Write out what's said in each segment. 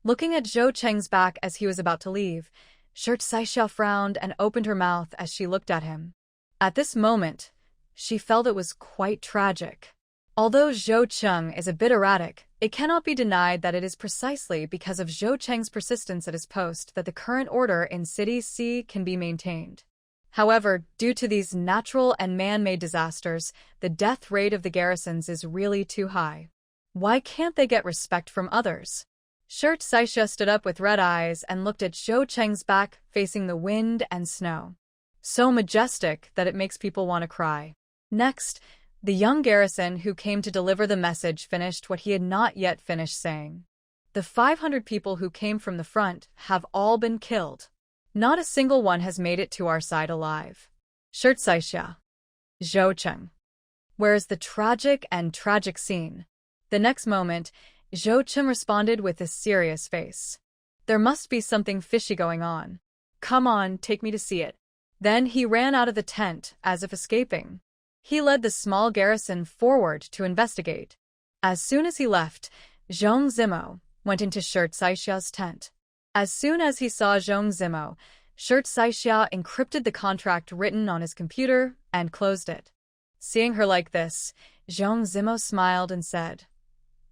Looking at Zhou Cheng's back as he was about to leave, Shirt Saixia frowned and opened her mouth as she looked at him. At this moment, she felt it was quite tragic. Although Zhou Cheng is a bit erratic, it cannot be denied that it is precisely because of Zhou Cheng's persistence at his post that the current order in City C can be maintained. However, due to these natural and man-made disasters, the death rate of the garrisons is really too high. Why can't they get respect from others? Shirt Saixia stood up with red eyes and looked at Zhou Cheng's back facing the wind and snow. So majestic that it makes people want to cry. Next, the young garrison who came to deliver the message finished what he had not yet finished saying. The 500 people who came from the front have all been killed. Not a single one has made it to our side alive. Shirt Saixia. Zhou Cheng. Where's the tragic scene? The next moment, Zhou Cheng responded with a serious face. There must be something fishy going on. Come on, take me to see it. Then he ran out of the tent, as if escaping. He led the small garrison forward to investigate. As soon as he left, Zhong Zimo went into Shirt Saixia's tent. As soon as he saw Zhong Zimo, Shirt Saixia encrypted the contract written on his computer and closed it. Seeing her like this, Zhong Zimo smiled and said,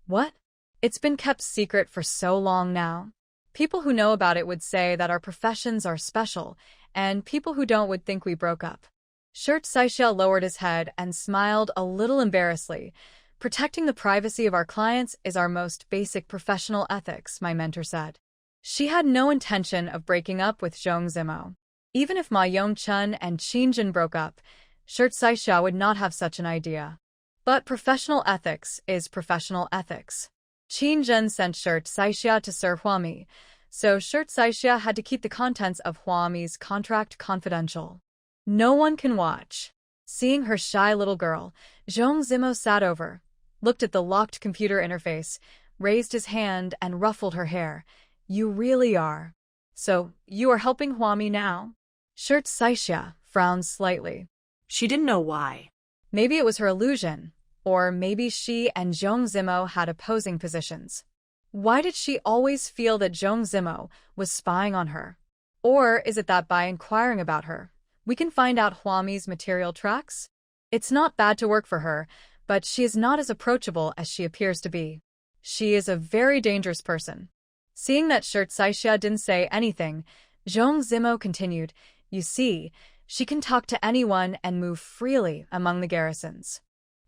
"What? It's been kept secret for so long now. People who know about it would say that our professions are special, and people who don't would think we broke up." Shirt Saixia lowered his head and smiled a little embarrassedly. "Protecting the privacy of our clients is our most basic professional ethics," my mentor said. She had no intention of breaking up with Zhong Zimo. Even if Ma Yongchun and Qin Jin broke up, Shirt Saixia would not have such an idea. But professional ethics is professional ethics. Qin Jin sent Shirt Saixia to serve Huami, so Shirt Saixia had to keep the contents of Huami's contract confidential. No one can watch. Seeing her shy little girl, Zhong Zimo sat over, looked at the locked computer interface, raised his hand and ruffled her hair. "You really are. So, you are helping Huami now?" Shirt Saixia frowned slightly. She didn't know why. Maybe it was her illusion, or maybe she and Zhong Zimo had opposing positions. Why did she always feel that Zhong Zimo was spying on her? Or is it that by inquiring about her, we can find out Huami's material tracks? It's not bad to work for her, but she is not as approachable as she appears to be. She is a very dangerous person. Seeing that Shirt Saixia didn't say anything, Zhong Zimo continued, "You see, she can talk to anyone and move freely among the garrisons.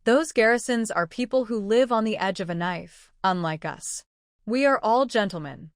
Those garrisons are people who live on the edge of a knife, unlike us. We are all gentlemen."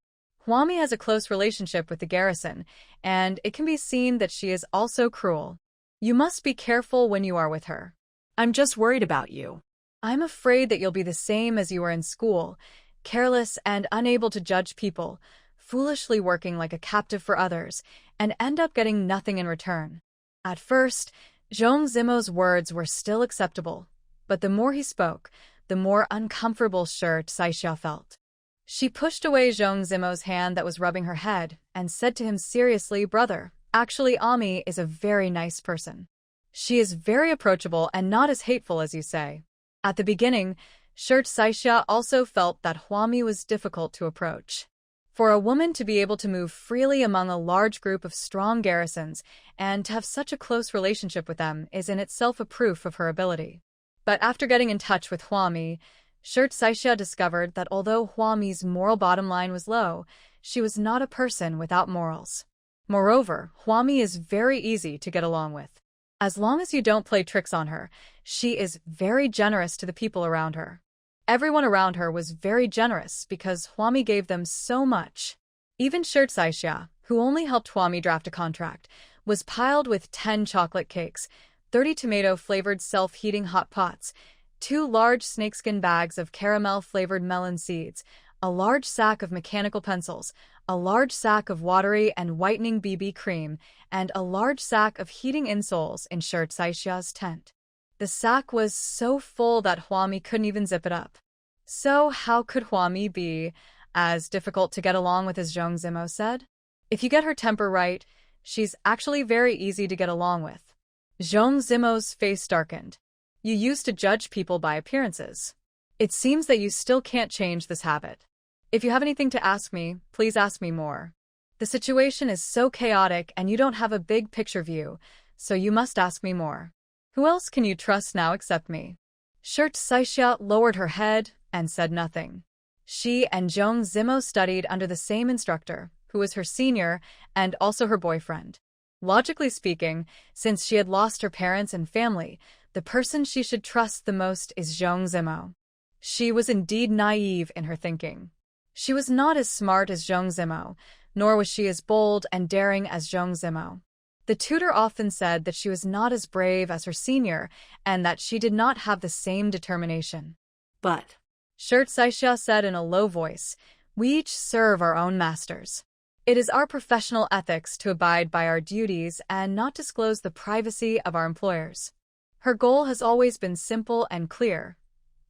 Huami has a close relationship with the garrison, and it can be seen that she is also cruel. You must be careful when you are with her. I'm just worried about you. I'm afraid that you'll be the same as you were in school, careless and unable to judge people, foolishly working like a captive for others, and end up getting nothing in return. At first, Zhong Zimo's words were still acceptable, but the more he spoke, the more uncomfortable Shirt Saixia felt. She pushed away Zhong Zimo's hand that was rubbing her head and said to him seriously, "Brother, actually Ami is a very nice person. She is very approachable and not as hateful as you say." At the beginning, Shirt Saixia also felt that Huami was difficult to approach. For a woman to be able to move freely among a large group of strong garrisons and to have such a close relationship with them is in itself a proof of her ability. But after getting in touch with Huami, Shirt Saixia discovered that although Huami's moral bottom line was low, she was not a person without morals. Moreover, Huami is very easy to get along with. As long as you don't play tricks on her, she is very generous to the people around her. Everyone around her was very generous because Huami gave them so much. Even Shirt Saixia, who only helped Huami draft a contract, was piled with 10 chocolate cakes, 30 tomato-flavored self-heating hot pots, 2 large snakeskin bags of caramel-flavored melon seeds, a large sack of mechanical pencils, a large sack of watery and whitening BB cream, and a large sack of heating insoles in Shirt Saixia's tent. The sack was so full that Huami couldn't even zip it up. So how could Huami be as difficult to get along with as Zhong Zimo said? If you get her temper right, she's actually very easy to get along with. Zhong Zimo's face darkened. You used to judge people by appearances. It seems that you still can't change this habit. If you have anything to ask me, please ask me more. The situation is so chaotic and you don't have a big picture view, so you must ask me more. Who else can you trust now except me? Shirt Saixia lowered her head and said nothing. She and Zhong Zimo studied under the same instructor, who was her senior and also her boyfriend. Logically speaking, since she had lost her parents and family, the person she should trust the most is Zhong Zimo. She was indeed naive in her thinking. She was not as smart as Zhong Zimo, nor was she as bold and daring as Zhong Zimo. The tutor often said that she was not as brave as her senior and that she did not have the same determination. But Shirt Saixia said in a low voice, "We each serve our own masters. It is our professional ethics to abide by our duties and not disclose the privacy of our employers." Her goal has always been simple and clear: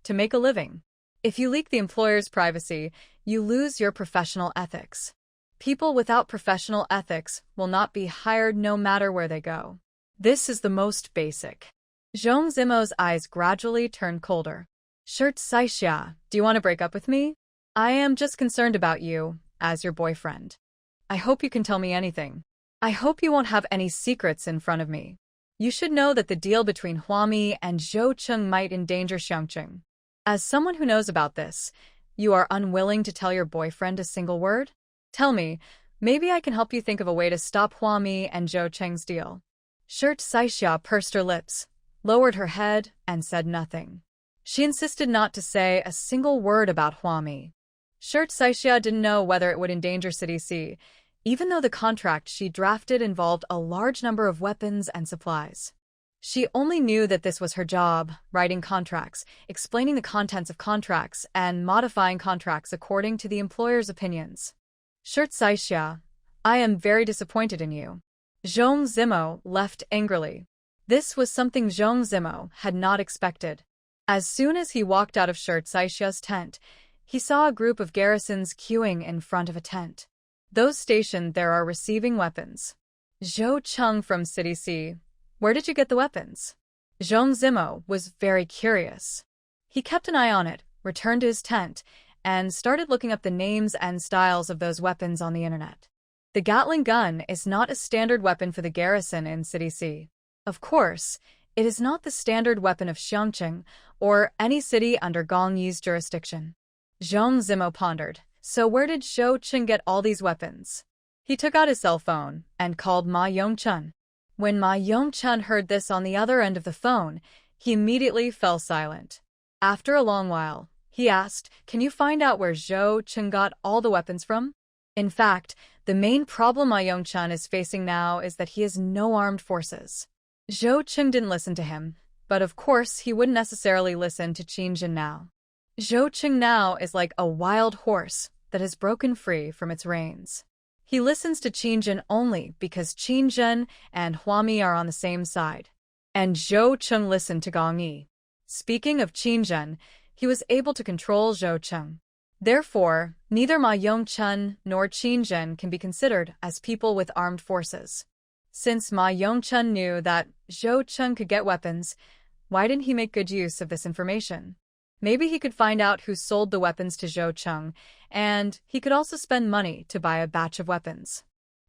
to make a living. If you leak the employer's privacy, you lose your professional ethics. People without professional ethics will not be hired no matter where they go. This is the most basic. Zhong Zimo's eyes gradually turned colder. Shirt Saixia, do you want to break up with me? I am just concerned about you, as your boyfriend. I hope you can tell me anything. I hope you won't have any secrets in front of me. You should know that the deal between Huami and Zhou Cheng might endanger Xiangqing. As someone who knows about this, you are unwilling to tell your boyfriend a single word? Tell me, maybe I can help you think of a way to stop Huami and Zhou Cheng's deal. Shirt Saixia pursed her lips, lowered her head, and said nothing. She insisted not to say a single word about Huami. Shirt Saixia didn't know whether it would endanger City C, even though the contract she drafted involved a large number of weapons and supplies. She only knew that this was her job, writing contracts, explaining the contents of contracts, and modifying contracts according to the employer's opinions. Shirt Saixia, I am very disappointed in you. Zhong Zimo left angrily. This was something Zhong Zimo had not expected. As soon as he walked out of Shirt Saixia's tent, he saw a group of garrisons queuing in front of a tent. Those stationed there are receiving weapons. Zhou Cheng from City C, where did you get the weapons? Zhong Zimo was very curious. He kept an eye on it, returned to his tent, and started looking up the names and styles of those weapons on the internet. The Gatling gun is not a standard weapon for the garrison in City C. Of course, it is not the standard weapon of Xiangqing or any city under Gong Yi's jurisdiction. Zhong Zimo pondered, so where did Zhou Cheng get all these weapons? He took out his cell phone and called Ma Yongchun. When Ma Yongchun heard this on the other end of the phone, he immediately fell silent. After a long while, he asked, "Can you find out where Zhou Cheng got all the weapons from?" In fact, the main problem Ma Yongchun is facing now is that he has no armed forces. Zhou Cheng didn't listen to him, but of course he wouldn't necessarily listen to Qin Jin now. Zhou Cheng now is like a wild horse that has broken free from its reins. He listens to Qin Jin only because Qin Jin and Huami are on the same side. And Zhou Cheng listened to Gong Yi. Speaking of Qin Jin, he was able to control Zhou Cheng. Therefore, neither Ma Yongchun nor Qin Jin can be considered as people with armed forces. Since Ma Yongchun knew that Zhou Cheng could get weapons, why didn't he make good use of this information? Maybe he could find out who sold the weapons to Zhou Cheng, and he could also spend money to buy a batch of weapons.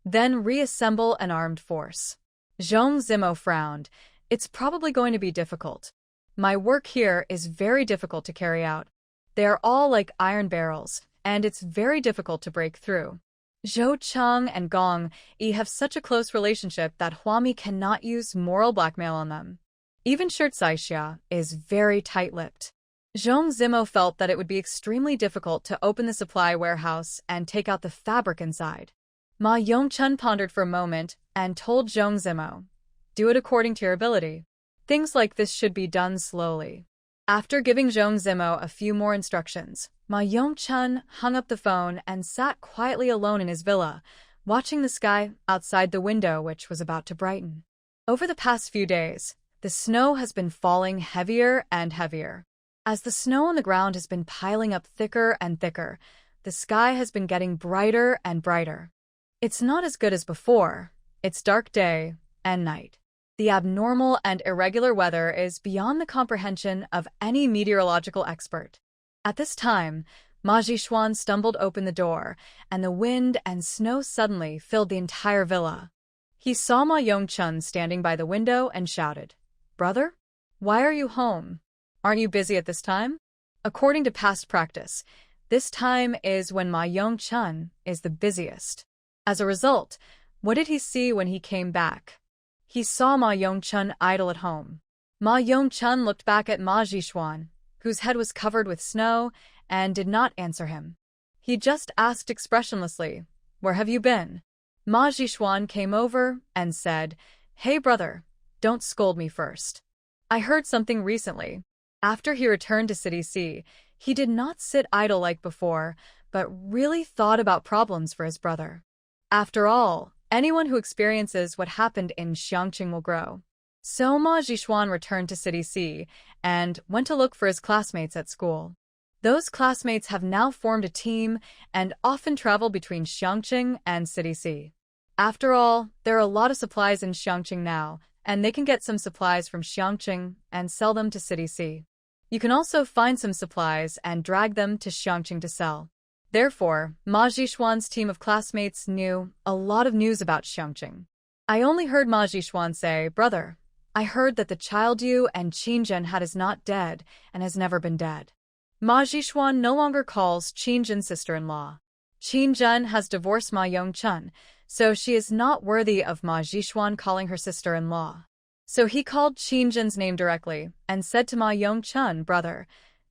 Then reassemble an armed force. Zhong Zimo frowned. It's probably going to be difficult. My work here is very difficult to carry out. They are all like iron barrels, and it's very difficult to break through. Zhou Cheng and Gong Yi have such a close relationship that Huami cannot use moral blackmail on them. Even Shirt Saixia is very tight-lipped. Zhong Zimo felt that it would be extremely difficult to open the supply warehouse and take out the fabric inside. Ma Yongchun pondered for a moment and told Zhong Zimo, "Do it according to your ability. Things like this should be done slowly." After giving Zhong Zimo a few more instructions, Ma Yongchun hung up the phone and sat quietly alone in his villa, watching the sky outside the window which was about to brighten. Over the past few days, the snow has been falling heavier and heavier. As the snow on the ground has been piling up thicker and thicker, the sky has been getting brighter and brighter. It's not as good as before. It's dark day and night. The abnormal and irregular weather is beyond the comprehension of any meteorological expert. At this time, Ma Jixuan stumbled open the door, and the wind and snow suddenly filled the entire villa. He saw Ma Yongchun standing by the window and shouted, "Brother? Why are you home? Aren't you busy at this time?" According to past practice, this time is when Ma Yongchun is the busiest. As a result, what did he see when he came back? He saw Ma Yongchun idle at home. Ma Yongchun looked back at Ma Jixuan, whose head was covered with snow, and did not answer him. He just asked expressionlessly, "Where have you been?" Ma Jixuan came over and said, "Hey brother, don't scold me first. I heard something recently." After he returned to City C, he did not sit idle like before, but really thought about problems for his brother. After all, anyone who experiences what happened in Xiangqing will grow. So Ma Jixuan returned to City C and went to look for his classmates at school. Those classmates have now formed a team and often travel between Xiangqing and City C. After all, there are a lot of supplies in Xiangqing now, and they can get some supplies from Xiangqing and sell them to City C. You can also find some supplies and drag them to Xiangqing to sell. Therefore, Ma Jixuan's team of classmates knew a lot of news about Xiangqing. I only heard Ma Jixuan say, "Brother, I heard that the child you and Qinzhen had is not dead and has never been dead." Ma Jixuan no longer calls Qinzhen sister-in-law. Qinzhen has divorced Ma Yongchun, so she is not worthy of Ma Jixuan calling her sister-in-law. So he called Qinzhen's name directly and said to Ma Yongchun, "Brother,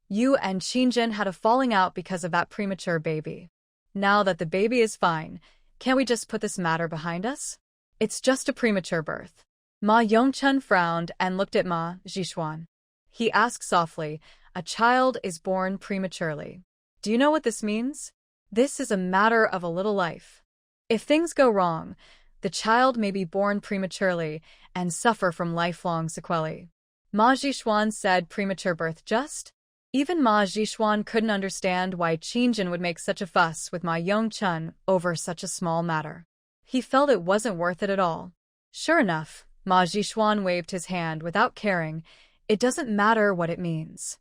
you and Qinzhen had a falling out because of that premature baby. Now that the baby is fine, can't we just put this matter behind us? It's just a premature birth." Ma Yongchun frowned and looked at Ma Jixuan. He asked softly, "A child is born prematurely. Do you know what this means? This is a matter of a little life. If things go wrong, the child may be born prematurely and suffer from lifelong sequelae." Ma Jixuan said premature birth just? Even Ma Jixuan couldn't understand why Qinzhen would make such a fuss with Ma Yongchun over such a small matter. He felt it wasn't worth it at all. Sure enough, Ma Jixuan waved his hand without caring. It doesn't matter what it means.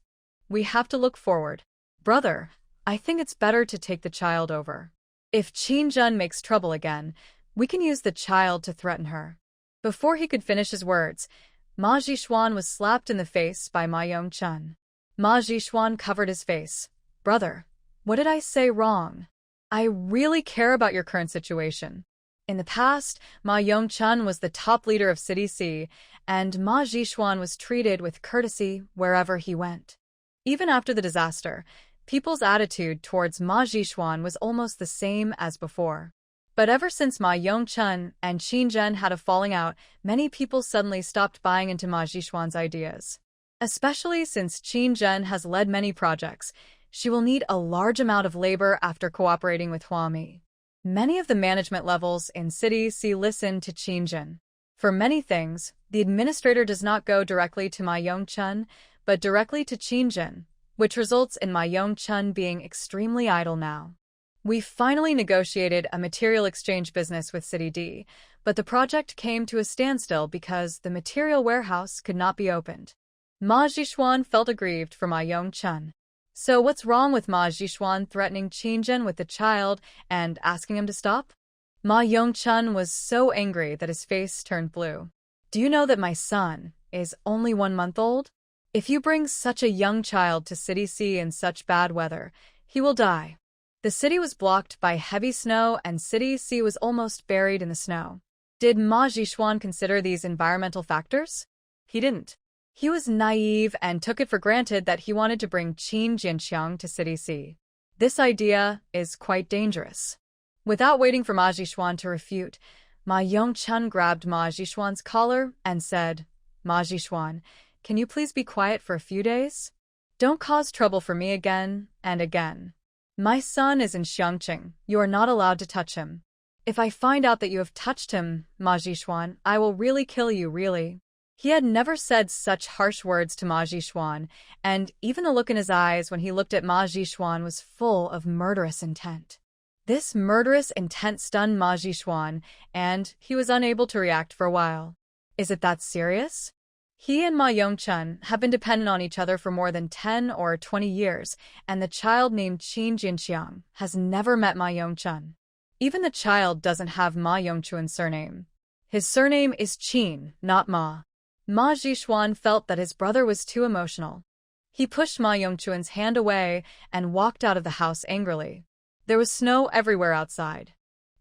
We have to look forward. Brother, I think it's better to take the child over. If Qinzhen makes trouble again, we can use the child to threaten her. Before he could finish his words, Ma Jixuan was slapped in the face by Ma Yongchun. Ma Jixuan covered his face. "Brother, what did I say wrong? I really care about your current situation." In the past, Ma Yongchun was the top leader of City C, and Ma Jixuan was treated with courtesy wherever he went. Even after the disaster, people's attitude towards Ma Jixuan was almost the same as before. But ever since Ma Yongchun and Qinzhen had a falling out, many people suddenly stopped buying into Ma Jixuan's ideas. Especially since Qinzhen has led many projects, she will need a large amount of labor after cooperating with Huami. Many of the management levels in City C listen to Qinzhen. For many things, the administrator does not go directly to Ma Yongchun, but directly to Qinzhen, which results in Ma Yongchun being extremely idle now. We finally negotiated a material exchange business with City D, but the project came to a standstill because the material warehouse could not be opened. Ma Jixuan felt aggrieved for Ma Yongchun. So what's wrong with Ma Jixuan threatening Qinzhen with the child and asking him to stop? Ma Yongchun was so angry that his face turned blue. "Do you know that my son is only 1 month old? If you bring such a young child to City C in such bad weather, he will die." The city was blocked by heavy snow and City C was almost buried in the snow. Did Ma Jixuan consider these environmental factors? He didn't. He was naive and took it for granted that he wanted to bring Qin Jianqiang to City C. This idea is quite dangerous. Without waiting for Ma Jixuan to refute, Ma Yongchun grabbed Ma Jixuan's collar and said, "Ma Jixuan, can you please be quiet for a few days? Don't cause trouble for me again and again. My son is in Xiangqing. You are not allowed to touch him. If I find out that you have touched him, Ma Jixuan, I will really kill you, really." He had never said such harsh words to Ma Jixuan, and even the look in his eyes when he looked at Ma Jixuan was full of murderous intent. This murderous intent stunned Ma Jixuan, and he was unable to react for a while. "Is it that serious?" He and Ma Yongchun have been dependent on each other for more than 10 or 20 years, and the child named Qin Jinxiang has never met Ma Yongchun. Even the child doesn't have Ma Yongchun's surname. His surname is Qin, not Ma. Ma Zhishuan felt that his brother was too emotional. He pushed Ma Yongchun's hand away and walked out of the house angrily. There was snow everywhere outside.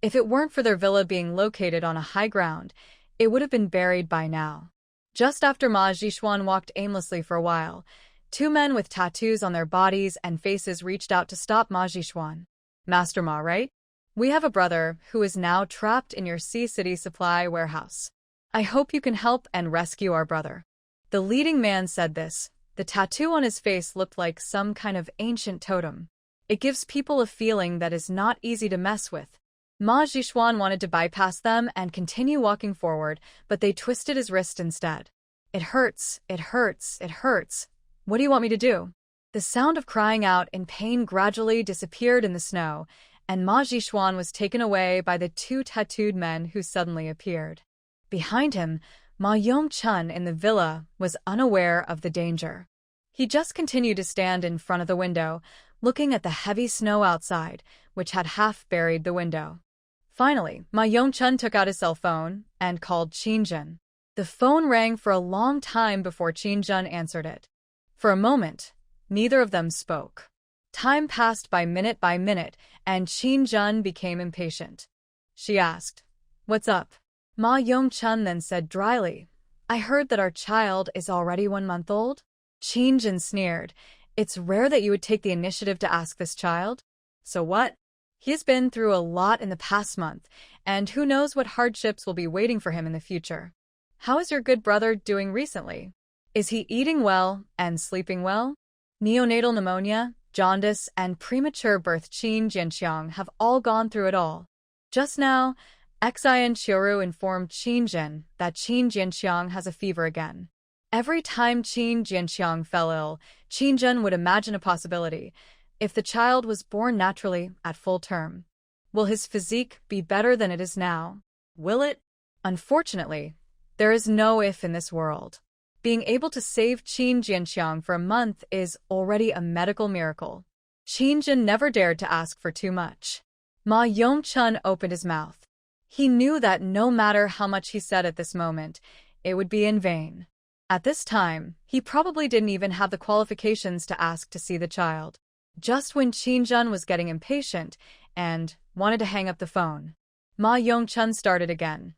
If it weren't for their villa being located on a high ground, it would have been buried by now. Just after Ma Zhishuan walked aimlessly for a while, two men with tattoos on their bodies and faces reached out to stop Ma Zhishuan. Master Ma, right? We have a brother who is now trapped in your Sea City supply warehouse. I hope you can help and rescue our brother. The leading man said this. The tattoo on his face looked like some kind of ancient totem. It gives people a feeling that is not easy to mess with. Ma Zhishuan wanted to bypass them and continue walking forward, but they twisted his wrist instead. It hurts, it hurts, it hurts. What do you want me to do? The sound of crying out in pain gradually disappeared in the snow, and Ma Zhishuan was taken away by the two tattooed men who suddenly appeared. Behind him, Ma Yongchun in the villa was unaware of the danger. He just continued to stand in front of the window, looking at the heavy snow outside, which had half buried the window. Finally, Ma Yongchun took out his cell phone and called Qinjun. The phone rang for a long time before Qinjun answered it. For a moment, neither of them spoke. Time passed by minute, and Qinjun became impatient. She asked, "What's up?" Ma Yongchun then said dryly, "I heard that our child is already 1 month old." Qinjun sneered. "It's rare that you would take the initiative to ask this child. So what? He has been through a lot in the past month, and who knows what hardships will be waiting for him in the future. How is your good brother doing recently? Is he eating well and sleeping well? Neonatal pneumonia, jaundice, and premature birth. Qin Jianxiang have all gone through it all." Just now, Xian Qiuru informed Qinjun that Qin Jianxiang has a fever again. Every time Qin Jianxiang fell ill, Qinjun would imagine a possibility. If the child was born naturally, at full term, will his physique be better than it is now? Will it? Unfortunately, there is no if in this world. Being able to save Qin Jianxiang for a month is already a medical miracle. Qinjun never dared to ask for too much. Ma Yongchun opened his mouth. He knew that no matter how much he said at this moment, it would be in vain. At this time, he probably didn't even have the qualifications to ask to see the child. Just when Qinjun was getting impatient and wanted to hang up the phone, Ma Yongchun started again.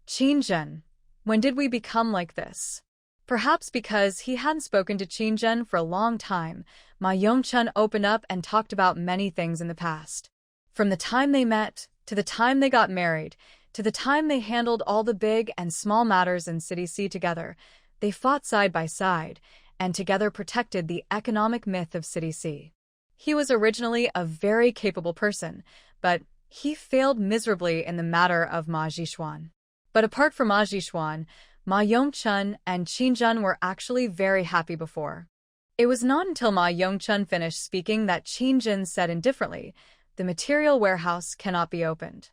"Qinjun, when did we become like this?" Perhaps because he hadn't spoken to Qinjun for a long time, Ma Yongchun opened up and talked about many things in the past. From the time they met, to the time they got married, to the time they handled all the big and small matters in City C together, they fought side by side, and together protected the economic myth of City C. He was originally a very capable person, but he failed miserably in the matter of Ma Zhishuan. But apart from Ma Zhishuan, Ma Yongchun and Qinjun were actually very happy before. It was not until Ma Yongchun finished speaking that Qinjun said indifferently, "The material warehouse cannot be opened.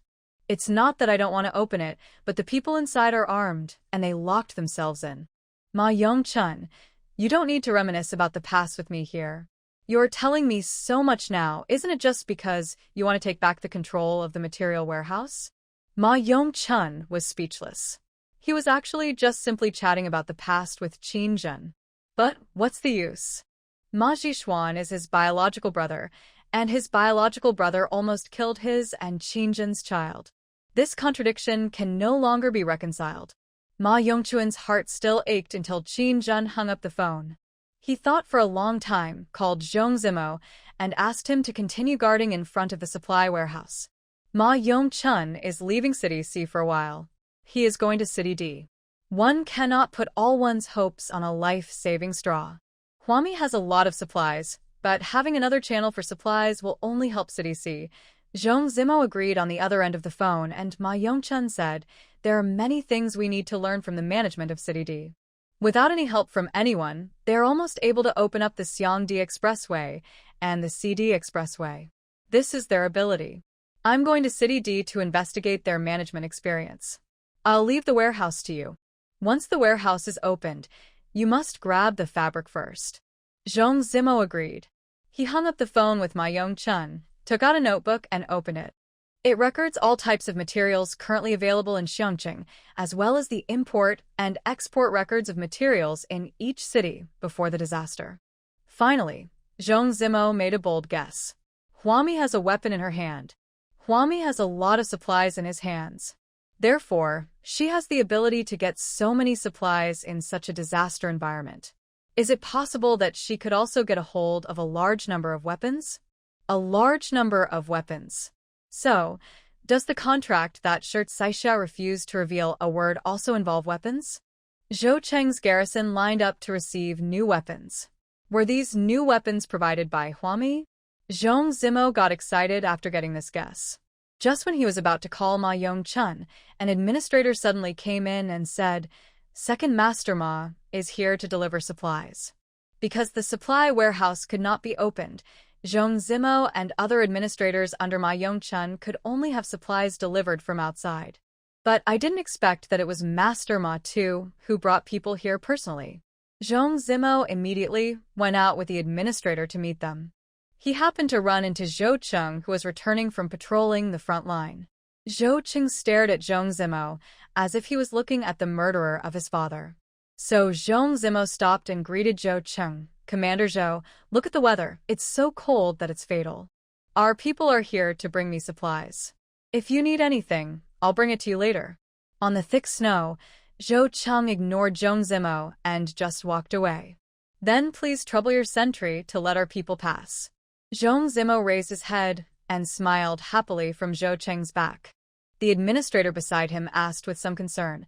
It's not that I don't want to open it, but the people inside are armed, and they locked themselves in." Ma Yongchun, you don't need to reminisce about the past with me here. You're telling me so much now, isn't it just because you want to take back the control of the material warehouse? Ma Yongchun was speechless. He was actually just simply chatting about the past with Qinjun. But what's the use? Ma Zhishuan is his biological brother, and his biological brother almost killed his and Qinjun's child. This contradiction can no longer be reconciled. Ma Yongchun's heart still ached until Qinjun hung up the phone. He thought for a long time, called Zhong Zimo, and asked him to continue guarding in front of the supply warehouse. Ma Yongchun is leaving City C for a while. He is going to City D. One cannot put all one's hopes on a life-saving straw. Huami has a lot of supplies, but having another channel for supplies will only help City C. Zhong Zimo agreed on the other end of the phone, and Ma Yongchun said, "There are many things we need to learn from the management of City D. Without any help from anyone, they are almost able to open up the Xiangdi Expressway and the CD Expressway. This is their ability. I'm going to City D to investigate their management experience. I'll leave the warehouse to you." Once the warehouse is opened, You must grab the fabric first. Zhong Zimo agreed. He hung up the phone with Ma Yong-chun, took out a notebook and opened it. It records all types of materials currently available in Xiongqing, as well as the import and export records of materials in each city before the disaster. Finally, Zhong Zimo made a bold guess. Huami has a weapon in her hand. Huami has a lot of supplies in his hands. Therefore, she has the ability to get so many supplies in such a disaster environment. Is it possible that she could also get a hold of a large number of weapons? A large number of weapons. So, does the contract that Shirt Saixia refused to reveal a word also involve weapons? Zhou Cheng's garrison lined up to receive new weapons. Were these new weapons provided by Huami? Zhong Zimo got excited after getting this guess. Just when he was about to call Ma Yong-chun, an administrator suddenly came in and said, "Second Master Ma is here to deliver supplies." Because the supply warehouse could not be opened, Zhong Zimo and other administrators under Ma Yong-chun could only have supplies delivered from outside. But I didn't expect that it was Master Ma too who brought people here personally. Zhong Zimo immediately went out with the administrator to meet them. He happened to run into Zhou Cheng, who was returning from patrolling the front line. Zhou Cheng stared at Zhong Zimo as if he was looking at the murderer of his father. So Zhong Zimo stopped and greeted Zhou Cheng. "Commander Zhou, look at the weather. It's so cold that it's fatal. Our people are here to bring me supplies. If you need anything, I'll bring it to you later." On the thick snow, Zhou Cheng ignored Zhong Zimo and just walked away. "Then please trouble your sentry to let our people pass." Zhong Zimo raised his head and smiled happily from Zhou Cheng's back. The administrator beside him asked with some concern,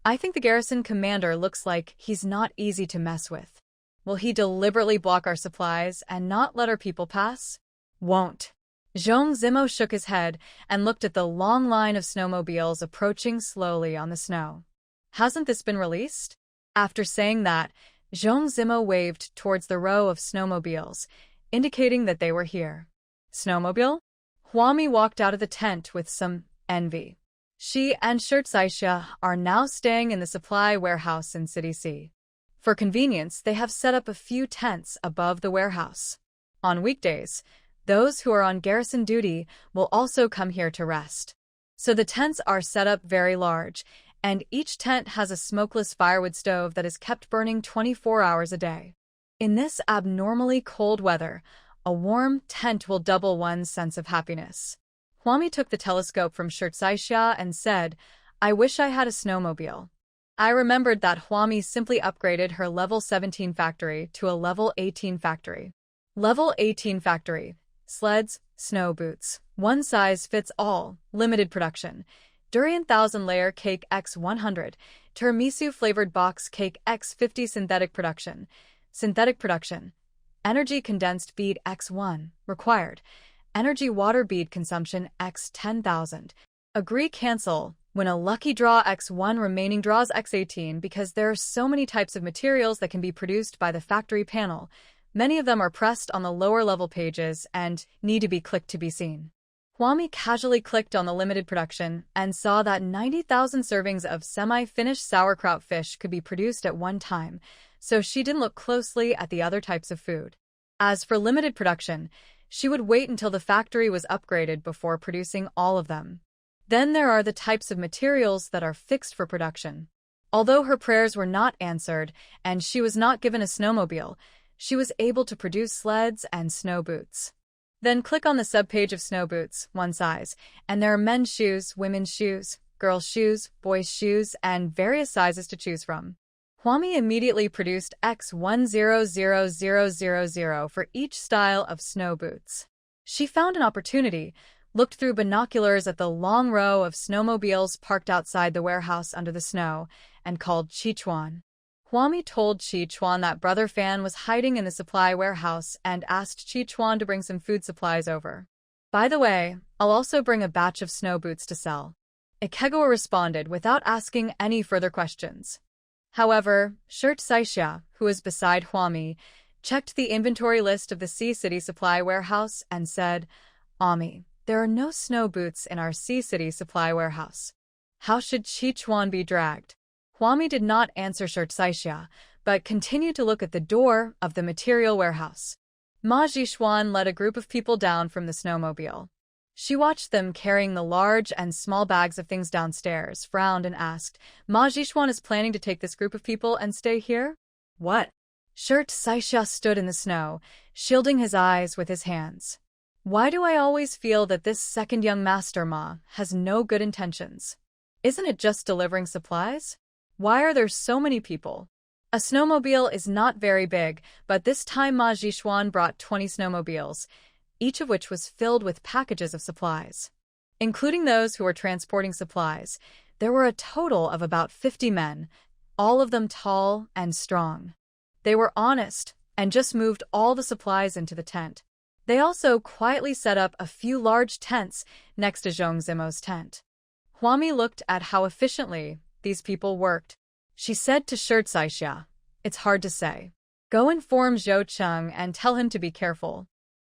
"I think the garrison commander looks like he's not easy to mess with. Will he deliberately block our supplies and not let our people pass?" "Won't." Zhong Zimo shook his head and looked at the long line of snowmobiles approaching slowly on the snow. "Hasn't this been released?" After saying that, Zhong Zimo waved towards the row of snowmobiles, indicating that they were here. "Snowmobile?" Huami walked out of the tent with some envy. She and Shirt Saixia are now staying in the supply warehouse in City C. For convenience, they have set up a few tents above the warehouse. On weekdays, those who are on garrison duty will also come here to rest. So the tents are set up very large, and each tent has a smokeless firewood stove that is kept burning 24 hours a day. In this abnormally cold weather, a warm tent will double one's sense of happiness. Huami took the telescope from Shirt Saixia and said, "I wish I had a snowmobile." I remembered that Huami simply upgraded her level 17 factory to a level 18 factory. Level 18 factory. Sleds, snow boots. One size fits all. Limited production. Durian 1000-layer cake X100. Tiramisu flavored box cake X50 synthetic production. Synthetic production. Energy condensed bead X1. Required. Energy water bead consumption X 10,000. Agree cancel. When a lucky draw X1 remaining draws X18 because there are so many types of materials that can be produced by the factory panel. Many of them are pressed on the lower level pages and need to be clicked to be seen. Huami casually clicked on the limited production and saw that 90,000 servings of semi-finished sauerkraut fish could be produced at one time, so she didn't look closely at the other types of food. As for limited production, she would wait until the factory was upgraded before producing all of them. Then there are the types of materials that are fixed for production. Although her prayers were not answered and she was not given a snowmobile, she was able to produce sleds and snow boots. Then click on the subpage of snow boots, one size, and there are men's shoes, women's shoes, girls' shoes, boys' shoes, and various sizes to choose from. Huami immediately produced X100000 for each style of snow boots. She found an opportunity, looked through binoculars at the long row of snowmobiles parked outside the warehouse under the snow, and called Chichuan. Huami told Chichuan that Brother Fan was hiding in the supply warehouse and asked Chichuan to bring some food supplies over. "By the way, I'll also bring a batch of snow boots to sell." Ikegawa responded without asking any further questions. However, Shirt Saixia, who was beside Huami, checked the inventory list of the Sea City supply warehouse and said, "Ami, there are no snow boots in our Sea City supply warehouse. How should Chichuan be dragged?" Huami did not answer Shirt Saixia, but continued to look at the door of the material warehouse. Ma Jixuan led a group of people down from the snowmobile. She watched them carrying the large and small bags of things downstairs, frowned and asked, Ma Jixuan is planning to take this group of people and stay here? What? Shirt Saisha stood in the snow, shielding his eyes with his hands. Why do I always feel that this second young master Ma has no good intentions? Isn't it just delivering supplies? Why are there so many people? A snowmobile is not very big, but this time Ma Jixuan brought 20 snowmobiles, each of which was filled with packages of supplies. Including those who were transporting supplies, there were a total of about 50 men, all of them tall and strong. They were honest and just moved all the supplies into the tent. They also quietly set up a few large tents next to Zhong Zimo's tent. Huami looked at how efficiently these people worked. She said to Shirt Saixia, "It's hard to say. Go inform Zhou Cheng and tell him to be careful.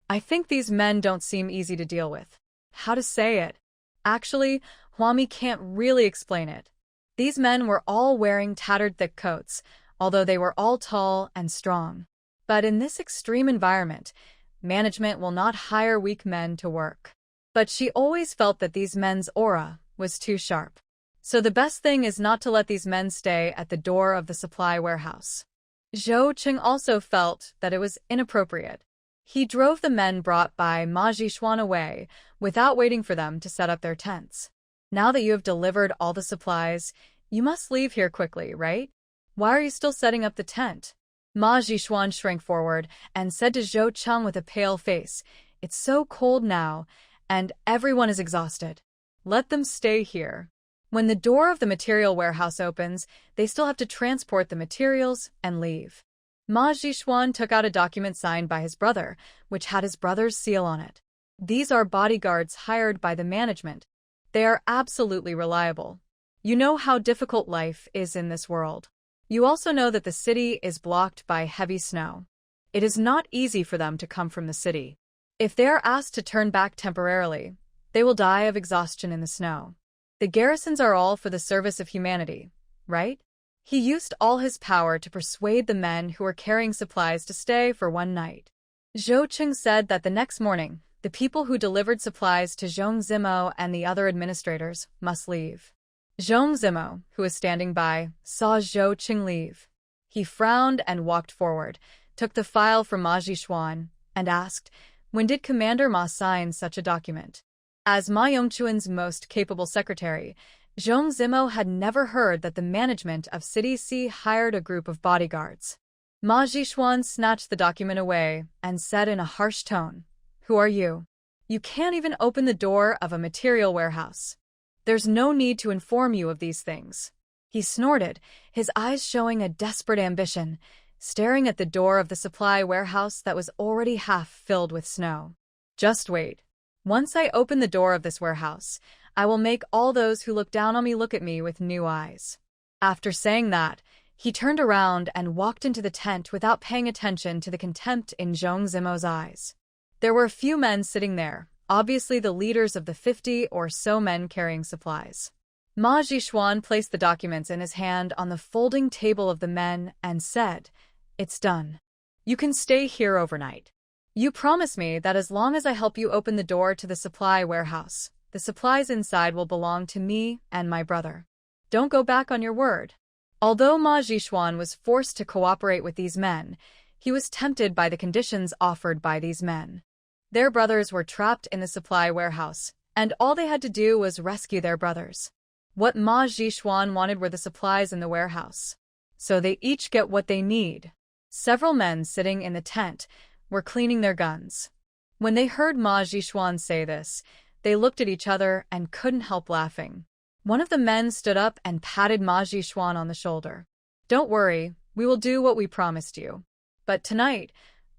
I think these men don't seem easy to deal with." How to say it? Actually, Huami can't really explain it. These men were all wearing tattered thick coats, although they were all tall and strong. But in this extreme environment, management will not hire weak men to work. But she always felt that these men's aura was too sharp. So the best thing is not to let these men stay at the door of the supply warehouse. Zhou Cheng also felt that it was inappropriate. He drove the men brought by Ma Jixuan away without waiting for them to set up their tents. Now that you have delivered all the supplies, you must leave here quickly, right? Why are you still setting up the tent? Ma Jixuan shrank forward and said to Zhou Cheng with a pale face, "It's so cold now, and everyone is exhausted. Let them stay here. When the door of the material warehouse opens, they still have to transport the materials and leave." Ma Jixuan took out a document signed by his brother, which had his brother's seal on it. These are bodyguards hired by the management. They are absolutely reliable. You know how difficult life is in this world. You also know that the city is blocked by heavy snow. It is not easy for them to come from the city. If they are asked to turn back temporarily, they will die of exhaustion in the snow. The garrisons are all for the service of humanity, right? He used all his power to persuade the men who were carrying supplies to stay for one night. Zhou Cheng said that the next morning, the people who delivered supplies to Zhong Zimo and the other administrators must leave. Zhong Zimo, who was standing by, saw Zhou Cheng leave. He frowned and walked forward, took the file from Ma Jixuan, and asked, "When did Commander Ma sign such a document?" As Ma Yongchuan's most capable secretary, Zhong Zimo had never heard that the management of City C hired a group of bodyguards. Ma Jixuan snatched the document away and said in a harsh tone, "Who are you? You can't even open the door of a material warehouse. There's no need to inform you of these things." He snorted, his eyes showing a desperate ambition, staring at the door of the supply warehouse that was already half filled with snow. "Just wait. Once I open the door of this warehouse, I will make all those who look down on me look at me with new eyes." After saying that, he turned around and walked into the tent without paying attention to the contempt in Zhong Zimo's eyes. There were a few men sitting there, obviously the leaders of the 50 or so men carrying supplies. Ma Jixuan placed the documents in his hand on the folding table of the men and said, "It's done. You can stay here overnight. You promise me that as long as I help you open the door to the supply warehouse, the supplies inside will belong to me and my brother. Don't go back on your word." Although Ma Jixuan was forced to cooperate with these men, he was tempted by the conditions offered by these men. Their brothers were trapped in the supply warehouse, and all they had to do was rescue their brothers. What Ma Jixuan wanted were the supplies in the warehouse. So they each get what they need. Several men sitting in the tent were cleaning their guns. When they heard Ma Jixuan say this, they looked at each other and couldn't help laughing. One of the men stood up and patted Ma Jixuan on the shoulder. "Don't worry, we will do what we promised you. But tonight,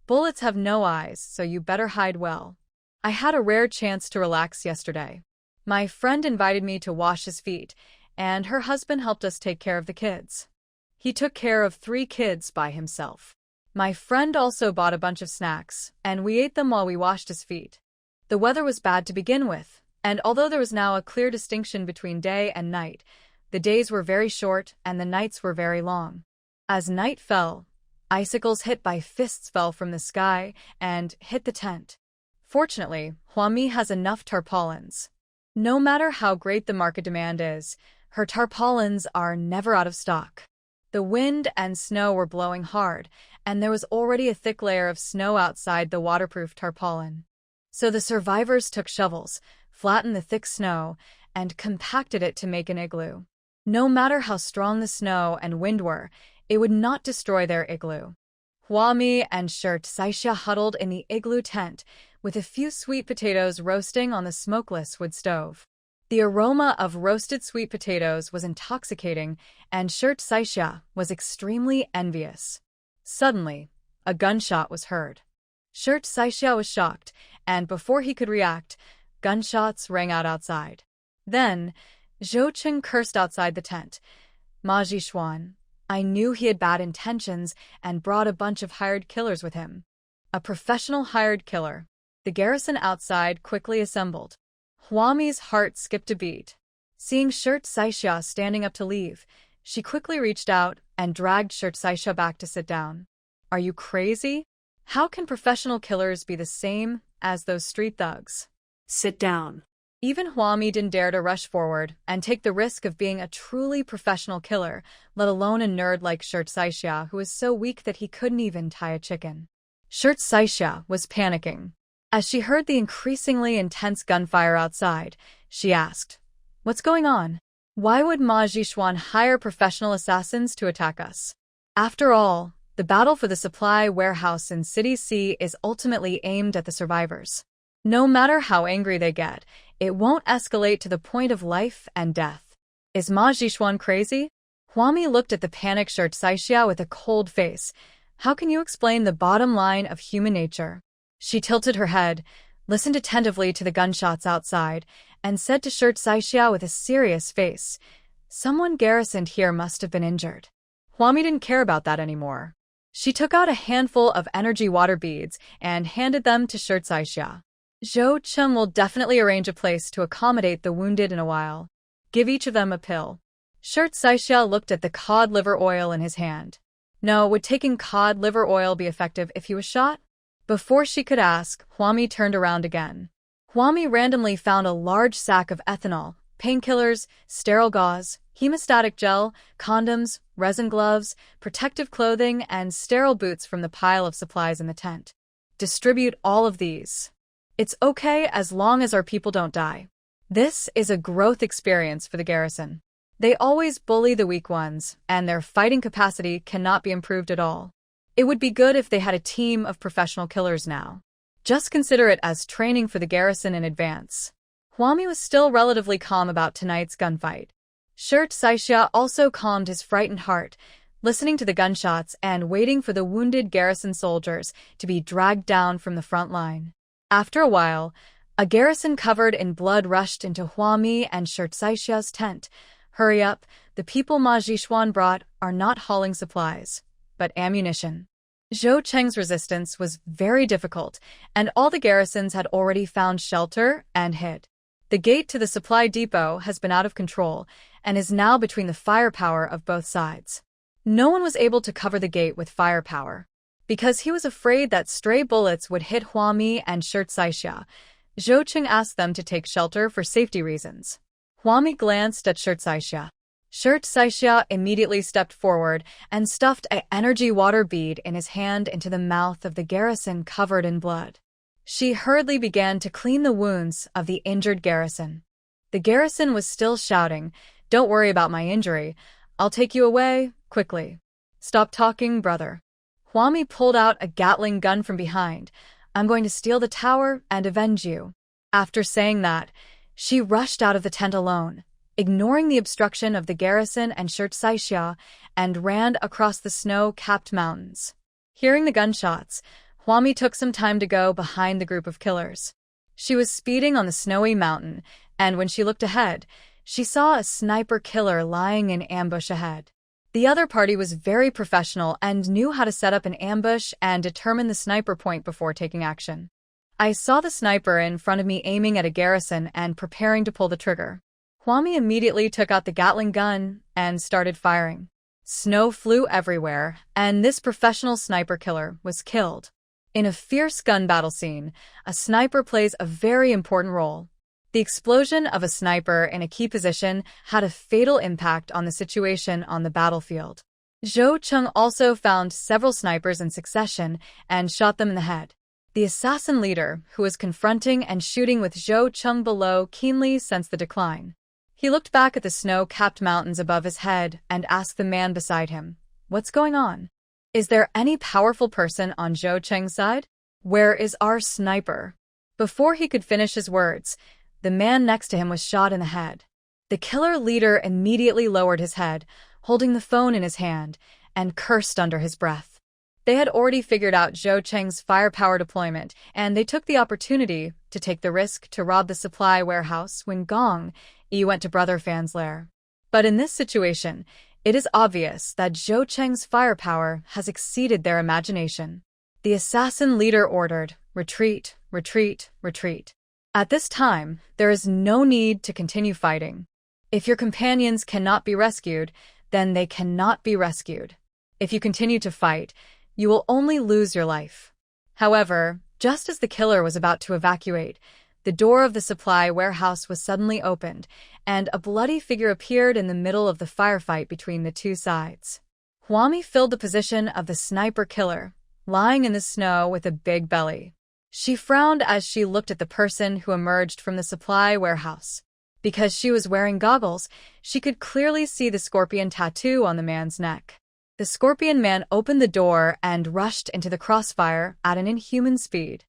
bullets have no eyes, so you better hide well. I had a rare chance to relax yesterday. My friend invited me to wash his feet, and her husband helped us take care of the kids. He took care of 3 kids by himself. My friend also bought a bunch of snacks, and we ate them while we washed his feet. The weather was bad to begin with, and although there was now a clear distinction between day and night, the days were very short and the nights were very long. As night fell, icicles hit by fists fell from the sky and hit the tent. Fortunately, Huami has enough tarpaulins. No matter how great the market demand is, her tarpaulins are never out of stock. The wind and snow were blowing hard, and there was already a thick layer of snow outside the waterproof tarpaulin. So the survivors took shovels, flattened the thick snow, and compacted it to make an igloo. No matter how strong the snow and wind were, it would not destroy their igloo. Huami and Shirt Saisha huddled in the igloo tent, with a few sweet potatoes roasting on the smokeless wood stove. The aroma of roasted sweet potatoes was intoxicating, and Shirt Saisha was extremely envious. Suddenly, a gunshot was heard. Shirt Saisha was shocked, and before he could react, gunshots rang out outside. Then, Zhou Cheng cursed outside the tent. Ma Jishuan, I knew he had bad intentions and brought a bunch of hired killers with him. A professional hired killer. The garrison outside quickly assembled. Huami's heart skipped a beat. Seeing Shirt Saisha standing up to leave, she quickly reached out and dragged Shirt Saisha back to sit down. Are you crazy? How can professional killers be the same as those street thugs? Sit down. Even Huami didn't dare to rush forward and take the risk of being a truly professional killer, let alone a nerd like Shirt Saisha who was so weak that he couldn't even tie a chicken. Shirt Saisha was panicking. As she heard the increasingly intense gunfire outside, she asked, "What's going on? Why would Ma Jishuan hire professional assassins to attack us? After all, the battle for the supply warehouse in City C is ultimately aimed at the survivors. No matter how angry they get, it won't escalate to the point of life and death. Is Ma Jishuan crazy?" Huami looked at the panicked Shirt Saisha with a cold face. How can you explain the bottom line of human nature? She tilted her head, listened attentively to the gunshots outside, and said to Shirt Saisha with a serious face, "Someone garrisoned here must have been injured." Huami didn't care about that anymore. She took out a handful of energy water beads and handed them to Shirt Saisha. Zhou Cheng will definitely arrange a place to accommodate the wounded in a while. Give each of them a pill. Shirt Saisha looked at the cod liver oil in his hand. No, would taking cod liver oil be effective if he was shot? Before she could ask, Huami turned around again. Huami randomly found a large sack of ethanol, painkillers, sterile gauze, hemostatic gel, condoms, resin gloves, protective clothing, and sterile boots from the pile of supplies in the tent. Distribute all of these. It's okay as long as our people don't die. This is a growth experience for the garrison. They always bully the weak ones, and their fighting capacity cannot be improved at all. It would be good if they had a team of professional killers now. Just consider it as training for the garrison in advance. Huami was still relatively calm about tonight's gunfight. Shirt Saisha also calmed his frightened heart, listening to the gunshots and waiting for the wounded garrison soldiers to be dragged down from the front line. After a while, a garrison covered in blood rushed into Huami and Shirt Saisha's tent. Hurry up, the people Ma Jishuan brought are not hauling supplies, but ammunition. Zhou Cheng's resistance was very difficult, and all the garrisons had already found shelter and hid. The gate to the supply depot has been out of control and is now between the firepower of both sides. No one was able to cover the gate with firepower. Because he was afraid that stray bullets would hit Huami and Shirt Saisha, Zhou Cheng asked them to take shelter for safety reasons. Huami glanced at Shirt Saisha. Shirt Saisha immediately stepped forward and stuffed an energy water bead in his hand into the mouth of the garrison covered in blood. She hurriedly began to clean the wounds of the injured garrison. The garrison was still shouting, "Don't worry about my injury. I'll take you away, quickly." "Stop talking, brother." Huami pulled out a Gatling gun from behind. "I'm going to steal the tower and avenge you." After saying that, she rushed out of the tent alone, ignoring the obstruction of the garrison and Shirt Saisha, and ran across the snow-capped mountains. Hearing the gunshots, Huami took some time to go behind the group of killers. She was speeding on the snowy mountain, and when she looked ahead, she saw a sniper killer lying in ambush ahead. The other party was very professional and knew how to set up an ambush and determine the sniper point before taking action. I saw the sniper in front of me aiming at a garrison and preparing to pull the trigger. Huami immediately took out the Gatling gun and started firing. Snow flew everywhere, and this professional sniper killer was killed. In a fierce gun battle scene, a sniper plays a very important role. The explosion of a sniper in a key position had a fatal impact on the situation on the battlefield. Zhou Cheng also found several snipers in succession and shot them in the head. The assassin leader, who was confronting and shooting with Zhou Cheng below, keenly sensed the decline. He looked back at the snow-capped mountains above his head and asked the man beside him, "What's going on? Is there any powerful person on Zhou Cheng's side? Where is our sniper?" Before he could finish his words, the man next to him was shot in the head. The killer leader immediately lowered his head, holding the phone in his hand, and cursed under his breath. They had already figured out Zhou Cheng's firepower deployment, and they took the opportunity to take the risk to rob the supply warehouse when Gong Yi went to Brother Fan's lair. But in this situation, it is obvious that Zhou Cheng's firepower has exceeded their imagination. The assassin leader ordered, "Retreat, retreat, retreat." At this time, there is no need to continue fighting. If your companions cannot be rescued, then they cannot be rescued. If you continue to fight, you will only lose your life. However, just as the killer was about to evacuate, the door of the supply warehouse was suddenly opened, and a bloody figure appeared in the middle of the firefight between the two sides. Huami filled the position of the sniper killer, lying in the snow with a big belly. She frowned as she looked at the person who emerged from the supply warehouse. Because she was wearing goggles, she could clearly see the scorpion tattoo on the man's neck. The scorpion man opened the door and rushed into the crossfire at an inhuman speed.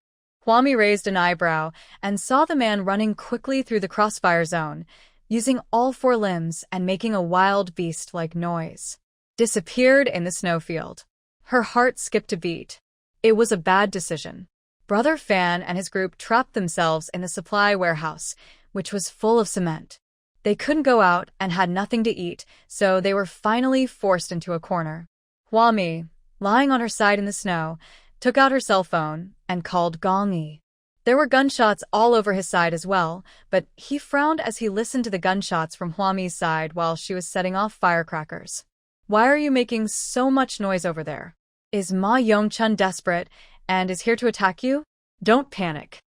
Huami raised an eyebrow and saw the man running quickly through the crossfire zone, using all four limbs and making a wild beast-like noise. Disappeared in the snowfield. Her heart skipped a beat. It was a bad decision. Brother Fan and his group trapped themselves in the supply warehouse, which was full of cement. They couldn't go out and had nothing to eat, so they were finally forced into a corner. Huami, lying on her side in the snow, took out her cell phone and called Gong Yi. There were gunshots all over his side as well, but he frowned as he listened to the gunshots from Huami's side while she was setting off firecrackers. "Why are you making so much noise over there? Is Ma Yongchun desperate and is here to attack you? Don't panic."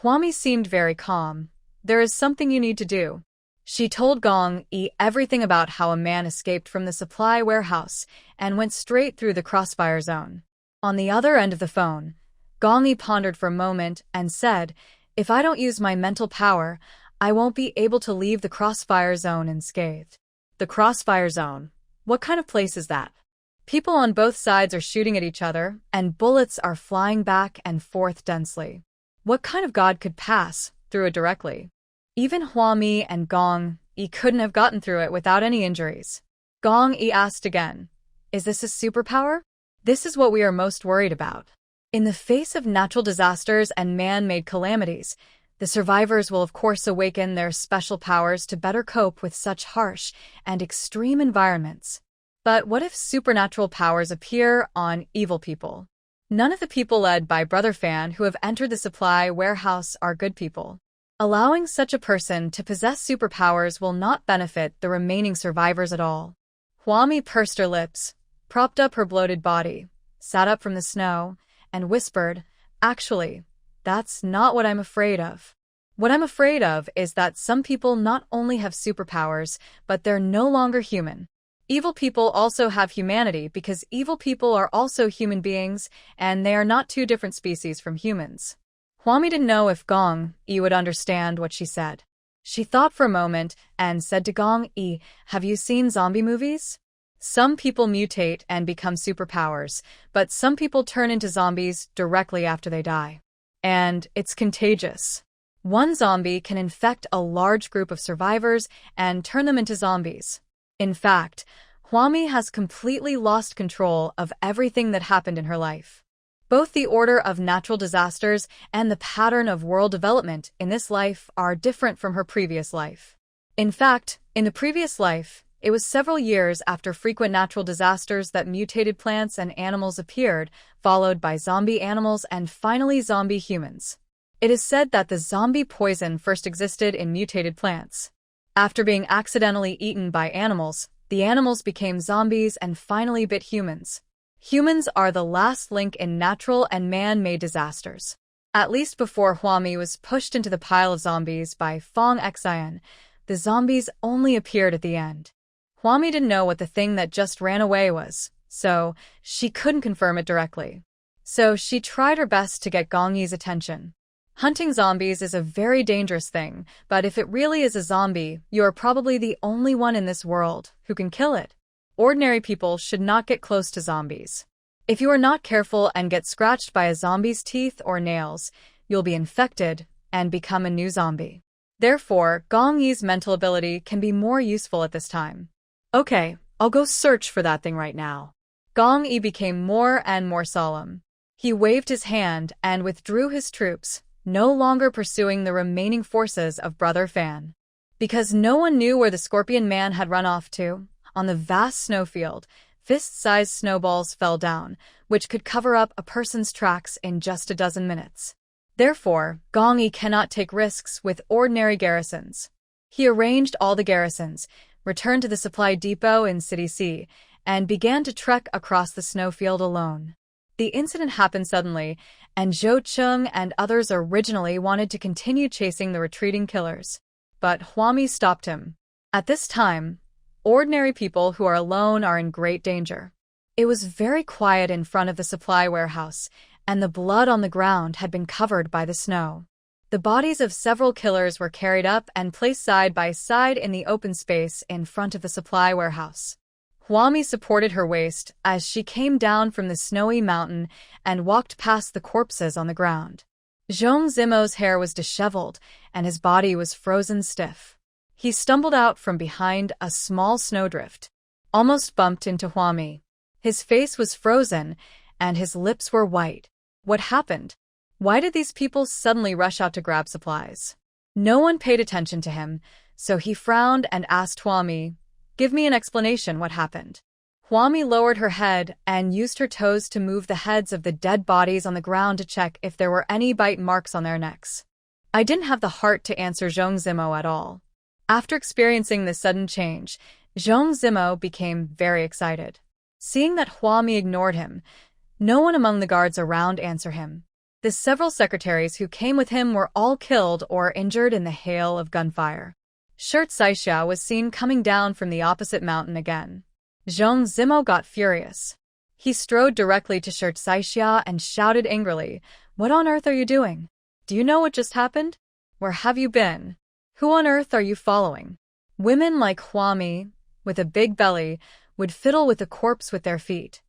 Huami seemed very calm. "There is something you need to do." She told Gong Yi everything about how a man escaped from the supply warehouse and went straight through the crossfire zone. On the other end of the phone, Gong Yi pondered for a moment and said, "If I don't use my mental power, I won't be able to leave the crossfire zone unscathed." The crossfire zone? What kind of place is that? People on both sides are shooting at each other, and bullets are flying back and forth densely. What kind of god could pass through it directly? Even Huami and Gong Yi couldn't have gotten through it without any injuries. Gong Yi asked again, "Is this a superpower? This is what we are most worried about. In the face of natural disasters and man-made calamities, the survivors will of course awaken their special powers to better cope with such harsh and extreme environments. But what if supernatural powers appear on evil people? None of the people led by Brother Fan who have entered the supply warehouse are good people. Allowing such a person to possess superpowers will not benefit the remaining survivors at all." Huami pursed her lips, propped up her bloated body, sat up from the snow, and whispered, "Actually, that's not what I'm afraid of. What I'm afraid of is that some people not only have superpowers, but they're no longer human. Evil people also have humanity because evil people are also human beings, and they are not two different species from humans." Huami didn't know if Gong Yi would understand what she said. She thought for a moment and said to Gong Yi, "Have you seen zombie movies? Some people mutate and become superpowers, but some people turn into zombies directly after they die. And it's contagious. One zombie can infect a large group of survivors and turn them into zombies." In fact, Huami has completely lost control of everything that happened in her life. Both the order of natural disasters and the pattern of world development in this life are different from her previous life. In fact, in the previous life, it was several years after frequent natural disasters that mutated plants and animals appeared, followed by zombie animals and finally zombie humans. It is said that the zombie poison first existed in mutated plants. After being accidentally eaten by animals, The animals became zombies and finally bit humans. Humans are the last link in natural and man-made disasters. At least before Huami was pushed into the pile of zombies by Fong Xian, the zombies only appeared at the end. Huami didn't know what the thing that just ran away was, so she couldn't confirm it directly. So she tried her best to get Gong Yi's attention. Hunting zombies is a very dangerous thing, but if it really is a zombie, you are probably the only one in this world who can kill it. Ordinary people should not get close to zombies. If you are not careful and get scratched by a zombie's teeth or nails, you'll be infected and become a new zombie. Therefore, Gong Yi's mental ability can be more useful at this time. Okay, I'll go search for that thing right now. Gong Yi became more and more solemn. He waved his hand and withdrew his troops, no longer pursuing the remaining forces of Brother Fan. Because no one knew where the Scorpion Man had run off to, on the vast snowfield, fist-sized snowballs fell down, which could cover up a person's tracks in just a dozen minutes. Therefore, Gong Yi cannot take risks with ordinary garrisons. He arranged all the garrisons, returned to the supply depot in City C, and began to trek across the snowfield alone. The incident happened suddenly, and Zhou Cheng and others originally wanted to continue chasing the retreating killers. But Huami stopped him. At this time, ordinary people who are alone are in great danger. It was very quiet in front of the supply warehouse, and the blood on the ground had been covered by the snow. The bodies of several killers were carried up and placed side by side in the open space in front of the supply warehouse. Huami supported her waist as she came down from the snowy mountain and walked past the corpses on the ground. Zhong Zimo's hair was disheveled, and his body was frozen stiff. He stumbled out from behind a small snowdrift, almost bumped into Huami. His face was frozen, and his lips were white. What happened? Why did these people suddenly rush out to grab supplies? No one paid attention to him, so he frowned and asked Huami, "Give me an explanation what happened." Huami lowered her head and used her toes to move the heads of the dead bodies on the ground to check if there were any bite marks on their necks. I didn't have the heart to answer Zhong Zimo at all. After experiencing this sudden change, Zhong Zimo became very excited. Seeing that Huami ignored him, no one among the guards around answered him. The several secretaries who came with him were all killed or injured in the hail of gunfire. Shirt Saixia was seen coming down from the opposite mountain again. Zhong Zimo got furious. He strode directly to Shirt Saixia and shouted angrily, "What on earth are you doing? Do you know what just happened? Where have you been? Who on earth are you following?" Women like Huami, with a big belly, would fiddle with a corpse with their feet.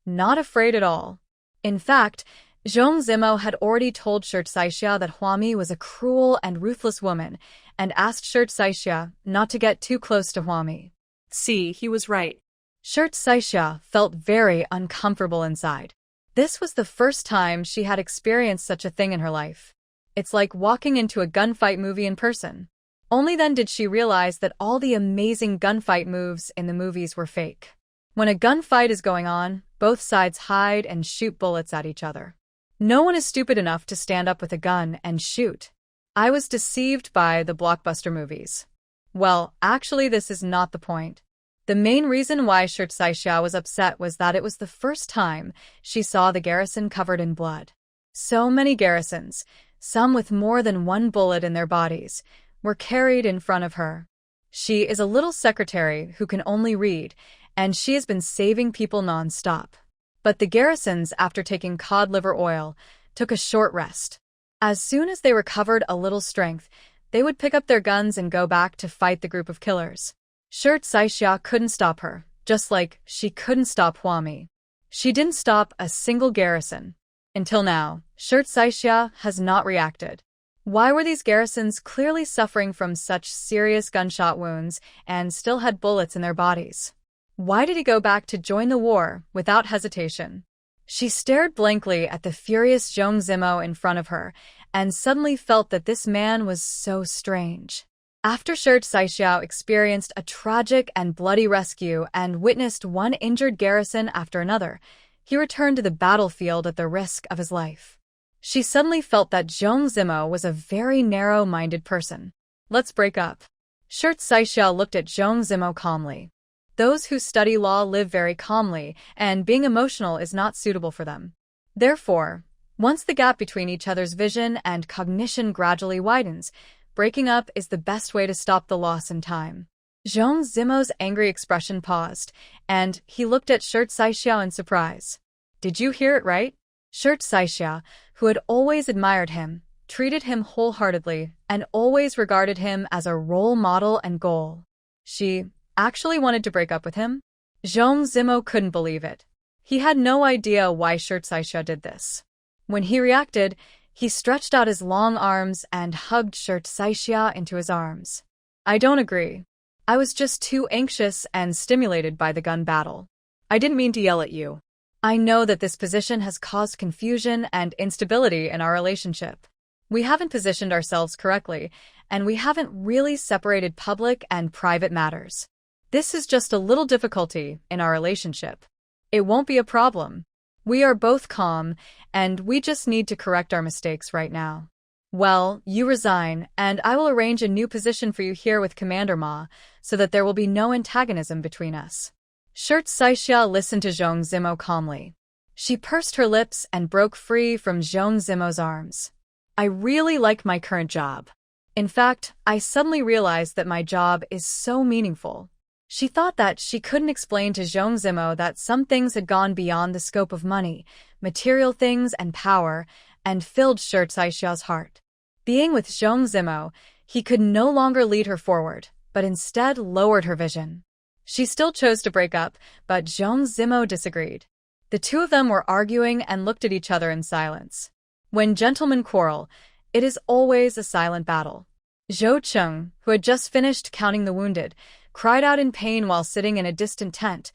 Not afraid at all. In fact, Zhong Zimo had already told Shirt Saixia that Huami was a cruel and ruthless woman, and asked Shirt Saixia not to get too close to Huami. See, he was right. Shirt Saixia felt very uncomfortable inside. This was the first time she had experienced such a thing in her life. It's like walking into a gunfight movie in person. Only then did she realize that all the amazing gunfight moves in the movies were fake. When a gunfight is going on, both sides hide and shoot bullets at each other. No one is stupid enough to stand up with a gun and shoot. I was deceived by the blockbuster movies. Well, actually this is not the point. The main reason why Shirt Saixia was upset was that it was the first time she saw the garrison covered in blood. So many garrisons, some with more than one bullet in their bodies, were carried in front of her. She is a little secretary who can only read, and she has been saving people non-stop. But the garrisons, after taking cod liver oil, took a short rest. As soon as they recovered a little strength, they would pick up their guns and go back to fight the group of killers. Shirt Saixia couldn't stop her, just like she couldn't stop Huami. She didn't stop a single garrison. Until now, Shirt Saixia has not reacted. Why were these garrisons clearly suffering from such serious gunshot wounds and still had bullets in their bodies? Why did he go back to join the war without hesitation? She stared blankly at the furious Zhong Zimo in front of her and suddenly felt that this man was so strange. After Shirt Saixia experienced a tragic and bloody rescue and witnessed one injured garrison after another, he returned to the battlefield at the risk of his life. She suddenly felt that Zhong Zimo was a very narrow-minded person. "Let's break up." Shirt Saixia looked at Zhong Zimo calmly. Those who study law live very calmly, and being emotional is not suitable for them. Therefore, once the gap between each other's vision and cognition gradually widens, breaking up is the best way to stop the loss in time. Zhong Zimo's angry expression paused, and he looked at Shirt Saixia in surprise. Did you hear it right? Shirt Saixia, who had always admired him, treated him wholeheartedly and always regarded him as a role model and goal. She actually wanted to break up with him? Zhong Zimo couldn't believe it. He had no idea why Shirt Saixia did this. When he reacted, he stretched out his long arms and hugged Shirt Saixia into his arms. I don't agree. I was just too anxious and stimulated by the gun battle. I didn't mean to yell at you. I know that this position has caused confusion and instability in our relationship. We haven't positioned ourselves correctly, and we haven't really separated public and private matters. This is just a little difficulty in our relationship. It won't be a problem. We are both calm, and we just need to correct our mistakes right now. Well, you resign, and I will arrange a new position for you here with Commander Ma, so that there will be no antagonism between us. Shirt Saixia listened to Zhong Zimo calmly. She pursed her lips and broke free from Zhong Zimo's arms. I really like my current job. In fact, I suddenly realized that my job is so meaningful. She thought that she couldn't explain to Zhong Zimo that some things had gone beyond the scope of money, material things and power, and filled Shirt Saixia's heart. Being with Zhong Zimo, he could no longer lead her forward, but instead lowered her vision. She still chose to break up, but Zhong Zimo disagreed. The two of them were arguing and looked at each other in silence. When gentlemen quarrel, it is always a silent battle. Zhou Cheng, who had just finished counting the wounded, cried out in pain while sitting in a distant tent.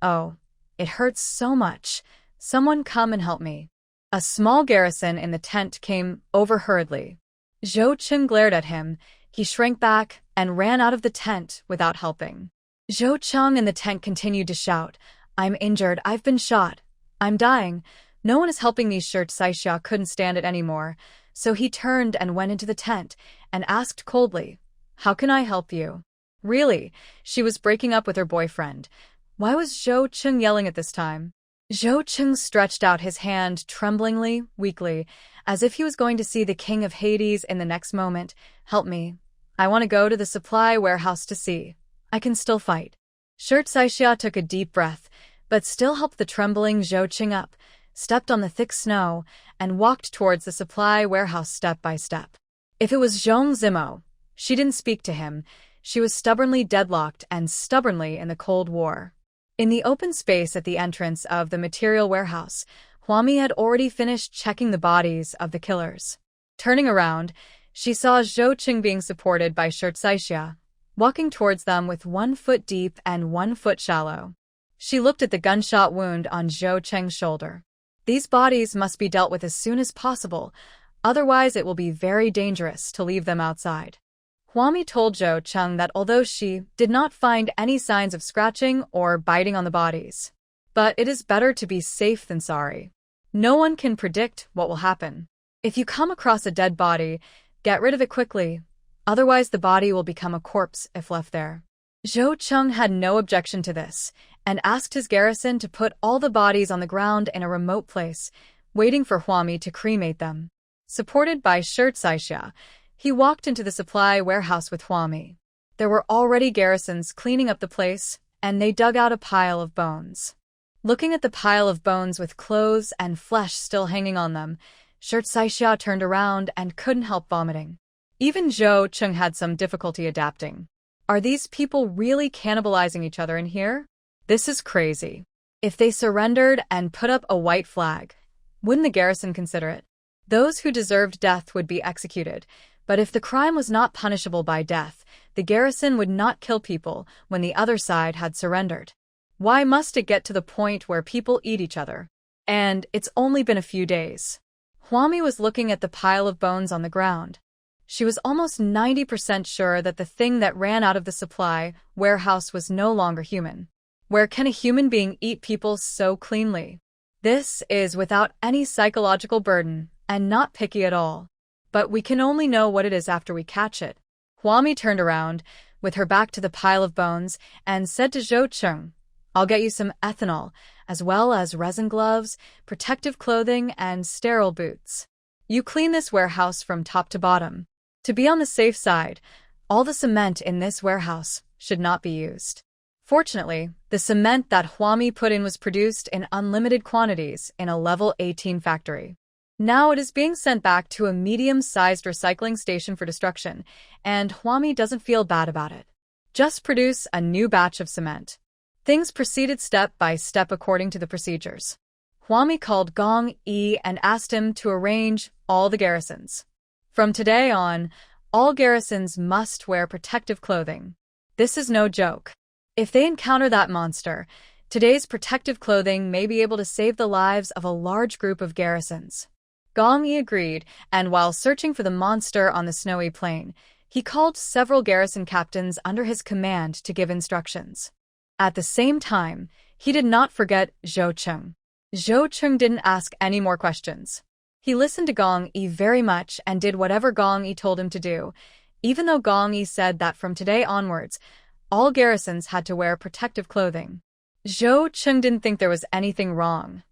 Oh, it hurts so much. Someone come and help me. A small garrison in the tent came over hurriedly. Zhou Cheng glared at him. He shrank back and ran out of the tent without helping. Zhou Cheng in the tent continued to shout, I'm injured, I've been shot. I'm dying. No one is helping me. Shirt Saixia couldn't stand it anymore, so he turned and went into the tent and asked coldly, How can I help you? Really, she was breaking up with her boyfriend. Why was Zhou Cheng yelling at this time? Zhou Cheng stretched out his hand tremblingly, weakly, as if he was going to see the king of Hades in the next moment. Help me. I want to go to the supply warehouse to see. I can still fight. Shirt Saixia took a deep breath, but still helped the trembling Zhou Cheng up, stepped on the thick snow, and walked towards the supply warehouse step by step. If it was Zhong Zimo, she didn't speak to him. She was stubbornly deadlocked and stubbornly in the Cold War. In the open space at the entrance of the material warehouse, Huami had already finished checking the bodies of the killers. Turning around, she saw Zhou Cheng being supported by Shirt Saixia, walking towards them with 1 foot deep and 1 foot shallow. She looked at the gunshot wound on Zhou Cheng's shoulder. These bodies must be dealt with as soon as possible, otherwise it will be very dangerous to leave them outside. Huami told Zhou Cheng that although she did not find any signs of scratching or biting on the bodies, but it is better to be safe than sorry. No one can predict what will happen. If you come across a dead body, get rid of it quickly, otherwise the body will become a corpse if left there. Zhou Cheng had no objection to this, and asked his garrison to put all the bodies on the ground in a remote place, waiting for Huami to cremate them. Supported by Shirt Saixia, he walked into the supply warehouse with Huami. There were already garrisons cleaning up the place, and they dug out a pile of bones. Looking at the pile of bones with clothes and flesh still hanging on them, Shirt Saixia turned around and couldn't help vomiting. Even Zhou Cheng had some difficulty adapting. Are these people really cannibalizing each other in here? This is crazy. If they surrendered and put up a white flag, wouldn't the garrison consider it? Those who deserved death would be executed, but if the crime was not punishable by death, the garrison would not kill people when the other side had surrendered. Why must it get to the point where people eat each other? And it's only been a few days. Huami was looking at the pile of bones on the ground. She was almost 90% sure that the thing that ran out of the supply warehouse was no longer human. Where can a human being eat people so cleanly? This is without any psychological burden and not picky at all. But we can only know what it is after we catch it. Huami turned around, with her back to the pile of bones, and said to Zhou Cheng, "I'll get you some ethanol, as well as resin gloves, protective clothing, and sterile boots. You clean this warehouse from top to bottom. To be on the safe side, all the cement in this warehouse should not be used." Fortunately, the cement that Huami put in was produced in unlimited quantities in a level 18 factory. Now it is being sent back to a medium-sized recycling station for destruction, and Huami doesn't feel bad about it. Just produce a new batch of cement. Things proceeded step by step according to the procedures. Huami called Gong Yi and asked him to arrange all the garrisons. From today on, all garrisons must wear protective clothing. This is no joke. If they encounter that monster, today's protective clothing may be able to save the lives of a large group of garrisons. Gong Yi agreed, and while searching for the monster on the snowy plain, he called several garrison captains under his command to give instructions. At the same time, he did not forget Zhou Cheng. Zhou Cheng didn't ask any more questions. He listened to Gong Yi very much and did whatever Gong Yi told him to do, even though Gong Yi said that from today onwards, all garrisons had to wear protective clothing. Zhou Cheng didn't think there was anything wrong.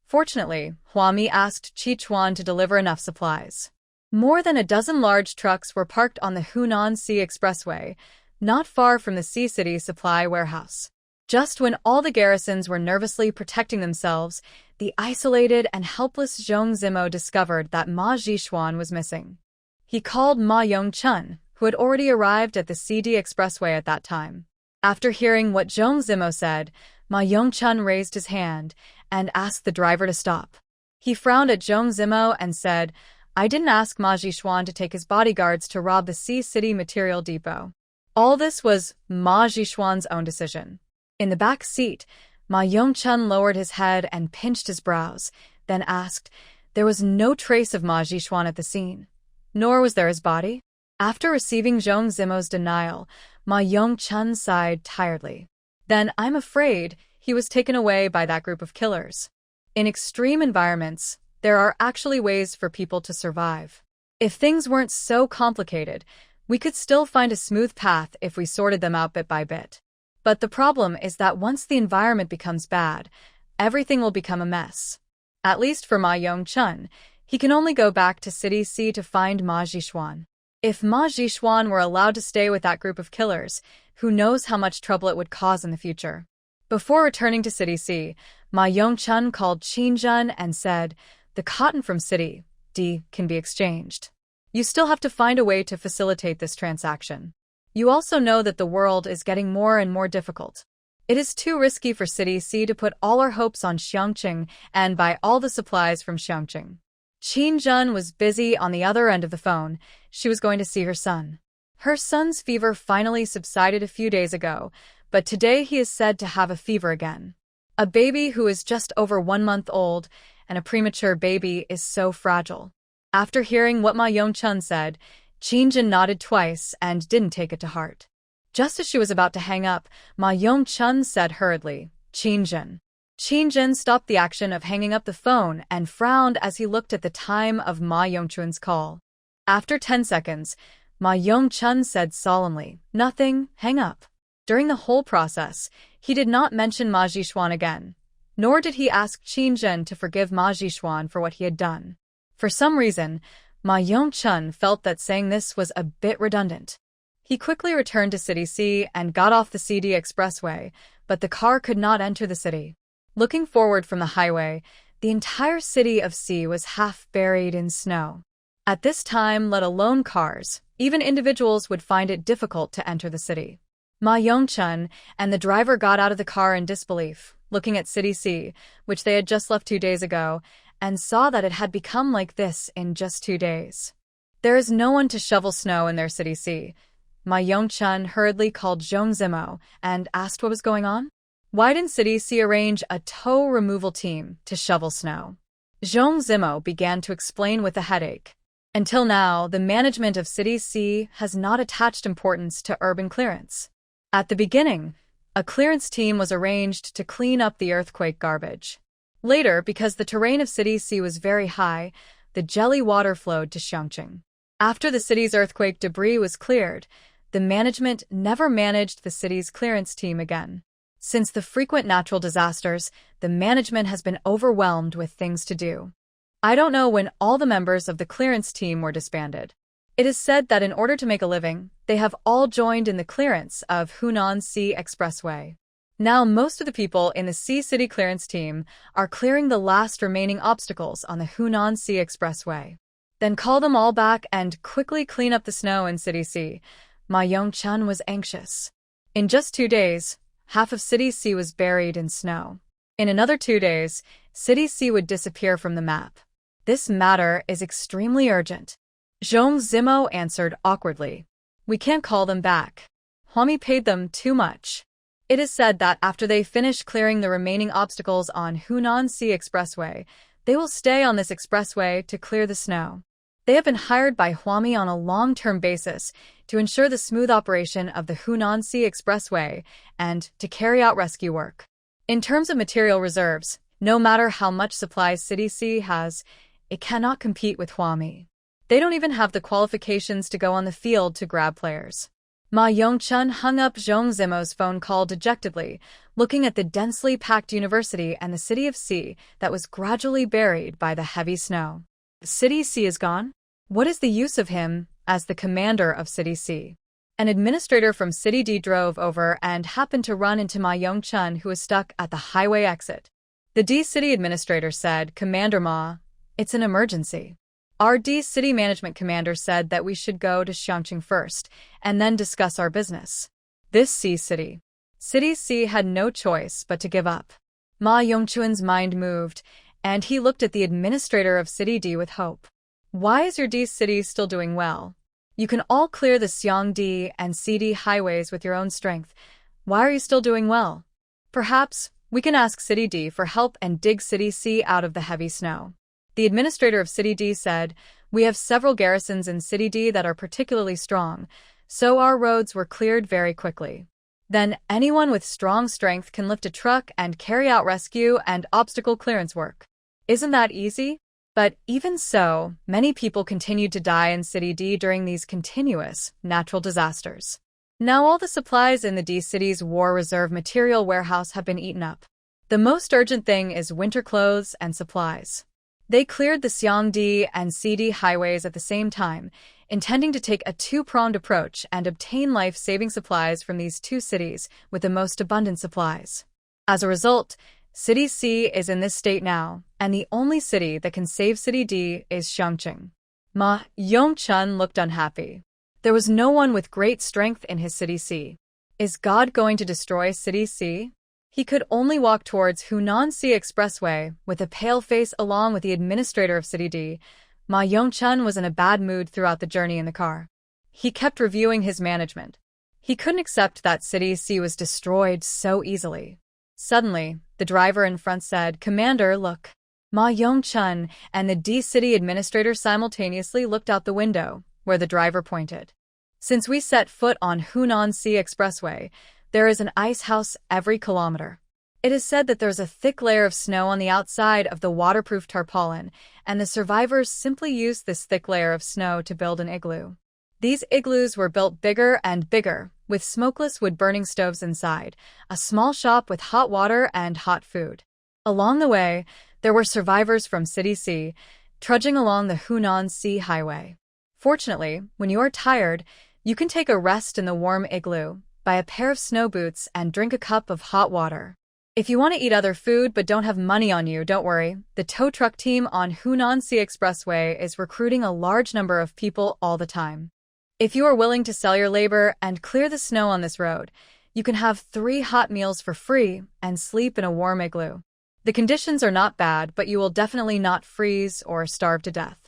Fortunately, Huami asked Chi Chuan to deliver enough supplies. More than a dozen large trucks were parked on the Hunan Sea Expressway, not far from the Sea City supply warehouse. Just when all the garrisons were nervously protecting themselves, the isolated and helpless Zhong Zimo discovered that Ma Zhishuan was missing. He called Ma Yongchun, who had already arrived at the CD Expressway at that time. After hearing what Zhong Zimo said, Ma Yongchun raised his hand and asked the driver to stop. He frowned at Zhong Zimo and said, "I didn't ask Ma Zhishuan to take his bodyguards to rob the Sea City Material Depot. All this was Ma Zhishuan's own decision." In the back seat, Ma Yongchun lowered his head and pinched his brows, then asked, "There was no trace of Ma Zhishuan at the scene, nor was there his body?" After receiving Zhong Zimo's denial, Ma Yongchun sighed tiredly. "Then I'm afraid he was taken away by that group of killers. In extreme environments, there are actually ways for people to survive. If things weren't so complicated, we could still find a smooth path if we sorted them out bit by bit. But the problem is that once the environment becomes bad, everything will become a mess. At least for Ma Yongchun, he can only go back to City C to find Ma Zhishuan. If Ma Zhishuan were allowed to stay with that group of killers, who knows how much trouble it would cause in the future." Before returning to City C, Ma Yongchun called Qinzhen and said, "The cotton from City D can be exchanged. You still have to find a way to facilitate this transaction. You also know that the world is getting more and more difficult. It is too risky for City C to put all our hopes on Xiangqing and buy all the supplies from Xiangqing." Qinzhen was busy on the other end of the phone. She was going to see her son. Her son's fever finally subsided a few days ago, but today he is said to have a fever again. A baby who is just over 1 month old, and a premature baby is so fragile. After hearing what Ma Yongchun said, Qinzhen nodded twice and didn't take it to heart. Just as she was about to hang up, Ma Yongchun said hurriedly, "Qinzhen." Qinzhen stopped the action of hanging up the phone and frowned as he looked at the time of Ma Yongchun's call. After 10 seconds, Ma Yongchun said solemnly, "Nothing, hang up." During the whole process, he did not mention Ma Zhishuan again, nor did he ask Qinzhen to forgive Ma Zhishuan for what he had done. For some reason, Ma Yongchun felt that saying this was a bit redundant. He quickly returned to City C and got off the CD Expressway, but the car could not enter the city. Looking forward from the highway, the entire city of C was half buried in snow. At this time, let alone cars, even individuals would find it difficult to enter the city. Ma Yongchun and the driver got out of the car in disbelief, looking at City C, which they had just left 2 days ago, and saw that it had become like this in just 2 days. There is no one to shovel snow in their City C. Ma Yongchun hurriedly called Zhong Zimo and asked what was going on. Why didn't City C arrange a tow removal team to shovel snow? Zhong Zimo began to explain with a headache. Until now, the management of City C has not attached importance to urban clearance. At the beginning, a clearance team was arranged to clean up the earthquake garbage. Later, because the terrain of City C was very high, the jelly water flowed to Xiangqing. After the city's earthquake debris was cleared, the management never managed the city's clearance team again. Since the frequent natural disasters, the management has been overwhelmed with things to do. I don't know when all the members of the clearance team were disbanded. It is said that in order to make a living, they have all joined in the clearance of Hunan Sea Expressway. Now most of the people in the Sea City clearance team are clearing the last remaining obstacles on the Hunan Sea Expressway. Then call them all back and quickly clean up the snow in City C. Ma Yong-chun was anxious. In just 2 days, half of City C was buried in snow. In another 2 days, City C would disappear from the map. This matter is extremely urgent. Zhong Zimo answered awkwardly. We can't call them back. Hwami paid them too much. It is said that after they finish clearing the remaining obstacles on Hunan Sea Expressway, they will stay on this expressway to clear the snow. They have been hired by Hwami on a long-term basis to ensure the smooth operation of the Hunan Sea Expressway and to carry out rescue work. In terms of material reserves, no matter how much supplies City C has, it cannot compete with Hwami. They don't even have the qualifications to go on the field to grab players. Ma Yong-chun hung up Zhong Zimo's phone call dejectedly, looking at the densely packed university and the city of C that was gradually buried by the heavy snow. City C is gone? What is the use of him as the commander of City C? An administrator from City D drove over and happened to run into Ma Yong-chun, who was stuck at the highway exit. The D City administrator said, Commander Ma, it's an emergency. Our D City management commander said that we should go to Xiangqing first, and then discuss our business. This C City. City C had no choice but to give up. Ma Yongchun's mind moved, and he looked at the administrator of City D with hope. Why is your D City still doing well? You can all clear the Xiang D and CD highways with your own strength. Why are you still doing well? Perhaps we can ask City D for help and dig City C out of the heavy snow. The administrator of City D said, We have several garrisons in City D that are particularly strong, so our roads were cleared very quickly. Then anyone with strong strength can lift a truck and carry out rescue and obstacle clearance work. Isn't that easy? But even so, many people continued to die in City D during these continuous natural disasters. Now all the supplies in the D City's War Reserve Material Warehouse have been eaten up. The most urgent thing is winter clothes and supplies. They cleared the Xiang D and CD highways at the same time, intending to take a two-pronged approach and obtain life-saving supplies from these two cities with the most abundant supplies. As a result, City C is in this state now, and the only city that can save City D is Xiangqing. Ma Yongchun looked unhappy. There was no one with great strength in his City C. Is God going to destroy City C? He could only walk towards Hunan Sea Expressway with a pale face along with the administrator of City D. Ma Yongchun was in a bad mood throughout the journey in the car. He kept reviewing his management. He couldn't accept that City C was destroyed so easily. Suddenly, the driver in front said, Commander, look. Ma Yongchun and the D City administrator simultaneously looked out the window, where the driver pointed. Since we set foot on Hunan Sea Expressway, there is an ice house every kilometer. It is said that there's a thick layer of snow on the outside of the waterproof tarpaulin, and the survivors simply used this thick layer of snow to build an igloo. These igloos were built bigger and bigger, with smokeless wood-burning stoves inside, a small shop with hot water and hot food. Along the way, there were survivors from City C, trudging along the Hunan Sea Highway. Fortunately, when you are tired, you can take a rest in the warm igloo, buy a pair of snow boots, and drink a cup of hot water. If you want to eat other food but don't have money on you, don't worry. The tow truck team on Hunan Sea Expressway is recruiting a large number of people all the time. If you are willing to sell your labor and clear the snow on this road, you can have 3 hot meals for free and sleep in a warm igloo. The conditions are not bad, but you will definitely not freeze or starve to death.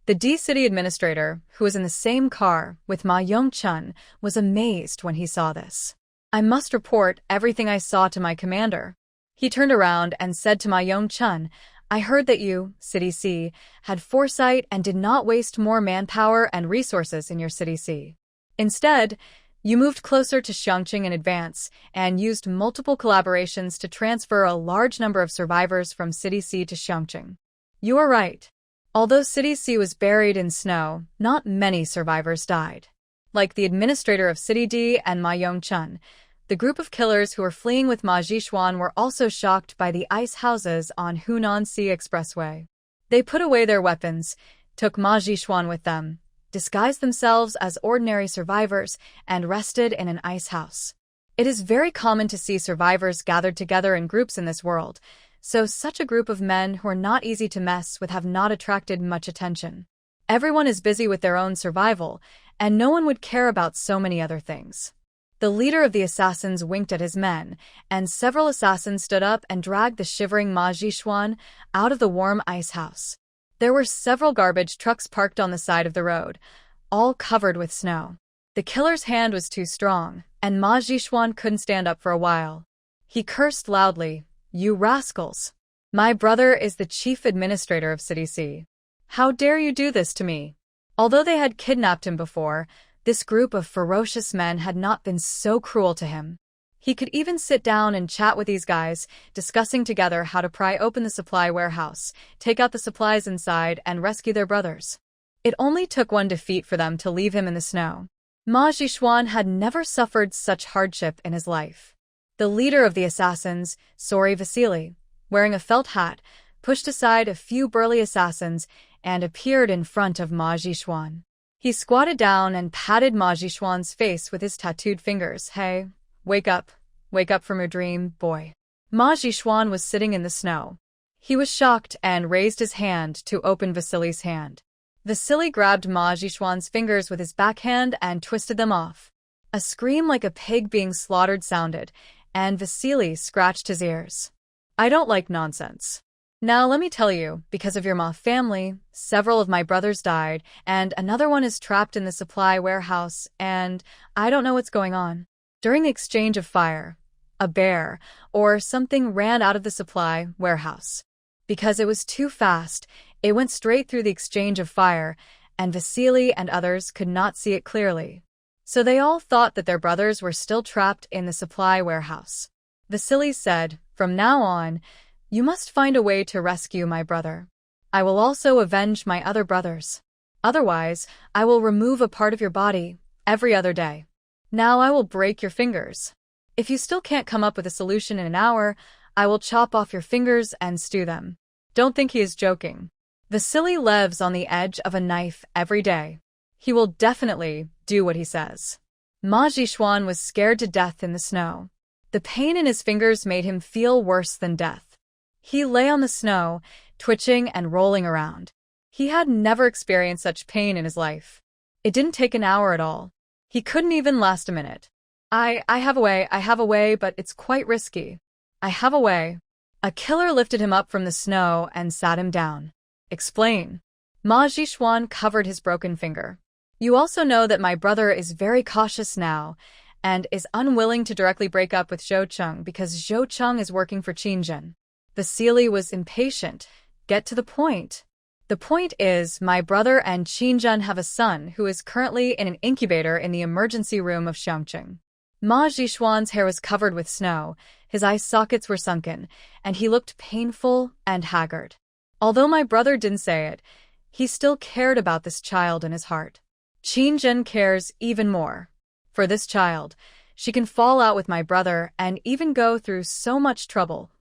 The D City administrator, who was in the same car with Ma Yongchun, was amazed when he saw this. I must report everything I saw to my commander. He turned around and said to Ma Yongchun, I heard that you, City C, had foresight and did not waste more manpower and resources in your City C. Instead, you moved closer to Xiangqing in advance and used multiple collaborations to transfer a large number of survivors from City C to Xiangqing. You are right. Although City C was buried in snow, not many survivors died. like the administrator of City D and Ma Yong-chun. The group of killers who were fleeing with Ma Jishuan were also shocked by the ice houses on Hunan Sea Expressway. They put away their weapons, took Ma Jishuan with them, disguised themselves as ordinary survivors, and rested in an ice house. It is very common to see survivors gathered together in groups in this world, so such a group of men who are not easy to mess with have not attracted much attention. Everyone is busy with their own survival, and no one would care about so many other things. The leader of the assassins winked at his men, and several assassins stood up and dragged the shivering Ma Jishuan out of the warm ice house. There were several garbage trucks parked on the side of the road, all covered with snow. The killer's hand was too strong, and Ma Jishuan couldn't stand up for a while. He cursed loudly, "You rascals! My brother is the chief administrator of City C. How dare you do this to me?" Although they had kidnapped him before, this group of ferocious men had not been so cruel to him. He could even sit down and chat with these guys, discussing together how to pry open the supply warehouse, take out the supplies inside, and rescue their brothers. It only took one defeat for them to leave him in the snow. Ma Jishuan had never suffered such hardship in his life. The leader of the assassins, Sori Vasily, wearing a felt hat, pushed aside a few burly assassins and appeared in front of Ma Jishuan. He squatted down and patted Ma Jishuan's face with his tattooed fingers. "Hey, wake up from your dream, boy." Ma Jishuan was sitting in the snow. He was shocked and raised his hand to open Vasily's hand. Vasily grabbed Ma Jishuan's fingers with his backhand and twisted them off. A scream like a pig being slaughtered sounded, and Vasily scratched his ears. "I don't like nonsense. Now let me tell you, because of your Ma family, several of my brothers died, and another one is trapped in the supply warehouse, and I don't know what's going on." During the exchange of fire, a bear or something ran out of the supply warehouse. Because it was too fast, it went straight through the exchange of fire, and Vasily and others could not see it clearly. So they all thought that their brothers were still trapped in the supply warehouse. Vasily said, "From now on, you must find a way to rescue my brother. I will also avenge my other brothers. Otherwise, I will remove a part of your body every other day. Now I will break your fingers. If you still can't come up with a solution in an hour, I will chop off your fingers and stew them." Don't think he is joking. Vasily lives on the edge of a knife every day. He will definitely do what he says. Ma Jishuan was scared to death in the snow. The pain in his fingers made him feel worse than death. He lay on the snow, twitching and rolling around. He had never experienced such pain in his life. It didn't take an hour at all. He couldn't even last a minute. I have a way, but it's quite risky. I have a way." A killer lifted him up from the snow and sat him down. "Explain." Ma Jishuan covered his broken finger. "You also know that my brother is very cautious now, and is unwilling to directly break up with Zhou Cheng because Zhou Cheng is working for Qingjin." Vasily was impatient. "Get to the point." "The point is, my brother and Qingjin have a son who is currently in an incubator in the emergency room of Xiangqing." Ma Jishuan's hair was covered with snow, his eye sockets were sunken, and he looked painful and haggard. Although my brother didn't say it, he still cared about this child in his heart. Qingjin cares even more. For this child, she can fall out with my brother and even go through so much trouble,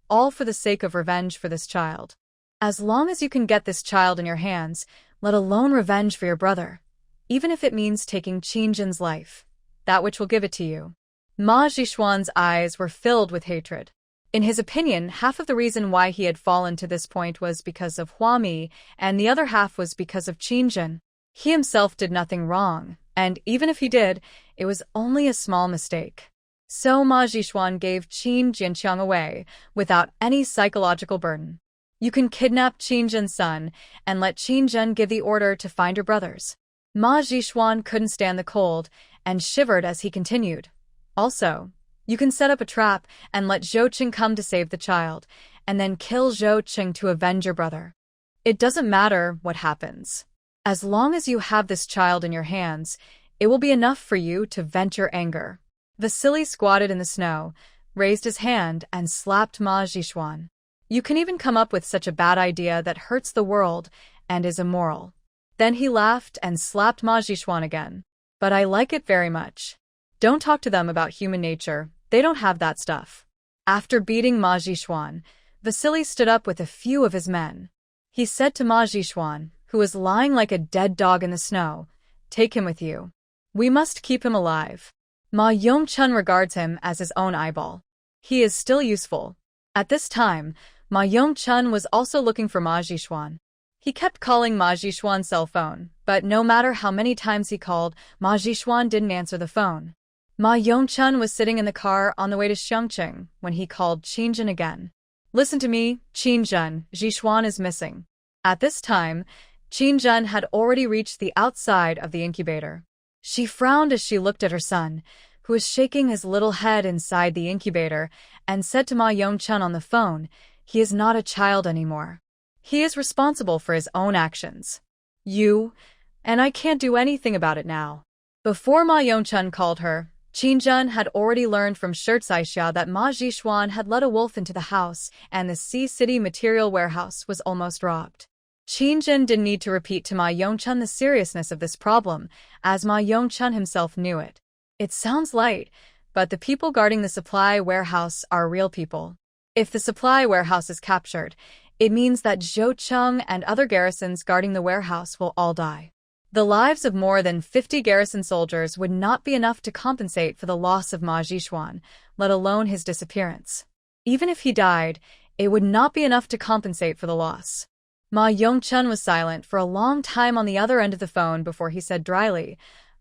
all for the sake of revenge for this child. As long as you can get this child in your hands, let alone revenge for your brother, even if it means taking Qingjin's life, that which will give it to you. Ma Jishuan's eyes were filled with hatred. In his opinion, half of the reason why he had fallen to this point was because of Huami, and the other half was because of Qingjin. He himself did nothing wrong, and even if he did, it was only a small mistake. So Ma Jishuan gave Qin Jinqiang away, without any psychological burden. "You can kidnap Qingjin's son, and let Qingjin give the order to find your brothers." Ma Jishuan couldn't stand the cold, and shivered as he continued. "Also, you can set up a trap and let Zhou Qing come to save the child, and then kill Zhou Qing to avenge your brother. It doesn't matter what happens. As long as you have this child in your hands, it will be enough for you to vent your anger." Vasily squatted in the snow, raised his hand, and slapped Ma Jishuan. "You can even come up with such a bad idea that hurts the world and is immoral." Then he laughed and slapped Ma Jishuan again. but I like it very much. Don't talk to them about human nature, they don't have that stuff. After beating Ma Jishuan, Vasily stood up with a few of his men. He said to Ma Jishuan, who was lying like a dead dog in the snow, "Take him with you. We must keep him alive." Ma Yongchun regards him as his own eyeball. He is still useful. At this time, Ma Yongchun was also looking for Ma Jishuan. He kept calling Ma Jishuan's cell phone, but no matter how many times he called, Ma Jishuan didn't answer the phone. Ma Yongchun was sitting in the car on the way to Xiangqing when he called Qingjun again. "Listen to me, Qingjun, Jishuan is missing." At this time, Qingjun had already reached the outside of the incubator. She frowned as she looked at her son, who was shaking his little head inside the incubator, and said to Ma Yongchun on the phone, "He is not a child anymore. He is responsible for his own actions. And I can't do anything about it now." Before Ma Yongchun called her, Qingjun had already learned from Shirt Saixia that Ma Jishuan had let a wolf into the house and the C-City material warehouse was almost robbed. Qingjun didn't need to repeat to Ma Yongchun the seriousness of this problem, as Ma Yongchun himself knew it. It sounds light, but the people guarding the supply warehouse are real people. If the supply warehouse is captured, it means that Zhoucheng and other garrisons guarding the warehouse will all die. The lives of more than 50 garrison soldiers would not be enough to compensate for the loss of Ma Jishuan, let alone his disappearance. Even if he died, it would not be enough to compensate for the loss. Ma Yongchun was silent for a long time on the other end of the phone before he said dryly,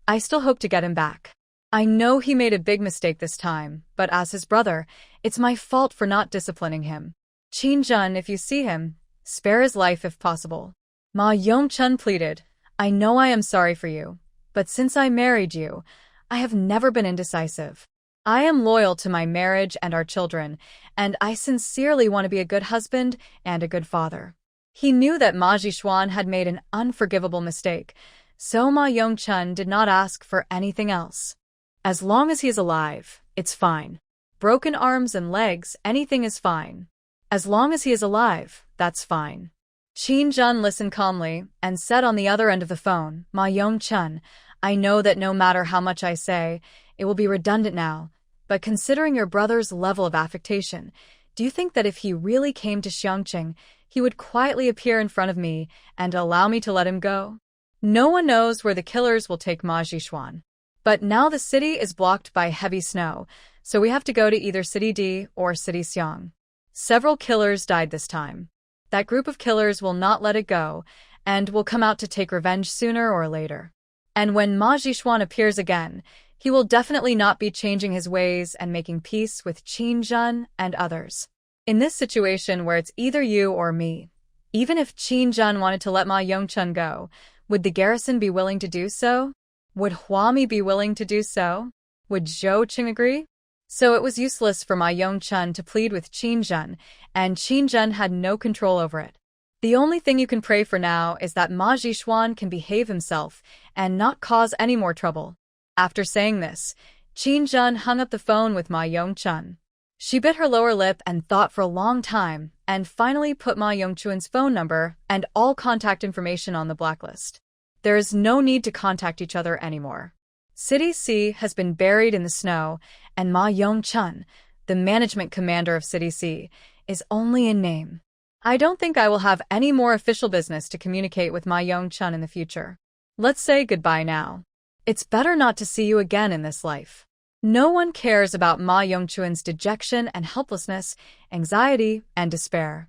"I still hope to get him back. I know he made a big mistake this time, but as his brother, it's my fault for not disciplining him. Qingjun, if you see him, spare his life if possible." Ma Yongchun pleaded, "I know I am sorry for you, but since I married you, I have never been indecisive. I am loyal to my marriage and our children, and I sincerely want to be a good husband and a good father." He knew that Ma Jishuan had made an unforgivable mistake, so Ma Yongchun did not ask for anything else. As long as he is alive, it's fine. Broken arms and legs, anything is fine. As long as he is alive, that's fine. Qingjun listened calmly and said on the other end of the phone, "Ma Yongchun, I know that no matter how much I say, it will be redundant now, but considering your brother's level of affectation, do you think that if he really came to Xiangqing, he would quietly appear in front of me and allow me to let him go? No one knows where the killers will take Ma Jishuan. But now the city is blocked by heavy snow, so we have to go to either City D or City Xiang. Several killers died this time. That group of killers will not let it go, and will come out to take revenge sooner or later. And when Ma Jishuan appears again, he will definitely not be changing his ways and making peace with Qingjun and others. In this situation where it's either you or me, even if Qingjun wanted to let Ma Yongchun go, would the garrison be willing to do so? Would Huami be willing to do so? Would Zhoucheng agree? So it was useless for Ma Yongchun to plead with Qingjun, and Qingjun had no control over it. The only thing you can pray for now is that Ma Jishuan can behave himself and not cause any more trouble. After saying this, Qingjun hung up the phone with Ma Yongchun. She bit her lower lip and thought for a long time, and finally put Ma Yongchun's phone number and all contact information on the blacklist. There is no need to contact each other anymore. City C has been buried in the snow, and Ma Yongchun, the management commander of City C, is only in name. I don't think I will have any more official business to communicate with Ma Yongchun in the future. Let's say goodbye now. It's better not to see you again in this life. No one cares about Ma Yongchun's dejection and helplessness, anxiety, and despair.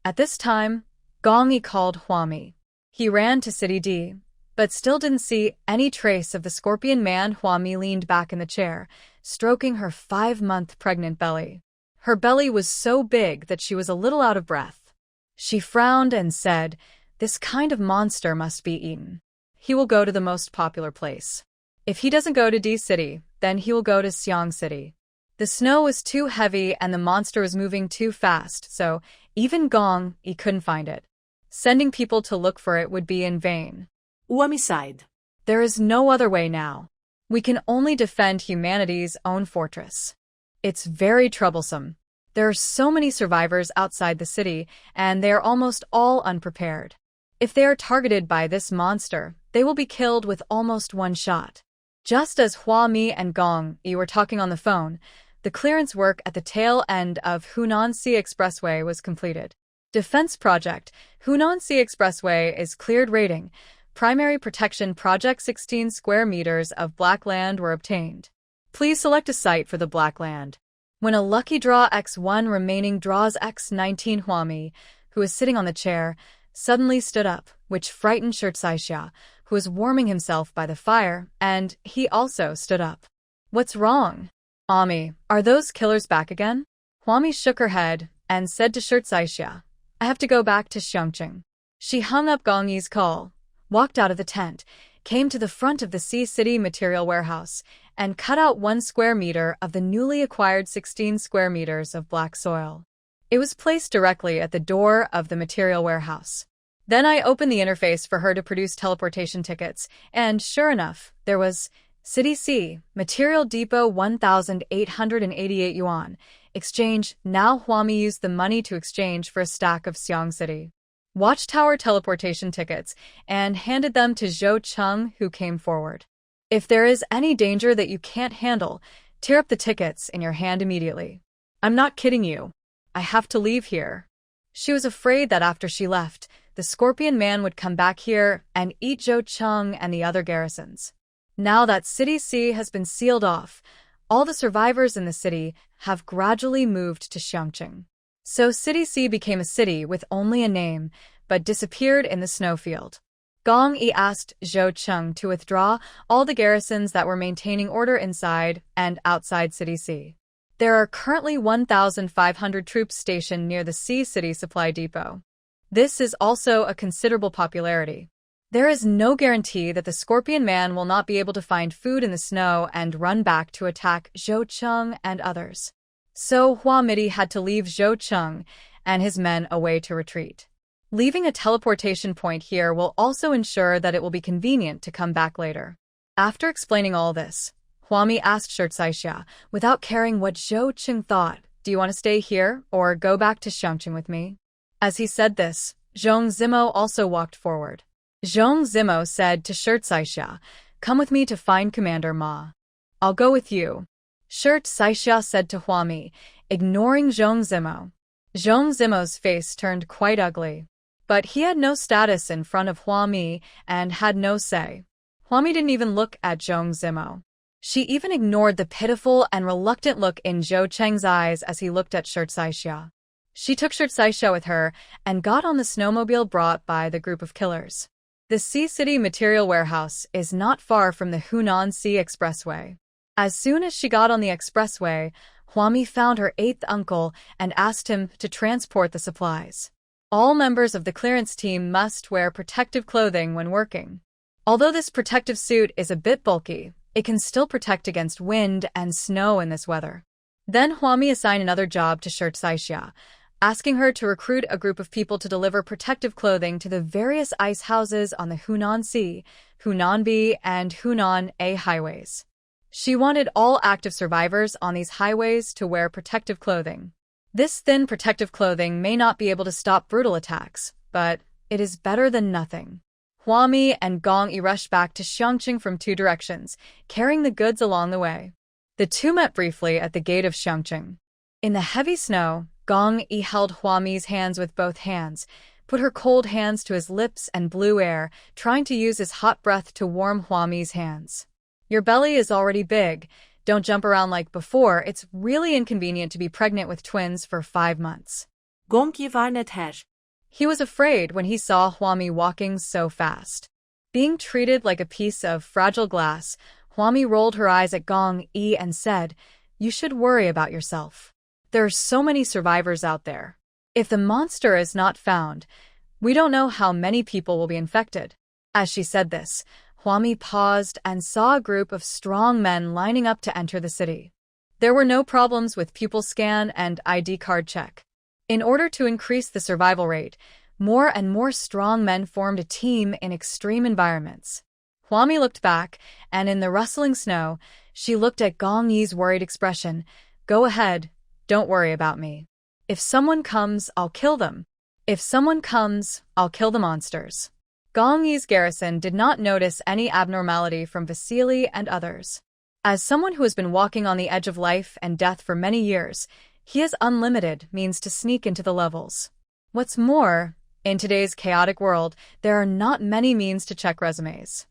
At this time, Gong Yi called Huami. He ran to City D, but still didn't see any trace of the scorpion man. Huami leaned back in the chair, stroking her 5-month pregnant belly. Her belly was so big that she was a little out of breath. She frowned and said, "This kind of monster must be eaten. He will go to the most popular place. If he doesn't go to D City, then he will go to Xiang City." The snow was too heavy and the monster was moving too fast, so even Gong Yi couldn't find it. Sending people to look for it would be in vain. Huami sighed. There is no other way now. We can only defend humanity's own fortress. It's very troublesome. There are so many survivors outside the city, and they are almost all unprepared. If they are targeted by this monster, they will be killed with almost one shot. Just as Hua Mi and Gong Yi were talking on the phone, the clearance work at the tail end of Hunan Sea Expressway was completed. Defense Project. Hunan Sea Expressway is cleared rating. Primary Protection Project 16 square meters of black land were obtained. Please select a site for the black land. When a lucky draw X1 remaining draws X19, Hua Mi, who was sitting on the chair, suddenly stood up, which frightened Shirt Saixia, who was warming himself by the fire, and he also stood up. What's wrong? Ami, are those killers back again? Hua Mi shook her head and said to Shirt Saixia, I have to go back to Xiongqing. She hung up Gong Yi's call, walked out of the tent, came to the front of the Sea City material warehouse, and cut out 1 square meter of the newly acquired 16 square meters of black soil. It was placed directly at the door of the material warehouse. Then I opened the interface for her to produce teleportation tickets, and sure enough, there was City C, Material Depot 1,888 yuan. Exchange. Now Hua Mi used the money to exchange for a stack of Xiong City Watchtower teleportation tickets and handed them to Zhou Cheng, who came forward. If there is any danger that you can't handle, tear up the tickets in your hand immediately. I'm not kidding you. I have to leave here. She was afraid that after she left, the Scorpion Man would come back here and eat Zhou Cheng and the other garrisons. Now that City C has been sealed off, all the survivors in the city have gradually moved to Xiongqing. So City C became a city with only a name, but disappeared in the snowfield. Gong Yi asked Zhou Cheng to withdraw all the garrisons that were maintaining order inside and outside City C. There are currently 1,500 troops stationed near the Sea City Supply Depot. This is also a considerable popularity. There is no guarantee that the Scorpion Man will not be able to find food in the snow and run back to attack Zhou Cheng and others. So Hua Mi had to leave Zhou Cheng and his men away to retreat. Leaving a teleportation point here will also ensure that it will be convenient to come back later. After explaining all this, Hua Mi asked Shirt Saixia, without caring what Zhou Cheng thought, do you want to stay here or go back to Xiongqing with me? As he said this, Zhong Zimo also walked forward. Zhong Zimo said to Shirt Saixia, come with me to find Commander Ma. I'll go with you. Shirt Saixia said to Hua Mi, ignoring Zhong Zimo. Zhong Zimo's face turned quite ugly. But he had no status in front of Hua Mi and had no say. Hua Mi didn't even look at Zhong Zimo. She even ignored the pitiful and reluctant look in Zhou Cheng's eyes as he looked at Shirt Saixia. She took Shirt Saixia with her and got on the snowmobile brought by the group of killers. The Sea City Material Warehouse is not far from the Hunan Sea Expressway. As soon as she got on the expressway, Hua Mi found her 8th uncle and asked him to transport the supplies. All members of the clearance team must wear protective clothing when working. Although this protective suit is a bit bulky, it can still protect against wind and snow in this weather. Then Hua Mi assigned another job to Shirt Saixia, asking her to recruit a group of people to deliver protective clothing to the various ice houses on the Hunan Sea, Hunan B, and Hunan A highways. She wanted all active survivors on these highways to wear protective clothing. This thin protective clothing may not be able to stop brutal attacks, but it is better than nothing. Hua Mi and Gong Yi rushed back to Xiongqing from 2 directions, carrying the goods along the way. The two met briefly at the gate of Xiongqing. In the heavy snow, Gong Yi held Hua Mi's hands with both hands, put her cold hands to his lips and blew air, trying to use his hot breath to warm Hua Mi's hands. Your belly is already big. Don't jump around like before. It's really inconvenient to be pregnant with twins for 5 months. Gong Yi war nicht. He was afraid when he saw Hua Mi walking so fast. Being treated like a piece of fragile glass, Hua Mi rolled her eyes at Gong Yi and said, you should worry about yourself. There are so many survivors out there. If the monster is not found, we don't know how many people will be infected. As she said this, Hua Mi paused and saw a group of strong men lining up to enter the city. There were no problems with pupil scan and ID card check. In order to increase the survival rate, more and more strong men formed a team in extreme environments. Hua Mi looked back, and in the rustling snow, she looked at Gong Yi's worried expression. Go ahead, don't worry about me. If someone comes, I'll kill them. If someone comes, I'll kill the monsters. Gong Yi's garrison did not notice any abnormality from Vasily and others. As someone who has been walking on the edge of life and death for many years, he has unlimited means to sneak into the levels. What's more, in today's chaotic world, there are not many means to check resumes.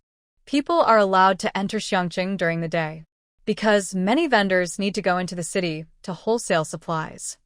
People are allowed to enter Xiangqing during the day, because many vendors need to go into the city to wholesale supplies.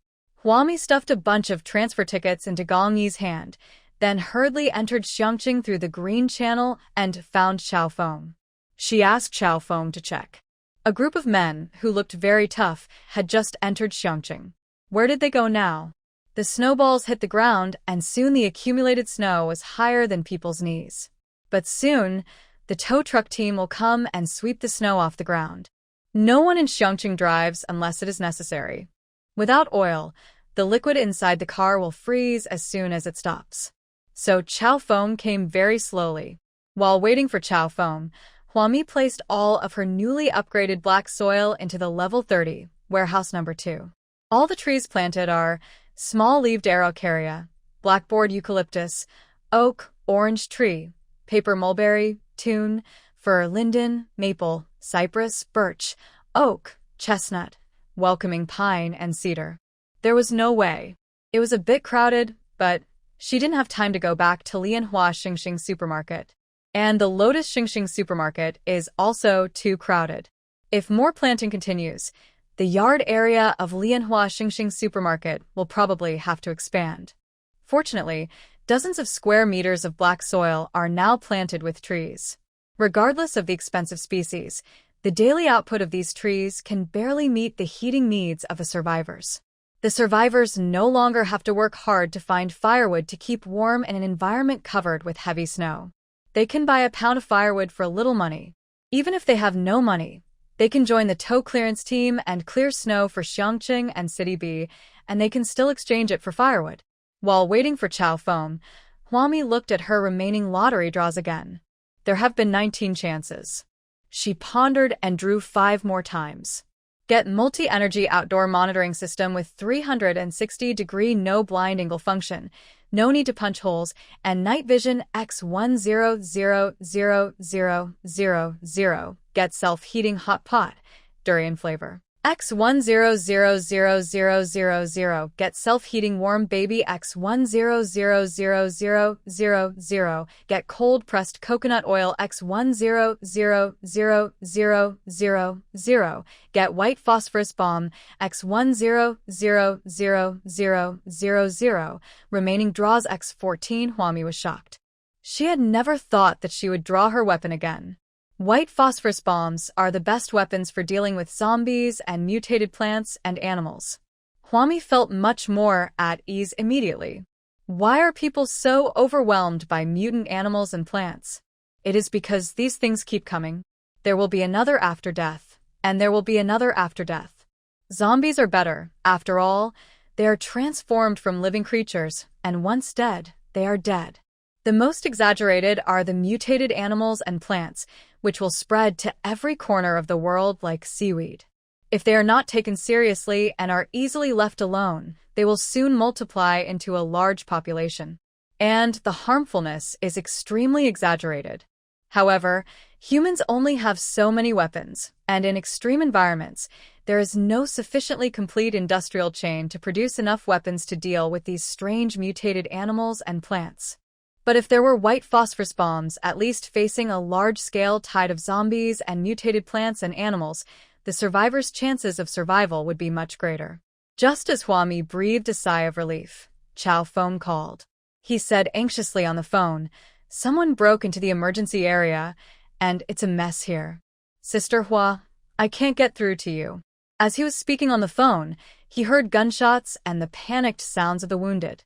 Huami stuffed a bunch of transfer tickets into Gong Yi's hand, then hurriedly entered Xiangqing through the Green Channel and found Xiao Feng. She asked Xiao Feng to check. A group of men, who looked very tough, had just entered Xiangqing. Where did they go now? The snowballs hit the ground, and soon the accumulated snow was higher than people's knees. But soon, the tow truck team will come and sweep the snow off the ground. No one in Xiangqing drives unless it is necessary. Without oil, the liquid inside the car will freeze as soon as it stops. So Xiao Feng came very slowly. While waiting for Xiao Feng, Huami placed all of her newly upgraded black soil into the level 30, warehouse number 2. All the trees planted are small-leaved araucaria, blackboard eucalyptus, oak, orange tree, paper mulberry, tune, fir, linden, maple, cypress, birch, oak, chestnut, welcoming pine, and cedar. There was no way. It was a bit crowded, but she didn't have time to go back to Lianhua Xingxing Supermarket. And the Lotus Xingxing Supermarket is also too crowded. If more planting continues, the yard area of Lianhua Xingxing Supermarket will probably have to expand. Fortunately, dozens of square meters of black soil are now planted with trees. Regardless of the expensive species, the daily output of these trees can barely meet the heating needs of the survivors. The survivors no longer have to work hard to find firewood to keep warm in an environment covered with heavy snow. They can buy a pound of firewood for little money. Even if they have no money, they can join the tow clearance team and clear snow for Xiangqing and City B, and they can still exchange it for firewood. While waiting for Xiao Feng, Huami looked at her remaining lottery draws again. There have been 19 chances. She pondered and drew 5 more times. Get multi-energy outdoor monitoring system with 360-degree no blind angle function, no need to punch holes, and night vision X100000. Get self-heating hot pot, durian flavor. X100000. Get self-heating warm baby X100000. Get cold pressed coconut oil X100000. Get white phosphorus bomb X100000. Remaining draws X14. Huami was shocked. She had never thought that she would draw her weapon again. White phosphorus bombs are the best weapons for dealing with zombies and mutated plants and animals. Huami felt much more at ease immediately. Why are people so overwhelmed by mutant animals and plants? It is because these things keep coming. There will be another after death, and there will be another after death. Zombies are better. After all, they are transformed from living creatures, and once dead, they are dead. The most exaggerated are the mutated animals and plants, which will spread to every corner of the world like seaweed. If they are not taken seriously and are easily left alone, they will soon multiply into a large population. And the harmfulness is extremely exaggerated. However, humans only have so many weapons, and in extreme environments, there is no sufficiently complete industrial chain to produce enough weapons to deal with these strange mutated animals and plants. But if there were white phosphorus bombs at least facing a large-scale tide of zombies and mutated plants and animals, the survivors' chances of survival would be much greater. Just as Huami breathed a sigh of relief, Xiao Feng called. He said anxiously on the phone, "Someone broke into the emergency area, and it's a mess here. Sister Hua, I can't get through to you." As he was speaking on the phone, he heard gunshots and the panicked sounds of the wounded.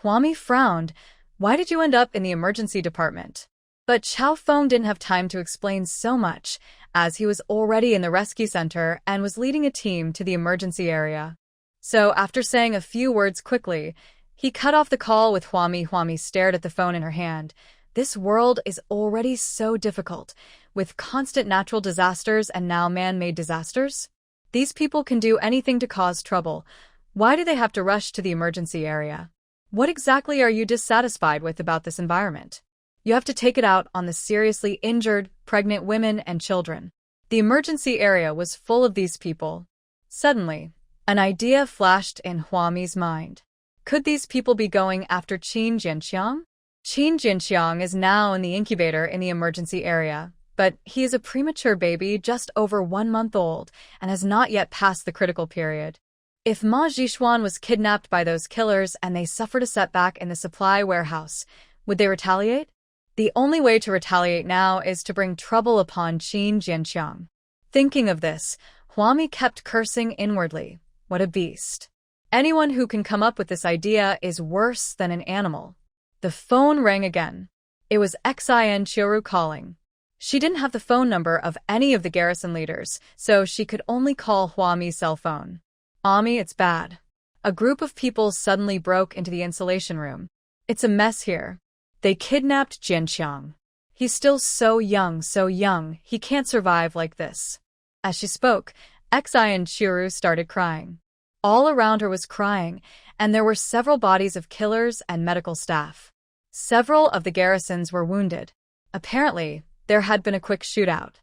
Huami frowned. "Why did you end up in the emergency department?" But Xiao Feng didn't have time to explain so much, as he was already in the rescue center and was leading a team to the emergency area. So after saying a few words quickly, he cut off the call with Huami. Huami stared at the phone in her hand. This world is already so difficult, with constant natural disasters and now man-made disasters. These people can do anything to cause trouble. Why do they have to rush to the emergency area? What exactly are you dissatisfied with about this environment? You have to take it out on the seriously injured, pregnant women and children. The emergency area was full of these people. Suddenly, an idea flashed in Huami's mind. Could these people be going after Qin Jianqiang? Qin Jianqiang is now in the incubator in the emergency area, but he is a premature baby just over 1 month old and has not yet passed the critical period. If Ma Zhishuan was kidnapped by those killers and they suffered a setback in the supply warehouse, would they retaliate? The only way to retaliate now is to bring trouble upon Qin Jianqiang. Thinking of this, Huami kept cursing inwardly. What a beast. Anyone who can come up with this idea is worse than an animal. The phone rang again. It was Xin Qiuru calling. She didn't have the phone number of any of the garrison leaders, so she could only call Huami's cell phone. Ami, it's bad. A group of people suddenly broke into the insulation room. It's a mess here. They kidnapped Jianqiang. He's still so young, he can't survive like this. As she spoke, Xin Qiuru started crying. All around her was crying, and there were several bodies of killers and medical staff. Several of the garrisons were wounded. Apparently, there had been a quick shootout.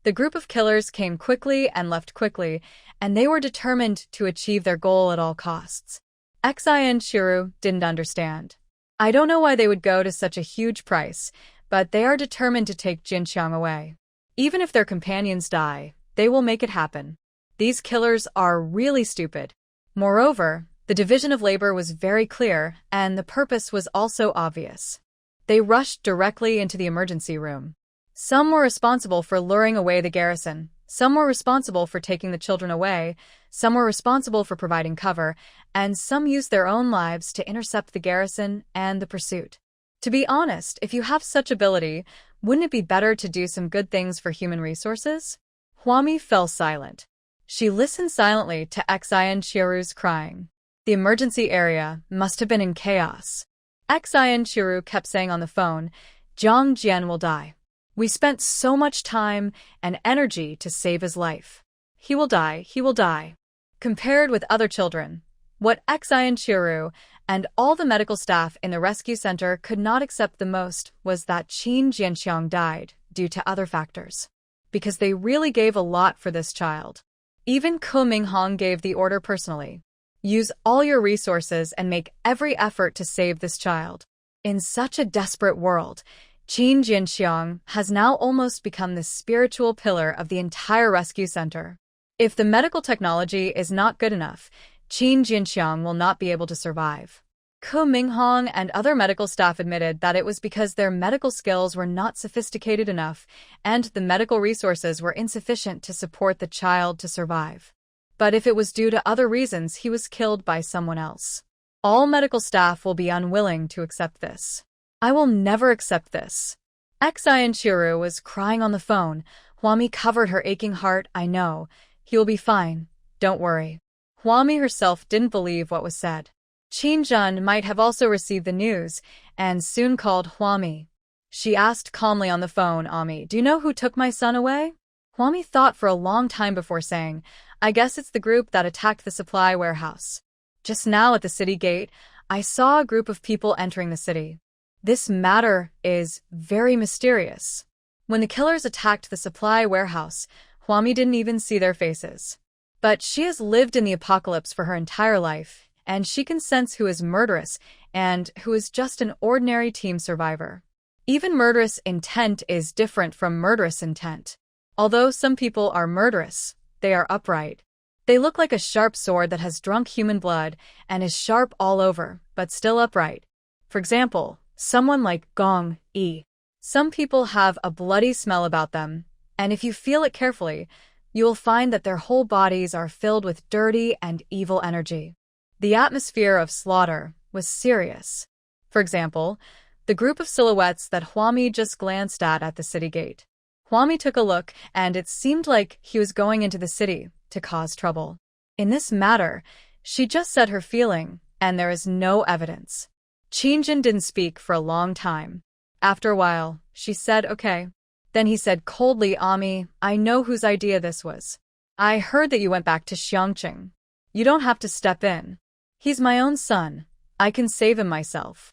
The group of killers came quickly and left quickly, and they were determined to achieve their goal at all costs. Xin Qiuru didn't understand. I don't know why they would go to such a huge price, but they are determined to take Jianqiang away. Even if their companions die, they will make it happen. These killers are really stupid. Moreover, the division of labor was very clear, and the purpose was also obvious. They rushed directly into the emergency room. Some were responsible for luring away the garrison, some were responsible for taking the children away, some were responsible for providing cover, and some used their own lives to intercept the garrison and the pursuit. To be honest, if you have such ability, wouldn't it be better to do some good things for human resources? Huami fell silent. She listened silently to Xin Qiuru's crying. The emergency area must have been in chaos. Xin Qiuru kept saying on the phone, Zhang Jian will die. We spent so much time and energy to save his life. He will die, he will die. Compared with other children, what Xin Qiuru and all the medical staff in the rescue center could not accept the most was that Qin Jianqiang died due to other factors. Because they really gave a lot for this child. Even Ko Minghong gave the order personally. Use all your resources and make every effort to save this child. In such a desperate world, Qin Jianqiang has now almost become the spiritual pillar of the entire rescue center. If the medical technology is not good enough, Qin Jianqiang will not be able to survive. Ko Minghong and other medical staff admitted that it was because their medical skills were not sophisticated enough and the medical resources were insufficient to support the child to survive. But if it was due to other reasons, he was killed by someone else. All medical staff will be unwilling to accept this. I will never accept this. Xin Qiuru was crying on the phone. Huami covered her aching heart. I know. He will be fine. Don't worry. Huami herself didn't believe what was said. Qin Zhen might have also received the news, and soon called Huami. She asked calmly on the phone, Ami, do you know who took my son away? Huami thought for a long time before saying, I guess it's the group that attacked the supply warehouse. Just now at the city gate, I saw a group of people entering the city. This matter is very mysterious. When the killers attacked the supply warehouse, Huami didn't even see their faces. But she has lived in the apocalypse for her entire life, and she can sense who is murderous and who is just an ordinary team survivor. Even murderous intent is different from murderous intent. Although some people are murderous, they are upright. They look like a sharp sword that has drunk human blood and is sharp all over, but still upright. For example, someone like Gong Yi. Some people have a bloody smell about them, and if you feel it carefully, you will find that their whole bodies are filled with dirty and evil energy. The atmosphere of slaughter was serious. For example, the group of silhouettes that Huami just glanced at the city gate. Huami took a look, and it seemed like he was going into the city to cause trouble. In this matter, she just said her feeling, and there is no evidence. Qingjin didn't speak for a long time. After a while, she said, okay. Then he said coldly, Ami, I know whose idea this was. I heard that you went back to Xiangqing. You don't have to step in. He's my own son. I can save him myself.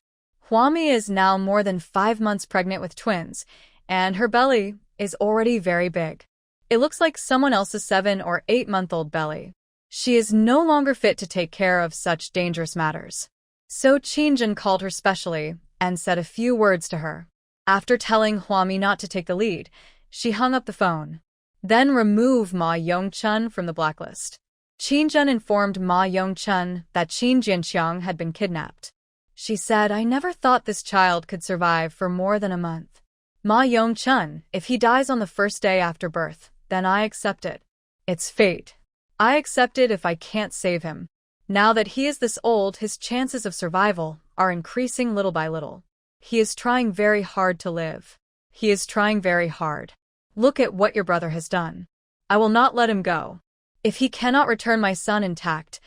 Huami is now more than 5 months pregnant with twins, and her belly is already very big. It looks like someone else's 7 or 8-month-old belly. She is no longer fit to take care of such dangerous matters. So Qingjin called her specially and said a few words to her. After telling Huami not to take the lead, she hung up the phone. Then remove Ma Yongchun from the blacklist. Qingjin informed Ma Yongchun that Qin Jianqiang had been kidnapped. She said, "I never thought this child could survive for more than a month. Ma Yongchun, if he dies on the first day after birth, then I accept it. It's fate. I accept it if I can't save him. Now that he is this old, his chances of survival are increasing little by little. He is trying very hard to live. He is trying very hard. Look at what your brother has done. I will not let him go. If he cannot return my son intact,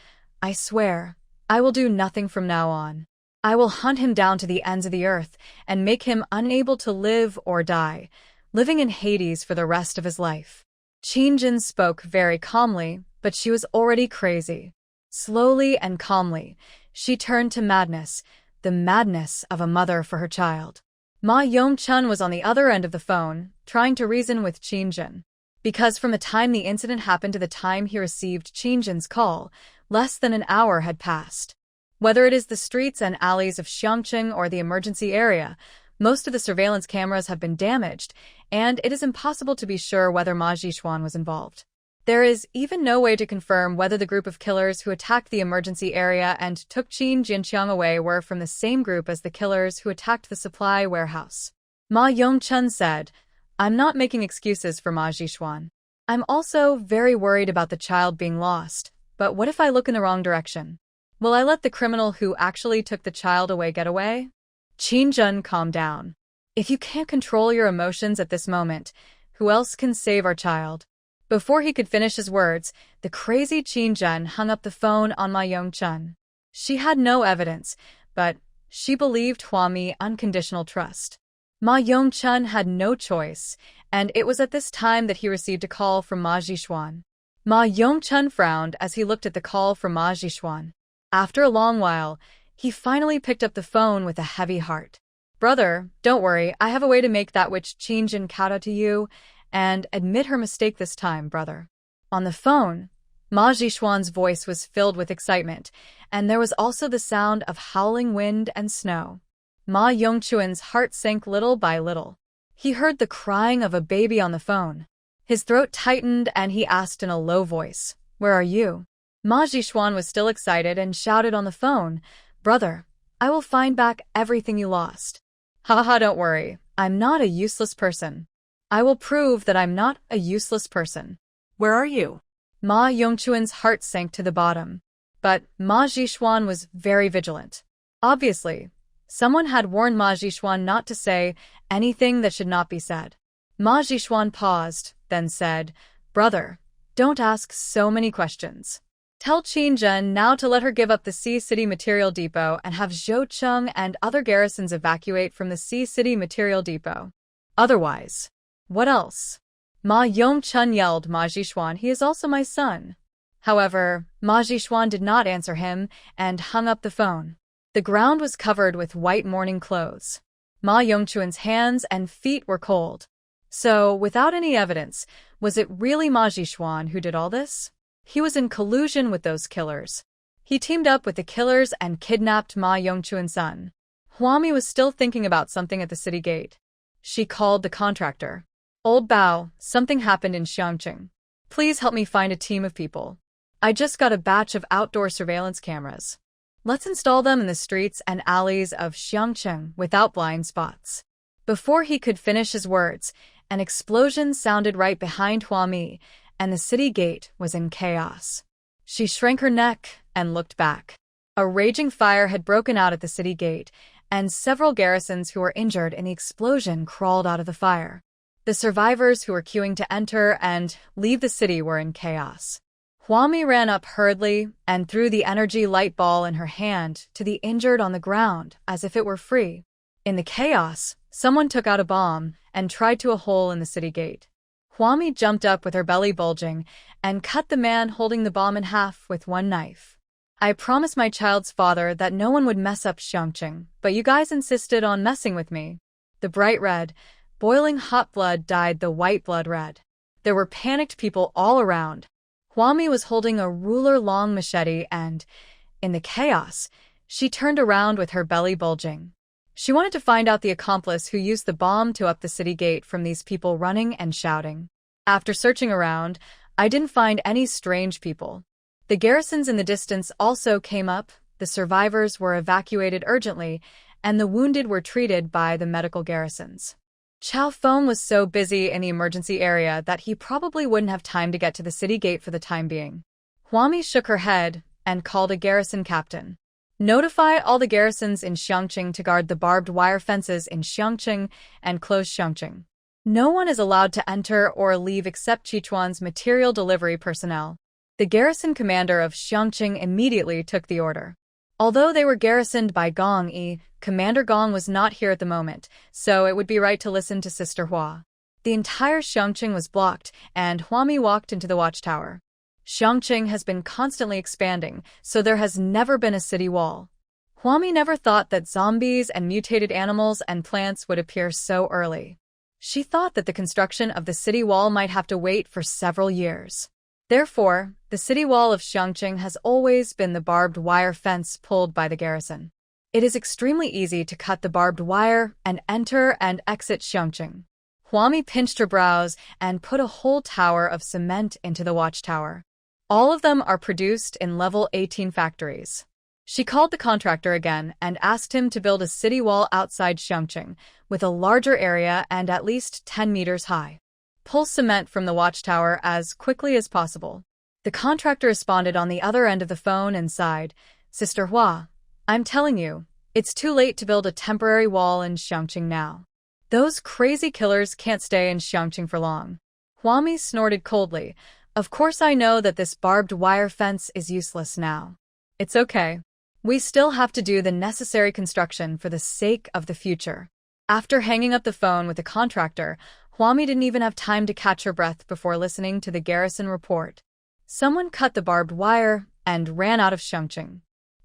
I swear, I will do nothing from now on. I will hunt him down to the ends of the earth and make him unable to live or die, living in Hades for the rest of his life." Qingjin spoke very calmly, but she was already crazy. Slowly and calmly, she turned to madness, the madness of a mother for her child. Ma Yongchun was on the other end of the phone, trying to reason with Qingjin. Because from the time the incident happened to the time he received Qingjin's call, less than an hour had passed. Whether it is the streets and alleys of Xiangqing or the emergency area, most of the surveillance cameras have been damaged, and it is impossible to be sure whether Ma Zhishuan was involved. There is even no way to confirm whether the group of killers who attacked the emergency area and took Qin Jianqiang away were from the same group as the killers who attacked the supply warehouse. Ma Yongchun said, "I'm not making excuses for Ma Zhishuan. I'm also very worried about the child being lost, but what if I look in the wrong direction? Will I let the criminal who actually took the child away get away?" Qingjin, calm down. If you can't control your emotions at this moment, who else can save our child? Before he could finish his words, the crazy Qingjin hung up the phone on Ma Yongchun. She had no evidence, but she believed Huami unconditional trust. Ma Yongchun had no choice, and it was at this time that he received a call from Ma Zhishuan. Ma Yongchun frowned as he looked at the call from Ma Zhishuan. After a long while, he finally picked up the phone with a heavy heart. "Brother, don't worry, I have a way to make that witch Qingjin kowtow to you, and admit her mistake this time, brother." On the phone, Ma Zhishuan's voice was filled with excitement, and there was also the sound of howling wind and snow. Ma Yongchun's heart sank little by little. He heard the crying of a baby on the phone. His throat tightened and he asked in a low voice, "Where are you?" Ma Zhishuan was still excited and shouted on the phone, "Brother, I will find back everything you lost. Haha, don't worry, I'm not a useless person. I will prove that I'm not a useless person." Where are you? Ma Yongchun's heart sank to the bottom. But Ma Zhishuan was very vigilant. Obviously, someone had warned Ma Zhishuan not to say anything that should not be said. Ma Zhishuan paused, then said, "Brother, don't ask so many questions. Tell Qingjin now to let her give up the Sea City Material Depot and have Zhoucheng and other garrisons evacuate from the Sea City Material Depot. Otherwise..." "What else?" Ma Yongchun yelled. "Ma Zhishuan, he is also my son." However, Ma Zhishuan did not answer him and hung up the phone. The ground was covered with white mourning clothes. Ma Yongchun's hands and feet were cold. So, without any evidence, was it really Ma Zhishuan who did all this? He was in collusion with those killers. He teamed up with the killers and kidnapped Ma Yongchun's son. Huami was still thinking about something at the city gate. She called the contractor. "Old Bao, something happened in Xiangqing. Please help me find a team of people. I just got a batch of outdoor surveillance cameras. Let's install them in the streets and alleys of Xiangqing without blind spots." Before he could finish his words, an explosion sounded right behind Huami, and the city gate was in chaos. She shrank her neck and looked back. A raging fire had broken out at the city gate, and several garrisons who were injured in the explosion crawled out of the fire. The survivors who were queuing to enter and leave the city were in chaos. Huami ran up hurriedly and threw the energy light ball in her hand to the injured on the ground as if it were free. In the chaos, someone took out a bomb and tried to a hole in the city gate. Huami jumped up with her belly bulging and cut the man holding the bomb in half with one knife. I promised my child's father that no one would mess up Xiangqing, but you guys insisted on messing with me. The bright red, boiling hot blood dyed the white blood red. There were panicked people all around. Huami was holding a ruler-long machete and, in the chaos, she turned around with her belly bulging. She wanted to find out the accomplice who used the bomb to up the city gate from these people running and shouting. After searching around, I didn't find any strange people. The garrisons in the distance also came up, the survivors were evacuated urgently, and the wounded were treated by the medical garrisons. Chao Feng was so busy in the emergency area that he probably wouldn't have time to get to the city gate for the time being. Huami shook her head and called a garrison captain. Notify all the garrisons in Xiangqing to guard the barbed wire fences in Xiangqing and close Xiangqing. No one is allowed to enter or leave except Sichuan's material delivery personnel. The garrison commander of Xiangqing immediately took the order. Although they were garrisoned by Gong Yi, Commander Gong was not here at the moment, so it would be right to listen to Sister Hua. The entire Xiangqing was blocked, and Huami walked into the watchtower. Xiangqing has been constantly expanding, so there has never been a city wall. Huami never thought that zombies and mutated animals and plants would appear so early. She thought that the construction of the city wall might have to wait for several years. Therefore, the city wall of Xiangqing has always been the barbed wire fence pulled by the garrison. It is extremely easy to cut the barbed wire and enter and exit Xiangqing. Huami pinched her brows and put a whole tower of cement into the watchtower. All of them are produced in level 18 factories. She called the contractor again and asked him to build a city wall outside Xiangqing, with a larger area and at least 10 meters high. Pull cement from the watchtower as quickly as possible. The contractor responded on the other end of the phone and sighed, Sister Hua, I'm telling you, it's too late to build a temporary wall in Xiangqing now. Those crazy killers can't stay in Xiangqing for long. Huami snorted coldly. Of course I know that this barbed wire fence is useless now. It's okay. We still have to do the necessary construction for the sake of the future. After hanging up the phone with the contractor, Huami didn't even have time to catch her breath before listening to the garrison report. Someone cut the barbed wire and ran out of Xiangqing.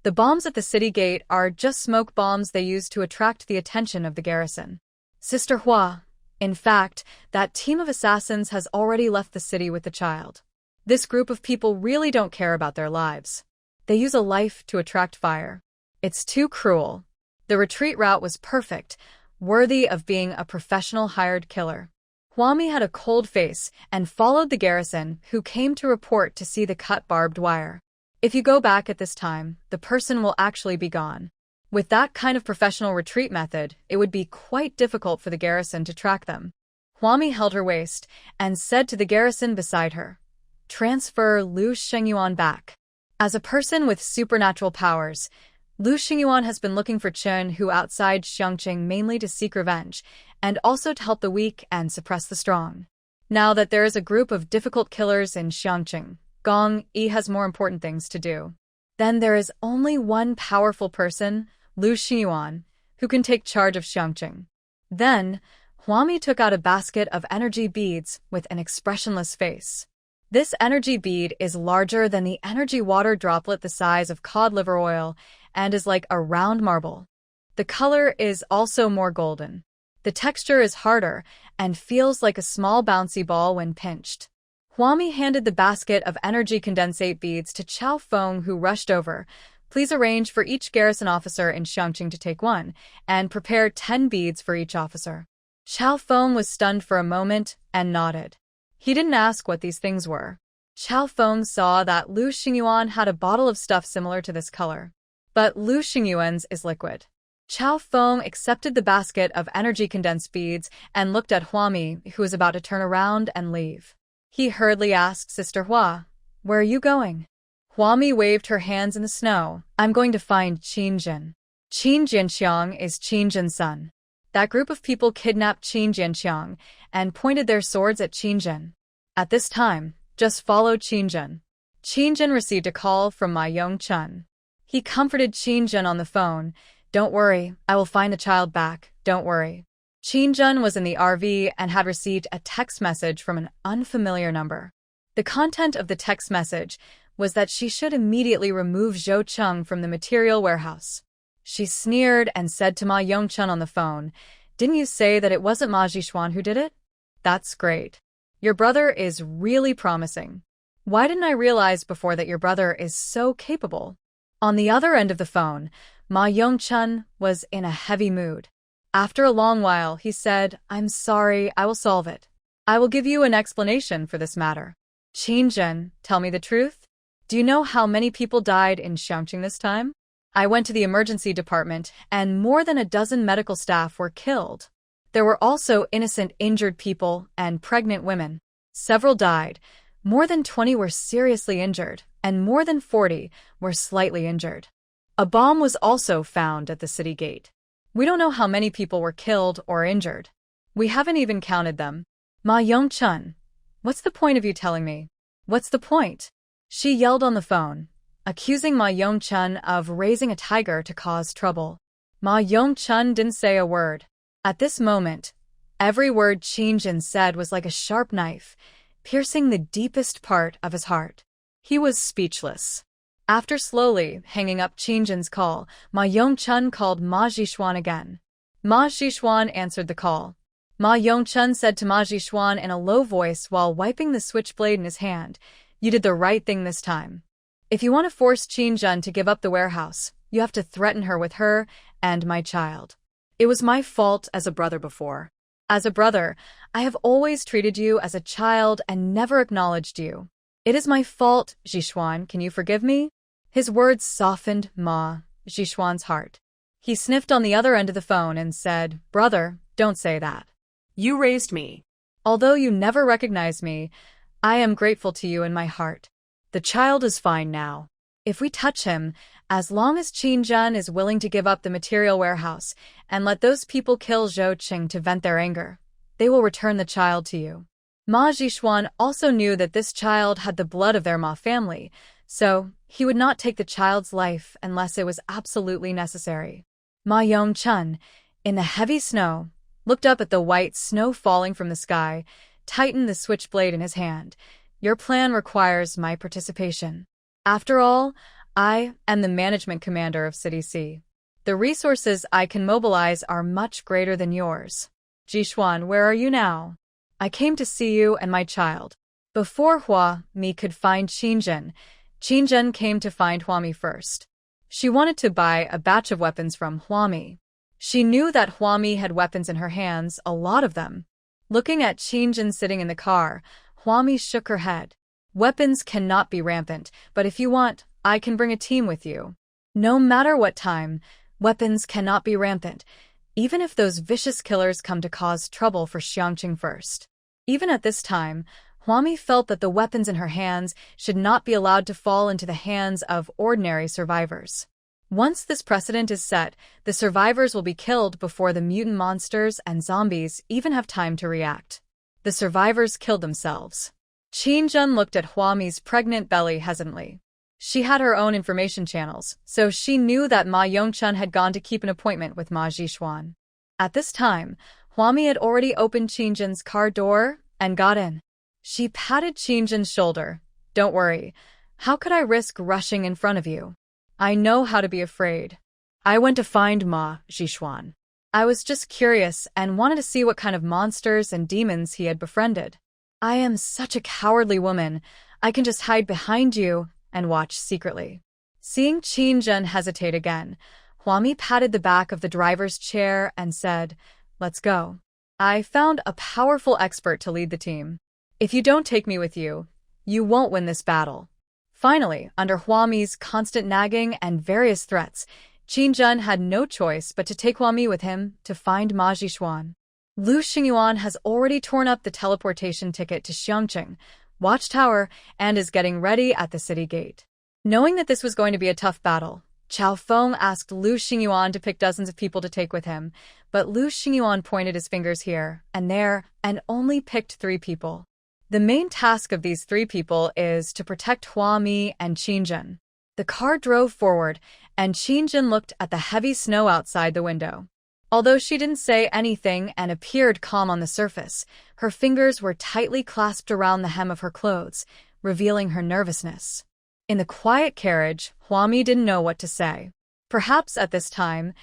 The bombs at the city gate are just smoke bombs they use to attract the attention of the garrison. Sister Hua, in fact, that team of assassins has already left the city with the child. This group of people really don't care about their lives. They use a life to attract fire. It's too cruel. The retreat route was perfect, worthy of being a professional hired killer. Huami had a cold face and followed the garrison, who came to report to see the cut barbed wire. If you go back at this time, the person will actually be gone. With that kind of professional retreat method, it would be quite difficult for the garrison to track them. Huami held her waist and said to the garrison beside her, Transfer Lu Xingyuan back. As a person with supernatural powers, Lu Xingyuan has been looking for Chen Hu outside Xiangqing mainly to seek revenge, and also to help the weak and suppress the strong. Now that there is a group of difficult killers in Xiangqing, Gong Yi has more important things to do. Then there is only one powerful person, Lu Xingyuan, who can take charge of Xiangqing. Then, Huami took out a basket of energy beads with an expressionless face. This energy bead is larger than the energy water droplet the size of cod liver oil and is like a round marble. The color is also more golden. The texture is harder and feels like a small bouncy ball when pinched. Huami handed the basket of energy condensate beads to Chao Feng, who rushed over. Please arrange for each garrison officer in Xiangqing to take one, and prepare 10 beads for each officer. Chao Feng was stunned for a moment and nodded. He didn't ask what these things were. Chao Feng saw that Lu Xingyuan had a bottle of stuff similar to this color. But Lu Xingyuan's is liquid. Chao Feng accepted the basket of energy condensed beads and looked at Huami, who was about to turn around and leave. He hurriedly asked Sister Hua, Where are you going? Huami waved her hands in the snow. I'm going to find Qin Jin. Qin Jinxiang is Qin Jin's son. That group of people kidnapped Qin Jinxiang and pointed their swords at Qin Jin. At this time, just follow Qin Jin. Qin Jin received a call from Ma Yongchun. He comforted Qin Jin on the phone. Don't worry, I will find the child back, don't worry. Qin Jin was in the RV and had received a text message from an unfamiliar number. The content of the text message was that she should immediately remove Zhou Cheng from the material warehouse. She sneered and said to Ma Yongchun on the phone, "Didn't you say that it wasn't Ma Zhixuan who did it? That's great. Your brother is really promising. Why didn't I realize before that your brother is so capable?" On the other end of the phone, Ma Yongchun was in a heavy mood. After a long while, he said, "I'm sorry, I will solve it. I will give you an explanation for this matter. Qingjun, tell me the truth. Do you know how many people died in Xiangqing this time? I went to the emergency department, and more than a dozen medical staff were killed. There were also innocent injured people and pregnant women. Several died. More than 20 were seriously injured, and more than 40 were slightly injured. A bomb was also found at the city gate. We don't know how many people were killed or injured. We haven't even counted them. Ma Yongchun, what's the point of you telling me? What's the point?" She yelled on the phone, accusing Ma Yongchun of raising a tiger to cause trouble. Ma Yongchun didn't say a word. At this moment, every word Qingjun said was like a sharp knife, piercing the deepest part of his heart. He was speechless. After slowly hanging up Qingjun's call, Ma Yongchun called Ma Zhixuan again. Ma Zhixuan answered the call. Ma Yongchun said to Ma Zhixuan in a low voice while wiping the switchblade in his hand, "You did the right thing this time. If you want to force Qingjun to give up the warehouse, you have to threaten her with her and my child. It was my fault as a brother before. As a brother, I have always treated you as a child and never acknowledged you. It is my fault, Zhixuan, can you forgive me?" His words softened Ma Zhixuan's heart. He sniffed on the other end of the phone and said, "Brother, don't say that. You raised me. Although you never recognized me, I am grateful to you in my heart. The child is fine now. If we touch him, as long as Qingjun is willing to give up the material warehouse and let those people kill Zhou Qing to vent their anger, they will return the child to you." Ma Zhixuan also knew that this child had the blood of their Ma family, so he would not take the child's life unless it was absolutely necessary. Ma Yongchun, in the heavy snow, looked up at the white snow falling from the sky, tightened the switchblade in his hand. "Your plan requires my participation. After all, I am the management commander of City C. The resources I can mobilize are much greater than yours. Zhixuan, where are you now? I came to see you and my child." Before Hua Mi could find Qingjun, Qingjun came to find Hua Mi first. She wanted to buy a batch of weapons from Hua Mi. She knew that Hua Mi had weapons in her hands, a lot of them. Looking at Qingjun sitting in the car, Hua Mi shook her head. "Weapons cannot be rampant, but if you want, I can bring a team with you. No matter what time, weapons cannot be rampant, even if those vicious killers come to cause trouble for Xiangqing first." Even at this time, Hua Mi felt that the weapons in her hands should not be allowed to fall into the hands of ordinary survivors. Once this precedent is set, the survivors will be killed before the mutant monsters and zombies even have time to react. The survivors killed themselves. Qingjun looked at Hua Mi's pregnant belly hesitantly. She had her own information channels, so she knew that Ma Yongchun had gone to keep an appointment with Ma Zhixuan. At this time, Hua Mi had already opened Qingjun's car door and got in. She patted Qingjun's shoulder. "Don't worry. How could I risk rushing in front of you? I know how to be afraid. I went to find Ma Zhixuan. I was just curious and wanted to see what kind of monsters and demons he had befriended. I am such a cowardly woman. I can just hide behind you and watch secretly." Seeing Qingjun hesitate again, Hua Mi patted the back of the driver's chair and said, "Let's go. I found a powerful expert to lead the team. If you don't take me with you, you won't win this battle." Finally, under Hua Mi's constant nagging and various threats, Qingjun had no choice but to take Hua Mi with him to find Ma Zhixuan. Lu Xingyuan has already torn up the teleportation ticket to Xiangqing Watchtower and is getting ready at the city gate. Knowing that this was going to be a tough battle, Chao Feng asked Lu Xingyuan to pick dozens of people to take with him, but Lu Xingyuan pointed his fingers here and there and only picked 3 people. The main task of these 3 people is to protect Hua Mi and Qingjun. The car drove forward, and Qingjun looked at the heavy snow outside the window. Although she didn't say anything and appeared calm on the surface, her fingers were tightly clasped around the hem of her clothes, revealing her nervousness. In the quiet carriage, Huami didn't know what to say. Perhaps at this time,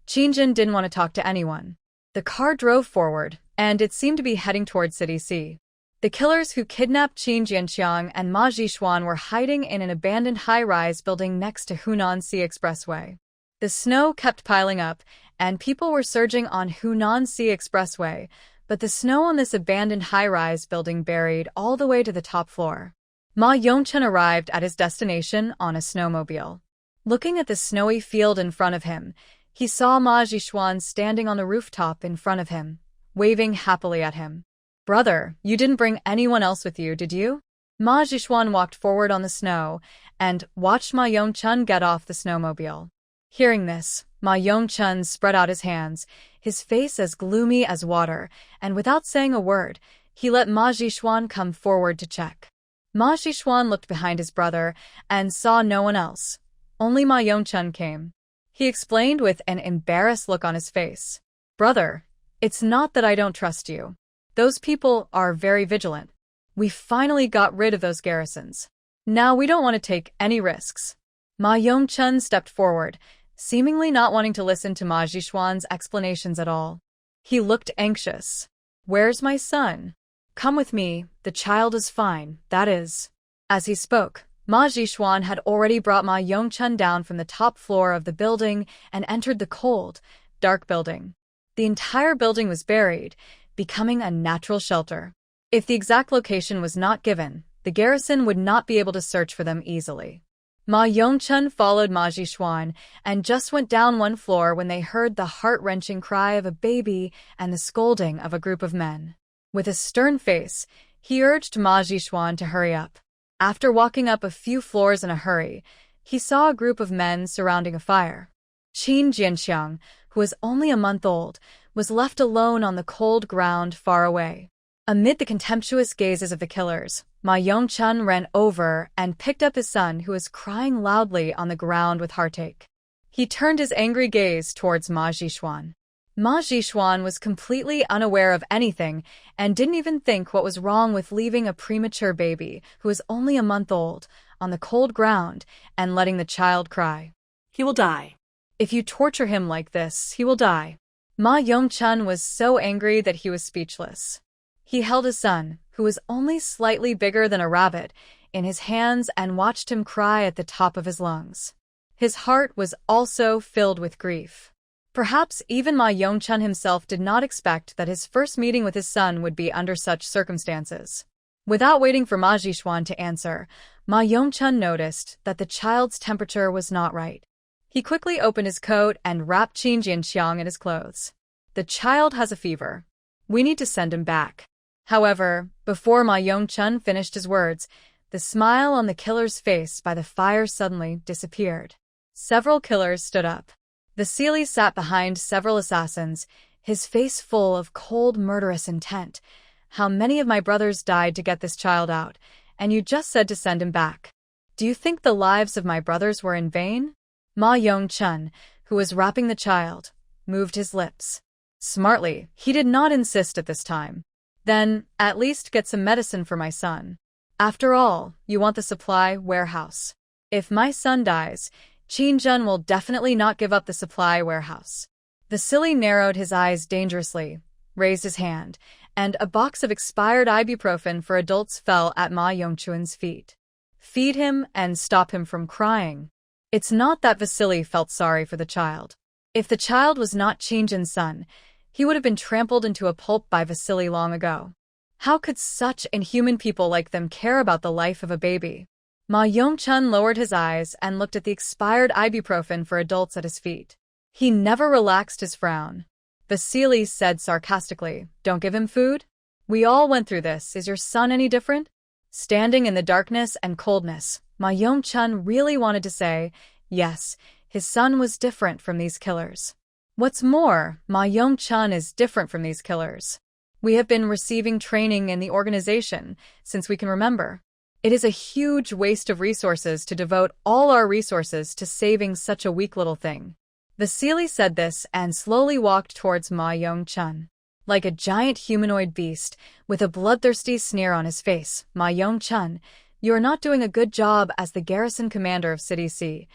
Qingjin didn't want to talk to anyone. The car drove forward, and it seemed to be heading toward City C. The killers who kidnapped Qin Jianqiang and Ma Jixuan were hiding in an abandoned high-rise building next to Hunan Sea Expressway. The snow kept piling up, and people were surging on Hunan Sea Expressway, but the snow on this abandoned high-rise building buried all the way to the top floor. Ma Yongchen arrived at his destination on a snowmobile. Looking at the snowy field in front of him, he saw Ma Jixuan standing on the rooftop in front of him, waving happily at him. "Brother, you didn't bring anyone else with you, did you?" Ma Jixuan walked forward on the snow and watched Ma Yongchen get off the snowmobile. Hearing this, Ma Yongchen spread out his hands, his face as gloomy as water, and without saying a word, he let Ma Jixuan come forward to check. Ma Jixuan looked behind his brother and saw no one else. Only Ma Yongchen came. He explained with an embarrassed look on his face. "Brother, it's not that I don't trust you. Those people are very vigilant. We finally got rid of those garrisons. Now we don't want to take any risks." Ma Yongchen stepped forward, seemingly not wanting to listen to Ma Jixuan's explanations at all. He looked anxious. "Where's my son? Come with me, the child is fine, that is." As he spoke, Ma Jixuan had already brought Ma Yongchen down from the top floor of the building and entered the cold, dark building. The entire building was buried, becoming a natural shelter. If the exact location was not given, the garrison would not be able to search for them easily. Ma Yongchen followed Ma Jixuan and just went down one floor when they heard the heart-wrenching cry of a baby and the scolding of a group of men. With a stern face, he urged Ma Jixuan to hurry up. After walking up a few floors in a hurry, he saw a group of men surrounding a fire. Qin Jianqiang, who was only a month old, was left alone on the cold ground far away. Amid the contemptuous gazes of the killers, Ma Yongchen ran over and picked up his son, who was crying loudly on the ground with heartache. He turned his angry gaze towards Ma Jixuan. Ma Jixuan was completely unaware of anything and didn't even think what was wrong with leaving a premature baby, who was only a month old, on the cold ground and letting the child cry. He will die. "If you torture him like this, he will die." Ma Yongchen was so angry that he was speechless. He held his son, who was only slightly bigger than a rabbit, in his hands and watched him cry at the top of his lungs. His heart was also filled with grief. Perhaps even Ma Yongchen himself did not expect that his first meeting with his son would be under such circumstances. Without waiting for Ma Jixuan to answer, Ma Yongchen noticed that the child's temperature was not right. He quickly opened his coat and wrapped Qin Jianqiang in his clothes. "The child has a fever. We need to send him back." However, before Ma Yongchen finished his words, the smile on the killer's face by the fire suddenly disappeared. Several killers stood up. Vasily sat behind several assassins, his face full of cold, murderous intent. "How many of my brothers died to get this child out, and you just said to send him back? Do you think the lives of my brothers were in vain?" Ma Yongchen, who was wrapping the child, moved his lips. Smartly, he did not insist at this time. "Then, at least get some medicine for my son. After all, you want the supply warehouse. If my son dies, Qingjun will definitely not give up the supply warehouse." Vasily narrowed his eyes dangerously, raised his hand, and a box of expired ibuprofen for adults fell at Ma Yongchuan's feet. "Feed him and stop him from crying." It's not that Vasily felt sorry for the child. If the child was not Qingjun's son, he would have been trampled into a pulp by Vasily long ago. How could such inhuman people like them care about the life of a baby? Ma Yongchen lowered his eyes and looked at the expired ibuprofen for adults at his feet. He never relaxed his frown. Vasily said sarcastically, "Don't give him food? We all went through this. Is your son any different?" Standing in the darkness and coldness, Ma Yongchen really wanted to say, yes, his son was different from these killers. What's more, Ma Yongchen is different from these killers. We have been receiving training in the organization since we can remember. It is a huge waste of resources to devote all our resources to saving such a weak little thing. Vasily said this and slowly walked towards Ma Yongchen. Like a giant humanoid beast, with a bloodthirsty sneer on his face, Ma Yongchen, You are not doing a good job as the garrison commander of City C.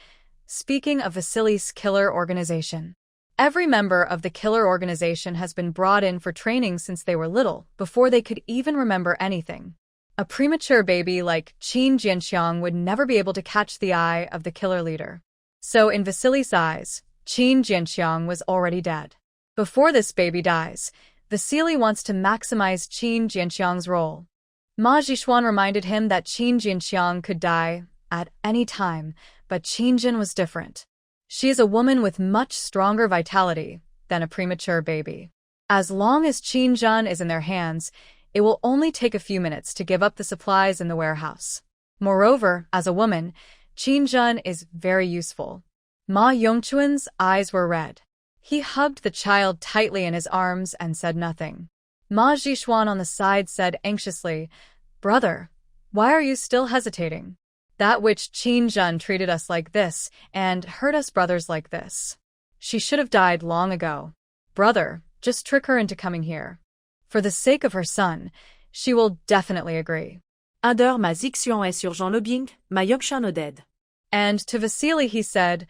Speaking of Vasily's killer organization. Every member of the killer organization has been brought in for training since they were little, before they could even remember anything. A premature baby like Qin Jianxiang would never be able to catch the eye of the killer leader. So in Vasily's eyes, Qin Jianxiang was already dead. Before this baby dies, Vasily wants to maximize Qin Jianxiang's role. Ma Jixuan reminded him that Qin Jianxiang could die at any time, but Qinjin was different. She is a woman with much stronger vitality than a premature baby. As long as Qinjin is in their hands, it will only take a few minutes to give up the supplies in the warehouse. Moreover, as a woman, Qinjin is very useful. Ma Yongchuan's eyes were red. He hugged the child tightly in his arms and said nothing. Ma Jixuan on the side said anxiously, "Brother, why are you still hesitating? That which Qinjin treated us like this and hurt us brothers like this. She should have died long ago. Brother, just trick her into coming here. For the sake of her son, she will definitely agree." Adeur ma Xixian est sur Jean le Bing, ma Yongshan o dead. And to Vasily he said,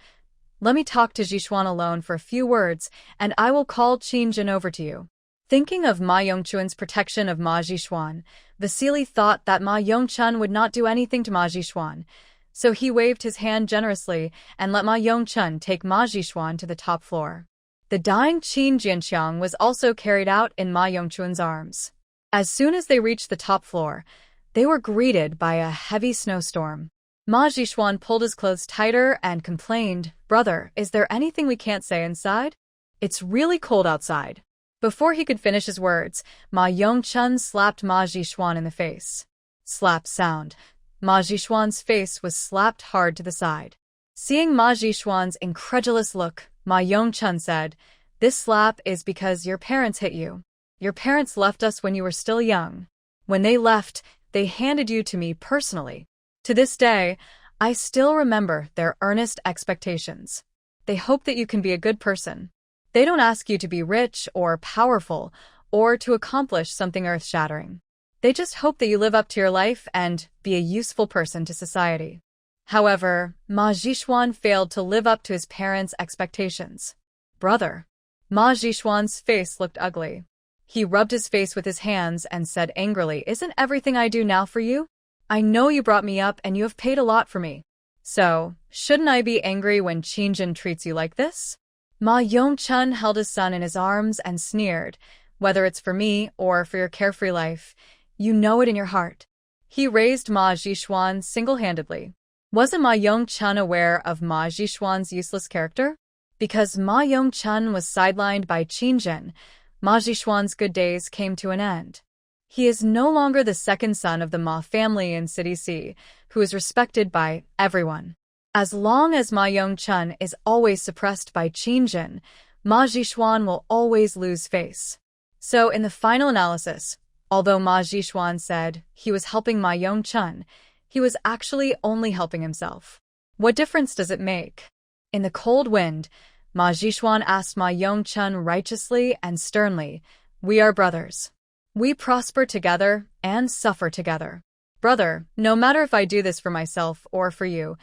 "Let me talk to Jixuan alone for a few words, and I will call Qinjin over to you." Thinking of Ma Yongchuan's protection of Ma Jixuan, Vasily thought that Ma Yongchun would not do anything to Ma Jixuan, so he waved his hand generously and let Ma Yongchun take Ma Jixuan to the top floor. The dying Qin Jianxiang was also carried out in Ma Yongchuan's arms. As soon as they reached the top floor, they were greeted by a heavy snowstorm. Ma Jixuan pulled his clothes tighter and complained, "Brother, is there anything we can't say inside? It's really cold outside." Before he could finish his words, Ma Yongchun slapped Ma Jixuan in the face. Slap sound. Ma Jixuan's face was slapped hard to the side. Seeing Ma Jixuan's incredulous look, Ma Yongchun said, "This slap is because your parents hit you. Your parents left us when you were still young. When they left, they handed you to me personally. To this day, I still remember their earnest expectations. They hope that you can be a good person. They don't ask you to be rich or powerful or to accomplish something earth-shattering. They just hope that you live up to your life and be a useful person to society." However, Ma Jixuan failed to live up to his parents' expectations. "Brother." Ma Jixuan's face looked ugly. He rubbed his face with his hands and said angrily, "Isn't everything I do now for you? I know you brought me up and you have paid a lot for me. So, shouldn't I be angry when Qinjin treats you like this?" Ma Yongchun held his son in his arms and sneered, "Whether it's for me or for your carefree life, you know it in your heart." He raised Ma Jixuan single-handedly. Wasn't Ma Yongchun aware of Ma Jixuan's useless character? Because Ma Yongchun was sidelined by Qinjin, Ma Jixuan's good days came to an end. He is no longer the second son of the Ma family in City C, who is respected by everyone. As long as Ma Yongchun is always suppressed by Qinjin, Ma Jixuan will always lose face. So in the final analysis, although Ma Jixuan said he was helping Ma Yongchun, he was actually only helping himself. What difference does it make? In the cold wind, Ma Jixuan asked Ma Yongchun righteously and sternly, "We are brothers. We prosper together and suffer together. Brother, no matter if I do this for myself or for you,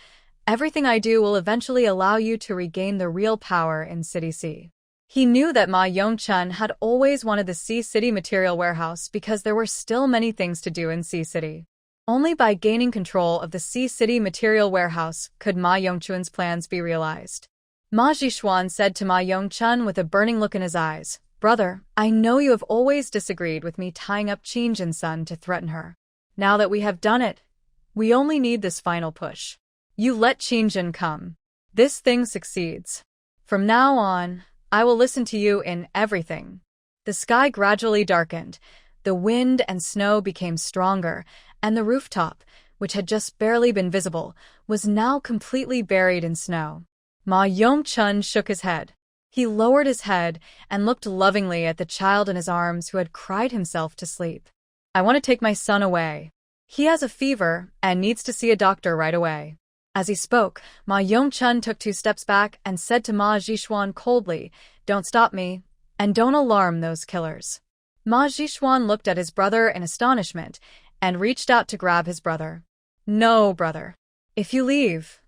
everything I do will eventually allow you to regain the real power in City C." He knew that Ma Yongchun had always wanted the C City material warehouse because there were still many things to do in C City. Only by gaining control of the C City material warehouse could Ma Yongchun's plans be realized. Ma Jixuan said to Ma Yongchun with a burning look in his eyes, "Brother, I know you have always disagreed with me tying up Qinjin's son to threaten her. Now that we have done it, we only need this final push. You let Qinjin come. This thing succeeds. From now on, I will listen to you in everything." The sky gradually darkened, the wind and snow became stronger, and the rooftop, which had just barely been visible, was now completely buried in snow. Ma Yongchun shook his head. He lowered his head and looked lovingly at the child in his arms who had cried himself to sleep. "I want to take my son away. He has a fever and needs to see a doctor right away." As he spoke, Ma Yongchun took 2 steps back and said to Ma Jixuan coldly, "Don't stop me, and don't alarm those killers." Ma Jixuan looked at his brother in astonishment and reached out to grab his brother. No, brother. If you leave,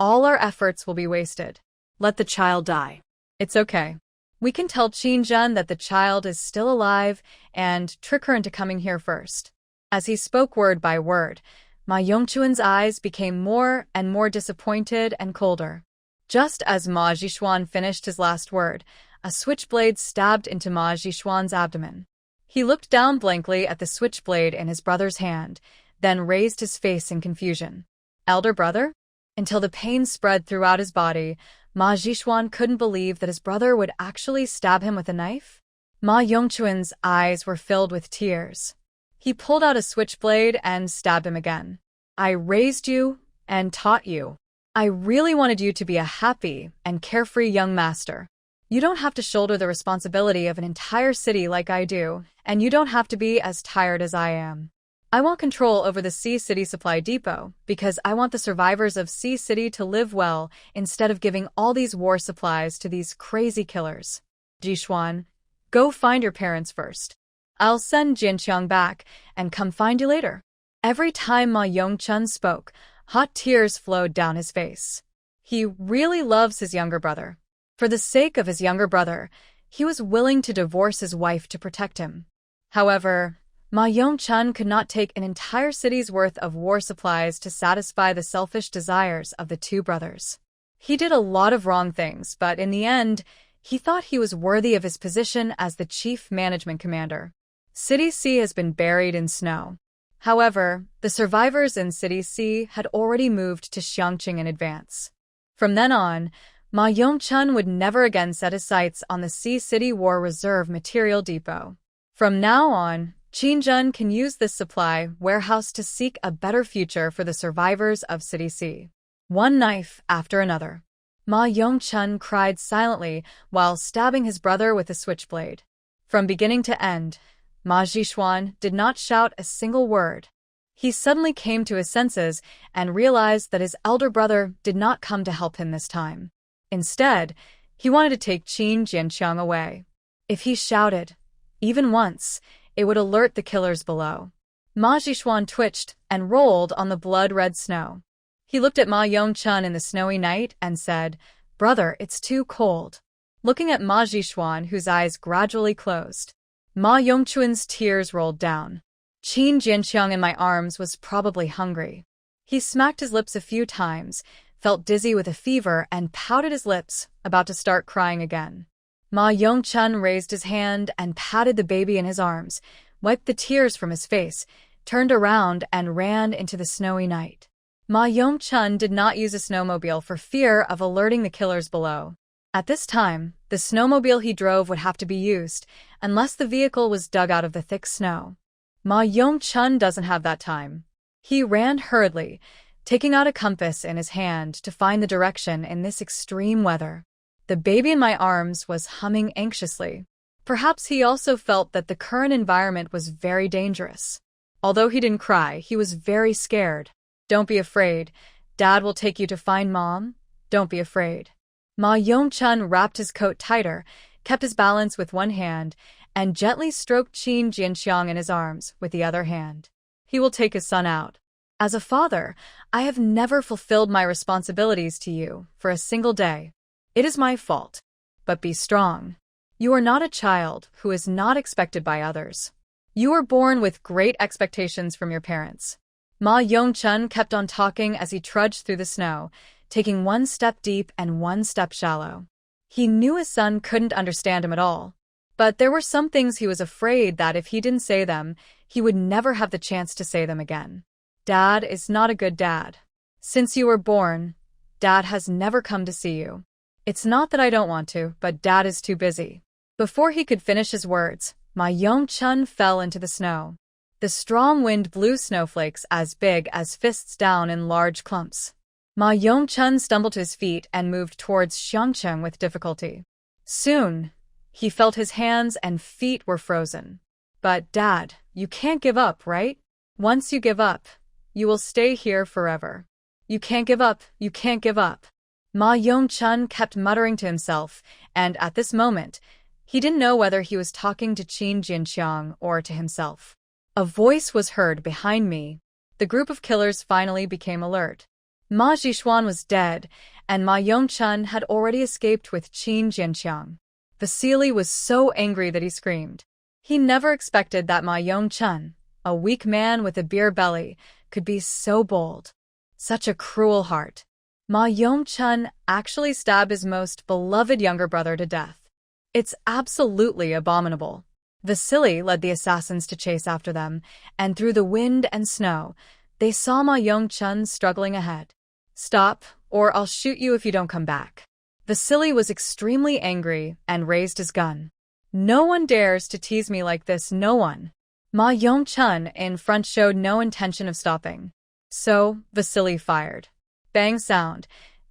all our efforts will be wasted. Let the child die. It's okay. We can tell Qin that the child is still alive and trick her into coming here first. As he spoke word by word, Ma Yongchuan's eyes became more and more disappointed and colder. Just as Ma Jishuan finished his last word, a switchblade stabbed into Ma Jishuan's abdomen. He looked down blankly at the switchblade in his brother's hand, then raised his face in confusion. Elder brother? Until the pain spread throughout his body, Ma Jishuan couldn't believe that his brother would actually stab him with a knife. Ma Yongchuan's eyes were filled with tears. He pulled out a switchblade and stabbed him again. I raised you and taught you. I really wanted you to be a happy and carefree young master. You don't have to shoulder the responsibility of an entire city like I do, and you don't have to be as tired as I am. I want control over the Sea City Supply Depot because I want the survivors of Sea City to live well instead of giving all these war supplies to these crazy killers. Jishuan, go find your parents first. I'll send Jinqiang back and come find you later. Every time Ma Yongchun spoke, hot tears flowed down his face. He really loves his younger brother. For the sake of his younger brother, he was willing to divorce his wife to protect him. However, Ma Yongchun could not take an entire city's worth of war supplies to satisfy the selfish desires of the two brothers. He did a lot of wrong things, but in the end, he thought he was worthy of his position as the chief management commander. City C has been buried in snow. However, the survivors in City C had already moved to Xiangqing in advance. From then on, Ma Yongchun would never again set his sights on the Sea City War Reserve Material Depot. From now on, Qinjun can use this supply warehouse to seek a better future for the survivors of City C. One knife after another. Ma Yongchun cried silently while stabbing his brother with a switchblade. From beginning to end, Ma Jishuan did not shout a single word. He suddenly came to his senses and realized that his elder brother did not come to help him this time. Instead, he wanted to take Qin Jinqiang away. If he shouted, even once, it would alert the killers below. Ma Jishuan twitched and rolled on the blood-red snow. He looked at Ma Yongchun in the snowy night and said, "Brother, it's too cold." Looking at Ma Jishuan, whose eyes gradually closed, Ma Yongchuan's tears rolled down. Qin Jinqiang in my arms was probably hungry. He smacked his lips a few times, felt dizzy with a fever, and pouted his lips, about to start crying again. Ma Yongchun raised his hand and patted the baby in his arms, wiped the tears from his face, turned around and ran into the snowy night. Ma Yongchun did not use a snowmobile for fear of alerting the killers below. At this time, the snowmobile he drove would have to be used, unless the vehicle was dug out of the thick snow. Ma Yongchun doesn't have that time. He ran hurriedly, taking out a compass in his hand to find the direction in this extreme weather. The baby in my arms was humming anxiously. Perhaps he also felt that the current environment was very dangerous. Although he didn't cry, he was very scared. Don't be afraid. Dad will take you to find Mom. Don't be afraid. Ma Yongchun wrapped his coat tighter, kept his balance with one hand, and gently stroked Qin Jinqiang in his arms with the other hand. He will take his son out. As a father, I have never fulfilled my responsibilities to you for a single day. It is my fault. But be strong. You are not a child who is not expected by others. You were born with great expectations from your parents. Ma Yongchun kept on talking as he trudged through the snow, taking one step deep and one step shallow. He knew his son couldn't understand him at all. But there were some things he was afraid that if he didn't say them, he would never have the chance to say them again. Dad is not a good dad. Since you were born, Dad has never come to see you. It's not that I don't want to, but Dad is too busy. Before he could finish his words, Ma Yongchun fell into the snow. The strong wind blew snowflakes as big as fists down in large clumps. Ma Yongchun stumbled to his feet and moved towards Xiangqing with difficulty. Soon, he felt his hands and feet were frozen. But Dad, you can't give up, right? Once you give up, you will stay here forever. You can't give up, you can't give up. Ma Yongchun kept muttering to himself, and at this moment, he didn't know whether he was talking to Qin Jinqiang or to himself. A voice was heard behind me. the group of killers finally became alert. Ma Jixuan was dead, and Ma Yongchun had already escaped with Qin Jianqiang. Vasily was so angry that he screamed. He never expected that Ma Yongchun, a weak man with a beer belly, could be so bold. Such a cruel heart. Ma Yongchun actually stabbed his most beloved younger brother to death. It's absolutely abominable. Vasily led the assassins to chase after them, and through the wind and snow, they saw Ma Yongchun struggling ahead. "Stop, or I'll shoot you if you don't come back." Vasily was extremely angry and raised his gun. "No one dares to tease me like this, no one." Ma Yongchun in front showed no intention of stopping. So, Vasily fired. Bang sound.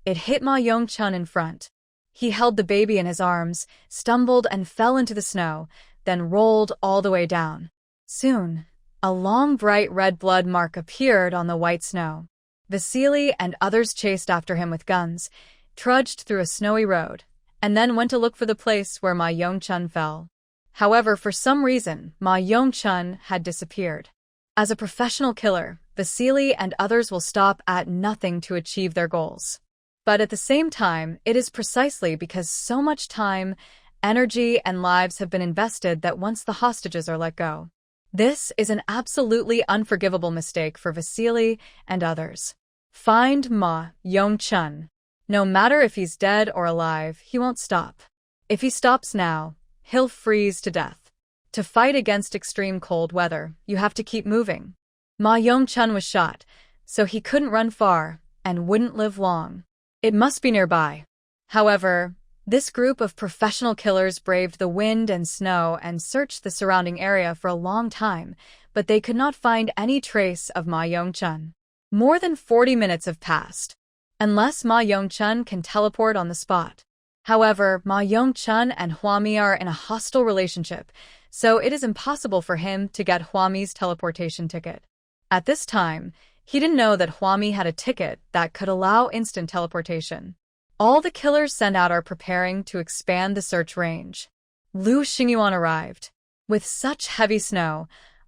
It hit Ma Yongchun in front. He held the baby in his arms, stumbled and fell into the snow, then rolled all the way down. Soon, a long bright red blood mark appeared on the white snow. Vasily and others chased after him with guns, trudged through a snowy road, and then went to look for the place where Ma Yongchun fell. However, for some reason, Ma Yongchun had disappeared. As a professional killer, Vasily and others will stop at nothing to achieve their goals. But at the same time, it is precisely because so much time, energy, and lives have been invested that once the hostages are let go. This is an absolutely unforgivable mistake for Vasily and others. Find Ma Yongchun. No matter if he's dead or alive, he won't stop. If he stops now, he'll freeze to death. To fight against extreme cold weather, you have to keep moving. Ma Yongchun was shot, so he couldn't run far and wouldn't live long. It must be nearby. However, this group of professional killers braved the wind and snow and searched the surrounding area for a long time, but they could not find any trace of Ma Yongchun. More than 40 minutes have passed. Unless Ma Yongchun can teleport on the spot. However, Ma Yongchun and Huami are in a hostile relationship, so it is impossible for him to get Huami's teleportation ticket. At this time, he didn't know that Huami had a ticket that could allow instant teleportation. All the killers sent out are preparing to expand the search range. Lu Xingyuan arrived. With such heavy snow,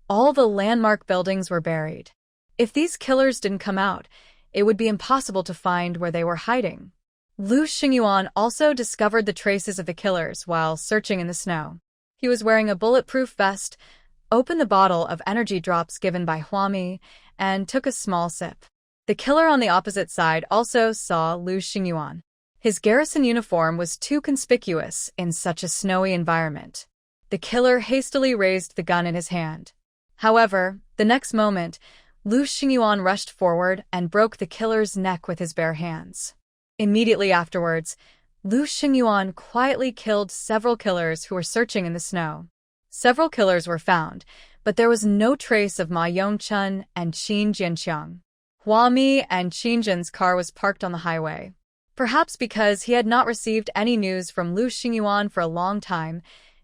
all the landmark buildings were buried. If these killers didn't come out, it would be impossible to find where they were hiding. Lu Xingyuan also discovered the traces of the killers while searching in the snow. He was wearing a bulletproof vest, opened the bottle of energy drops given by Huami, and took a small sip. The killer on the opposite side also saw Lu Xingyuan. His garrison uniform was too conspicuous in such a snowy environment. The killer hastily raised the gun in his hand. However, the next moment, Lu Xingyuan rushed forward and broke the killer's neck with his bare hands. Immediately afterwards, Lu Xingyuan quietly killed several killers who were searching in the snow. Several killers were found, but there was no trace of Ma Yongchun and Qin Jianqiang. Huami and Qinjin's car was parked on the highway. Perhaps because he had not received any news from Lu Xingyuan for a long time,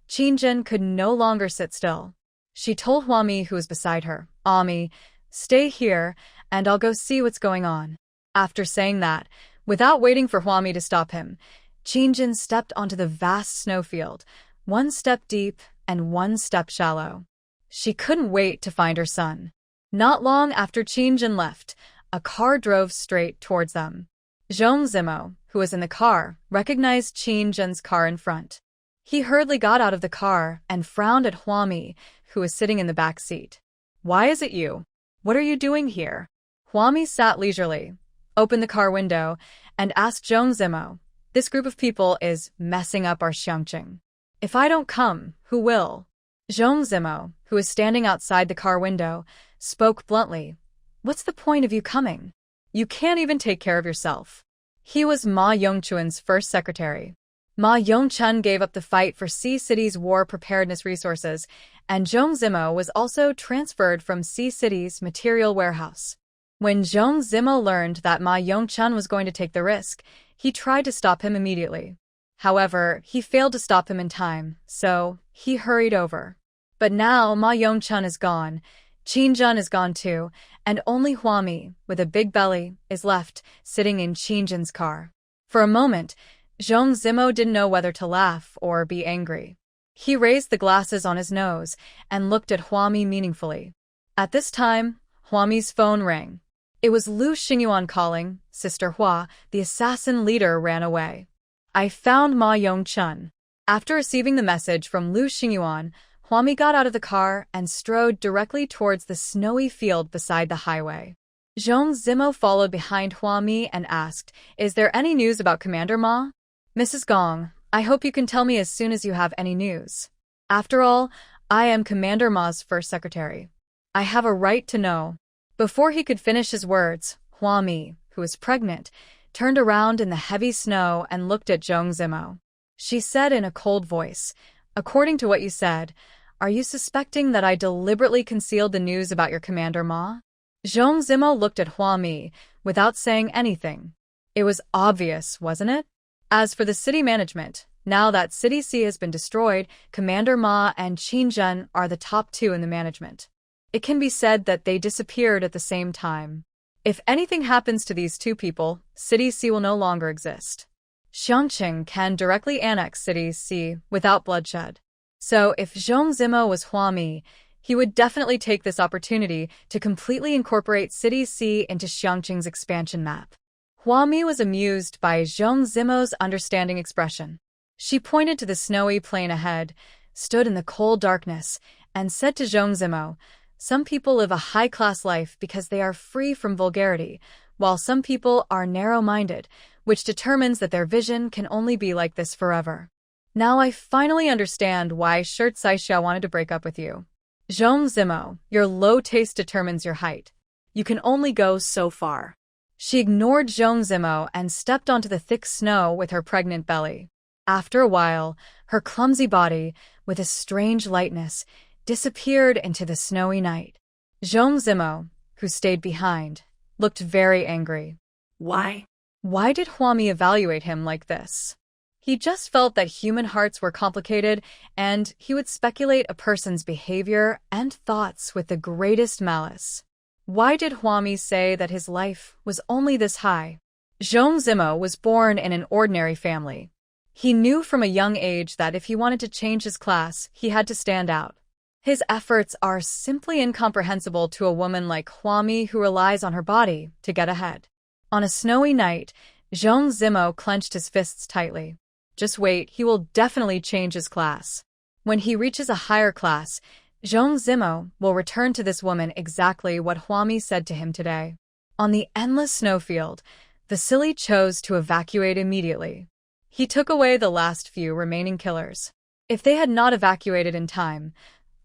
Qinjin could no longer sit still. She told Huami, who was beside her, "Ami, stay here, and I'll go see what's going on." After saying that, without waiting for Huami to stop him, Qinjin stepped onto the vast snowfield, one step deep and one step shallow. She couldn't wait to find her son. Not long after Qinjin left, a car drove straight towards them. Zhong Zimo, who was in the car, recognized Qinjin's car in front. He hurriedly got out of the car and frowned at Huami, who was sitting in the back seat. "Why is it you? What are you doing here?" Huami sat leisurely, opened the car window, and asked Zhong Zimo, "This group of people is messing up our Xiangqing. If I don't come, who will?" Zhong Zimo, who was standing outside the car window, spoke bluntly, "What's the point of you coming? You can't even take care of yourself." He was Ma Yongchun's first secretary. Ma Yongchun gave up the fight for Sea City's war preparedness resources, and Zhong Zimo was also transferred from Sea City's material warehouse. When Zhong Zimo learned that Ma Yongchun was going to take the risk, he tried to stop him immediately. However, he failed to stop him in time, so he hurried over. But now Ma Yongchun is gone, Qinjin is gone too, and only Huami, with a big belly, is left, sitting in Qinjin's car. For a moment, Zhong Zimo didn't know whether to laugh or be angry. He raised the glasses on his nose and looked at Huami meaningfully. At this time, Huami's phone rang. It was Lu Xingyuan calling. Sister Hua, the assassin leader, ran away. I found Ma Yongchun. After receiving the message from Lu Xingyuan, Huami got out of the car and strode directly towards the snowy field beside the highway. Zhong Zimo followed behind Huami and asked, "Is there any news about Commander Ma?" "Mrs. Gong, I hope you can tell me as soon as you have any news. After all, I am Commander Ma's first secretary. I have a right to know." Before he could finish his words, Huami, who was pregnant, turned around in the heavy snow and looked at Zhong Zimo. She said in a cold voice, "According to what you said, are you suspecting that I deliberately concealed the news about your Commander Ma?" Zhong Zimo looked at Huami without saying anything. It was obvious, wasn't it? As for the city management, now that City C has been destroyed, Commander Ma and Qin Zhen are the top two in the management. It can be said that they disappeared at the same time. If anything happens to these two people, City C will no longer exist. Xiangqing can directly annex City C without bloodshed. So if Zhong Zimo was Huami, he would definitely take this opportunity to completely incorporate City C into Xiangqing's expansion map. Huami was amused by Zhong Zimo's understanding expression. She pointed to the snowy plain ahead, stood in the cold darkness, and said to Zhong Zimo, "Some people live a high-class life because they are free from vulgarity, while some people are narrow-minded, which determines that their vision can only be like this forever. Now I finally understand why Shirt Saixia wanted to break up with you. Zhong Zimo, your low taste determines your height. You can only go so far." She ignored Zhong Zimo and stepped onto the thick snow with her pregnant belly. After a while, her clumsy body, with a strange lightness, disappeared into the snowy night. Zhong Zimo, who stayed behind, looked very angry. Why? Why did Huami evaluate him like this? He just felt that human hearts were complicated, and he would speculate a person's behavior and thoughts with the greatest malice. Why did Huami say that his life was only this high? Zhong Zimo was born in an ordinary family. He knew from a young age that if he wanted to change his class, he had to stand out. His efforts are simply incomprehensible to a woman like Huami who relies on her body to get ahead. On a snowy night, Zhong Zimo clenched his fists tightly. Just wait, he will definitely change his class. When he reaches a higher class, Zhong Zimo will return to this woman exactly what Huami said to him today. On the endless snowfield, Vasily chose to evacuate immediately. He took away the last few remaining killers. If they had not evacuated in time,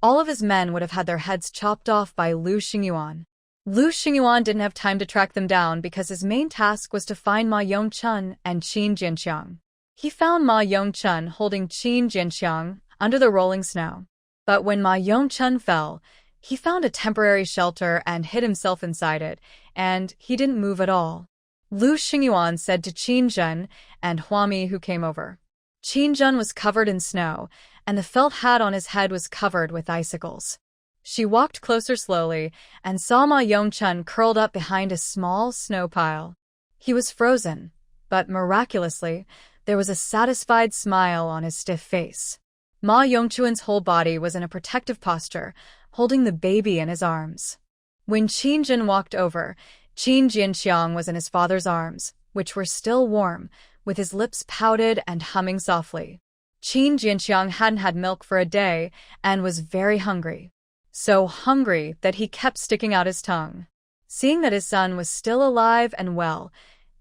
all of his men would have had their heads chopped off by Lu Xingyuan. Lu Xingyuan didn't have time to track them down because his main task was to find Ma Yongchun and Qin Jianqiang. He found Ma Yongchun holding Qin Jianqiang under the rolling snow. But when Ma Yongchun fell, he found a temporary shelter and hid himself inside it, and he didn't move at all. Lu Xingyuan said to Qin Zhen and Huami, who came over. Qin Zhen was covered in snow, and the felt hat on his head was covered with icicles. She walked closer slowly and saw Ma Yongchun curled up behind a small snow pile. He was frozen, but miraculously, there was a satisfied smile on his stiff face. Ma Yongchun's whole body was in a protective posture, holding the baby in his arms. When Qin Zhen walked over, Qin Jianqiang was in his father's arms, which were still warm, with his lips pouted and humming softly. Qin Jianqiang hadn't had milk for a day and was very hungry. So hungry that he kept sticking out his tongue. Seeing that his son was still alive and well,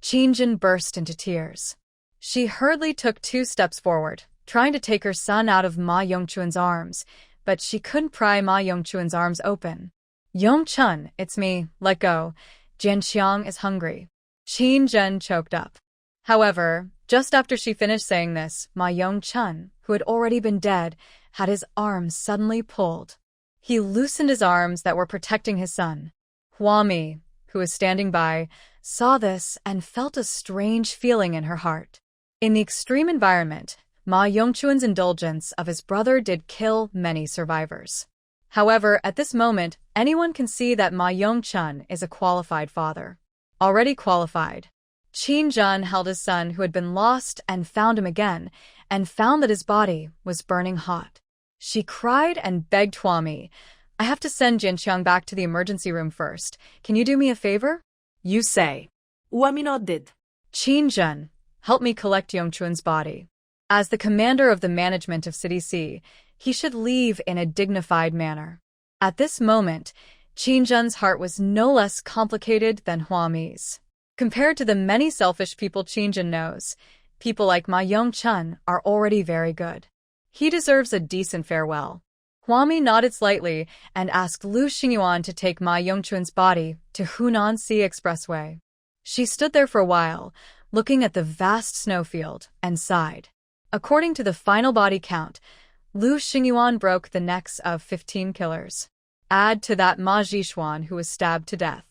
Qin Zhen burst into tears. She hurriedly took 2 steps forward, trying to take her son out of Ma Yongchun's arms, but she couldn't pry Ma Yongchun's arms open. "Yongchun, it's me, let go. Jianqiang is hungry." Qin Zhen choked up. However, just after she finished saying this, Ma Yongchun, who had already been dead, had his arms suddenly pulled. He loosened his arms that were protecting his son. Huami, who was standing by, saw this and felt a strange feeling in her heart. In the extreme environment, Ma Yongchun's indulgence of his brother did kill many survivors. However, at this moment, anyone can see that Ma Yongchun is a qualified father. Already qualified. Qin Zhen held his son who had been lost and found him again, and found that his body was burning hot. She cried and begged Huami, I have to send Jinqiang back to the emergency room first. Can you do me a favor? You say. Huami nodded. Qinzhen, help me collect Yongchun's body. As the commander of the management of City C, he should leave in a dignified manner. At this moment, Qinzhen's heart was no less complicated than Huami's. Compared to the many selfish people Qinzhen knows, people like Ma Yongchun are already very good. He deserves a decent farewell. Huami nodded slightly and asked Lu Xingyuan to take Ma Yongchun's body to Hunan Sea Expressway. She stood there for a while, looking at the vast snowfield, and sighed. According to the final body count, Lu Xingyuan broke the necks of 15 killers. Add to that Ma Zhishuan, who was stabbed to death.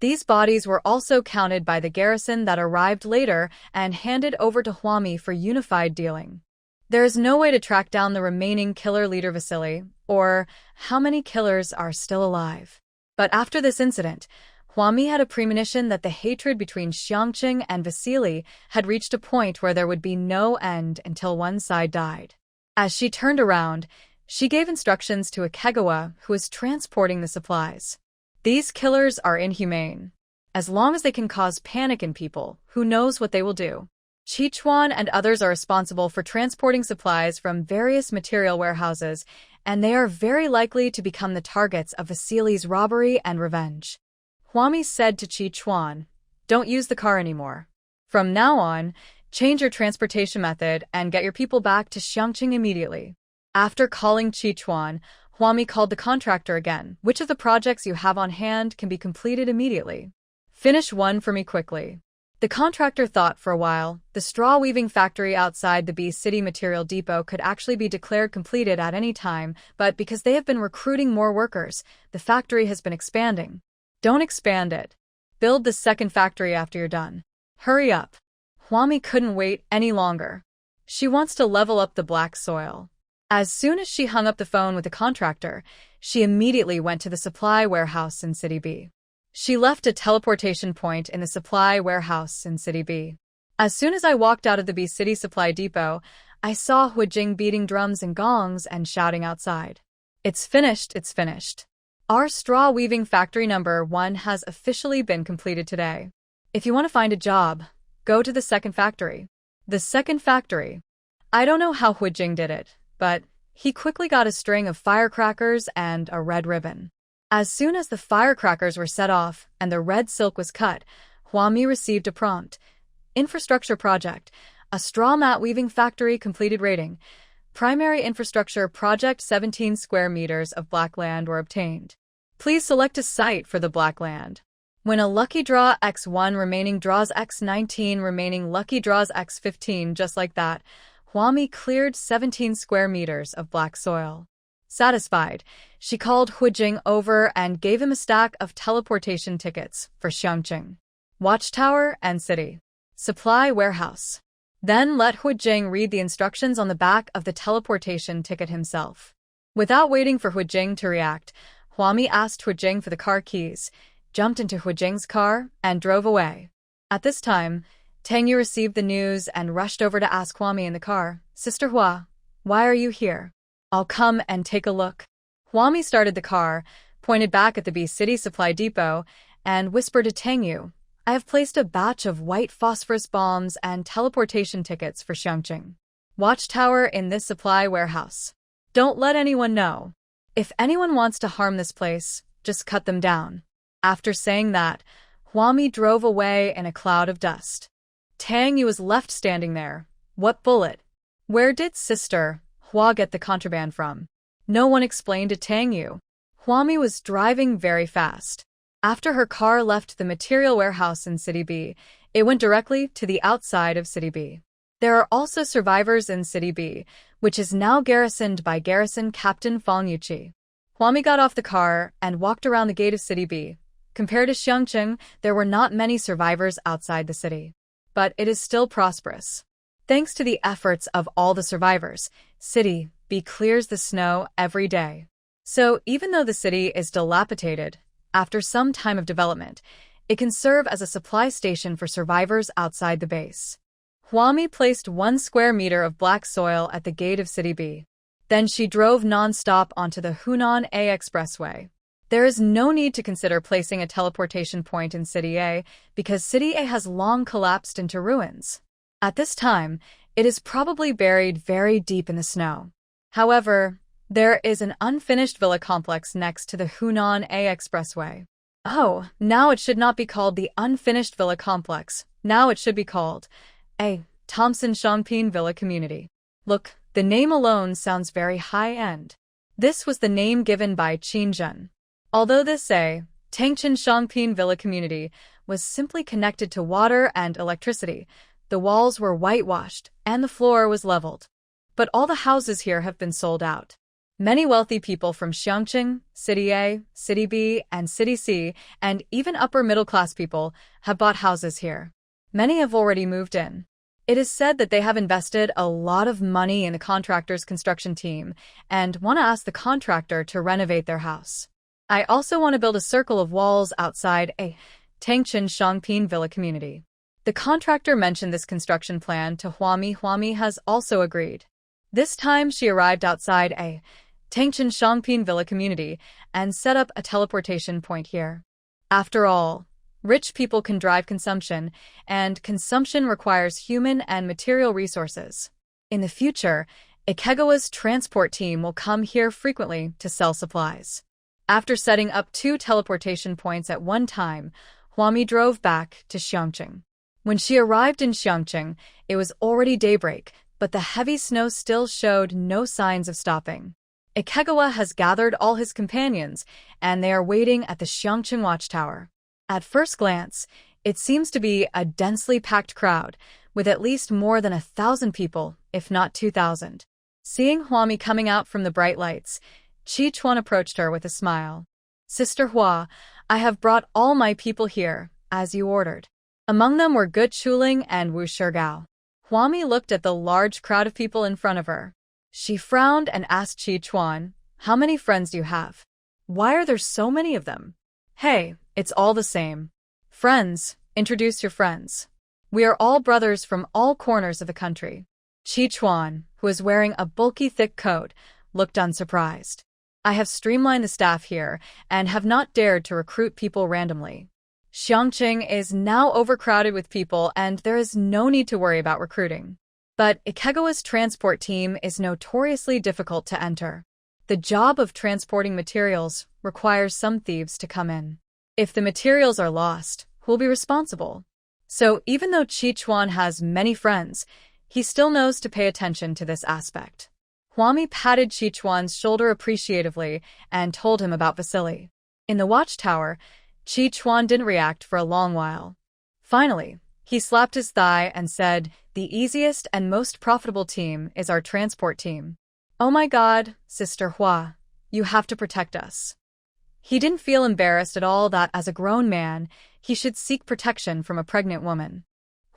These bodies were also counted by the garrison that arrived later and handed over to Huami for unified dealing. There is no way to track down the remaining killer leader Vasily, or how many killers are still alive. But after this incident, Huami had a premonition that the hatred between Xiangqing and Vasily had reached a point where there would be no end until one side died. As she turned around, she gave instructions to a Kegawa who was transporting the supplies. These killers are inhumane. As long as they can cause panic in people, who knows what they will do. Qichuan and others are responsible for transporting supplies from various material warehouses, and they are very likely to become the targets of Vasily's robbery and revenge. Huami said to Qichuan, "Don't use the car anymore. From now on, change your transportation method and get your people back to Xiangqing immediately." After calling Qichuan, Huami called the contractor again. "Which of the projects you have on hand can be completed immediately? Finish one for me quickly." The contractor thought for a while. The straw weaving factory outside the B City Material Depot could actually be declared completed at any time, but because they have been recruiting more workers, the factory has been expanding. Don't expand it. Build the second factory after you're done. Hurry up. Huami couldn't wait any longer. She wants to level up the black soil. As soon as she hung up the phone with the contractor, she immediately went to the supply warehouse in City B. She left a teleportation point in the supply warehouse in City B. As soon as I walked out of the B City Supply Depot, I saw Huijing beating drums and gongs and shouting outside. "It's finished, it's finished. Our straw weaving factory number 1 has officially been completed today. If you want to find a job, go to the second factory." The second factory. I don't know how Huijing did it, but he quickly got a string of firecrackers and a red ribbon. As soon as the firecrackers were set off and the red silk was cut, Huami received a prompt. Infrastructure project. A straw mat weaving factory completed rating. Primary infrastructure project 17 square meters of black land were obtained. Please select a site for the black land. When a lucky draw X1 remaining draws X19 remaining lucky draws X15 just like that, Huami cleared 17 square meters of black soil. Satisfied, she called Huijing over and gave him a stack of teleportation tickets for Xiangqing, Watchtower, and City Supply Warehouse. Then let Huijing read the instructions on the back of the teleportation ticket himself. Without waiting for Huijing to react, Huami asked Huijing for the car keys, jumped into Huijing's car, and drove away. At this time, Tangyu received the news and rushed over to ask Huami in the car, "Sister Hua, why are you here? I'll come and take a look." Huami started the car, pointed back at the B City Supply Depot, and whispered to Tangyu, "I have placed a batch of white phosphorus bombs and teleportation tickets for Xiangqing Watchtower in this supply warehouse. Don't let anyone know. If anyone wants to harm this place, just cut them down." After saying that, Huami drove away in a cloud of dust. Tangyu was left standing there. What bullet? Where did Sister Hua get the contraband from? No one explained to Tangyu. Huami was driving very fast. After her car left the material warehouse in City B, it went directly to the outside of City B. There are also survivors in City B, which is now garrisoned by Garrison Captain Fang Yuqi. Huami got off the car and walked around the gate of City B. Compared to Xiangqing, there were not many survivors outside the city. But it is still prosperous. Thanks to the efforts of all the survivors, City B clears the snow every day. So even though the city is dilapidated, after some time of development, it can serve as a supply station for survivors outside the base. Huami placed 1 square meter of black soil at the gate of City B. Then she drove non-stop onto the Hunan A expressway. There is no need to consider placing a teleportation point in City A because City A has long collapsed into ruins. At this time, it is probably buried very deep in the snow. However, there is an unfinished villa complex next to the Hunan A expressway. Oh, now it should not be called the unfinished villa complex. Now it should be called a Thompson Shangpin Villa Community. Look, the name alone sounds very high-end. This was the name given by Qin Zhen. Although this Tangchen Shangpin Villa Community was simply connected to water and electricity, the walls were whitewashed and the floor was leveled. But all the houses here have been sold out. Many wealthy people from Xiangqing, City A, City B, and City C, and even upper-middle-class people have bought houses here. Many have already moved in. It is said that they have invested a lot of money in the contractor's construction team and want to ask the contractor to renovate their house. I also want to build a circle of walls outside a Tangchen Shangpin Villa Community. The contractor mentioned this construction plan to Huami. Huami has also agreed. This time she arrived outside a Tangchen Shangpin Villa Community and set up a teleportation point here. After all, rich people can drive consumption, and consumption requires human and material resources. In the future, Ikegawa's transport team will come here frequently to sell supplies. After setting up 2 teleportation points at one time, Huami drove back to Xiangqing. When she arrived in Xiangqing, it was already daybreak, but the heavy snow still showed no signs of stopping. Ikegawa has gathered all his companions, and they are waiting at the Xiangqing watchtower. At first glance, it seems to be a densely packed crowd, with at least more than 1,000 people, if not 2,000. Seeing Huami coming out from the bright lights, Qi Chuan approached her with a smile. "Sister Hua, I have brought all my people here, as you ordered." Among them were Gu Chuling and Wu Shigao. Huami looked at the large crowd of people in front of her. She frowned and asked Qi Chuan, "How many friends do you have? Why are there so many of them?" "Hey, it's all the same. Friends, introduce your friends. We are all brothers from all corners of the country." Qi Chuan, who was wearing a bulky thick coat, looked unsurprised. "I have streamlined the staff here and have not dared to recruit people randomly. Xiangqing is now overcrowded with people and there is no need to worry about recruiting. But Ikegawa's transport team is notoriously difficult to enter. The job of transporting materials requires some thieves to come in. If the materials are lost, who will be responsible?" So even though Qi Chuan has many friends, he still knows to pay attention to this aspect. Huami patted Qi Chuan's shoulder appreciatively and told him about Vasily. In the watchtower, Qi Chuan didn't react for a long while. Finally, he slapped his thigh and said, "The easiest and most profitable team is our transport team. Oh my God, Sister Hua, you have to protect us." He didn't feel embarrassed at all that as a grown man, he should seek protection from a pregnant woman.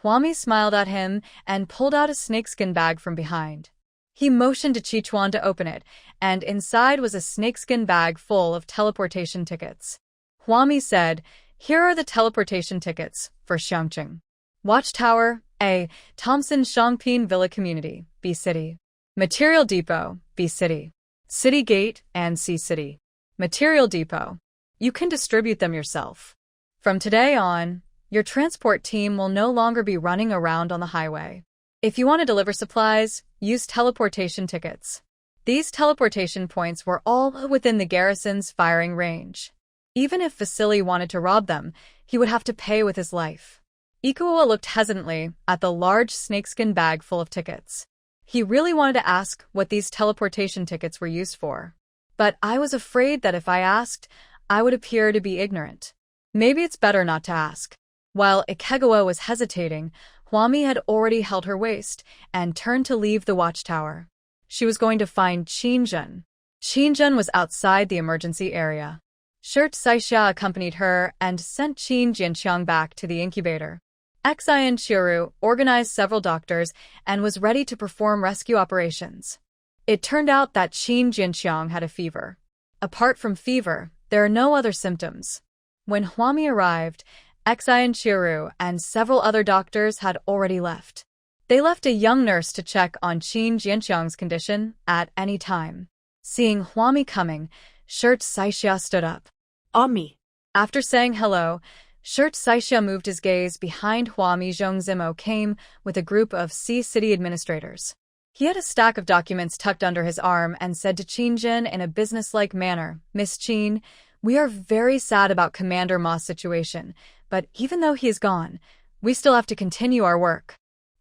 Huami smiled at him and pulled out a snakeskin bag from behind. He motioned to Qi Chuan to open it, and inside was a snakeskin bag full of teleportation tickets. Huami said, "Here are the teleportation tickets for Xiangqing. Watchtower, A. Thompson Shangpin Villa Community, B City. Material Depot, B City. City Gate and C City. Material Depot. You can distribute them yourself. From today on, your transport team will no longer be running around on the highway. If you want to deliver supplies, use teleportation tickets." These teleportation points were all within the garrison's firing range. Even if Vasily wanted to rob them, he would have to pay with his life. Ikuo looked hesitantly at the large snakeskin bag full of tickets. He really wanted to ask what these teleportation tickets were used for. But I was afraid that if I asked, I would appear to be ignorant. Maybe it's better not to ask. While Ikegawa was hesitating, Huami had already held her waist and turned to leave the watchtower. She was going to find Qin Zhen. Qin Zhen was outside the emergency area. Shirt Saixia accompanied her and sent Qin Jianqiang back to the incubator. Xian Qiru organized several doctors and was ready to perform rescue operations. It turned out that Qin Jianqiang had a fever. Apart from fever, there are no other symptoms. When Huami arrived, Xian Qiru and several other doctors had already left. They left a young nurse to check on Qin Jianqiang's condition at any time. Seeing Huami coming, Shirt Saixia stood up. Ami. After saying hello, Shirt Saixia moved his gaze behind Huami. Zhong Zimo came with a group of city administrators. He had a stack of documents tucked under his arm and said to Qin Jin in a businesslike manner, "Miss Qin, we are very sad about Commander Ma's situation, but even though he is gone, we still have to continue our work."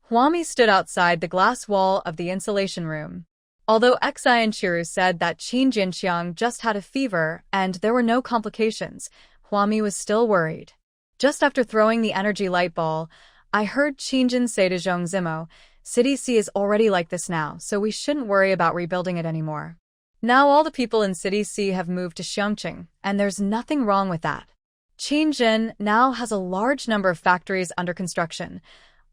Huami stood outside the glass wall of the insulation room. Although Xi and Chiru said that Qin Jinqiang just had a fever and there were no complications, Huami was still worried. Just after throwing the energy light ball, I heard Qin Jin say to Zhong Zimo, "City C is already like this now, so we shouldn't worry about rebuilding it anymore." Now all the people in City C have moved to Xiongqing, and there's nothing wrong with that. Qin Jin now has a large number of factories under construction,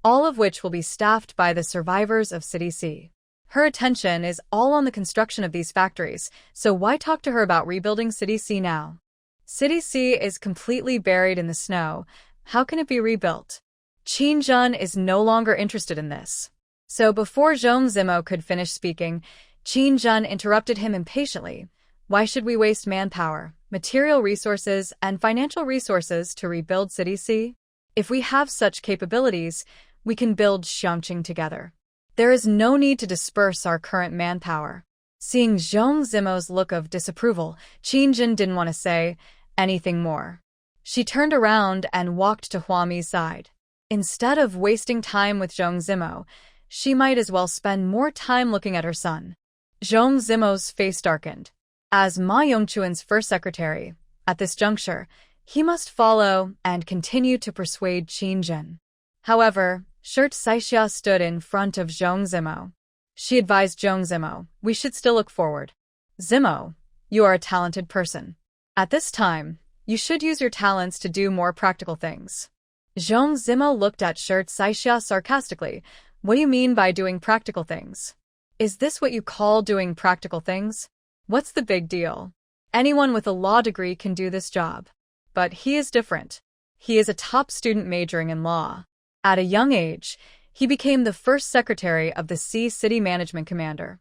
all of which will be staffed by the survivors of City C. Her attention is all on the construction of these factories, so why talk to her about rebuilding City C now? City C is completely buried in the snow. How can it be rebuilt? Qin Jin is no longer interested in this. So before Zhong Zimo could finish speaking, Qin Jin interrupted him impatiently. Why should we waste manpower, material resources, and financial resources to rebuild City C? If we have such capabilities, we can build Xiongqing together. There is no need to disperse our current manpower. Seeing Zhong Zimo's look of disapproval, Qin Jin didn't want to say anything more. She turned around and walked to Huami's side. Instead of wasting time with Zhong Zimo, she might as well spend more time looking at her son. Zhong Zimo's face darkened. As Ma Yongchuan's first secretary, at this juncture, he must follow and continue to persuade Qin Jin. However, Shirt Saixia stood in front of Zhong Zimo. She advised Zhong Zimo, "We should still look forward. Zimo, you are a talented person. At this time, you should use your talents to do more practical things." Zhong Zimo looked at Shirt Saixia sarcastically. "What do you mean by doing practical things? Is this what you call doing practical things? What's the big deal? Anyone with a law degree can do this job. But he is different. He is a top student majoring in law. At a young age, he became the first secretary of the C City Management Commander.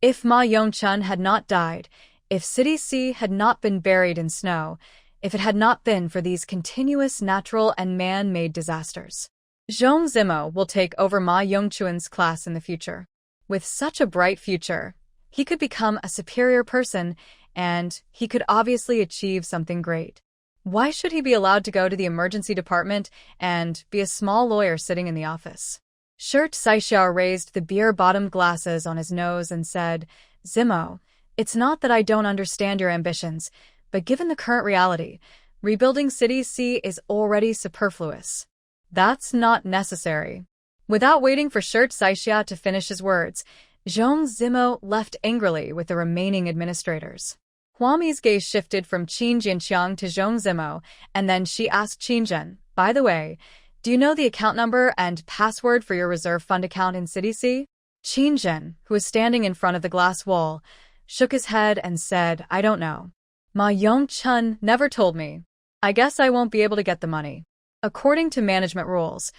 If Ma Yongchun had not died, if City C had not been buried in snow, if it had not been for these continuous natural and man-made disasters, Zhong Zimo will take over Ma Yongchuan's class in the future. With such a bright future, he could become a superior person, and he could obviously achieve something great. Why should he be allowed to go to the emergency department and be a small lawyer sitting in the office? Shirt Saixia raised the beer-bottomed glasses on his nose and said, "Zimo, it's not that I don't understand your ambitions, but given the current reality, rebuilding City C is already superfluous. That's not necessary." Without waiting for Shirt Saixia to finish his words, Zhong Zimo left angrily with the remaining administrators. Huami's gaze shifted from Qin Jinqiang to Zhong Zimo, and then she asked Qin Jin, "By the way, do you know the account number and password for your reserve fund account in City C?" Qin Jin, who was standing in front of the glass wall, shook his head and said, "I don't know. Ma Yongchun never told me. I guess I won't be able to get the money." According to management rules,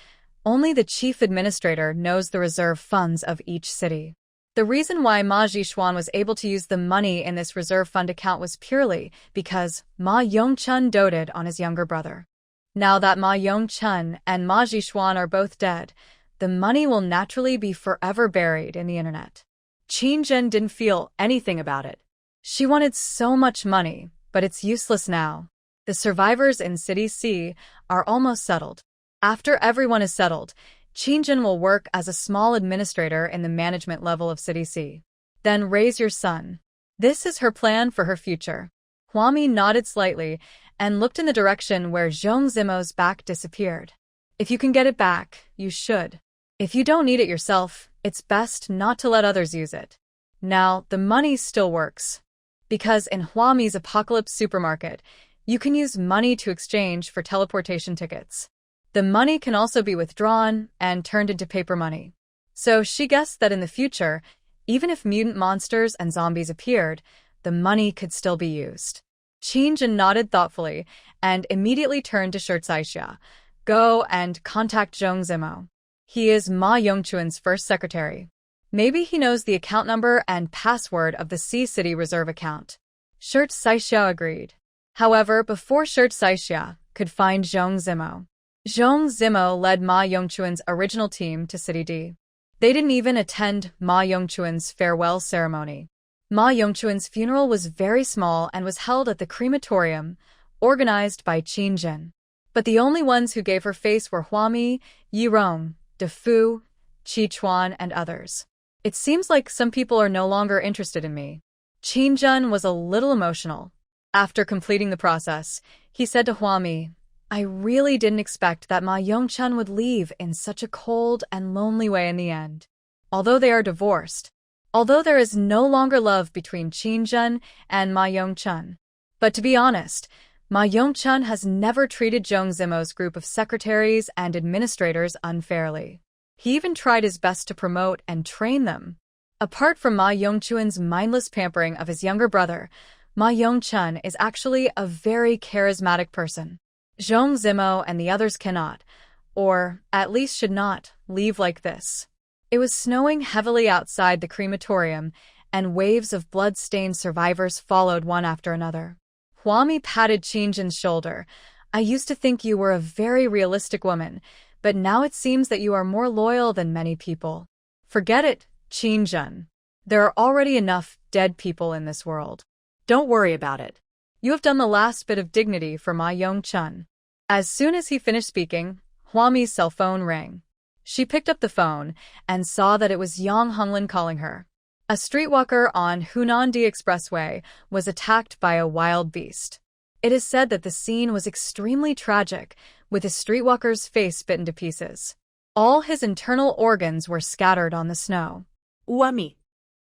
only the chief administrator knows the reserve funds of each city. The reason why Ma Zhishuan was able to use the money in this reserve fund account was purely because Ma Yongchun doted on his younger brother. Now that Ma Yongchun and Ma Zhishuan are both dead, the money will naturally be forever buried in the internet. Qin Jin didn't feel anything about it. She wanted so much money, but it's useless now. The survivors in City C are almost settled. After everyone is settled, Qin Jin will work as a small administrator in the management level of City C. Then raise your son. This is her plan for her future. Huami nodded slightly and looked in the direction where Zhong Zimo's back disappeared. If you can get it back, you should. If you don't need it yourself, it's best not to let others use it. Now, the money still works. Because in Huami's Apocalypse supermarket, you can use money to exchange for teleportation tickets. The money can also be withdrawn and turned into paper money. So she guessed that in the future, even if mutant monsters and zombies appeared, the money could still be used. Qin Jin nodded thoughtfully and immediately turned to Shirt Saixia. "Go and contact Zhong Zimo." He is Ma Yongchuan's first secretary. Maybe he knows the account number and password of the Sea City Reserve account. Shirt Saixia agreed. However, before Shirt Saixia could find Zhong Zimo led Ma Yongchuan's original team to City D. They didn't even attend Ma Yongchuan's farewell ceremony. Ma Yongchuan's funeral was very small and was held at the crematorium, organized by Qin Jin. But the only ones who gave her face were Huami, Yirong, De Fu, Qi Chuan, and others. It seems like some people are no longer interested in me. Qin Jin was a little emotional. After completing the process, he said to Huami, I really didn't expect that Ma Yongchun would leave in such a cold and lonely way in the end. Although they are divorced, although there is no longer love between Qin Jin and Ma Yongchun. But to be honest, Ma Yongchun has never treated Zhong Zimo's group of secretaries and administrators unfairly. He even tried his best to promote and train them. Apart from Ma Yongchuan's mindless pampering of his younger brother, Ma Yongchun is actually a very charismatic person. Zhong Zimo and the others cannot, or at least should not, leave like this. It was snowing heavily outside the crematorium, and waves of blood-stained survivors followed one after another. Huami patted Qin Jin's shoulder. I used to think you were a very realistic woman, but now it seems that you are more loyal than many people. Forget it, Qin Jin. There are already enough dead people in this world. Don't worry about it. You have done the last bit of dignity for Ma Yongchun. As soon as he finished speaking, Huami's cell phone rang. She picked up the phone and saw that it was Yang Honglin calling her. A streetwalker on Hunan-di Expressway was attacked by a wild beast. It is said that the scene was extremely tragic, with the streetwalker's face bitten to pieces. All his internal organs were scattered on the snow. Huami.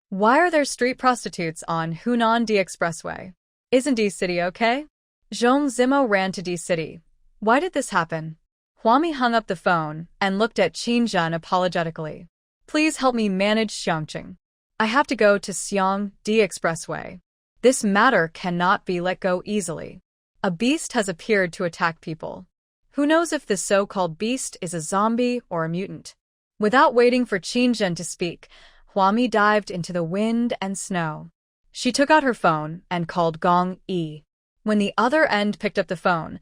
Why are there street prostitutes on Hunan-di Expressway? Isn't D-City okay? Zhong Zimo ran to D-City. Why did this happen? Huami hung up the phone and looked at Qin Jin apologetically. Please help me manage Xiangqing. I have to go to Xiang-di Expressway. This matter cannot be let go easily. A beast has appeared to attack people. Who knows if this so-called beast is a zombie or a mutant? Without waiting for Qin Jin to speak, Huami dived into the wind and snow. She took out her phone and called Gong Yi. When the other end picked up the phone,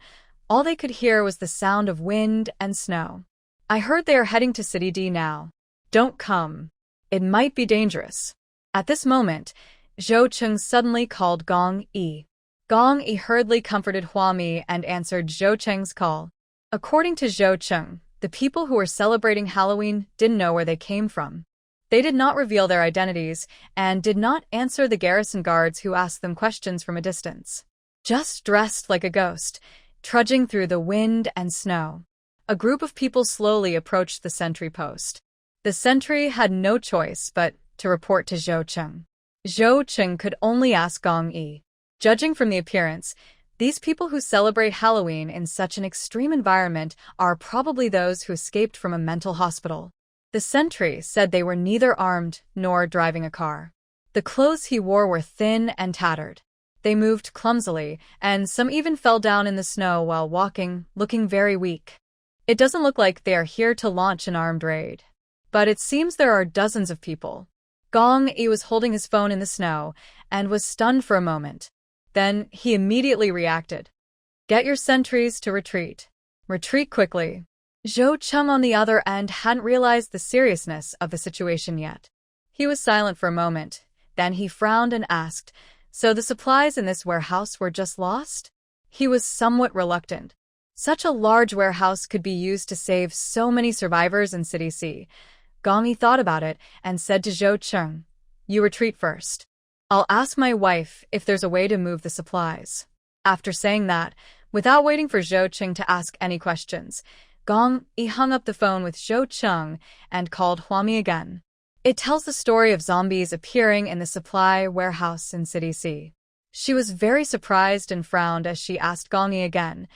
all they could hear was the sound of wind and snow. I heard they are heading to City D now. Don't come. It might be dangerous. At this moment, Zhou Cheng suddenly called Gong Yi. Gong Yi hurriedly comforted Huami and answered Zhou Cheng's call. According to Zhou Cheng, the people who were celebrating Halloween didn't know where they came from. They did not reveal their identities and did not answer the garrison guards who asked them questions from a distance. Just dressed like a ghost, trudging through the wind and snow. A group of people slowly approached the sentry post. The sentry had no choice but to report to Zhou Cheng. Zhou Cheng could only ask Gong Yi. Judging from the appearance, these people who celebrate Halloween in such an extreme environment are probably those who escaped from a mental hospital. The sentry said they were neither armed nor driving a car. The clothes he wore were thin and tattered. They moved clumsily, and some even fell down in the snow while walking, looking very weak. It doesn't look like they are here to launch an armed raid. But it seems there are dozens of people. Gong Yi was holding his phone in the snow and was stunned for a moment. Then he immediately reacted. Get your sentries to retreat. Retreat quickly. Zhou Cheng on the other end hadn't realized the seriousness of the situation yet. He was silent for a moment, then he frowned and asked, so the supplies in this warehouse were just lost? He was somewhat reluctant. Such a large warehouse could be used to save so many survivors in City C. Gong Yi thought about it and said to Zhou Cheng, you retreat first. I'll ask my wife if there's a way to move the supplies. After saying that, without waiting for Zhou Cheng to ask any questions, Gong Yi hung up the phone with Zhou Cheng and called Huami again. It tells the story of zombies appearing in the supply warehouse in City C. She was very surprised and frowned as she asked Gong Yi again,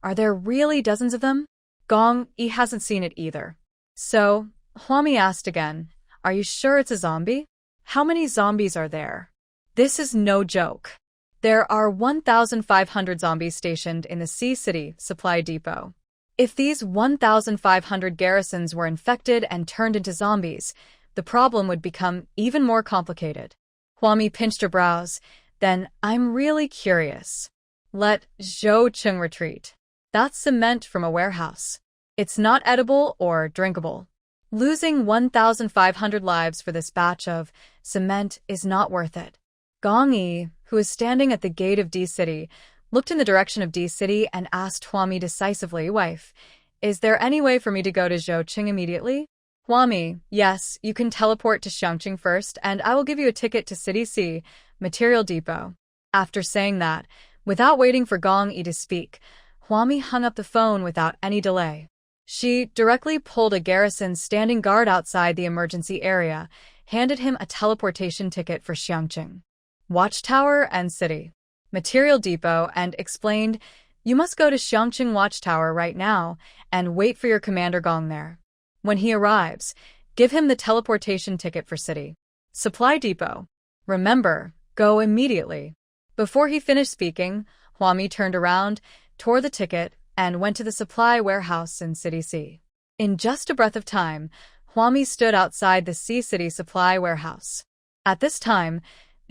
are there really dozens of them? Gong Yi hasn't seen it either. So, Huami asked again, are you sure it's a zombie? How many zombies are there? This is no joke. There are 1,500 zombies stationed in the Sea City Supply Depot. If these 1,500 garrisons were infected and turned into zombies, the problem would become even more complicated. Huami pinched her brows. Then, I'm really curious. Let Zhou Cheng retreat. That's cement from a warehouse. It's not edible or drinkable. Losing 1,500 lives for this batch of cement is not worth it. Gong Yi, who was standing at the gate of D-City, looked in the direction of D-City and asked Huami decisively, Wife, is there any way for me to go to Zhouqing immediately? Huami, yes, you can teleport to Xiangqing first, and I will give you a ticket to City C, Material Depot. After saying that, without waiting for Gong Yi to speak, Huami hung up the phone without any delay. She directly pulled a garrison standing guard outside the emergency area, handed him a teleportation ticket for Xiangqing, Watchtower and City, Material Depot, and explained, You must go to Xiangqing Watchtower right now and wait for your commander Gong there. When he arrives, give him the teleportation ticket for City, Supply Depot. Remember, go immediately. Before he finished speaking, Huami turned around, tore the ticket, and went to the supply warehouse in City C. In just a breath of time, Huami stood outside the C-City supply warehouse. At this time,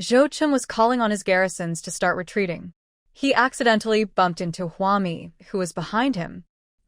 Zhou Chun was calling on his garrisons to start retreating. He accidentally bumped into Huami, who was behind him.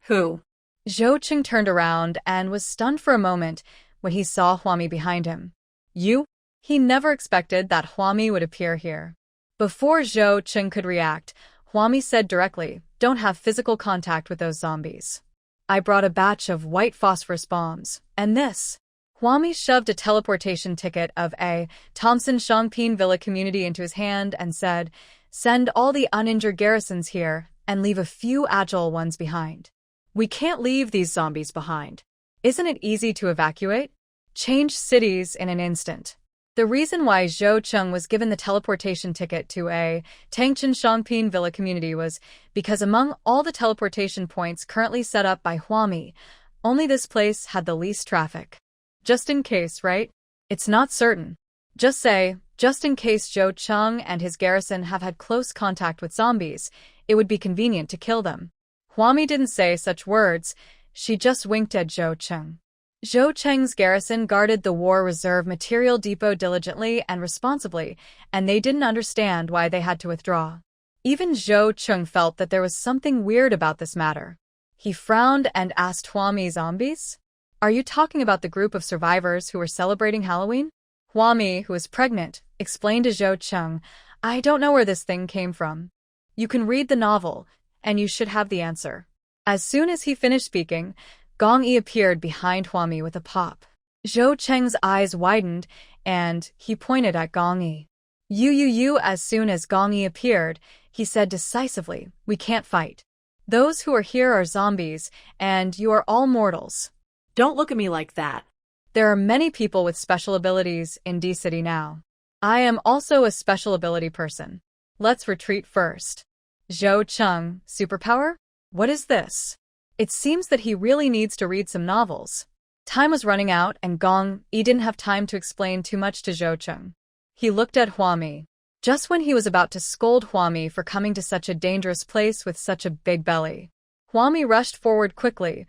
Who? Zhou Chun turned around and was stunned for a moment when he saw Huami behind him. You? He never expected that Huami would appear here. Before Zhou Chun could react, Huami said directly, Don't have physical contact with those zombies. I brought a batch of white phosphorus bombs, and this. Huami shoved a teleportation ticket of a Thompson Shangpin Villa community into his hand and said, Send all the uninjured garrisons here and leave a few agile ones behind. We can't leave these zombies behind. Isn't it easy to evacuate? Change cities in an instant. The reason why Zhou Cheng was given the teleportation ticket to a Tangchen Shangpin Villa community was because among all the teleportation points currently set up by Huami, only this place had the least traffic. Just in case, right? It's not certain. Just say, just in case Zhou Cheng and his garrison have had close contact with zombies, it would be convenient to kill them. Huami didn't say such words, she just winked at Zhou Cheng. Zhou Cheng's garrison guarded the War Reserve Material Depot diligently and responsibly, and they didn't understand why they had to withdraw. Even Zhou Cheng felt that there was something weird about this matter. He frowned and asked Huami, Zombies? Are you talking about the group of survivors who were celebrating Halloween? Huami, who was pregnant, explained to Zhou Cheng, I don't know where this thing came from. You can read the novel, and you should have the answer. As soon as he finished speaking, Gong Yi appeared behind Huami with a pop. Zhou Cheng's eyes widened, and he pointed at Gong Yi. You. As soon as Gong Yi appeared, he said decisively, We can't fight. Those who are here are zombies, and you are all mortals. Don't look at me like that. There are many people with special abilities in D-City now. I am also a special ability person. Let's retreat first. Zhou Cheng, superpower? What is this? It seems that he really needs to read some novels. Time was running out, and Gong Yi didn't have time to explain too much to Zhou Cheng. He looked at Huami. Just when he was about to scold Huami for coming to such a dangerous place with such a big belly, Huami rushed forward quickly,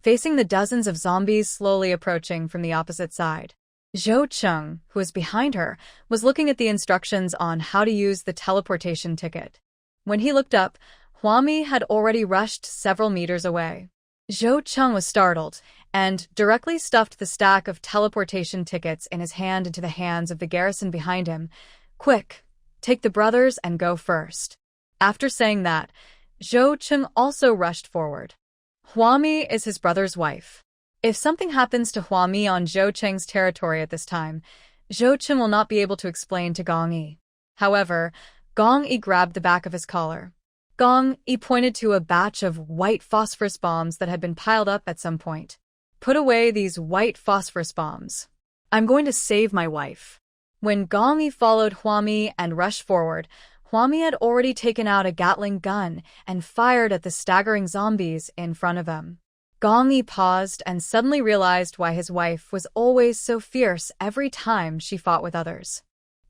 facing the dozens of zombies slowly approaching from the opposite side. Zhou Cheng, who was behind her, was looking at the instructions on how to use the teleportation ticket. When he looked up, Huami had already rushed several meters away. Zhou Cheng was startled and directly stuffed the stack of teleportation tickets in his hand into the hands of the garrison behind him. Quick, take the brothers and go first. After saying that, Zhou Cheng also rushed forward. Huami is his brother's wife. If something happens to Huami on Zhou Cheng's territory at this time, Zhou Cheng will not be able to explain to Gong Yi. However, Gong Yi grabbed the back of his collar. Gong Yi pointed to a batch of white phosphorus bombs that had been piled up at some point. Put away these white phosphorus bombs. I'm going to save my wife. When Gong Yi followed Huami and rushed forward, Huami had already taken out a Gatling gun and fired at the staggering zombies in front of him. Gong Yi paused and suddenly realized why his wife was always so fierce every time she fought with others.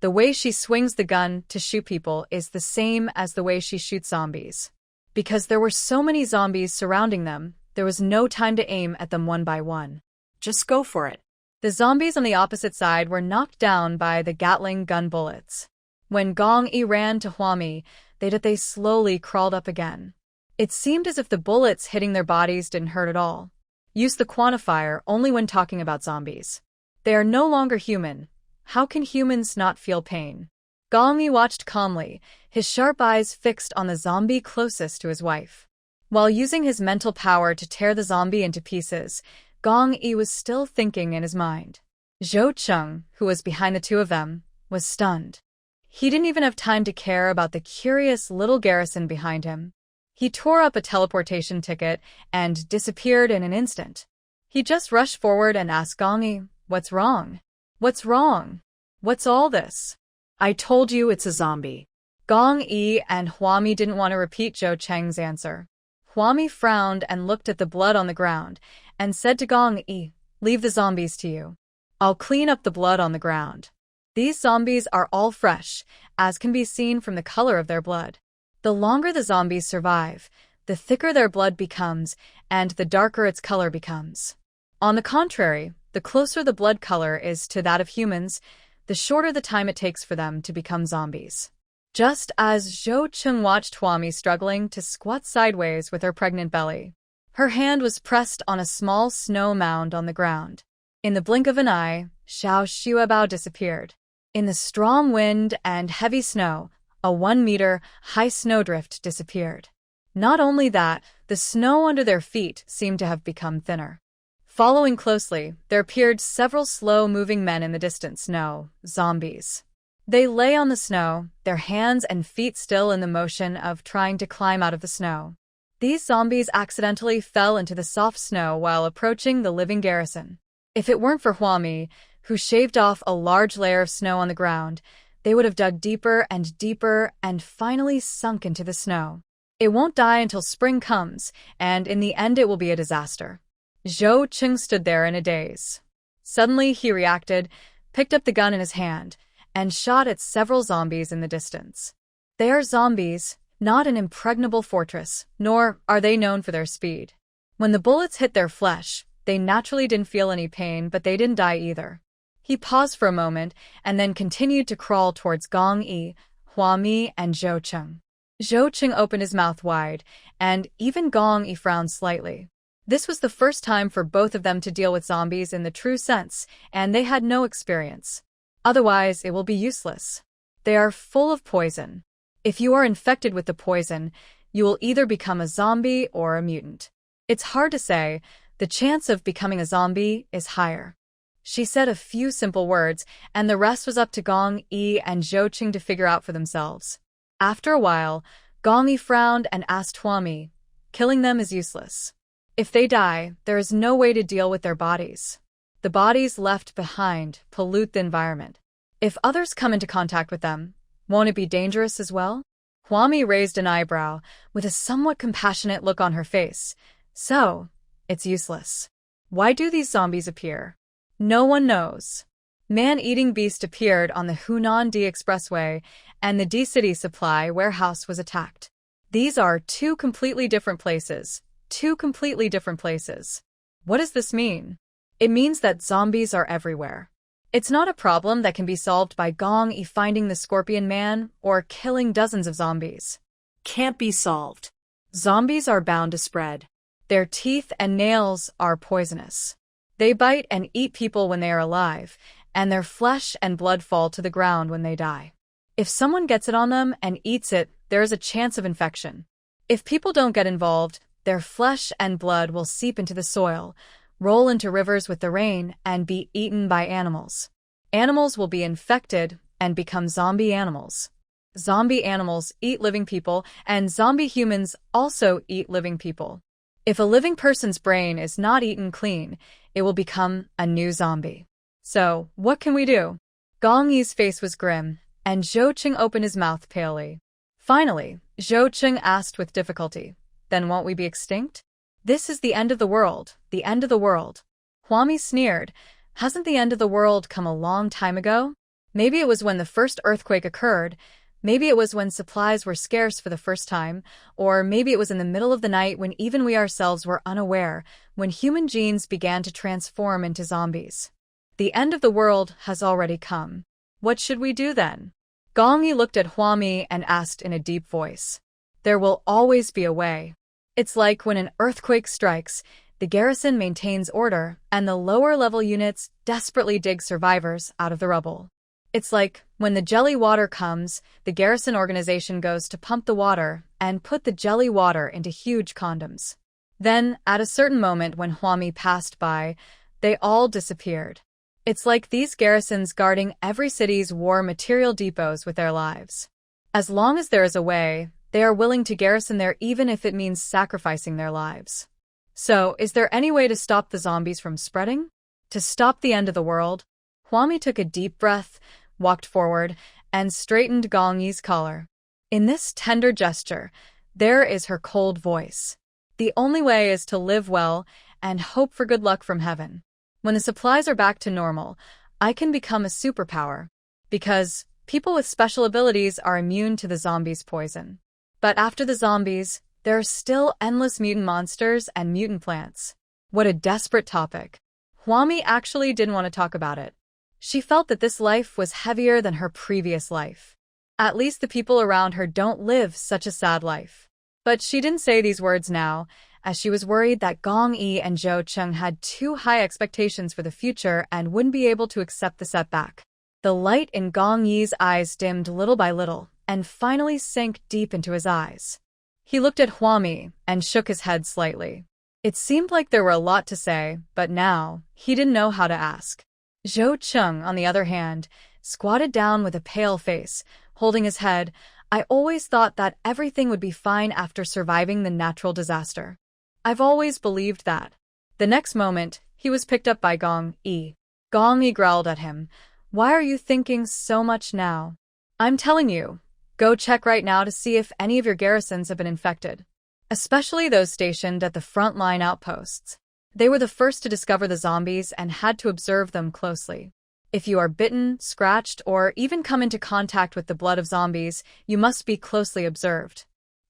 The way she swings the gun to shoot people is the same as the way she shoots zombies. Because there were so many zombies surrounding them, There was no time to aim at them one by one. Just go for it. The zombies on the opposite side were knocked down by the Gatling gun bullets. When Gong Yi ran to Huami, they slowly crawled up again. It seemed as if the bullets hitting their bodies didn't hurt at all. Use the quantifier only when talking about zombies. They are no longer human. How can humans not feel pain? Gong Yi watched calmly, his sharp eyes fixed on the zombie closest to his wife. While using his mental power to tear the zombie into pieces, Gong Yi was still thinking in his mind. Zhou Cheng, who was behind the two of them, was stunned. He didn't even have time to care about the curious little garrison behind him. He tore up a teleportation ticket and disappeared in an instant. He just rushed forward and asked Gong Yi, "What's wrong? What's wrong? What's all this?" I told you it's a zombie. Gong Yi and Huami didn't want to repeat Zhou Cheng's answer. Huami frowned and looked at the blood on the ground and said to Gong Yi, "Leave the zombies to you. I'll clean up the blood on the ground." These zombies are all fresh, as can be seen from the color of their blood. The longer the zombies survive, the thicker their blood becomes and the darker its color becomes. On the contrary, the closer the blood color is to that of humans, the shorter the time it takes for them to become zombies. Just as Zhou Cheng watched Huami struggling to squat sideways with her pregnant belly, her hand was pressed on a small snow mound on the ground. In the blink of an eye, Xiao Xuebao disappeared. In the strong wind and heavy snow, a 1-meter high snowdrift disappeared. Not only that, the snow under their feet seemed to have become thinner. Following closely, there appeared several slow-moving men in the distant snow, zombies. They lay on the snow, their hands and feet still in the motion of trying to climb out of the snow. These zombies accidentally fell into the soft snow while approaching the living garrison. If it weren't for Huami, who shaved off a large layer of snow on the ground, they would have dug deeper and finally sunk into the snow. It won't die until spring comes, and in the end it will be a disaster. Zhou Cheng stood there in a daze. Suddenly he reacted, picked up the gun in his hand, and shot at several zombies in the distance. They are zombies, not an impregnable fortress, nor are they known for their speed. When the bullets hit their flesh, they naturally didn't feel any pain, but they didn't die either. He paused for a moment and then continued to crawl towards Gong Yi, Huami, and Zhou Cheng. Zhou Cheng opened his mouth wide, and even Gong Yi frowned slightly. This was the first time for both of them to deal with zombies in the true sense, and they had no experience. Otherwise, it will be useless. They are full of poison. If you are infected with the poison, you will either become a zombie or a mutant. It's hard to say. The chance of becoming a zombie is higher. She said a few simple words, and the rest was up to Gong Yi and Zhou Cheng to figure out for themselves. After a while, Gong Yi frowned and asked Huami, "Killing them is useless. If they die, there is no way to deal with their bodies. The bodies left behind pollute the environment. If others come into contact with them, won't it be dangerous as well?" Huami raised an eyebrow, with a somewhat compassionate look on her face. "So, it's useless. Why do these zombies appear? No one knows. Man-eating beast appeared on the Hunan D Expressway, and the D-City supply warehouse was attacked. These are two completely different places. Two completely different places. What does this mean? It means that zombies are everywhere. It's not a problem that can be solved by Gong Yi finding the Scorpion Man or killing dozens of zombies. Can't be solved. Zombies are bound to spread. Their teeth and nails are poisonous. They bite and eat people when they are alive, and their flesh and blood fall to the ground when they die. If someone gets it on them and eats it, there is a chance of infection. If people don't get involved, their flesh and blood will seep into the soil, roll into rivers with the rain, and be eaten by animals. Animals will be infected and become zombie animals. Zombie animals eat living people, and zombie humans also eat living people. If a living person's brain is not eaten clean, it will become a new zombie. So, what can we do? Gong Yi's face was grim, and Zhou Cheng opened his mouth palely. Finally, Zhou Cheng asked with difficulty, "Then won't we be extinct?" "This is the end of the world, the end of the world." Huami sneered. "Hasn't the end of the world come a long time ago? Maybe it was when the first earthquake occurred. Maybe it was when supplies were scarce for the first time, or maybe it was in the middle of the night when even we ourselves were unaware, when human genes began to transform into zombies. The end of the world has already come. What should we do then? Gong Yi looked at Huami and asked in a deep voice. There will always be a way. It's like when an earthquake strikes, the garrison maintains order, and the lower-level units desperately dig survivors out of the rubble. It's like when the jelly water comes, the garrison organization goes to pump the water and put the jelly water into huge condoms. Then, at a certain moment when Huami passed by, they all disappeared. It's like these garrisons guarding every city's war material depots with their lives. As long as there is a way, they are willing to garrison there even if it means sacrificing their lives. So, is there any way to stop the zombies from spreading? To stop the end of the world? Huami took a deep breath, walked forward, and straightened Gong Yi's collar. In this tender gesture, there is her cold voice. The only way is to live well and hope for good luck from heaven. When the supplies are back to normal, I can become a superpower. Because people with special abilities are immune to the zombies' poison. But after the zombies, there are still endless mutant monsters and mutant plants. What a desperate topic. Huami actually didn't want to talk about it. She felt that this life was heavier than her previous life. At least the people around her don't live such a sad life. But she didn't say these words now, as she was worried that Gong Yi and Zhou Cheng had too high expectations for the future and wouldn't be able to accept the setback. The light in Gong Yi's eyes dimmed little by little, and finally sank deep into his eyes. He looked at Huami and shook his head slightly. It seemed like there were a lot to say, but now, he didn't know how to ask. Zhou Cheng, on the other hand, squatted down with a pale face, holding his head. I always thought that everything would be fine after surviving the natural disaster. I've always believed that. The next moment, he was picked up by Gong Yi. Gong Yi growled at him. Why are you thinking so much now? I'm telling you, go check right now to see if any of your garrisons have been infected. Especially those stationed at the front-line outposts. They were the first to discover the zombies and had to observe them closely. If you are bitten, scratched, or even come into contact with the blood of zombies, you must be closely observed.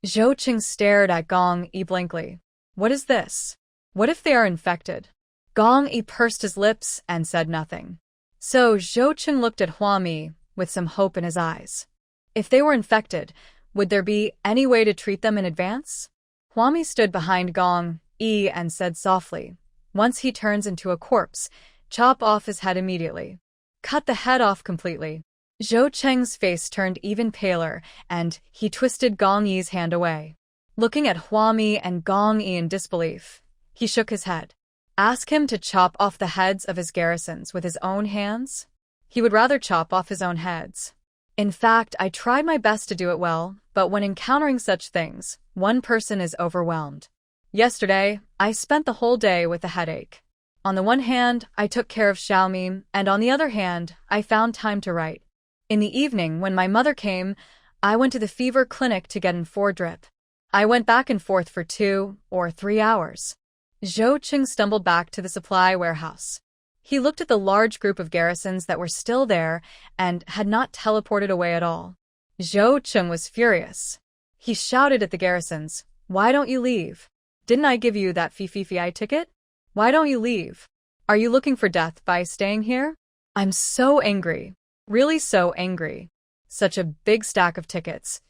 Zhou Cheng stared at Gong Yi blankly. What is this? What if they are infected? Gong Yi pursed his lips and said nothing. So Zhou Cheng looked at Huami with some hope in his eyes. If they were infected, would there be any way to treat them in advance? Huami stood behind Gong Yi and said softly, once he turns into a corpse, chop off his head immediately. Cut the head off completely. Zhou Cheng's face turned even paler, and he twisted Gong Yi's hand away. Looking at Huami and Gong Yi in disbelief, he shook his head. Ask him to chop off the heads of his garrisons with his own hands? He would rather chop off his own heads. In fact, I tried my best to do it well, but when encountering such things, one person is overwhelmed. Yesterday, I spent the whole day with a headache. On the one hand, I took care of Xiaomi, and on the other hand, I found time to write. In the evening, when my mother came, I went to the fever clinic to get an 4-drip. I went back and forth for 2 or 3 hours. Zhou Cheng stumbled back to the supply warehouse. He looked at the large group of garrisons that were still there and had not teleported away at all. Zhou Cheng was furious. He shouted at the garrisons, "Why don't you leave? Didn't I give you that fee ticket? Why don't you leave? Are you looking for death by staying here? I'm so angry. Really so angry. Such a big stack of tickets.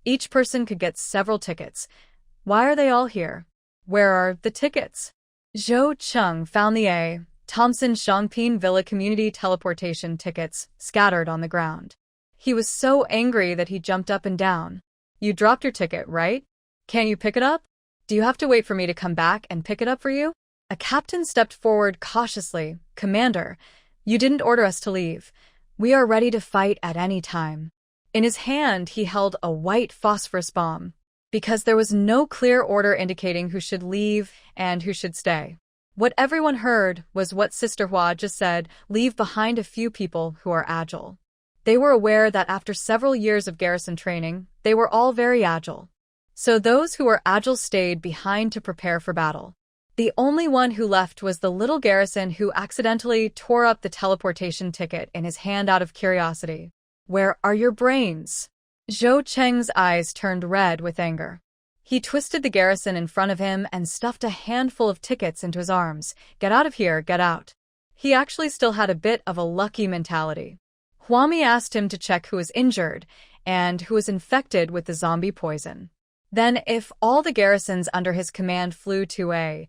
Each person could get several tickets. Why are they all here? Where are the tickets?" Zhou Cheng found the A. Thompson Shangping Villa Community teleportation tickets scattered on the ground. He was so angry that he jumped up and down. You dropped your ticket, right? Can't you pick it up? Do you have to wait for me to come back and pick it up for you? A captain stepped forward cautiously. Commander, you didn't order us to leave. We are ready to fight at any time. In his hand, he held a white phosphorus bomb, because there was no clear order indicating who should leave and who should stay. What everyone heard was what Sister Hua just said, leave behind a few people who are agile. They were aware that after several years of garrison training, they were all very agile. So those who were agile stayed behind to prepare for battle. The only one who left was the little garrison who accidentally tore up the teleportation ticket in his hand out of curiosity. Where are your brains? Zhou Cheng's eyes turned red with anger. He twisted the garrison in front of him and stuffed a handful of tickets into his arms. Get out of here, get out. He actually still had a bit of a lucky mentality. Huami asked him to check who was injured and who was infected with the zombie poison. Then, if all the garrisons under his command flew to a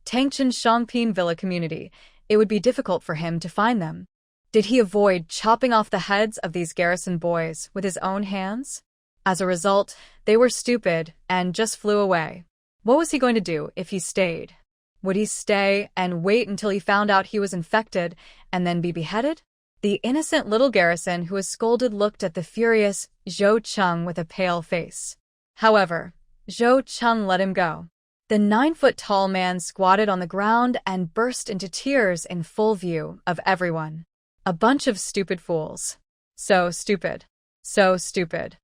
Tangchen Shangpin Villa community, it would be difficult for him to find them. Did he avoid chopping off the heads of these garrison boys with his own hands? As a result, they were stupid and just flew away. What was he going to do if he stayed? Would he stay and wait until he found out he was infected and then be beheaded? The innocent little garrison who was scolded looked at the furious Zhou Cheng with a pale face. However, Zhou Cheng let him go. The 9-foot-tall man squatted on the ground and burst into tears in full view of everyone. A bunch of stupid fools. So stupid. So stupid.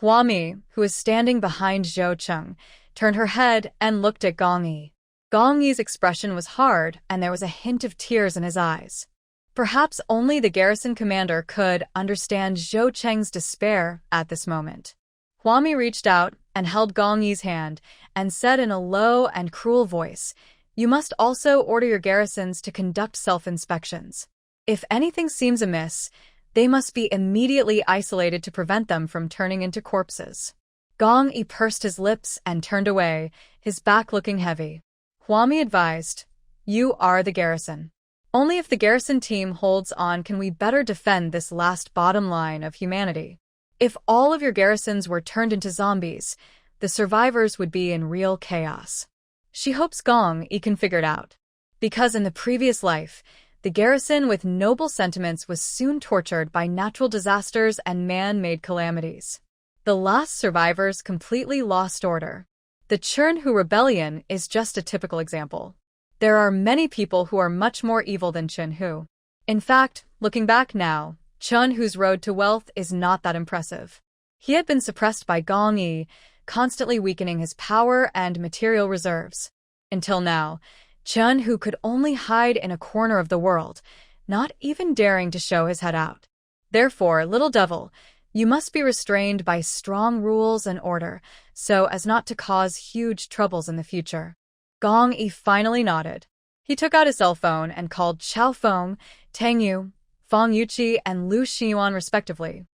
Huami, who was standing behind Zhou Cheng, turned her head and looked at Gong Yi. Gong Yi's expression was hard, and there was a hint of tears in his eyes. Perhaps only the garrison commander could understand Zhou Cheng's despair at this moment. Huami reached out and held Gong Yi's hand and said in a low and cruel voice, "You must also order your garrisons to conduct self-inspections. If anything seems amiss, they must be immediately isolated to prevent them from turning into corpses." Gong Yi pursed his lips and turned away, his back looking heavy. Huami advised, "You are the garrison. Only if the garrison team holds on can we better defend this last bottom line of humanity. If all of your garrisons were turned into zombies, the survivors would be in real chaos." She hopes Gong Yi can figure it out. Because in the previous life, the garrison with noble sentiments was soon tortured by natural disasters and man-made calamities. The last survivors completely lost order. The Chernhu Rebellion is just a typical example. There are many people who are much more evil than Chernhu. In fact, looking back now, Chernhu's road to wealth is not that impressive. He had been suppressed by Gong Yi, constantly weakening his power and material reserves. Until now, Chernhu could only hide in a corner of the world, not even daring to show his head out. Therefore, little devil, you must be restrained by strong rules and order, so as not to cause huge troubles in the future. Gong Yi finally nodded. He took out his cell phone and called Chao Feng, Tang Yu, Fang Yuqi, and Lu Xiyuan respectively.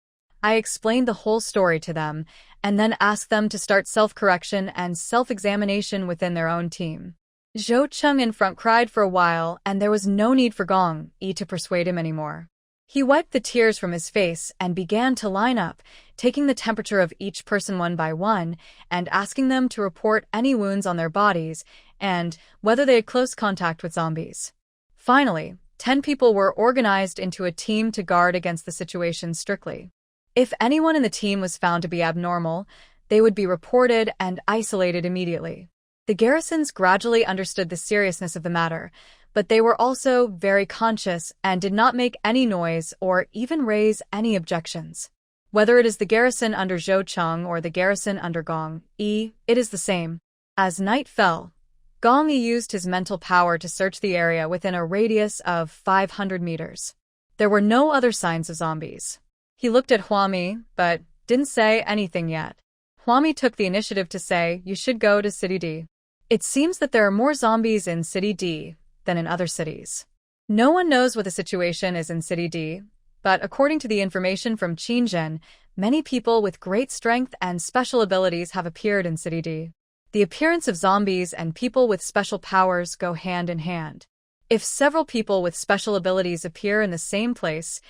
I explained the whole story to them, and then asked them to start self-correction and self-examination within their own team. Zhou Cheng in front cried for a while, and there was no need for Gong Yi to persuade him anymore. He wiped the tears from his face and began to line up, taking the temperature of each person one by one and asking them to report any wounds on their bodies and whether they had close contact with zombies. Finally, 10 people were organized into a team to guard against the situation strictly. If anyone in the team was found to be abnormal, they would be reported and isolated immediately. The garrisons gradually understood the seriousness of the matter, but they were also very conscious and did not make any noise or even raise any objections. Whether it is the garrison under Zhou Cheng or the garrison under Gong Yi, it is the same. As night fell, Gong Yi used his mental power to search the area within a radius of 500 meters. There were no other signs of zombies. He looked at Huami, but didn't say anything yet. Huami took the initiative to say, "You should go to City D. It seems that there are more zombies in City D than in other cities. No one knows what the situation is in City D, but according to the information from Qinzhen, many people with great strength and special abilities have appeared in City D. The appearance of zombies and people with special powers go hand in hand. If several people with special abilities appear in the same place,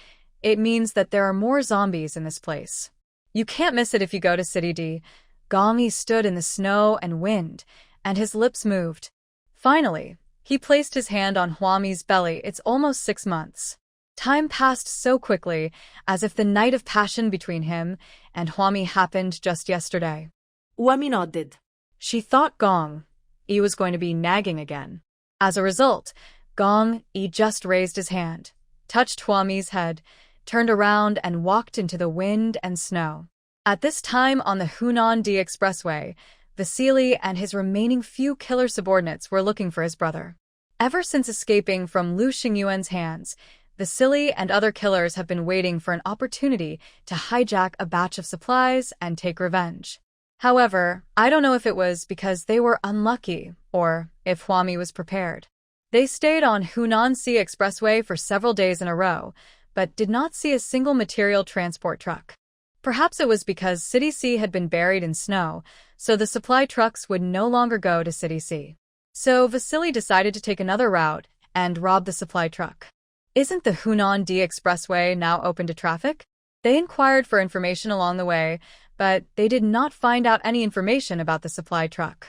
it means that there are more zombies in this place. You can't miss it if you go to City D." Gong Yi stood in the snow and wind, and his lips moved. Finally, he placed his hand on Huami's belly. It's almost 6 months. Time passed so quickly, as if the night of passion between him and Huami happened just yesterday. Huami nodded. She thought Gong Yi was going to be nagging again. As a result, Gong Yi just raised his hand, touched Huami's head, turned around and walked into the wind and snow. At this time on the Hunan-D Expressway, Vasily and his remaining few killer subordinates were looking for his brother. Ever since escaping from Lu Xingyuan's hands, Vasily and other killers have been waiting for an opportunity to hijack a batch of supplies and take revenge. However, I don't know if it was because they were unlucky or if Huami was prepared. They stayed on Hunan Sea Expressway for several days in a row, but did not see a single material transport truck. Perhaps it was because City C had been buried in snow, so the supply trucks would no longer go to City C. So Vasily decided to take another route and rob the supply truck. Isn't the Hunan D Expressway now open to traffic? They inquired for information along the way, but they did not find out any information about the supply truck.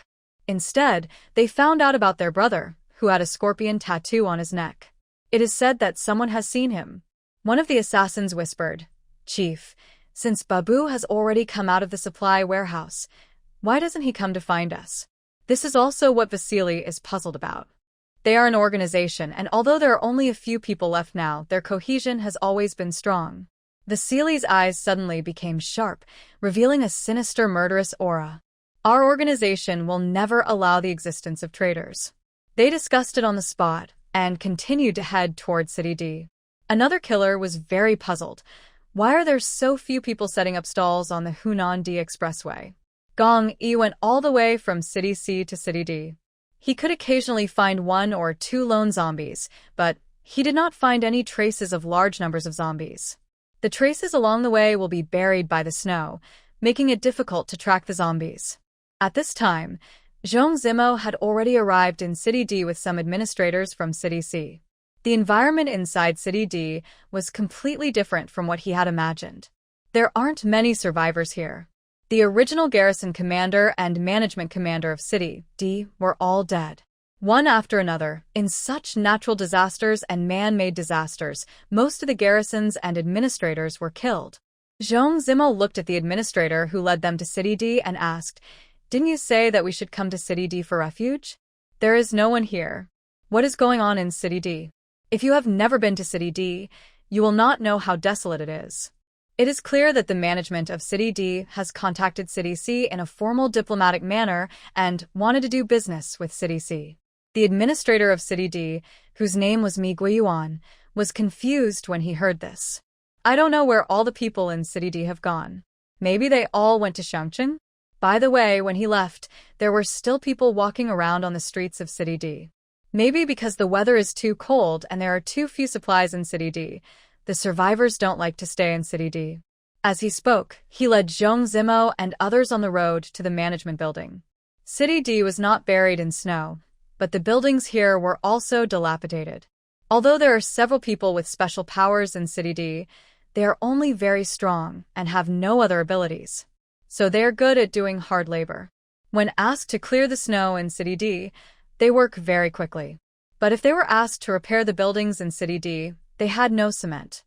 Instead, they found out about their brother, who had a scorpion tattoo on his neck. It is said that someone has seen him. One of the assassins whispered, "Chief, since Babu has already come out of the supply warehouse, why doesn't he come to find us?" This is also what Vasily is puzzled about. They are an organization, and although there are only a few people left now, their cohesion has always been strong. Vasily's eyes suddenly became sharp, revealing a sinister, murderous aura. Our organization will never allow the existence of traitors. They discussed it on the spot and continued to head toward City D. Another killer was very puzzled. Why are there so few people setting up stalls on the Hunan D Expressway? Gong Yi went all the way from City C to City D. He could occasionally find one or two lone zombies, but he did not find any traces of large numbers of zombies. The traces along the way will be buried by the snow, making it difficult to track the zombies. At this time, Zhong Zimo had already arrived in City D with some administrators from City C. The environment inside City D was completely different from what he had imagined. There aren't many survivors here. The original garrison commander and management commander of City D were all dead. One after another, in such natural disasters and man-made disasters, most of the garrisons and administrators were killed. Zhong Zimo looked at the administrator who led them to City D and asked, "Didn't you say that we should come to City D for refuge? There is no one here. What is going on in City D? If you have never been to City D, you will not know how desolate it is. It is clear that the management of City D has contacted City C in a formal diplomatic manner and wanted to do business with City C." The administrator of City D, whose name was Mi Guiyuan, was confused when he heard this. "I don't know where all the people in City D have gone. Maybe they all went to Shangqing?" By the way, when he left, there were still people walking around on the streets of City D. Maybe because the weather is too cold and there are too few supplies in City D, the survivors don't like to stay in City D. As he spoke, he led Zhong Zimo and others on the road to the management building. City D was not buried in snow, but the buildings here were also dilapidated. Although there are several people with special powers in City D, they are only very strong and have no other abilities. So they are good at doing hard labor. When asked to clear the snow in City D, they work very quickly. But if they were asked to repair the buildings in City D, they had no cement.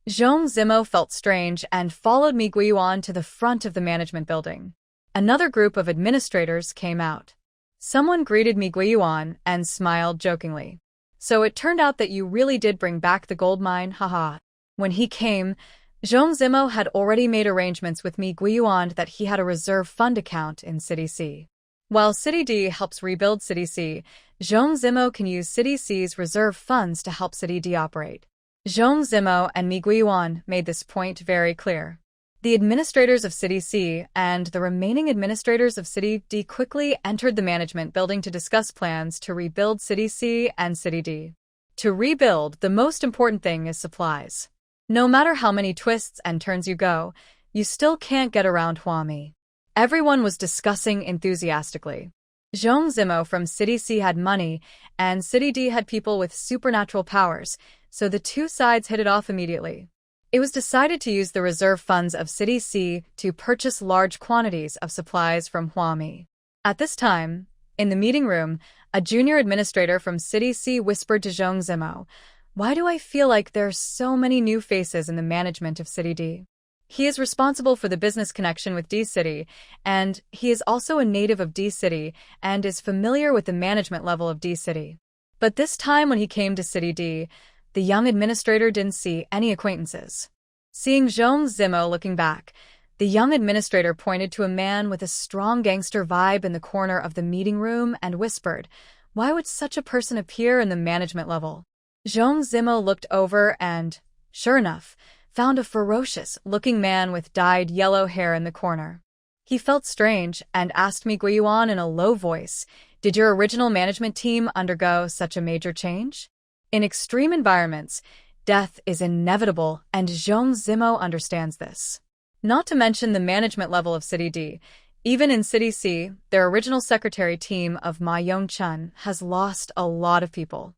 Zhong Zimo felt strange and followed Mi Guiyuan to the front of the management building. Another group of administrators came out. Someone greeted Mi Guiyuan and smiled jokingly. "So it turned out that you really did bring back the gold mine, haha." When he came, Zhong Zimo had already made arrangements with Mi Guiyuan that he had a reserve fund account in City C. While City D helps rebuild City C, Zhong Zimo can use City C's reserve funds to help City D operate. Zhong Zimo and Mi Guiyuan made this point very clear. The administrators of City C and the remaining administrators of City D quickly entered the management building to discuss plans to rebuild City C and City D. To rebuild, the most important thing is supplies. No matter how many twists and turns you go, you still can't get around Huami. Everyone was discussing enthusiastically. Zhong Zimo from City C had money, and City D had people with supernatural powers, so the two sides hit it off immediately. It was decided to use the reserve funds of City C to purchase large quantities of supplies from Huami. At this time, in the meeting room, a junior administrator from City C whispered to Zhong Zimo, "Why do I feel like there are so many new faces in the management of City D?" He is responsible for the business connection with D City, and he is also a native of D City and is familiar with the management level of D City. But this time when he came to City D, the young administrator didn't see any acquaintances. Seeing Zhong Zimo looking back, the young administrator pointed to a man with a strong gangster vibe in the corner of the meeting room and whispered, "Why would such a person appear in the management level?" Zhong Zimo looked over and, sure enough, found a ferocious-looking man with dyed yellow hair in the corner. He felt strange and asked Mi Guiyuan in a low voice, "Did your original management team undergo such a major change?" In extreme environments, death is inevitable, and Zhong Zimo understands this. Not to mention the management level of City D. Even in City C, their original secretary team of Ma Yongchun has lost a lot of people.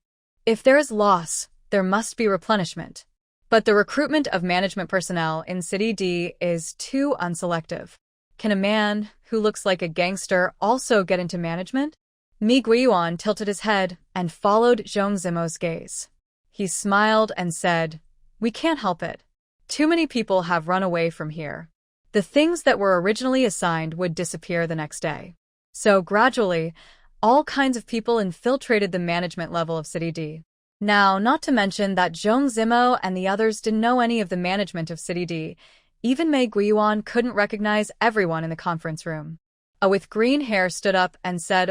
If there is loss, there must be replenishment. But the recruitment of management personnel in City D is too unselective. Can a man who looks like a gangster also get into management? Mi Guiyuan tilted his head and followed Zhong Zimo's gaze. He smiled and said, "We can't help it. Too many people have run away from here. The things that were originally assigned would disappear the next day." So gradually, all kinds of people infiltrated the management level of City D. Now, not to mention that Zhong Zimo and the others didn't know any of the management of City D. Even Mi Guiyuan couldn't recognize everyone in the conference room. A with green hair stood up and said,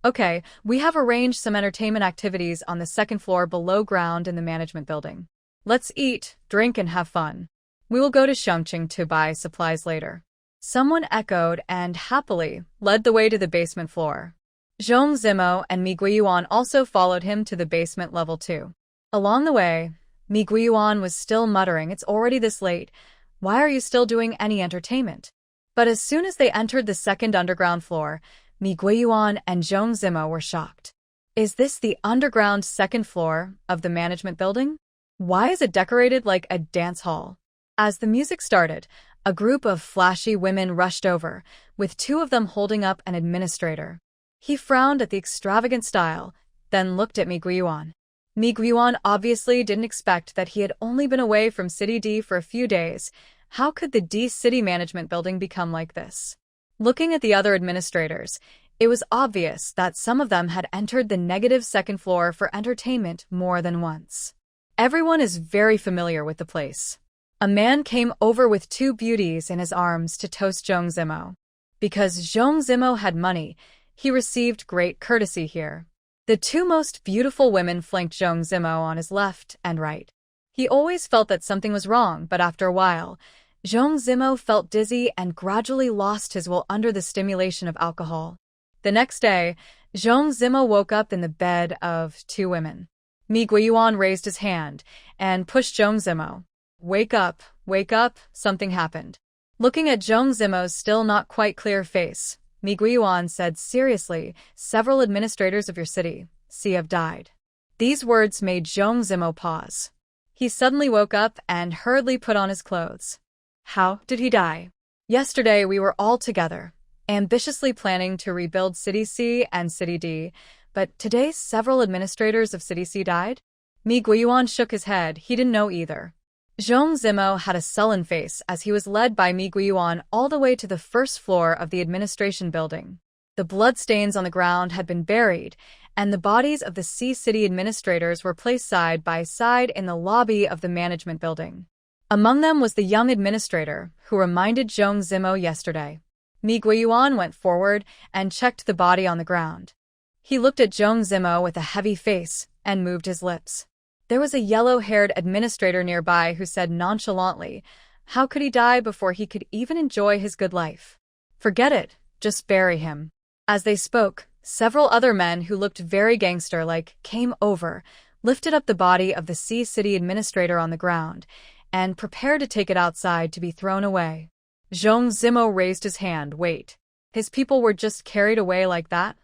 Okay, we have arranged some entertainment activities on the second floor below ground in the management building. Let's eat, drink, and have fun. We will go to Shangqing to buy supplies later." Someone echoed and happily led the way to the basement floor. Zhong Zimo and Mi Guiyuan also followed him to the basement level too. Along the way, Mi Guiyuan was still muttering, "It's already this late. Why are you still doing any entertainment?" But as soon as they entered the second underground floor, Mi Guiyuan and Zhong Zimo were shocked. Is this the underground second floor of the management building? Why is it decorated like a dance hall? As the music started, a group of flashy women rushed over, with two of them holding up an administrator. He frowned at the extravagant style, then looked at Mi Guiyuan. Mi Guiyuan obviously didn't expect that he had only been away from City D for a few days. How could the D City Management Building become like this? Looking at the other administrators, it was obvious that some of them had entered the negative second floor for entertainment more than once. Everyone is very familiar with the place. A man came over with two beauties in his arms to toast Zhong Zimo. Because Zhong Zimo had money, he received great courtesy here. The two most beautiful women flanked Zhong Zimo on his left and right. He always felt that something was wrong, but after a while, Zhong Zimo felt dizzy and gradually lost his will under the stimulation of alcohol. The next day, Zhong Zimo woke up in the bed of two women. Mi Guiyuan raised his hand and pushed Zhong Zimo. Wake up, something happened." Looking at Zhong Zimo's still not quite clear face, Mi Guiyuan said seriously, "Several administrators of your city, have died." These words made Zhong Zimo pause. He suddenly woke up and hurriedly put on his clothes. How did he die? Yesterday we were all together, ambitiously planning to rebuild City C and City D, but today several administrators of City C died? Mi Guiyuan shook his head, he didn't know either. Zhong Zimo had a sullen face as he was led by Mi Guiyuan all the way to the first floor of the administration building. The bloodstains on the ground had been buried, and the bodies of the C City administrators were placed side by side in the lobby of the management building. Among them was the young administrator, who reminded Zhong Zimo yesterday. Mi Guiyuan went forward and checked the body on the ground. He looked at Zhong Zimo with a heavy face and moved his lips. There was a yellow-haired administrator nearby who said nonchalantly, "How could he die before he could even enjoy his good life? Forget it, just bury him." As they spoke, several other men who looked very gangster-like came over, lifted up the body of the C City administrator on the ground, and prepared to take it outside to be thrown away. Zhong Zimo raised his hand. Wait, his people were just carried away like that?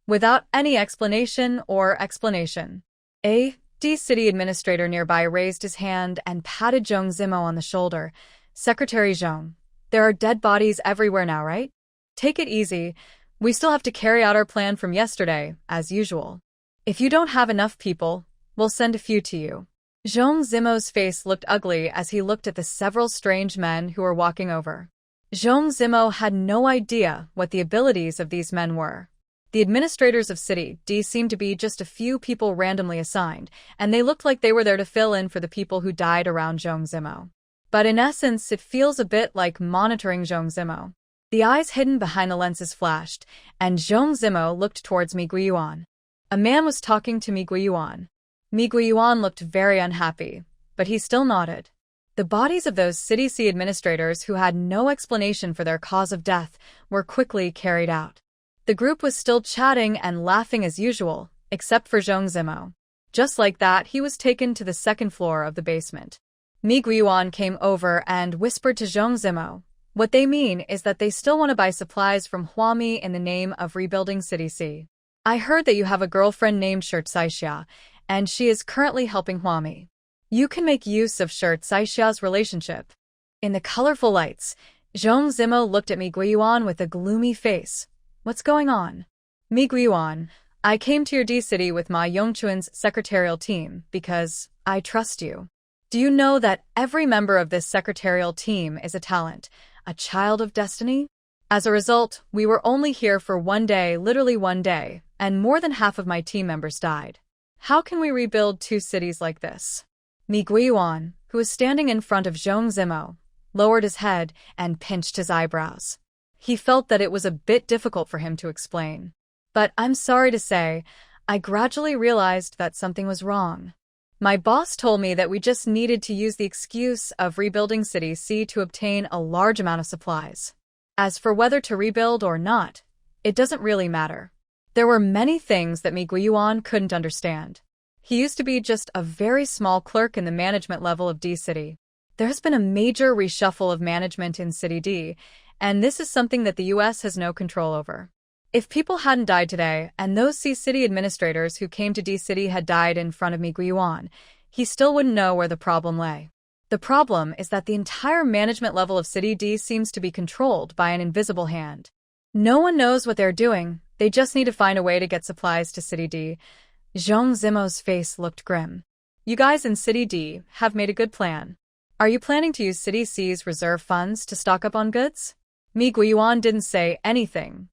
Without any explanation. A D City administrator nearby raised his hand and patted Zhong Zimo on the shoulder. "Secretary Zhong, there are dead bodies everywhere now, right? Take it easy. We still have to carry out our plan from yesterday, as usual. If you don't have enough people, we'll send a few to you." Zhong Zimo's face looked ugly as he looked at the several strange men who were walking over. Zhong Zimo had no idea what the abilities of these men were. The administrators of City D seemed to be just a few people randomly assigned, and they looked like they were there to fill in for the people who died around Zhong Zimo. But in essence, it feels a bit like monitoring Zhong Zimo. The eyes hidden behind the lenses flashed, and Zhong Zimo looked towards Mi Guiyuan. A man was talking to Mi Guiyuan. Mi Guiyuan looked very unhappy, but he still nodded. The bodies of those City C administrators who had no explanation for their cause of death were quickly carried out. The group was still chatting and laughing as usual, except for Zhong Zimo. Just like that, he was taken to the second floor of the basement. Mi Guiyuan came over and whispered to Zhong Zimo. What they mean is that they still want to buy supplies from Huami in the name of rebuilding City C. I heard that you have a girlfriend named Shirt Saixia, and she is currently helping Huami. You can make use of Shirt Saixia's relationship. In the colorful lights, Zhong Zimo looked at Mi Guiyuan with a gloomy face. What's going on? Mi Guiyuan, I came to your D-City with Ma Yongchuan's secretarial team because I trust you. Do you know that every member of this secretarial team is a talent, a child of destiny? As a result, we were only here for 1 day, literally 1 day, and more than half of my team members died. How can we rebuild 2 cities like this? Mi Guiyuan, who was standing in front of Zhong Zimo, lowered his head and pinched his eyebrows. He felt that it was a bit difficult for him to explain. But I'm sorry to say, I gradually realized that something was wrong. My boss told me that we just needed to use the excuse of rebuilding City C to obtain a large amount of supplies. As for whether to rebuild or not, it doesn't really matter. There were many things that Mi Guiyuan couldn't understand. He used to be just a very small clerk in the management level of D-City. There has been a major reshuffle of management in City D, and this is something that the US has no control over. If people hadn't died today, and those C-City administrators who came to D-City had died in front of Mi Guiyuan, he still wouldn't know where the problem lay. The problem is that the entire management level of City D seems to be controlled by an invisible hand. No one knows what they're doing, they just need to find a way to get supplies to City D. Zhong Zimo's face looked grim. You guys in City D have made a good plan. Are you planning to use City C's reserve funds to stock up on goods? Mi Guiyuan didn't say anything.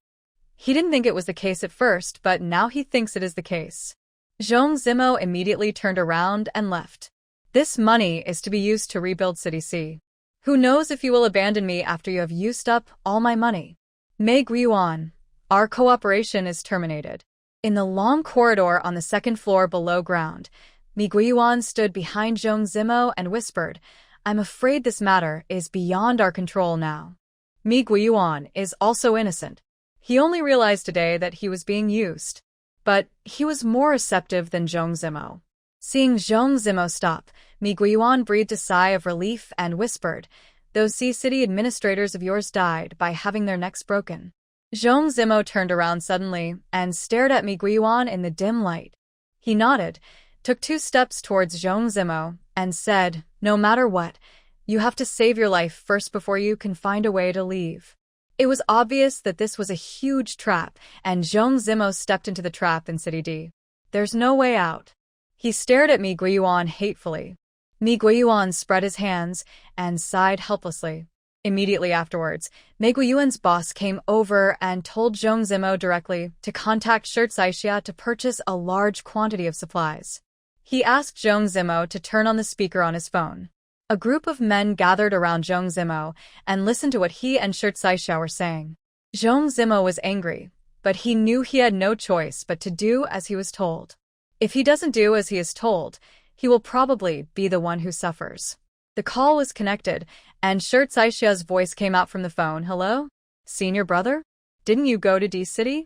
He didn't think it was the case at first, but now he thinks it is the case. Zhong Zimo immediately turned around and left. This money is to be used to rebuild City C. Who knows if you will abandon me after you have used up all my money? Mi Guiyuan, our cooperation is terminated. In the long corridor on the second floor below ground, Mi Guiyuan stood behind Zhong Zimo and whispered, I'm afraid this matter is beyond our control now. Mi Guiyuan is also innocent. He only realized today that he was being used. But he was more receptive than Zhong Zimo. Seeing Zhong Zimo stop, Mi Guiyuan breathed a sigh of relief and whispered, those C-City administrators of yours died by having their necks broken. Zhong Zimo turned around suddenly and stared at Mi Guiyuan in the dim light. He nodded, took 2 steps towards Zhong Zimo, and said, no matter what, you have to save your life first before you can find a way to leave. It was obvious that this was a huge trap, and Zhong Zimo stepped into the trap in City D. There's no way out. He stared at Mi Guiyuan hatefully. Mi Guiyuan spread his hands and sighed helplessly. Immediately afterwards, Mi Guiyuan's boss came over and told Zhong Zimo directly to contact Shirt Saixia to purchase a large quantity of supplies. He asked Zhong Zimo to turn on the speaker on his phone. A group of men gathered around Zhong Zimo and listened to what he and Shirt Saixia were saying. Zhong Zimo was angry, but he knew he had no choice but to do as he was told. If he doesn't do as he is told, he will probably be the one who suffers. The call was connected, and Shirt Saixia's voice came out from the phone. Hello? Senior brother? Didn't you go to D-City?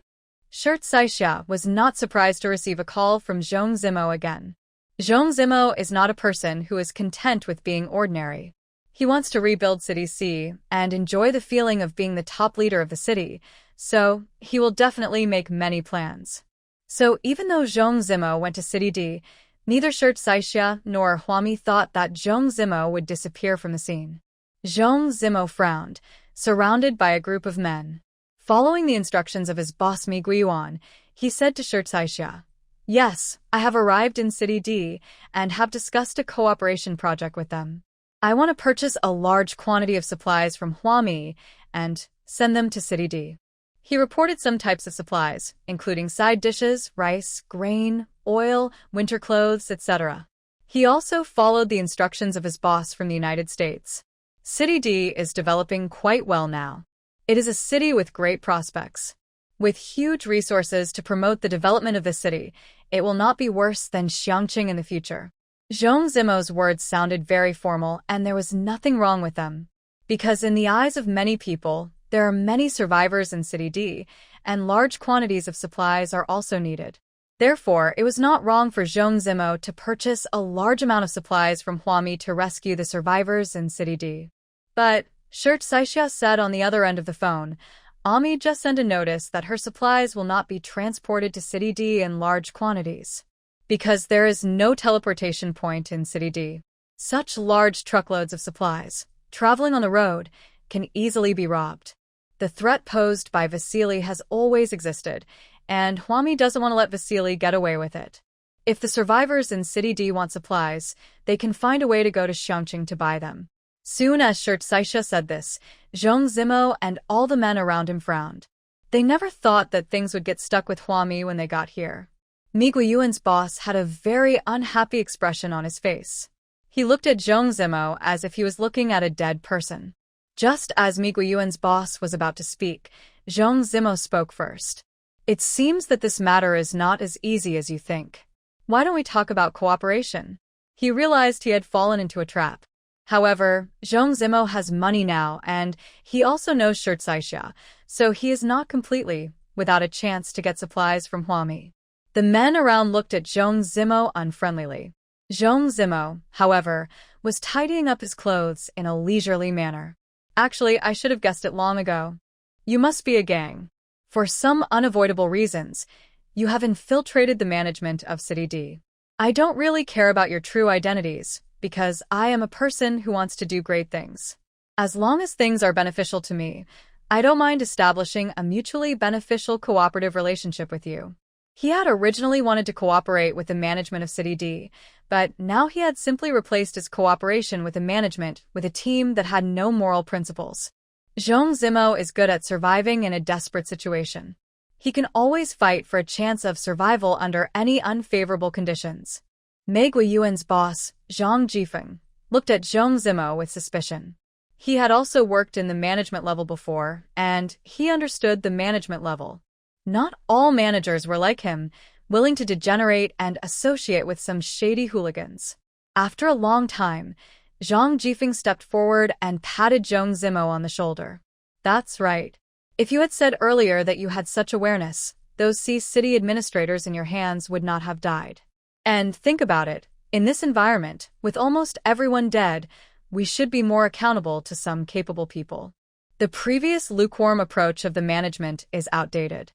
Shirt Saixia was not surprised to receive a call from Zhong Zimo again. Zhong Zimo is not a person who is content with being ordinary. He wants to rebuild City C and enjoy the feeling of being the top leader of the city, so he will definitely make many plans. So even though Zhong Zimo went to City D, neither Shirt Saixia nor Huami thought that Zhong Zimo would disappear from the scene. Zhong Zimo frowned, surrounded by a group of men. Following the instructions of his boss Mi Guiyuan, he said to Shirt Saixia, yes, I have arrived in City D and have discussed a cooperation project with them. I want to purchase a large quantity of supplies from Huami and send them to City D. He reported some types of supplies, including side dishes, rice, grain, oil, winter clothes, etc. He also followed the instructions of his boss from the United States. City D is developing quite well now. It is a city with great prospects. With huge resources to promote the development of the city, it will not be worse than Xiangqing in the future. Zhong Zimo's words sounded very formal, and there was nothing wrong with them. Because in the eyes of many people, there are many survivors in City D, and large quantities of supplies are also needed. Therefore, it was not wrong for Zhong Zimo to purchase a large amount of supplies from Huami to rescue the survivors in City D. But, Shirt Saixia said on the other end of the phone, Ami just sent a notice that her supplies will not be transported to City D in large quantities. Because there is no teleportation point in City D. Such large truckloads of supplies, traveling on the road, can easily be robbed. The threat posed by Vasily has always existed, and Huami doesn't want to let Vasily get away with it. If the survivors in City D want supplies, they can find a way to go to Xiangqing to buy them. Soon as Shirt Saixia said this, Zhong Zimo and all the men around him frowned. They never thought that things would get stuck with Huami when they got here. Mi Guiyuan's boss had a very unhappy expression on his face. He looked at Zhong Zimo as if he was looking at a dead person. Just as Mi Guiyuan's boss was about to speak, Zhong Zimo spoke first. It seems that this matter is not as easy as you think. Why don't we talk about cooperation? He realized he had fallen into a trap. However, Zhong Zimo has money now, and he also knows Shirt Saixia, so he is not completely without a chance to get supplies from Huami. The men around looked at Zhong Zimo unfriendlily. Zhong Zimo, however, was tidying up his clothes in a leisurely manner. Actually, I should have guessed it long ago. You must be a gang. For some unavoidable reasons, you have infiltrated the management of City D. I don't really care about your true identities, because I am a person who wants to do great things. As long as things are beneficial to me, I don't mind establishing a mutually beneficial cooperative relationship with you. He had originally wanted to cooperate with the management of City D, but now he had simply replaced his cooperation with the management with a team that had no moral principles. Zhong Zimo is good at surviving in a desperate situation. He can always fight for a chance of survival under any unfavorable conditions. Mei Guiyuan's boss, Zhang Jifeng, looked at Zhong Zimo with suspicion. He had also worked in the management level before, and he understood the management level. Not all managers were like him, willing to degenerate and associate with some shady hooligans. After a long time, Zhang Jifeng stepped forward and patted Zhong Zimo on the shoulder. That's right. If you had said earlier that you had such awareness, those city administrators in your hands would not have died. And think about it, in this environment, with almost everyone dead, we should be more accountable to some capable people. The previous lukewarm approach of the management is outdated.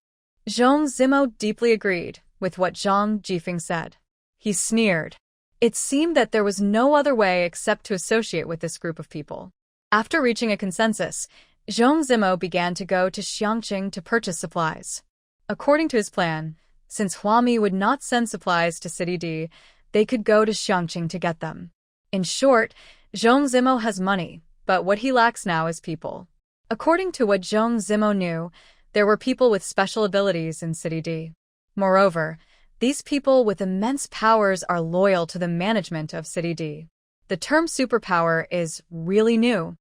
Zhong Zimo deeply agreed with what Zhang Jifeng said. He sneered. It seemed that there was no other way except to associate with this group of people. After reaching a consensus, Zhong Zimo began to go to Xiangqing to purchase supplies. According to his plan, since Huami would not send supplies to City D, they could go to Xiangqing to get them. In short, Zhong Zimo has money, but what he lacks now is people. According to what Zhong Zimo knew, there were people with special abilities in City D. Moreover, these people with immense powers are loyal to the management of City D. The term superpower is really new.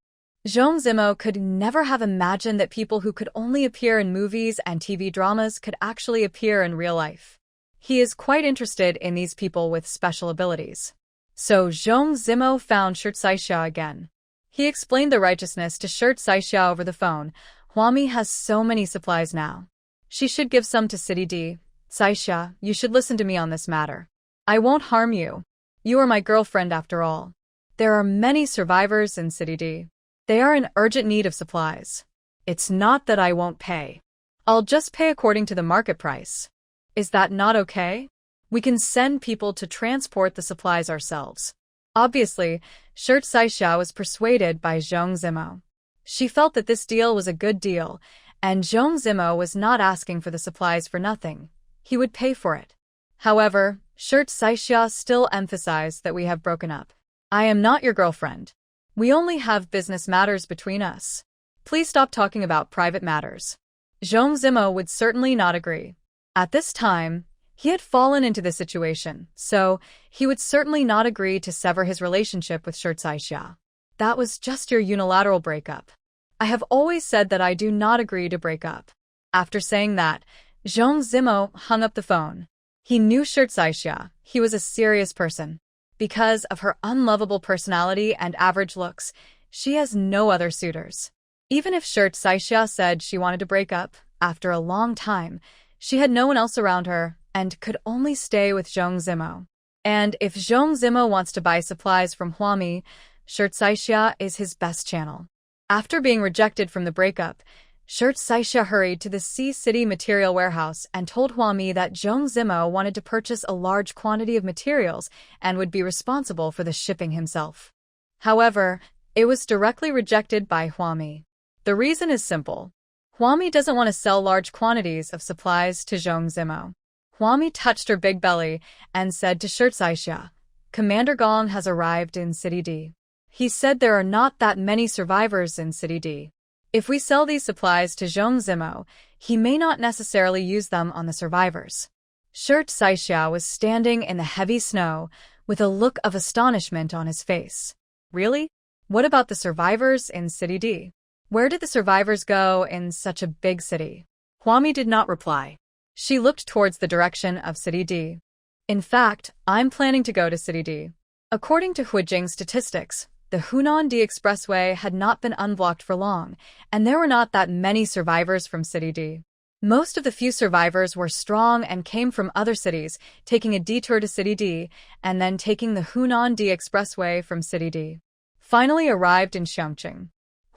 Zhong Zimo could never have imagined that people who could only appear in movies and TV dramas could actually appear in real life. He is quite interested in these people with special abilities. So Zhong Zimo found Shirt Saixia again. He explained the righteousness to Shirt Saixia over the phone. Huami has so many supplies now. She should give some to City D. Saixia, you should listen to me on this matter. I won't harm you. You are my girlfriend after all. There are many survivors in City D. They are in urgent need of supplies. It's not that I won't pay. I'll just pay according to the market price. Is that not okay? We can send people to transport the supplies ourselves. Obviously, Shirt Saixia was persuaded by Zhong Zimo. She felt that this deal was a good deal, and Zhong Zimo was not asking for the supplies for nothing. He would pay for it. However, Shirt Saixia still emphasized that we have broken up. I am not your girlfriend. We only have business matters between us. Please stop talking about private matters. Zhong Zimo would certainly not agree. At this time, he had fallen into this situation, so he would certainly not agree to sever his relationship with Shirt Saixia. That was just your unilateral breakup. I have always said that I do not agree to break up. After saying that, Zhong Zimo hung up the phone. He knew Shirt Saixia. He was a serious person. Because of her unlovable personality and average looks, she has no other suitors. Even if Shirt Saixia said she wanted to break up, after a long time, she had no one else around her and could only stay with Zhong Zimo. And if Zhong Zimo wants to buy supplies from Huami, Shirt Saixia is his best channel. After being rejected from the breakup, Shirt Saixia hurried to the Sea City material warehouse and told Huami that Zhong Zimo wanted to purchase a large quantity of materials and would be responsible for the shipping himself. However, it was directly rejected by Huami. The reason is simple. Huami doesn't want to sell large quantities of supplies to Zhong Zimo. Huami touched her big belly and said to Shirt Saixia, "Commander Gong has arrived in City D. He said there are not that many survivors in City D. If we sell these supplies to Zhong Zimo, he may not necessarily use them on the survivors." Shirt Saixia was standing in the heavy snow with a look of astonishment on his face. Really? What about the survivors in City D? Where did the survivors go in such a big city? Huami did not reply. She looked towards the direction of City D. In fact, I'm planning to go to City D. According to Huijing's statistics, the Hunan D Expressway had not been unblocked for long, and there were not that many survivors from City D. Most of the few survivors were strong and came from other cities, taking a detour to City D, and then taking the Hunan D Expressway from City D. Finally arrived in Xiangqing.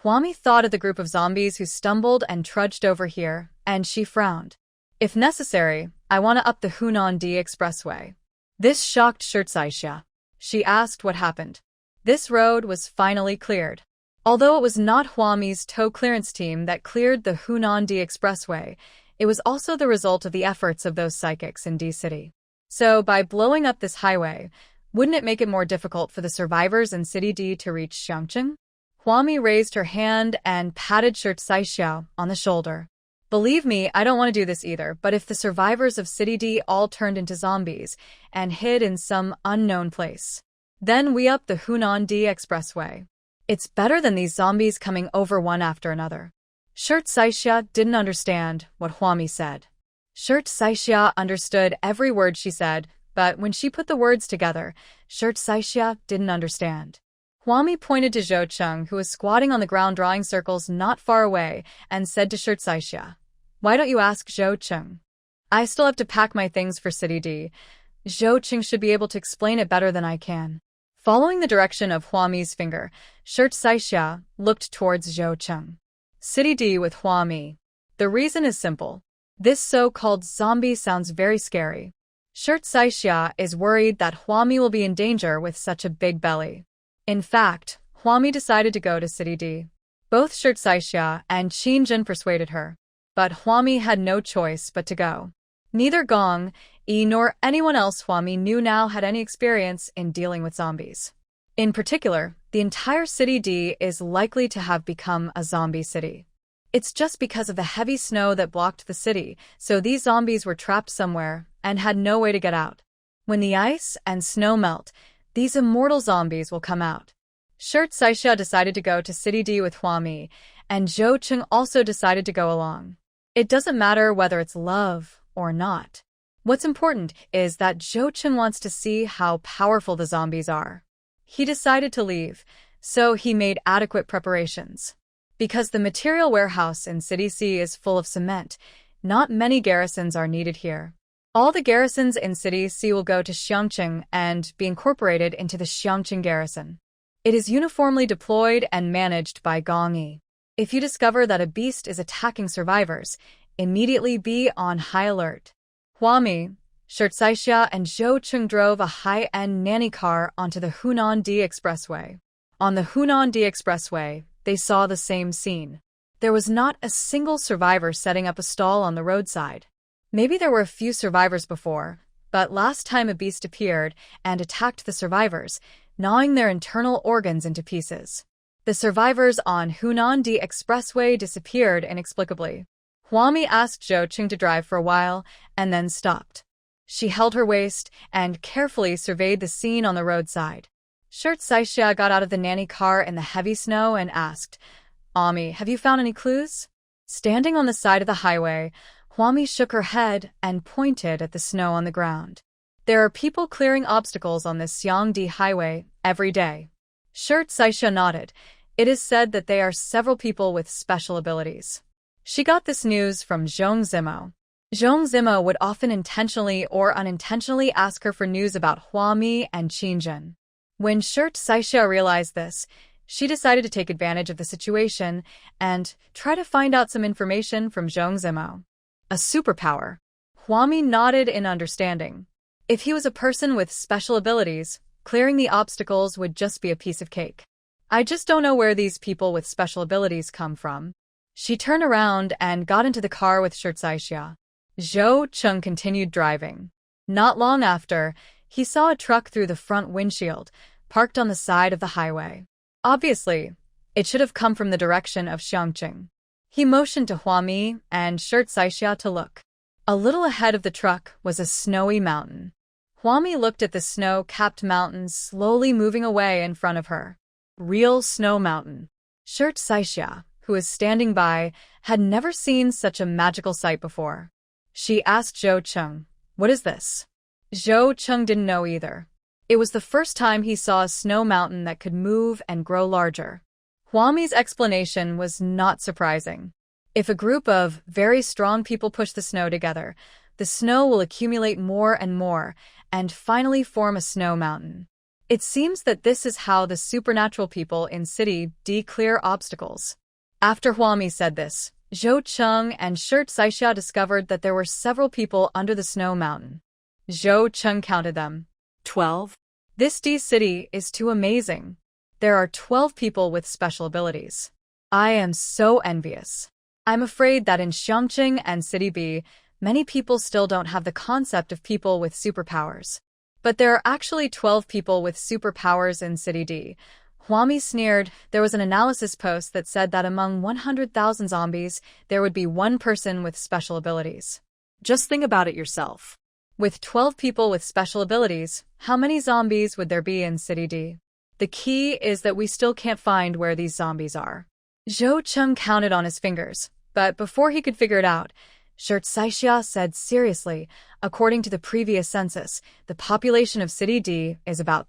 Huami thought of the group of zombies who stumbled and trudged over here, and she frowned. If necessary, I want to up the Hunan D Expressway. This shocked Shirt Saixia. She asked what happened. This road was finally cleared. Although it was not Huami's tow clearance team that cleared the Hunan D Expressway, it was also the result of the efforts of those psychics in D City. So, by blowing up this highway, wouldn't it make it more difficult for the survivors in City D to reach Xiangqing? Huami raised her hand and patted Shirt Saixia on the shoulder. Believe me, I don't want to do this either, but if the survivors of City D all turned into zombies and hid in some unknown place, then we up the Hunan D Expressway. It's better than these zombies coming over one after another. Shirt Saixia didn't understand what Huami said. Shirt Saixia understood every word she said, but when she put the words together, Shirt Saixia didn't understand. Huami pointed to Zhou Cheng, who was squatting on the ground drawing circles not far away, and said to Shirt Saixia, "Why don't you ask Zhou Cheng? I still have to pack my things for City D. Zhou Cheng should be able to explain it better than I can." Following the direction of Huami's finger, Shirt Saixia looked towards Zhou Cheng. City D with Huami. The reason is simple. This so-called zombie sounds very scary. Shirt Saixia is worried that Huami will be in danger with such a big belly. In fact, Huami decided to go to City D. Both Shirt Saixia and Qin Jin persuaded her. But Huami had no choice but to go. Neither Gong, Yi nor anyone else Huami knew now had any experience in dealing with zombies. In particular, the entire City D is likely to have become a zombie city. It's just because of the heavy snow that blocked the city, so these zombies were trapped somewhere and had no way to get out. When the ice and snow melt, these immortal zombies will come out. Shirt Saixia decided to go to City D with Huami, and Zhou Cheng also decided to go along. It doesn't matter whether it's love or not. What's important is that Zhou Cheng wants to see how powerful the zombies are. He decided to leave, so he made adequate preparations. Because the material warehouse in City C is full of cement, not many garrisons are needed here. All the garrisons in City C will go to Xiangqing and be incorporated into the Xiangqing garrison. It is uniformly deployed and managed by Gong Yi. If you discover that a beast is attacking survivors, immediately be on high alert. Huami, Shirt Saixia, and Zhou Cheng drove a high-end nanny car onto the Hunan D Expressway. On the Hunan D Expressway, they saw the same scene. There was not a single survivor setting up a stall on the roadside. Maybe there were a few survivors before, but last time a beast appeared and attacked the survivors, gnawing their internal organs into pieces. The survivors on Hunan D Expressway disappeared inexplicably. Huami asked Zhou Cheng to drive for a while and then stopped. She held her waist and carefully surveyed the scene on the roadside. Shirt Saixia got out of the nanny car in the heavy snow and asked, "Ami, have you found any clues?" Standing on the side of the highway, Huami shook her head and pointed at the snow on the ground. There are people clearing obstacles on this Xiangdi highway every day. Shirt Saisha nodded. It is said that they are several people with special abilities. She got this news from Zhong Zimo. Zhong Zimo would often intentionally or unintentionally ask her for news about Huami and Qingjun. When Shirt Saisha realized this, she decided to take advantage of the situation and try to find out some information from Zhong Zimo. A superpower. Huami nodded in understanding. If he was a person with special abilities, clearing the obstacles would just be a piece of cake. I just don't know where these people with special abilities come from. She turned around and got into the car with Shirt Saisha. Zhou Cheng continued driving. Not long after, he saw a truck through the front windshield, parked on the side of the highway. Obviously, it should have come from the direction of Xiangqing. He motioned to Huami and Shirt Saisha to look. A little ahead of the truck was a snowy mountain. Huami looked at the snow-capped mountains slowly moving away in front of her. Real snow mountain. Shirt Saisha, who was standing by, had never seen such a magical sight before. She asked Zhou Cheng, "What is this?" Zhou Cheng didn't know either. It was the first time he saw a snow mountain that could move and grow larger. Huami's explanation was not surprising. If a group of very strong people push the snow together, the snow will accumulate more and finally form a snow mountain. It seems that this is how the supernatural people in City D clear obstacles. After Huami said this, Zhou Cheng and Shirt Saisha discovered that there were several people under the snow mountain. Zhou Cheng counted them. 12. This D city is too amazing. There are 12 people with special abilities. I am so envious. I'm afraid that in Xiangqing and City B, many people still don't have the concept of people with superpowers. But there are actually 12 people with superpowers in City D. Huami sneered. There was an analysis post that said that among 100,000 zombies, there would be one person with special abilities. Just think about it yourself. With 12 people with special abilities, how many zombies would there be in City D? The key is that we still can't find where these zombies are. Zhou Cheng counted on his fingers, but before he could figure it out, Shirt Saisha said seriously, according to the previous census, the population of City D is about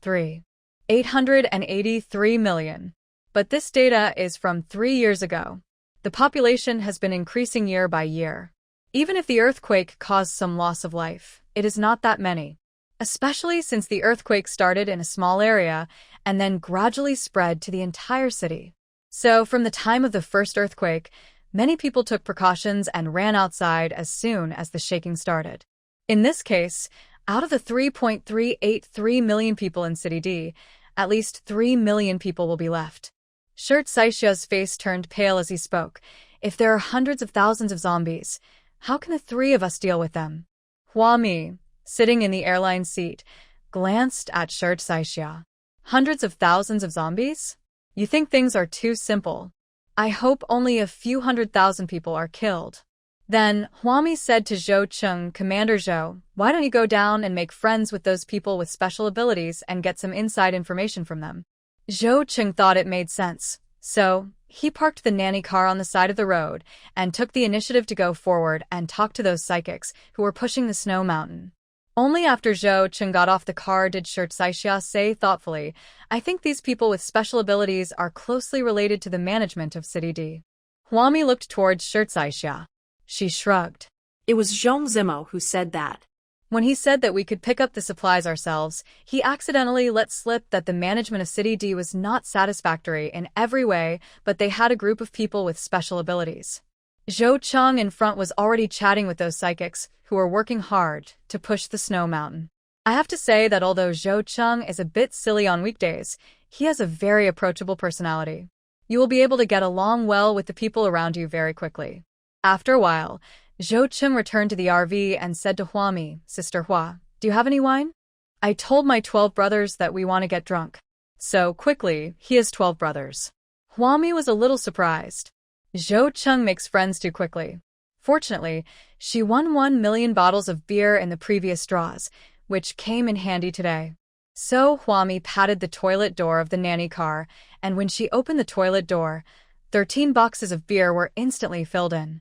883 million. But this data is from 3 years ago. The population has been increasing year by year. Even if the earthquake caused some loss of life, it is not that many. Especially since the earthquake started in a small area and then gradually spread to the entire city. So from the time of the first earthquake, many people took precautions and ran outside as soon as the shaking started. In this case, out of the 3.383 million people in City D, at least 3 million people will be left. Shirt Saisha's face turned pale as he spoke. If there are hundreds of thousands of zombies, how can the three of us deal with them? Huami, sitting in the airline seat, glanced at Shirt Saisha. Hundreds of thousands of zombies? You think things are too simple. I hope only a few 100,000 people are killed. Then, Huami said to Zhou Cheng, Commander Zhou, why don't you go down and make friends with those people with special abilities and get some inside information from them? Zhou Cheng thought it made sense. So, he parked the nanny car on the side of the road and took the initiative to go forward and talk to those psychics who were pushing the snow mountain. Only after Zhou Cheng got off the car did Shirt Saisha say thoughtfully, I think these people with special abilities are closely related to the management of City D. Huami looked towards Shirt Saisha. She shrugged. It was Zhong Zimo who said that. When he said that we could pick up the supplies ourselves, he accidentally let slip that the management of City D was not satisfactory in every way, but they had a group of people with special abilities. Zhou Cheng in front was already chatting with those psychics who were working hard to push the snow mountain. I have to say that although Zhou Cheng is a bit silly on weekdays, he has a very approachable personality. You will be able to get along well with the people around you very quickly. After a while, Zhou Cheng returned to the RV and said to Huami, Sister Hua, do you have any wine? I told my 12 brothers that we want to get drunk. So quickly, he has 12 brothers. Huami was a little surprised. Zhou Cheng makes friends too quickly. Fortunately, she won 1 million bottles of beer in the previous draws, which came in handy today. So Huami patted the toilet door of the nanny car, and when she opened the toilet door, 13 boxes of beer were instantly filled in.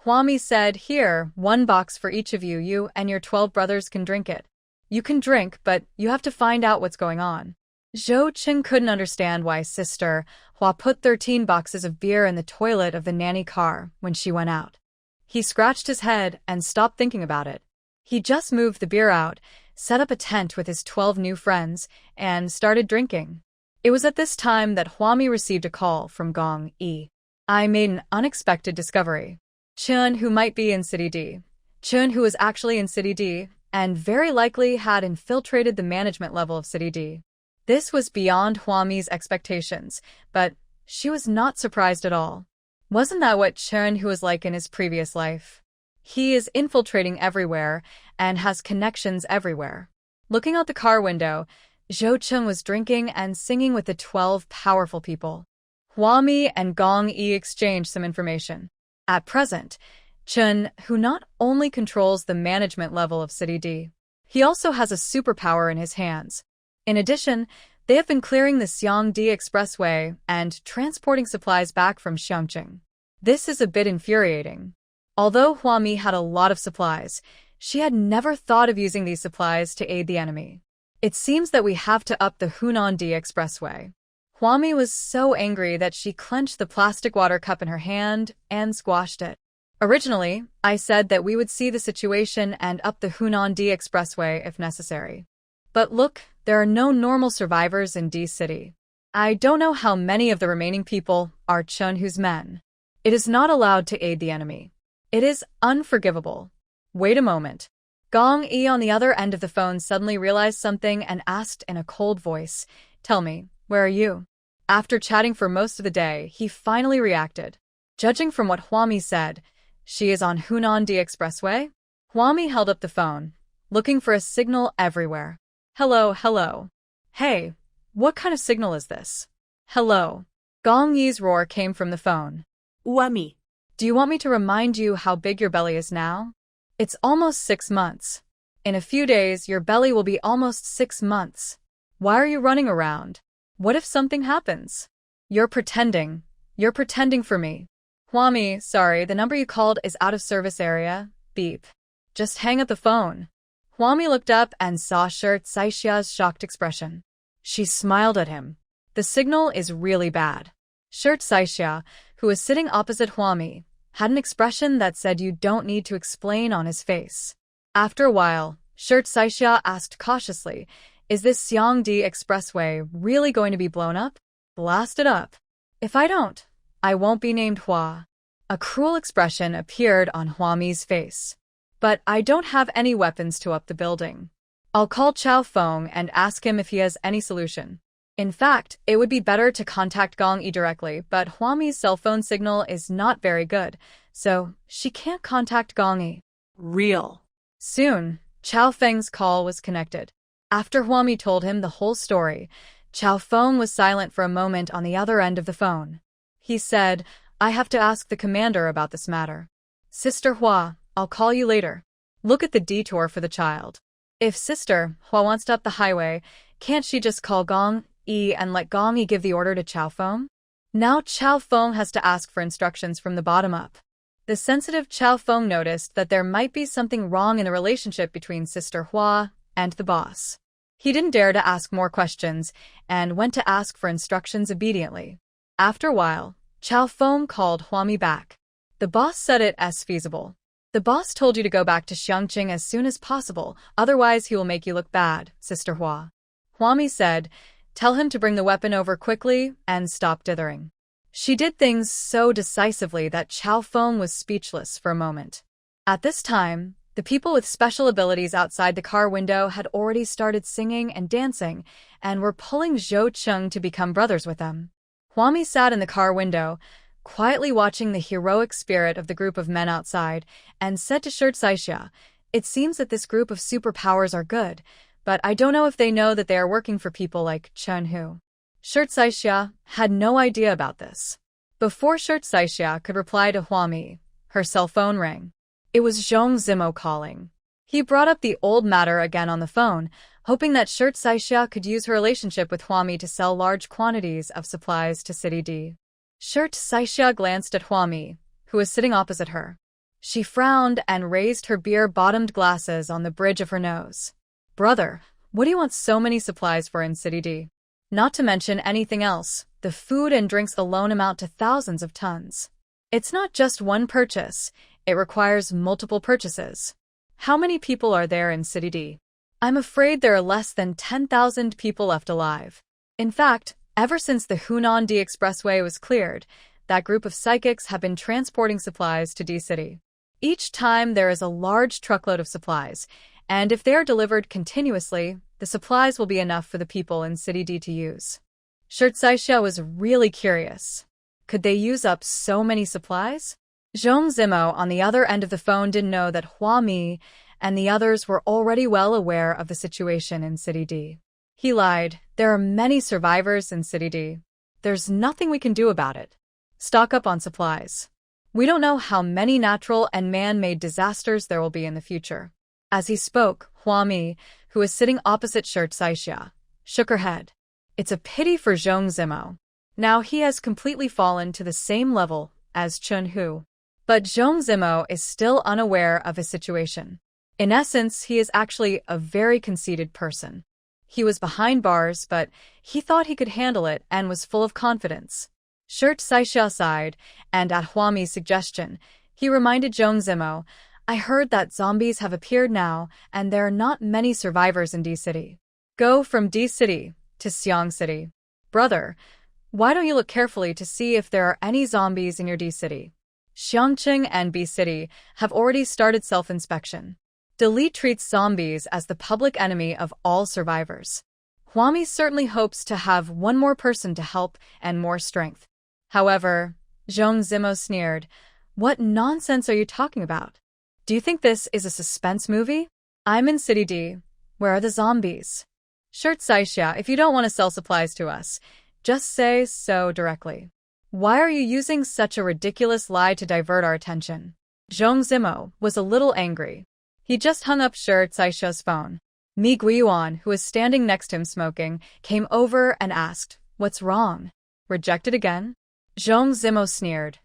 Huami said, "Here, 1 box for each of you. You and your 12 brothers can drink it. You can drink, but you have to find out what's going on." Zhou Qing couldn't understand why Sister Hua put 13 boxes of beer in the toilet of the nanny car when she went out. He scratched his head and stopped thinking about it. He just moved the beer out, set up a tent with his 12 new friends, and started drinking. It was at this time that Huami received a call from Gong Yi. "I made an unexpected discovery. Chun, who might be in City D. Chun, who was actually in City D, and very likely had infiltrated the management level of City D." This was beyond Huami's expectations, but she was not surprised at all. Wasn't that what Chun who was like in his previous life? He is infiltrating everywhere and has connections everywhere. Looking out the car window, Zhou Cheng was drinking and singing with the 12 powerful people. Huami and Gong Yi exchanged some information. At present, Chun, who not only controls the management level of City D, he also has a superpower in his hands. In addition, they have been clearing the Xiangdi Expressway and transporting supplies back from Xiangqing. This is a bit infuriating. Although Huami had a lot of supplies, she had never thought of using these supplies to aid the enemy. It seems that we have to up the Hunandi Expressway. Huami was so angry that she clenched the plastic water cup in her hand and squashed it. Originally, I said that we would see the situation and up the Hunandi Expressway if necessary. But look, there are no normal survivors in D City. I don't know how many of the remaining people are Chun Hu's men. It is not allowed to aid the enemy. It is unforgivable. Wait a moment. Gong Yi on the other end of the phone suddenly realized something and asked in a cold voice, "Tell me, where are you?" After chatting for most of the day, he finally reacted. Judging from what Huami said, she is on Hunandi Expressway? Huami held up the phone, looking for a signal everywhere. "Hello, hello. Hey, what kind of signal is this?" "Hello." Gong Yi's roar came from the phone. Huami. "Do you want me to remind you how big your belly is now? It's almost 6 months. In a few days, your belly will be almost 6 months. Why are you running around? What if something happens? You're pretending. You're pretending for me." "Huami, sorry, the number you called is out of service area. Beep. Just hang up the phone." Huami looked up and saw Shirt Saishia's shocked expression. She smiled at him. The signal is really bad. Shirt Saishia, who was sitting opposite Huami, had an expression that said you don't need to explain on his face. After a while, Shirt Saishia asked cautiously, "Is this Xiangdi Expressway really going to be blown up?" "Blast it up. If I don't, I won't be named Hua." A cruel expression appeared on Huami's face. "But I don't have any weapons to up the building. I'll call Chao Feng and ask him if he has any solution." In fact, it would be better to contact Gong Yi directly, but Huami's cell phone signal is not very good, so she can't contact Gong Yi. Real. Soon, Chao Feng's call was connected. After Huami told him the whole story, Chao Feng was silent for a moment on the other end of the phone. He said, "I have to ask the commander about this matter. Sister Hua, I'll call you later. Look at the detour for the child. If Sister Hua wants to up the highway, can't she just call Gong Yi and let Gong Yi give the order to Chao Feng?" Now Chao Feng has to ask for instructions from the bottom up. The sensitive Chao Feng noticed that there might be something wrong in the relationship between Sister Hua and the boss. He didn't dare to ask more questions and went to ask for instructions obediently. After a while, Chao Feng called Huami back. The boss said it as feasible. "The boss told you to go back to Xiangqing as soon as possible, otherwise he will make you look bad, Sister Hua." Huami said, "Tell him to bring the weapon over quickly and stop dithering." She did things so decisively that Chao Feng was speechless for a moment. At this time, the people with special abilities outside the car window had already started singing and dancing and were pulling Zhou Cheng to become brothers with them. Huami sat in the car window, quietly watching the heroic spirit of the group of men outside, and said to Shirt Saishia, "It seems that this group of superpowers are good, but I don't know if they know that they are working for people like Chun Hu." Shirt Saishia had no idea about this. Before Shirt Saishia could reply to Huami, her cell phone rang. It was Zhong Zimo calling. He brought up the old matter again on the phone, hoping that Shirt Saishia could use her relationship with Huami to sell large quantities of supplies to City D. Shirt Saixia glanced at Huami, who was sitting opposite her. She frowned and raised her beer-bottomed glasses on the bridge of her nose. Brother, what do you want so many supplies for in City D? Not to mention anything else, the food and drinks alone amount to thousands of tons. It's not just one purchase, it requires multiple purchases. How many people are there in City D? I'm afraid there are less than 10,000 people left alive. In fact, ever since the Hunan D Expressway was cleared, that group of psychics have been transporting supplies to D City. Each time there is a large truckload of supplies, and if they are delivered continuously, the supplies will be enough for the people in City D to use. Shirt Saixia was really curious. Could they use up so many supplies? Zhong Zimo on the other end of the phone didn't know that Hua Mi and the others were already well aware of the situation in City D. He lied. There are many survivors in City D. There's nothing we can do about it. Stock up on supplies. We don't know how many natural and man-made disasters there will be in the future. As he spoke, Hua Mi, who was sitting opposite Shirt Saixia, shook her head. It's a pity for Zhong Zimo. Now he has completely fallen to the same level as Chun Hu. But Zhong Zimo is still unaware of his situation. In essence, he is actually a very conceited person. He was behind bars, but he thought he could handle it and was full of confidence. Shirt Saixia sighed, and at Huami's suggestion, he reminded Zhong Zimo, I heard that zombies have appeared now, and there are not many survivors in D City. Go from D City to Xiang City. Brother, why don't you look carefully to see if there are any zombies in your D City? Xiangqing and B City have already started self-inspection. Delete treats zombies as the public enemy of all survivors. Huami certainly hopes to have one more person to help and more strength. However, Zhong Zimo sneered, what nonsense are you talking about? Do you think this is a suspense movie? I'm in City D. Where are the zombies? Shirt Saixia, if you don't want to sell supplies to us, just say so directly. Why are you using such a ridiculous lie to divert our attention? Zhong Zimo was a little angry. He just hung up Shirt Saixia's phone. Mi Guiyuan, who was standing next to him smoking, came over and asked, what's wrong? Rejected again? Zhong Zimo sneered.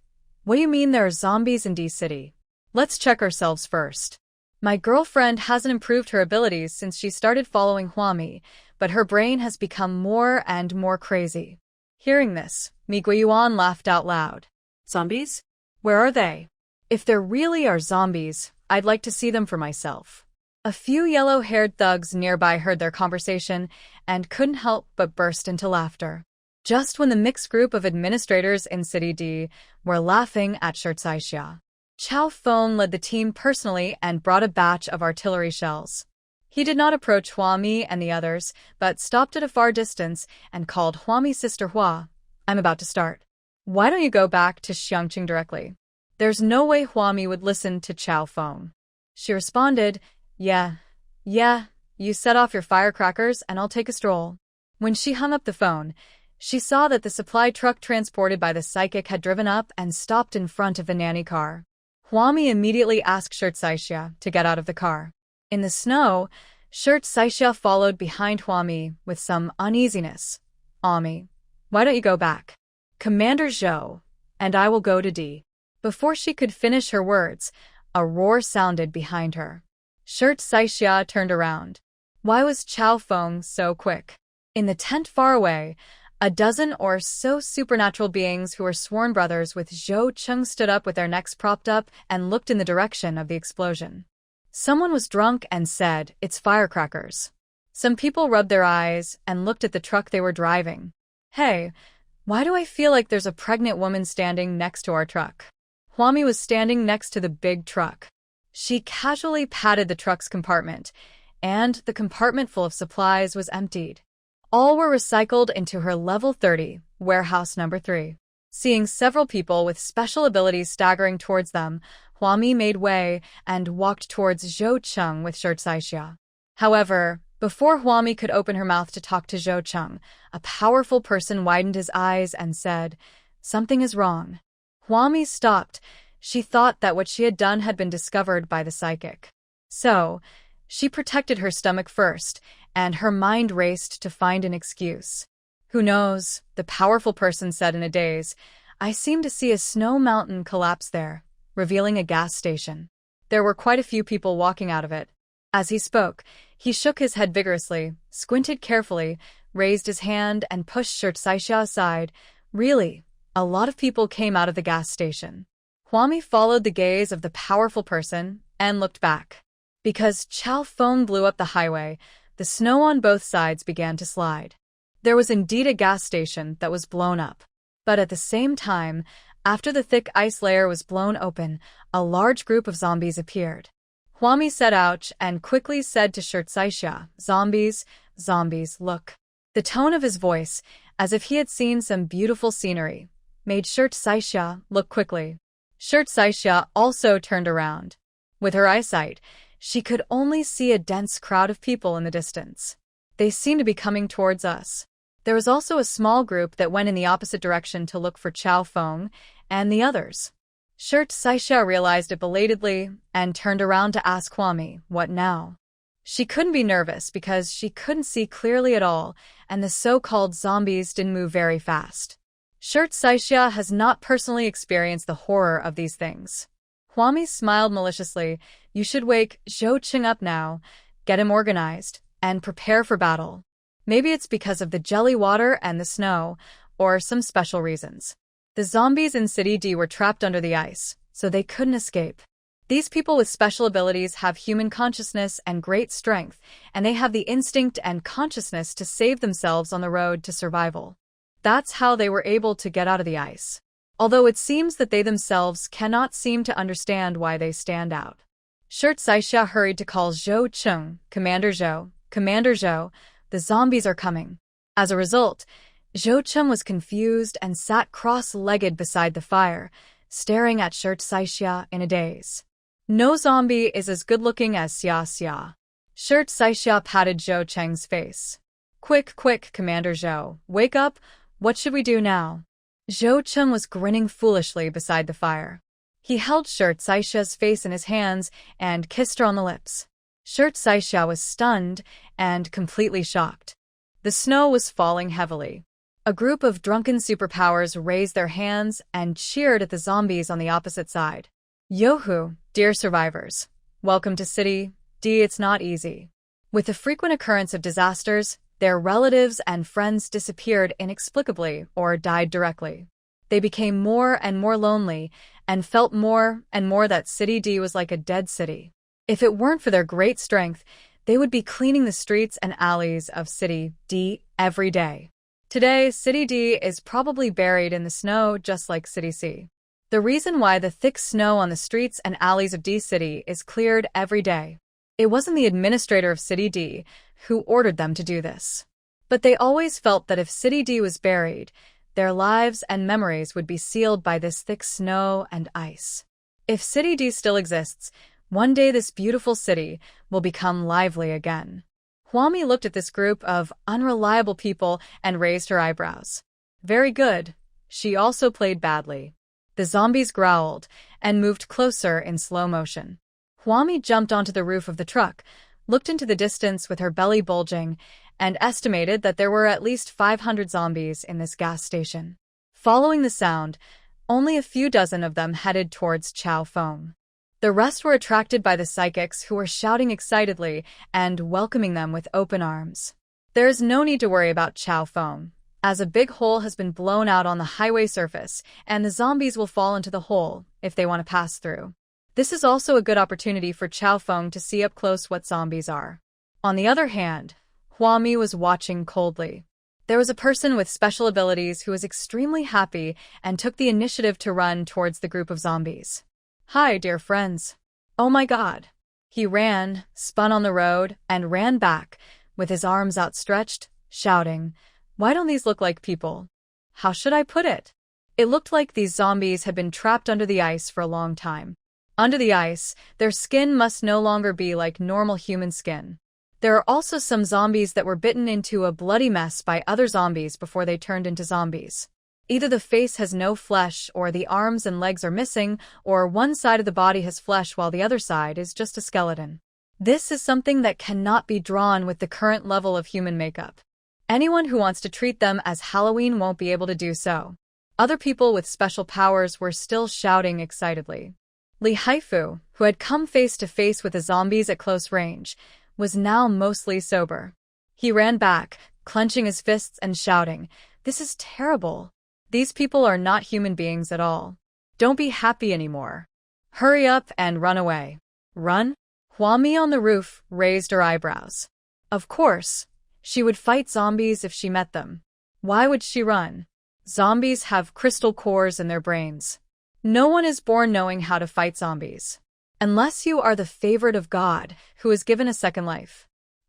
What do you mean there are zombies in D City? Let's check ourselves first. My girlfriend hasn't improved her abilities since she started following Huami, but her brain has become more and more crazy. Hearing this, Mi Guiyuan laughed out loud. Zombies? Where are they? If there really are zombies, I'd like to see them for myself. A few yellow-haired thugs nearby heard their conversation and couldn't help but burst into laughter. Just when the mixed group of administrators in City D were laughing at Shirt Saixia, Chao Feng led the team personally and brought a batch of artillery shells. He did not approach Huami and the others, but stopped at a far distance and called Huami's sister Hua. I'm about to start. Why don't you go back to Xiangqing directly? There's no way Huami would listen to Chao Feng. She responded, Yeah, you set off your firecrackers and I'll take a stroll. When she hung up the phone, she saw that the supply truck transported by the psychic had driven up and stopped in front of the nanny car. Huami immediately asked Shirt Saixia to get out of the car. In the snow, Shirt Saixia followed behind Huami with some uneasiness. Ami, why don't you go back? Commander Zhou, and I will go to D. Before she could finish her words, a roar sounded behind her. Shirt Saixia turned around. Why was Chao Feng so quick? In the tent far away, a dozen or so supernatural beings who were sworn brothers with Zhou Cheng stood up with their necks propped up and looked in the direction of the explosion. Someone was drunk and said, it's firecrackers. Some people rubbed their eyes and looked at the truck they were driving. Hey, why do I feel like there's a pregnant woman standing next to our truck? Huami was standing next to the big truck. She casually patted the truck's compartment, and the compartment full of supplies was emptied. All were recycled into her level 30, warehouse number 3. Seeing several people with special abilities staggering towards them, Huami made way and walked towards Zhou Cheng with Shirt Saixia. However, before Huami could open her mouth to talk to Zhou Cheng, a powerful person widened his eyes and said, Something is wrong. Huami stopped. She thought that what she had done had been discovered by the psychic. So, she protected her stomach first, and her mind raced to find an excuse. Who knows, the powerful person said in a daze, I seem to see a snow mountain collapse there, revealing a gas station. There were quite a few people walking out of it. As he spoke, he shook his head vigorously, squinted carefully, raised his hand, and pushed Shirt Saisha aside. Really, a lot of people came out of the gas station. Huami followed the gaze of the powerful person and looked back. Because Chao Feng blew up the highway, the snow on both sides began to slide. There was indeed a gas station that was blown up. But at the same time, after the thick ice layer was blown open, a large group of zombies appeared. Huami said ouch and quickly said to Shirt Saisha, "Zombies, zombies, look." The tone of his voice, as if he had seen some beautiful scenery, made Shirt Saisha look quickly. Shirt Saisha also turned around. With her eyesight, she could only see a dense crowd of people in the distance. They seemed to be coming towards us. There was also a small group that went in the opposite direction to look for Chao Feng and the others. Shirt Saisha realized it belatedly and turned around to ask Huami, "What now?" She couldn't be nervous because she couldn't see clearly at all, and the so-called zombies didn't move very fast. Shirt Saisha has not personally experienced the horror of these things. Huami smiled maliciously. "You should wake Zhou Qing up now, get him organized, and prepare for battle. Maybe it's because of the jelly water and the snow, or some special reasons. The zombies in City D were trapped under the ice, so they couldn't escape. These people with special abilities have human consciousness and great strength, and they have the instinct and consciousness to save themselves on the road to survival. That's how they were able to get out of the ice. Although it seems that they themselves cannot seem to understand why they stand out." Shirt Saisha hurried to call Zhou Qing, "Commander Zhou, the zombies are coming." As a result, Zhou Qing was confused and sat cross-legged beside the fire, staring at Shirt Saisha in a daze. "No zombie is as good-looking as Xia." Shirt Saisha patted Zhou Qing's face. Quick, Commander Zhou, wake up. What should we do now?" Zhou Qing was grinning foolishly beside the fire. He held Shirt Saisha's face in his hands and kissed her on the lips. Shirt Saisha was stunned and completely shocked. The snow was falling heavily. A group of drunken superpowers raised their hands and cheered at the zombies on the opposite side. "Yohu, dear survivors. Welcome to City D. It's not easy." With the frequent occurrence of disasters, their relatives and friends disappeared inexplicably or died directly. They became more and more lonely and felt more and more that City D was like a dead city. If it weren't for their great strength, they would be cleaning the streets and alleys of City D every day. Today, City D is probably buried in the snow just like City C. The reason why the thick snow on the streets and alleys of D City is cleared every day. It wasn't the administrator of City D who ordered them to do this. But they always felt that if City D was buried, their lives and memories would be sealed by this thick snow and ice. If City D still exists, one day this beautiful city will become lively again. Huami looked at this group of unreliable people and raised her eyebrows. Very good. She also played badly. The zombies growled and moved closer in slow motion. Huami jumped onto the roof of the truck, looked into the distance with her belly bulging, and estimated that there were at least 500 zombies in this gas station. Following the sound, only a few dozen of them headed towards Chao Feng. The rest were attracted by the psychics who were shouting excitedly and welcoming them with open arms. There is no need to worry about Chao Feng, as a big hole has been blown out on the highway surface, and the zombies will fall into the hole if they want to pass through. This is also a good opportunity for Chao Feng to see up close what zombies are. On the other hand, Huami was watching coldly. There was a person with special abilities who was extremely happy and took the initiative to run towards the group of zombies. "Hi, dear friends." "Oh my God." He ran, spun on the road, and ran back, with his arms outstretched, shouting, "Why don't these look like people? How should I put it?" It looked like these zombies had been trapped under the ice for a long time. Under the ice, their skin must no longer be like normal human skin. There are also some zombies that were bitten into a bloody mess by other zombies before they turned into zombies. Either the face has no flesh, or the arms and legs are missing, or one side of the body has flesh while the other side is just a skeleton. This is something that cannot be drawn with the current level of human makeup. Anyone who wants to treat them as Halloween won't be able to do so. Other people with special powers were still shouting excitedly. Li Haifu, who had come face to face with the zombies at close range, was now mostly sober. He ran back, clenching his fists and shouting, "This is terrible. These people are not human beings at all. Don't be happy anymore. Hurry up and run away." Run? Huami on the roof raised her eyebrows. Of course, she would fight zombies if she met them. Why would she run? Zombies have crystal cores in their brains. No one is born knowing how to fight zombies. Unless you are the favorite of God, who is given a second life.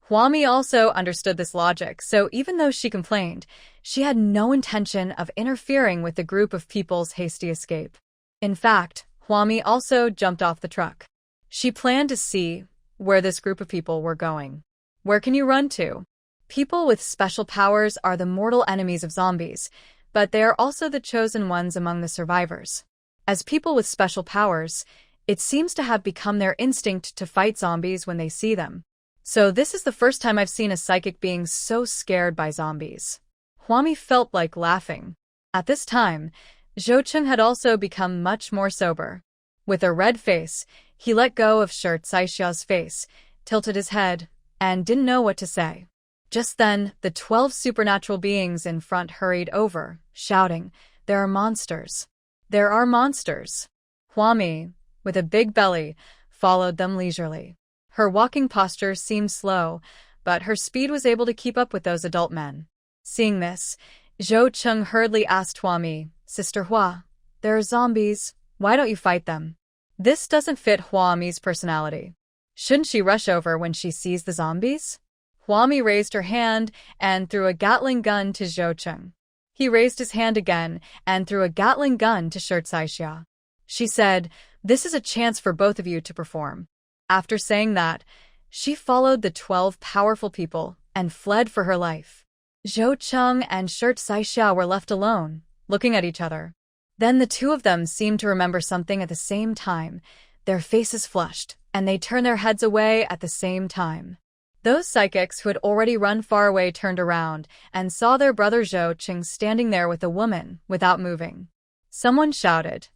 Huami also understood this logic, so even though she complained, she had no intention of interfering with the group of people's hasty escape. In fact, Huami also jumped off the truck. She planned to see where this group of people were going. Where can you run to? People with special powers are the mortal enemies of zombies, but they are also the chosen ones among the survivors. As people with special powers, it seems to have become their instinct to fight zombies when they see them. So this is the first time I've seen a psychic being so scared by zombies. Huami felt like laughing. At this time, Zhou Cheng had also become much more sober. With a red face, he let go of Shirt Saishia's face, tilted his head, and didn't know what to say. Just then, the 12 supernatural beings in front hurried over, shouting, "There are monsters! There are monsters!" Huami, with a big belly, followed them leisurely. Her walking posture seemed slow, but her speed was able to keep up with those adult men. Seeing this, Zhou Cheng hurriedly asked Huami, "Sister Hua, there are zombies. Why don't you fight them?" This doesn't fit Huami's personality. Shouldn't she rush over when she sees the zombies? Huami raised her hand and threw a Gatling gun to Zhou Cheng. He raised his hand again and threw a Gatling gun to Shirt Saixia. She said, "This is a chance for both of you to perform." After saying that, she followed the 12 powerful people and fled for her life. Zhou Cheng and Shirt Saixia were left alone, looking at each other. Then the two of them seemed to remember something at the same time. Their faces flushed, and they turned their heads away at the same time. Those psychics who had already run far away turned around and saw their brother Zhou Cheng standing there with a woman without moving. Someone shouted,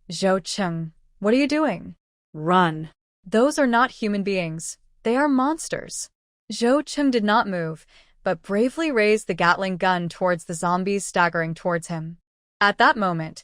"Zhou Cheng, what are you doing?" Run. Those are not human beings. They are monsters. Zhou Cheng did not move, but bravely raised the Gatling gun towards the zombies staggering towards him. At that moment,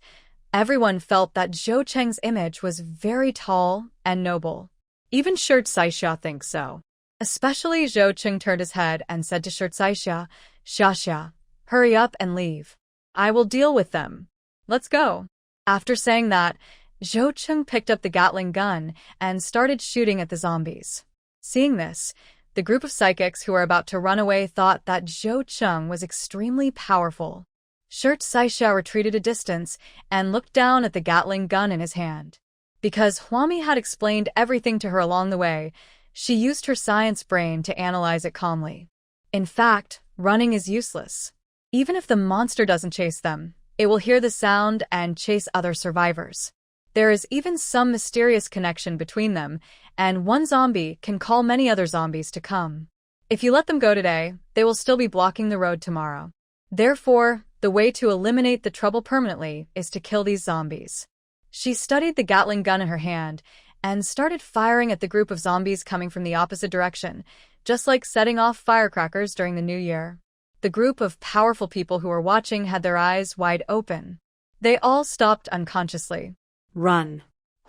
everyone felt that Zhou Cheng's image was very tall and noble. Even Shirt Saixia thinks so. Especially Zhou Cheng turned his head and said to Shirt Saixia, "Xia, hurry up and leave. I will deal with them. Let's go." After saying that, Zhou Cheng picked up the Gatling gun and started shooting at the zombies. Seeing this, the group of psychics who were about to run away thought that Zhou Cheng was extremely powerful. Shirt Saixia retreated a distance and looked down at the Gatling gun in his hand. Because Huami had explained everything to her along the way, she used her science brain to analyze it calmly. In fact, running is useless. Even if the monster doesn't chase them, it will hear the sound and chase other survivors. There is even some mysterious connection between them, and one zombie can call many other zombies to come. If you let them go today, they will still be blocking the road tomorrow. Therefore, the way to eliminate the trouble permanently is to kill these zombies. She studied the Gatling gun in her hand and started firing at the group of zombies coming from the opposite direction, just like setting off firecrackers during the New Year. The group of powerful people who were watching had their eyes wide open. They all stopped unconsciously. Run.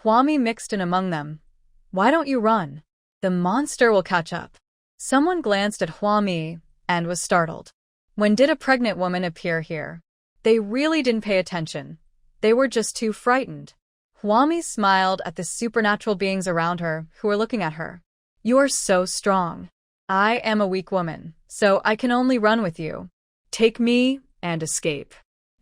Huami mixed in among them. "Why don't you run? The monster will catch up." Someone glanced at Huami and was startled. When did a pregnant woman appear here? They really didn't pay attention. They were just too frightened. Huami smiled at the supernatural beings around her who were looking at her. "You are so strong. I am a weak woman, so I can only run with you. Take me and escape."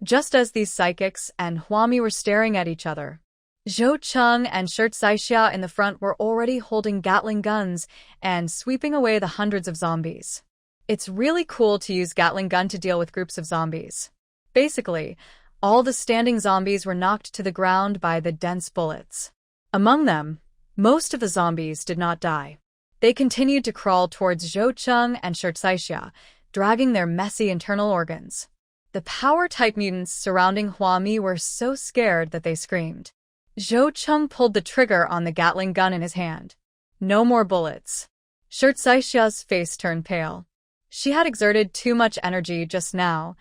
Just as these psychics and Huami were staring at each other, Zhou Cheng and Shirt Saixia in the front were already holding Gatling guns and sweeping away the hundreds of zombies. It's really cool to use Gatling gun to deal with groups of zombies. Basically, all the standing zombies were knocked to the ground by the dense bullets. Among them, most of the zombies did not die. They continued to crawl towards Zhou Cheng and Shirt Saixia, dragging their messy internal organs. The power-type mutants surrounding Hua Mi were so scared that they screamed. Zhou Cheng pulled the trigger on the Gatling gun in his hand. No more bullets. Shirt Saishia's face turned pale. She had exerted too much energy just now,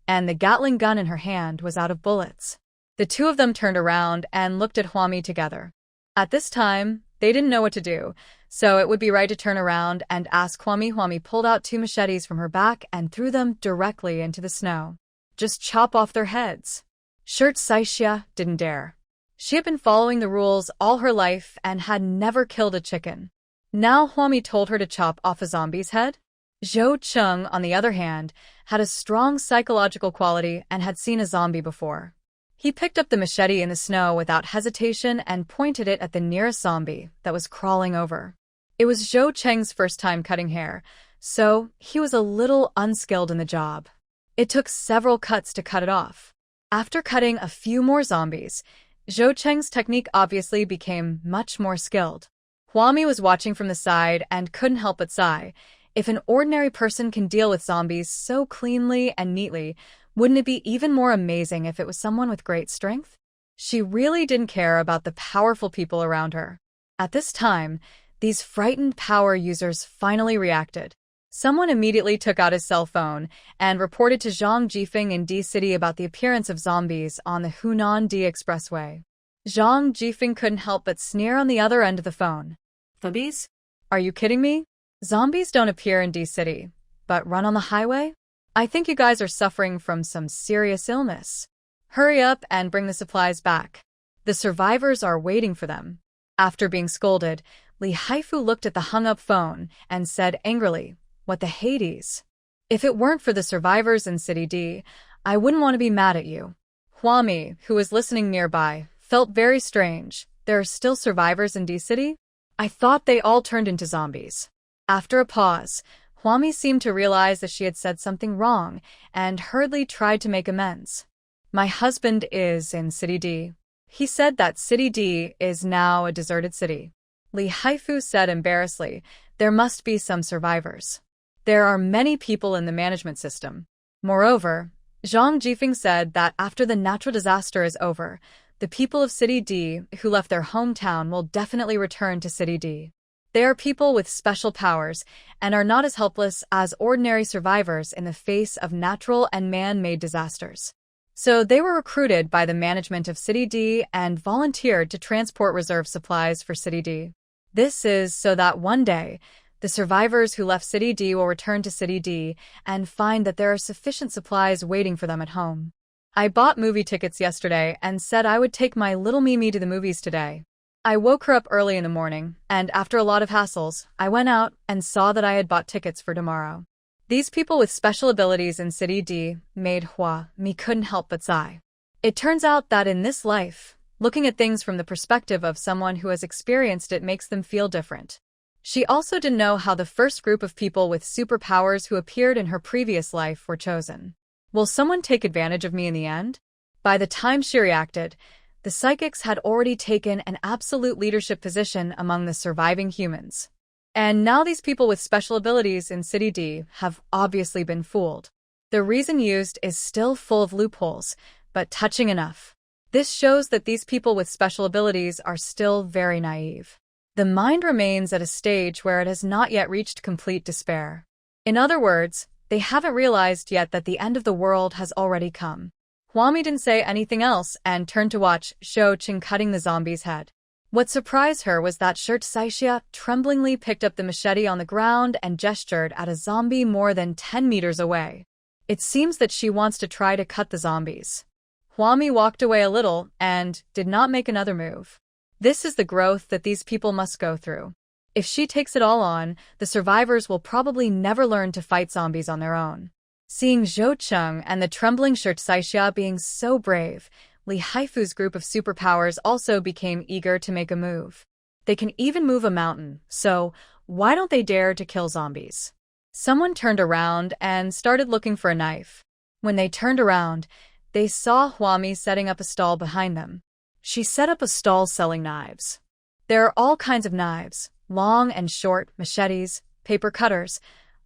and the Gatling gun in her hand was out of bullets. The two of them turned around and looked at Hua Mi together. At this time, they didn't know what to do, so it would be right to turn around and ask Hua Mi. Hua Mi pulled out 2 machetes from her back and threw them directly into the snow. Just chop off their heads. Shirt Saishia didn't dare. She had been following the rules all her life and had never killed a chicken. Now Hua Mi told her to chop off a zombie's head? Zhou Cheng, on the other hand, had a strong psychological quality and had seen a zombie before. He picked up the machete in the snow without hesitation and pointed it at the nearest zombie that was crawling over. It was Zhou Cheng's first time cutting hair, so he was a little unskilled in the job. It took several cuts to cut it off. After cutting a few more zombies, Zhou Cheng's technique obviously became much more skilled. Hua Mi was watching from the side and couldn't help but sigh. If an ordinary person can deal with zombies so cleanly and neatly, wouldn't it be even more amazing if it was someone with great strength? She really didn't care about the powerful people around her. At this time, these frightened power users finally reacted. Someone immediately took out his cell phone and reported to Zhang Jifeng in D-City about the appearance of zombies on the Hunan-D Expressway. Zhang Jifeng couldn't help but sneer on the other end of the phone. Zombies? Are you kidding me? Zombies don't appear in D-City, but run on the highway? I think you guys are suffering from some serious illness. Hurry up and bring the supplies back. The survivors are waiting for them. After being scolded, Li Haifu looked at the hung-up phone and said angrily, "What the Hades? If it weren't for the survivors in City D, I wouldn't want to be mad at you." Hua Mi, who was listening nearby, felt very strange. There are still survivors in D-City? I thought they all turned into zombies. After a pause, Hua Mi seemed to realize that she had said something wrong and hurriedly tried to make amends. "My husband is in City D. He said that City D is now a deserted city." Li Haifu said embarrassedly, "There must be some survivors. There are many people in the management system." Moreover, Zhang Jifeng said that after the natural disaster is over, the people of City D who left their hometown will definitely return to City D. They are people with special powers and are not as helpless as ordinary survivors in the face of natural and man-made disasters. So they were recruited by the management of City D and volunteered to transport reserve supplies for City D. This is so that one day, the survivors who left City D will return to City D and find that there are sufficient supplies waiting for them at home. I bought movie tickets yesterday and said I would take my little Mimi to the movies today. I woke her up early in the morning, and after a lot of hassles, I went out and saw that I had bought tickets for tomorrow. These people with special abilities in City D made Hua Mi couldn't help but sigh. It turns out that in this life, looking at things from the perspective of someone who has experienced it makes them feel different. She also didn't know how the first group of people with superpowers who appeared in her previous life were chosen. Will someone take advantage of me in the end? By the time she reacted, the psychics had already taken an absolute leadership position among the surviving humans. And now these people with special abilities in City D have obviously been fooled. The reason used is still full of loopholes, but touching enough. This shows that these people with special abilities are still very naive. The mind remains at a stage where it has not yet reached complete despair. In other words, they haven't realized yet that the end of the world has already come. Hua Mi didn't say anything else and turned to watch Zhou Cheng cutting the zombie's head. What surprised her was that Shirt Saishia tremblingly picked up the machete on the ground and gestured at a zombie more than 10 meters away. It seems that she wants to try to cut the zombies. Hua Mi walked away a little and did not make another move. This is the growth that these people must go through. If she takes it all on, the survivors will probably never learn to fight zombies on their own. Seeing Zhou Cheng and the trembling Shirt Saishia being so brave, Li Haifu's group of superpowers also became eager to make a move. They can even move a mountain, so why don't they dare to kill zombies? Someone turned around and started looking for a knife. When they turned around, they saw Hua Mi setting up a stall behind them. She set up a stall selling knives. There are all kinds of knives, long and short, machetes, paper cutters,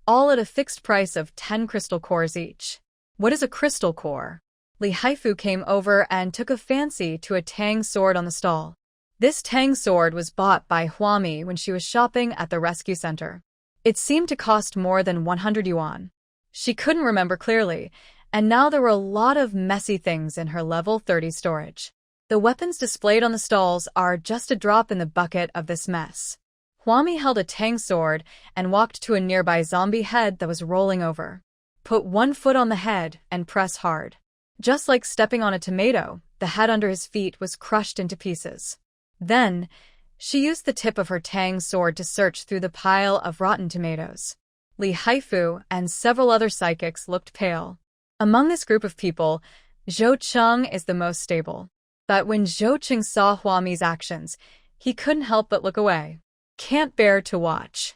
all at a fixed price of 10 crystal cores each. What is a crystal core? Li Haifu came over and took a fancy to a tang sword on the stall. This tang sword was bought by Huami when she was shopping at the rescue center. It seemed to cost more than 100 yuan. She couldn't remember clearly, and now there were a lot of messy things in her level 30 storage. The weapons displayed on the stalls are just a drop in the bucket of this mess. Huami held a tang sword and walked to a nearby zombie head that was rolling over. Put one foot on the head and press hard. Just like stepping on a tomato, the head under his feet was crushed into pieces. Then, she used the tip of her tang sword to search through the pile of rotten tomatoes. Li Haifu and several other psychics looked pale. Among this group of people, Zhou Cheng is the most stable. But when Zhou Cheng saw Huami's actions, he couldn't help but look away. Can't bear to watch.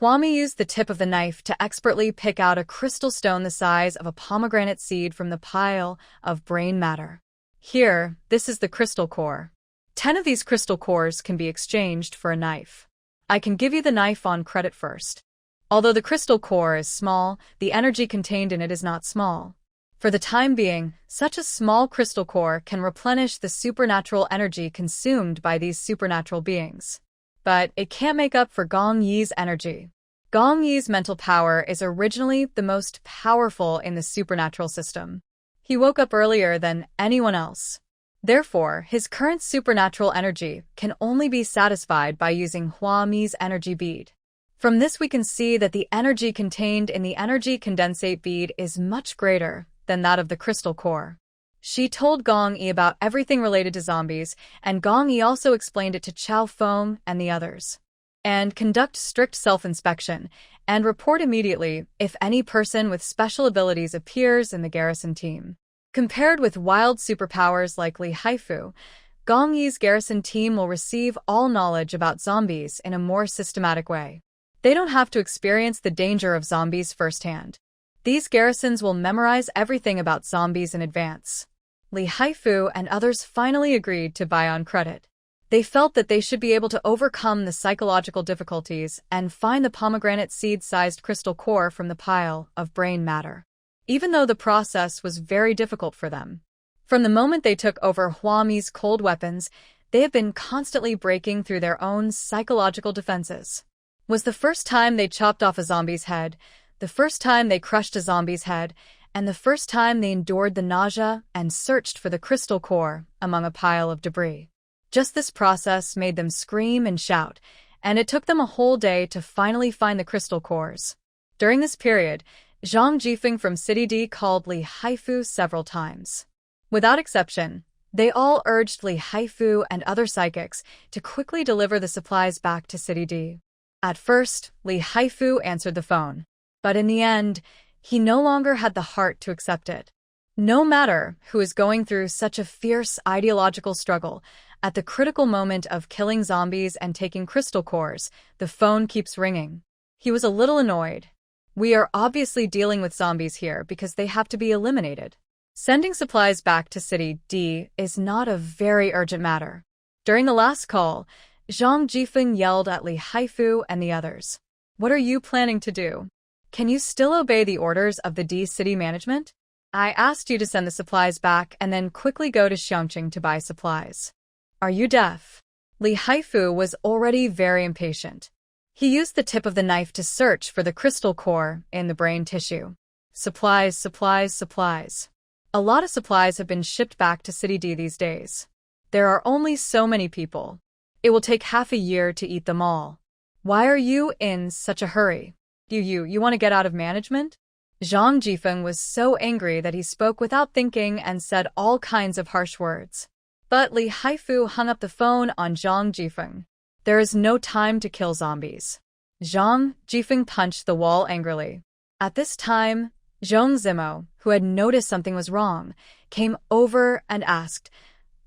Huami used the tip of the knife to expertly pick out a crystal stone the size of a pomegranate seed from the pile of brain matter. Here, this is the crystal core. 10 of these crystal cores can be exchanged for a knife. I can give you the knife on credit first. Although the crystal core is small, the energy contained in it is not small. For the time being, such a small crystal core can replenish the supernatural energy consumed by these supernatural beings. But it can't make up for Gong Yi's energy. Gong Yi's mental power is originally the most powerful in the supernatural system. He woke up earlier than anyone else. Therefore, his current supernatural energy can only be satisfied by using Huami's energy bead. From this we can see that the energy contained in the energy condensate bead is much greater than that of the crystal core. She told Gong Yi about everything related to zombies, and Gong Yi also explained it to Chao Feng and the others. And conduct strict self-inspection, and report immediately if any person with special abilities appears in the garrison team. Compared with wild superpowers like Li Haifu, Gong Yi's garrison team will receive all knowledge about zombies in a more systematic way. They don't have to experience the danger of zombies firsthand. These garrisons will memorize everything about zombies in advance. Li Haifu and others finally agreed to buy on credit. They felt that they should be able to overcome the psychological difficulties and find the pomegranate seed-sized crystal core from the pile of brain matter, even though the process was very difficult for them. From the moment they took over Huami's cold weapons, they have been constantly breaking through their own psychological defenses. Was the first time they chopped off a zombie's head, the first time they crushed a zombie's head, and the first time they endured the nausea and searched for the crystal core among a pile of debris. Just this process made them scream and shout, and it took them a whole day to finally find the crystal cores. During this period, Zhang Jifeng from City D called Li Haifu several times. Without exception, they all urged Li Haifu and other psychics to quickly deliver the supplies back to City D. At first, Li Haifu answered the phone, but in the end, he no longer had the heart to accept it. No matter who is going through such a fierce ideological struggle, at the critical moment of killing zombies and taking crystal cores, the phone keeps ringing. He was a little annoyed. We are obviously dealing with zombies here because they have to be eliminated. Sending supplies back to City D is not a very urgent matter. During the last call, Zhang Jifeng yelled at Li Haifu and the others. What are you planning to do? Can you still obey the orders of the D city management? I asked you to send the supplies back and then quickly go to Xiangqing to buy supplies. Are you deaf? Li Haifu was already very impatient. He used the tip of the knife to search for the crystal core in the brain tissue. Supplies, supplies, supplies. A lot of supplies have been shipped back to City D these days. There are only so many people. It will take half a year to eat them all. Why are you in such a hurry? You want to get out of management? Zhang Jifeng was so angry that he spoke without thinking and said all kinds of harsh words. But Li Haifu hung up the phone on Zhang Jifeng. There is no time to kill zombies. Zhang Jifeng punched the wall angrily. At this time, Zhong Zimo, who had noticed something was wrong, came over and asked,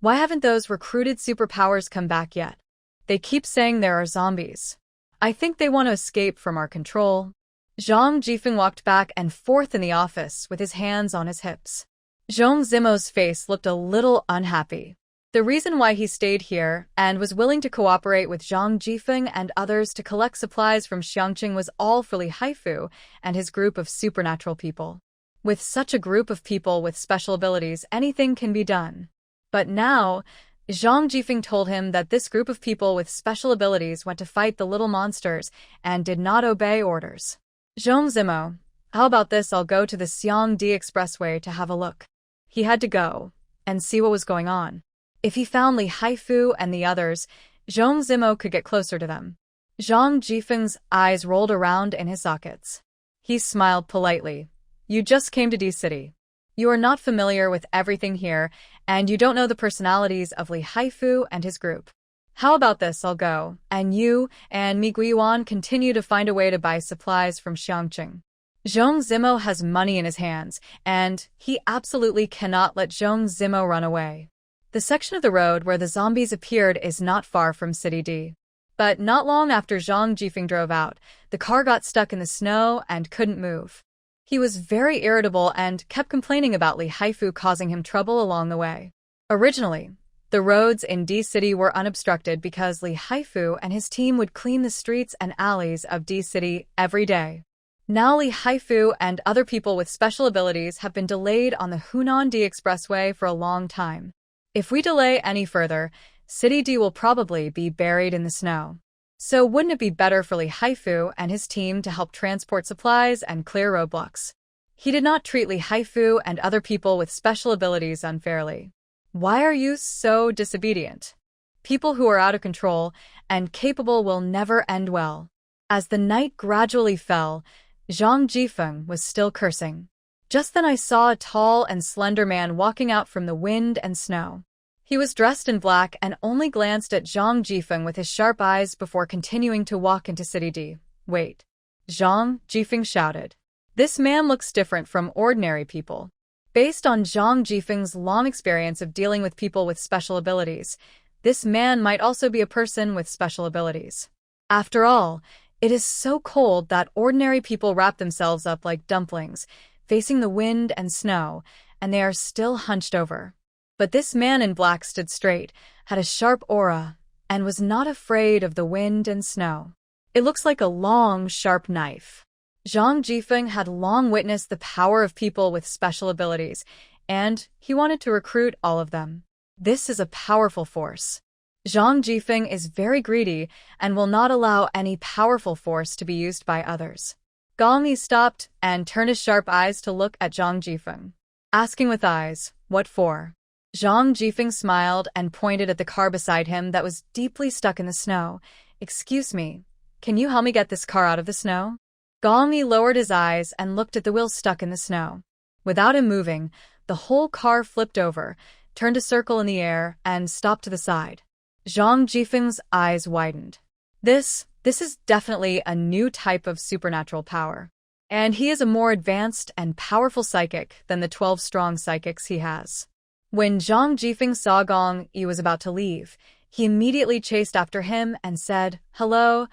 "Why haven't those recruited superpowers come back yet? They keep saying there are zombies. I think they want to escape from our control." Zhang Jifeng walked back and forth in the office with his hands on his hips. Zhong Zimo's face looked a little unhappy. The reason why he stayed here and was willing to cooperate with Zhang Jifeng and others to collect supplies from Xiangqing was all for Li Haifu and his group of supernatural people. With such a group of people with special abilities, anything can be done. But now, Zhang Jifeng told him that this group of people with special abilities went to fight the little monsters and did not obey orders. Zhang Zimo, how about this? I'll go to the Xiangdi Expressway to have a look. He had to go and see what was going on. If he found Li Haifu and the others, Zhang Zimo could get closer to them. Zhang Jifeng's eyes rolled around in his sockets. He smiled politely. You just came to D City. You are not familiar with everything here, and you don't know the personalities of Li Haifu and his group. How about this? I'll go, and you and Mi Guiyuan continue to find a way to buy supplies from Xiangqing. Zhang Zimo has money in his hands, and he absolutely cannot let Zhang Zimo run away. The section of the road where the zombies appeared is not far from City D. But not long after Zhang Jifeng drove out, the car got stuck in the snow and couldn't move. He was very irritable and kept complaining about Li Haifu causing him trouble along the way. Originally, the roads in D City were unobstructed because Li Haifu and his team would clean the streets and alleys of D City every day. Now Li Haifu and other people with special abilities have been delayed on the Hunan D Expressway for a long time. If we delay any further, City D will probably be buried in the snow. So wouldn't it be better for Li Haifu and his team to help transport supplies and clear roadblocks? He did not treat Li Haifu and other people with special abilities unfairly. Why are you so disobedient? People who are out of control and capable will never end well. As the night gradually fell, Zhang Jifeng was still cursing. Just then I saw a tall and slender man walking out from the wind and snow. He was dressed in black and only glanced at Zhang Jifeng with his sharp eyes before continuing to walk into City D. Wait. Zhang Jifeng shouted. This man looks different from ordinary people. Based on Zhang Jifeng's long experience of dealing with people with special abilities, this man might also be a person with special abilities. After all, it is so cold that ordinary people wrap themselves up like dumplings, facing the wind and snow, and they are still hunched over. But this man in black stood straight, had a sharp aura, and was not afraid of the wind and snow. It looks like a long, sharp knife. Zhang Jifeng had long witnessed the power of people with special abilities, and he wanted to recruit all of them. This is a powerful force. Zhang Jifeng is very greedy and will not allow any powerful force to be used by others. Gong Yi stopped and turned his sharp eyes to look at Zhang Jifeng, asking with eyes, "What for?" Zhang Jifeng smiled and pointed at the car beside him that was deeply stuck in the snow. "Excuse me, can you help me get this car out of the snow?" Gong Yi lowered his eyes and looked at the wheels stuck in the snow. Without him moving, the whole car flipped over, turned a circle in the air, and stopped to the side. Zhang Jifeng's eyes widened. This is definitely a new type of supernatural power. And he is a more advanced and powerful psychic than the 12 strong psychics he has. When Zhang Jifeng saw Gong Yi was about to leave, he immediately chased after him and said, "Hello,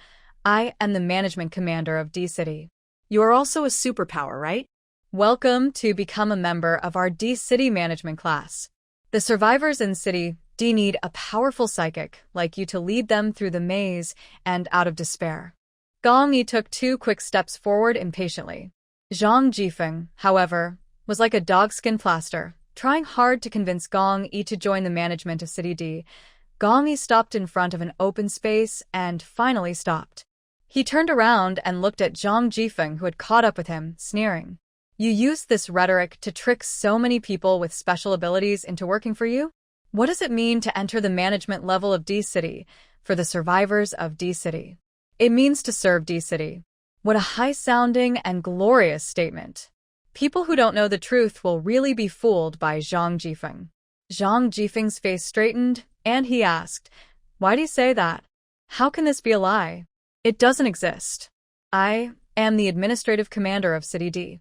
I am the management commander of D City. You are also a superpower, right? Welcome to become a member of our D City management class. The survivors in City D need a powerful psychic like you to lead them through the maze and out of despair." Gong Yi took 2 quick steps forward impatiently. Zhang Jifeng, however, was like a dogskin plaster, trying hard to convince Gong Yi to join the management of City D. Gong Yi stopped in front of an open space and finally stopped. He turned around and looked at Zhang Jifeng, who had caught up with him, sneering. "You used this rhetoric to trick so many people with special abilities into working for you? What does it mean to enter the management level of D City for the survivors of D City? It means to serve D City." What a high-sounding and glorious statement. People who don't know the truth will really be fooled by Zhang Jifeng. Zhang Jifeng's face straightened, and he asked, "Why do you say that? How can this be a lie? It doesn't exist. I am the administrative commander of City D.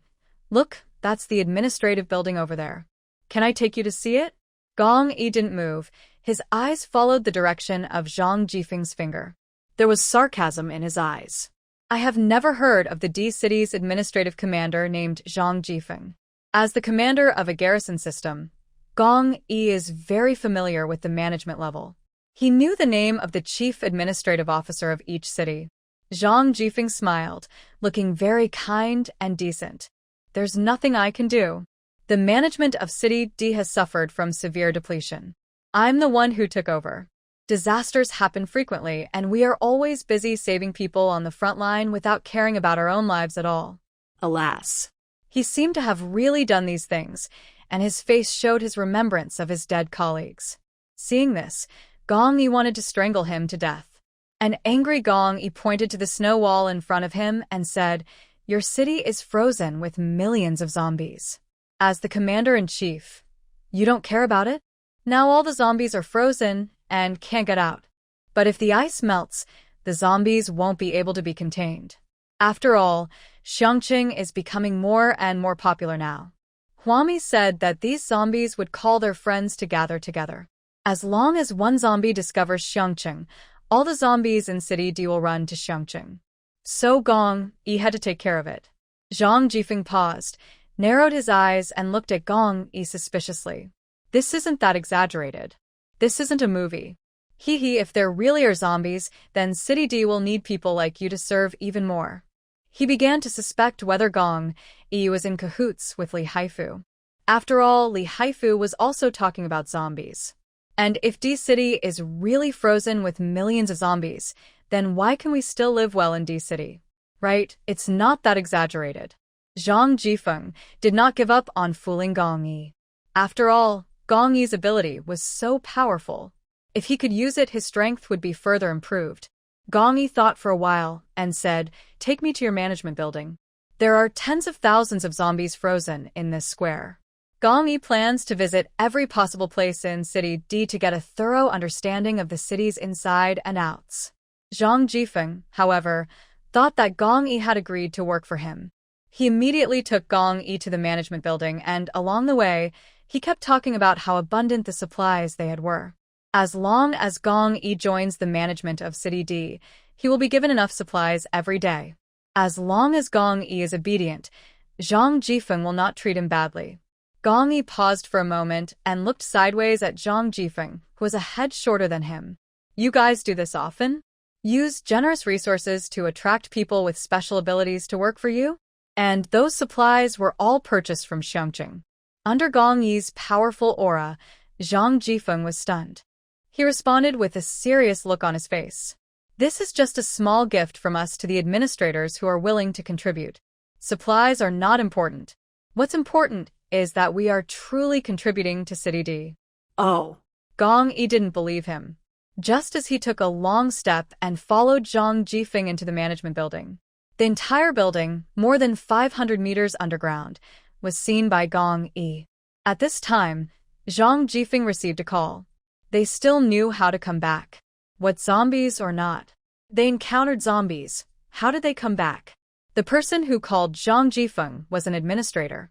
Look, that's the administrative building over there. Can I take you to see it?" Gong Yi didn't move. His eyes followed the direction of Zhang Jifeng's finger. There was sarcasm in his eyes. I have never heard of the D City's administrative commander named Zhang Jifeng. As the commander of a garrison system, Gong Yi is very familiar with the management level. He knew the name of the chief administrative officer of each city. Zhang Jifeng smiled, looking very kind and decent. there's nothing I can do. The management of City D has suffered from severe depletion. I'm the one who took over. Disasters happen frequently, and we are always busy saving people on the front line without caring about our own lives at all. Alas. He seemed to have really done these things, and his face showed his remembrance of his dead colleagues. Seeing this, Gong Yi wanted to strangle him to death. An angry Gong Yi pointed to the snow wall in front of him and said, "Your city is frozen with millions of zombies. As the commander-in-chief, you don't care about it? Now all the zombies are frozen and can't get out. But if the ice melts, the zombies won't be able to be contained. After all, Xiangqing is becoming more and more popular now." Huami said that these zombies would call their friends to gather together. As long as one zombie discovers Xiangqing, all the zombies in City D will run to Xiangqing. So Gong Yi had to take care of it. Zhang Jifeng paused, narrowed his eyes, and looked at Gong Yi suspiciously. This isn't that exaggerated. This isn't a movie. If there really are zombies, then City D will need people like you to serve even more. He began to suspect whether Gong Yi was in cahoots with Li Haifu. After all, Li Haifu was also talking about zombies. And if D City is really frozen with millions of zombies, then why can we still live well in D City? Right? It's not that exaggerated. Zhang Jifeng did not give up on fooling Gong Yi. After all, Gong Yi's ability was so powerful. If he could use it, his strength would be further improved. Gong Yi thought for a while and said, "Take me to your management building. There are tens of thousands of zombies frozen in this square." Gong Yi plans to visit every possible place in City D to get a thorough understanding of the city's inside and outs. Zhang Jifeng, however, thought that Gong Yi had agreed to work for him. He immediately took Gong Yi to the management building, and along the way, he kept talking about how abundant the supplies they had were. As long as Gong Yi joins the management of City D, he will be given enough supplies every day. As long as Gong Yi is obedient, Zhang Jifeng will not treat him badly. Gong Yi paused for a moment and looked sideways at Zhang Jifeng, who was a head shorter than him. "You guys do this often? Use generous resources to attract people with special abilities to work for you?" And those supplies were all purchased from Xiangqing. Under Gong Yi's powerful aura, Zhang Jifeng was stunned. He responded with a serious look on his face. "This is just a small gift from us to the administrators who are willing to contribute. Supplies are not important. What's important is that we are truly contributing to City D." Oh. Gong Yi didn't believe him. Just as he took a long step and followed Zhang Jifeng into the management building. The entire building, more than 500 meters underground, was seen by Gong Yi. At this time, Zhang Jifeng received a call. They still knew how to come back. What, zombies or not? They encountered zombies. How did they come back? The person who called Zhang Jifeng was an administrator.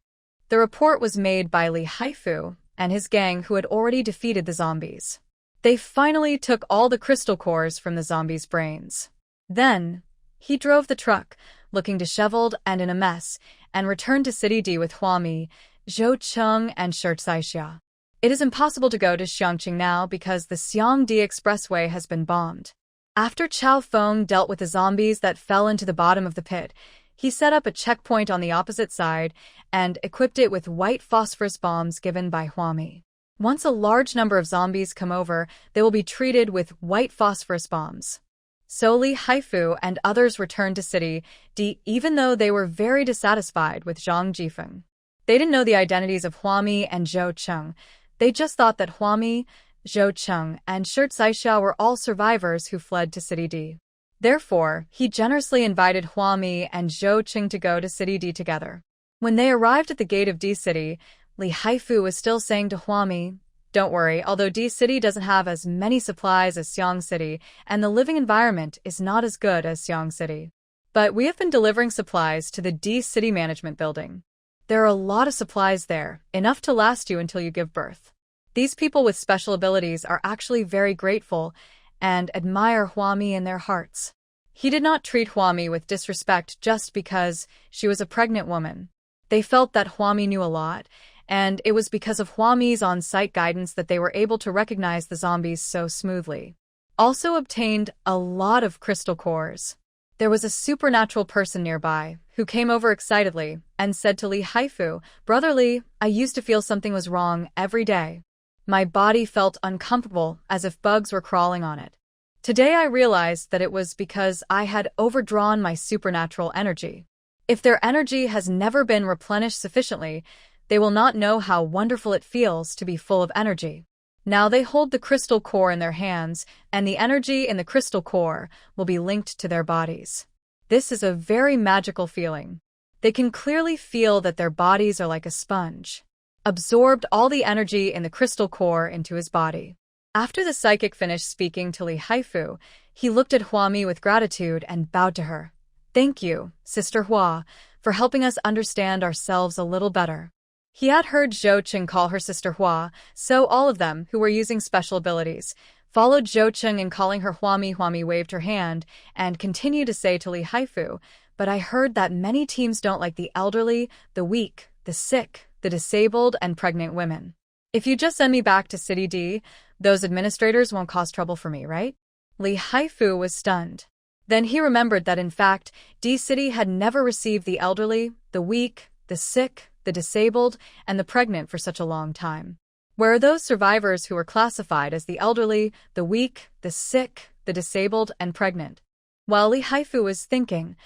The report was made by Li Haifu and his gang, who had already defeated the zombies. They finally took all the crystal cores from the zombies' brains. Then, he drove the truck, looking disheveled and in a mess, and returned to City D with Huami, Zhou Cheng, and Shi Saixia. It is impossible to go to Xiangqing now because the Xiangdi Expressway has been bombed. After Chao Feng dealt with the zombies that fell into the bottom of the pit, he set up a checkpoint on the opposite side and equipped it with white phosphorus bombs given by Huami. Once a large number of zombies come over, they will be treated with white phosphorus bombs. So Li Haifu and others returned to City D even though they were very dissatisfied with Zhang Jifeng. They didn't know the identities of Huami and Zhou Cheng. They just thought that Huami, Zhou Cheng, and Shi Saixia were all survivors who fled to City D. Therefore, he generously invited Huami and Zhou Cheng to go to City D together. When they arrived at the gate of D City, Li Haifu was still saying to Huami, "Don't worry, although D City doesn't have as many supplies as Xiang City, and the living environment is not as good as Xiang City. But we have been delivering supplies to the D City management building. There are a lot of supplies there, enough to last you until you give birth." These people with special abilities are actually very grateful and admire Huami in their hearts. He did not treat Huami with disrespect just because she was a pregnant woman. They felt that Huami knew a lot, and it was because of Huami's on-site guidance that they were able to recognize the zombies so smoothly. Also obtained a lot of crystal cores. There was a supernatural person nearby who came over excitedly and said to Li Haifu, "Brother Li, I used to feel something was wrong every day. My body felt uncomfortable as if bugs were crawling on it. Today I realized that it was because I had overdrawn my supernatural energy. If their energy has never been replenished sufficiently, they will not know how wonderful it feels to be full of energy. Now they hold the crystal core in their hands, and the energy in the crystal core will be linked to their bodies. This is a very magical feeling. They can clearly feel that their bodies are like a sponge, absorbed all the energy in the crystal core into his body." After the psychic finished speaking to Li Haifu, he looked at Huami with gratitude and bowed to her. "Thank you, Sister Hua, for helping us understand ourselves a little better." He had heard Zhou Qing call her Sister Hua, so all of them who were using special abilities followed Zhou Qing in calling her Huami. Huami waved her hand and continued to say to Li Haifu, "But I heard that many teams don't like the elderly, the weak, the sick, the disabled, and pregnant women. If you just send me back to City D, those administrators won't cause trouble for me, right?" Li Haifu was stunned. Then he remembered that in fact, D City had never received the elderly, the weak, the sick, the disabled, and the pregnant for such a long time. Where are those survivors who were classified as the elderly, the weak, the sick, the disabled, and pregnant? While Li Haifu was thinking,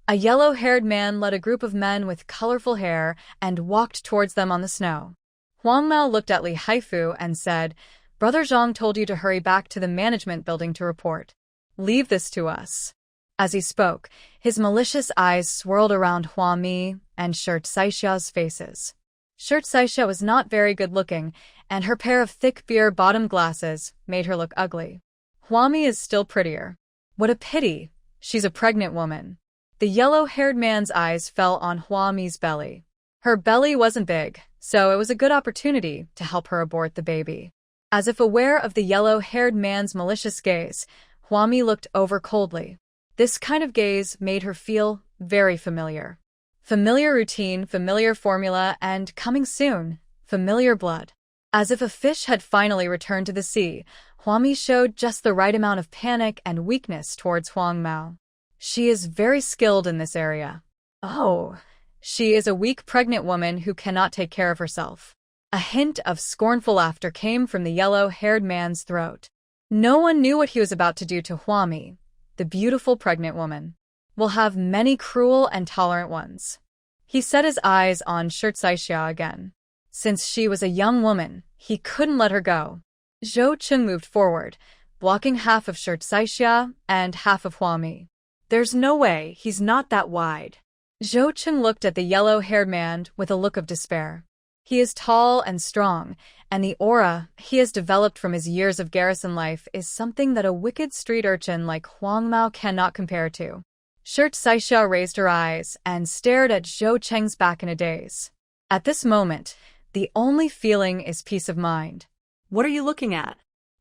a yellow-haired man led a group of men with colorful hair and walked towards them on the snow. Huang Mao looked at Li Haifu and said, "Brother Zhang told you to hurry back to the management building to report. Leave this to us." As he spoke, his malicious eyes swirled around Hua Mi and Shirt Saisha's faces. Shirt Saisha was not very good-looking, and her pair of thick beer-bottomed glasses made her look ugly. Hua Mi is still prettier. What a pity, she's a pregnant woman. The yellow-haired man's eyes fell on Hua Mi's belly. Her belly wasn't big, so it was a good opportunity to help her abort the baby. As if aware of the yellow-haired man's malicious gaze, Hua Mi looked over coldly. This kind of gaze made her feel very familiar. Familiar routine, familiar formula, and coming soon, familiar blood. As if a fish had finally returned to the sea, Huami showed just the right amount of panic and weakness towards Huang Mao. She is very skilled in this area. Oh, she is a weak pregnant woman who cannot take care of herself. A hint of scornful laughter came from the yellow-haired man's throat. No one knew what he was about to do to Huami, the beautiful pregnant woman. Will have many cruel and tolerant ones. He set his eyes on Shirt Saixia again. Since she was a young woman, he couldn't let her go. Zhou Qing moved forward, blocking half of Shirt Saixia and half of Huami. There's no way, he's not that wide. Zhou Qing looked at the yellow-haired man with a look of despair. He is tall and strong, and the aura he has developed from his years of garrison life is something that a wicked street urchin like Huang Mao cannot compare to. Shirt Saixia raised her eyes and stared at Zhou Qing's back in a daze. At this moment, the only feeling is peace of mind. What are you looking at?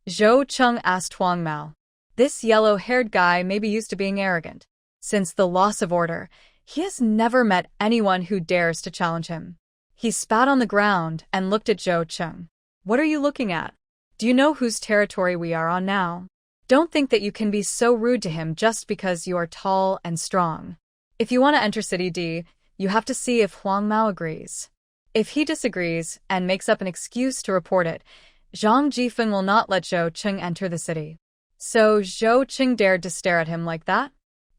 Zhou Qing asked Huang Mao. This yellow-haired guy may be used to being arrogant. Since the loss of order, he has never met anyone who dares to challenge him. He spat on the ground and looked at Zhou Qing. What are you looking at? Do you know whose territory we are on now? Don't think that you can be so rude to him just because you are tall and strong. If you want to enter City D, you have to see if Huang Mao agrees. If he disagrees and makes up an excuse to report it, Zhang Jifeng will not let Zhou Qing enter the city. So Zhou Qing dared to stare at him like that?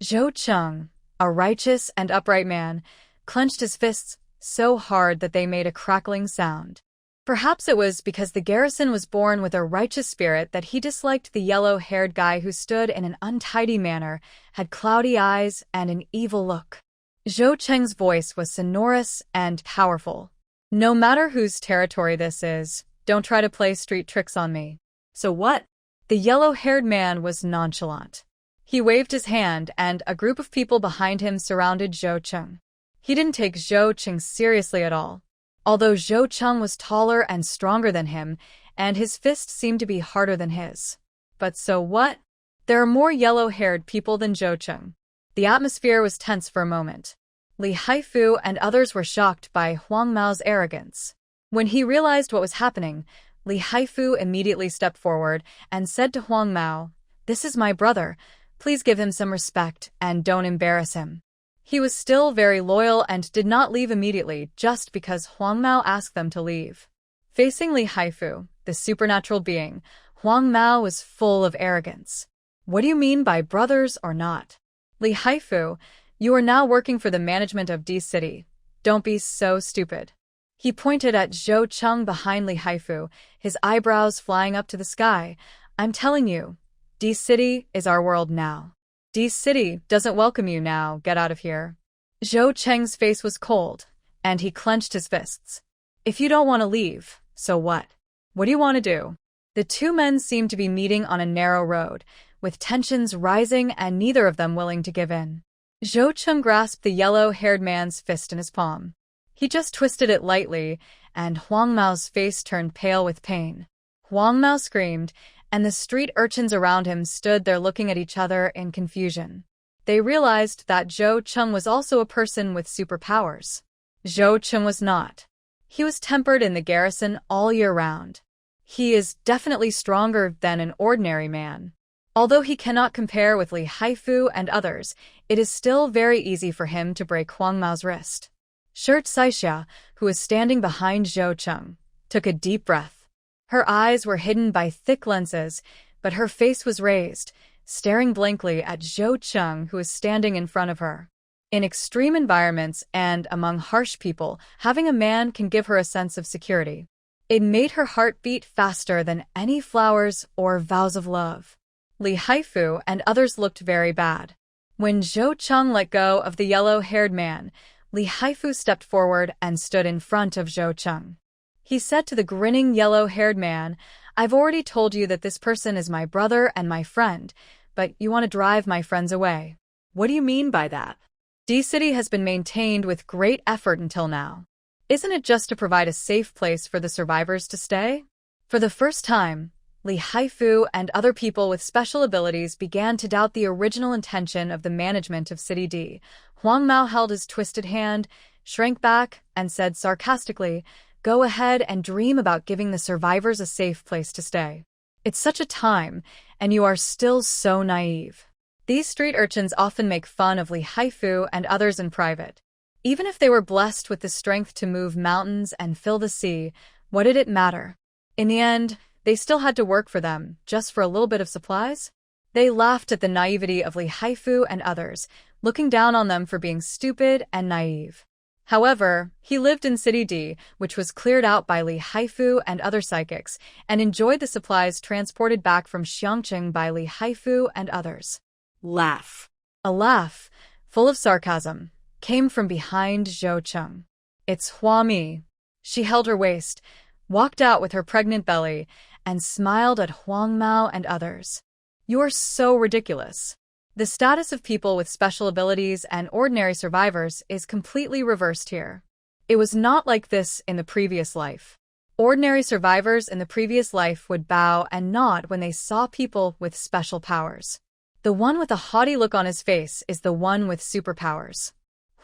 Zhou Qing, a righteous and upright man, clenched his fists so hard that they made a crackling sound. Perhaps it was because the garrison was born with a righteous spirit that he disliked the yellow-haired guy who stood in an untidy manner, had cloudy eyes, and an evil look. Zhou Qing's voice was sonorous and powerful. No matter whose territory this is, don't try to play street tricks on me. So what? The yellow-haired man was nonchalant. He waved his hand and a group of people behind him surrounded Zhou Qing. He didn't take Zhou Qing seriously at all. Although Zhou Qing was taller and stronger than him, and his fist seemed to be harder than his. But so what? There are more yellow-haired people than Zhou Qing. The atmosphere was tense for a moment. Li Haifu and others were shocked by Huang Mao's arrogance. When he realized what was happening, Li Haifu immediately stepped forward and said to Huang Mao, "This is my brother. Please give him some respect and don't embarrass him. He was still very loyal and did not leave immediately just because Huang Mao asked them to leave. Facing Li Haifu, the supernatural being, Huang Mao was full of arrogance. What do you mean by brothers or not? Li Haifu, you are now working for the management of D City. Don't be so stupid. He pointed at Zhou Cheng behind Li Haifu, his eyebrows flying up to the sky. I'm telling you, D City is our world now. D City doesn't welcome you now, get out of here. Zhou Cheng's face was cold, and he clenched his fists. If you don't want to leave, so what? What do you want to do? The two men seemed to be meeting on a narrow road, with tensions rising and neither of them willing to give in. Zhou Cheng grasped the yellow-haired man's fist in his palm. He just twisted it lightly, and Huang Mao's face turned pale with pain. Huang Mao screamed, and the street urchins around him stood there looking at each other in confusion. They realized that Zhou Cheng was also a person with superpowers. Zhou Cheng was not. He was tempered in the garrison all year round. He is definitely stronger than an ordinary man. Although he cannot compare with Li Haifu and others, it is still very easy for him to break Huang Mao's wrist. Shirt Saixia, who was standing behind Zhou Cheng, took a deep breath. Her eyes were hidden by thick lenses, but her face was raised, staring blankly at Zhou Cheng, who was standing in front of her. In extreme environments and among harsh people, having a man can give her a sense of security. It made her heart beat faster than any flowers or vows of love. Li Haifu and others looked very bad. When Zhou Cheng let go of the yellow-haired man, Li Haifu stepped forward and stood in front of Zhou Cheng. He said to the grinning yellow-haired man, I've already told you that this person is my brother and my friend, but you want to drive my friends away. What do you mean by that? D City has been maintained with great effort until now. Isn't it just to provide a safe place for the survivors to stay? For the first time, Li Haifu and other people with special abilities began to doubt the original intention of the management of City D. Huang Mao held his twisted hand, shrank back, and said sarcastically, Go ahead and dream about giving the survivors a safe place to stay. It's such a time, and you are still so naive. These street urchins often make fun of Li Haifu and others in private. Even if they were blessed with the strength to move mountains and fill the sea, what did it matter? In the end, they still had to work for them, just for a little bit of supplies? They laughed at the naivety of Li Haifu and others, looking down on them for being stupid and naive. However, he lived in City D, which was cleared out by Li Haifu and other psychics, and enjoyed the supplies transported back from Xiangqing by Li Haifu and others. Laugh. A laugh, full of sarcasm, came from behind Zhou Cheng. It's Hua Mi. She held her waist, walked out with her pregnant belly, and smiled at Huang Mao and others. You're so ridiculous. The status of people with special abilities and ordinary survivors is completely reversed here. It was not like this in the previous life. Ordinary survivors in the previous life would bow and nod when they saw people with special powers. The one with a haughty look on his face is the one with superpowers.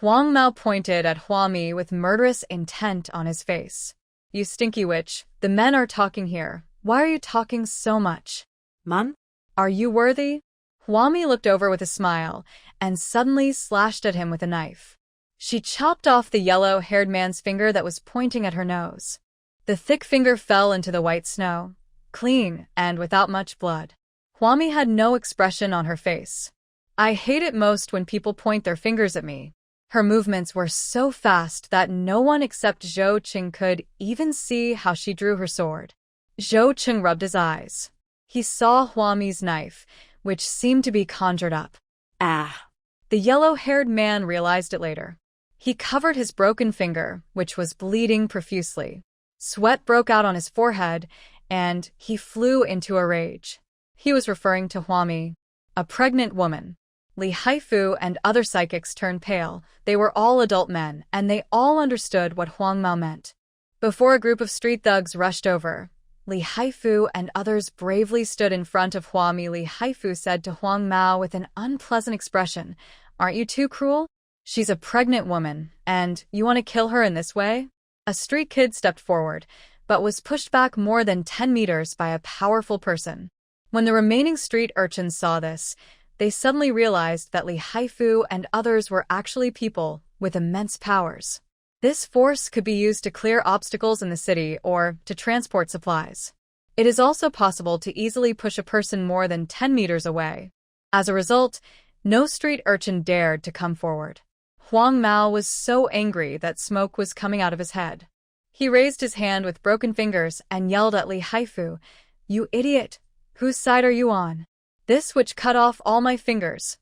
Huang Mao pointed at Hua Mi with murderous intent on his face. You stinky witch, the men are talking here. Why are you talking so much? Man? Are you worthy? Hua Mi looked over with a smile, and suddenly slashed at him with a knife. She chopped off the yellow-haired man's finger that was pointing at her nose. The thick finger fell into the white snow, clean and without much blood. Hua Mi had no expression on her face. I hate it most when people point their fingers at me. Her movements were so fast that no one except Zhou Cheng could even see how she drew her sword. Zhou Cheng rubbed his eyes. He saw Hua Mi's knife, which seemed to be conjured up. Ah. The yellow-haired man realized it later. He covered his broken finger, which was bleeding profusely. Sweat broke out on his forehead, and he flew into a rage. He was referring to Hua Mi, a pregnant woman. Li Haifu and other psychics turned pale. They were all adult men, and they all understood what Huang Mao meant. Before a group of street thugs rushed over, Li Haifu and others bravely stood in front of Hua Mi. Li Haifu said to Huang Mao with an unpleasant expression, Aren't you too cruel? She's a pregnant woman, and you want to kill her in this way? A street kid stepped forward, but was pushed back more than 10 meters by a powerful person. When the remaining street urchins saw this, they suddenly realized that Li Haifu and others were actually people with immense powers. This force could be used to clear obstacles in the city or to transport supplies. It is also possible to easily push a person more than 10 meters away. As a result, no street urchin dared to come forward. Huang Mao was so angry that smoke was coming out of his head. He raised his hand with broken fingers and yelled at Li Haifu, "You idiot! Whose side are you on? This which cut off all my fingers.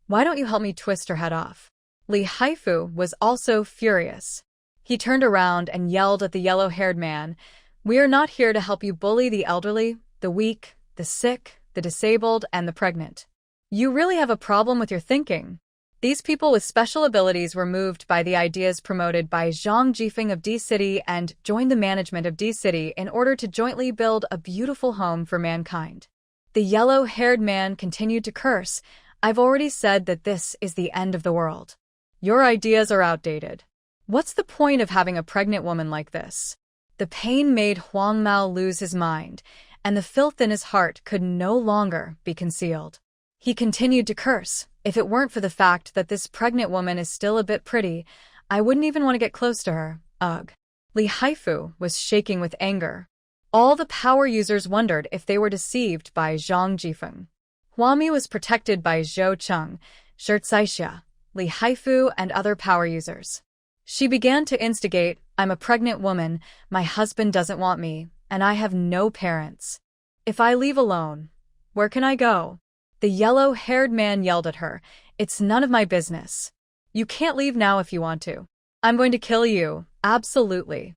Why don't you help me twist her head off?" Li Haifu was also furious. He turned around and yelled at the yellow-haired man, "We are not here to help you bully the elderly, the weak, the sick, the disabled, and the pregnant. You really have a problem with your thinking." These people with special abilities were moved by the ideas promoted by Zhang Jifeng of D-City and joined the management of D-City in order to jointly build a beautiful home for mankind. The yellow-haired man continued to curse, "I've already said that this is the end of the world. Your ideas are outdated. What's the point of having a pregnant woman like this?" The pain made Huang Mao lose his mind, and the filth in his heart could no longer be concealed. He continued to curse, "If it weren't for the fact that this pregnant woman is still a bit pretty, I wouldn't even want to get close to her. Ugh." Li Haifu was shaking with anger. All the power users wondered if they were deceived by Zhang Jifeng. Huami was protected by Zhou Cheng, Shirt Saixia, Li Haifu, and other power users. She began to instigate, "I'm a pregnant woman, my husband doesn't want me, and I have no parents. If I leave alone, where can I go?" The yellow-haired man yelled at her, "It's none of my business. You can't leave now if you want to. I'm going to kill you, absolutely."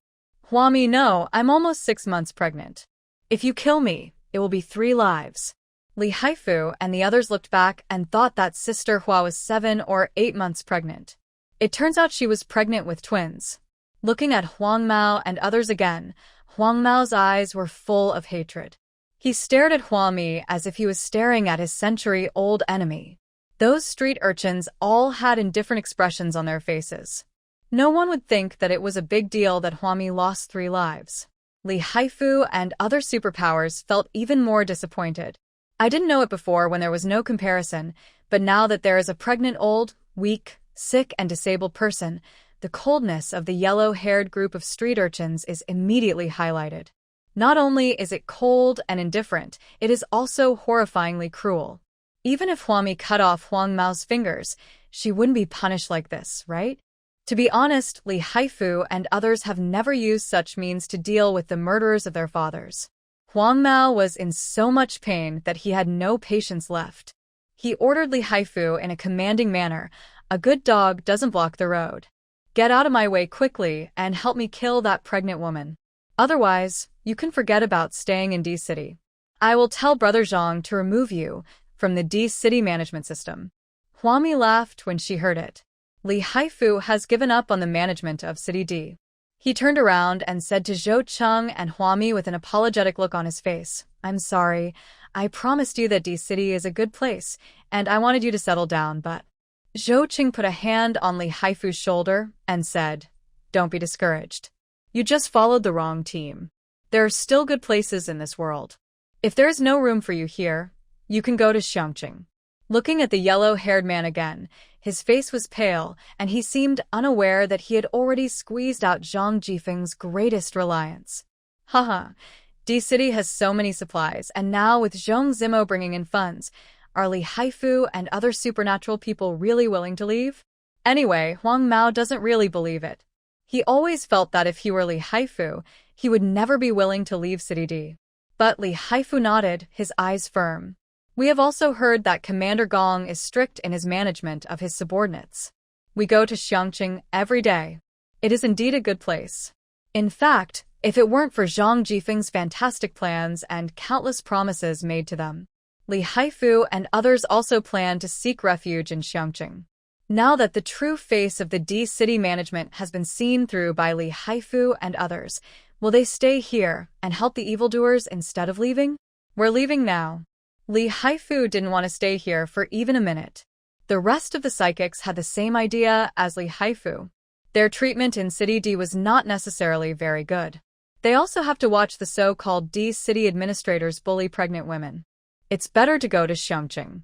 "Huami, no, I'm almost 6 months pregnant. If you kill me, it will be 3 lives." Li Haifu and the others looked back and thought that Sister Hua was 7 or 8 months pregnant. It turns out she was pregnant with twins. Looking at Huang Mao and others again, Huang Mao's eyes were full of hatred. He stared at Huami as if he was staring at his century-old enemy. Those street urchins all had indifferent expressions on their faces. No one would think that it was a big deal that Huami lost 3 lives. Li Haifu and other superpowers felt even more disappointed. "I didn't know it before when there was no comparison, but now that there is a pregnant old, weak, sick, and disabled person, the coldness of the yellow-haired group of street urchins is immediately highlighted. Not only is it cold and indifferent, it is also horrifyingly cruel. Even if Huami cut off Huang Mao's fingers, she wouldn't be punished like this, right?" To be honest, Li Haifu and others have never used such means to deal with the murderers of their fathers. Huang Mao was in so much pain that he had no patience left. He ordered Li Haifu in a commanding manner, "A good dog doesn't block the road. Get out of my way quickly and help me kill that pregnant woman. Otherwise, you can forget about staying in D-City. I will tell Brother Zhang to remove you from the D-City management system." Huami laughed when she heard it. Li Haifu has given up on the management of City D. He turned around and said to Zhou Cheng and Huami with an apologetic look on his face, "I'm sorry. I promised you that D-City is a good place, and I wanted you to settle down, but..." Zhou Cheng put a hand on Li Haifu's shoulder and said, "Don't be discouraged. You just followed the wrong team. There are still good places in this world. If there is no room for you here, you can go to Xiangqing." Looking at the yellow-haired man again, his face was pale, and he seemed unaware that he had already squeezed out Zhang Jifeng's greatest reliance. Haha, D-City has so many supplies, and now with Zhong Zimo bringing in funds, are Li Haifu and other supernatural people really willing to leave? Anyway, Huang Mao doesn't really believe it. He always felt that if he were Li Haifu, he would never be willing to leave City D. But Li Haifu nodded, his eyes firm. "We have also heard that Commander Gong is strict in his management of his subordinates. We go to Xiangqing every day. It is indeed a good place. In fact, if it weren't for Zhang Jifeng's fantastic plans and countless promises made to them, Li Haifu and others also plan to seek refuge in Xiangqing." Now that the true face of the D-City management has been seen through by Li Haifu and others, will they stay here and help the evildoers instead of leaving? "We're leaving now." Li Haifu didn't want to stay here for even a minute. The rest of the psychics had the same idea as Li Haifu. Their treatment in City D was not necessarily very good. They also have to watch the so-called D-City administrators bully pregnant women. It's better to go to Xiangqing.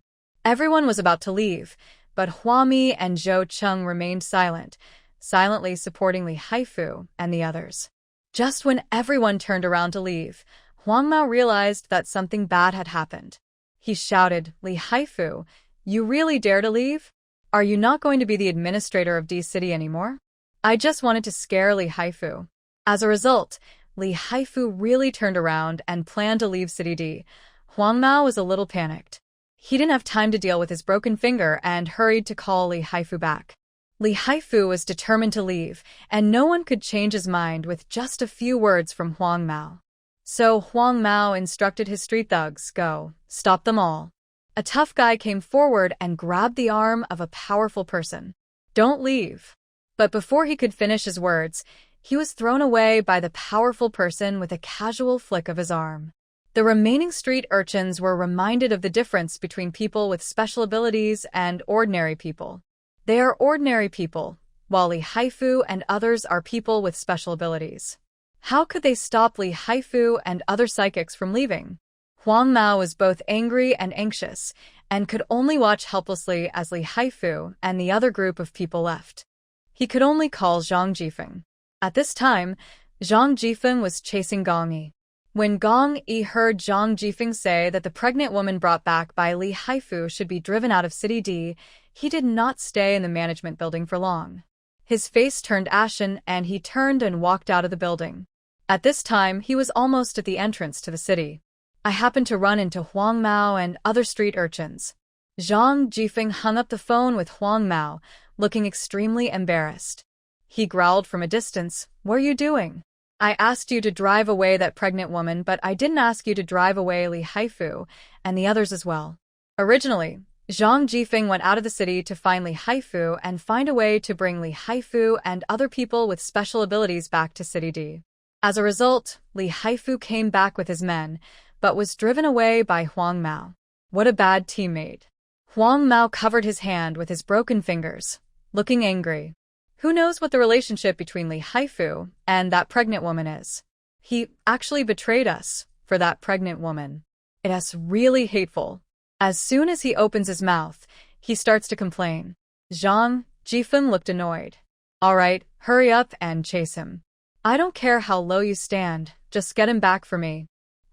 Everyone was about to leave, but Hua Mi and Zhou Cheng remained silently supporting Li Haifu and the others. Just when everyone turned around to leave, Huang Mao realized that something bad had happened. He shouted, "Li Haifu, you really dare to leave? Are you not going to be the administrator of D City anymore?" I just wanted to scare Li Haifu. As a result, Li Haifu really turned around and planned to leave City D. Huang Mao was a little panicked. He didn't have time to deal with his broken finger and hurried to call Li Haifu back. Li Haifu was determined to leave, and no one could change his mind with just a few words from Huang Mao. So Huang Mao instructed his street thugs, "Go, stop them all." A tough guy came forward and grabbed the arm of a powerful person. "Don't leave." But before he could finish his words, he was thrown away by the powerful person with a casual flick of his arm. The remaining street urchins were reminded of the difference between people with special abilities and ordinary people. They are ordinary people, while Li Haifu and others are people with special abilities. How could they stop Li Haifu and other psychics from leaving? Huang Mao was both angry and anxious, and could only watch helplessly as Li Haifu and the other group of people left. He could only call Zhang Jifeng. At this time, Zhang Jifeng was chasing Gong Yi. When Gong Yi heard Zhang Jifeng say that the pregnant woman brought back by Li Haifu should be driven out of City D, he did not stay in the management building for long. His face turned ashen and he turned and walked out of the building. At this time, he was almost at the entrance to the city. I happened to run into Huang Mao and other street urchins. Zhang Jifeng hung up the phone with Huang Mao, looking extremely embarrassed. He growled from a distance, "What are you doing? I asked you to drive away that pregnant woman, but I didn't ask you to drive away Li Haifu and the others as well." Originally, Zhang Jifeng went out of the city to find Li Haifu and find a way to bring Li Haifu and other people with special abilities back to City D. As a result, Li Haifu came back with his men, but was driven away by Huang Mao. What a bad teammate. Huang Mao covered his hand with his broken fingers, looking angry. Who knows what the relationship between Li Haifu and that pregnant woman is? He actually betrayed us for that pregnant woman. It's really hateful. As soon as he opens his mouth, he starts to complain. Zhang Jifeng looked annoyed. "All right, hurry up and chase him. I don't care how low you stand, just get him back for me."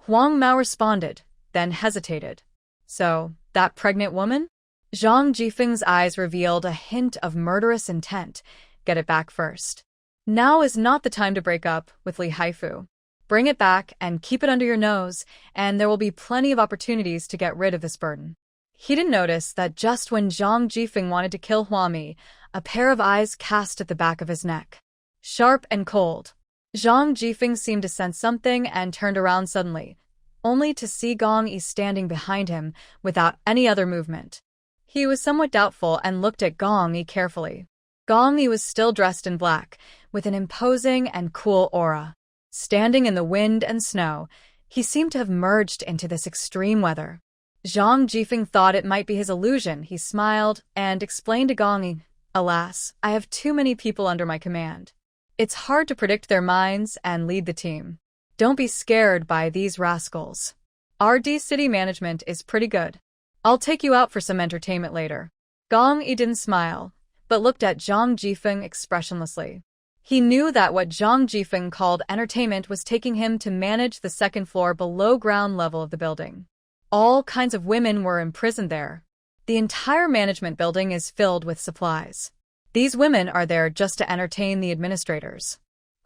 Huang Mao responded, then hesitated. "So, that pregnant woman?" Zhang Jifeng's eyes revealed a hint of murderous intent. "Get it back first. Now is not the time to break up with Li Haifu. Bring it back and keep it under your nose, and there will be plenty of opportunities to get rid of this burden." He didn't notice that just when Zhang Jifeng wanted to kill Hua Mi, a pair of eyes cast at the back of his neck. Sharp and cold. Zhang Jifeng seemed to sense something and turned around suddenly, only to see Gong Yi standing behind him without any other movement. He was somewhat doubtful and looked at Gong Yi carefully. Gong Yi was still dressed in black, with an imposing and cool aura. Standing in the wind and snow, he seemed to have merged into this extreme weather. Zhang Jifeng thought it might be his illusion. He smiled and explained to Gong Yi, "Alas, I have too many people under my command. It's hard to predict their minds and lead the team. Don't be scared by these rascals. Our D City management is pretty good. I'll take you out for some entertainment later." Gong Yi didn't smile, but looked at Zhang Jifeng expressionlessly. He knew that what Zhang Jifeng called entertainment was taking him to manage the second floor below ground level of the building. All kinds of women were imprisoned there. The entire management building is filled with supplies. These women are there just to entertain the administrators.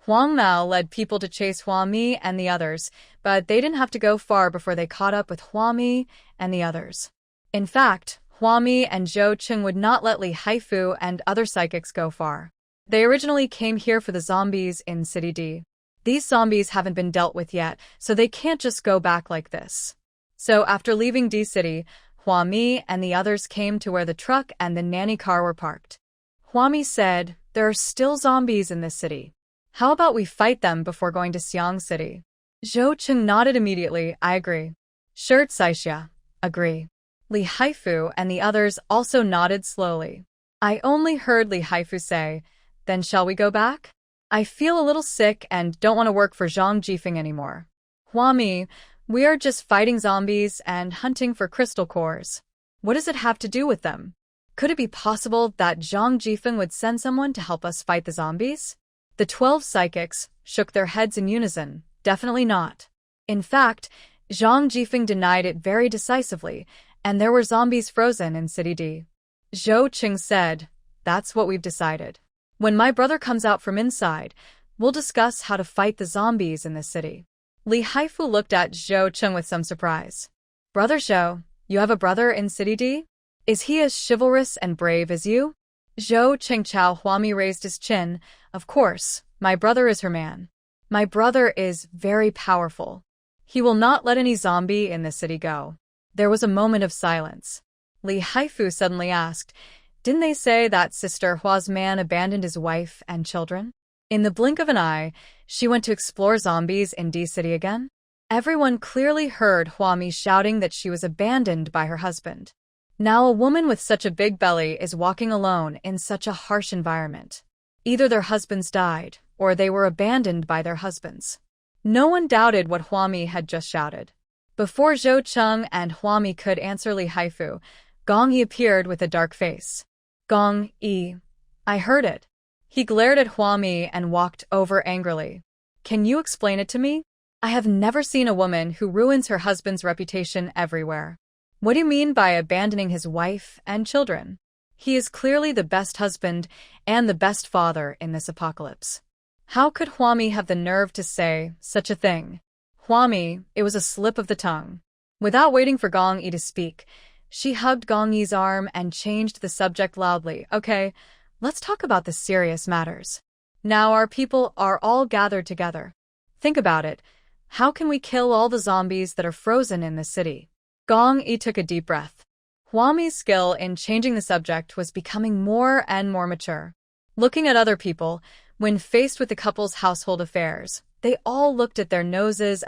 Huang Mao led people to chase Hua Mi and the others, but they didn't have to go far before they caught up with Hua Mi and the others. In fact, Hua Mi and Zhou Cheng would not let Li Haifu and other psychics go far. They originally came here for the zombies in City D. These zombies haven't been dealt with yet, so they can't just go back like this. So after leaving D City, Hua Mi and the others came to where the truck and the nanny car were parked. Hua Mi said, "There are still zombies in this city. How about we fight them before going to Xiang City?" Zhou Cheng nodded immediately. "I agree." Shirt Saixia, agree. Li Haifu and the others also nodded slowly. I only heard Li Haifu say, "Then shall we go back? I feel a little sick and don't want to work for Zhang Jifeng anymore. Hua Mi, we are just fighting zombies and hunting for crystal cores." What does it have to do with them? Could it be possible that Zhang Jifeng would send someone to help us fight the zombies? The 12 psychics shook their heads in unison. Definitely not. In fact, Zhang Jifeng denied it very decisively, and there were zombies frozen in City D. Zhou Qing said, "That's what we've decided. When my brother comes out from inside, we'll discuss how to fight the zombies in this city." Li Haifu looked at Zhou Qing with some surprise. "Brother Zhou, you have a brother in City D? Is he as chivalrous and brave as you?" Zhou Qingchao Huami raised his chin. "Of course, my brother is her man. My brother is very powerful. He will not let any zombie in the city go." There was a moment of silence. Li Haifu suddenly asked, "Didn't they say that Sister Hua's man abandoned his wife and children?" In the blink of an eye, she went to explore zombies in D City again. Everyone clearly heard Huami shouting that she was abandoned by her husband. Now a woman with such a big belly is walking alone in such a harsh environment. Either their husbands died, or they were abandoned by their husbands. No one doubted what Huami had just shouted. Before Zhou Cheng and Huami could answer Li Haifu, Gong Yi appeared with a dark face. "Gong Yi, I heard it." He glared at Huami and walked over angrily. "Can you explain it to me? I have never seen a woman who ruins her husband's reputation everywhere. What do you mean by abandoning his wife and children? He is clearly the best husband and the best father in this apocalypse. How could Huami have the nerve to say such a thing?" "Huami, it was a slip of the tongue." Without waiting for Gong Yi to speak, she hugged Gong Yi's arm and changed the subject loudly. "Okay, let's talk about the serious matters. Now our people are all gathered together. Think about it. How can we kill all the zombies that are frozen in the city?" Gong Yi took a deep breath. Huami's skill in changing the subject was becoming more and more mature. Looking at other people, when faced with the couple's household affairs, they all looked at their noses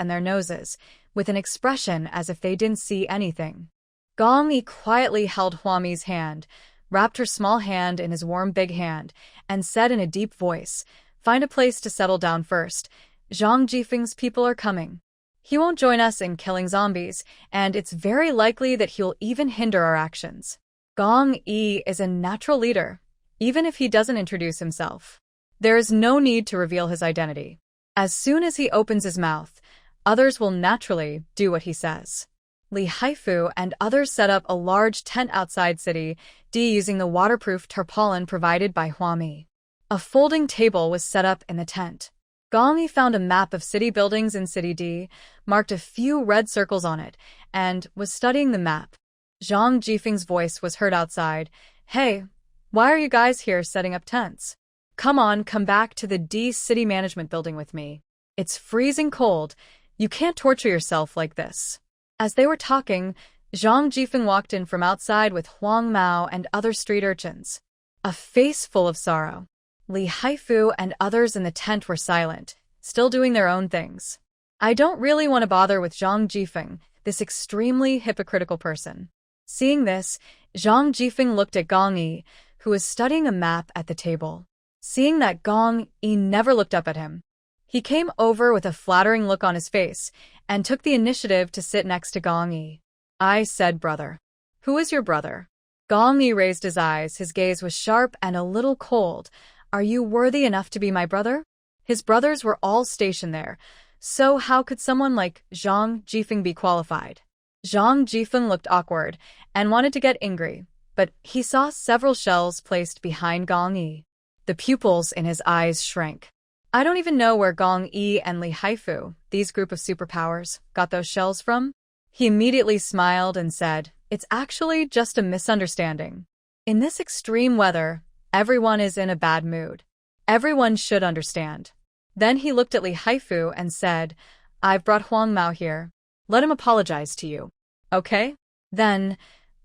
with an expression as if they didn't see anything. Gong Yi quietly held Huami's hand, wrapped her small hand in his warm big hand, and said in a deep voice, "Find a place to settle down first. Zhang Jifeng's people are coming. He won't join us in killing zombies, and it's very likely that he'll even hinder our actions. Gong Yi is a natural leader, even if he doesn't introduce himself. There is no need to reveal his identity. As soon as he opens his mouth, others will naturally do what he says." Li Haifu and others set up a large tent outside City D using the waterproof tarpaulin provided by Huami. A folding table was set up in the tent. Gong Yi found a map of city buildings in City D, marked a few red circles on it, and was studying the map. Zhang Jifeng's voice was heard outside. "Hey, why are you guys here setting up tents? Come on, come back to the D City Management Building with me. It's freezing cold. You can't torture yourself like this." As they were talking, Zhang Jifeng walked in from outside with Huang Mao and other street urchins. A face full of sorrow. Li Haifu and others in the tent were silent, still doing their own things. "I don't really want to bother with Zhang Jifeng, this extremely hypocritical person." Seeing this, Zhang Jifeng looked at Gong Yi, who was studying a map at the table. Seeing that Gong Yi never looked up at him, he came over with a flattering look on his face and took the initiative to sit next to Gong Yi. "I said brother. Who is your brother?" Gong Yi raised his eyes, his gaze was sharp and a little cold. "Are you worthy enough to be my brother?" His brothers were all stationed there, so how could someone like Zhang Jifeng be qualified? Zhang Jifeng looked awkward and wanted to get angry, but he saw several shells placed behind Gong Yi. The pupils in his eyes shrank. "I don't even know where Gong Yi and Li Haifu, these group of superpowers, got those shells from." He immediately smiled and said, "It's actually just a misunderstanding. In this extreme weather, everyone is in a bad mood. Everyone should understand." Then he looked at Li Haifu and said, "I've brought Huang Mao here. Let him apologize to you. Okay?" Then,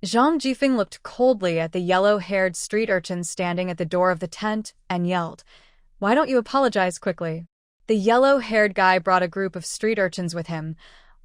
Zhang Jifeng looked coldly at the yellow-haired street urchin standing at the door of the tent and yelled, "Why don't you apologize quickly?" The yellow-haired guy brought a group of street urchins with him,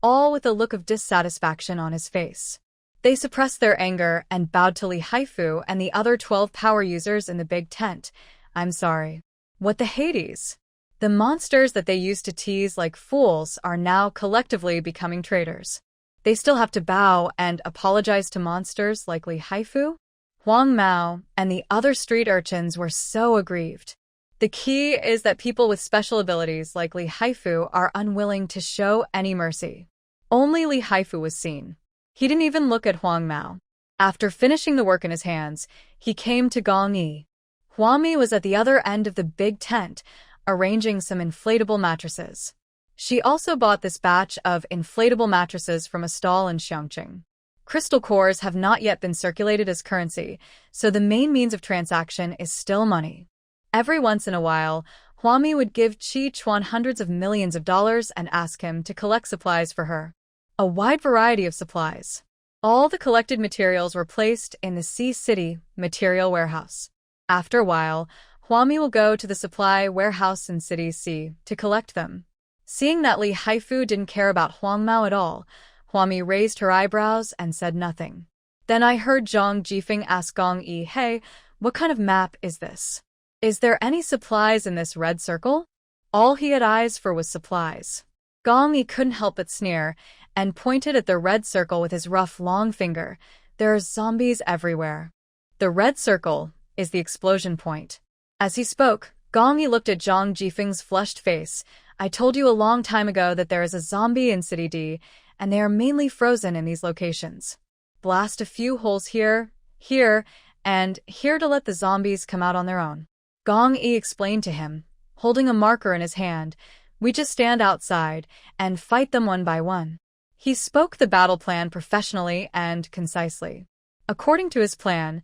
all with a look of dissatisfaction on his face. They suppressed their anger and bowed to Li Haifu and the other 12 power users in the big tent. "I'm sorry." What the Hades? The monsters that they used to tease like fools are now collectively becoming traitors. They still have to bow and apologize to monsters like Li Haifu? Huang Mao and the other street urchins were so aggrieved. The key is that people with special abilities like Li Haifu are unwilling to show any mercy. Only Li Haifu was seen. He didn't even look at Huang Mao. After finishing the work in his hands, he came to Gong Yi. Huang Mi was at the other end of the big tent, arranging some inflatable mattresses. She also bought this batch of inflatable mattresses from a stall in Xiangqing. Crystal cores have not yet been circulated as currency, so the main means of transaction is still money. Every once in a while, Huang Mi would give Qi Chuan hundreds of millions of dollars and ask him to collect supplies for her. A wide variety of supplies. All the collected materials were placed in the Sea City material warehouse. After a while, Huang Mi will go to the supply warehouse in City C to collect them. Seeing that Li Haifu didn't care about Huang Mao at all, Huang Mi raised her eyebrows and said nothing. Then I heard Zhang Jifeng ask Gong Yi, "Hey, what kind of map is this? Is there any supplies in this red circle?" All he had eyes for was supplies. Gong Yi couldn't help but sneer and pointed at the red circle with his rough, long finger. "There are zombies everywhere." The red circle is the explosion point. As he spoke, Gong Yi looked at Zhang Jifeng's flushed face. "I told you a long time ago that there is a zombie in City D, and they are mainly frozen in these locations. Blast a few holes here, here, and here to let the zombies come out on their own." Gong Yi explained to him, holding a marker in his hand, "We just stand outside and fight them one by one." He spoke the battle plan professionally and concisely. According to his plan,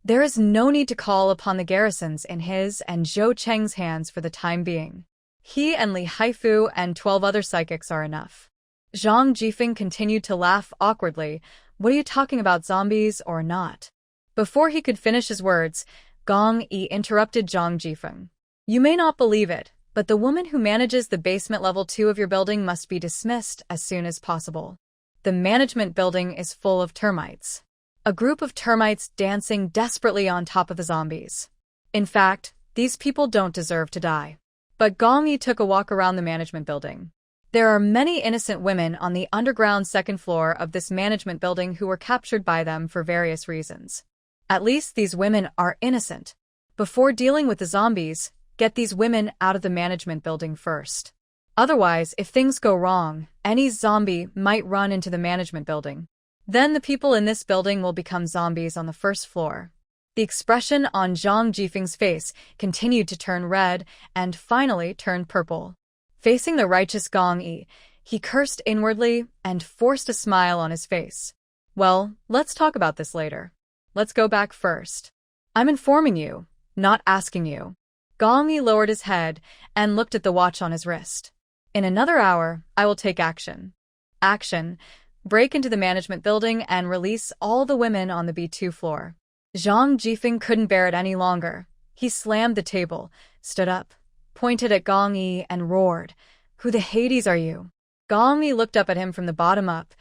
there is no need to call upon the garrisons in his and Zhou Cheng's hands for the time being. He and Li Haifu and 12 other psychics are enough. Zhang Jifeng continued to laugh awkwardly. "What are you talking about, zombies or not?" Before he could finish his words, Gong Yi interrupted Zhang Jifeng. "You may not believe it, but the woman who manages the basement level 2 of your building must be dismissed as soon as possible. The management building is full of termites." A group of termites dancing desperately on top of the zombies. In fact, these people don't deserve to die. But Gong Yi took a walk around the management building. There are many innocent women on the underground second floor of this management building who were captured by them for various reasons. At least these women are innocent. Before dealing with the zombies, get these women out of the management building first. Otherwise, if things go wrong, any zombie might run into the management building. Then the people in this building will become zombies on the first floor. The expression on Zhang Jifeng's face continued to turn red and finally turned purple. Facing the righteous Gong Yi, he cursed inwardly and forced a smile on his face. "Well, let's talk about this later. Let's go back first. I'm informing you, not asking you." Gong Yi lowered his head and looked at the watch on his wrist. "In another hour, I will take action. Action. Break into the management building and release all the women on the B2 floor." Zhang Jifeng couldn't bear it any longer. He slammed the table, stood up, pointed at Gong Yi and roared, "Who the Hades are you?" Gong Yi looked up at him from the bottom up.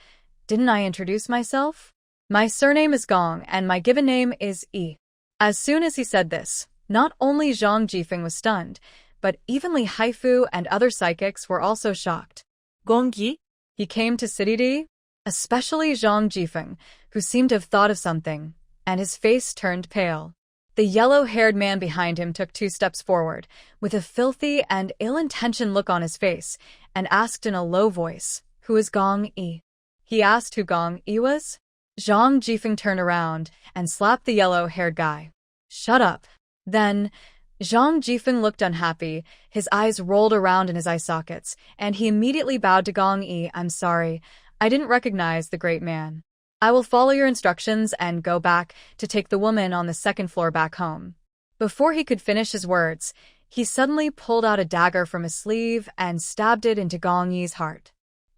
"Didn't I introduce myself? My surname is Gong and my given name is Yi." As soon as he said this, not only Zhang Jifeng was stunned, but even Li Haifu and other psychics were also shocked. Gong Yi? He came to City D? Especially Zhang Jifeng, who seemed to have thought of something, and his face turned pale. The yellow-haired man behind him took 2 steps forward, with a filthy and ill-intentioned look on his face, and asked in a low voice, "Who is Gong Yi?" He asked who Gong Yi was? Zhang Jifeng turned around and slapped the yellow-haired guy. "Shut up." Then, Zhang Jifeng looked unhappy, his eyes rolled around in his eye sockets, and he immediately bowed to Gong Yi. "I'm sorry, I didn't recognize the great man. I will follow your instructions and go back to take the woman on the second floor back home." Before he could finish his words, he suddenly pulled out a dagger from his sleeve and stabbed it into Gong Yi's heart.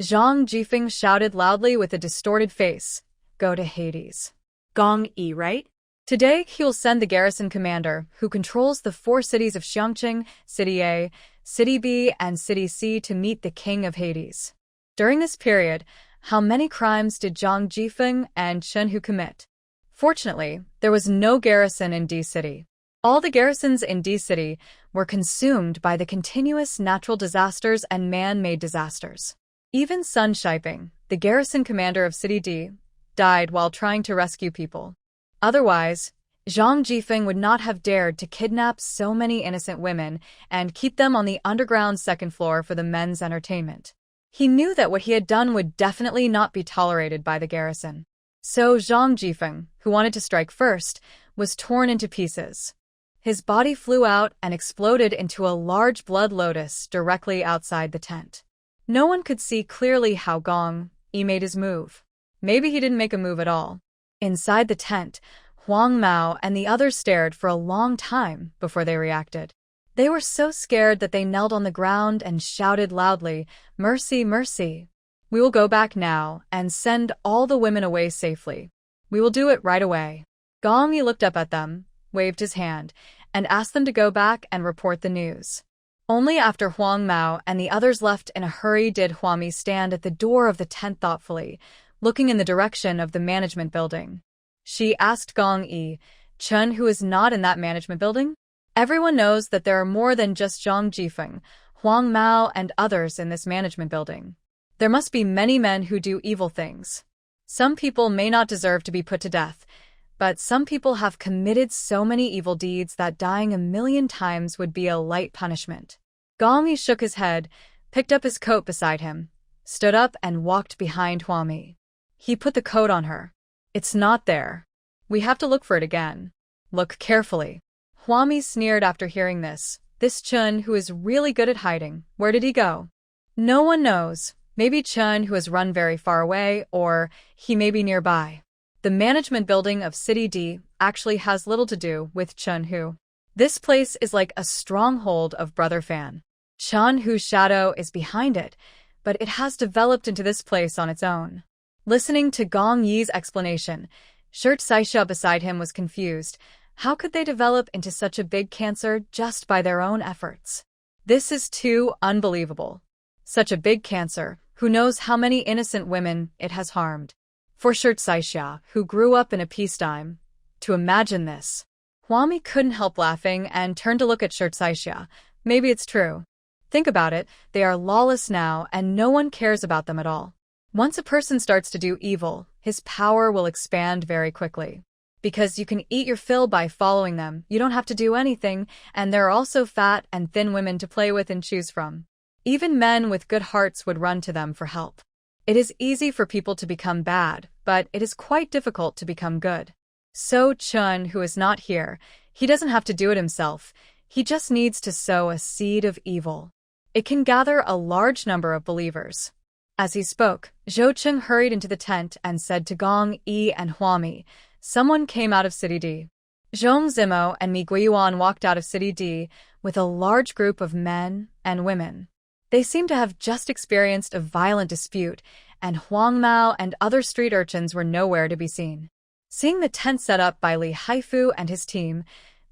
Zhang Jifeng shouted loudly with a distorted face, "Go to Hades." Gong Yi, right? Today, he will send the garrison commander, who controls the 4 cities of Xiangqing, City A, City B, and City C, to meet the king of Hades. During this period, how many crimes did Zhang Jifeng and Chen Hu commit? Fortunately, there was no garrison in D City. All the garrisons in D City were consumed by the continuous natural disasters and man-made disasters. Even Sun Shiping, the the garrison commander of City D, died while trying to rescue people. Otherwise, Zhang Jifeng would not have dared to kidnap so many innocent women and keep them on the underground second floor for the men's entertainment. He knew that what he had done would definitely not be tolerated by the garrison. So Zhang Jifeng, who wanted to strike first, was torn into pieces. His body flew out and exploded into a large blood lotus directly outside the tent. No one could see clearly how Gong Yi made his move. Maybe he didn't make a move at all. Inside the tent, Huang Mao and the others stared for a long time before they reacted. They were so scared that they knelt on the ground and shouted loudly, "Mercy, mercy! We will go back now and send all the women away safely. We will do it right away." Gong Yi looked up at them, waved his hand, and asked them to go back and report the news. Only after Huang Mao and the others left in a hurry did Huang Mi stand at the door of the tent thoughtfully, looking in the direction of the management building. She asked Gong Yi, "Chen, who is not in that management building?" Everyone knows that there are more than just Zhang Jifeng, Huang Mao, and others in this management building. There must be many men who do evil things. Some people may not deserve to be put to death, but some people have committed so many evil deeds that dying 1,000,000 times would be a light punishment. Gong Yi shook his head, picked up his coat beside him, stood up and walked behind Huang Mi. He put the coat on her. "It's not there. We have to look for it again. Look carefully." Huang Mi sneered after hearing this. This Chen, who is really good at hiding, where did he go? No one knows. Maybe Chen, who has run very far away, or he may be nearby. The management building of City D actually has little to do with Chen Hu. This place is like a stronghold of Brother Fan. Chen Hu's shadow is behind it, but it has developed into this place on its own. Listening to Gong Yi's explanation, Shirt Saisha beside him was confused. How could they develop into such a big cancer just by their own efforts? This is too unbelievable. Such a big cancer, who knows how many innocent women it has harmed. For Shirt Saisha, who grew up in a peacetime, to imagine this. Huang Mi couldn't help laughing and turned to look at Shirt Saisha. Maybe it's true. Think about it, they are lawless now and no one cares about them at all. Once a person starts to do evil, his power will expand very quickly. Because you can eat your fill by following them, you don't have to do anything, and there are also fat and thin women to play with and choose from. Even men with good hearts would run to them for help. It is easy for people to become bad, but it is quite difficult to become good. So Chen, who is not here, he doesn't have to do it himself, he just needs to sow a seed of evil. It can gather a large number of believers. As he spoke, Zhou Cheng hurried into the tent and said to Gong Yi and Huang Mi, "Someone came out of City D." Zhong Zimo and Mi Guiyuan walked out of City D with a large group of men and women. They seemed to have just experienced a violent dispute, and Huang Mao and other street urchins were nowhere to be seen. Seeing the tent set up by Li Haifu and his team,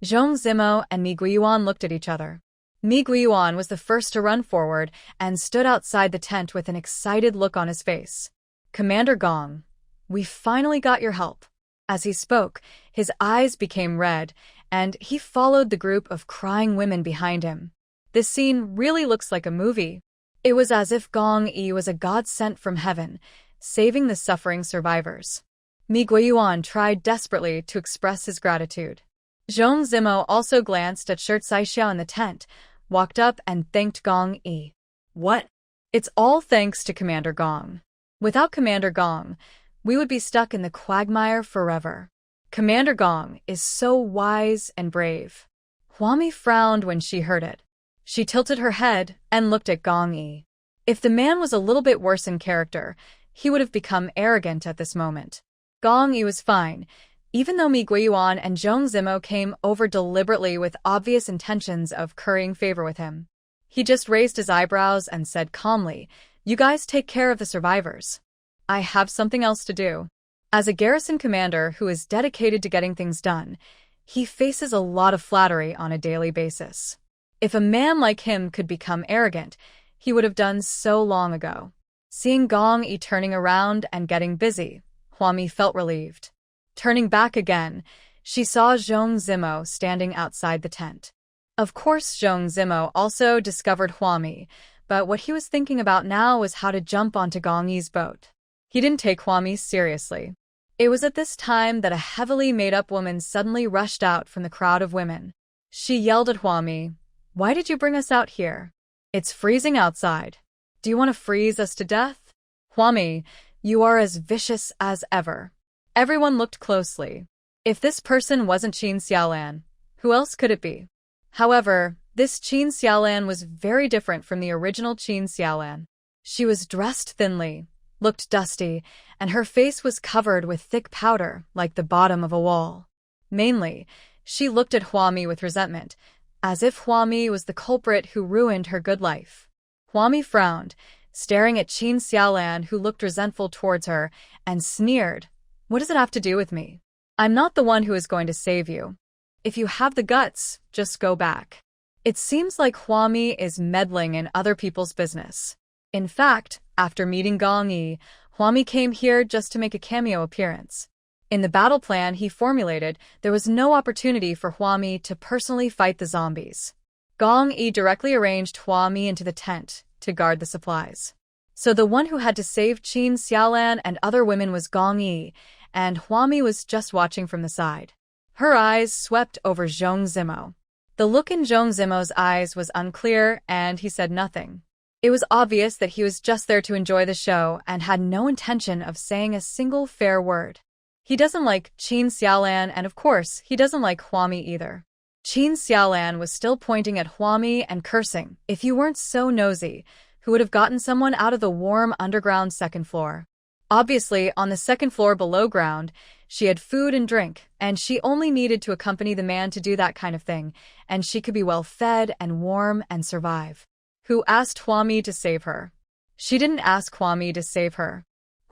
Zhong Zimo and Mi Guiyuan looked at each other. Mi Guiyuan was the first to run forward and stood outside the tent with an excited look on his face. "Commander Gong, we finally got your help." As he spoke, his eyes became red, and he followed the group of crying women behind him. This scene really looks like a movie. It was as if Gong Yi was a god sent from heaven, saving the suffering survivors. Mi Guiyuan tried desperately to express his gratitude. Zhong Zimo also glanced at Shirt Saisha in the tent, walked up and thanked Gong Yi. "What? It's all thanks to Commander Gong. Without Commander Gong, we would be stuck in the quagmire forever. Commander Gong is so wise and brave." Huang Mi frowned when she heard it. She tilted her head and looked at Gong Yi. If the man was a little bit worse in character, he would have become arrogant at this moment. Gong Yi was fine, even though Mi Guiyuan and Zhong Zimo came over deliberately with obvious intentions of currying favor with him. He just raised his eyebrows and said calmly, "You guys take care of the survivors. I have something else to do." As a garrison commander who is dedicated to getting things done, he faces a lot of flattery on a daily basis. If a man like him could become arrogant, he would have done so long ago. Seeing Gong Yi turning around and getting busy, Huang Mi felt relieved. Turning back again, she saw Zhong Zimo standing outside the tent. Of course, Zhong Zimo also discovered Huang Mi, but what he was thinking about now was how to jump onto Gong Yi's boat. He didn't take Huami seriously. It was at this time that a heavily made-up woman suddenly rushed out from the crowd of women. She yelled at Huami, "Why did you bring us out here? It's freezing outside. Do you want to freeze us to death? Huami, you are as vicious as ever." Everyone looked closely. If this person wasn't Qin Xiaolan, who else could it be? However, this Qin Xiaolan was very different from the original Qin Xiaolan. She was dressed thinly, looked dusty, and her face was covered with thick powder like the bottom of a wall. Mainly, she looked at Huami with resentment, as if Huami was the culprit who ruined her good life. Huami frowned, staring at Qin Xiaolan, who looked resentful towards her, and sneered, "What does it have to do with me? I'm not the one who is going to save you. If you have the guts, just go back." It seems like Huami is meddling in other people's business. In fact, after meeting Gong Yi, Huami came here just to make a cameo appearance. In the battle plan he formulated, there was no opportunity for Huami to personally fight the zombies. Gong Yi directly arranged Huami into the tent to guard the supplies. So the one who had to save Qin Xiaolan and other women was Gong Yi, and Huami was just watching from the side. Her eyes swept over Zhong Zimo. The look in Zhong Zimo's eyes was unclear, and he said nothing. It was obvious that he was just there to enjoy the show and had no intention of saying a single fair word. He doesn't like Qin Xiaolan, and of course, he doesn't like Huami either. Qin Xiaolan was still pointing at Huami and cursing, "If you weren't so nosy, who would have gotten someone out of the warm underground second floor?" Obviously, on the second floor below ground, she had food and drink, and she only needed to accompany the man to do that kind of thing, and she could be well fed and warm and survive. Who asked Huami to save her? She didn't ask Huami to save her.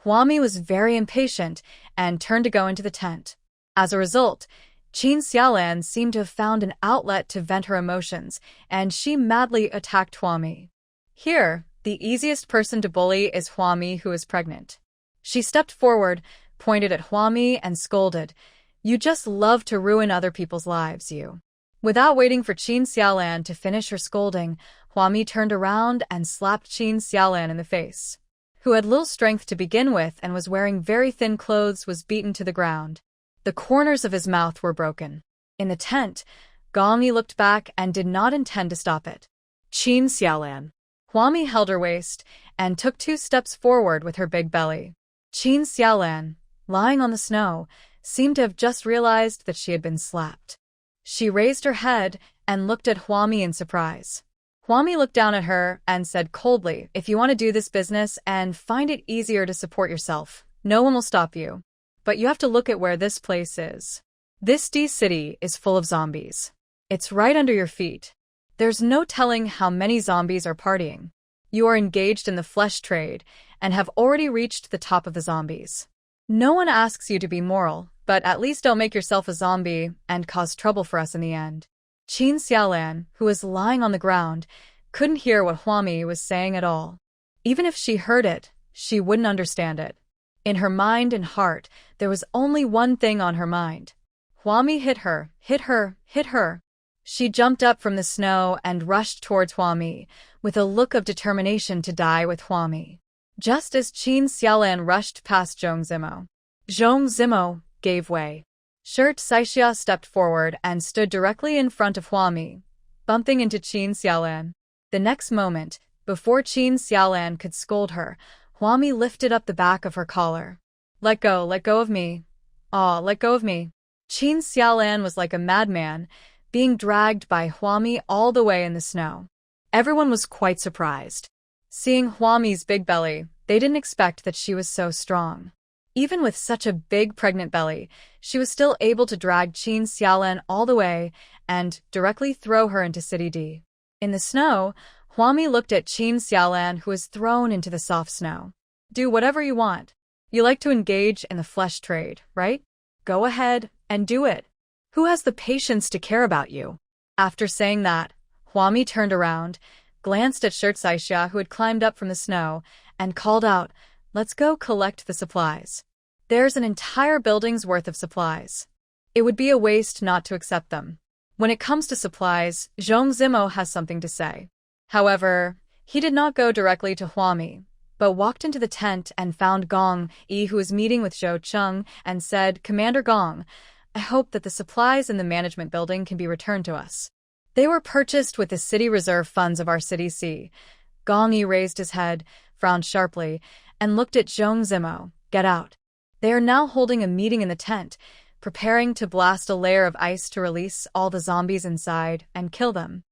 Huami was very impatient and turned to go into the tent. As a result, Qin Xiaolan seemed to have found an outlet to vent her emotions, and she madly attacked Huami. Here, the easiest person to bully is Huami, who is pregnant. She stepped forward, pointed at Huami, and scolded, "You just love to ruin other people's lives, you." Without waiting for Qin Xiaolan to finish her scolding, Huami turned around and slapped Qin Xiaolan in the face. Who had little strength to begin with and was wearing very thin clothes, was beaten to the ground. The corners of his mouth were broken. In the tent, Gong Yi looked back and did not intend to stop it. "Qin Xiaolan." Huami held her waist and took 2 steps forward with her big belly. Qin Xiaolan, lying on the snow, seemed to have just realized that she had been slapped. She raised her head and looked at Huami in surprise. Huami looked down at her and said coldly, "If you want to do this business and find it easier to support yourself, no one will stop you. But you have to look at where this place is. This D city is full of zombies. It's right under your feet. There's no telling how many zombies are partying. You are engaged in the flesh trade and have already reached the top of the zombies. No one asks you to be moral, but at least don't make yourself a zombie and cause trouble for us in the end." Qin Xiaolan, who was lying on the ground, couldn't hear what Huami was saying at all. Even if she heard it, she wouldn't understand it. In her mind and heart, there was only one thing on her mind. Huami hit her, hit her, hit her. She jumped up from the snow and rushed towards Huami, with a look of determination to die with Huami. Just as Qin Xiaolan rushed past Zhong Zimo gave way. Shirt Saixia stepped forward and stood directly in front of Huami, bumping into Qin Xiaolan. The next moment, before Qin Xiaolan could scold her, Huami lifted up the back of her collar. Let go of me. Aw, let go of me." Qin Xiaolan was like a madman, being dragged by Huami all the way in the snow. Everyone was quite surprised. Seeing Huami's big belly, they didn't expect that she was so strong. Even with such a big pregnant belly, she was still able to drag Qin Xiaolan all the way and directly throw her into City D. In the snow, Huami looked at Qin Xiaolan, who was thrown into the soft snow. "Do whatever you want. You like to engage in the flesh trade, right? Go ahead and do it. Who has the patience to care about you?" After saying that, Huami turned around, glanced at Shirt Saixia, who had climbed up from the snow, and called out, "Let's go collect the supplies. There's an entire building's worth of supplies. It would be a waste not to accept them." When it comes to supplies, Zhong Zimo has something to say. However, he did not go directly to Huami, but walked into the tent and found Gong Yi, who was meeting with Zhou Cheng, and said, "Commander Gong, I hope that the supplies in the management building can be returned to us. They were purchased with the city reserve funds of our city C." Gong Yi raised his head, frowned sharply, and looked at Zhong Zimo. "Get out." They are now holding a meeting in the tent, preparing to blast a layer of ice to release all the zombies inside and kill them.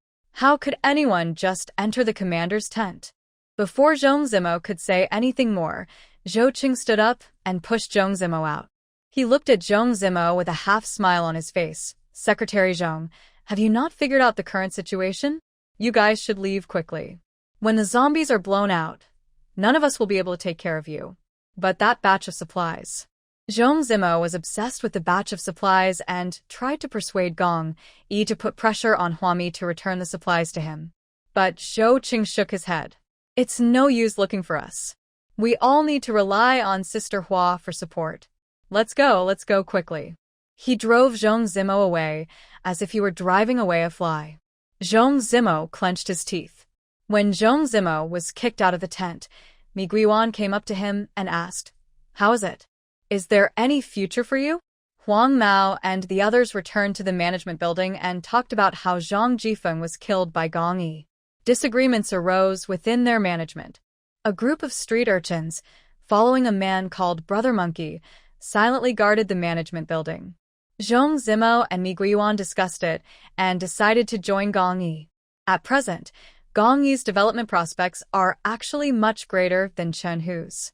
How could anyone just enter the commander's tent? Before Zhong Zimo could say anything more, Zhou Qing stood up and pushed Zhong Zimo out. He looked at Zhong Zimo with a half-smile on his face. "Secretary Zhong, have you not figured out the current situation? You guys should leave quickly. When the zombies are blown out, none of us will be able to take care of you. But that batch of supplies." Zhong Zimo was obsessed with the batch of supplies and tried to persuade Gong Yi to put pressure on Huami to return the supplies to him. But Zhou Qing shook his head. "It's no use looking for us. We all need to rely on Sister Hua for support. Let's go quickly." He drove Zhong Zimo away as if he were driving away a fly. Zhong Zimo clenched his teeth. When Zhong Zimo was kicked out of the tent, Mi Guiyuan came up to him and asked, "How is it? Is there any future for you?" Huang Mao and the others returned to the management building and talked about how Zhang Jifeng was killed by Gong Yi. Disagreements arose within their management. A group of street urchins, following a man called Brother Monkey, silently guarded the management building. Zhong Zimo and Mi Guiyuan discussed it and decided to join Gong Yi. At present, Gong Yi's development prospects are actually much greater than Chen Hu's.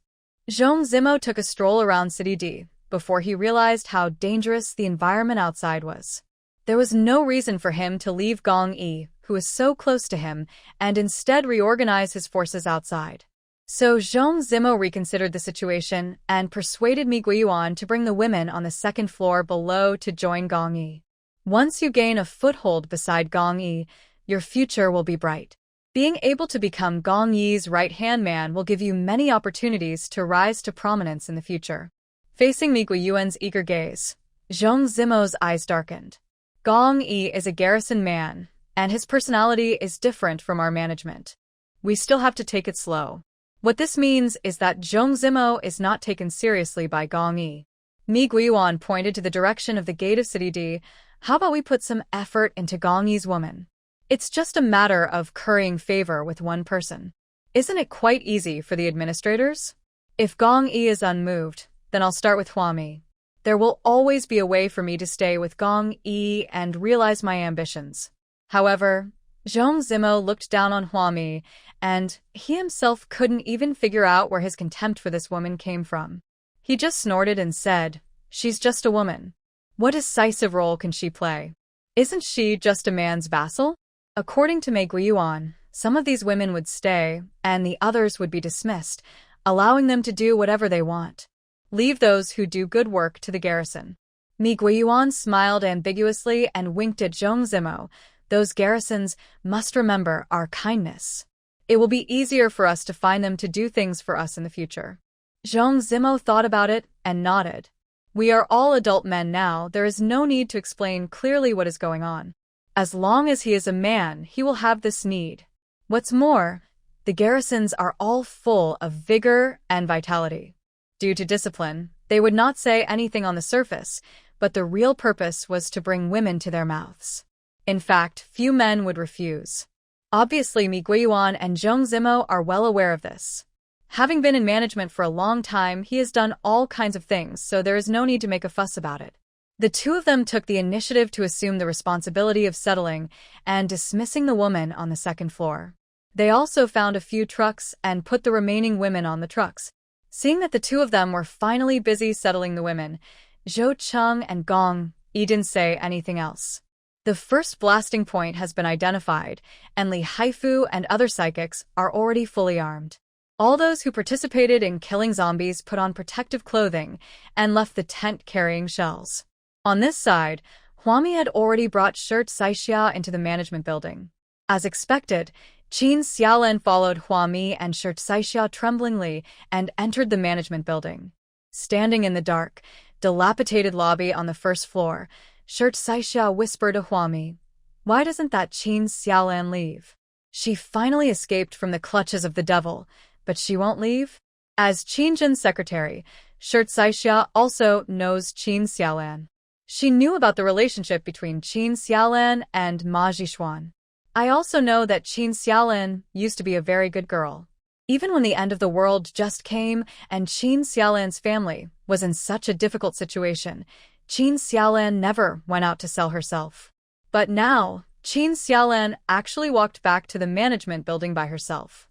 Zhong Zimo took a stroll around City D before he realized how dangerous the environment outside was. There was no reason for him to leave Gong Yi, who was so close to him, and instead reorganize his forces outside. So Zhong Zimo reconsidered the situation and persuaded Mi Guiyuan to bring the women on the second floor below to join Gong Yi. Once you gain a foothold beside Gong Yi, your future will be bright. Being able to become Gong Yi's right-hand man will give you many opportunities to rise to prominence in the future. Facing Mi Guiyuan's eager gaze, Zhong Zimo's eyes darkened. Gong Yi is a garrison man, and his personality is different from our management. We still have to take it slow. What this means is that Zhong Zimo is not taken seriously by Gong Yi. Mi Guiyuan pointed to the direction of the gate of City D. "How about we put some effort into Gong Yi's woman? It's just a matter of currying favor with one person. Isn't it quite easy for the administrators? If Gong Yi is unmoved, then I'll start with Huami. There will always be a way for me to stay with Gong Yi and realize my ambitions." However, Zhong Zimo looked down on Huami, and he himself couldn't even figure out where his contempt for this woman came from. He just snorted and said, "She's just a woman. What decisive role can she play? Isn't she just a man's vassal?" According to Mei Guiyuan, some of these women would stay, and the others would be dismissed, allowing them to do whatever they want. Leave those who do good work to the garrison. Mi Guiyuan smiled ambiguously and winked at Zhong Zimo. "Those garrisons must remember our kindness. It will be easier for us to find them to do things for us in the future." Zhong Zimo thought about it and nodded. "We are all adult men now. There is no need to explain clearly what is going on. As long as he is a man, he will have this need. What's more, the garrisons are all full of vigor and vitality. Due to discipline, they would not say anything on the surface, but the real purpose was to bring women to their mouths. In fact, few men would refuse." Obviously, Mi Guiyuan and Zhong Zimo are well aware of this. Having been in management for a long time, he has done all kinds of things, so there is no need to make a fuss about it. The two of them took the initiative to assume the responsibility of settling and dismissing the woman on the second floor. They also found a few trucks and put the remaining women on the trucks. Seeing that the two of them were finally busy settling the women, Zhou Cheng and Gong Yi didn't say anything else. The first blasting point has been identified, and Li Haifu and other psychics are already fully armed. All those who participated in killing zombies put on protective clothing and left the tent carrying shells. On this side, Huami had already brought Shirt Saixia into the management building. As expected, Qin Xiaolan followed Huami and Shirt Saixia tremblingly and entered the management building. Standing in the dark, dilapidated lobby on the first floor, Shirt Saixia whispered to Huami, "Why doesn't that Qin Xiaolan leave? She finally escaped from the clutches of the devil. but she won't leave? As Qin Zhen's secretary, Shirt Saixia also knows Qin Xiaolan. She knew about the relationship between Qin Xiaolan and Ma Jixuan. I also know that Qin Xiaolan used to be a very good girl. Even when the end of the world just came and Qin Xiaolan's family was in such a difficult situation, Qin Xiaolan never went out to sell herself. But now, Qin Xiaolan actually walked back to the management building by herself.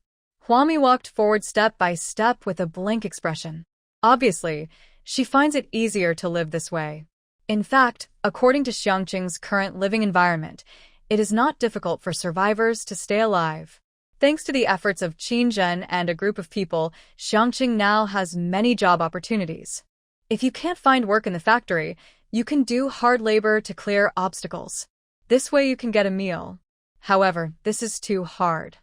Huami walked forward step by step with a blank expression. Obviously, she finds it easier to live this way. In fact, according to Xiangqing's current living environment, it is not difficult for survivors to stay alive. Thanks to the efforts of Qin Zhen and a group of people, Xiangqing now has many job opportunities. If you can't find work in the factory, you can do hard labor to clear obstacles. This way you can get a meal. However, this is too hard.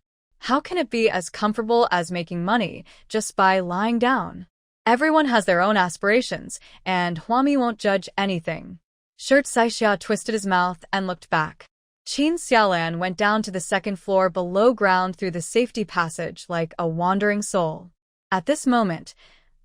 How can it be as comfortable as making money just by lying down? Everyone has their own aspirations, and Huami won't judge anything. Shirt Saixia twisted his mouth and looked back. Qin Xiaolan went down to the second floor below ground through the safety passage like a wandering soul. At this moment,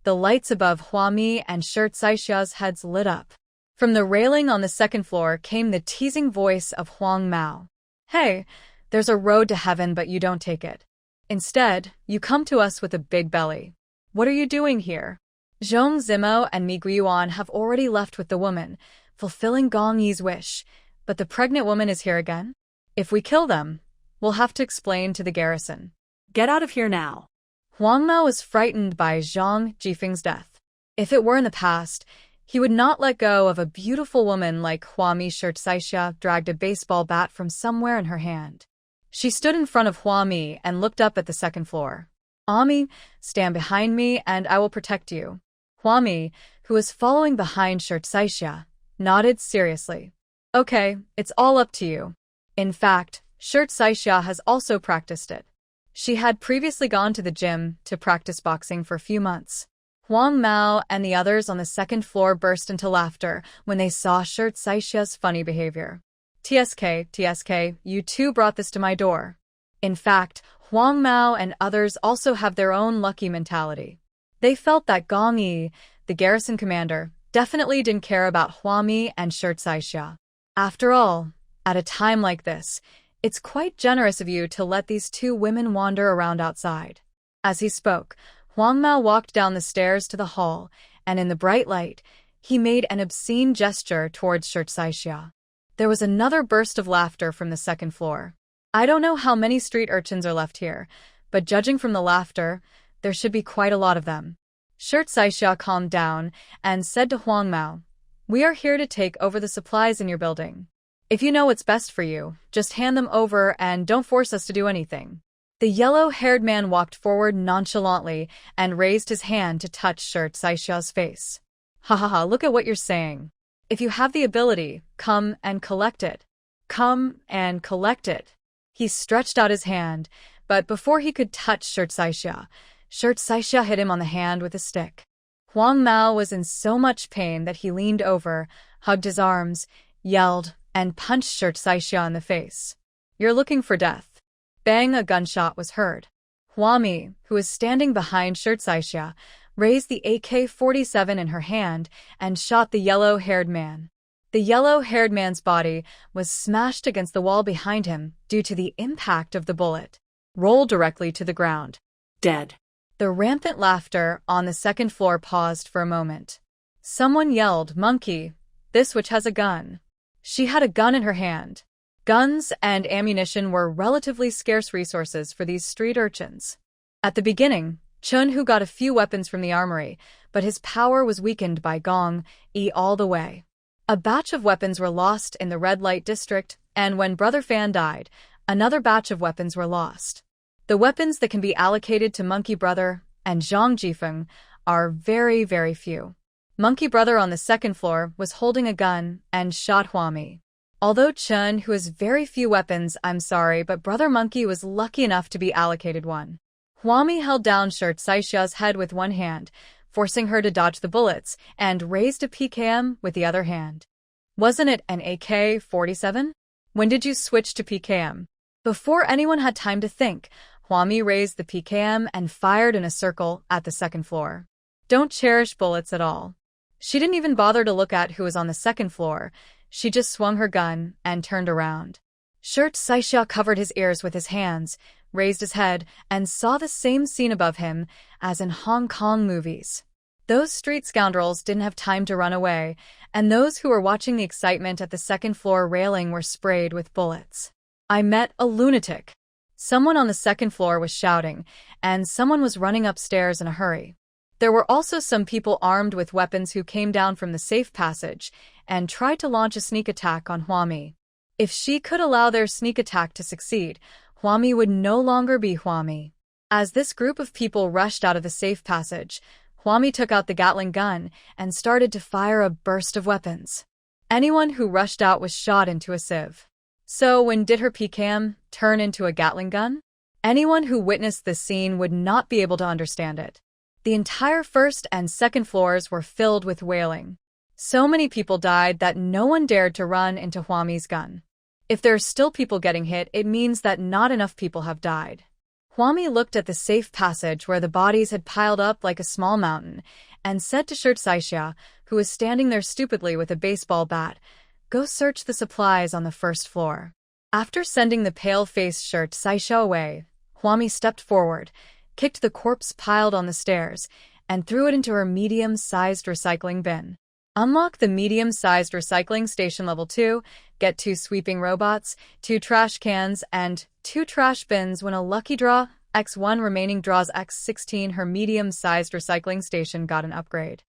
the lights above Huami and Shirt Saixia's heads lit up. From the railing on the second floor came the teasing voice of Huang Mao. Hey, there's a road to heaven but you don't take it. Instead, you come to us with a big belly. What are you doing here? Zhong Zimo and Mi Guiyuan have already left with the woman, fulfilling Gong Yi's wish, but the pregnant woman is here again? If we kill them, we'll have to explain to the garrison. Get out of here now. Huang Mao was frightened by Zhang Jifeng's death. If it were in the past, he would not let go of a beautiful woman like Huami. Shirt Saixia dragged a baseball bat from somewhere in her hand. She stood in front of Huami and looked up at the second floor. Ami, stand behind me and I will protect you. Huami, who was following behind Shirt Saixia, nodded seriously. Okay, it's all up to you. In fact, Shirt Saixia has also practiced it. She had previously gone to the gym to practice boxing for a few months. Huang Mao and the others on the second floor burst into laughter when they saw Shirt Saixia's funny behavior. TSK, you two brought this to my door. In fact, Huang Mao and others also have their own lucky mentality. They felt that Gong Yi, the garrison commander, definitely didn't care about Huami and Shirt Saixia. After all, at a time like this, it's quite generous of you to let these two women wander around outside. As he spoke, Huang Mao walked down the stairs to the hall, and in the bright light, he made an obscene gesture towards Shirt Saixia. There was another burst of laughter from the second floor. I don't know how many street urchins are left here, but judging from the laughter, there should be quite a lot of them. Shirt Saixia calmed down and said to Huang Mao, "We are here to take over the supplies in your building. If you know what's best for you, just hand them over and don't force us to do anything." The yellow-haired man walked forward nonchalantly and raised his hand to touch Shirt Saixia's face. Ha ha ha, look at what you're saying. If you have the ability, come and collect it. Come and collect it. He stretched out his hand, but before he could touch Shirt Saixia hit him on the hand with a stick. Huang Mao was in so much pain that he leaned over, hugged his arms, yelled, and punched Shirt Saixia in the face. You're looking for death. Bang, a gunshot was heard. Huami, who was standing behind Shirt Saixia, raised the AK-47 in her hand and shot the yellow-haired man. The yellow-haired man's body was smashed against the wall behind him due to the impact of the bullet. Rolled directly to the ground. Dead. The rampant laughter on the second floor paused for a moment. Someone yelled, "Monkey, this witch has a gun." She had a gun in her hand. Guns and ammunition were relatively scarce resources for these street urchins. At the beginning, Chun Hu got a few weapons from the armory, but his power was weakened by Gong Yi all the way. A batch of weapons were lost in the red light district, and when Brother Fan died, another batch of weapons were lost. The weapons that can be allocated to Monkey Brother and Zhang Jifeng are very, very few. Monkey Brother on the second floor was holding a gun and shot Huami. Although Chun, who has very few weapons, I'm sorry, but Brother Monkey was lucky enough to be allocated one. Huami held down Shirt Saixia's head with one hand, forcing her to dodge the bullets, and raised a PKM with the other hand. Wasn't it an AK-47? When did you switch to PKM? Before anyone had time to think, Huami raised the PKM and fired in a circle at the second floor. Don't cherish bullets at all. She didn't even bother to look at who was on the second floor. She just swung her gun and turned around. Shirt Saixia covered his ears with his hands, raised his head, and saw the same scene above him as in Hong Kong movies. Those street scoundrels didn't have time to run away, and those who were watching the excitement at the second floor railing were sprayed with bullets. I met a lunatic. Someone on the second floor was shouting, and someone was running upstairs in a hurry. There were also some people armed with weapons who came down from the safe passage and tried to launch a sneak attack on Huami. If she could allow their sneak attack to succeed, Huami would no longer be Huami. As this group of people rushed out of the safe passage, Huami took out the Gatling gun and started to fire a burst of weapons. Anyone who rushed out was shot into a sieve. So when did her PKM turn into a Gatling gun? Anyone who witnessed this scene would not be able to understand it. The entire first and second floors were filled with wailing. So many people died that no one dared to run into Huami's gun. If there are still people getting hit, it means that not enough people have died. Huami looked at the safe passage where the bodies had piled up like a small mountain and said to Shirt Saixia, who was standing there stupidly with a baseball bat, "Go search the supplies on the first floor." After sending the pale-faced Shirt Saixia away, Huami stepped forward, kicked the corpse piled on the stairs, and threw it into her medium-sized recycling bin. Unlock the medium-sized recycling station level 2, get 2 sweeping robots, 2 trash cans, and 2 trash bins when a lucky draw X1 remaining draws X16. Her medium-sized recycling station got an upgrade.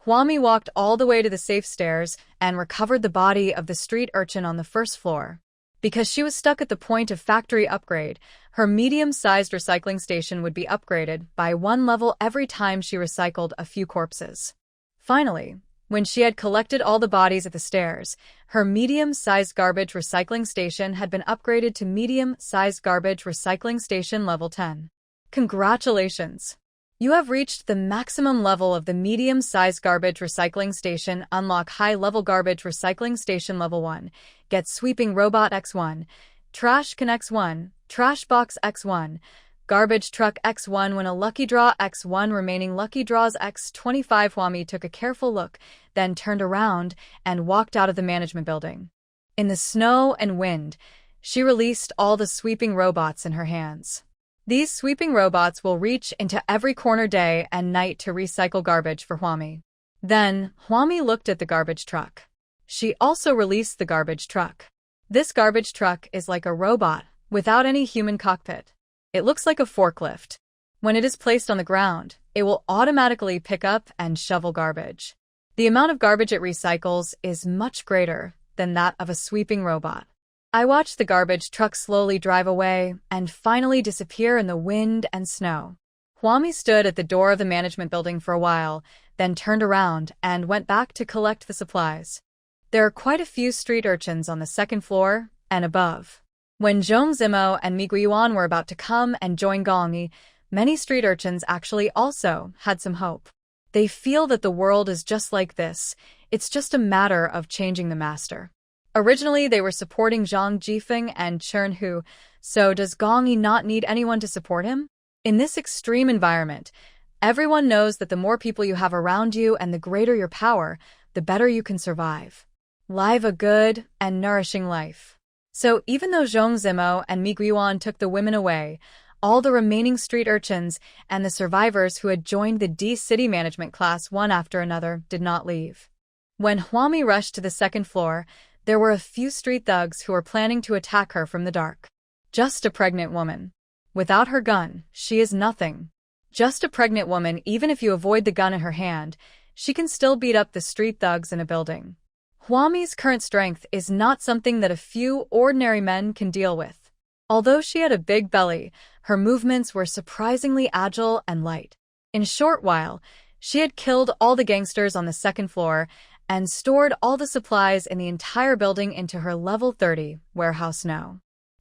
Huami walked all the way to the safe stairs and recovered the body of the street urchin on the first floor. Because she was stuck at the point of factory upgrade, her medium-sized recycling station would be upgraded by 1 level every time she recycled a few corpses. Finally, when she had collected all the bodies at the stairs, her medium-sized garbage recycling station had been upgraded to medium-sized garbage recycling station level 10. Congratulations! You have reached the maximum level of the medium-sized garbage recycling station. Unlock high-level garbage recycling station level 1. Get sweeping robot X1, trash can X1, trash box X1, garbage truck X1 when a lucky draw X1 remaining lucky draws X25. Huami took a careful look, then turned around and walked out of the management building. In the snow and wind, she released all the sweeping robots in her hands. These sweeping robots will reach into every corner day and night to recycle garbage for Huami. Then, Huami looked at the garbage truck. She also released the garbage truck. This garbage truck is like a robot, without any human cockpit. It looks like a forklift. When it is placed on the ground, it will automatically pick up and shovel garbage. The amount of garbage it recycles is much greater than that of a sweeping robot. I watched the garbage truck slowly drive away and finally disappear in the wind and snow. Huami stood at the door of the management building for a while, then turned around and went back to collect the supplies. There are quite a few street urchins on the second floor and above. When Zhong Zimo and Mi Guiyuan were about to come and join Gongyi, many street urchins actually also had some hope. They feel that the world is just like this. It's just a matter of changing the master. Originally, they were supporting Zhang Jifeng and Chen Hu, so does Gongyi not need anyone to support him? In this extreme environment, everyone knows that the more people you have around you and the greater your power, the better you can survive. Live a good and nourishing life. So even though Zhong Zimo and Mi Guiyuan took the women away, all the remaining street urchins and the survivors who had joined the D City Management class one after another did not leave. When Huami rushed to the second floor, there were a few street thugs who were planning to attack her from the dark. Just a pregnant woman. Without her gun, she is nothing. Just a pregnant woman. Even if you avoid the gun in her hand, she can still beat up the street thugs in a building. Huami's current strength is not something that a few ordinary men can deal with. Although she had a big belly, her movements were surprisingly agile and light. In a short while, she had killed all the gangsters on the second floor and stored all the supplies in the entire building into her level 30 warehouse now.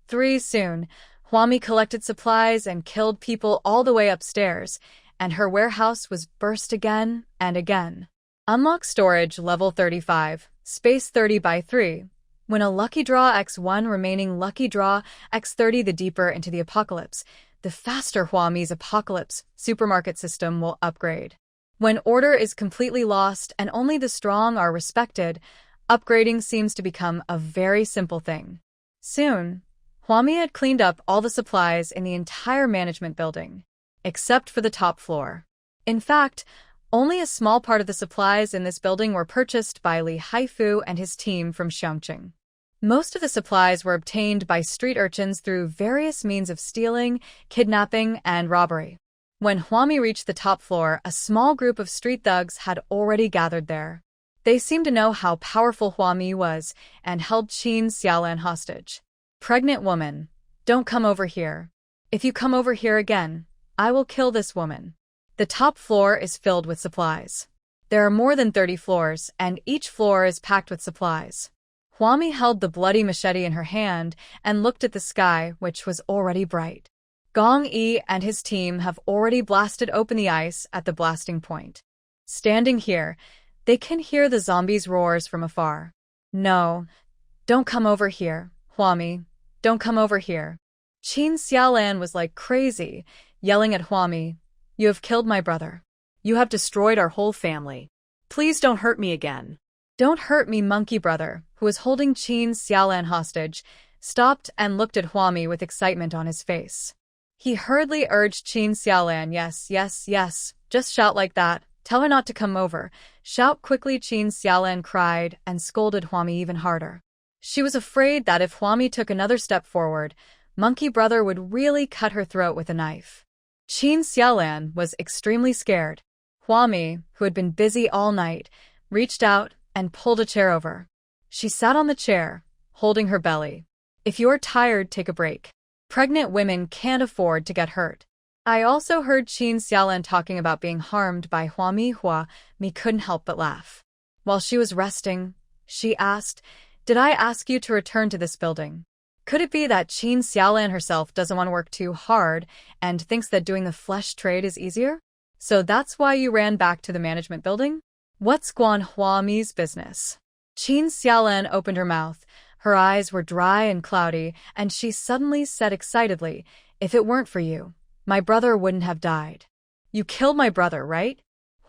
Soon, Huami collected supplies and killed people all the way upstairs, and her warehouse was burst again and again. Unlock storage level 35, space 30 by 3. When a lucky draw X1 remaining lucky draw X30 the deeper into the apocalypse, the faster Huami's apocalypse supermarket system will upgrade. When order is completely lost and only the strong are respected, upgrading seems to become a very simple thing. Soon, Huami had cleaned up all the supplies in the entire management building, except for the top floor. In fact, only a small part of the supplies in this building were purchased by Li Haifu and his team from Xiangqing. Most of the supplies were obtained by street urchins through various means of stealing, kidnapping, and robbery. When Huami reached the top floor, a small group of street thugs had already gathered there. They seemed to know how powerful Huami was and held Qin Xiaolan hostage. "Pregnant woman, don't come over here. If you come over here again, I will kill this woman." The top floor is filled with supplies. There are more than 30 floors, and each floor is packed with supplies. Huami held the bloody machete in her hand and looked at the sky, which was already bright. Gong Yi and his team have already blasted open the ice at the blasting point. Standing here, they can hear the zombies' roars from afar. "No, don't come over here, Huami. Don't come over here." Qin Xiaolan was like crazy, yelling at Huami, "You have killed my brother. You have destroyed our whole family. Please don't hurt me again." "Don't hurt me," Monkey Brother, who was holding Qin Xiaolan hostage, stopped and looked at Huami with excitement on his face. He hurriedly urged Qin Xiaolan, "Yes, yes, yes, just shout like that. Tell her not to come over. Shout quickly." Qin Xiaolan cried and scolded Huami even harder. She was afraid that if Huami took another step forward, Monkey Brother would really cut her throat with a knife. Qin Xiaolan was extremely scared. Huami, who had been busy all night, reached out and pulled a chair over. She sat on the chair, holding her belly. "If you're tired, take a break. Pregnant women can't afford to get hurt." I also heard Qin Xiaolan talking about being harmed by Huami. Huami couldn't help but laugh. While she was resting, she asked, "Did I ask you to return to this building?" Could it be that Qin Xiaolan herself doesn't want to work too hard and thinks that doing the flesh trade is easier? So that's why you ran back to the management building? What's Guan Huami's business? Qin Xiaolan opened her mouth. Her eyes were dry and cloudy, and she suddenly said excitedly, "If it weren't for you, my brother wouldn't have died." "You killed my brother, right?"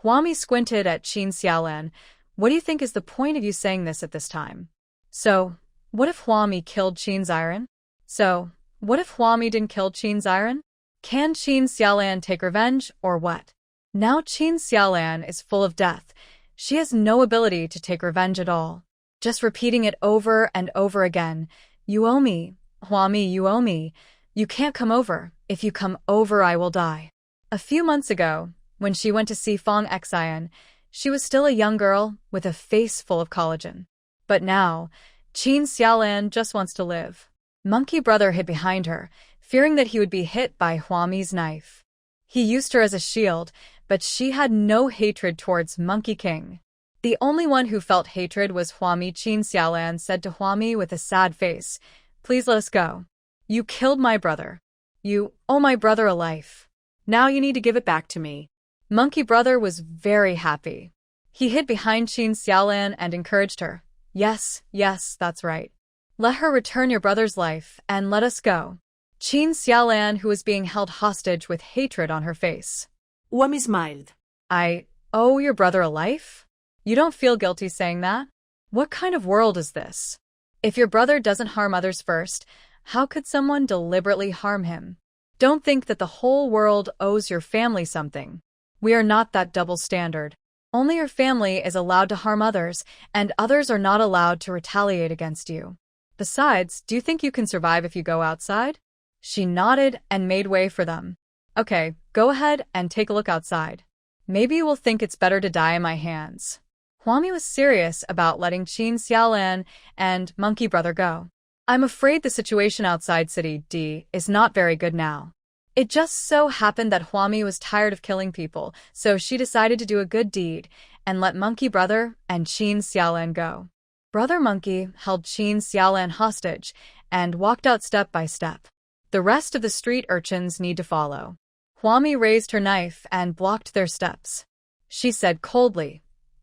Huami squinted at Qin Xiaolan. "What do you think is the point of you saying this at this time?" "So, what if Huami killed Qin Xiran?" "So, what if Huami didn't kill Qin Xiran? Can Qin Xiaolan take revenge, or what?" Now Qin Xiaolan is full of death. She has no ability to take revenge at all. Just repeating it over and over again. "You owe me, Huami, you owe me. You can't come over. If you come over, I will die." A few months ago, when she went to see Fong Xian, she was still a young girl with a face full of collagen. But now, Qin Xiaolan just wants to live. Monkey Brother hid behind her, fearing that he would be hit by Huami's knife. He used her as a shield, but she had no hatred towards Monkey King. The only one who felt hatred was Huami. Qin Xiaolan said to Huami with a sad face, "Please let us go. You killed my brother. You owe my brother a life. Now you need to give it back to me." Monkey Brother was very happy. He hid behind Qin Xiaolan and encouraged her. "Yes, yes, that's right. Let her return your brother's life and let us go." Qin Xiaolan, who was being held hostage with hatred on her face. Huami smiled. "I owe your brother a life? You don't feel guilty saying that? What kind of world is this? If your brother doesn't harm others first, how could someone deliberately harm him? Don't think that the whole world owes your family something. We are not that double standard. Only your family is allowed to harm others, and others are not allowed to retaliate against you. Besides, do you think you can survive if you go outside?" She nodded and made way for them. "Okay, go ahead and take a look outside. Maybe you will think it's better to die in my hands." Huami was serious about letting Qin Xiaolan and Monkey Brother go. "I'm afraid the situation outside City D is not very good now." It just so happened that Huami was tired of killing people, so she decided to do a good deed and let Monkey Brother and Qin Xiaolan go. Brother Monkey held Qin Xiaolan hostage and walked out step by step. The rest of the street urchins need to follow. Huami raised her knife and blocked their steps. She said coldly,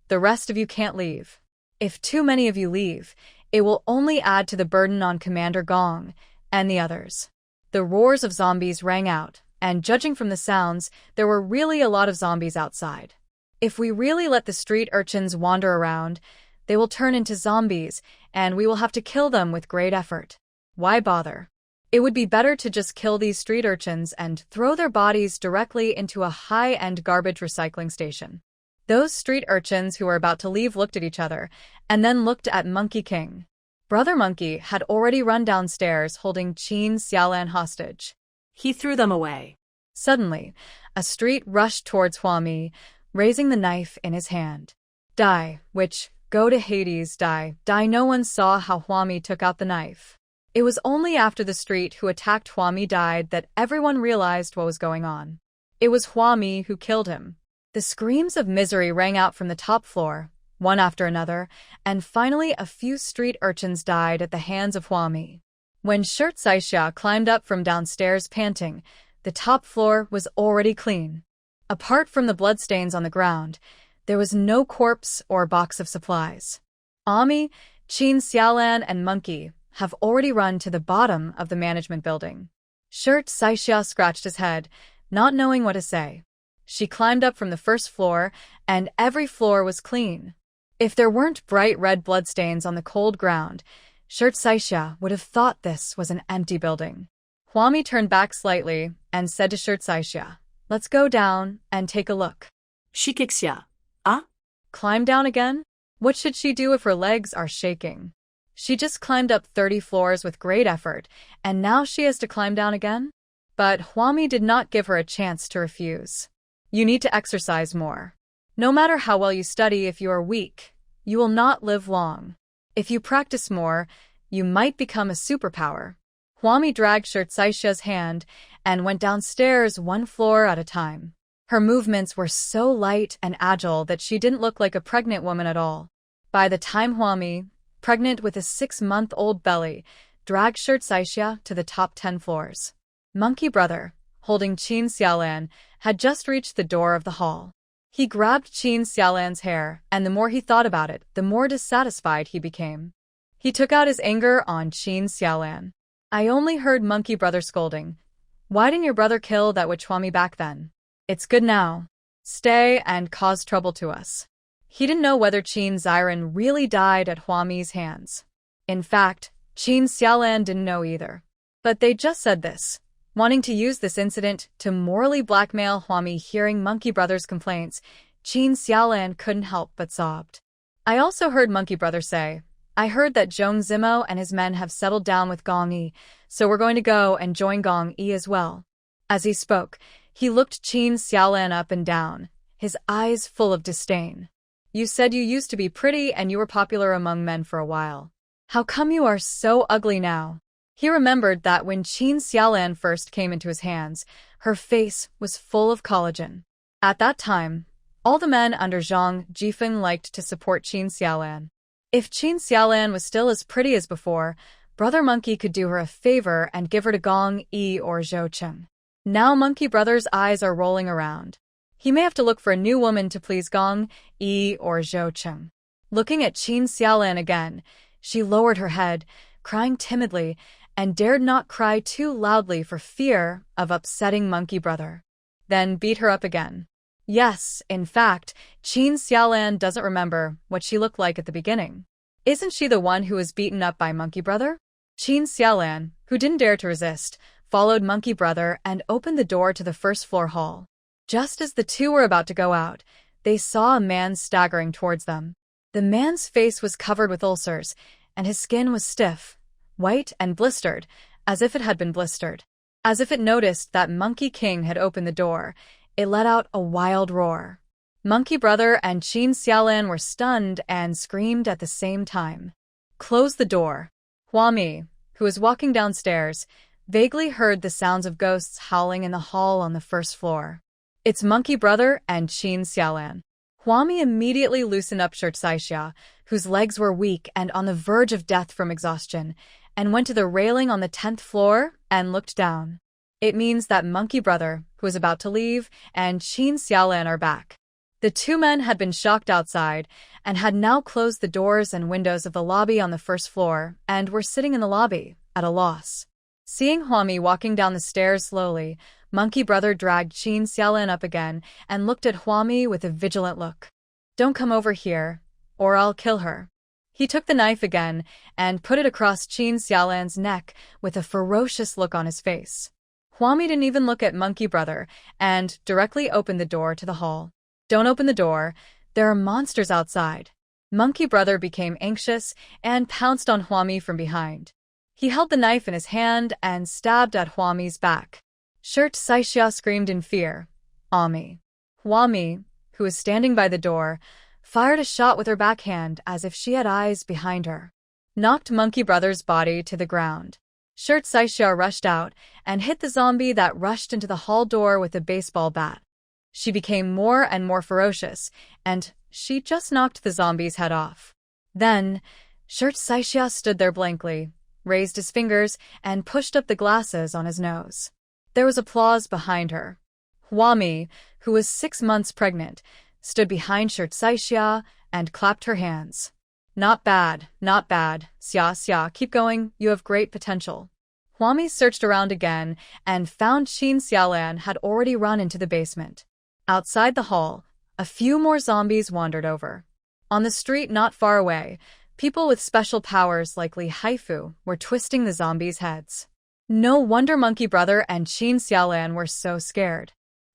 "The rest of you can't leave. If too many of you leave, it will only add to the burden on Commander Gong and the others. The roars of zombies rang out, and judging from the sounds, there were really a lot of zombies outside. If we really let the street urchins wander around, they will turn into zombies, and we will have to kill them with great effort. Why bother? It would be better to just kill these street urchins and throw their bodies directly into a high-end garbage recycling station. Those street urchins who were about to leave looked at each other, and then looked at Monkey King. Brother Monkey had already run downstairs holding Qin Xiaolan hostage. He threw them away. Suddenly, a street rushed towards Huami, raising the knife in his hand. Die, witch, go to Hades, die, die. No one saw how Huami took out the knife. It was only after the street who attacked Huami died that everyone realized what was going on. It was Huami who killed him. The screams of misery rang out from the top floor, one after another, and finally a few street urchins died at the hands of Huami. When Shirt Saixia climbed up from downstairs panting, the top floor was already clean. Apart from the bloodstains on the ground, there was no corpse or box of supplies. Ami, Qin Xiaolan, and Monkey have already run to the bottom of the management building. Shirt Saixia scratched his head, not knowing what to say. She climbed up from the first floor, and every floor was clean. If there weren't bright red bloodstains on the cold ground, Shirt Saixia would have thought this was an empty building. Huami turned back slightly and said to Shirt Saixia, "Let's go down and take a look." Shikixia. Ah? Climb down again? What should she do if her legs are shaking? She just climbed up 30 floors with great effort, and now she has to climb down again? But Huami did not give her a chance to refuse. You need to exercise more. No matter how well you study, if you are weak, you will not live long. If you practice more, you might become a superpower. Huami dragged Shirt Saixia's hand and went downstairs one floor at a time. Her movements were so light and agile that she didn't look like a pregnant woman at all. By the time Huami, pregnant with a 6-month-old belly, dragged Shirt Saixia to the top 10 floors. Monkey Brother, holding Qin Xiaolan, had just reached the door of the hall. He grabbed Qin Xiaolan's hair, and the more he thought about it, the more dissatisfied he became. He took out his anger on Qin Xiaolan. "I only heard Monkey Brother scolding. Why didn't your brother kill that witch Huami back then? It's good now. Stay and cause trouble to us." He didn't know whether Qin Xiren really died at Huami's hands. In fact, Qin Xiaolan didn't know either. But they just said this, wanting to use this incident to morally blackmail Huami. Hearing Monkey Brother's complaints, Qin Xiaolan couldn't help but sobbed. "I also heard Monkey Brother say, I heard that Zhong Zimo and his men have settled down with Gong Yi, so we're going to go and join Gong Yi as well." As he spoke, he looked Qin Xiaolan up and down, his eyes full of disdain. "You said you used to be pretty and you were popular among men for a while. How come you are so ugly now?" He remembered that when Qin Xiaolan first came into his hands, her face was full of collagen. At that time, all the men under Zhang Jifeng liked to support Qin Xiaolan. If Qin Xiaolan was still as pretty as before, Brother Monkey could do her a favor and give her to Gong Yi or Zhou Cheng. Now Monkey Brother's eyes are rolling around. He may have to look for a new woman to please Gong Yi or Zhou Cheng. Looking at Qin Xiaolan again, she lowered her head, crying timidly, and dared not cry too loudly for fear of upsetting Monkey Brother. Then beat her up again. Yes, in fact, Qin Xiaolan doesn't remember what she looked like at the beginning. Isn't she the one who was beaten up by Monkey Brother? Qin Xiaolan, who didn't dare to resist, followed Monkey Brother and opened the door to the first-floor hall. Just as the two were about to go out, they saw a man staggering towards them. The man's face was covered with ulcers, and his skin was stiff, white and blistered, as if it had been blistered. As if it noticed that Monkey King had opened the door, it let out a wild roar. Monkey Brother and Qin Xiaolan were stunned and screamed at the same time. "Close the door." Huami, who was walking downstairs, vaguely heard the sounds of ghosts howling in the hall on the first floor. "It's Monkey Brother and Qin Xiaolan." Huami immediately loosened up Shirt Saixia, whose legs were weak and on the verge of death from exhaustion, and went to the railing on the 10th floor and looked down. It means that Monkey Brother, who is about to leave, and Qin Xiaolan are back. The two men had been shocked outside and had now closed the doors and windows of the lobby on the first floor and were sitting in the lobby, at a loss. Seeing Huami walking down the stairs slowly, Monkey Brother dragged Qin Xiaolan up again and looked at Huami with a vigilant look. "Don't come over here, or I'll kill her." He took the knife again and put it across Qin Xiaolan's neck with a ferocious look on his face. Huami didn't even look at Monkey Brother and directly opened the door to the hall. "Don't open the door. There are monsters outside." Monkey Brother became anxious and pounced on Huami from behind. He held the knife in his hand and stabbed at Huami's back. Shirt Saixia screamed in fear. "Ami." Huami, who was standing by the door, fired a shot with her backhand as if she had eyes behind her. Knocked Monkey Brother's body to the ground. Shirt Saixia rushed out and hit the zombie that rushed into the hall door with a baseball bat. She became more and more ferocious, and she just knocked the zombie's head off. Then, Shirt Saixia stood there blankly, raised his fingers, and pushed up the glasses on his nose. There was applause behind her. Huami, who was 6 months pregnant, stood behind Shirt Saixia and clapped her hands. Not bad, Xia Xia, keep going, you have great potential." Huami searched around again and found Qin Xiaolan had already run into the basement. Outside the hall, a few more zombies wandered over. On the street not far away, people with special powers like Li Haifu were twisting the zombies' heads. No wonder Monkey Brother and Qin Xiaolan were so scared.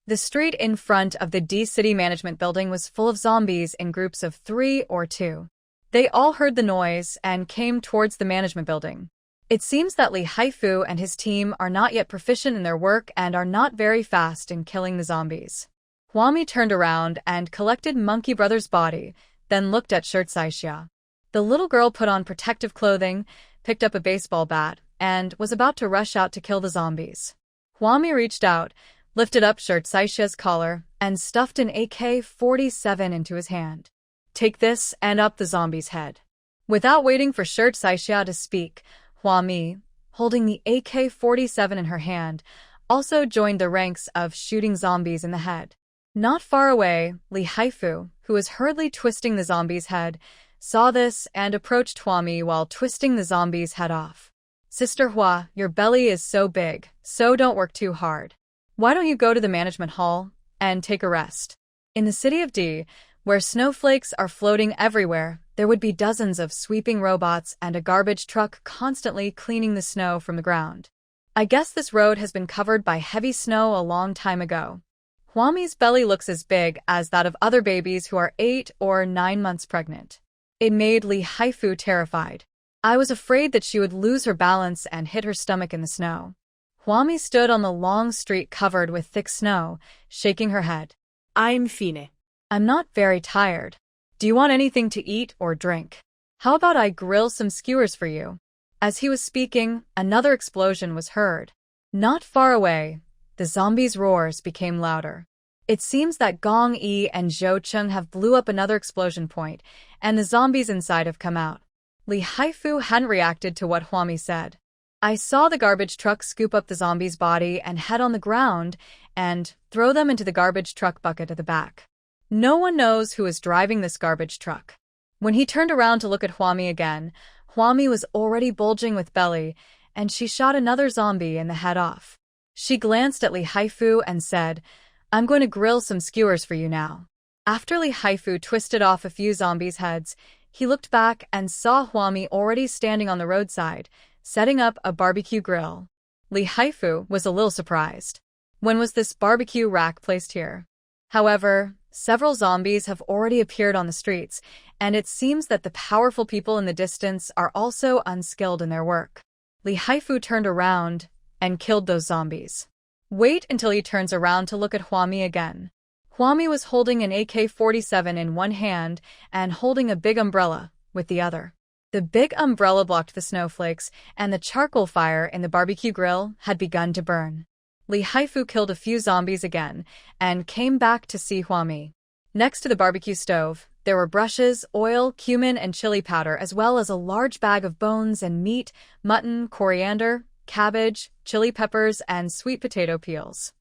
The street in front of the D City Management Building was full of zombies in groups of 3 or 2. They all heard the noise and came towards the management building. It seems that Li Haifu and his team are not yet proficient in their work and are not very fast in killing the zombies. Huami turned around and collected Monkey Brother's body, then looked at Shirt Saixia. The little girl put on protective clothing, picked up a baseball bat, and was about to rush out to kill the zombies. Huami reached out, lifted up Shirt Saixia's collar, and stuffed an AK-47 into his hand. "Take this and up the zombie's head." Without waiting for Shirt Saixia to speak, Huami, holding the AK-47 in her hand, also joined the ranks of shooting zombies in the head. Not far away, Li Haifu, who was hurriedly twisting the zombie's head, saw this and approached Huami while twisting the zombie's head off. "Sister Hua, your belly is so big, so don't work too hard. Why don't you go to the management hall and take a rest?" In the city of D, where snowflakes are floating everywhere, there would be dozens of sweeping robots and a garbage truck constantly cleaning the snow from the ground. I guess this road has been covered by heavy snow a long time ago. Huami's belly looks as big as that of other babies who are 8 or 9 months pregnant. It made Li Haifu terrified. I was afraid that she would lose her balance and hit her stomach in the snow. Huami stood on the long street covered with thick snow, shaking her head. I'm fine. "I'm not very tired. Do you want anything to eat or drink? How about I grill some skewers for you?" As he was speaking, another explosion was heard. Not far away, the zombies' roars became louder. It seems that Gong Yi and Zhou Cheng have blew up another explosion point, and the zombies inside have come out. Li Haifu hadn't reacted to what Huami said. "I saw the garbage truck scoop up the zombie's body and head on the ground and throw them into the garbage truck bucket at the back. No one knows who is driving this garbage truck." When he turned around to look at Huami again, Huami was already bulging with belly, and she shot another zombie in the head off. She glanced at Li Haifu and said, "I'm going to grill some skewers for you now." After Li Haifu twisted off a few zombies' heads, he looked back and saw Huami already standing on the roadside, setting up a barbecue grill. Li Haifu was a little surprised. When was this barbecue rack placed here? However, several zombies have already appeared on the streets, and it seems that the powerful people in the distance are also unskilled in their work. Li Haifu turned around and killed those zombies. Wait until he turns around to look at Huami again. Huami was holding an AK-47 in one hand and holding a big umbrella with the other. The big umbrella blocked the snowflakes, and the charcoal fire in the barbecue grill had begun to burn. Li Haifu killed a few zombies again and came back to see Huami. Next to the barbecue stove, there were brushes, oil, cumin, and chili powder, as well as a large bag of bones and meat, mutton, coriander, cabbage, chili peppers, and sweet potato peels.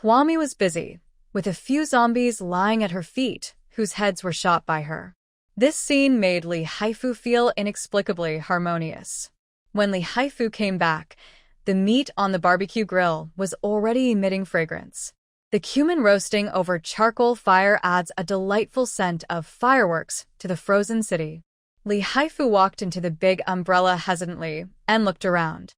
Huami was busy, with a few zombies lying at her feet, whose heads were shot by her. This scene made Li Haifu feel inexplicably harmonious. When Li Haifu came back, The meat on the barbecue grill was already emitting fragrance. The cumin roasting over charcoal fire adds a delightful scent of fireworks to the frozen city. Li Haifu walked into the big umbrella hesitantly and looked around.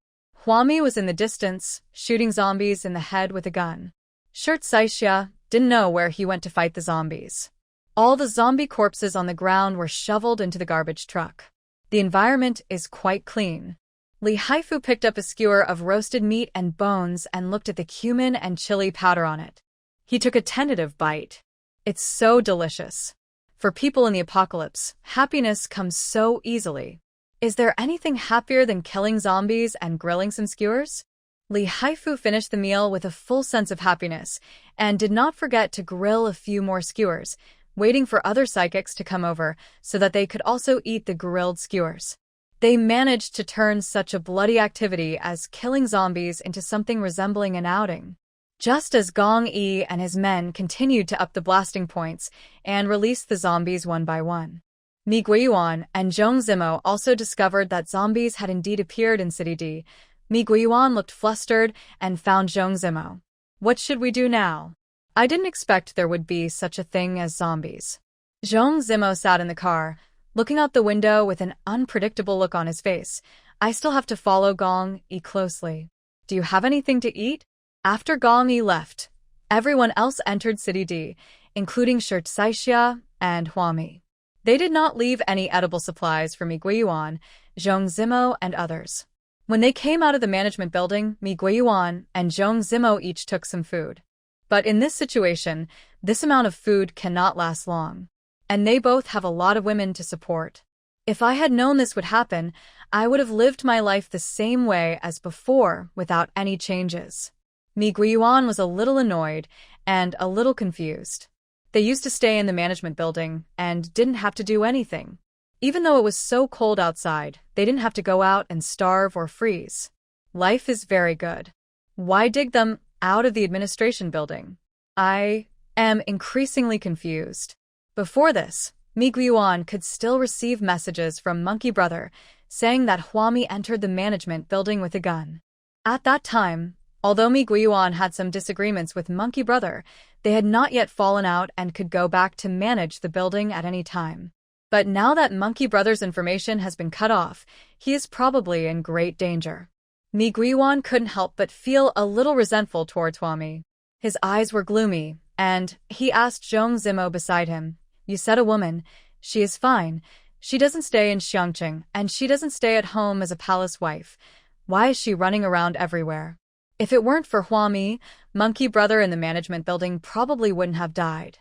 Huami was in the distance, shooting zombies in the head with a gun. Shirt Saixia didn't know where he went to fight the zombies. All the zombie corpses on the ground were shoveled into the garbage truck. The environment is quite clean. Li Haifu picked up a skewer of roasted meat and bones and looked at the cumin and chili powder on it. He took a tentative bite. It's so delicious. For people in the apocalypse, happiness comes so easily. Is there anything happier than killing zombies and grilling some skewers? Li Haifu finished the meal with a full sense of happiness and did not forget to grill a few more skewers, waiting for other psychics to come over so that they could also eat the grilled skewers. They managed to turn such a bloody activity as killing zombies into something resembling an outing. Just as Gong Yi and his men continued to up the blasting points and release the zombies one by one. Mi Guiyuan and Zhong Zimo also discovered that zombies had indeed appeared in City D. Mi Guiyuan looked flustered and found Zhong Zimo. What should we do now? I didn't expect there would be such a thing as zombies. Zhong Zimo sat in the car, looking out the window with an unpredictable look on his face. I still have to follow Gong Yi closely. Do you have anything to eat? After Gong Yi left, everyone else entered City D, including Shirt Saixia and Huami. They did not leave any edible supplies for Mi Guiyuan, Zhong Zimo, and others. When they came out of the management building, Mi Guiyuan and Zhong Zimo each took some food. But in this situation, this amount of food cannot last long. And they both have a lot of women to support. If I had known this would happen, I would have lived my life the same way as before without any changes. Mi Guiyuan was a little annoyed and a little confused. They used to stay in the management building and didn't have to do anything. Even though it was so cold outside, they didn't have to go out and starve or freeze. Life is very good. Why dig them out of the administration building? I am increasingly confused. Before this, Mi Guiyuan could still receive messages from Monkey Brother saying that Huami entered the management building with a gun. At that time, although Mi Guiyuan had some disagreements with Monkey Brother, they had not yet fallen out and could go back to manage the building at any time. But now that Monkey Brother's information has been cut off, he is probably in great danger. Mi Guiyuan couldn't help but feel a little resentful towards Huami. His eyes were gloomy, and he asked Zhong Zimo beside him, "You said a woman. She is fine. She doesn't stay in Xiangqing, and she doesn't stay at home as a palace wife. Why is she running around everywhere?" If it weren't for Huami, Monkey Brother in the management building probably wouldn't have died.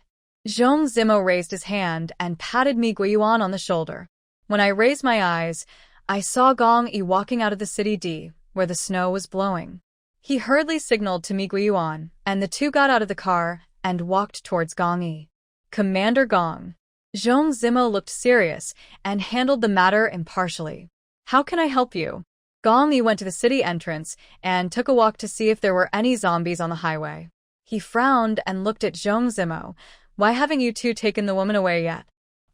Zhong Zimo raised his hand and patted Mi Guiyuan on the shoulder. When I raised my eyes, I saw Gong Yi walking out of the City D, where the snow was blowing. He hurriedly signaled to Mi Guiyuan, and the two got out of the car and walked towards Gong Yi. "Commander Gong." Zhong Zimo looked serious and handled the matter impartially. "How can I help you?" Gong Yi went to the city entrance and took a walk to see if there were any zombies on the highway. He frowned and looked at Zhong Zimo. "Why haven't you two taken the woman away yet?"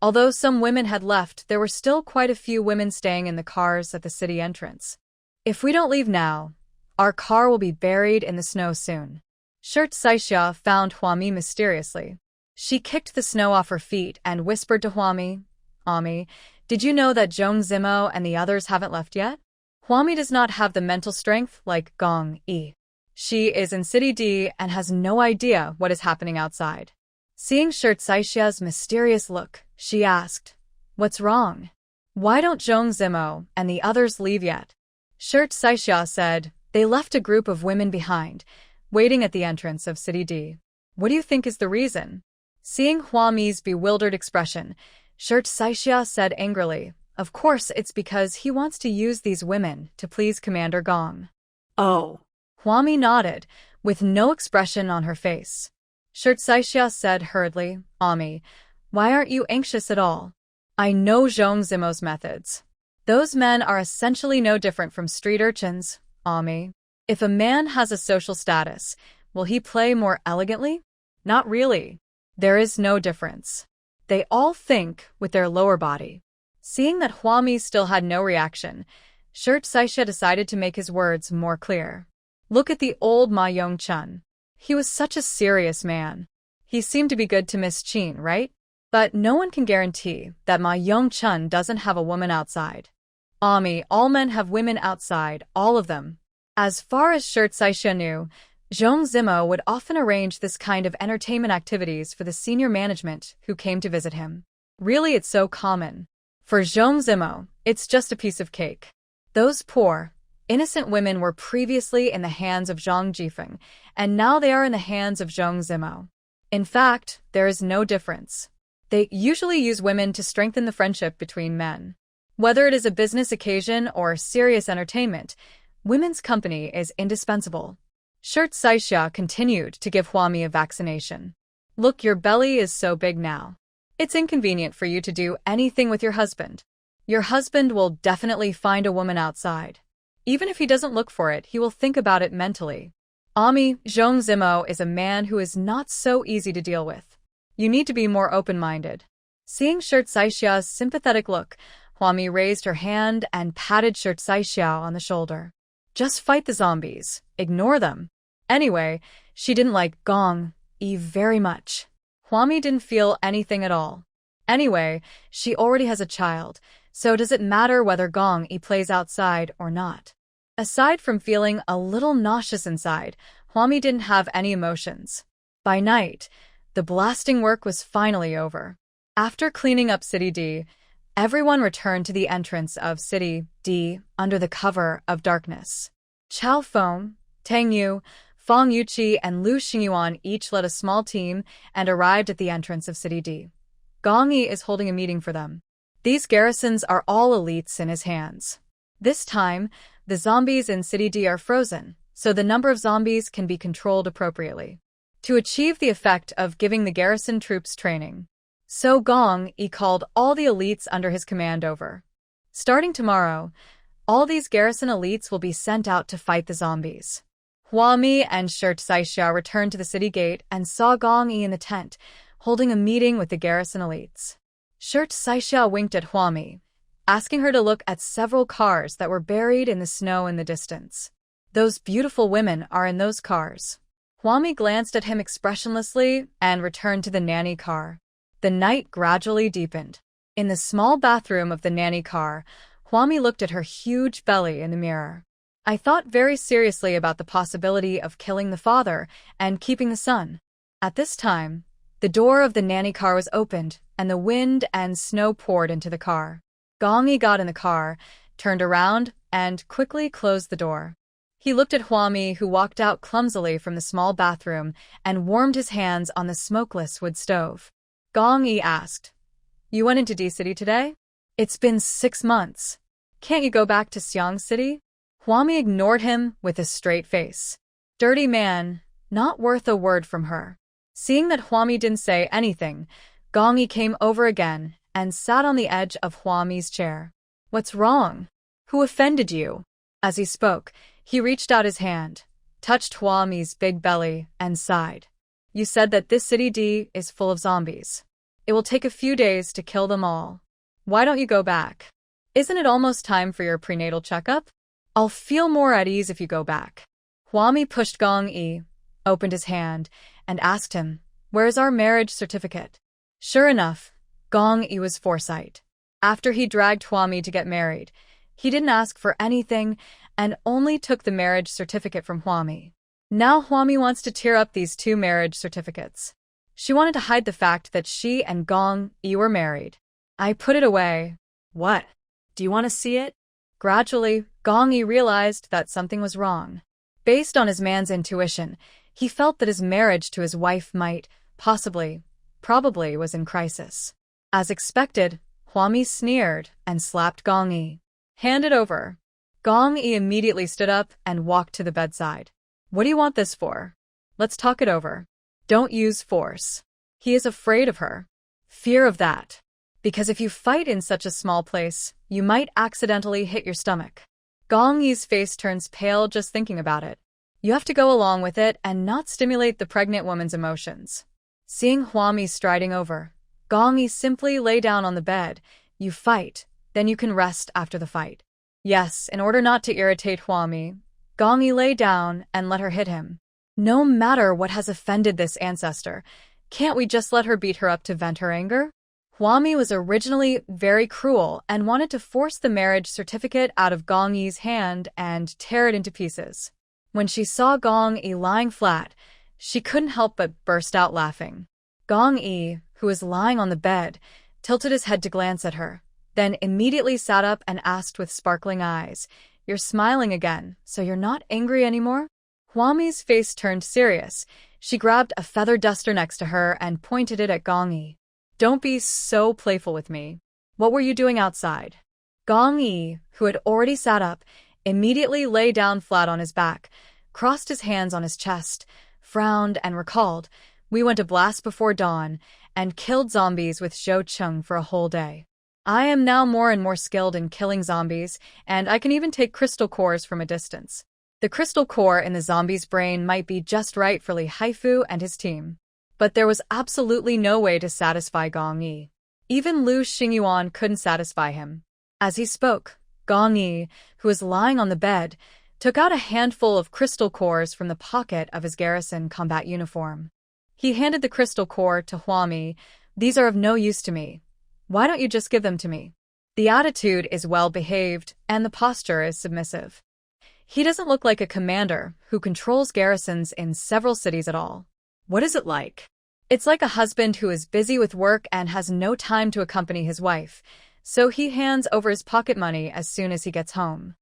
Although some women had left, there were still quite a few women staying in the cars at the city entrance. "If we don't leave now, our car will be buried in the snow soon." Shirt Saixia found Huami mysteriously. She kicked the snow off her feet and whispered to Huami, "Ami, did you know that Zhong Zimo and the others haven't left yet?" Huami does not have the mental strength like Gong Yi. She is in City D and has no idea what is happening outside. Seeing Shirt Saixia's mysterious look, she asked, "What's wrong? Why don't Zhong Zimo and the others leave yet?" Shirt Saixia said, "They left a group of women behind, waiting at the entrance of City D. What do you think is the reason?" Seeing Huami's bewildered expression, Shirt Saixia said angrily, "Of course it's because he wants to use these women to please Commander Gong." Oh. Huami nodded, with no expression on her face. Shirt Saixia said hurriedly, "Ami, why aren't you anxious at all? I know Zhong Zimo's methods. Those men are essentially no different from street urchins, Ami. If a man has a social status, will he play more elegantly? Not really. There is no difference. They all think with their lower body." Seeing that Huami still had no reaction, Shirt Saisha decided to make his words more clear. Look at the old Ma Yong-chun. He was such a serious man. He seemed to be good to Miss Chin, right? But no one can guarantee that Ma Yong-chun doesn't have a woman outside. Ami, all men have women outside, all of them. As far as Shirt Saisha knew, Zhong Zimo would often arrange this kind of entertainment activities for the senior management who came to visit him. Really, it's so common. For Zhong Zimo, it's just a piece of cake. Those poor, innocent women were previously in the hands of Zhang Jifeng, and now they are in the hands of Zhong Zimo. In fact, there is no difference. They usually use women to strengthen the friendship between men. Whether it is a business occasion or serious entertainment, women's company is indispensable. Shirt Saisha continued to give Huami a vaccination. Look, your belly is so big now. It's inconvenient for you to do anything with your husband. Your husband will definitely find a woman outside. Even if he doesn't look for it, he will think about it mentally. Ami, Zhong Zimo is a man who is not so easy to deal with. You need to be more open-minded. Seeing Shirt Saisha's sympathetic look, Huami raised her hand and patted Shirt Saisha on the shoulder. Just fight the zombies. Ignore them. Anyway, she didn't like Gong Yi very much. Huami didn't feel anything at all. Anyway, she already has a child, so does it matter whether Gong Yi plays outside or not? Aside from feeling a little nauseous inside, Huami didn't have any emotions. By night, the blasting work was finally over. After cleaning up City D, everyone returned to the entrance of City D under the cover of darkness. Chao Feng, Tang Yu, Fang Yuqi, and Lu Xingyuan each led a small team and arrived at the entrance of City D. Gong Yi is holding a meeting for them. These garrisons are all elites in his hands. This time, the zombies in City D are frozen, so the number of zombies can be controlled appropriately. To achieve the effect of giving the garrison troops training. So Gong Yi called all the elites under his command over. Starting tomorrow, all these garrison elites will be sent out to fight the zombies. Huami and Shirt Saisha returned to the city gate and saw Gong Yi in the tent, holding a meeting with the garrison elites. Shirt Saisha winked at Huami, asking her to look at several cars that were buried in the snow in the distance. Those beautiful women are in those cars. Huami glanced at him expressionlessly and returned to the nanny car. The night gradually deepened. In the small bathroom of the nanny car, Huami looked at her huge belly in the mirror. I thought very seriously about the possibility of killing the father and keeping the son. At this time, the door of the nanny car was opened and the wind and snow poured into the car. Gong Yi got in the car, turned around, and quickly closed the door. He looked at Huami, who walked out clumsily from the small bathroom and warmed his hands on the smokeless wood stove. Gong Yi asked, "You went into D-City today? It's been 6 months. Can't you go back to Xiang City?" Huami ignored him with a straight face. Dirty man, not worth a word from her. Seeing that Huami didn't say anything, Gong Yi came over again and sat on the edge of Huami's chair. "What's wrong? Who offended you?" As he spoke, he reached out his hand, touched Huami's big belly, and sighed. "You said that this City D is full of zombies. It will take a few days to kill them all. Why don't you go back? Isn't it almost time for your prenatal checkup? I'll feel more at ease if you go back." Huami pushed Gong Yi, opened his hand, and asked him, "Where's our marriage certificate?" Sure enough, Gong Yi was foresight. After he dragged Huami to get married, he didn't ask for anything and only took the marriage certificate from Huami. Now Huami wants to tear up these 2 marriage certificates. She wanted to hide the fact that she and Gong Yi were married. "I put it away." What? Do you want to see it? Gradually, Gong Yi realized that something was wrong. Based on his man's intuition, he felt that his marriage to his wife might, probably was in crisis. As expected, Huami sneered and slapped Gong Yi. "Hand it over." Gong Yi immediately stood up and walked to the bedside. "What do you want this for? Let's talk it over. Don't use force." He is afraid of her. Fear of that. Because if you fight in such a small place, you might accidentally hit your stomach. Gong Yi's face turns pale just thinking about it. You have to go along with it and not stimulate the pregnant woman's emotions. Seeing Huami striding over, Gong Yi simply lay down on the bed. "You fight, then you can rest after the fight." Yes, in order not to irritate Huami, Gong Yi lay down and let her hit him. No matter what has offended this ancestor, can't we just let her beat her up to vent her anger? Huami was originally very cruel and wanted to force the marriage certificate out of Gong Yi's hand and tear it into pieces. When she saw Gong Yi lying flat, she couldn't help but burst out laughing. Gong Yi, who was lying on the bed, tilted his head to glance at her, then immediately sat up and asked with sparkling eyes, "You're smiling again, so you're not angry anymore?" Huami's face turned serious. She grabbed a feather duster next to her and pointed it at Gong Yi. "Don't be so playful with me. What were you doing outside?" Gong Yi, who had already sat up, immediately lay down flat on his back, crossed his hands on his chest, frowned and recalled, "We went to blast before dawn and killed zombies with Zhou Cheng for a whole day. I am now more and more skilled in killing zombies, and I can even take crystal cores from a distance." The crystal core in the zombie's brain might be just right for Li Haifu and his team. But there was absolutely no way to satisfy Gong Yi. Even Lu Xingyuan couldn't satisfy him. As he spoke, Gong Yi, who was lying on the bed, took out a handful of crystal cores from the pocket of his garrison combat uniform. He handed the crystal core to Huami. "These are of no use to me. Why don't you just give them to me?" The attitude is well-behaved, and the posture is submissive. He doesn't look like a commander who controls garrisons in several cities at all. What is it like? It's like a husband who is busy with work and has no time to accompany his wife, so he hands over his pocket money as soon as he gets home.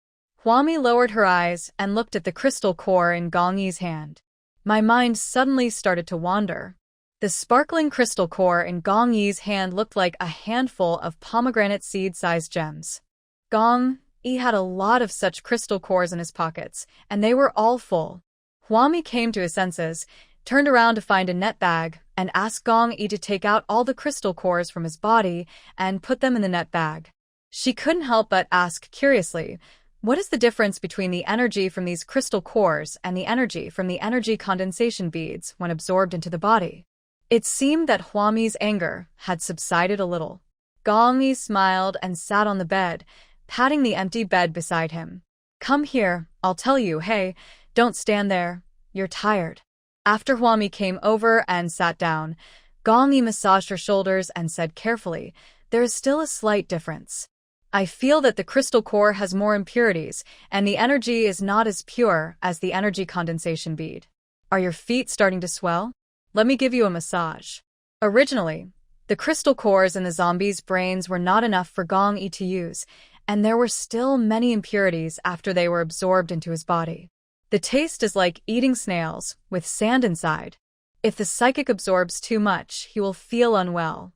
Huami lowered her eyes and looked at the crystal core in Gong Yi's hand. My mind suddenly started to wander. The sparkling crystal core in Gong Yi's hand looked like a handful of pomegranate seed-sized gems. Gong Yi had a lot of such crystal cores in his pockets, and they were all full. Huami came to his senses, turned around to find a net bag, and asked Gong Yi to take out all the crystal cores from his body and put them in the net bag. She couldn't help but ask curiously, what is the difference between the energy from these crystal cores and the energy from the energy condensation beads when absorbed into the body? It seemed that Huami's anger had subsided a little. Gong Yi smiled and sat on the bed, patting the empty bed beside him. "Come here, I'll tell you, hey, don't stand there, you're tired." After Huami came over and sat down, Gong Yi massaged her shoulders and said carefully, "There is still a slight difference. I feel that the crystal core has more impurities, and the energy is not as pure as the energy condensation bead. Are your feet starting to swell? Let me give you a massage." Originally, the crystal cores in the zombies' brains were not enough for Gong Yi to use, and there were still many impurities after they were absorbed into his body. The taste is like eating snails, with sand inside. If the psychic absorbs too much, he will feel unwell.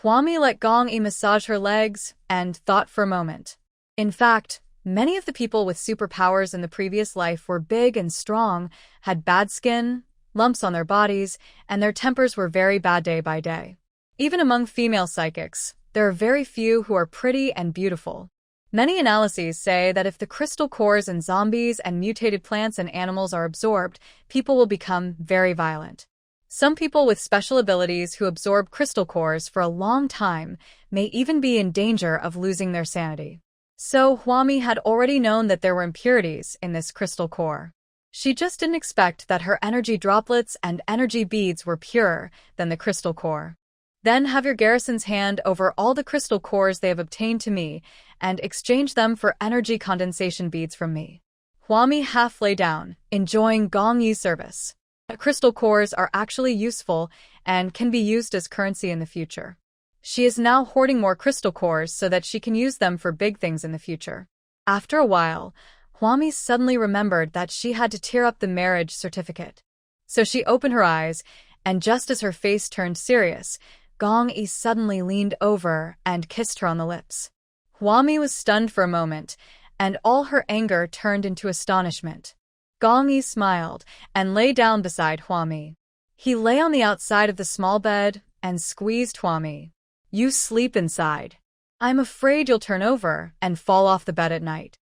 Huami let Gong Yi massage her legs and thought for a moment. In fact, many of the people with superpowers in the previous life were big and strong, had bad skin, lumps on their bodies, and their tempers were very bad day by day. Even among female psychics, there are very few who are pretty and beautiful. Many analyses say that if the crystal cores in zombies and mutated plants and animals are absorbed, people will become very violent. Some people with special abilities who absorb crystal cores for a long time may even be in danger of losing their sanity. So Huami had already known that there were impurities in this crystal core. She just didn't expect that her energy droplets and energy beads were purer than the crystal core. "Then have your garrisons hand over all the crystal cores they have obtained to me and exchange them for energy condensation beads from me." Huami half lay down, enjoying Gong Yi's service. Crystal cores are actually useful and can be used as currency in the future. She is now hoarding more crystal cores so that she can use them for big things in the future. After a while, Huami suddenly remembered that she had to tear up the marriage certificate. So she opened her eyes, and just as her face turned serious, Gong Yi suddenly leaned over and kissed her on the lips. Huami was stunned for a moment, and all her anger turned into astonishment. Gong Yi smiled and lay down beside Huami. He lay on the outside of the small bed and squeezed Huami. "You sleep inside. I'm afraid you'll turn over and fall off the bed at night."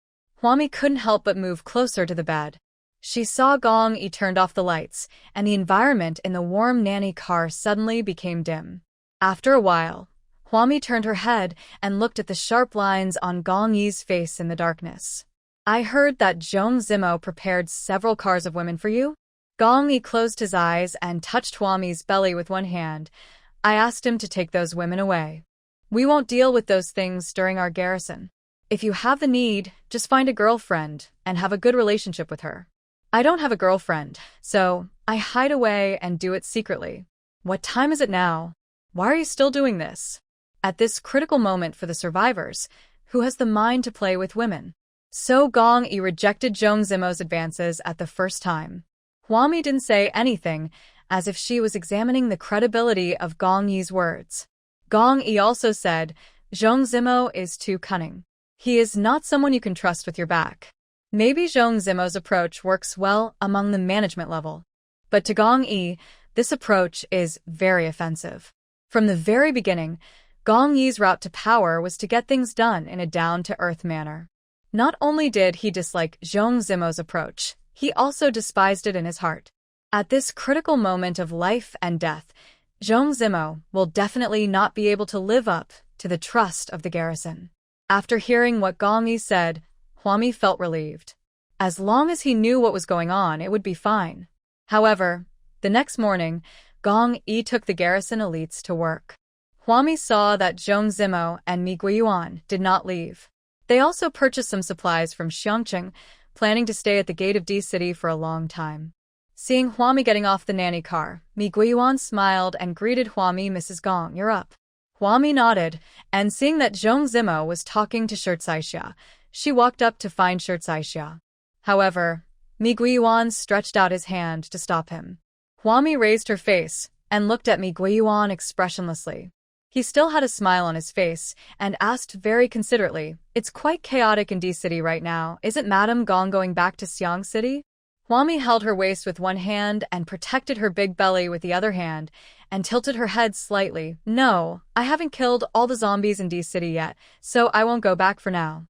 Huami couldn't help but move closer to the bed. She saw Gong Yi turned off the lights, and the environment in the warm nanny car suddenly became dim. After a while, Hwami turned her head and looked at the sharp lines on Gong Yi's face in the darkness. I heard that Zhong Zimo prepared several cars of women for you? Gong Yi closed his eyes and touched Hwami's belly with one hand. I asked him to take those women away. We won't deal with those things during our garrison. If you have the need, just find a girlfriend and have a good relationship with her. I don't have a girlfriend, so I hide away and do it secretly. What time is it now? Why are you still doing this? At this critical moment for the survivors, who has the mind to play with women? So Gong Yi rejected Zhong Zimo's advances at the first time. Hwami didn't say anything, as if she was examining the credibility of Gong Yi's words. Gong Yi also said, Zhong Zimo is too cunning. He is not someone you can trust with your back. Maybe Zhong Zimo's approach works well among the management level. But to Gong Yi, this approach is very offensive. From the very beginning, Gong Yi's route to power was to get things done in a down-to-earth manner. Not only did he dislike Zhong Zimo's approach, he also despised it in his heart. At this critical moment of life and death, Zhong Zimo will definitely not be able to live up to the trust of the garrison. After hearing what Gong Yi said, Hwami felt relieved. As long as he knew what was going on, it would be fine. However, the next morning, Gong Yi took the garrison elites to work. Hwami saw that Zhong Zimo and Mi Guiyuan did not leave. They also purchased some supplies from Xiangqing, planning to stay at the gate of D City for a long time. Seeing Hwami getting off the nanny car, Mi Guiyuan smiled and greeted Hwami. Mrs. Gong, you're up. Hwami nodded, and seeing that Zhong Zimo was talking to Shirt Saixia, she walked up to find Shirt Saixia. However, Mi Guiyuan stretched out his hand to stop him. Hwami raised her face and looked at Mi Guiyuan expressionlessly. He still had a smile on his face and asked very considerately, It's quite chaotic in D City right now. Isn't Madame Gong going back to Xiang City? Hwami held her waist with one hand and protected her big belly with the other hand and tilted her head slightly. No, I haven't killed all the zombies in D City yet, so I won't go back for now.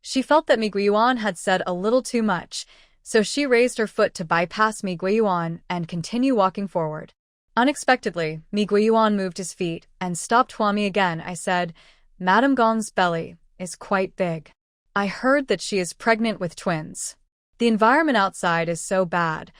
She felt that Mi Guiyuan had said a little too much, so she raised her foot to bypass Mi Guiyuan and continue walking forward. Unexpectedly, Mi Guiyuan moved his feet and stopped Hwami again. I said, Madame Gong's belly is quite big. I heard that she is pregnant with twins. The environment outside is so bad.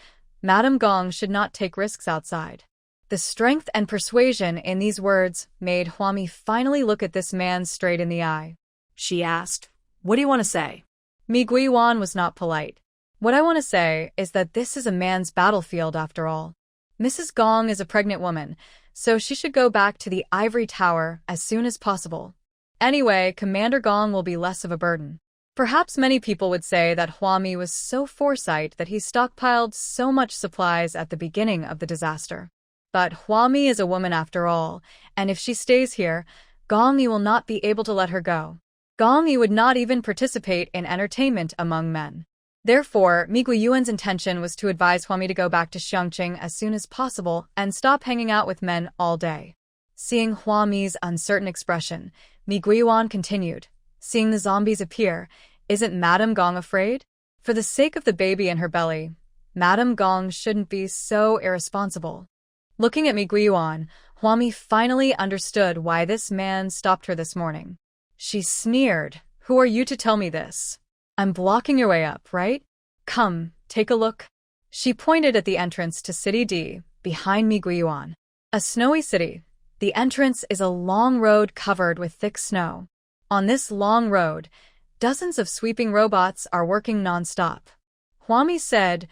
Madame Gong should not take risks outside. The strength and persuasion in these words made Hwami finally look at this man straight in the eye. She asked, What do you want to say? Mi Guiyuan was not polite. What I want to say is that this is a man's battlefield after all. Mrs. Gong is a pregnant woman, so she should go back to the ivory tower as soon as possible. Anyway, Commander Gong will be less of a burden. Perhaps many people would say that Hwami was so foresight that he stockpiled so much supplies at the beginning of the disaster. But Hwami is a woman after all, and if she stays here, Gong Yi will not be able to let her go. Gong Yi would not even participate in entertainment among men. Therefore, Mi Guiyuan's intention was to advise Hwami to go back to Xiangqing as soon as possible and stop hanging out with men all day. Seeing Hwami's uncertain expression, Mi Guiyuan continued, Seeing the zombies appear, isn't Madame Gong afraid? For the sake of the baby in her belly, Madame Gong shouldn't be so irresponsible. Looking at Mi Guiyuan, Hwami finally understood why this man stopped her this morning. She sneered, Who are you to tell me this? I'm blocking your way up, right? Come, take a look. She pointed at the entrance to City D, behind Mi Guiyuan. A snowy city. The entrance is a long road covered with thick snow. On this long road, dozens of sweeping robots are working non-stop. Hwami said,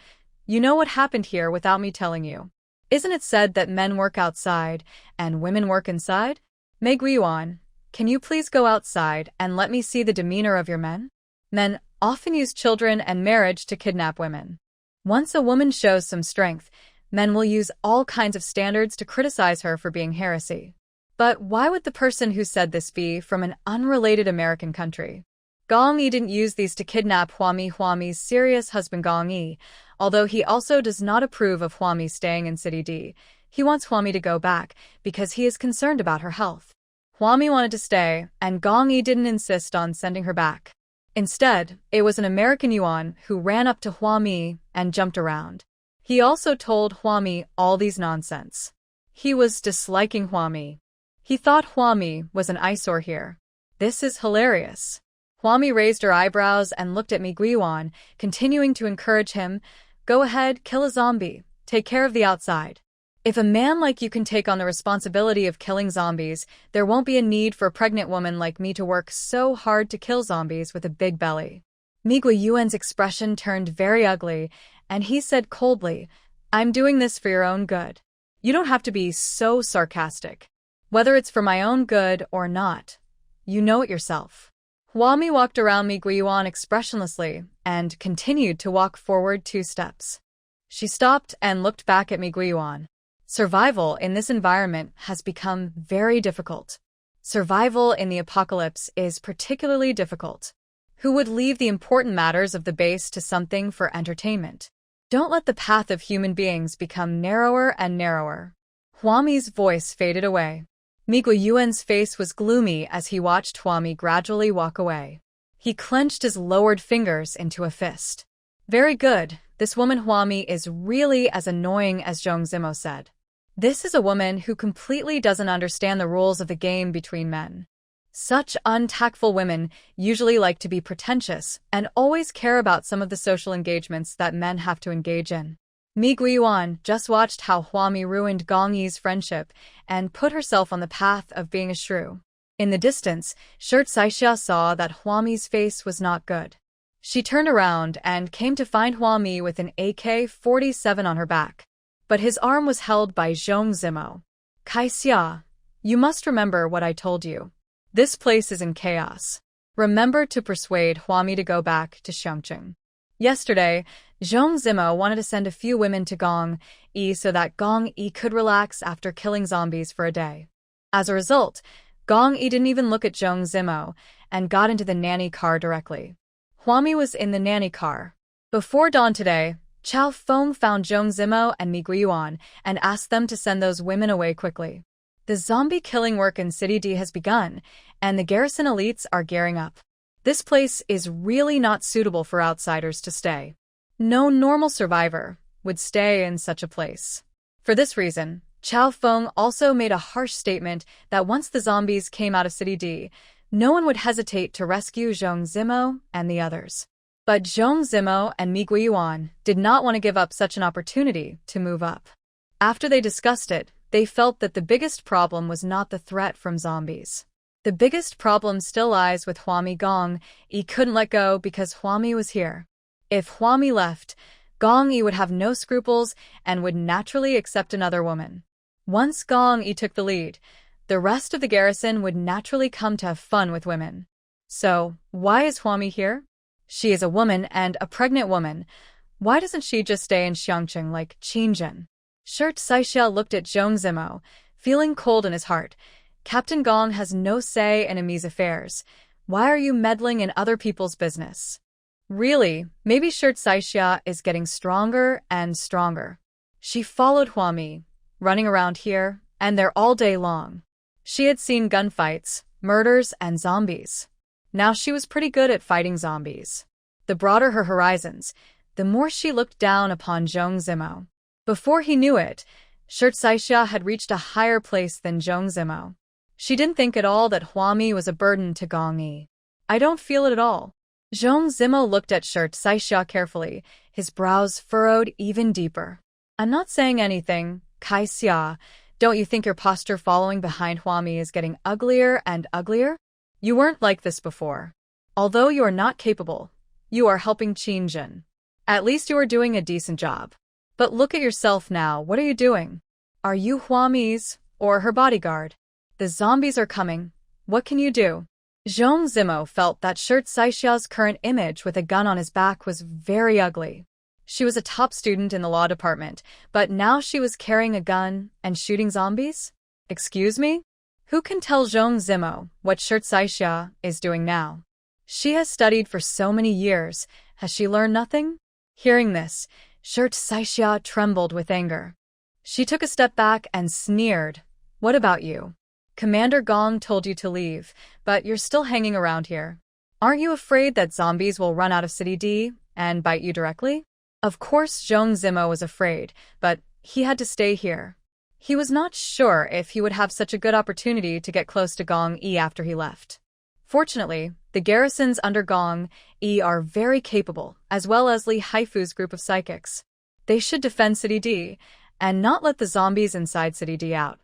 You know what happened here without me telling you. Isn't it said that men work outside and women work inside? Mi Guiyuan, can you please go outside and let me see the demeanor of your men? Men often use children and marriage to kidnap women. Once a woman shows some strength, men will use all kinds of standards to criticize her for being heresy. But why would the person who said this be from an unrelated American country? Gong Yi didn't use these to kidnap Hwami. Hwami's serious husband Gong Yi, although he also does not approve of Hwami staying in City D, he wants Hwami to go back because he is concerned about her health. Hwami wanted to stay, and Gong Yi didn't insist on sending her back. Instead, it was an American Yuan who ran up to Hwami and jumped around. He also told Hwami all these nonsense. He was disliking Hwami. He thought Huami was an eyesore here. This is hilarious. Huami raised her eyebrows and looked at Miguiwan, continuing to encourage him. Go ahead, kill a zombie. Take care of the outside. If a man like you can take on the responsibility of killing zombies, there won't be a need for a pregnant woman like me to work so hard to kill zombies with a big belly. Miguiwan's expression turned very ugly, and he said coldly, I'm doing this for your own good. You don't have to be so sarcastic. Whether it's for my own good or not, you know it yourself. Huami walked around Miguiwan expressionlessly and continued to walk forward 2 steps. She stopped and looked back at Miguiwan. Survival in this environment has become very difficult. Survival in the apocalypse is particularly difficult. Who would leave the important matters of the base to something for entertainment? Don't let the path of human beings become narrower and narrower. Huami's voice faded away. Miguiwan's face was gloomy as he watched Huami gradually walk away. He clenched his lowered fingers into a fist. Very good, this woman Huami is really as annoying as Zhong Zimo said. This is a woman who completely doesn't understand the rules of the game between men. Such untactful women usually like to be pretentious and always care about some of the social engagements that men have to engage in. Miguiwan just watched how Huami ruined Gong Yi's friendship and put herself on the path of being a shrew. In the distance, Shirt Saixia saw that Huami's face was not good. She turned around and came to find Huami with an AK-47 on her back. But his arm was held by Zhong Zimo. Kaixia, you must remember what I told you. This place is in chaos. Remember to persuade Huami to go back to Xiangqing. Yesterday, Zhong Zimo wanted to send a few women to Gong Yi so that Gong Yi could relax after killing zombies for a day. As a result, Gong Yi didn't even look at Zhong Zimo and got into the nanny car directly. Huami was in the nanny car. Before dawn today, Chao Feng found Zhong Zimo and Miguiwan and asked them to send those women away quickly. The zombie killing work in City D has begun, and the garrison elites are gearing up. This place is really not suitable for outsiders to stay. No normal survivor would stay in such a place. For this reason, Chao Feng also made a harsh statement that once the zombies came out of City D, no one would hesitate to rescue Zhong Zimo and the others. But Zhong Zimo and Miguiwan did not want to give up such an opportunity to move up. After they discussed it, they felt that the biggest problem was not the threat from zombies. The biggest problem still lies with Huami. Gong Yi couldn't let go because Huami was here. If Huami left, Gong Yi would have no scruples and would naturally accept another woman. Once Gong Yi took the lead, the rest of the garrison would naturally come to have fun with women. So, why is Huami here? She is a woman and a pregnant woman. Why doesn't she just stay in Xiangqing like Qingjin? Shirt Saixia looked at Zhong Zimo, feeling cold in his heart. Captain Gong has no say in Ami's affairs. Why are you meddling in other people's business? Really, maybe Shirt Saixia is getting stronger and stronger. She followed Huami, running around here and there all day long. She had seen gunfights, murders, and zombies. Now she was pretty good at fighting zombies. The broader her horizons, the more she looked down upon Zhong Zimo. Before he knew it, Shirt Saixia had reached a higher place than Zhong Zimo. She didn't think at all that Huami was a burden to Gong Yi. I don't feel it at all. Zhong Zimo looked at Shirt Saixia carefully, his brows furrowed even deeper. I'm not saying anything, Kaixia. Don't you think your posture following behind Huami is getting uglier and uglier? You weren't like this before. Although you are not capable, you are helping Qingjin. At least you are doing a decent job. But look at yourself now, what are you doing? Are you Huami's or her bodyguard? The zombies are coming. What can you do? Zhong Zimo felt that Shirt Saixia's current image with a gun on his back was very ugly. She was a top student in the law department, but now she was carrying a gun and shooting zombies? Excuse me? Who can tell Zhong Zimo what Shirt Saixia is doing now? She has studied for so many years. Has she learned nothing? Hearing this, Shirt Saixia trembled with anger. She took a step back and sneered. What about you? Commander Gong told you to leave, but you're still hanging around here. Aren't you afraid that zombies will run out of City D and bite you directly? Of course Zhong Zimo was afraid, but he had to stay here. He was not sure if he would have such a good opportunity to get close to Gong Yi after he left. Fortunately, the garrisons under Gong Yi are very capable, as well as Li Haifu's group of psychics. They should defend City D and not let the zombies inside City D out.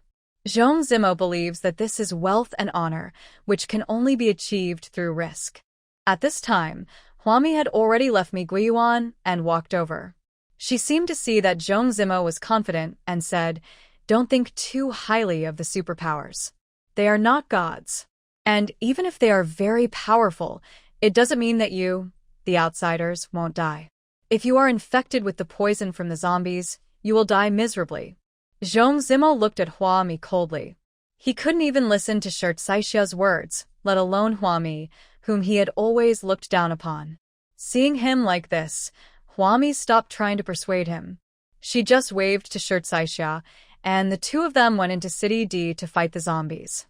Zhong Zimo believes that this is wealth and honor, which can only be achieved through risk. At this time, Huami had already left Mi Guiyuan and walked over. She seemed to see that Zhong Zimo was confident and said, "Don't think too highly of the superpowers. They are not gods. And even if they are very powerful, it doesn't mean that you, the outsiders, won't die. If you are infected with the poison from the zombies, you will die miserably." Zhong Zimo looked at Huami coldly. He couldn't even listen to Shirt Saishia's words, let alone Huami, whom he had always looked down upon. Seeing him like this, Huami stopped trying to persuade him. She just waved to Shirt Saishia, and the two of them went into City D to fight the zombies.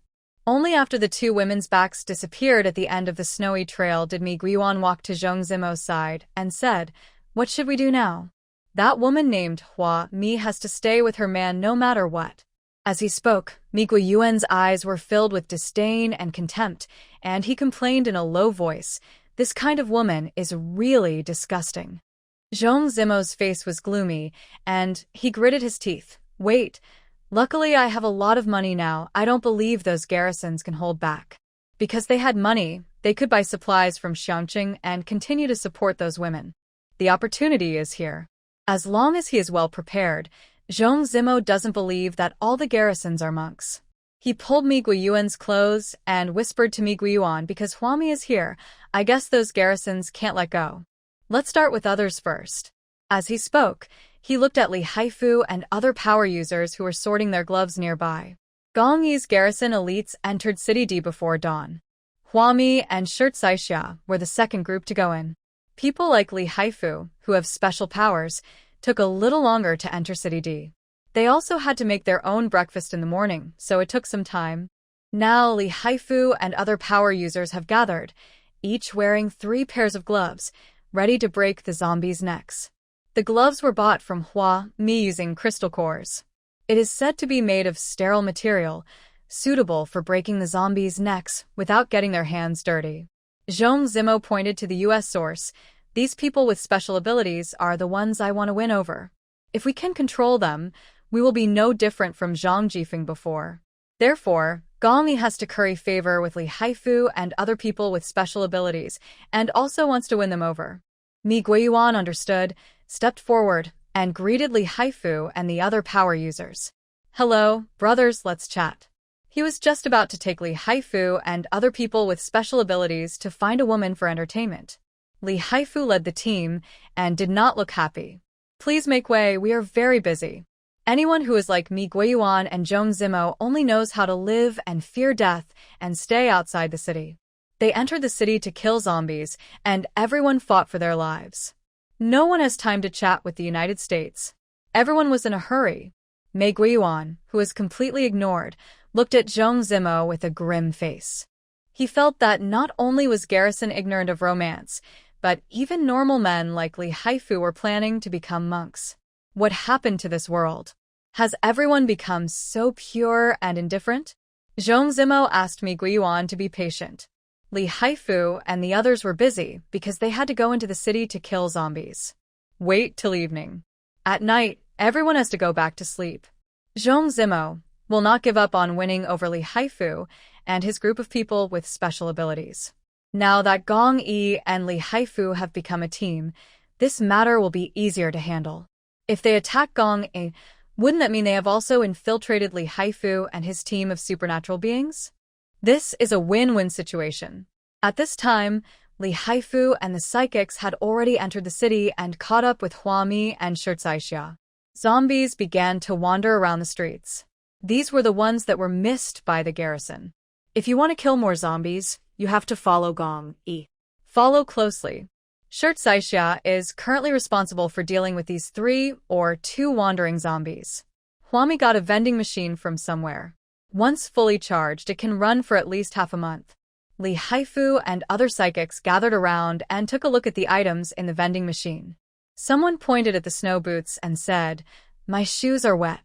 Only after the two women's backs disappeared at the end of the snowy trail did Mi Guiyuan walk to Zhong Zimo's side and said, "What should we do now? That woman named Hua Mi has to stay with her man no matter what." As he spoke, Mi Guiyuan's eyes were filled with disdain and contempt, and he complained in a low voice, "This kind of woman is really disgusting." Zhong Zimo's face was gloomy, and he gritted his teeth. "Wait. Luckily, I have a lot of money now. I don't believe those garrisons can hold back." Because they had money, they could buy supplies from Xiangqing and continue to support those women. The opportunity is here. As long as he is well prepared, Zhong Zimo doesn't believe that all the garrisons are monks. He pulled Mi Guiyuan's clothes and whispered to Mi Guiyuan, "Because Huami is here, I guess those garrisons can't let go. Let's start with others first." As he spoke, he looked at Li Haifu and other power users who were sorting their gloves nearby. Gong Yi's garrison elites entered City D before dawn. Huami and Shirt Saixia were the second group to go in. People like Li Haifu, who have special powers, took a little longer to enter City D. They also had to make their own breakfast in the morning, so it took some time. Now Li Haifu and other power users have gathered, each wearing 3 pairs of gloves, ready to break the zombies' necks. The gloves were bought from Hua Mi using crystal cores. It is said to be made of sterile material, suitable for breaking the zombies' necks without getting their hands dirty. Zhong Zimo pointed to the U.S. source. "These people with special abilities are the ones I want to win over. If we can control them, we will be no different from Zhang Jifeng before." Therefore, Gong Yi has to curry favor with Li Haifu and other people with special abilities, and also wants to win them over. Mi Guiyuan understood, stepped forward, and greeted Li Haifu and the other power users. "Hello, brothers, let's chat." He was just about to take Li Haifu and other people with special abilities to find a woman for entertainment. Li Haifu led the team and did not look happy. "Please make way, we are very busy. Anyone who is like Mi Guiyuan and Zhong Zimo only knows how to live and fear death and stay outside the city." They entered the city to kill zombies, and everyone fought for their lives. No one has time to chat with the United States. Everyone was in a hurry. Mi Guiyuan, who was completely ignored, looked at Zhong Zimo with a grim face. He felt that not only was Garrison ignorant of romance, but even normal men like Li Haifu were planning to become monks. What happened to this world? Has everyone become so pure and indifferent? Zhong Zimo asked Mi Guiyuan to be patient. Li Haifu and the others were busy because they had to go into the city to kill zombies. Wait till evening. At night, everyone has to go back to sleep. Zhong Zimo will not give up on winning over Li Haifu and his group of people with special abilities. Now that Gong Yi and Li Haifu have become a team, this matter will be easier to handle. If they attack Gong Yi, wouldn't that mean they have also infiltrated Li Haifu and his team of supernatural beings? This is a win-win situation. At this time, Li Haifu and the psychics had already entered the city and caught up with Huami and Shirt Saixia. Zombies began to wander around the streets. These were the ones that were missed by the garrison. If you want to kill more zombies, you have to follow Gong Yi. Follow closely. Shirt Saixia is currently responsible for dealing with these 3 or 2 wandering zombies. Huami got a vending machine from somewhere. Once fully charged, it can run for at least half a month. Li Haifu and other psychics gathered around and took a look at the items in the vending machine. Someone pointed at the snow boots and said, "My shoes are wet."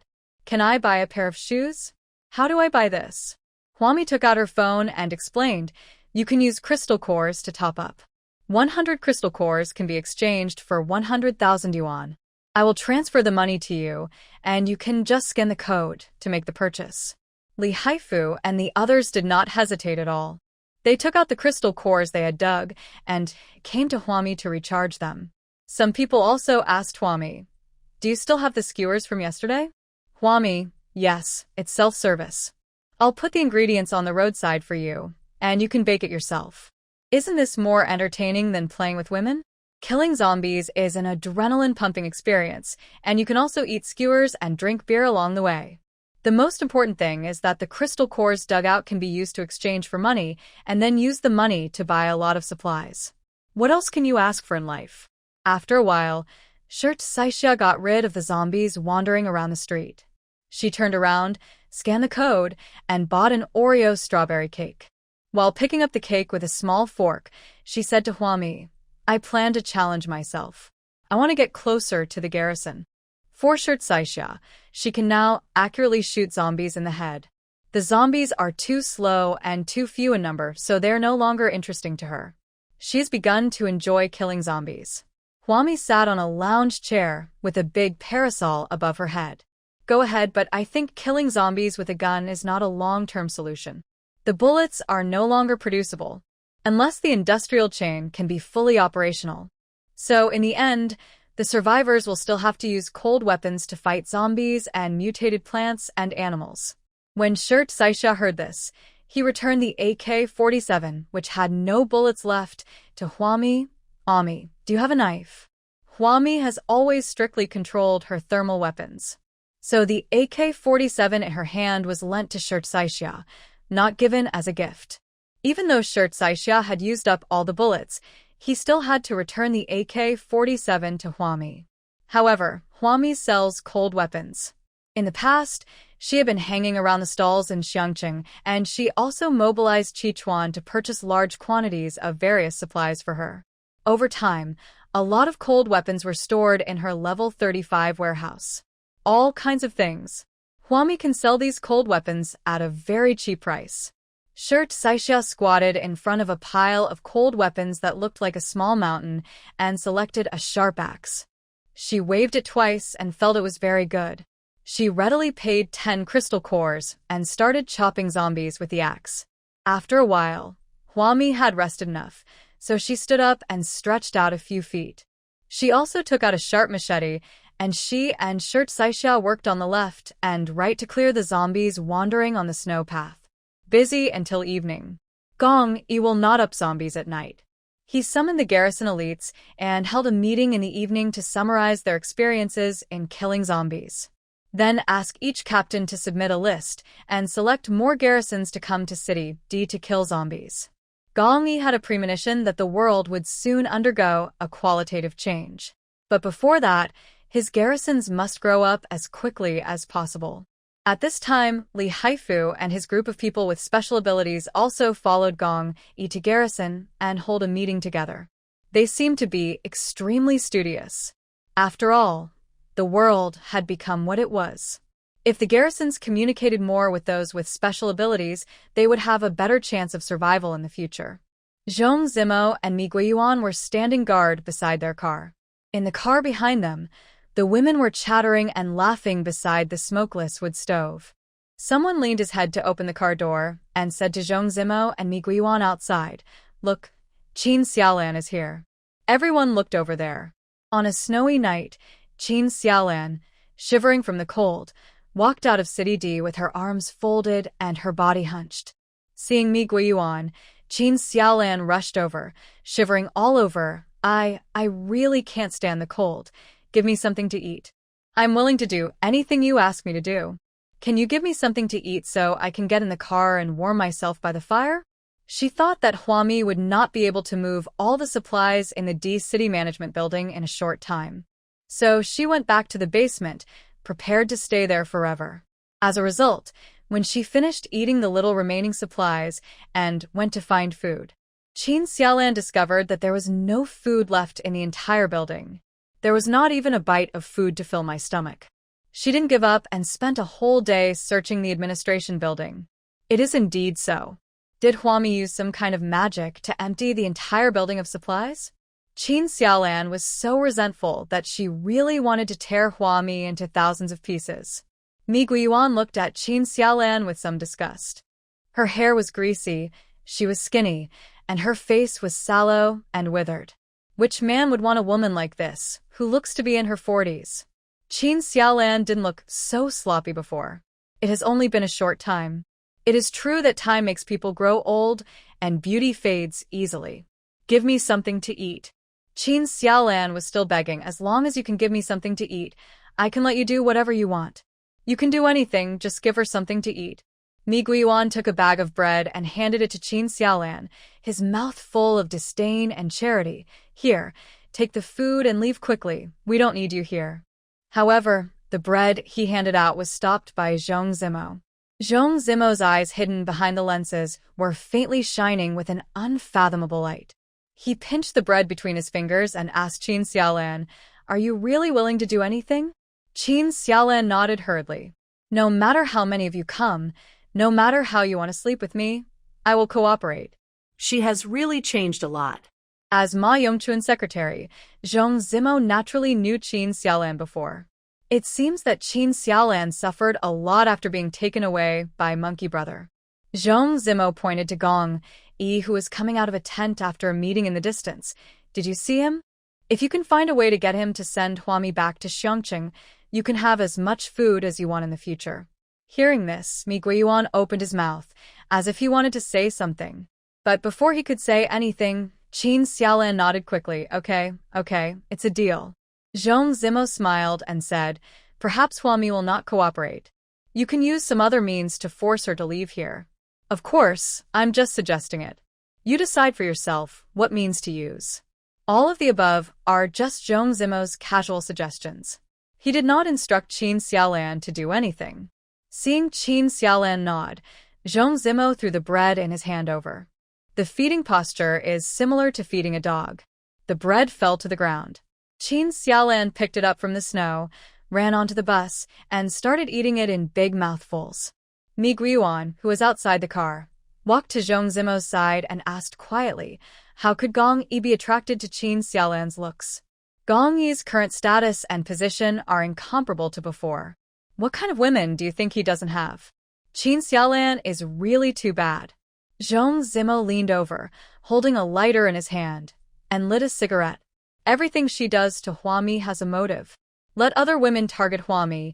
Can I buy a pair of shoes? How do I buy this? Huami took out her phone and explained, you can use crystal cores to top up. 100 crystal cores can be exchanged for 100,000 yuan. I will transfer the money to you, and you can just scan the code to make the purchase. Li Haifu and the others did not hesitate at all. They took out the crystal cores they had dug and came to Huami to recharge them. Some people also asked Huami, do you still have the skewers from yesterday? Huami, yes, it's self-service. I'll put the ingredients on the roadside for you, and you can bake it yourself. Isn't this more entertaining than playing with women? Killing zombies is an adrenaline-pumping experience, and you can also eat skewers and drink beer along the way. The most important thing is that the crystal cores dug out can be used to exchange for money, and then use the money to buy a lot of supplies. What else can you ask for in life? After a while, Shirt Saixia got rid of the zombies wandering around the street. She turned around, scanned the code, and bought an Oreo strawberry cake. While picking up the cake with a small fork, she said to Huami, I plan to challenge myself. I want to get closer to the garrison. For Shirt Saixia, she can now accurately shoot zombies in the head. The zombies are too slow and too few in number, so they're no longer interesting to her. She's begun to enjoy killing zombies. Huami sat on a lounge chair with a big parasol above her head. Go ahead, but I think killing zombies with a gun is not a long-term solution. The bullets are no longer producible, unless the industrial chain can be fully operational. So, in the end, the survivors will still have to use cold weapons to fight zombies and mutated plants and animals. When Shirt Saixia heard this, he returned the AK-47, which had no bullets left, to Huami. Ami, do you have a knife? Huami has always strictly controlled her thermal weapons. So the AK-47 in her hand was lent to Shirt Saixia, not given as a gift. Even though Shirt Saixia had used up all the bullets, he still had to return the AK-47 to Huami. However, Huami sells cold weapons. In the past, she had been hanging around the stalls in Xiangqing, and she also mobilized Qichuan to purchase large quantities of various supplies for her. Over time, a lot of cold weapons were stored in her level 35 warehouse. All kinds of things. Huami can sell these cold weapons at a very cheap price. Shirt Saixia squatted in front of a pile of cold weapons that looked like a small mountain and selected a sharp axe. She waved it twice and felt it was very good. She readily paid 10 crystal cores and started chopping zombies with the axe. After a while, Huami had rested enough, so she stood up and stretched out a few feet. She also took out a sharp machete, and she and Shirt Saixia worked on the left and right to clear the zombies wandering on the snow path. Busy until evening. Gong Yi will not up zombies at night. He summoned the garrison elites and held a meeting in the evening to summarize their experiences in killing zombies. Then ask each captain to submit a list and select more garrisons to come to City D to kill zombies. Gong Yi had a premonition that the world would soon undergo a qualitative change. But before that, his garrisons must grow up as quickly as possible. At this time, Li Haifu and his group of people with special abilities also followed Gong Yi to garrison and hold a meeting together. They seemed to be extremely studious. After all, the world had become what it was. If the garrisons communicated more with those with special abilities, they would have a better chance of survival in the future. Zhong Zimo and Mi Guiyuan were standing guard beside their car. In the car behind them, the women were chattering and laughing beside the smokeless wood stove. Someone leaned his head to open the car door and said to Zhong Zimo and Mi Guiyuan outside, "Look, Qin Xiaolan is here." Everyone looked over there. On a snowy night, Qin Xiaolan, shivering from the cold, walked out of City D with her arms folded and her body hunched. Seeing Mi Guiyuan, Qin Xiaolan rushed over, shivering all over. I really can't stand the cold. Give me something to eat. I'm willing to do anything you ask me to do. Can you give me something to eat so I can get in the car and warm myself by the fire? She thought that Huami would not be able to move all the supplies in the D City Management Building in a short time. So she went back to the basement, prepared to stay there forever. As a result, when she finished eating the little remaining supplies and went to find food, Qin Xiaolan discovered that there was no food left in the entire building. There was not even a bite of food to fill my stomach. She didn't give up and spent a whole day searching the administration building. It is indeed so. Did Huami use some kind of magic to empty the entire building of supplies? Qin Xiaolan was so resentful that she really wanted to tear Huami into thousands of pieces. Mi Guiyuan looked at Qin Xiaolan with some disgust. Her hair was greasy, she was skinny, and her face was sallow and withered. Which man would want a woman like this, who looks to be in her 40s? Qin Xiaolan didn't look so sloppy before. It has only been a short time. It is true that time makes people grow old and beauty fades easily. Give me something to eat. Qin Xiaolan was still begging. As long as you can give me something to eat, I can let you do whatever you want. You can do anything, just give her something to eat. Mi Guiyuan took a bag of bread and handed it to Qin Xiaolan, his mouth full of disdain and charity. Here, take the food and leave quickly. We don't need you here. However, the bread he handed out was stopped by Zhong Zimo. Zhong Zimo's eyes, hidden behind the lenses, were faintly shining with an unfathomable light. He pinched the bread between his fingers and asked Qin Xiaolan, "Are you really willing to do anything?" Qin Xiaolan nodded hurriedly. "No matter how many of you come, no matter how you want to sleep with me, I will cooperate." She has really changed a lot. As Ma Yongchuan's secretary, Zhong Zimo naturally knew Qin Xiaolan before. It seems that Qin Xiaolan suffered a lot after being taken away by Monkey Brother. Zhong Zimo pointed to Gong Yi, who was coming out of a tent after a meeting in the distance. "Did you see him? If you can find a way to get him to send Huami back to Xiongqing, you can have as much food as you want in the future." Hearing this, Mi Guiyuan opened his mouth, as if he wanted to say something. But before he could say anything, Qin Xiaolan nodded quickly. Okay, it's a deal." Zhong Zimo smiled and said, "Perhaps Huami will not cooperate. You can use some other means to force her to leave here. Of course, I'm just suggesting it. You decide for yourself what means to use." All of the above are just Zhong Zimo's casual suggestions. He did not instruct Qin Xiaolan to do anything. Seeing Qin Xiaolan nod, Zhong Zimo threw the bread in his hand over. The feeding posture is similar to feeding a dog. The bread fell to the ground. Qin Xiaolan picked it up from the snow, ran onto the bus, and started eating it in big mouthfuls. Mi Guiyuan, who was outside the car, walked to Zhong Zimo's side and asked quietly, how could Gong Yi be attracted to Qin Xiaolan's looks? Gong Yi's current status and position are incomparable to before. What kind of women do you think he doesn't have? Qin Xiaolan is really too bad. Zhong Zimo leaned over, holding a lighter in his hand, and lit a cigarette. Everything she does to Huami has a motive. Let other women target Huami.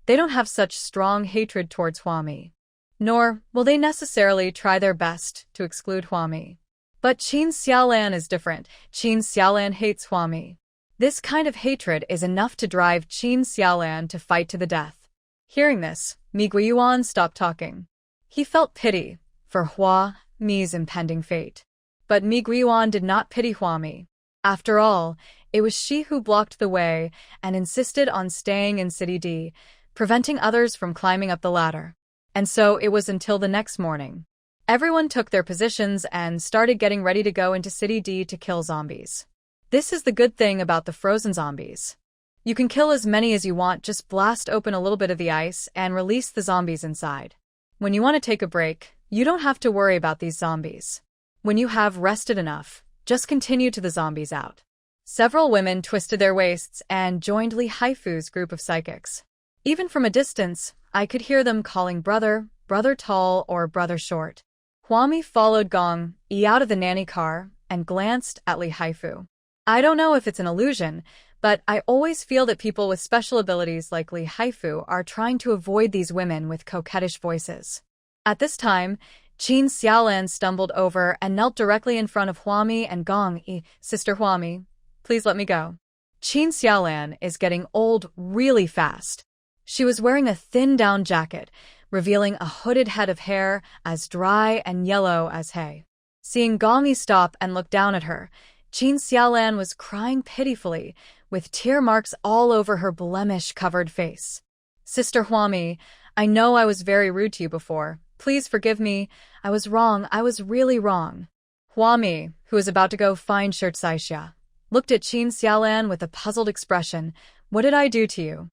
They don't have such strong hatred towards Huami. Nor will they necessarily try their best to exclude Huami. But Qin Xiaolan is different. Qin Xiaolan hates Huami. This kind of hatred is enough to drive Qin Xiaolan to fight to the death. Hearing this, Mi Guiyuan stopped talking. He felt pity for Huami's impending fate. But Mi Guiyuan did not pity Huami. After all, it was she who blocked the way and insisted on staying in City D, preventing others from climbing up the ladder. And so it was until the next morning. Everyone took their positions and started getting ready to go into City D to kill zombies. This is the good thing about the frozen zombies. You can kill as many as you want, just blast open a little bit of the ice and release the zombies inside. When you want to take a break, you don't have to worry about these zombies. When you have rested enough, just continue to the zombies out. Several women twisted their waists and joined Li Haifu's group of psychics. Even from a distance, I could hear them calling brother, brother tall, or brother short. Huami followed Gong Yi out of the nanny car and glanced at Li Haifu. I don't know if it's an illusion, but I always feel that people with special abilities like Li Haifu are trying to avoid these women with coquettish voices. At this time, Qin Xiaolan stumbled over and knelt directly in front of Huami and Gong Yi. "Sister Huami, please let me go." Qin Xiaolan is getting old really fast. She was wearing a thin down jacket, revealing a hooded head of hair as dry and yellow as hay. Seeing Gong Yi stop and look down at her, Qin Xiaolan was crying pitifully, with tear marks all over her blemish-covered face. "Sister Huami, I know I was very rude to you before. Please forgive me. I was wrong. I was really wrong." Huami, who was about to go find Shirt Saixia, looked at Qin Xiaolan with a puzzled expression. "What did I do to you?"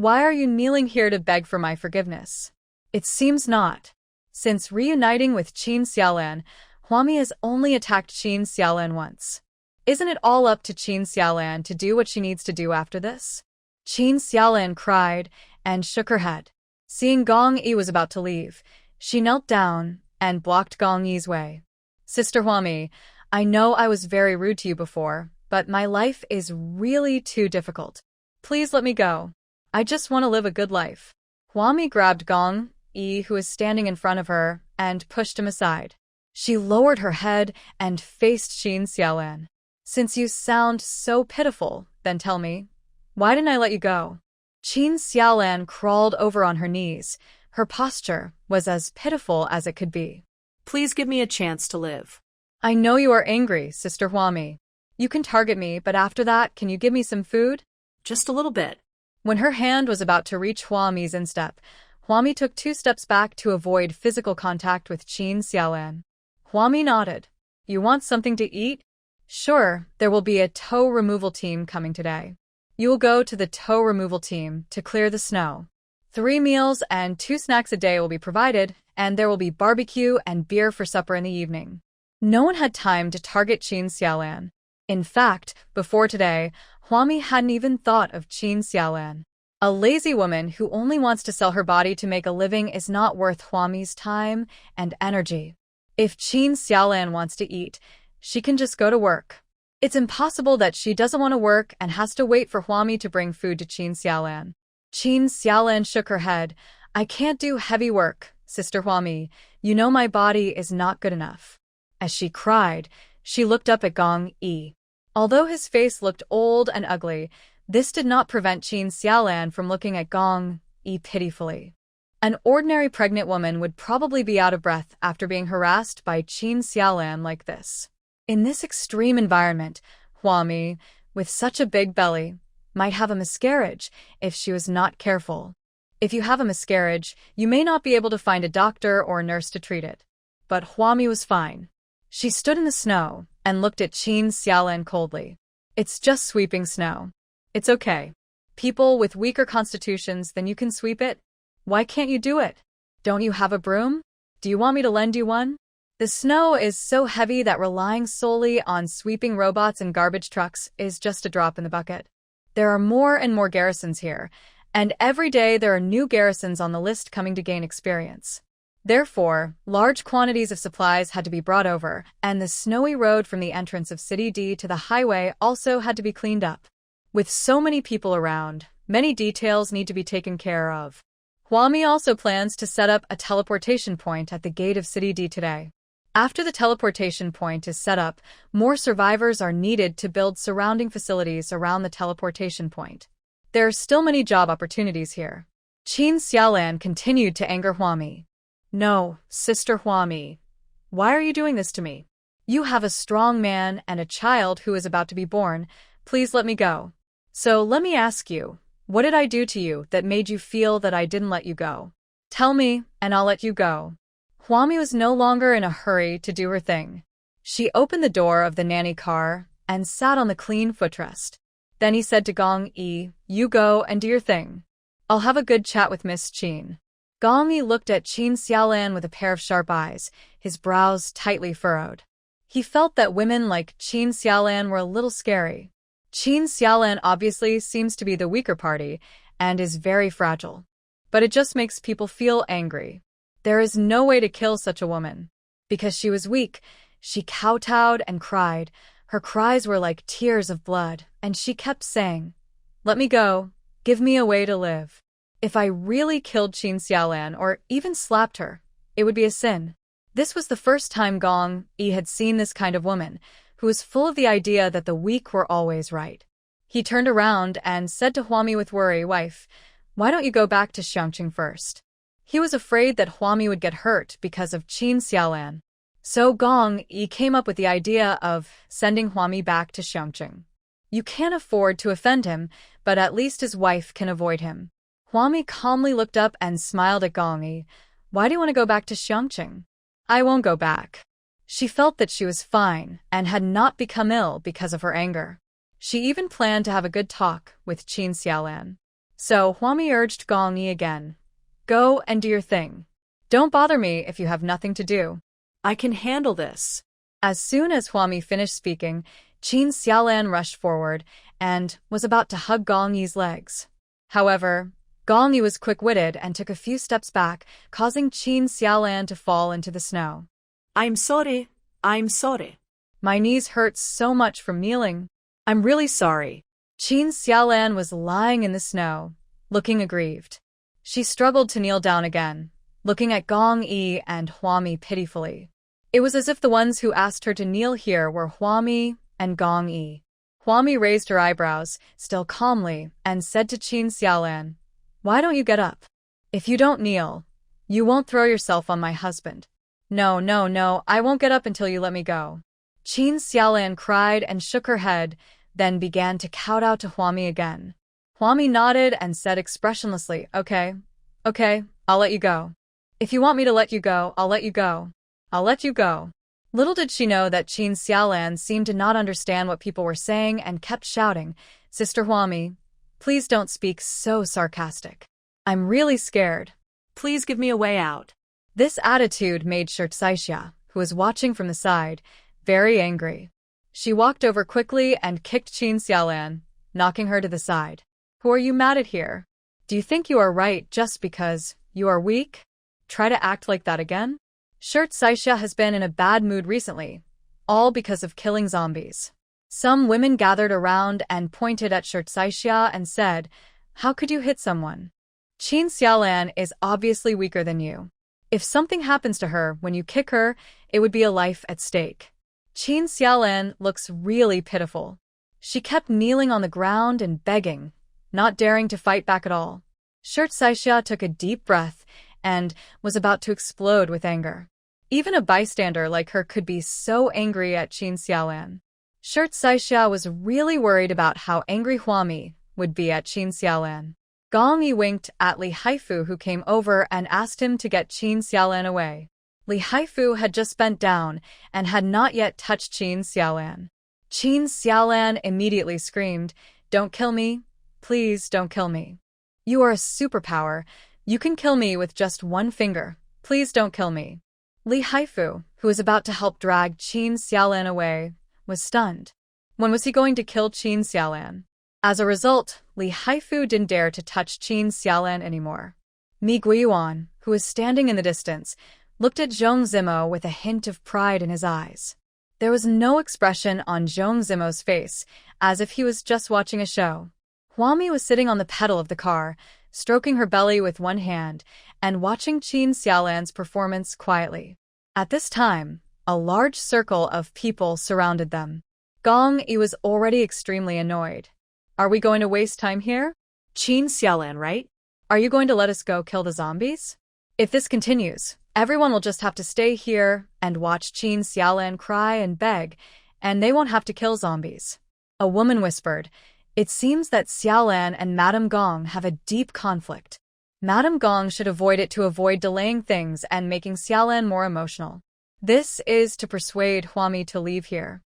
Why are you kneeling here to beg for my forgiveness? It seems not. Since reuniting with Qin Xiaolan, Huami has only attacked Qin Xiaolan once. Isn't it all up to Qin Xiaolan to do what she needs to do after this? Qin Xiaolan cried and shook her head. Seeing Gong Yi was about to leave, she knelt down and blocked Gong Yi's way. Sister Huami, I know I was very rude to you before, but my life is really too difficult. Please let me go. I just want to live a good life. Huami grabbed Gong Yi, who was standing in front of her, and pushed him aside. She lowered her head and faced Qin Xiaolan. Since you sound so pitiful, then tell me, why didn't I let you go? Qin Xiaolan crawled over on her knees. Her posture was as pitiful as it could be. Please give me a chance to live. I know you are angry, Sister Huami. You can target me, but after that, can you give me some food? Just a little bit. When her hand was about to reach Huami's instep, Huami took 2 steps back to avoid physical contact with Qin Xiaolan. Huami nodded. You want something to eat? Sure, there will be a toe removal team coming today. You will go to the toe removal team to clear the snow. 3 meals and 2 snacks a day will be provided, and there will be barbecue and beer for supper in the evening. No one had time to target Qin Xiaolan. In fact, before today, Huami hadn't even thought of Qin Xiaolan. A lazy woman who only wants to sell her body to make a living is not worth Huami's time and energy. If Qin Xiaolan wants to eat, she can just go to work. It's impossible that she doesn't want to work and has to wait for Huami to bring food to Qin Xiaolan. Qin Xiaolan shook her head. I can't do heavy work, Sister Huami. You know my body is not good enough. As she cried, she looked up at Gong Yi. Although his face looked old and ugly, this did not prevent Qin Xiaolan from looking at Gong Yi pitifully. An ordinary pregnant woman would probably be out of breath after being harassed by Qin Xiaolan like this. In this extreme environment, Huami, with such a big belly, might have a miscarriage if she was not careful. If you have a miscarriage, you may not be able to find a doctor or a nurse to treat it. But Huami was fine. She stood in the snow and looked at Qin Xiaolan coldly. It's just sweeping snow. It's okay. People with weaker constitutions than you can sweep it. Why can't you do it? Don't you have a broom? Do you want me to lend you one? The snow is so heavy that relying solely on sweeping robots and garbage trucks is just a drop in the bucket. There are more and more garrisons here, and every day there are new garrisons on the list coming to gain experience. Therefore, large quantities of supplies had to be brought over, and the snowy road from the entrance of City D to the highway also had to be cleaned up. With so many people around, many details need to be taken care of. Huami also plans to set up a teleportation point at the gate of City D today. After the teleportation point is set up, more survivors are needed to build surrounding facilities around the teleportation point. There are still many job opportunities here. Qin Xiaolan continued to anger Huami. No, Sister Huami. Why are you doing this to me? You have a strong man and a child who is about to be born. Please let me go. So let me ask you, what did I do to you that made you feel that I didn't let you go? Tell me, and I'll let you go. Huami was no longer in a hurry to do her thing. She opened the door of the nanny car and sat on the clean footrest. Then he said to Gong Yi, you go and do your thing. I'll have a good chat with Miss Qin. Gong Yi looked at Qin Xiaolan with a pair of sharp eyes, his brows tightly furrowed. He felt that women like Qin Xiaolan were a little scary. Qin Xiaolan obviously seems to be the weaker party and is very fragile. But it just makes people feel angry. There is no way to kill such a woman. Because she was weak, she kowtowed and cried. Her cries were like tears of blood, and she kept saying, let me go, give me a way to live. If I really killed Qin Xiaolan or even slapped her, it would be a sin. This was the first time Gong Yi had seen this kind of woman, who was full of the idea that the weak were always right. He turned around and said to Huami with worry, wife, why don't you go back to Xiangqing first? He was afraid that Huami would get hurt because of Qin Xiaolan. So Gong Yi came up with the idea of sending Huami back to Xiangqing. You can't afford to offend him, but at least his wife can avoid him. Huami calmly looked up and smiled at Gong Yi. Why do you want to go back to Xiangqing? I won't go back. She felt that she was fine and had not become ill because of her anger. She even planned to have a good talk with Qin Xiaolan. So Huami urged Gong Yi again. Go and do your thing. Don't bother me if you have nothing to do. I can handle this. As soon as Huami finished speaking, Qin Xiaolan rushed forward and was about to hug Gong Yi's legs. However, Gong Yi was quick-witted and took a few steps back, causing Qin Xiaolan to fall into the snow. I'm sorry. I'm sorry. My knees hurt so much from kneeling. I'm really sorry. Qin Xiaolan was lying in the snow, looking aggrieved. She struggled to kneel down again, looking at Gong Yi and Huami pitifully. It was as if the ones who asked her to kneel here were Huami and Gong Yi. Huami raised her eyebrows, still calmly, and said to Qin Xiaolan, Why don't you get up? If you don't kneel, you won't throw yourself on my husband. No, I won't get up until you let me go. Qin Xiaolan cried and shook her head, then began to kowtow to Huami again. Huami nodded and said expressionlessly, Okay, I'll let you go. If you want me to let you go, I'll let you go. I'll let you go. Little did she know that Qin Xiaolan seemed to not understand what people were saying and kept shouting, Sister Huami, please don't speak so sarcastic. I'm really scared. Please give me a way out. This attitude made Saixia, who was watching from the side, very angry. She walked over quickly and kicked Qin Xiaolan, knocking her to the side. Who are you mad at here? Do you think you are right just because you are weak? Try to act like that again? Saixia has been in a bad mood recently, all because of killing zombies. Some women gathered around and pointed at Saixia and said, How could you hit someone? Qin Xiaolan is obviously weaker than you. If something happens to her when you kick her, it would be a life at stake. Qin Xiaolan looks really pitiful. She kept kneeling on the ground and begging, not daring to fight back at all. Saixia took a deep breath and was about to explode with anger. Even a bystander like her could be so angry at Qin Xiaolan. Saixia was really worried about how angry Huami would be at Qin Xiaolan. Gong Yi winked at Li Haifu, who came over and asked him to get Qin Xiaolan away. Li Haifu had just bent down and had not yet touched Qin Xiaolan. Qin Xiaolan immediately screamed, Don't kill me. Please don't kill me. You are a superpower. You can kill me with just one finger. Please don't kill me. Li Haifu, who was about to help drag Qin Xiaolan away, was stunned. When was he going to kill Qin Xiaolan? As a result, Li Haifu didn't dare to touch Qin Xiaolan anymore. Mi Guiyuan, who was standing in the distance, looked at Zhong Zimo with a hint of pride in his eyes. There was no expression on Zhong Zimo's face, as if he was just watching a show. Huami was sitting on the pedal of the car, stroking her belly with one hand, and watching Qin Xiaolan's performance quietly. At this time, a large circle of people surrounded them. Gong Yi was already extremely annoyed. Are we going to waste time here? Qin Xiaolan, right? Are you going to let us go kill the zombies? If this continues, everyone will just have to stay here and watch Qin Xiaolan cry and beg, and they won't have to kill zombies. A woman whispered, It seems that Xiaolan and Madame Gong have a deep conflict. Madame Gong should avoid it to avoid delaying things and making Xiaolan more emotional. This is to persuade Huami to leave here.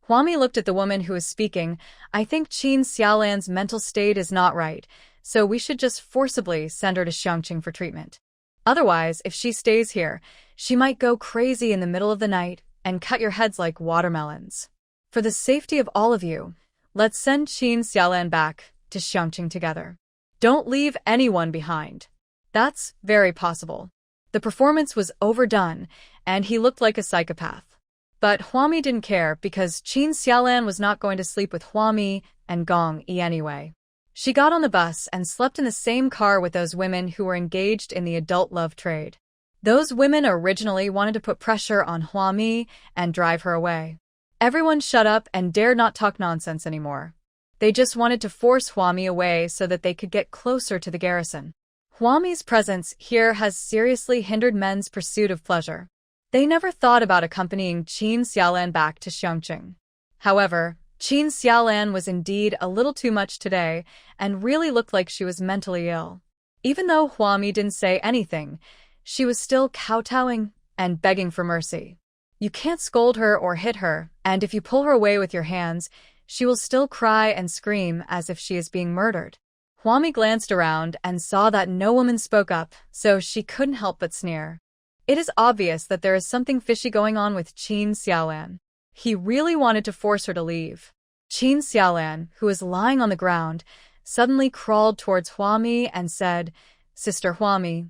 Huami looked at the woman who was speaking. I think Qin Xiaolan's mental state is not right, so we should just forcibly send her to Xiangqing for treatment. Otherwise, if she stays here, she might go crazy in the middle of the night and cut your heads like watermelons. For the safety of all of you, let's send Qin Xiaolan back to Xiangqing together. Don't leave anyone behind. That's very possible. The performance was overdone, and he looked like a psychopath. But Huami didn't care because Qin Xiaolan was not going to sleep with Huami and Gong Yi anyway. She got on the bus and slept in the same car with those women who were engaged in the adult love trade. Those women originally wanted to put pressure on Huami and drive her away. Everyone shut up and dared not talk nonsense anymore. They just wanted to force Huami away so that they could get closer to the garrison. Huami's presence here has seriously hindered men's pursuit of pleasure. They never thought about accompanying Qin Xiaolan back to Xiangqing. However, Qin Xiaolan was indeed a little too much today and really looked like she was mentally ill. Even though Huami didn't say anything, she was still kowtowing and begging for mercy. You can't scold her or hit her, and if you pull her away with your hands, she will still cry and scream as if she is being murdered. Huami glanced around and saw that no woman spoke up, so she couldn't help but sneer. It is obvious that there is something fishy going on with Qin Xiaolan. He really wanted to force her to leave. Qin Xiaolan, who was lying on the ground, suddenly crawled towards Huami and said, Sister Huami,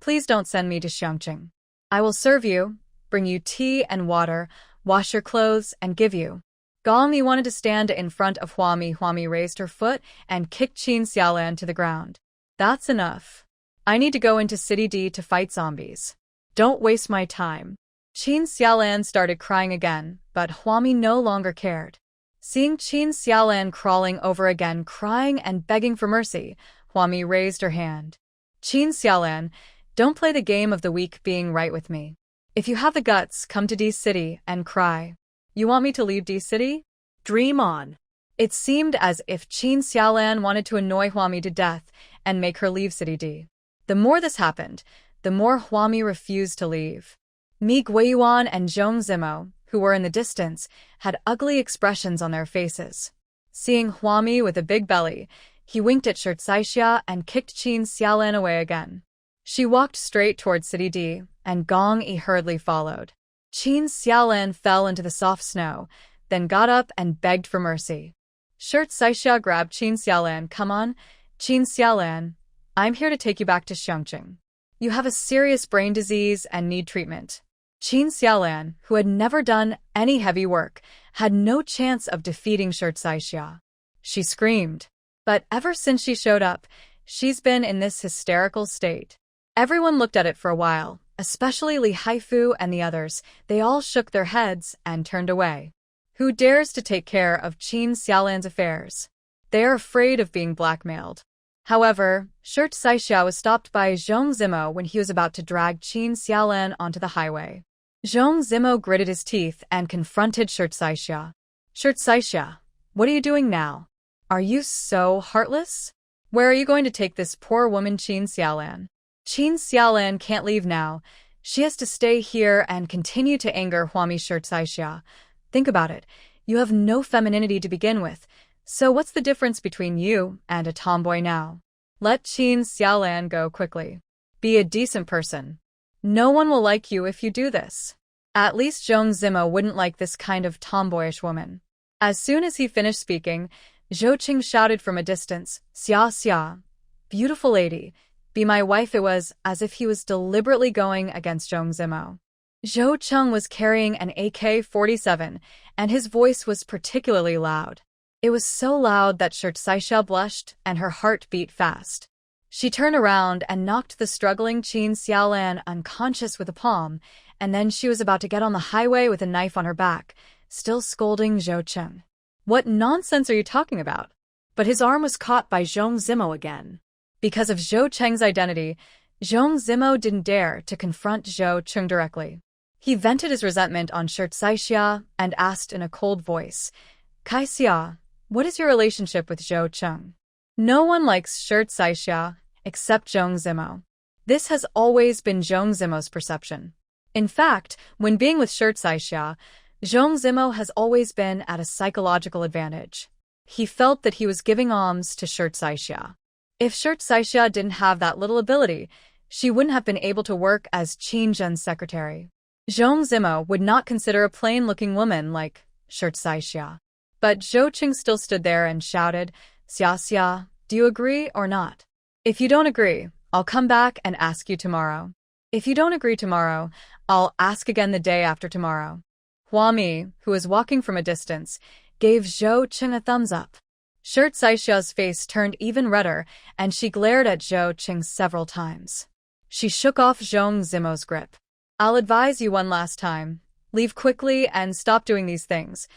please don't send me to Xiangqing. I will serve you, bring you tea and water, wash your clothes, and give you. Gongmi wanted to stand in front of Huami. Huami raised her foot and kicked Qin Xiaolan to the ground. That's enough. I need to go into City D to fight zombies. Don't waste my time. Qin Xiaolan started crying again, but Huami no longer cared. Seeing Qin Xiaolan crawling over again, crying and begging for mercy, Huami raised her hand. Qin Xiaolan, don't play the game of the weak being right with me. If you have the guts, come to D City and cry. You want me to leave D City? Dream on. It seemed as if Qin Xiaolan wanted to annoy Huami to death and make her leave City D. The more this happened, the more Huami refused to leave. Mi Guiyuan and Zhong Zimo, who were in the distance, had ugly expressions on their faces. Seeing Huami with a big belly, he winked at Shirt Saixia and kicked Qin Xiaolan away again. She walked straight towards City D, and Gong Yi hurriedly followed. Qin Xiaolan fell into the soft snow, then got up and begged for mercy. Shirt Saixia grabbed Qin Xiaolan. Come on, Qin Xiaolan, I'm here to take you back to Xiangqing. You have a serious brain disease and need treatment. Qin Xiaolan, who had never done any heavy work, had no chance of defeating Shirt Saixia. She screamed. But ever since she showed up, she's been in this hysterical state. Everyone looked at it for a while, especially Li Haifu and the others. They all shook their heads and turned away. Who dares to take care of Qin Xiaolan's affairs? They are afraid of being blackmailed. However, Shirt Saixia was stopped by Zhong Zimo when he was about to drag Qin Xiaolan onto the highway. Zhong Zimo gritted his teeth and confronted Shirt Saixia. Shirt Saixia, what are you doing now? Are you so heartless? Where are you going to take this poor woman Qin Xiaolan? Qin Xiaolan can't leave now. She has to stay here and continue to anger Huami. Shirt Saixia. Think about it. You have no femininity to begin with. So what's the difference between you and a tomboy now? Let Qin Xiaolan go quickly. Be a decent person. No one will like you if you do this. At least Zhong Zimo wouldn't like this kind of tomboyish woman. As soon as he finished speaking, Zhou Qing shouted from a distance, Xia Xia, beautiful lady, be my wife. It was as if he was deliberately going against Zhong Zimo. Zhou Qing was carrying an AK-47, and his voice was particularly loud. It was so loud that Shirt Saixia blushed and her heart beat fast. She turned around and knocked the struggling Qin Xiaolan unconscious with a palm, and then she was about to get on the highway with a knife on her back, still scolding Zhou Qing. What nonsense are you talking about? But his arm was caught by Zhong Zimo again. Because of Zhou Cheng's identity, Zhong Zimo didn't dare to confront Zhou Qing directly. He vented his resentment on Shirt Saixia and asked in a cold voice, Kai Xia, what is your relationship with Zhou Qing? No one likes Shirt Saixia except Zhong Zimo. This has always been Zhong Zimo's perception. In fact, when being with Shirt Saixia, Zhong Zimo has always been at a psychological advantage. He felt that he was giving alms to Shirt Saixia. If Shirt Saixia didn't have that little ability, she wouldn't have been able to work as Qin Zhen's secretary. Zhong Zimo would not consider a plain-looking woman like Shirt Saixia. But Zhou Qing still stood there and shouted, Xia Xia, do you agree or not? If you don't agree, I'll come back and ask you tomorrow. If you don't agree tomorrow, I'll ask again the day after tomorrow. Huami, who was walking from a distance, gave Zhou Qing a thumbs up. Shirt Saixia's face turned even redder, and she glared at Zhou Qing several times. She shook off Zhong Zimo's grip. I'll advise you one last time. Leave quickly and stop doing these things.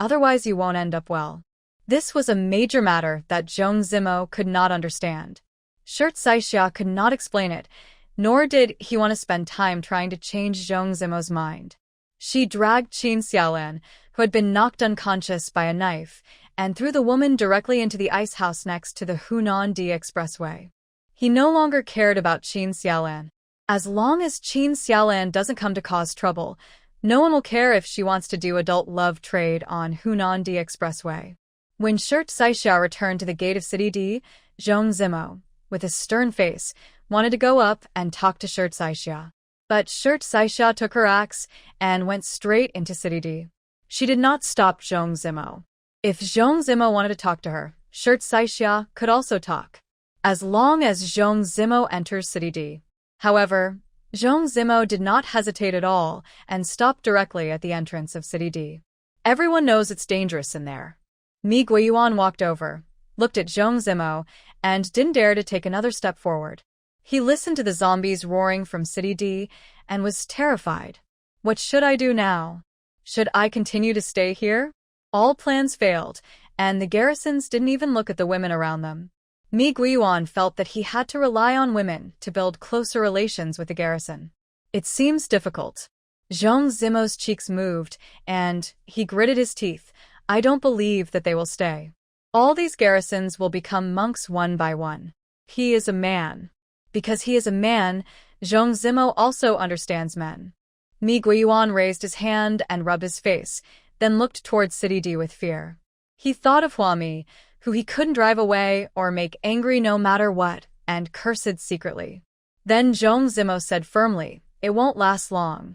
Otherwise you won't end up well. This was a major matter that Zhong Zimo could not understand. Shirt Saixia could not explain it, nor did he want to spend time trying to change Zhong Zimo's mind. She dragged Qin Xiaolan, who had been knocked unconscious by a knife, and threw the woman directly into the ice house next to the Hunan-Di Expressway. He no longer cared about Qin Xiaolan. As long as Qin Xiaolan doesn't come to cause trouble, no one will care if she wants to do adult love trade on Hunan-Di Expressway. When Shirt Saixia returned to the gate of City D, Zhong Zimo, with a stern face, wanted to go up and talk to Shirt Saixia. But Shirt Saixia took her axe and went straight into City D. She did not stop Zhong Zimo. If Zhong Zimo wanted to talk to her, Shirt Saixia could also talk, as long as Zhong Zimo enters City D. However, Zhong Zimo did not hesitate at all and stopped directly at the entrance of City D. Everyone knows it's dangerous in there. Mi Guiyuan walked over, looked at Zhong Zimo, and didn't dare to take another step forward. He listened to the zombies roaring from City D and was terrified. What should I do now? Should I continue to stay here? All plans failed, and the garrisons didn't even look at the women around them. Mi Guiyuan felt that he had to rely on women to build closer relations with the garrison. It seems difficult. Zhong Zimo's cheeks moved, and he gritted his teeth. I don't believe that they will stay. All these garrisons will become monks one by one. He is a man. Because he is a man, Zhong Zimo also understands men. Mi Guiyuan raised his hand and rubbed his face, then looked towards City D with fear. He thought of Huami, who he couldn't drive away or make angry no matter what, and cursed secretly. Then Zhong Zimo said firmly, "It won't last long.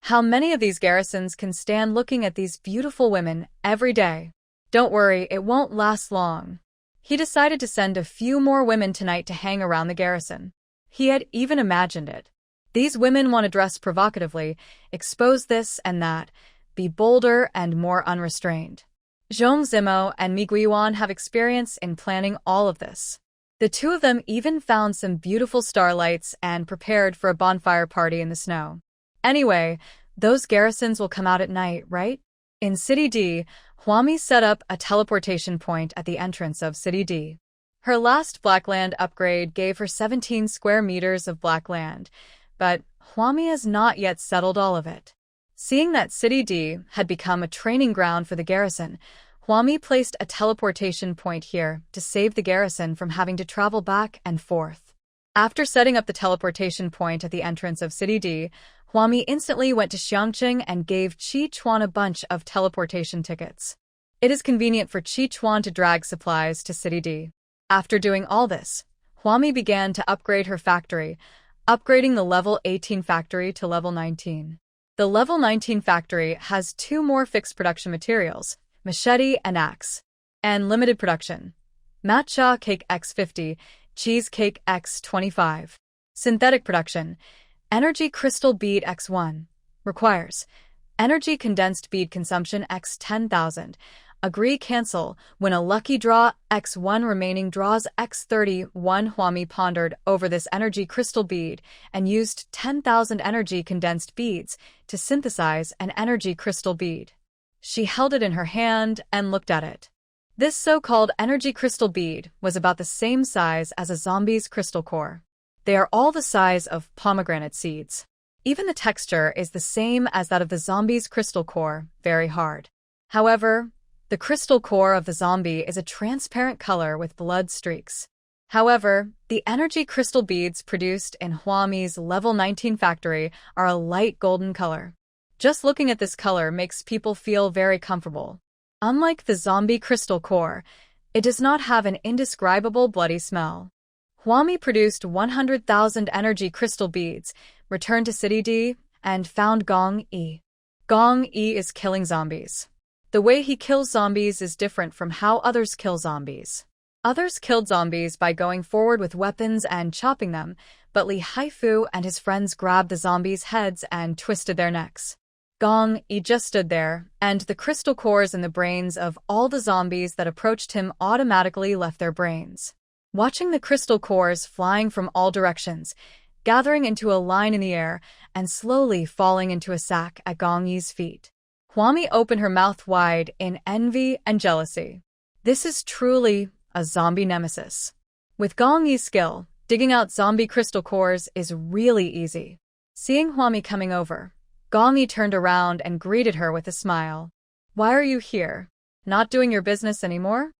How many of these garrisons can stand looking at these beautiful women every day? Don't worry, it won't last long." He decided to send a few more women tonight to hang around the garrison. He had even imagined it. These women want to dress provocatively, expose this and that, be bolder and more unrestrained. Zhong Zimo and Mi Guiyuan have experience in planning all of this. The two of them even found some beautiful starlights and prepared for a bonfire party in the snow. Anyway, those garrisons will come out at night, right? In City D, Huami set up a teleportation point at the entrance of City D. Her last Blackland upgrade gave her 17 square meters of Blackland, but Huami has not yet settled all of it. Seeing that City D had become a training ground for the garrison, Huami placed a teleportation point here to save the garrison from having to travel back and forth. After setting up the teleportation point at the entrance of City D, Huami instantly went to Xiangqing and gave Qi Chuan a bunch of teleportation tickets. It is convenient for Qi Chuan to drag supplies to City D. After doing all this, Huami began to upgrade her factory, upgrading the level 18 factory to level 19. The level 19 factory has 2 more fixed production materials, machete and axe, and limited production, matcha cake x50, cheesecake x25. Synthetic production, energy crystal bead x1, requires energy condensed bead consumption x 10,000. Agree cancel when a lucky draw x1 remaining draws x30. Huami pondered over this energy crystal bead and used 10,000 energy condensed beads to synthesize an energy crystal bead. She held it in her hand and looked at it. This so-called energy crystal bead was about the same size as a zombie's crystal core. They are all the size of pomegranate seeds. Even the texture is the same as that of the zombie's crystal core, very hard. However, the crystal core of the zombie is a transparent color with blood streaks. However, the energy crystal beads produced in Huami's level 19 factory are a light golden color. Just looking at this color makes people feel very comfortable. Unlike the zombie crystal core, it does not have an indescribable bloody smell. Huami produced 100,000 energy crystal beads, returned to City D, and found Gong Yi. Gong Yi is killing zombies. The way he kills zombies is different from how others kill zombies. Others killed zombies by going forward with weapons and chopping them, but Li Haifu and his friends grabbed the zombies' heads and twisted their necks. Gong Yi just stood there, and the crystal cores in the brains of all the zombies that approached him automatically left their brains. Watching the crystal cores flying from all directions, gathering into a line in the air, and slowly falling into a sack at Gong Yi's feet, Huami opened her mouth wide in envy and jealousy. This is truly a zombie nemesis. With Gong Yi's skill, digging out zombie crystal cores is really easy. Seeing Huami coming over, Gong Yi turned around and greeted her with a smile. "Why are you here? Not doing your business anymore?"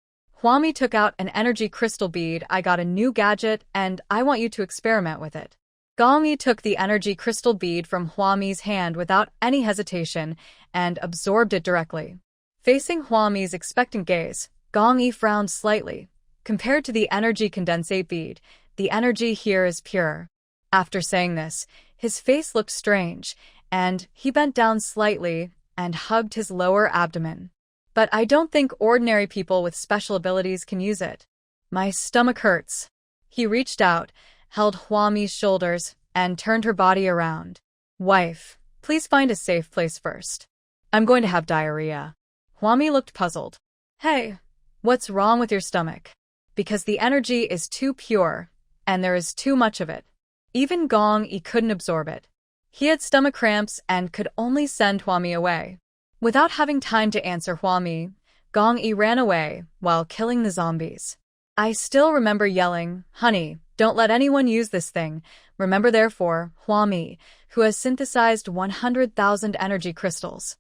Huami took out an energy crystal bead. "I got a new gadget and I want you to experiment with it." Gong Yi took the energy crystal bead from Huami's hand without any hesitation and absorbed it directly. Facing Huami's expectant gaze, Gong Yi frowned slightly. Compared to the energy condensate bead, the energy here is pure. After saying this, his face looked strange, and he bent down slightly and hugged his lower abdomen. But I don't think ordinary people with special abilities can use it. My stomach hurts. He reached out, held Huami's shoulders, and turned her body around. Wife, please find a safe place first. I'm going to have diarrhea. Huami looked puzzled. Hey, what's wrong with your stomach? Because the energy is too pure, and there is too much of it. Even Gong Yi couldn't absorb it. He had stomach cramps and could only send Huami away. Without having time to answer Huami, Gong Yi ran away while killing the zombies. I still remember yelling, "Honey, don't let anyone use this thing. Remember therefore, Huami, who has synthesized 100,000 energy crystals."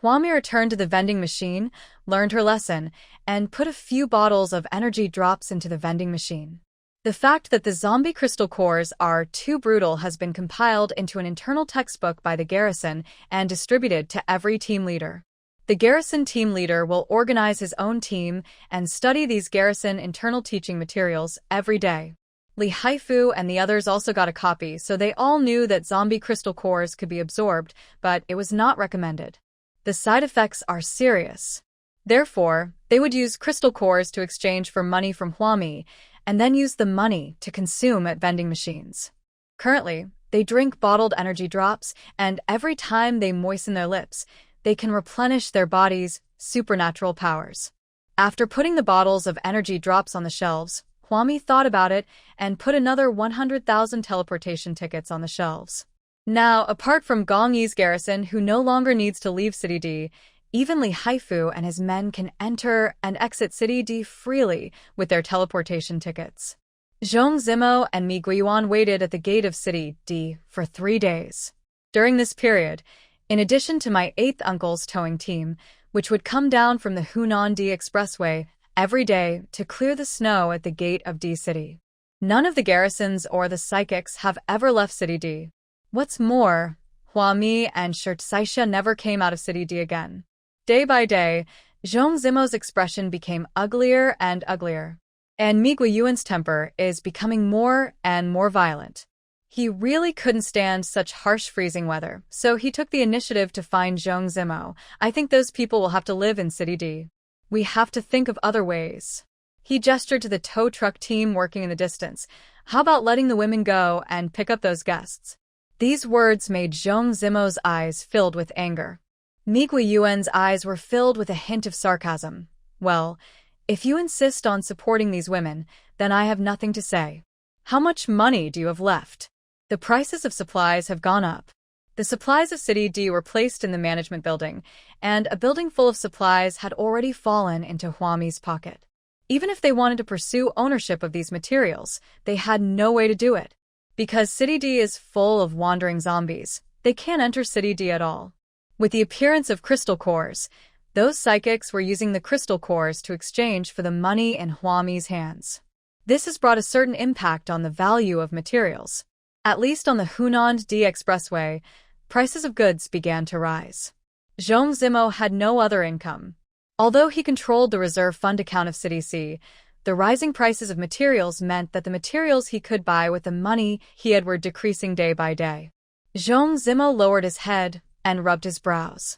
Huami returned to the vending machine, learned her lesson, and put a few bottles of energy drops into the vending machine. The fact that the zombie crystal cores are too brutal has been compiled into an internal textbook by the garrison and distributed to every team leader. The garrison team leader will organize his own team and study these garrison internal teaching materials every day. Li Haifu and the others also got a copy, so they all knew that zombie crystal cores could be absorbed, but it was not recommended. The side effects are serious. Therefore, they would use crystal cores to exchange for money from Huami, and then use the money to consume at vending machines. Currently, they drink bottled energy drops, and every time they moisten their lips, they can replenish their body's supernatural powers. After putting the bottles of energy drops on the shelves, Huami thought about it and put another 100,000 teleportation tickets on the shelves. Now, apart from Gong Yi's garrison, who no longer needs to leave City D, even Li Haifu and his men can enter and exit City D freely with their teleportation tickets. Zhong Zimo and Mi Guiyuan waited at the gate of City D for 3 days. During this period, in addition to my 8th uncle's towing team, which would come down from the Hunan D Expressway every day to clear the snow at the gate of D City. None of the garrisons or the psychics have ever left City D. What's more, Huami and Saisha never came out of City D again. Day by day, Zhong Zimo's expression became uglier and uglier, and Mi Guiyuan's temper is becoming more and more violent. He really couldn't stand such harsh freezing weather, so he took the initiative to find Zhong Zimo. I think those people will have to live in City D. We have to think of other ways. He gestured to the tow truck team working in the distance. How about letting the women go and pick up those guests? These words made Zhong Zimo's eyes filled with anger. Mi Guiyuan's eyes were filled with a hint of sarcasm. Well, if you insist on supporting these women, then I have nothing to say. How much money do you have left? The prices of supplies have gone up. The supplies of City D were placed in the management building, and a building full of supplies had already fallen into Huami's pocket. Even if they wanted to pursue ownership of these materials, they had no way to do it. Because City D is full of wandering zombies, they can't enter City D at all. With the appearance of crystal cores, those psychics were using the crystal cores to exchange for the money in Huami's hands. This has brought a certain impact on the value of materials. At least on the Hunan D Expressway, prices of goods began to rise. Zhong Zimo had no other income. Although he controlled the reserve fund account of City C, the rising prices of materials meant that the materials he could buy with the money he had were decreasing day by day. Zhong Zimo lowered his head and rubbed his brows.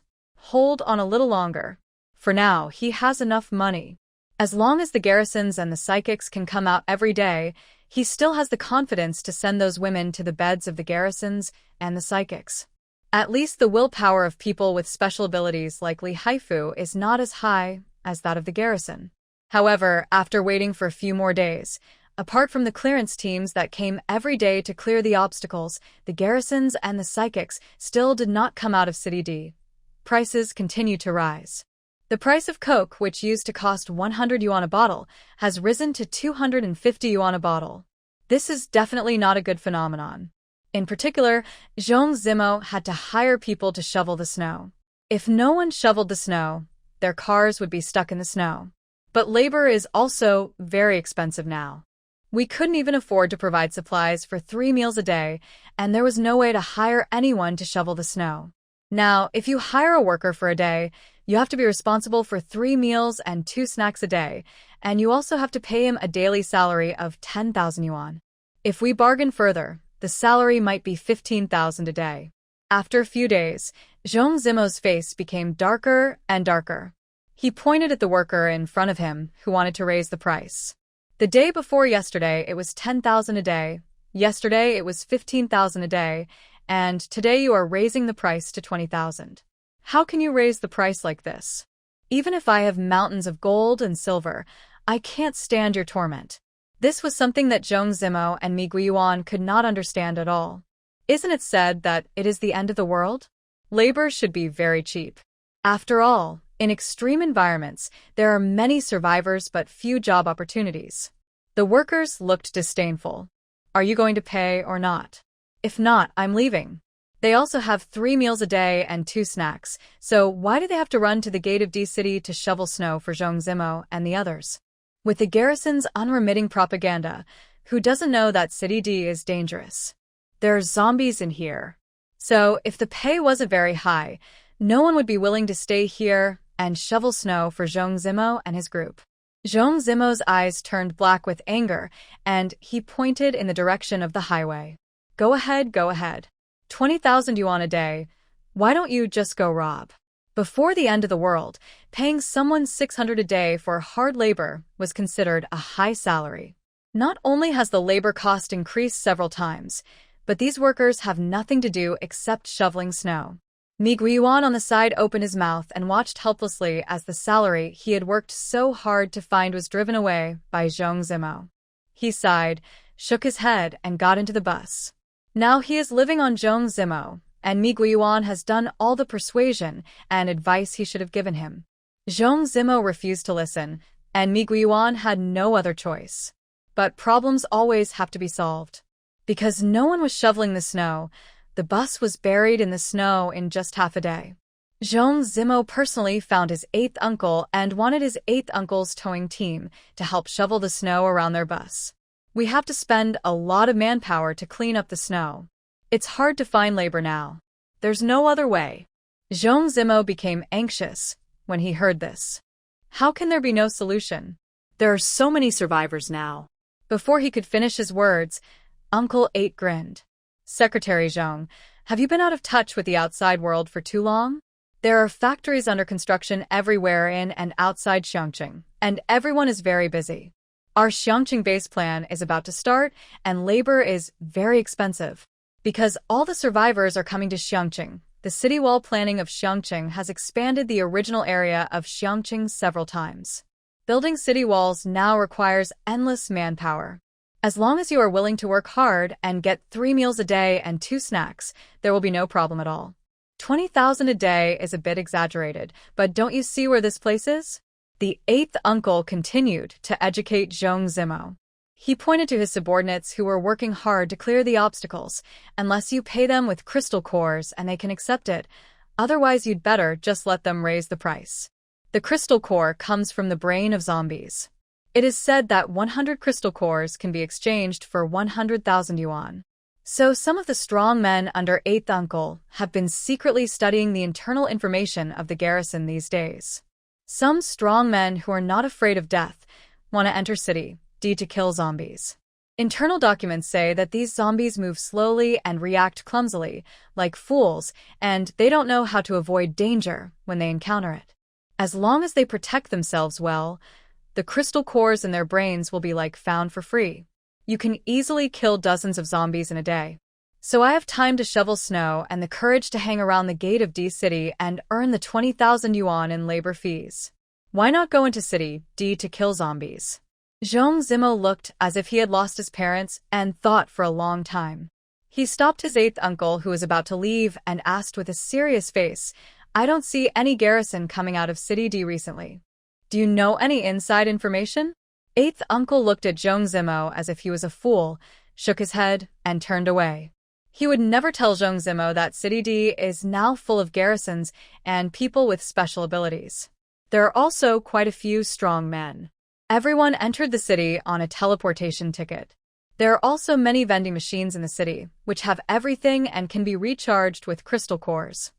Hold on a little longer. For now, he has enough money. As long as the garrisons and the psychics can come out every day, he still has the confidence to send those women to the beds of the garrisons and the psychics. At least the willpower of people with special abilities like Li Haifu is not as high as that of the garrison. However, after waiting for a few more days, apart from the clearance teams that came every day to clear the obstacles, the garrisons and the psychics still did not come out of City D. Prices continue to rise. The price of Coke, which used to cost 100 yuan a bottle, has risen to 250 yuan a bottle. This is definitely not a good phenomenon. In particular, Zhong Zimo had to hire people to shovel the snow. If no one shoveled the snow, their cars would be stuck in the snow. But labor is also very expensive now. We couldn't even afford to provide supplies for 3 meals a day, and there was no way to hire anyone to shovel the snow. Now, if you hire a worker for a day, You have to be responsible for 3 meals and 2 snacks a day, and you also have to pay him a daily salary of 10,000 yuan. If we bargain further, the salary might be 15,000 a day. After a few days, Zhong Zimo's face became darker and darker. He pointed at the worker in front of him who wanted to raise the price. The day before yesterday, it was 10,000 a day. Yesterday, it was 15,000 a day. And today you are raising the price to 20,000. How can you raise the price like this? Even if I have mountains of gold and silver, I can't stand your torment. This was something that Zhong Zimo and Mi Guiyuan could not understand at all. Isn't it said that it is the end of the world? Labor should be very cheap. After all, in extreme environments, there are many survivors but few job opportunities. The workers looked disdainful. Are you going to pay or not? If not, I'm leaving. They also have 3 meals a day and 2 snacks, so why do they have to run to the gate of D City to shovel snow for Zhong Zimo and the others? With the garrison's unremitting propaganda, who doesn't know that City D is dangerous? There are zombies in here. So, if the pay wasn't very high, no one would be willing to stay here and shovel snow for Zhong Zimo and his group. Zhong Zimo's eyes turned black with anger, and he pointed in the direction of the highway. Go ahead, go ahead. 20,000 yuan a day. Why don't you just go rob? Before the end of the world, paying someone 600 a day for hard labor was considered a high salary. Not only has the labor cost increased several times, but these workers have nothing to do except shoveling snow. Mi Guiyuan on the side opened his mouth and watched helplessly as the salary he had worked so hard to find was driven away by Zhong Zimo. He sighed, shook his head, and got into the bus. Now he is living on Zhong Zimo, and Mi Guiyuan has done all the persuasion and advice he should have given him. Zhong Zimo refused to listen, and Mi Guiyuan had no other choice. But problems always have to be solved. Because no one was shoveling the snow, the bus was buried in the snow in just half a day. Zhong Zimo personally found his 8th uncle and wanted his 8th uncle's towing team to help shovel the snow around their bus. We have to spend a lot of manpower to clean up the snow. It's hard to find labor now. There's no other way. Zhong Zimo became anxious when he heard this. How can there be no solution? There are so many survivors now. Before he could finish his words, Uncle 8 grinned. Secretary Zhong, have you been out of touch with the outside world for too long? There are factories under construction everywhere in and outside Xiangqing, and everyone is very busy. Our Xiangqing base plan is about to start, and labor is very expensive. Because all the survivors are coming to Xiangqing, the city wall planning of Xiangqing has expanded the original area of Xiangqing several times. Building city walls now requires endless manpower. As long as you are willing to work hard and get 3 meals a day and 2 snacks, there will be no problem at all. 20,000 a day is a bit exaggerated, but don't you see where this place is? The 8th uncle continued to educate Zhong Zimo. He pointed to his subordinates who were working hard to clear the obstacles, unless you pay them with crystal cores and they can accept it, otherwise you'd better just let them raise the price. The crystal core comes from the brain of zombies. It is said that 100 crystal cores can be exchanged for 100,000 yuan. So some of the strong men under 8th uncle have been secretly studying the internal information of the garrison these days. Some strong men who are not afraid of death want to enter City D to kill zombies. Internal documents say that these zombies move slowly and react clumsily, like fools, and they don't know how to avoid danger when they encounter it. As long as they protect themselves well, the crystal cores in their brains will be like found for free. You can easily kill dozens of zombies in a day. So I have time to shovel snow and the courage to hang around the gate of D City and earn the 20,000 yuan in labor fees. Why not go into City D to kill zombies? Zhong Zimo looked as if he had lost his parents and thought for a long time. He stopped his 8th uncle who was about to leave and asked with a serious face, I don't see any garrison coming out of City D recently. Do you know any inside information? 8th uncle looked at Zhong Zimo as if he was a fool, shook his head, and turned away. He would never tell Zhong Zimo that City D is now full of garrisons and people with special abilities. There are also quite a few strong men. Everyone entered the city on a teleportation ticket. There are also many vending machines in the city, which have everything and can be recharged with crystal cores.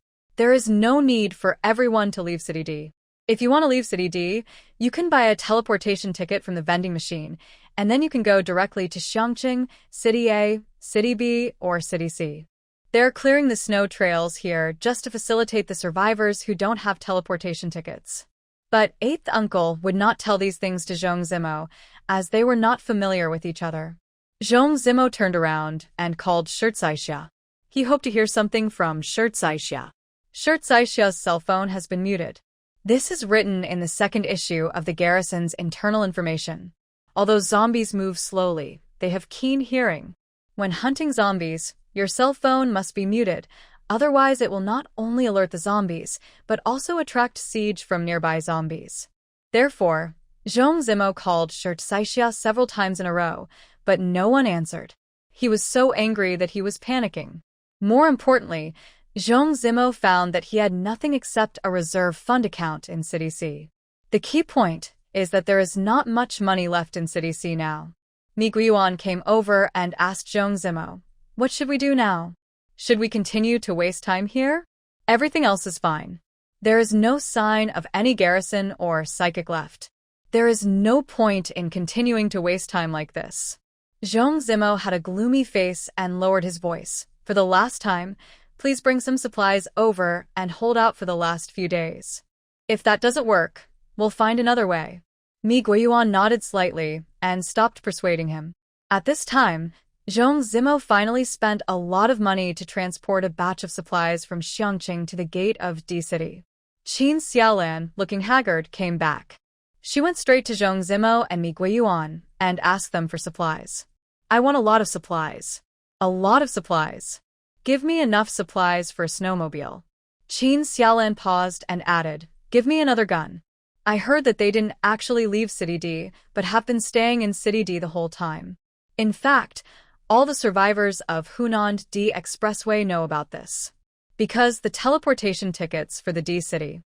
There is no need for everyone to leave City D. If you want to leave City D, you can buy a teleportation ticket from the vending machine, and then you can go directly to Xiangqing, City A, City B, or City C. They're clearing the snow trails here just to facilitate the survivors who don't have teleportation tickets. But Eighth Uncle would not tell these things to Zhong Zimo, as they were not familiar with each other. Zhong Zimo turned around and called Shirtsaixia. He hoped to hear something from Shirtsaixia. Shirtsaixia's cell phone has been muted. This is written in the second issue of the garrison's internal information. Although zombies move slowly, they have keen hearing. When hunting zombies, your cell phone must be muted, otherwise it will not only alert the zombies, but also attract siege from nearby zombies. Therefore, Zhong Zimo called Shirtsaixia several times in a row, but no one answered. He was so angry that he was panicking. More importantly, Zhong Zimo found that he had nothing except a reserve fund account in City C. The key point is that there is not much money left in City C now. Mi Guiyuan came over and asked Zhong Zimo, "What should we do now? Should we continue to waste time here? Everything else is fine. There is no sign of any garrison or psychic left. There is no point in continuing to waste time like this." Zhong Zimo had a gloomy face and lowered his voice. "For the last time, please bring some supplies over and hold out for the last few days. If that doesn't work, we'll find another way." Mi Guiyuan nodded slightly and stopped persuading him. At this time, Zhong Zimo finally spent a lot of money to transport a batch of supplies from Xiangqing to the gate of D City. Qin Xiaolan, looking haggard, came back. She went straight to Zhong Zimo and Mi Guiyuan and asked them for supplies. "I want a lot of supplies. A lot of supplies. Give me enough supplies for a snowmobile." Qin Xiaolan paused and added, "Give me another gun. I heard that they didn't actually leave City D, but have been staying in City D the whole time. In fact, all the survivors of Hunan D Expressway know about this. Because the teleportation tickets for the D City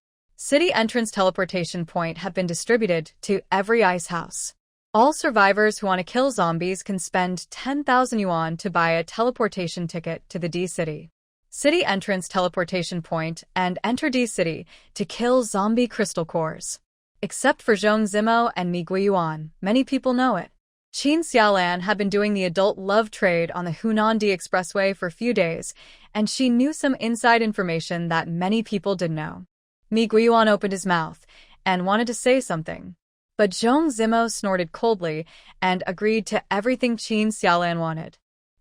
entrance teleportation point have been distributed to every ice house. All survivors who want to kill zombies can spend 10,000 yuan to buy a teleportation ticket to the D City entrance teleportation point and enter D City to kill zombie crystal cores. Except for Zhong Zimo and Mi Guiyuan, many people know it. Qin Xiaolan had been doing the adult love trade on the Hunan D Expressway for a few days, and she knew some inside information that many people didn't know. Mi Guiyuan opened his mouth and wanted to say something, but Zhong Zimo snorted coldly and agreed to everything Qin Xiaolan wanted.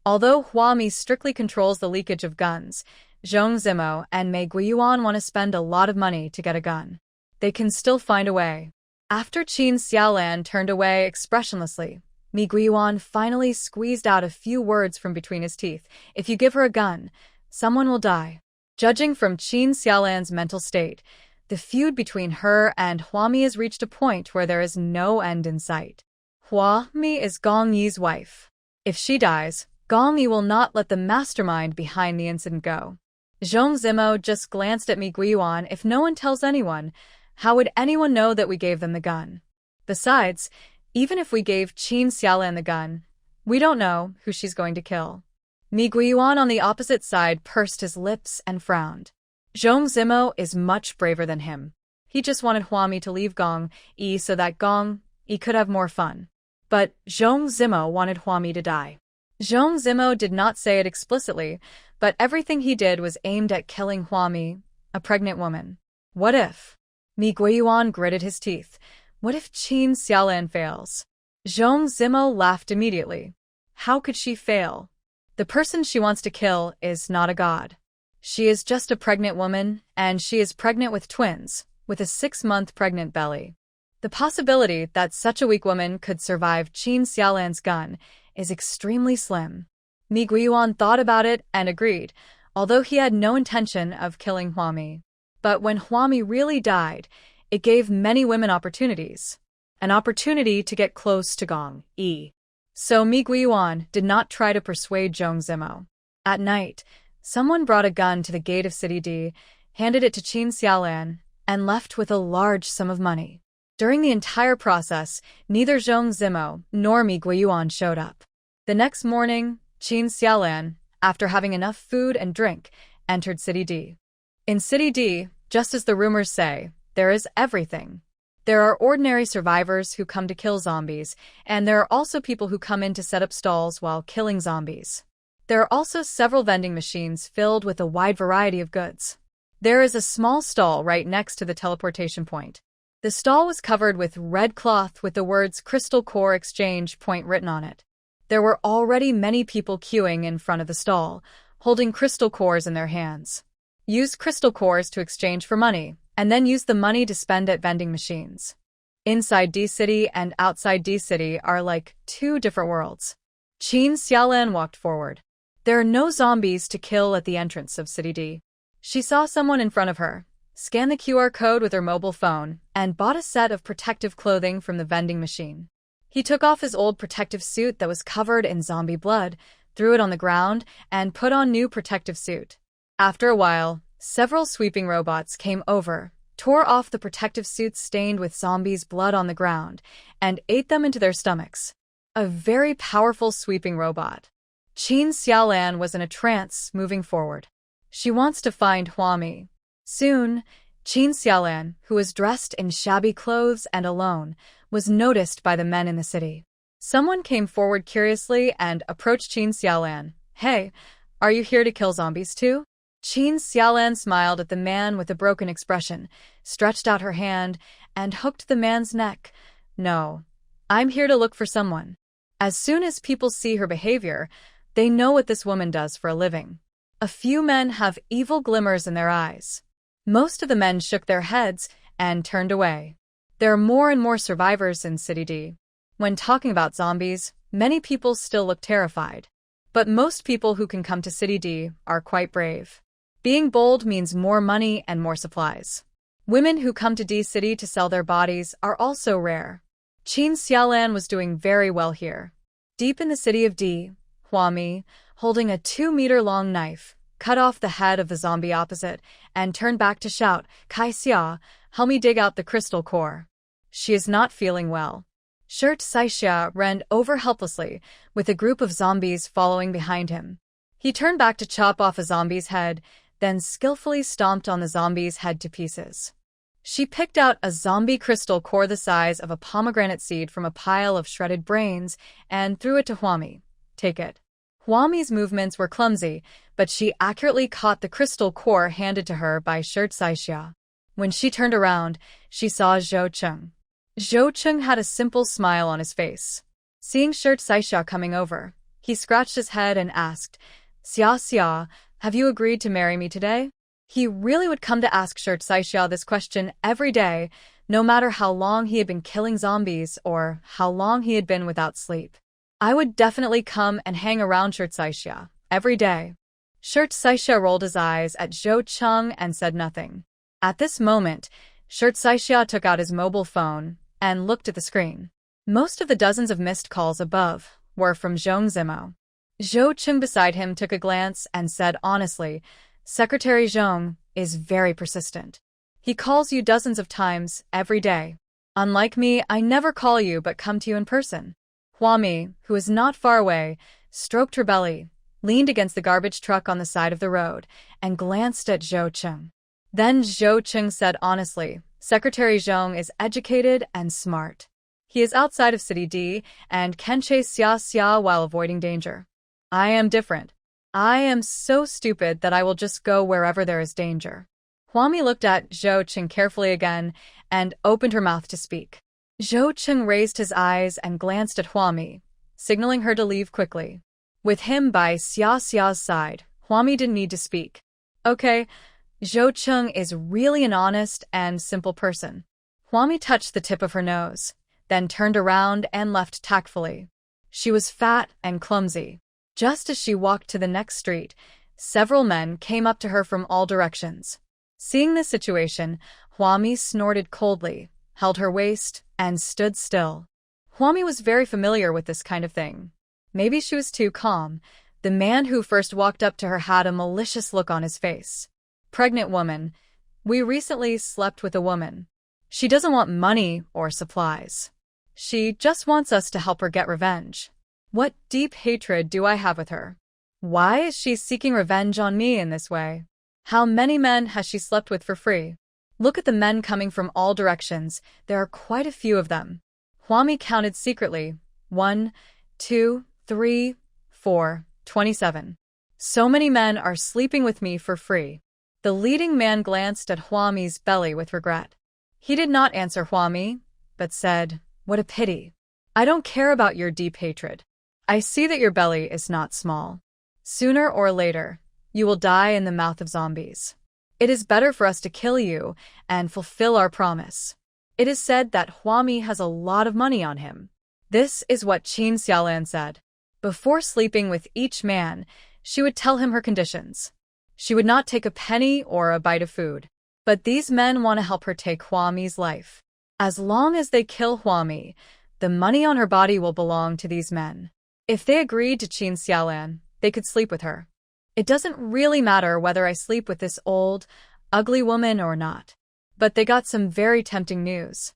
Although Hua Mi strictly controls the leakage of guns, Zhong Zimo and Mi Guiyuan want to spend a lot of money to get a gun. They can still find a way. After Qin Xiaolan turned away expressionlessly, Mi Guiyuan finally squeezed out a few words from between his teeth. "If you give her a gun, someone will die." Judging from Qin Xiaolan's mental state, the feud between her and Hua Mi has reached a point where there is no end in sight. Hua Mi is Gong Yi's wife. If she dies, Gong Yi will not let the mastermind behind the incident go. Zhong Zimo just glanced at Mi Guiyuan. "If no one tells anyone, how would anyone know that we gave them the gun? Besides, even if we gave Qin Xiaolan the gun, we don't know who she's going to kill." Mi Guiyuan on the opposite side pursed his lips and frowned. Zhong Zimo is much braver than him. He just wanted Hua Mi to leave Gong Yi so that Gong Yi could have more fun. But Zhong Zimo wanted Hua Mi to die. Zhong Zimo did not say it explicitly, but everything he did was aimed at killing Hua Mi, a pregnant woman. What if? Mi Guiyuan gritted his teeth. What if Qin Xiaolan fails? Zhong Zimo laughed immediately. How could she fail? The person she wants to kill is not a god. She is just a pregnant woman, and she is pregnant with twins, with a 6-month pregnant belly. The possibility that such a weak woman could survive Qin Xiaolan's gun is extremely slim. Mi Guiyuan thought about it and agreed, although he had no intention of killing Hua Mi. But when Hua Mi really died, it gave many women opportunities. An opportunity to get close to Gong Yi. So Mi Guiyuan did not try to persuade Zhong Zimo. At night, someone brought a gun to the gate of City D, handed it to Qin Xiaolan, and left with a large sum of money. During the entire process, neither Zhong Zimo nor Mi Guiyuan showed up. The next morning, Qin Xiaolan, after having enough food and drink, entered City D. In City D, just as the rumors say, there is everything. There are ordinary survivors who come to kill zombies, and there are also people who come in to set up stalls while killing zombies. There are also several vending machines filled with a wide variety of goods. There is a small stall right next to the teleportation point. The stall was covered with red cloth with the words Crystal Core Exchange Point written on it. There were already many people queuing in front of the stall, holding crystal cores in their hands. Use crystal cores to exchange for money, and then use the money to spend at vending machines. Inside D-City and outside D-City are like two different worlds. Qin Xiaolan walked forward. There are no zombies to kill at the entrance of City D. She saw someone in front of her, scanned the QR code with her mobile phone, and bought a set of protective clothing from the vending machine. He took off his old protective suit that was covered in zombie blood, threw it on the ground, and put on new protective suit. After a while, several sweeping robots came over, tore off the protective suits stained with zombies' blood on the ground, and ate them into their stomachs. A very powerful sweeping robot. Qin Xiaolan was in a trance, moving forward. She wants to find Huami. Soon, Qin Xiaolan, who was dressed in shabby clothes and alone, was noticed by the men in the city. Someone came forward curiously and approached Qin Xiaolan. Hey, are you here to kill zombies too? Qin Xiaolan smiled at the man with a broken expression, stretched out her hand, and hooked the man's neck. No, I'm here to look for someone. As soon as people see her behavior, they know what this woman does for a living. A few men have evil glimmers in their eyes. Most of the men shook their heads and turned away. There are more and more survivors in City D. When talking about zombies, many people still look terrified. But most people who can come to City D are quite brave. Being bold means more money and more supplies. Women who come to D-City to sell their bodies are also rare. Qin Xiaolan was doing very well here. Deep in the city of D, Huami, holding a 2-meter-long knife, cut off the head of the zombie opposite and turned back to shout, Kai Xia, help me dig out the crystal core. She is not feeling well. Shirt Saixia ran over helplessly, with a group of zombies following behind him. He turned back to chop off a zombie's head, then skillfully stomped on the zombie's head to pieces. She picked out a zombie crystal core the size of a pomegranate seed from a pile of shredded brains and threw it to Huami. Take it. Huami's movements were clumsy, but she accurately caught the crystal core handed to her by Shirt Saixia. When she turned around, she saw Zhou Cheng. Zhou Cheng had a simple smile on his face. Seeing Shirt Saixia coming over, he scratched his head and asked, Xia Xia, have you agreed to marry me today? He really would come to ask Shirt Saixia this question every day, no matter how long he had been killing zombies or how long he had been without sleep. I would definitely come and hang around Shirt Saixia every day. Shirt Saixia rolled his eyes at Zhou Cheng and said nothing. At this moment, Shirt Saixia took out his mobile phone and looked at the screen. Most of the dozens of missed calls above were from Zhong Zimo. Zhou Cheng beside him took a glance and said honestly, Secretary Zhong is very persistent. He calls you dozens of times every day. Unlike me, I never call you but come to you in person. Huami, who is not far away, stroked her belly, leaned against the garbage truck on the side of the road, and glanced at Zhou Cheng. Then Zhou Cheng said honestly, Secretary Zhong is educated and smart. He is outside of City D and can chase Xia Xia while avoiding danger. I am different. I am so stupid that I will just go wherever there is danger. Huami looked at Zhou Cheng carefully again and opened her mouth to speak. Zhou Cheng raised his eyes and glanced at Huami, signaling her to leave quickly. With him by Xia Xia's side, Huami didn't need to speak. Okay, Zhou Cheng is really an honest and simple person. Huami touched the tip of her nose, then turned around and left tactfully. She was fat and clumsy. Just as she walked to the next street, several men came up to her from all directions. Seeing this situation, Huami snorted coldly, held her waist, and stood still. Huami was very familiar with this kind of thing. Maybe she was too calm. The man who first walked up to her had a malicious look on his face. Pregnant woman. We recently slept with a woman. She doesn't want money or supplies. She just wants us to help her get revenge. What deep hatred do I have with her? Why is she seeking revenge on me in this way? How many men has she slept with for free? Look at the men coming from all directions. There are quite a few of them. Huami counted secretly. 1, 2, 3, 4, 27. So many men are sleeping with me for free. The leading man glanced at Huami's belly with regret. He did not answer Huami, but said, "What a pity. I don't care about your deep hatred. I see that your belly is not small. Sooner or later, you will die in the mouth of zombies. It is better for us to kill you and fulfill our promise." It is said that Huami has a lot of money on him. This is what Qin Xiaolan said. Before sleeping with each man, she would tell him her conditions. She would not take a penny or a bite of food. But these men want to help her take Huami's life. As long as they kill Huami, the money on her body will belong to these men. If they agreed to Qin Xiaolan, they could sleep with her. It doesn't really matter whether I sleep with this old, ugly woman or not. But they got some very tempting news.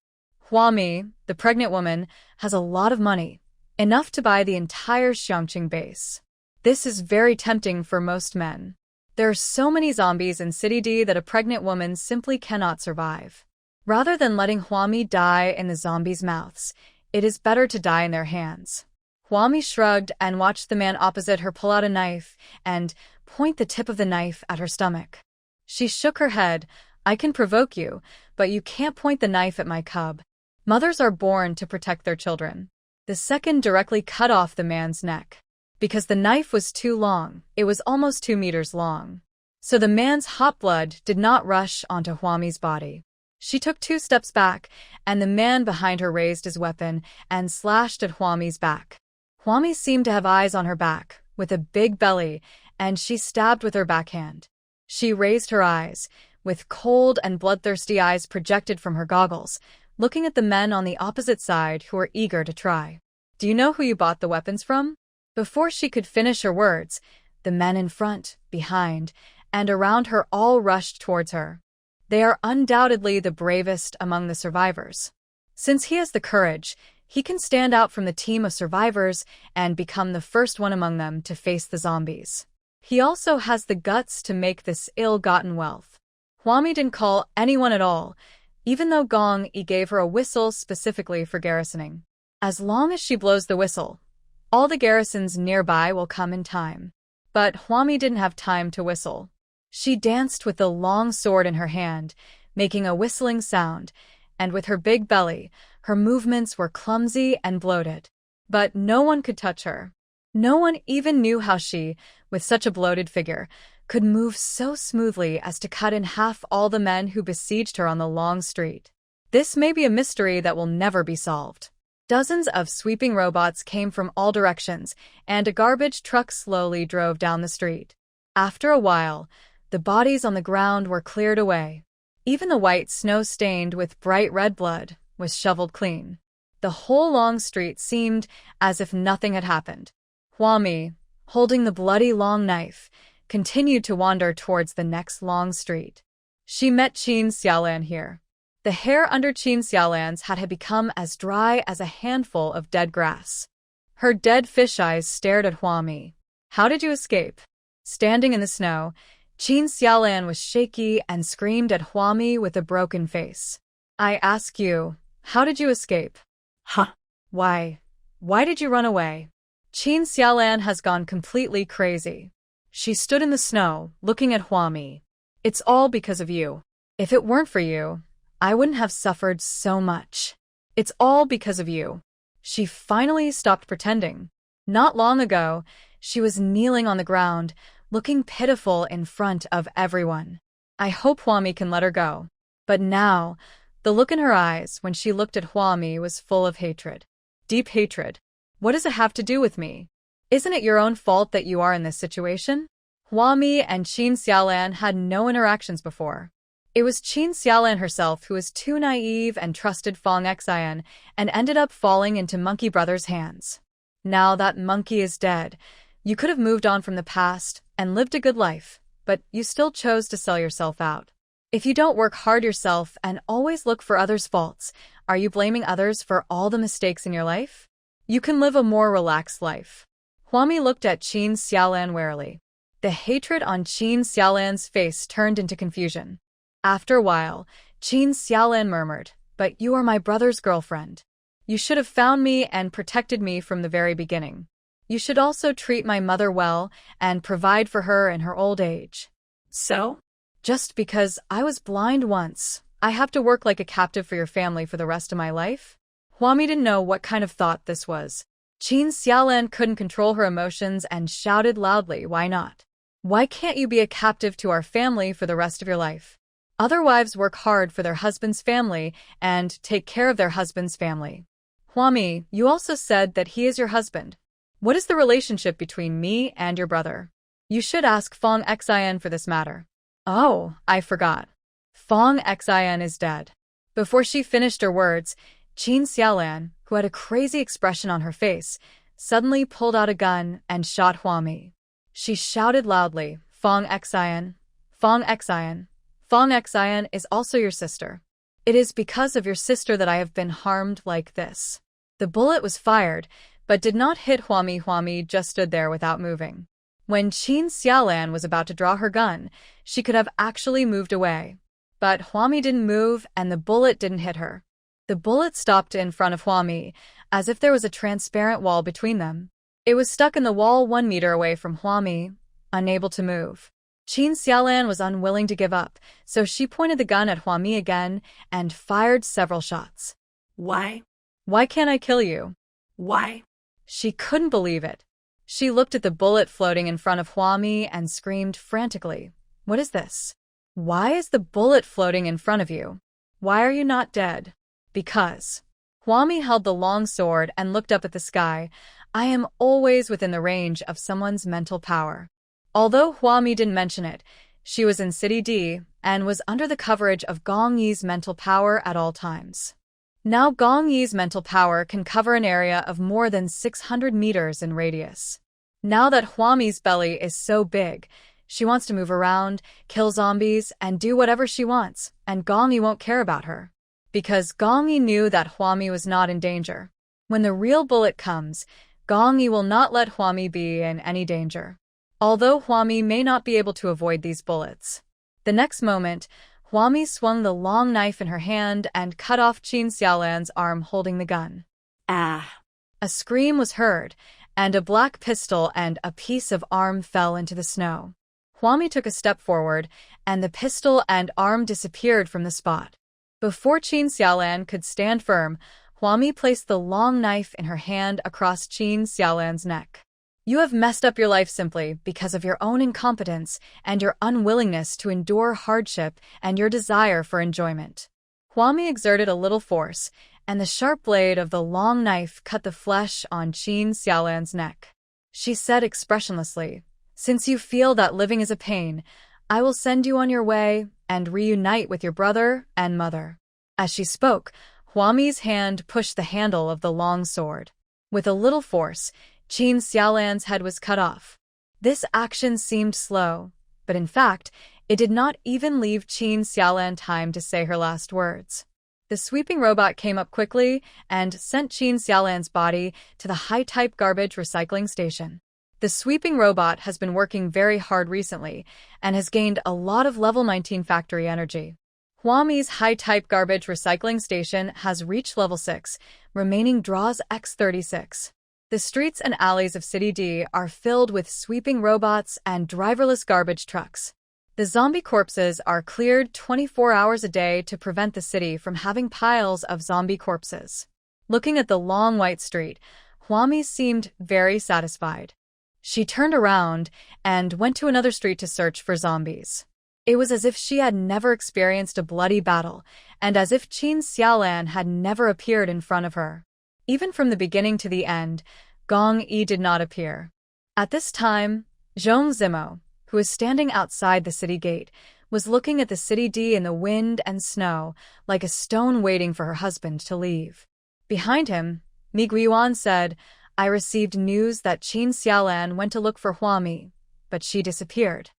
Huami, the pregnant woman, has a lot of money, enough to buy the entire Xiangqing base. This is very tempting for most men. There are so many zombies in City D that a pregnant woman simply cannot survive. Rather than letting Huami die in the zombies' mouths, it is better to die in their hands. Huami shrugged and watched the man opposite her pull out a knife and point the tip of the knife at her stomach. She shook her head. "I can provoke you, but you can't point the knife at my cub. Mothers are born to protect their children." The second directly cut off the man's neck. Because the knife was too long, it was almost 2 meters long. So the man's hot blood did not rush onto Huami's body. She took 2 steps back, and the man behind her raised his weapon and slashed at Huami's back. Huami seemed to have eyes on her back, with a big belly, and she stabbed with her backhand. She raised her eyes, with cold and bloodthirsty eyes projected from her goggles, looking at the men on the opposite side who were eager to try. "Do you know who you bought the weapons from?" Before she could finish her words, the men in front, behind, and around her all rushed towards her. They are undoubtedly the bravest among the survivors. Since he has the courage, he can stand out from the team of survivors and become the first one among them to face the zombies. He also has the guts to make this ill-gotten wealth. Huami didn't call anyone at all, even though Gong Yi gave her a whistle specifically for garrisoning. As long as she blows the whistle, all the garrisons nearby will come in time. But Huami didn't have time to whistle. She danced with the long sword in her hand, making a whistling sound, and with her big belly, her movements were clumsy and bloated. But no one could touch her. No one even knew how she, with such a bloated figure, could move so smoothly as to cut in half all the men who besieged her on the long street. This may be a mystery that will never be solved. Dozens of sweeping robots came from all directions, and a garbage truck slowly drove down the street. After a while, the bodies on the ground were cleared away. Even the white snow stained with bright red blood was shoveled clean. The whole long street seemed as if nothing had happened. Huami, holding the bloody long knife, continued to wander towards the next long street. She met Qin Xiaolan here. The hair under Qin Xiaolan's had become as dry as a handful of dead grass. Her dead fish eyes stared at Huami. "How did you escape?" Standing in the snow, Qin Xiaolan was shaky and screamed at Huami with a broken face. "I ask you, how did you escape?" Huh. Why did you run away?" Qin Xiaolan has gone completely crazy. She stood in the snow, looking at Huami. "It's all because of you. If it weren't for you, I wouldn't have suffered so much. It's all because of you." She finally stopped pretending. Not long ago, she was kneeling on the ground, looking pitiful in front of everyone. I hope Huami can let her go. But now, the look in her eyes when she looked at Huami was full of hatred. Deep hatred. "What does it have to do with me? Isn't it your own fault that you are in this situation?" Huami and Qin Xiaolan had no interactions before. It was Qin Xiaolan herself who was too naive and trusted Fong Xian and ended up falling into Monkey Brother's hands. Now that Monkey is dead, you could have moved on from the past and lived a good life, but you still chose to sell yourself out. If you don't work hard yourself and always look for others' faults, are you blaming others for all the mistakes in your life? You can live a more relaxed life. Huami looked at Qin Xiaolan warily. The hatred on Qin Xiaolan's face turned into confusion. After a while, Qin Xiaolan murmured, "But you are my brother's girlfriend. You should have found me and protected me from the very beginning. You should also treat my mother well and provide for her in her old age." So? Just because I was blind once, I have to work like a captive for your family for the rest of my life? Huami didn't know what kind of thought this was. Qin Xiaolan couldn't control her emotions and shouted loudly, "Why not? Why can't you be a captive to our family for the rest of your life? Other wives work hard for their husband's family and take care of their husband's family. Huami, you also said that he is your husband. What is the relationship between me and your brother? You should ask Fong Xian for this matter." "Oh, I forgot. Fong Xian is dead." Before she finished her words, Qin Xiaolan, who had a crazy expression on her face, suddenly pulled out a gun and shot Huami. She shouted loudly, "Fong Xian! Fong Xian! Fong Xian is also your sister. It is because of your sister that I have been harmed like this." The bullet was fired, but did not hit Huami. Huami just stood there without moving. When Qin Xiaolan was about to draw her gun, she could have actually moved away. But Huami didn't move and the bullet didn't hit her. The bullet stopped in front of Huami, as if there was a transparent wall between them. It was stuck in the wall 1 meter away from Huami, unable to move. Qin Xiaolan was unwilling to give up, so she pointed the gun at Huami again and fired several shots. Why? "Why can't I kill you?" Why? She couldn't believe it. She looked at the bullet floating in front of Huami and screamed frantically, "What is this? Why is the bullet floating in front of you? Why are you not dead?" "Because." Huami held the long sword and looked up at the sky. "I am always within the range of someone's mental power." Although Huami didn't mention it, she was in City D and was under the coverage of Gong Yi's mental power at all times. Now Gong Yi's mental power can cover an area of more than 600 meters in radius. Now that Huami's belly is so big, she wants to move around, kill zombies, and do whatever she wants, and Gong Yi won't care about her. Because Gong Yi knew that Huami was not in danger. When the real bullet comes, Gong Yi will not let Huami be in any danger. Although Huami may not be able to avoid these bullets. The next moment, Huami swung the long knife in her hand and cut off Qin Xiaolan's arm holding the gun. Ah! A scream was heard, and a black pistol and a piece of arm fell into the snow. Huami took a step forward, and the pistol and arm disappeared from the spot. Before Qin Xiaolan could stand firm, Huami placed the long knife in her hand across Qin Xiaolan's neck. "You have messed up your life simply because of your own incompetence and your unwillingness to endure hardship and your desire for enjoyment." Huami exerted a little force, and the sharp blade of the long knife cut the flesh on Qin Xiaolan's neck. She said expressionlessly, "Since you feel that living is a pain, I will send you on your way and reunite with your brother and mother." As she spoke, Huami's hand pushed the handle of the long sword. With a little force, Qin Xiaolan's head was cut off. This action seemed slow, but in fact, it did not even leave Qin Xiaolan time to say her last words. The sweeping robot came up quickly and sent Qin Xiaolan's body to the high-type garbage recycling station. The sweeping robot has been working very hard recently and has gained a lot of level 19 factory energy. Huami's high-type garbage recycling station has reached level 6, remaining draws X36. The streets and alleys of City D are filled with sweeping robots and driverless garbage trucks. The zombie corpses are cleared 24 hours a day to prevent the city from having piles of zombie corpses. Looking at the long white street, Huami seemed very satisfied. She turned around and went to another street to search for zombies. It was as if she had never experienced a bloody battle, and as if Qin Xiaolan had never appeared in front of her. Even from the beginning to the end, Gong Yi did not appear. At this time, Zhong Zimo, who was standing outside the city gate, was looking at the City D in the wind and snow, like a stone waiting for her husband to leave. Behind him, Mi Guiyuan said, "I received news that Qin Xiaolan went to look for Huami, but she disappeared.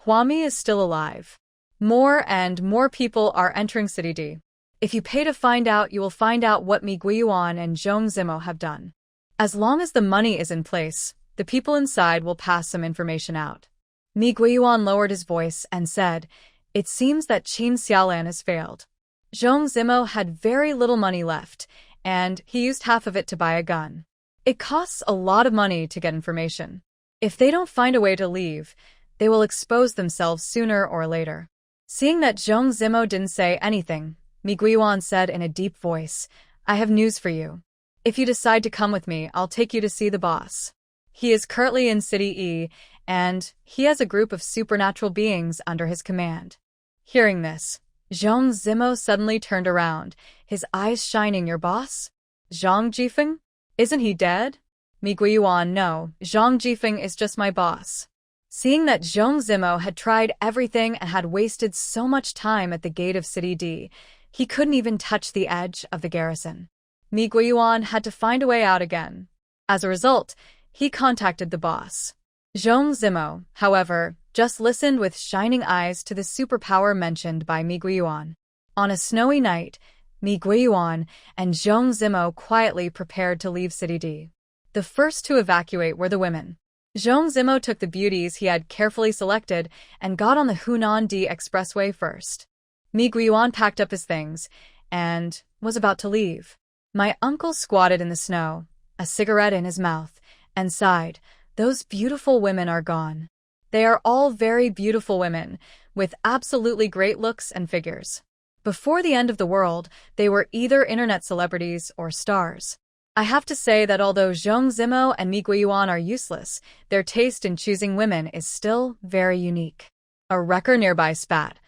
Huami is still alive. More and more people are entering City D. If you pay to find out, you will find out what Mi Guiyuan and Zhong Zimo have done. As long as the money is in place, the people inside will pass some information out." Mi Guiyuan lowered his voice and said, "It seems that Qin Xiaolan has failed." Zhong Zimo had very little money left, and he used half of it to buy a gun. It costs a lot of money to get information. If they don't find a way to leave, they will expose themselves sooner or later. Seeing that Zhong Zimo didn't say anything, Mi Guiyuan said in a deep voice, "I have news for you. If you decide to come with me, I'll take you to see the boss. He is currently in City E, and he has a group of supernatural beings under his command." Hearing this, Zhong Zimo suddenly turned around, his eyes shining. "Your boss? Zhang Jifeng? Isn't he dead?" Mi Guiyuan, "No, Zhang Jifeng is just my boss." Seeing that Zhong Zimo had tried everything and had wasted so much time at the gate of City D, he couldn't even touch the edge of the garrison. Mi Guiyuan had to find a way out again. As a result, he contacted the boss. Zhong Zimo, however, just listened with shining eyes to the superpower mentioned by Mi Guiyuan. On a snowy night, Mi Guiyuan and Zhong Zimo quietly prepared to leave City D. The first to evacuate were the women. Zhong Zimo took the beauties he had carefully selected and got on the Hunan D expressway first. Mi Guiyuan packed up his things and was about to leave. My uncle squatted in the snow, a cigarette in his mouth, and sighed, "Those beautiful women are gone. They are all very beautiful women, with absolutely great looks and figures. Before the end of the world, they were either internet celebrities or stars." I have to say that although Zhong Zimo and Mi Guiyuan are useless, their taste in choosing women is still very unique. A wrecker nearby spat.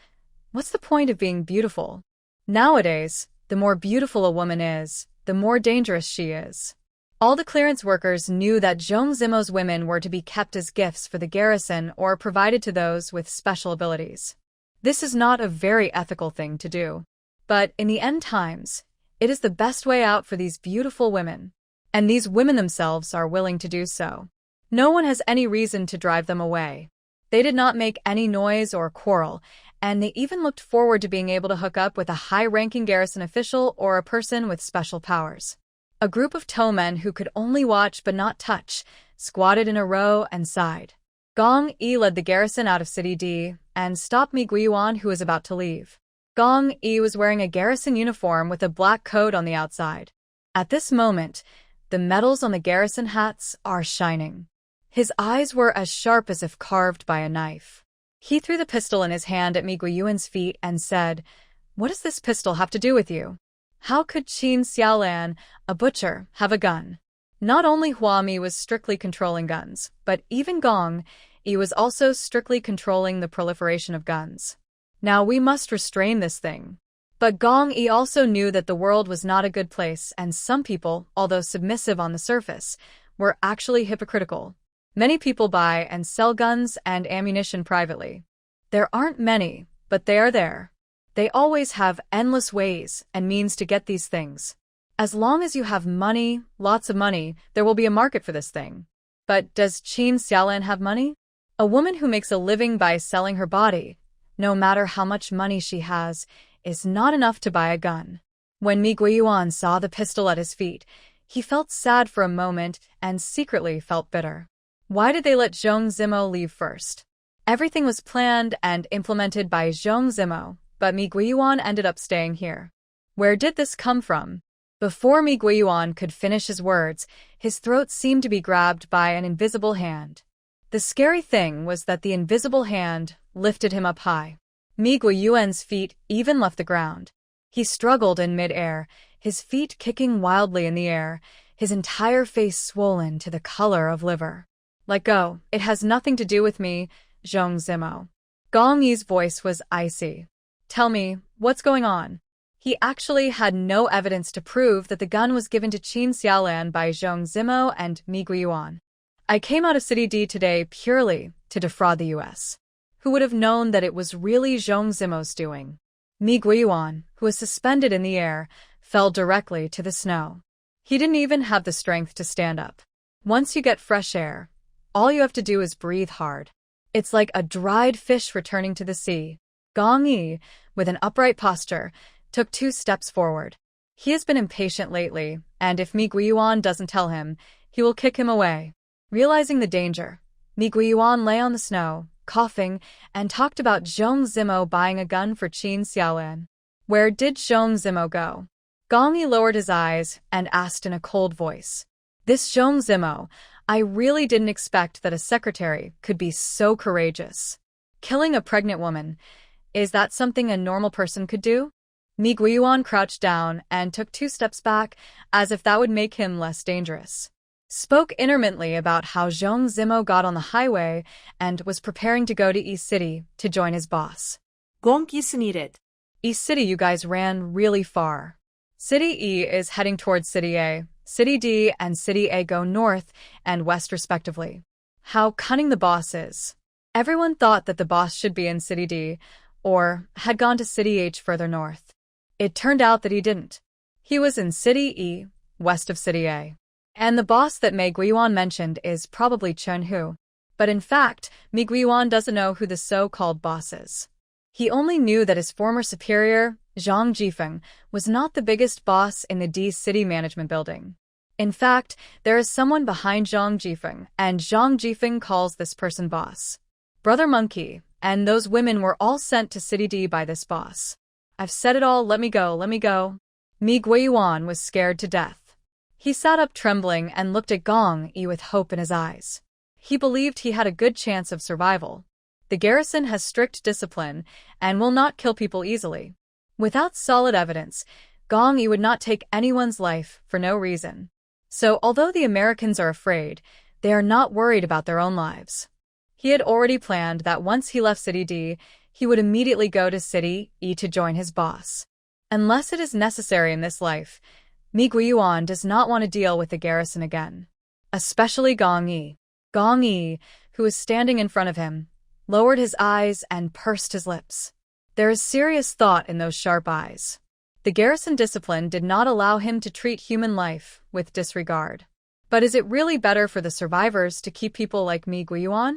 "What's the point of being beautiful? Nowadays, the more beautiful a woman is, the more dangerous she is." All the clearance workers knew that Zhong Zimo's women were to be kept as gifts for the garrison or provided to those with special abilities. This is not a very ethical thing to do. But in the end times, it is the best way out for these beautiful women. And these women themselves are willing to do so. No one has any reason to drive them away. They did not make any noise or quarrel, and they even looked forward to being able to hook up with a high-ranking garrison official or a person with special powers. A group of towmen who could only watch but not touch squatted in a row and sighed. Gong Yi led the garrison out of City D and stopped Mi Guiyuan, who was about to leave. Gong Yi was wearing a garrison uniform with a black coat on the outside. At this moment, the metals on the garrison hats are shining. His eyes were as sharp as if carved by a knife. He threw the pistol in his hand at Mi Guiyuan's feet and said, "What does this pistol have to do with you? How could Qin Xiaolan, a butcher, have a gun?" Not only Hua Mi was strictly controlling guns, but even Gong Yi was also strictly controlling the proliferation of guns. "Now we must restrain this thing." But Gong Yi also knew that the world was not a good place, and some people, although submissive on the surface, were actually hypocritical. Many people buy and sell guns and ammunition privately. There aren't many, but they are there. They always have endless ways and means to get these things. As long as you have money, lots of money, there will be a market for this thing. But does Qin Xiaolan have money? A woman who makes a living by selling her body, no matter how much money she has, is not enough to buy a gun. When Mi Guiyuan saw the pistol at his feet, he felt sad for a moment and secretly felt bitter. Why did they let Zhong Zimo leave first? Everything was planned and implemented by Zhong Zimo, but Mi Guiyuan ended up staying here. Where did this come from? Before Mi Guiyuan could finish his words, his throat seemed to be grabbed by an invisible hand. The scary thing was that the invisible hand lifted him up high. Mi Guiyuan's feet even left the ground. He struggled in mid-air, his feet kicking wildly in the air, his entire face swollen to the color of liver. "Let go, it has nothing to do with me, Zhong Zimo." Gong Yi's voice was icy. "Tell me, what's going on?" He actually had no evidence to prove that the gun was given to Qin Xiaolan by Zhong Zimo and Mi Guiyuan. "I came out of City D today purely to defraud the U.S. Who would have known that it was really Zhong Zimo's doing?" Mi Guiyuan, who was suspended in the air, fell directly to the snow. He didn't even have the strength to stand up. Once you get fresh air, all you have to do is breathe hard. It's like a dried fish returning to the sea. Gong Yi, with an upright posture, took 2 steps forward. He has been impatient lately, and if Mi Guiyuan doesn't tell him, he will kick him away. Realizing the danger, Mi Guiyuan lay on the snow, coughing, and talked about Zhong Zimo buying a gun for Qin Xiaolan. Where did Zhong Zimo go? Gong Yi lowered his eyes and asked in a cold voice. This Zhong Zimo, I really didn't expect that a secretary could be so courageous. Killing a pregnant woman, is that something a normal person could do? Mi Guiyuan crouched down and took 2 steps back, as if that would make him less dangerous. Spoke intermittently about how Zhong Zimo got on the highway and was preparing to go to East City to join his boss. Gong Yi sneered. East City, you guys ran really far. City E is heading towards City A. City D and City A go north and west respectively. How cunning the boss is. Everyone thought that the boss should be in City D, or had gone to City H further north. It turned out that he didn't. He was in City E, west of City A. And the boss that Mi Guiyuan mentioned is probably Chen Hu. But in fact, Mi Guiyuan doesn't know who the so-called boss is. He only knew that his former superior, Zhang Jifeng, was not the biggest boss in the D City Management Building. In fact, there is someone behind Zhang Jifeng, and Zhang Jifeng calls this person boss. Brother Monkey, and those women were all sent to City D by this boss. I've said it all, let me go, let me go. Mi Guiyuan was scared to death. He sat up trembling and looked at Gong Yi with hope in his eyes. He believed he had a good chance of survival. The garrison has strict discipline and will not kill people easily. Without solid evidence, Gong Yi would not take anyone's life for no reason. So although the Americans are afraid, they are not worried about their own lives. He had already planned that once he left City D, he would immediately go to City E to join his boss. Unless it is necessary in this life, Mi Guiyuan does not want to deal with the garrison again. Especially Gong Yi. Gong Yi, who was standing in front of him, lowered his eyes and pursed his lips. There is serious thought in those sharp eyes. The garrison discipline did not allow him to treat human life with disregard. But is it really better for the survivors to keep people like Mi Guiyuan?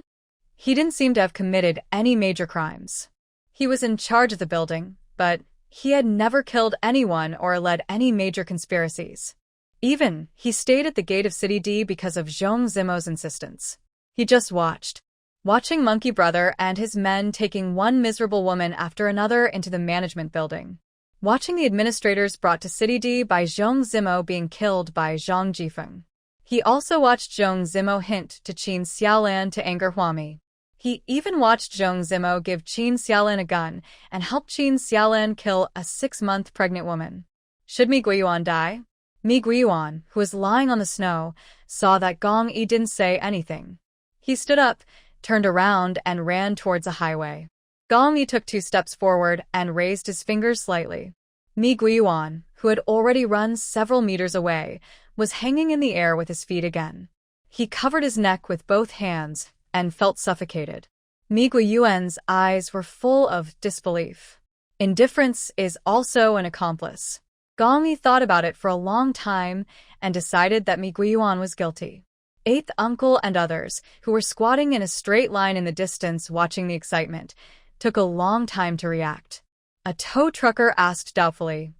He didn't seem to have committed any major crimes. He was in charge of the building, but he had never killed anyone or led any major conspiracies. Even, he stayed at the gate of City D because of Zhong Zimo's insistence. He just watched. Watching Monkey Brother and his men taking one miserable woman after another into the management building. Watching the administrators brought to City D by Zhong Zimo being killed by Zhang Jifeng. He also watched Zhong Zimo hint to Qin Xiaolan to anger Huami. He even watched Zhong Zimo give Qin Xiaolan a gun and help Qin Xiaolan kill a 6-month pregnant woman. Should Mi Guiyuan die? Mi Guiyuan, who was lying on the snow, saw that Gong Yi didn't say anything. He stood up, turned around and ran towards a highway. Gong Yi took 2 steps forward and raised his fingers slightly. Mi Guiyuan, who had already run several meters away, was hanging in the air with his feet again. He covered his neck with both hands and felt suffocated. Mi Guiyuan's eyes were full of disbelief. Indifference is also an accomplice. Gong Yi thought about it for a long time and decided that Mi Guiyuan was guilty. Eighth Uncle and others, who were squatting in a straight line in the distance watching the excitement, took a long time to react. A tow trucker asked doubtfully,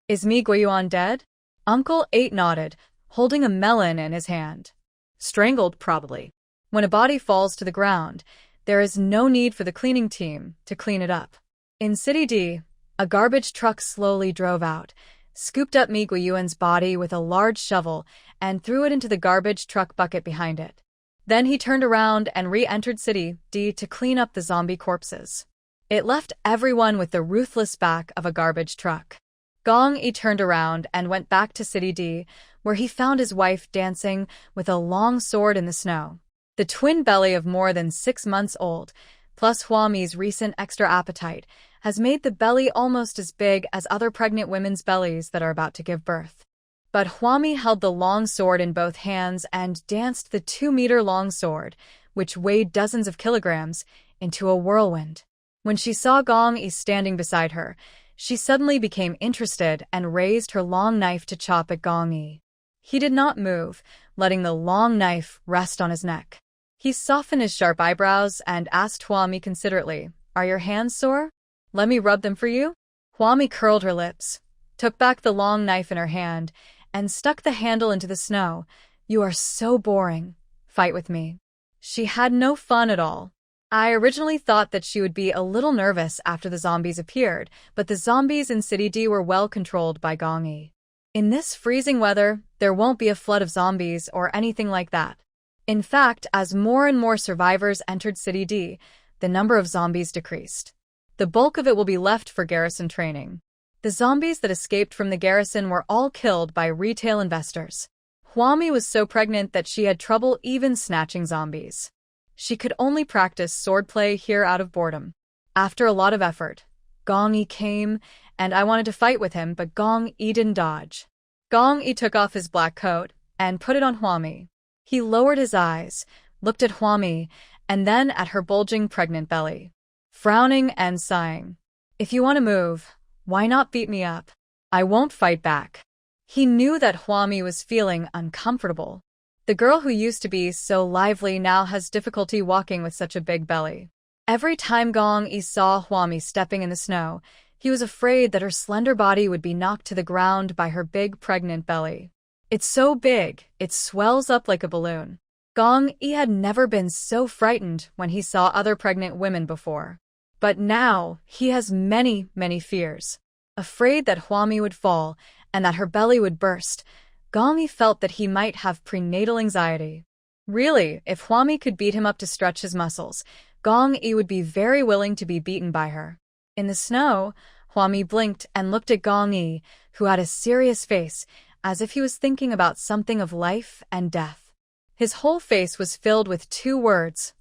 is Mi Guiyuan dead? Uncle 8 nodded, holding a melon in his hand. Strangled, probably. When a body falls to the ground, there is no need for the cleaning team to clean it up. In City D, a garbage truck slowly drove out, scooped up Mi Guiyuan's body with a large shovel, and threw it into the garbage truck bucket behind it. Then he turned around and re-entered City D to clean up the zombie corpses. It left everyone with the ruthless back of a garbage truck. Gong Yi turned around and went back to City D, where he found his wife dancing with a long sword in the snow. The twin belly of more than 6 months old, plus Huami's recent extra appetite, has made the belly almost as big as other pregnant women's bellies that are about to give birth. But Huami held the long sword in both hands and danced the 2-meter-long sword, which weighed dozens of kilograms, into a whirlwind. When she saw Gong Yi standing beside her, she suddenly became interested and raised her long knife to chop at Gong Yi. He did not move, letting the long knife rest on his neck. He softened his sharp eyebrows and asked Huami considerately, "Are your hands sore? Let me rub them for you?" Huami curled her lips, took back the long knife in her hand, and stuck the handle into the snow. "You are so boring. Fight with me." She had no fun at all. I originally thought that she would be a little nervous after the zombies appeared, but the zombies in City D were well controlled by Gong Yi. In this freezing weather, there won't be a flood of zombies or anything like that. In fact, as more and more survivors entered City D, the number of zombies decreased. The bulk of it will be left for garrison training. The zombies that escaped from the garrison were all killed by retail investors. Huami was so pregnant that she had trouble even snatching zombies. She could only practice swordplay here out of boredom. After a lot of effort, Gong Yi came, and I wanted to fight with him, but Gong Yi didn't dodge. Gong Yi took off his black coat and put it on Huami. He lowered his eyes, looked at Huami, and then at her bulging pregnant belly, frowning and sighing. If you want to move, why not beat me up? I won't fight back. He knew that Huami was feeling uncomfortable. The girl who used to be so lively now has difficulty walking with such a big belly. Every time Gong Yi saw Huami stepping in the snow, he was afraid that her slender body would be knocked to the ground by her big pregnant belly. It's so big, it swells up like a balloon. Gong Yi had never been so frightened when he saw other pregnant women before. But now, he has many, many fears. Afraid that Huami would fall and that her belly would burst, Gong Yi felt that he might have prenatal anxiety. Really, if Huami could beat him up to stretch his muscles, Gong Yi would be very willing to be beaten by her. In the snow, Huami blinked and looked at Gong Yi, who had a serious face, as if he was thinking about something of life and death. His whole face was filled with 2 words: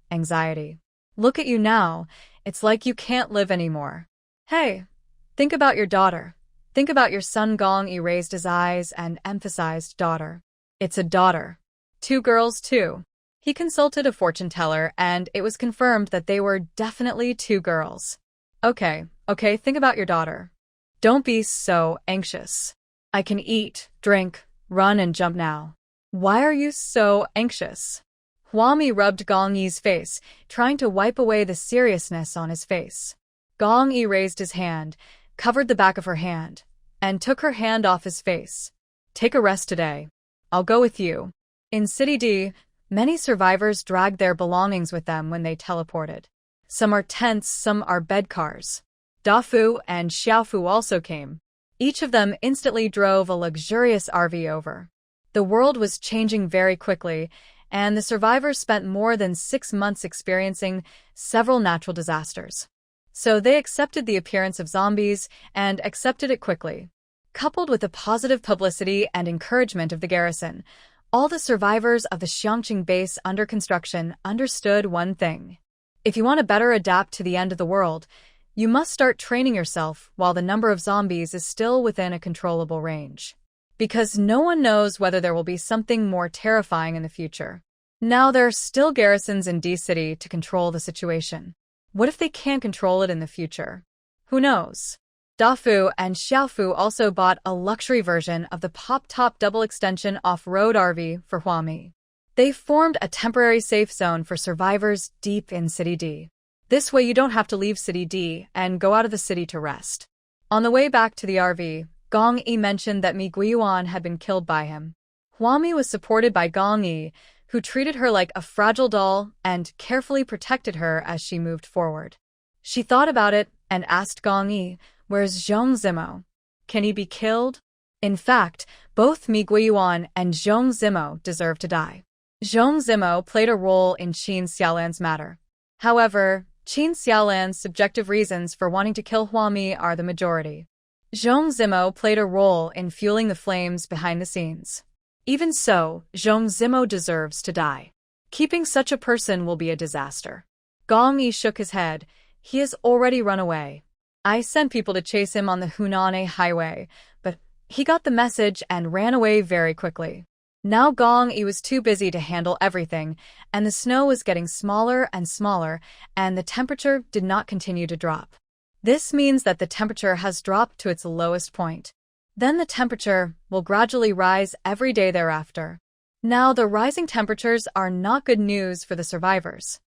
anxiety. Look at you now, it's like you can't live anymore. Hey, think about your daughter. Think about your son. Gong Yi raised his eyes and emphasized daughter. It's a daughter. 2 girls too. He consulted a fortune teller and it was confirmed that they were definitely 2 girls. Okay, think about your daughter. Don't be so anxious. I can eat, drink, run and jump now. Why are you so anxious? Huami rubbed Gong Yi's face, trying to wipe away the seriousness on his face. Gong Yi raised his hand, covered the back of her hand, and took her hand off his face. Take a rest today. I'll go with you. In City D, many survivors dragged their belongings with them when they teleported. Some are tents, some are bed cars. Dafu and Xiaofu also came. Each of them instantly drove a luxurious RV over. The world was changing very quickly, and the survivors spent more than 6 months experiencing several natural disasters. So they accepted the appearance of zombies and accepted it quickly. Coupled with the positive publicity and encouragement of the garrison, all the survivors of the Xiangqing base under construction understood one thing. If you want to better adapt to the end of the world, you must start training yourself while the number of zombies is still within a controllable range. Because no one knows whether there will be something more terrifying in the future. Now there are still garrisons in D-City to control the situation. What if they can't control it in the future? Who knows? Dafu and Xiaofu also bought a luxury version of the pop-top double extension off-road RV for Huami. They formed a temporary safe zone for survivors deep in City D. This way you don't have to leave City D and go out of the city to rest. On the way back to the RV, Gong Yi mentioned that Mi Guiyuan had been killed by him. Huami was supported by Gong Yi, who treated her like a fragile doll and carefully protected her as she moved forward. She thought about it and asked Gong Yi, "Where's Zhong Zimo? Can he be killed?" In fact, both Mi Guiyuan and Zhong Zimo deserve to die. Zhong Zimo played a role in Qin Xiaolan's matter. However, Qin Xiaolan's subjective reasons for wanting to kill Huami are the majority. Zhong Zimo played a role in fueling the flames behind the scenes. Even so, Zhong Zimo deserves to die. Keeping such a person will be a disaster. Gong Yi shook his head. He has already run away. I sent people to chase him on the Hunan highway, but he got the message and ran away very quickly. Now Gong Yi was too busy to handle everything, and the snow was getting smaller and smaller, and the temperature did not continue to drop. This means that the temperature has dropped to its lowest point. Then the temperature will gradually rise every day thereafter. Now the rising temperatures are not good news for the survivors.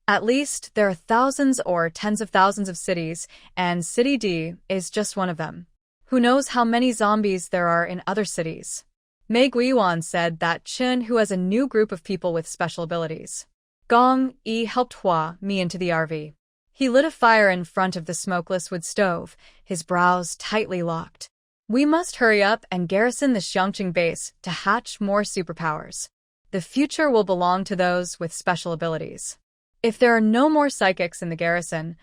At least there are thousands or tens of thousands of cities, and City D is just one of them. Who knows how many zombies there are in other cities? Mei Guiyuan said that Chen, who has a new group of people with special abilities. Gong Yi helped Hua Mi into the RV. He lit a fire in front of the smokeless wood stove, his brows tightly locked. We must hurry up and garrison the Xiangqing base to hatch more superpowers. The future will belong to those with special abilities. If there are no more psychics in the garrison,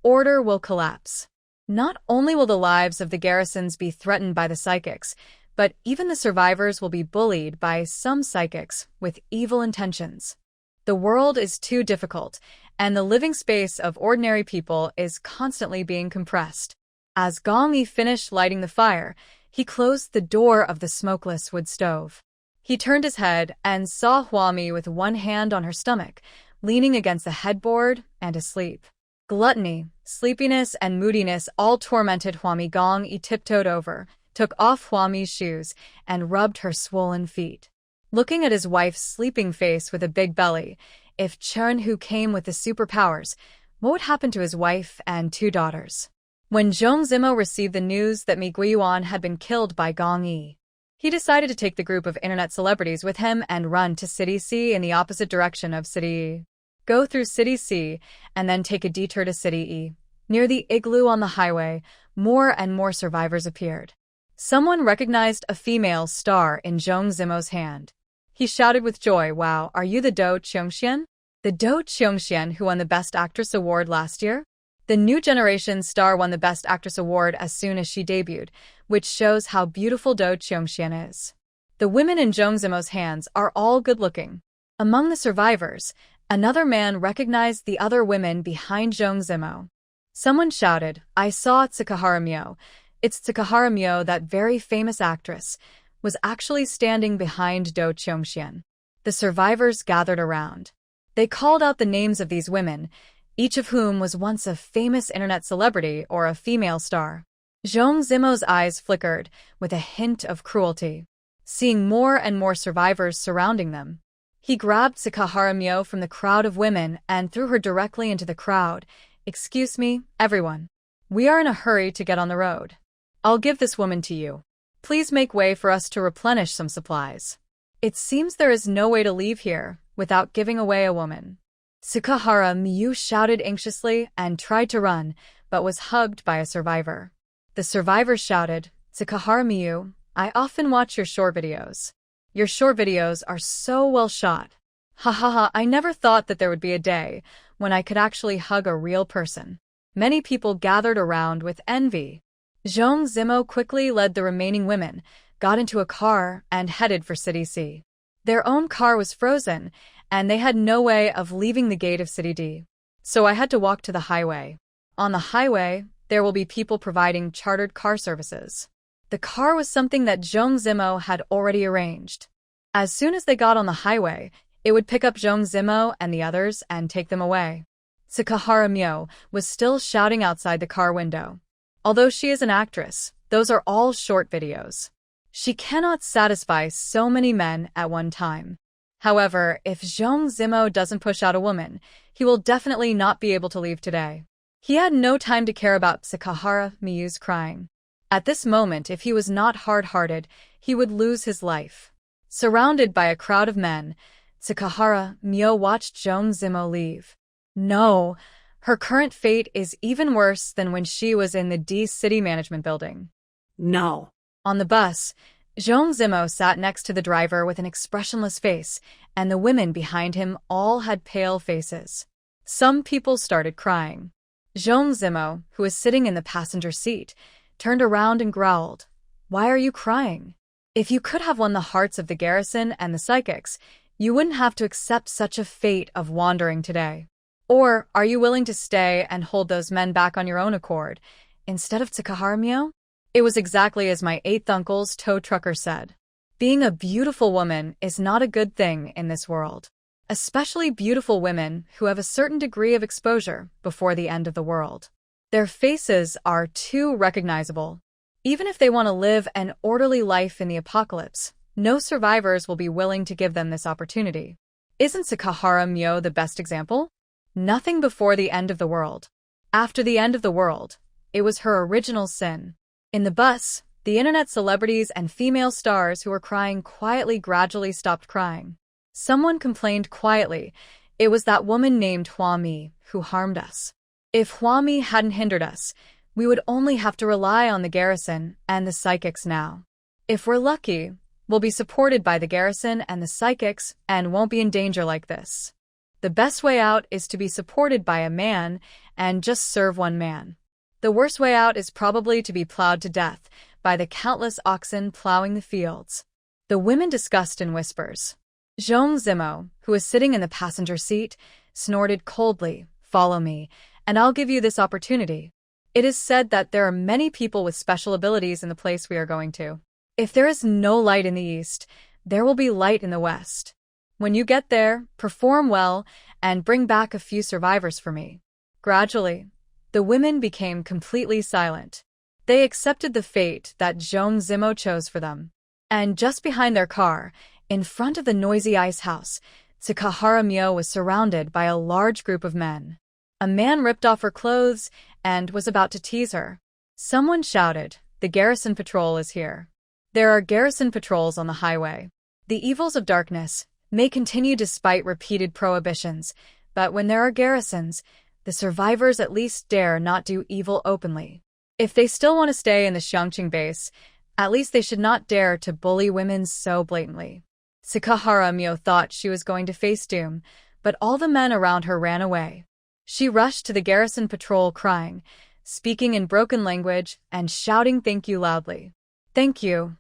order will collapse. Not only will the lives of the garrisons be threatened by the psychics, but even the survivors will be bullied by some psychics with evil intentions. The world is too difficult, and the living space of ordinary people is constantly being compressed. As Gong Yi finished lighting the fire, he closed the door of the smokeless wood stove. He turned his head and saw Hua Mi with one hand on her stomach, leaning against the headboard and asleep. Gluttony, sleepiness, and moodiness all tormented Hua Mi. Gong Yi tiptoed over, took off Hua Mi's shoes, and rubbed her swollen feet. Looking at his wife's sleeping face with a big belly, if Chen Hu came with the superpowers, what would happen to his wife and 2 daughters? When Zhong Zimo received the news that Mi Guiyuan had been killed by Gong Yi, he decided to take the group of internet celebrities with him and run to City C in the opposite direction of City E. Go through City C and then take a detour to City E. Near the igloo on the highway, more and more survivors appeared. Someone recognized a female star in Zhong Zimo's hand. He shouted with joy, "Wow, are you the Do Qiongxian? The Do Qiongxian who won the Best Actress Award last year?" The new generation star won the Best Actress Award as soon as she debuted, which shows how beautiful Do Qiongxian is. The women in Zhong Zimo's hands are all good-looking. Among the survivors, another man recognized the other women behind Zhong Zimo. Someone shouted, "I saw Tsukahara Mio. It's Tsukahara Mio, that very famous actress," was actually standing behind Do Qiongxian. The survivors gathered around. They called out the names of these women, each of whom was once a famous internet celebrity or a female star. Zhong Zimo's eyes flickered with a hint of cruelty, seeing more and more survivors surrounding them. He grabbed Tsukahara Mio from the crowd of women and threw her directly into the crowd. "Excuse me, everyone. We are in a hurry to get on the road. I'll give this woman to you. Please make way for us to replenish some supplies. It seems there is no way to leave here without giving away a woman." Tsukahara Mio shouted anxiously and tried to run, but was hugged by a survivor. The survivor shouted, "Tsukahara Mio, I often watch your short videos. Your short videos are so well shot. Ha ha ha, I never thought that there would be a day when I could actually hug a real person." Many people gathered around with envy. Zhong Zimo quickly led the remaining women, got into a car, and headed for City C. Their own car was frozen, and they had no way of leaving the gate of City D. So I had to walk to the highway. On the highway, there will be people providing chartered car services. The car was something that Zhong Zimo had already arranged. As soon as they got on the highway, it would pick up Zhong Zimo and the others and take them away. Tsukahara Mio was still shouting outside the car window. Although she is an actress, those are all short videos. She cannot satisfy so many men at one time. However, if Zhong Zimo doesn't push out a woman, he will definitely not be able to leave today. He had no time to care about Tsukahara Mio's crying. At this moment, if he was not hard-hearted, he would lose his life. Surrounded by a crowd of men, Tsukahara Mio watched Zhong Zimo leave. No, her current fate is even worse than when she was in the D City Management Building. No. On the bus, Zhong Zimo sat next to the driver with an expressionless face, and the women behind him all had pale faces. Some people started crying. Zhong Zimo, who was sitting in the passenger seat, turned around and growled, "Why are you crying? If you could have won the hearts of the garrison and the psychics, you wouldn't have to accept such a fate of wandering today. Or are you willing to stay and hold those men back on your own accord, instead of Tsukahara Mio?" It was exactly as my 8th uncle's tow trucker said. Being a beautiful woman is not a good thing in this world. Especially beautiful women who have a certain degree of exposure before the end of the world. Their faces are too recognizable. Even if they want to live an orderly life in the apocalypse, no survivors will be willing to give them this opportunity. Isn't Tsukahara Mio the best example? Nothing before the end of the world. After the end of the world, it was her original sin. In the bus, the internet celebrities and female stars who were crying quietly gradually stopped crying. Someone complained quietly, It was that woman named Hua Mi who harmed us. If Hua Mi hadn't hindered us, we would only have to rely on the garrison and the psychics now. If we're lucky, we'll be supported by the garrison and the psychics and won't be in danger like this. The best way out is to be supported by a man and just serve one man. The worst way out is probably to be plowed to death by the countless oxen plowing the fields. The women discussed in whispers. Zhong Zimo, who was sitting in the passenger seat, snorted coldly, "Follow me, and I'll give you this opportunity. It is said that there are many people with special abilities in the place we are going to. If there is no light in the east, there will be light in the west. When you get there, perform well and bring back a few survivors for me." Gradually, the women became completely silent. They accepted the fate that Zhong Zimo chose for them. And just behind their car, in front of the noisy ice house, Tsukahara Myo was surrounded by a large group of men. A man ripped off her clothes and was about to tease her. Someone shouted, "The garrison patrol is here." There are garrison patrols on the highway. The evils of darkness may continue despite repeated prohibitions, but when there are garrisons, the survivors at least dare not do evil openly. If they still want to stay in the Xiangqing base, at least they should not dare to bully women so blatantly. Tsukahara Myo thought she was going to face doom, but all the men around her ran away. She rushed to the garrison patrol crying, speaking in broken language, and shouting "Thank you" loudly. "Thank you.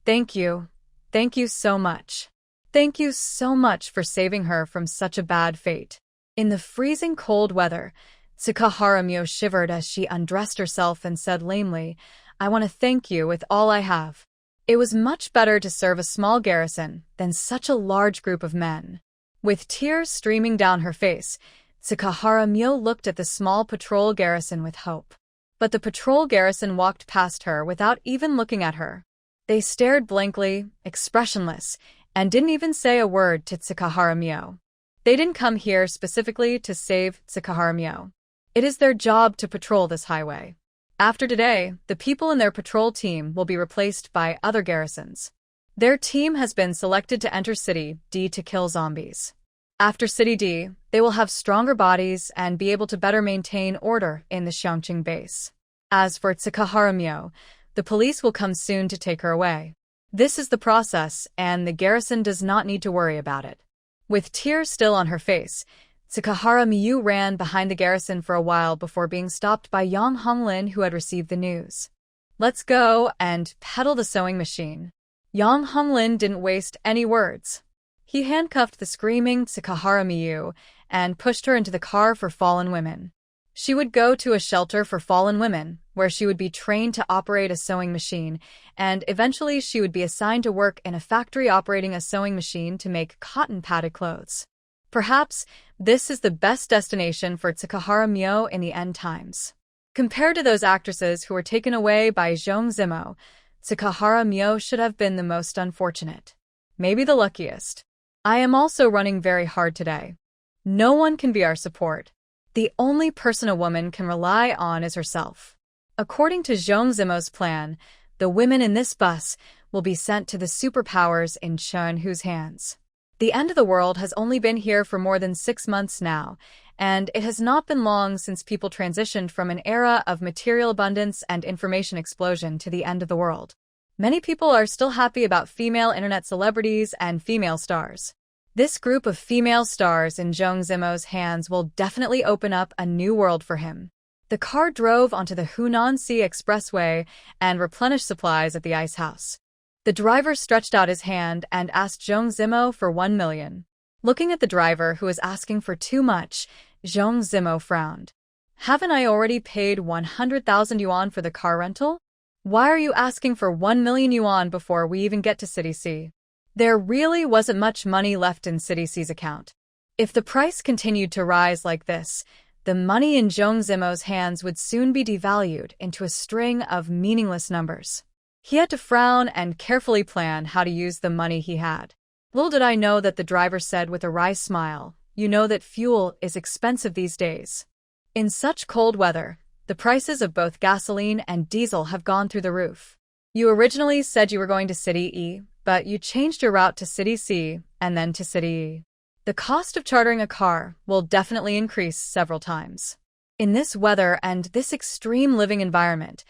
Thank you. Thank you so much. Thank you so much for saving her from such a bad fate." In the freezing cold weather, Tsukahara Myo shivered as she undressed herself and said lamely, "I want to thank you with all I have." It was much better to serve a small garrison than such a large group of men. With tears streaming down her face, Tsukahara Myo looked at the small patrol garrison with hope. But the patrol garrison walked past her without even looking at her. They stared blankly, expressionless, and didn't even say a word to Tsukahara Myo. They didn't come here specifically to save Tsukahara Myo. It is their job to patrol this highway. After today, the people in their patrol team will be replaced by other garrisons. Their team has been selected to enter City D to kill zombies. After City D, they will have stronger bodies and be able to better maintain order in the Xiangqing base. As for Tsukahara Myo, the police will come soon to take her away. This is the process, and the garrison does not need to worry about it. With tears still on her face, Tsukahara Myo ran behind the garrison for a while before being stopped by Yang Honglin, who had received the news. "Let's go and pedal the sewing machine." Yang Honglin didn't waste any words. He handcuffed the screaming Tsukahara Myo and pushed her into the car for fallen women. She would go to a shelter for fallen women, where she would be trained to operate a sewing machine, and eventually she would be assigned to work in a factory operating a sewing machine to make cotton-padded clothes. Perhaps this is the best destination for Tsukahara Myo in the end times. Compared to those actresses who were taken away by Zhong Zimo, Tsukahara Myo should have been the most unfortunate. Maybe the luckiest. I am also running very hard today. No one can be our support. The only person a woman can rely on is herself. According to Zhong Zimo's plan, the women in this bus will be sent to the superpowers in Chen Hu's hands. The end of the world has only been here for more than 6 months now, and it has not been long since people transitioned from an era of material abundance and information explosion to the end of the world. Many people are still happy about female internet celebrities and female stars. This group of female stars in Zhong Zimo's hands will definitely open up a new world for him. The car drove onto the Hunan Sea Expressway and replenished supplies at the ice house. The driver stretched out his hand and asked Zhong Zimo for 1 million. Looking at the driver who was asking for too much, Zhong Zimo frowned. "Haven't I already paid 100,000 yuan for the car rental? Why are you asking for 1 million yuan before we even get to City C?" There really wasn't much money left in City C's account. If the price continued to rise like this, the money in Zhong Zimo's hands would soon be devalued into a string of meaningless numbers. He had to frown and carefully plan how to use the money he had. "Little did I know," that the driver said with a wry smile, "you know that fuel is expensive these days. In such cold weather, the prices of both gasoline and diesel have gone through the roof. You originally said you were going to City E, but you changed your route to City C and then to City E. The cost of chartering a car will definitely increase several times. In this weather and this extreme living environment,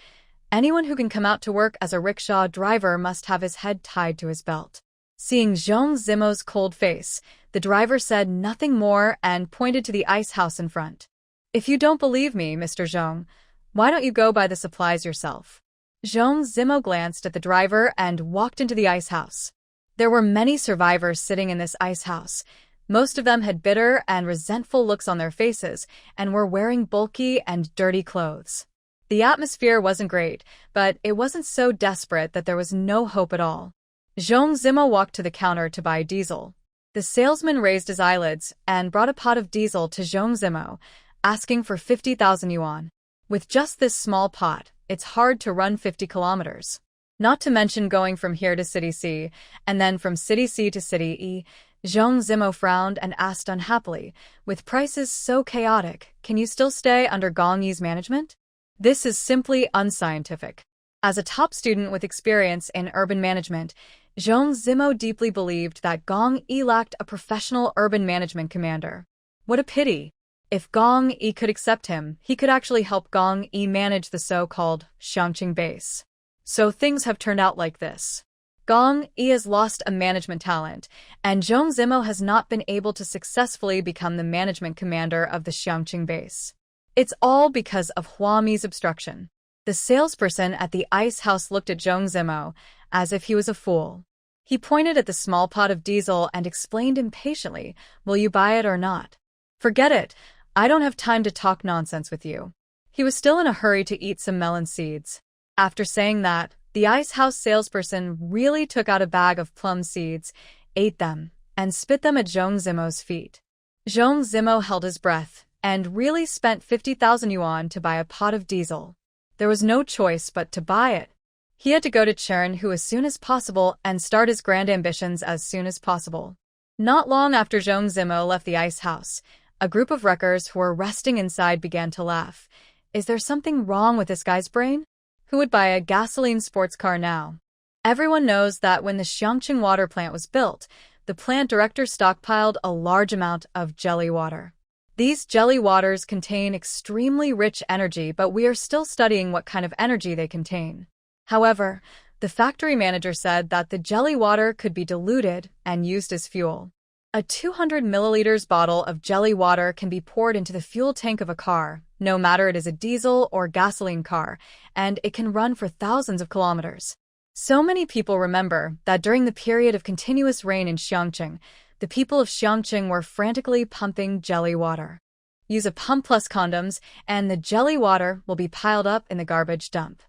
anyone who can come out to work as a rickshaw driver must have his head tied to his belt. Seeing Zhong Zimo's cold face, the driver said nothing more and pointed to the ice house in front. "If you don't believe me, Mr. Zhong, why don't you go buy the supplies yourself?" Zhong Zimo glanced at the driver and walked into the ice house. There were many survivors sitting in this ice house. Most of them had bitter and resentful looks on their faces and were wearing bulky and dirty clothes. The atmosphere wasn't great, but it wasn't so desperate that there was no hope at all. Zhong Zimo walked to the counter to buy diesel. The salesman raised his eyelids and brought a pot of diesel to Zhong Zimo, asking for 50,000 yuan. With just this small pot, it's hard to run 50 kilometers. Not to mention going from here to City C, and then from City C to City E. Zhong Zimo frowned and asked unhappily, "With prices so chaotic, can you still stay under Gong Yi's management?" This is simply unscientific. As a top student with experience in urban management, Zhong Zimo deeply believed that Gong Yi lacked a professional urban management commander. What a pity! If Gong Yi could accept him, he could actually help Gong Yi manage the so-called Xiangqing base. So things have turned out like this. Gong Yi has lost a management talent, and Zhong Zimo has not been able to successfully become the management commander of the Xiangqing base. It's all because of Hua Mi's obstruction. The salesperson at the ice house looked at Zhong Zimo as if he was a fool. He pointed at the small pot of diesel and explained impatiently, "Will you buy it or not?" "Forget it. I don't have time to talk nonsense with you." He was still in a hurry to eat some melon seeds. After saying that, the ice house salesperson really took out a bag of plum seeds, ate them, and spit them at Zhong Zimo's feet. Zhong Zimo held his breath and really spent 50,000 yuan to buy a pot of diesel. There was no choice but to buy it. He had to go to Chernhu as soon as possible and start his grand ambitions as soon as possible. Not long after Zhong Zimo left the ice house, a group of wreckers who were resting inside began to laugh. Is there something wrong with this guy's brain? Who would buy a gasoline sports car now? Everyone knows that when the Xiangqing water plant was built, the plant director stockpiled a large amount of jelly water. These jelly waters contain extremely rich energy, but we are still studying what kind of energy they contain. However, the factory manager said that the jelly water could be diluted and used as fuel. A 200 milliliters bottle of jelly water can be poured into the fuel tank of a car, no matter it is a diesel or gasoline car, and it can run for thousands of kilometers. So many people remember that during the period of continuous rain in Xiangqing, the people of Xiangqing were frantically pumping jelly water. Use a pump plus condoms, and the jelly water will be piled up in the garbage dump.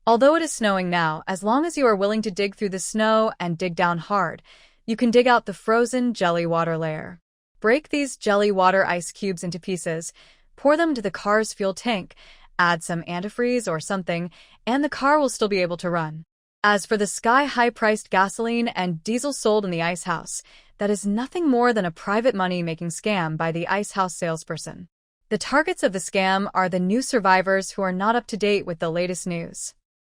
Although it is snowing now, as long as you are willing to dig through the snow and dig down hard, you can dig out the frozen jelly water layer. Break these jelly water ice cubes into pieces, pour them into the car's fuel tank, add some antifreeze or something, and the car will still be able to run. As for the sky-high-priced gasoline and diesel sold in the ice house, that is nothing more than a private money-making scam by the ice house salesperson. The targets of the scam are the new survivors who are not up to date with the latest news.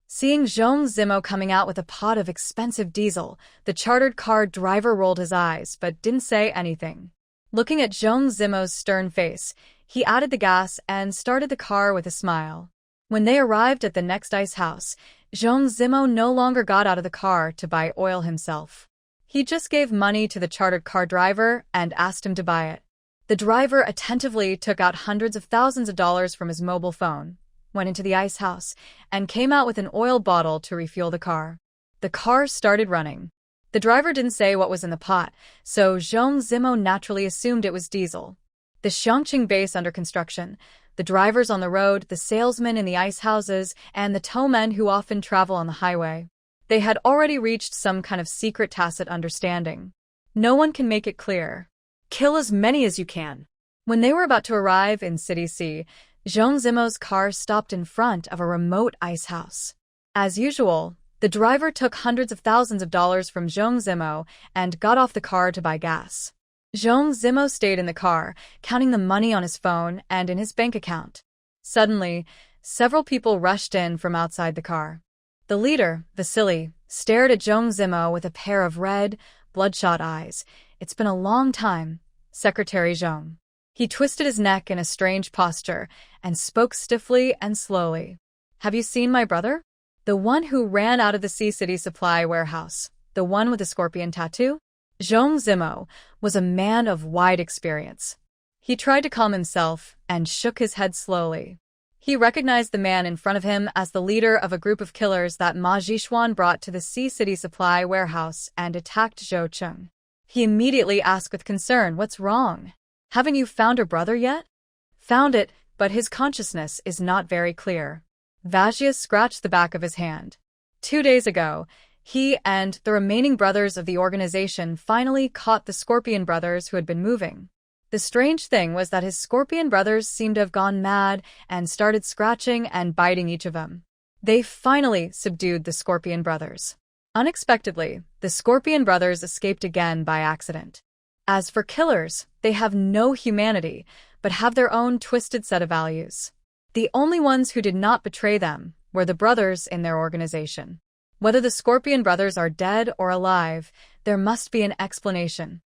Seeing Zhong Zimo coming out with a pot of expensive diesel, the chartered car driver rolled his eyes but didn't say anything. Looking at Zhong Zimo's stern face, he added the gas and started the car with a smile. When they arrived at the next ice house, Zhong Zimo no longer got out of the car to buy oil himself. He just gave money to the chartered car driver and asked him to buy it. The driver attentively took out hundreds of thousands of dollars from his mobile phone, went into the ice house, and came out with an oil bottle to refuel the car. The car started running. The driver didn't say what was in the pot, so Zhong Zimo naturally assumed it was diesel. The Xiangqing base under construction, the drivers on the road, the salesmen in the ice houses, and the towmen who often travel on the highway. They had already reached some kind of secret tacit understanding. No one can make it clear. Kill as many as you can. When they were about to arrive in City C, Zhong Zimo's car stopped in front of a remote ice house. As usual, the driver took hundreds of thousands of dollars from Zhong Zimo and got off the car to buy gas. Zhong Zimo stayed in the car, counting the money on his phone and in his bank account. Suddenly, several people rushed in from outside the car. The leader, Vasily, stared at Zhong Zimo with a pair of red, bloodshot eyes. It's been a long time Secretary Zhong. He twisted his neck in a strange posture and spoke stiffly and slowly. Have you seen my brother? The one who ran out of the Sea City supply warehouse. The one with the scorpion tattoo? Zhong Zimo was a man of wide experience. He tried to calm himself and shook his head slowly. He recognized the man in front of him as the leader of a group of killers that Ma Jixuan brought to the Sea City supply warehouse and attacked Zhou Cheng. He immediately asked with concern, "What's wrong? Haven't you found her brother yet?" "Found it, but his consciousness is not very clear." Vazia scratched the back of his hand. 2 days ago, he and the remaining brothers of the organization finally caught the Scorpion brothers who had been moving. The strange thing was that his Scorpion brothers seemed to have gone mad and started scratching and biting each of them. They finally subdued the Scorpion brothers. Unexpectedly, the Scorpion brothers escaped again by accident. As for killers, they have no humanity, but have their own twisted set of values. The only ones who did not betray them were the brothers in their organization. Whether the Scorpion brothers are dead or alive, there must be an explanation.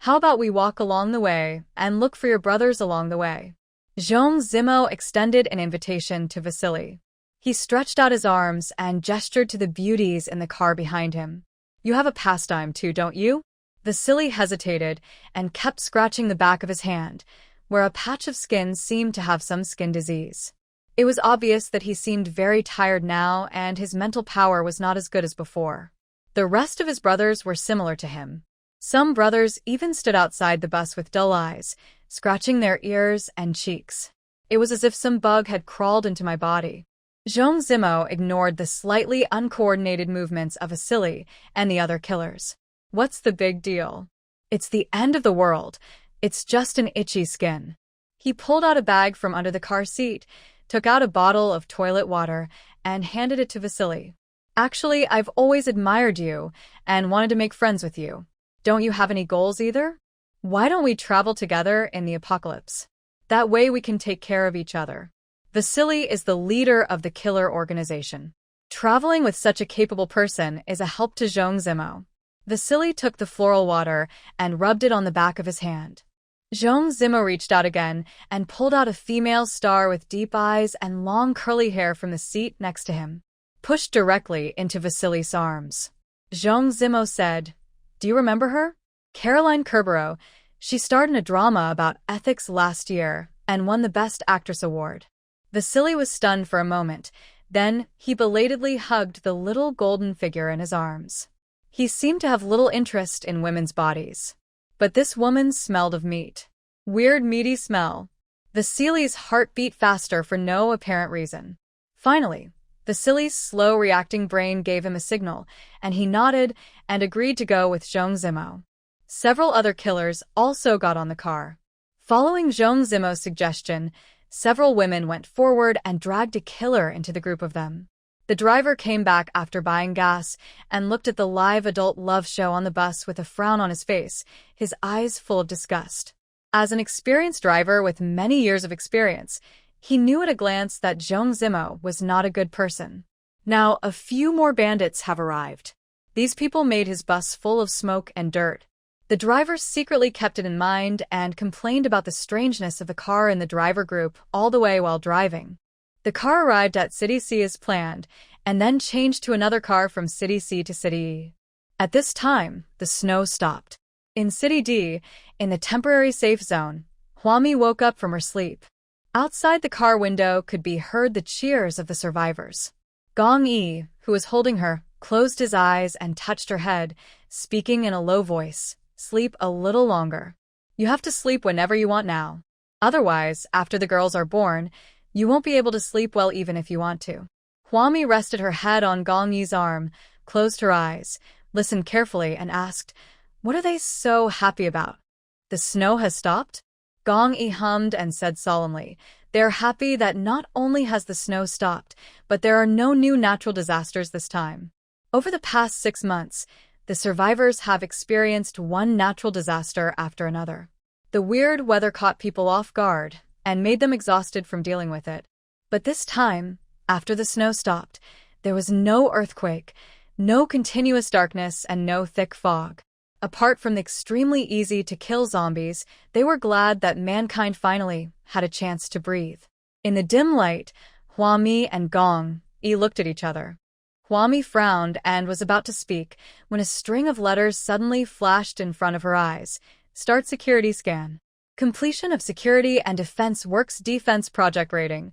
How about we walk along the way and look for your brothers along the way? Zhong Zimo extended an invitation to Vasily. He stretched out his arms and gestured to the beauties in the car behind him. You have a pastime too, don't you? Vasily hesitated and kept scratching the back of his hand, where a patch of skin seemed to have some skin disease. It was obvious that he seemed very tired now and his mental power was not as good as before. The rest of his brothers were similar to him. Some brothers even stood outside the bus with dull eyes, scratching their ears and cheeks. It was as if some bug had crawled into my body. Zhong Zimo ignored the slightly uncoordinated movements of Vasily and the other killers. What's the big deal? It's the end of the world. It's just an itchy skin. He pulled out a bag from under the car seat, took out a bottle of toilet water, and handed it to Vasily. Actually, I've always admired you and wanted to make friends with you. Don't you have any goals either? Why don't we travel together in the apocalypse? That way we can take care of each other. Vasily is the leader of the killer organization. Traveling with such a capable person is a help to Zhong Zimo. Vasily took the floral water and rubbed it on the back of his hand. Zhong Zimo reached out again and pulled out a female star with deep eyes and long curly hair from the seat next to him. Pushed directly into Vasily's arms. Zhong Zimo said, "Do you remember her? Caroline Kerbero. She starred in a drama about ethics last year and won the Best Actress award." Vasily was stunned for a moment. Then he belatedly hugged the little golden figure in his arms. He seemed to have little interest in women's bodies. But this woman smelled of meat. Weird meaty smell. Vasily's heart beat faster for no apparent reason. Finally, Vasily's slow-reacting brain gave him a signal, and he nodded and agreed to go with Zhong Zimo. Several other killers also got on the car. Following Zhong Zimo's suggestion, several women went forward and dragged a killer into the group of them. The driver came back after buying gas and looked at the live adult love show on the bus with a frown on his face, his eyes full of disgust. As an experienced driver with many years of experience, he knew at a glance that Zhong Zimo was not a good person. Now, a few more bandits have arrived. These people made his bus full of smoke and dirt. The driver secretly kept it in mind and complained about the strangeness of the car in the driver group all the way while driving. The car arrived at City C as planned, and then changed to another car from City C to City E. At this time, the snow stopped. In City D, in the temporary safe zone, Huami woke up from her sleep. Outside the car window could be heard the cheers of the survivors. Gong Yi, who was holding her, closed his eyes and touched her head, speaking in a low voice. Sleep a little longer. You have to sleep whenever you want now. Otherwise, after the girls are born, you won't be able to sleep well even if you want to. Huami rested her head on Gong Yi's arm, closed her eyes, listened carefully, and asked, "What are they so happy about? The snow has stopped?" Gong Yi hummed and said solemnly, "They're happy that not only has the snow stopped, but there are no new natural disasters this time. Over the past 6 months, the survivors have experienced one natural disaster after another. The weird weather caught people off guard and made them exhausted from dealing with it. But this time, after the snow stopped, there was no earthquake, no continuous darkness, and no thick fog. Apart from the extremely easy-to-kill zombies, they were glad that mankind finally had a chance to breathe. In the dim light, Hua-Mi and Gong-Yi looked at each other. Hua-Mi frowned and was about to speak when a string of letters suddenly flashed in front of her eyes. Start security scan. Completion of Security and Defense Works Defense Project Rating.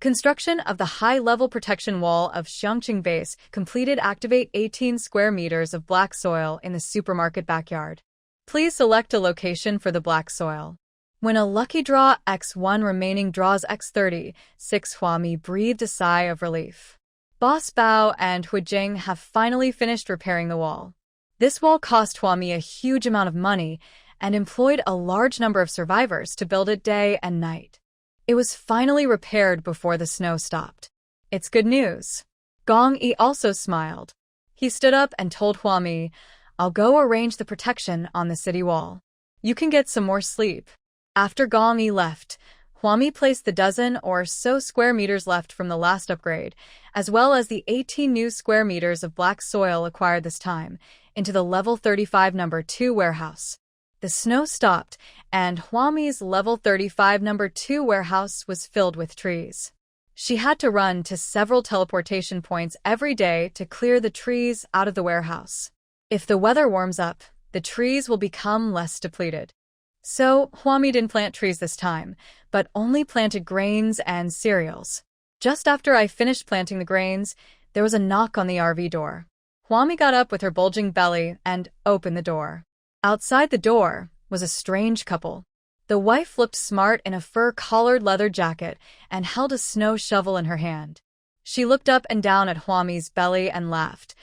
Construction of the high-level protection wall of Xiangqing Base completed. Activate 18 square meters of black soil in the supermarket backyard. Please select a location for the black soil. When a lucky draw X1 remaining draws X36, Hua-Mi breathed a sigh of relief. Boss Bao and Huijing have finally finished repairing the wall. This wall cost Hua-Mi a huge amount of money and employed a large number of survivors to build it day and night. It was finally repaired before the snow stopped. It's good news. Gong-Yi also smiled. He stood up and told Hua-Mi, I'll go arrange the protection on the city wall. You can get some more sleep. After Gong-Yi left, Hua-Mi placed the dozen or so square meters left from the last upgrade, as well as the 18 new square meters of black soil acquired this time, into the level 35 number 2 warehouse. The snow stopped, and Hua-Mi's level 35 number 2 warehouse was filled with trees. She had to run to several teleportation points every day to clear the trees out of the warehouse. If the weather warms up, the trees will become less depleted. So, Hua-Mi didn't plant trees this time, but only planted grains and cereals. Just after I finished planting the grains, there was a knock on the RV door. Hua-Mi got up with her bulging belly and opened the door. Outside the door was a strange couple. The wife looked smart in a fur-collared leather jacket and held a snow shovel in her hand. She looked up and down at Hua-Mi's belly and laughed.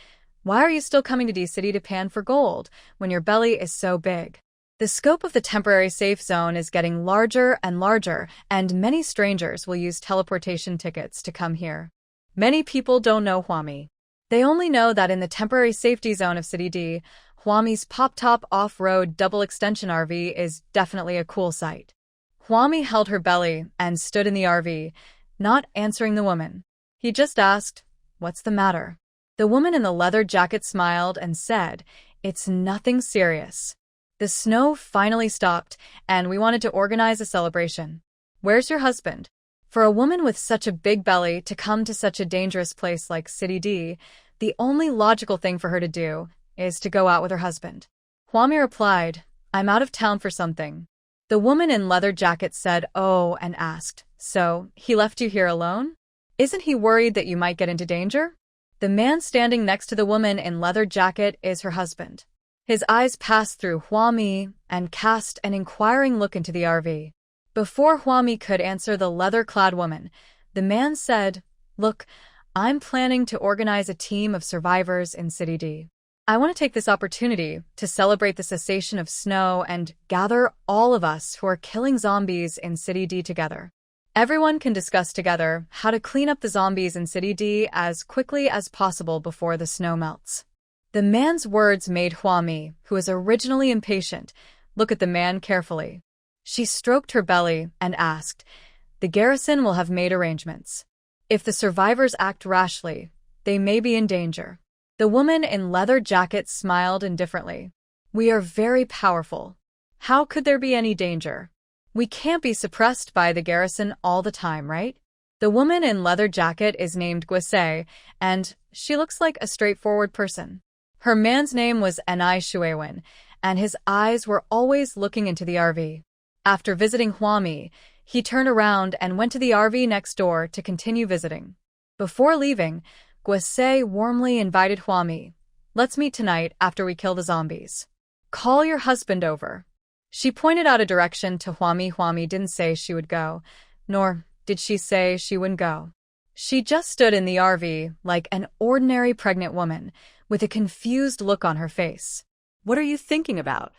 Why are you still coming to D-City to pan for gold when your belly is so big? The scope of the temporary safe zone is getting larger and larger, and many strangers will use teleportation tickets to come here. Many people don't know Hua-Mi. They only know that in the temporary safety zone of City D, Hua-Mi's pop-top off-road double extension RV is definitely a cool sight. Hua-Mi held her belly and stood in the RV, not answering the woman. He just asked, "What's the matter?" The woman in the leather jacket smiled and said, "It's nothing serious. The snow finally stopped, and we wanted to organize a celebration. Where's your husband?" For a woman with such a big belly to come to such a dangerous place like City D, the only logical thing for her to do is to go out with her husband. Hua-Mi replied, "I'm out of town for something." The woman in leather jacket said, "Oh," and asked, "So, he left you here alone? Isn't he worried that you might get into danger?" The man standing next to the woman in leather jacket is her husband. His eyes passed through Hua-Mi and cast an inquiring look into the RV. Before Hua-Mi could answer the leather-clad woman, the man said, "Look, I'm planning to organize a team of survivors in City D. I want to take this opportunity to celebrate the cessation of snow and gather all of us who are killing zombies in City D together. Everyone can discuss together how to clean up the zombies in City D as quickly as possible before the snow melts." The man's words made Hua-Mi, who was originally impatient, look at the man carefully. She stroked her belly and asked, "The garrison will have made arrangements. If the survivors act rashly, they may be in danger." The woman in leather jacket smiled indifferently. "We are very powerful. How could there be any danger? We can't be suppressed by the garrison all the time, right?" The woman in leather jacket is named Guise, and she looks like a straightforward person. Her man's name was Anai Shuewen, and his eyes were always looking into the RV. After visiting Hua-Mi, he turned around and went to the RV next door to continue visiting. Before leaving, Guise warmly invited Hua-Mi, "Let's meet tonight after we kill the zombies. Call your husband over." She pointed out a direction to Hua-Mi. Hua-Mi didn't say she would go, nor did she say she wouldn't go. She just stood in the RV like an ordinary pregnant woman, with a confused look on her face. "What are you thinking about?"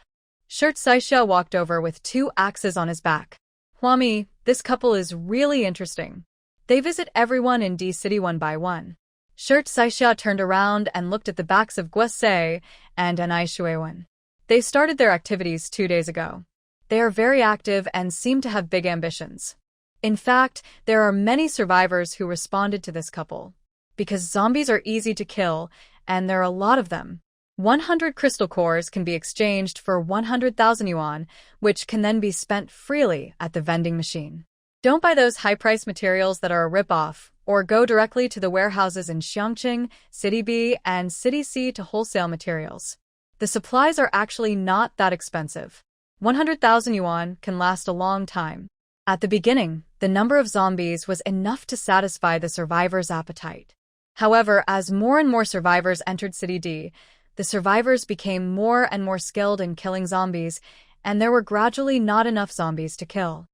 Shirt Saisha walked over with 2 axes on his back. "Hua-Mi, this couple is really interesting. They visit everyone in D-City one by one." Shirt Saisha turned around and looked at the backs of Guise and Anai Shuewen. They started their activities 2 days ago. They are very active and seem to have big ambitions. In fact, there are many survivors who responded to this couple. Because zombies are easy to kill, and there are a lot of them, 100 crystal cores can be exchanged for 100,000 yuan, which can then be spent freely at the vending machine. Don't buy those high-priced materials that are a rip-off, or go directly to the warehouses in Xiangqing, City B, and City C to wholesale materials. The supplies are actually not that expensive. 100,000 yuan can last a long time. At the beginning, the number of zombies was enough to satisfy the survivors' appetite. However, as more and more survivors entered City D, the survivors became more and more skilled in killing zombies, and there were gradually not enough zombies to kill.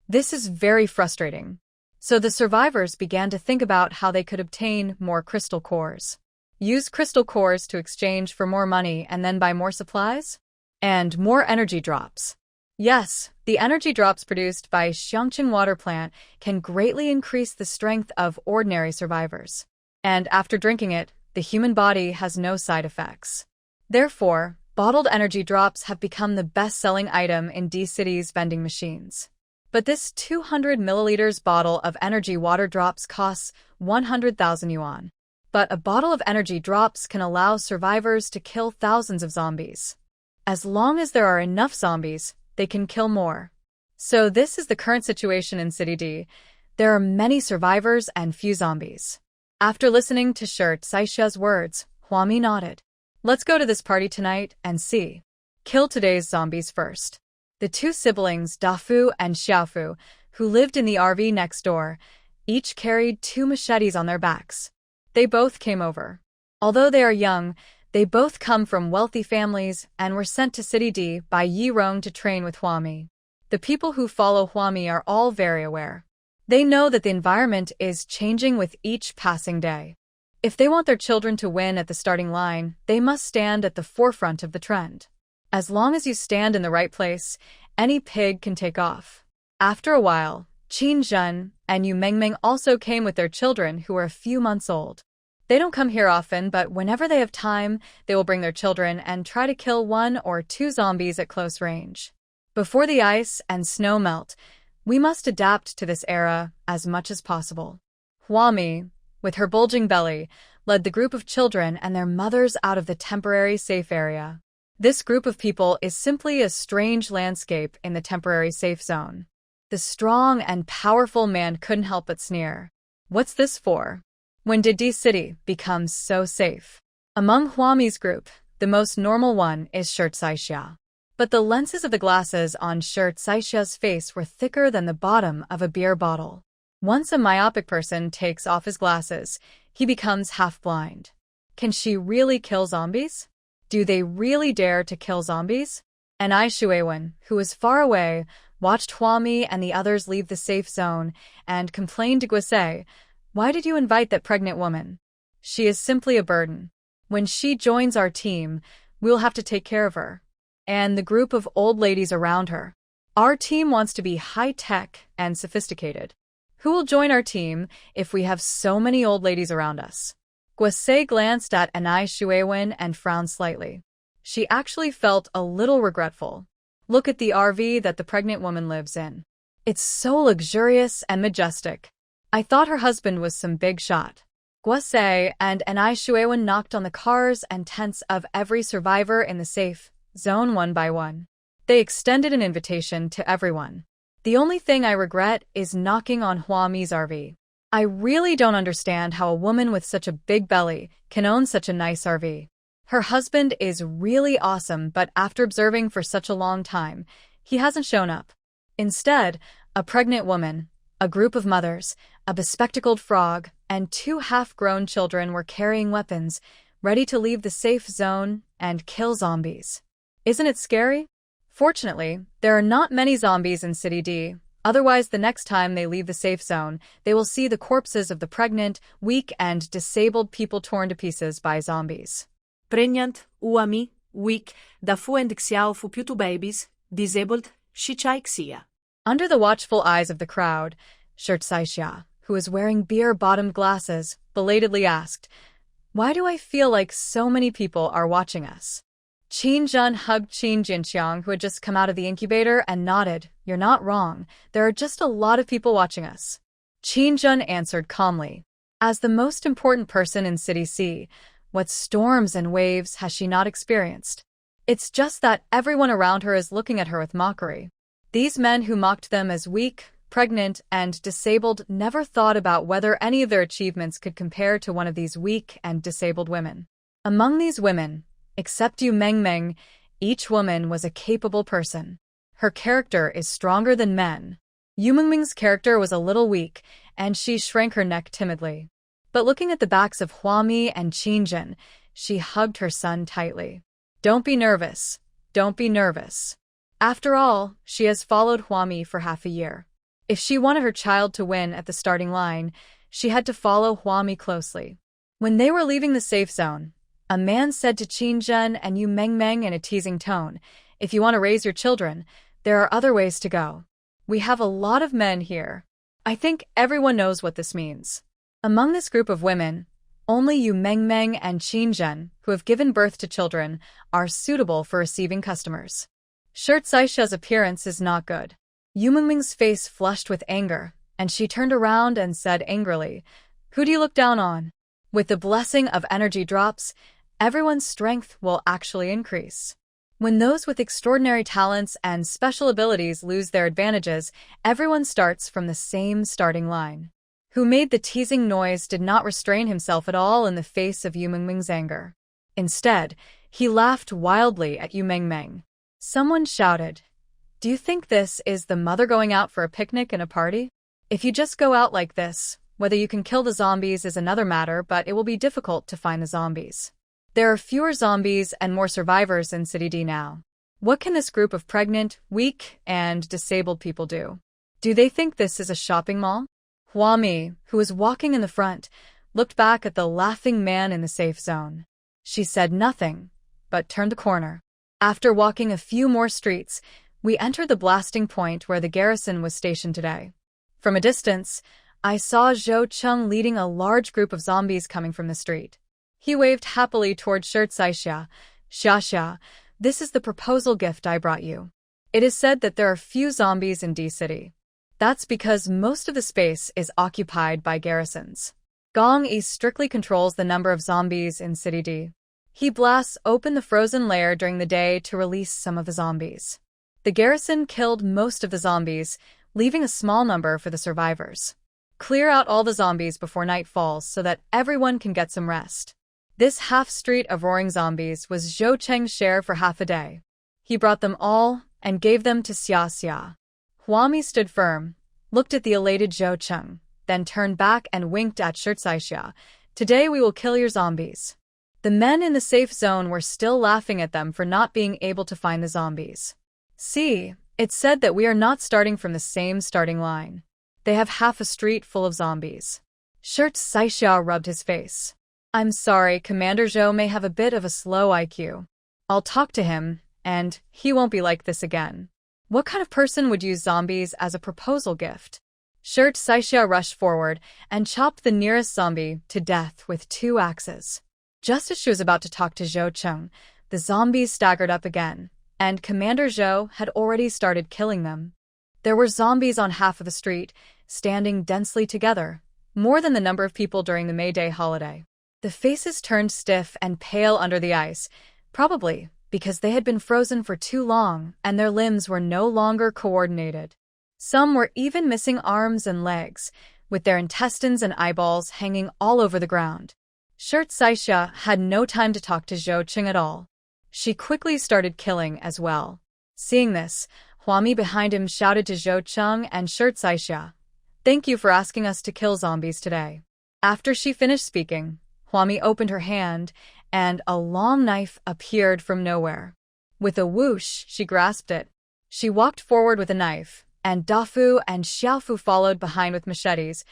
This is very frustrating. So the survivors began to think about how they could obtain more crystal cores. Use crystal cores to exchange for more money and then buy more supplies? And more energy drops. Yes, the energy drops produced by Xiangqing water plant can greatly increase the strength of ordinary survivors. And after drinking it, the human body has no side effects. Therefore, bottled energy drops have become the best-selling item in D-City's vending machines. But this 200 milliliters bottle of energy water drops costs 100,000 yuan. But a bottle of energy drops can allow survivors to kill thousands of zombies. As long as there are enough zombies, they can kill more. So this is the current situation in City D. There are many survivors and few zombies. After listening to Shirt Saisha's words, Huami nodded. Let's go to this party tonight and see. Kill today's zombies first. The two siblings, Dafu and Xiaofu, who lived in the RV next door, each carried 2 machetes on their backs. They both came over. Although they are young, they both come from wealthy families and were sent to City D by Yi Rong to train with Huami. The people who follow Huami are all very aware. They know that the environment is changing with each passing day. If they want their children to win at the starting line, they must stand at the forefront of the trend. As long as you stand in the right place, any pig can take off. After a while, Qin Zhen and Yu Mengmeng also came with their children who were a few months old. They don't come here often, but whenever they have time, they will bring their children and try to kill 1 or 2 zombies at close range. Before the ice and snow melt, we must adapt to this era as much as possible. Huami, with her bulging belly, led the group of children and their mothers out of the temporary safe area. This group of people is simply a strange landscape in the temporary safe zone. The strong and powerful man couldn't help but sneer. What's this for? When did D-City become so safe? Among Huami's group, the most normal one is Shirt Saixia. But the lenses of the glasses on Shirt Saixia's face were thicker than the bottom of a beer bottle. Once a myopic person takes off his glasses, he becomes half-blind. Can she really kill zombies? Do they really dare to kill zombies? And Ai Shuiwen, who was far away, watched Huami and the others leave the safe zone and complained to Guisei, "Why did you invite that pregnant woman? She is simply a burden. When she joins our team, we'll have to take care of her." And the group of old ladies around her. Our team wants to be high-tech and sophisticated. Who will join our team if we have so many old ladies around us? Guisei glanced at Anai Shuiwen and frowned slightly. She actually felt a little regretful. Look at the RV that the pregnant woman lives in. It's so luxurious and majestic. I thought her husband was some big shot. Guisei and Anai Shuiwen knocked on the cars and tents of every survivor in the safe zone one by one. They extended an invitation to everyone. The only thing I regret is knocking on Huami's RV. I really don't understand how a woman with such a big belly can own such a nice RV. Her husband is really awesome, but after observing for such a long time, he hasn't shown up. Instead, a pregnant woman, a group of mothers, a bespectacled frog, and 2 half-grown children were carrying weapons, ready to leave the safe zone and kill zombies. Isn't it scary? Fortunately, there are not many zombies in City D. Otherwise, the next time they leave the safe zone, they will see the corpses of the pregnant, weak, and disabled people torn to pieces by zombies. Pregnant, Huami, weak, Dafu and Xiaofu più babies, disabled, Shichaixia. Under the watchful eyes of the crowd, Shirt Saixia, who was wearing beer-bottomed glasses, belatedly asked, "Why do I feel like so many people are watching us?" Qin Zhen hugged Qin Jinxiang, who had just come out of the incubator, and nodded. "You're not wrong. There are just a lot of people watching us." Qin Zhen answered calmly. As the most important person in City C, What storms and waves has she not experienced? It's just that everyone around her is looking at her with mockery. These men who mocked them as weak, pregnant, and disabled never thought about whether any of their achievements could compare to one of these weak and disabled women. Among these women, except Yu Mengmeng, each woman was a capable person. Her character is stronger than men. Yu Mengmeng's character was a little weak, and she shrank her neck timidly. But looking at the backs of Huami and Qingjin, she hugged her son tightly. Don't be nervous. Don't be nervous. After all, she has followed Huami for half a year. If she wanted her child to win at the starting line, she had to follow Huami closely. When they were leaving the safe zone, a man said to Qingjin and Yu Mengmeng in a teasing tone, "If you want to raise your children, there are other ways to go. We have a lot of men here." I think everyone knows what this means. Among this group of women, only Yu Mengmeng and Qingjin, who have given birth to children, are suitable for receiving customers. Shirt Saisha's appearance is not good. Yu Mengmeng's face flushed with anger, and she turned around and said angrily, "Who do you look down on?" With the blessing of energy drops, everyone's strength will actually increase. When those with extraordinary talents and special abilities lose their advantages, everyone starts from the same starting line. Who made the teasing noise did not restrain himself at all in the face of Yu Mengmeng's anger. Instead, he laughed wildly at Yu Mengmeng. Someone shouted, "Do you think this is the mother going out for a picnic and a party? If you just go out like this, whether you can kill the zombies is another matter, but it will be difficult to find the zombies. There are fewer zombies and more survivors in City D now. What can this group of pregnant, weak, and disabled people do? Do they think this is a shopping mall?" Huami, who was walking in the front, looked back at the laughing man in the safe zone. She said nothing, but turned the corner. After walking a few more streets, we entered the blasting point where the garrison was stationed today. From a distance, I saw Zhou Cheng leading a large group of zombies coming from the street. He waved happily toward Shirt Saisha. "Xia, this is the proposal gift I brought you. It is said that there are few zombies in D City. That's because most of the space is occupied by garrisons. Gong Yi strictly controls the number of zombies in City D. He blasts open the frozen lair during the day to release some of the zombies. The garrison killed most of the zombies, leaving a small number for the survivors. Clear out all the zombies before night falls so that everyone can get some rest." This half-street of roaring zombies was Zhou Cheng's share for half a day. He brought them all and gave them to Xia. Huami stood firm, looked at the elated Zhou Cheng, then turned back and winked at Shirt Saisha. "Today we will kill your zombies." The men in the safe zone were still laughing at them for not being able to find the zombies. "See, it's said that we are not starting from the same starting line. They have half a street full of zombies." Shirt Saisha rubbed his face. "I'm sorry, Commander Zhou may have a bit of a slow IQ. I'll talk to him, and he won't be like this again. What kind of person would use zombies as a proposal gift?" Shirt Saisha rushed forward and chopped the nearest zombie to death with 2 axes. Just as she was about to talk to Zhou Cheng, the zombies staggered up again, and Commander Zhou had already started killing them. There were zombies on half of the street, standing densely together, more than the number of people during the May Day holiday. The faces turned stiff and pale under the ice, probably because they had been frozen for too long and their limbs were no longer coordinated. Some were even missing arms and legs, with their intestines and eyeballs hanging all over the ground. Shirt Saisha had no time to talk to Zhou Cheng at all. She quickly started killing as well. Seeing this, Huami behind him shouted to Zhou Cheng and Shirt Saisha, "Thank you for asking us to kill zombies today." After she finished speaking, Huami opened her hand, and a long knife appeared from nowhere. With a whoosh, she grasped it. She walked forward with a knife, and Dafu and Xiaofu followed behind with machetes,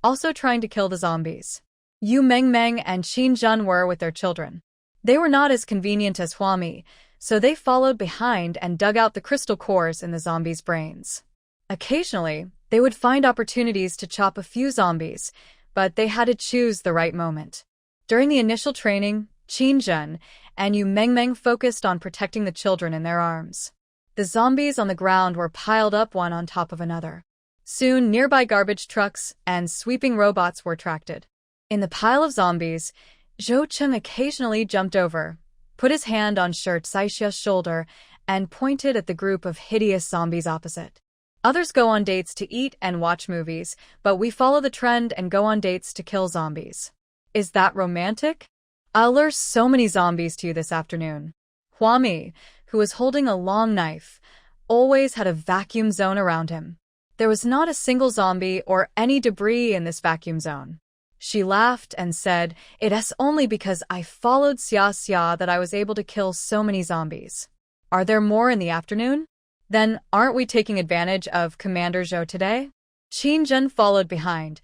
also trying to kill the zombies. Yu Mengmeng and Qingjin were with their children. They were not as convenient as Huami, so they followed behind and dug out the crystal cores in the zombies' brains. Occasionally, they would find opportunities to chop a few zombies, but they had to choose the right moment. During the initial training, Qingjin and Yu Mengmeng focused on protecting the children in their arms. The zombies on the ground were piled up one on top of another. Soon, nearby garbage trucks and sweeping robots were attracted. In the pile of zombies, Zhou Cheng occasionally jumped over, put his hand on Shirt Saishia's shoulder, and pointed at the group of hideous zombies opposite. Others go on dates to eat and watch movies, but we follow the trend and go on dates to kill zombies. Is that romantic? I'll lure so many zombies to you this afternoon. Huami, who was holding a long knife, always had a vacuum zone around him. There was not a single zombie or any debris in this vacuum zone. She laughed and said, "It's only because I followed Xia Xia that I was able to kill so many zombies. Are there more in the afternoon? Then aren't we taking advantage of Commander Zhou today?" Qin Zhen followed behind,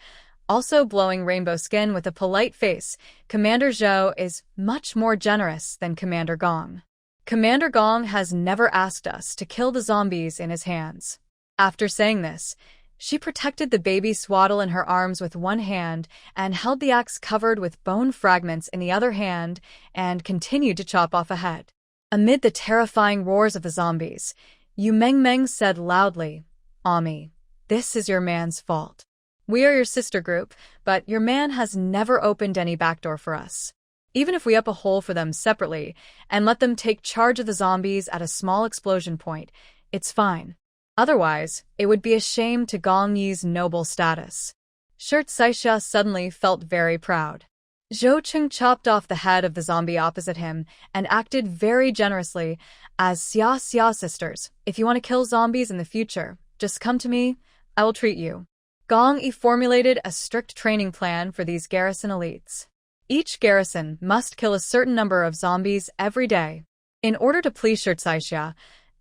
also blowing rainbow skin with a polite face. Commander Zhou is much more generous than Commander Gong. Commander Gong has never asked us to kill the zombies in his hands. After saying this, she protected the baby swaddle in her arms with one hand and held the axe covered with bone fragments in the other hand and continued to chop off a head. Amid the terrifying roars of the zombies, Yu Mengmeng said loudly, "Ami, this is your man's fault. We are your sister group, but your man has never opened any backdoor for us. Even if we up a hole for them separately and let them take charge of the zombies at a small explosion point, it's fine. Otherwise, it would be a shame to Gong Yi's noble status." Shirt Saixia suddenly felt very proud. Zhou Cheng chopped off the head of the zombie opposite him and acted very generously. "As Xia Xia sisters, if you want to kill zombies in the future, just come to me, I will treat you." Gong Yi formulated a strict training plan for these garrison elites. Each garrison must kill a certain number of zombies every day. In order to please Shirt Saixia,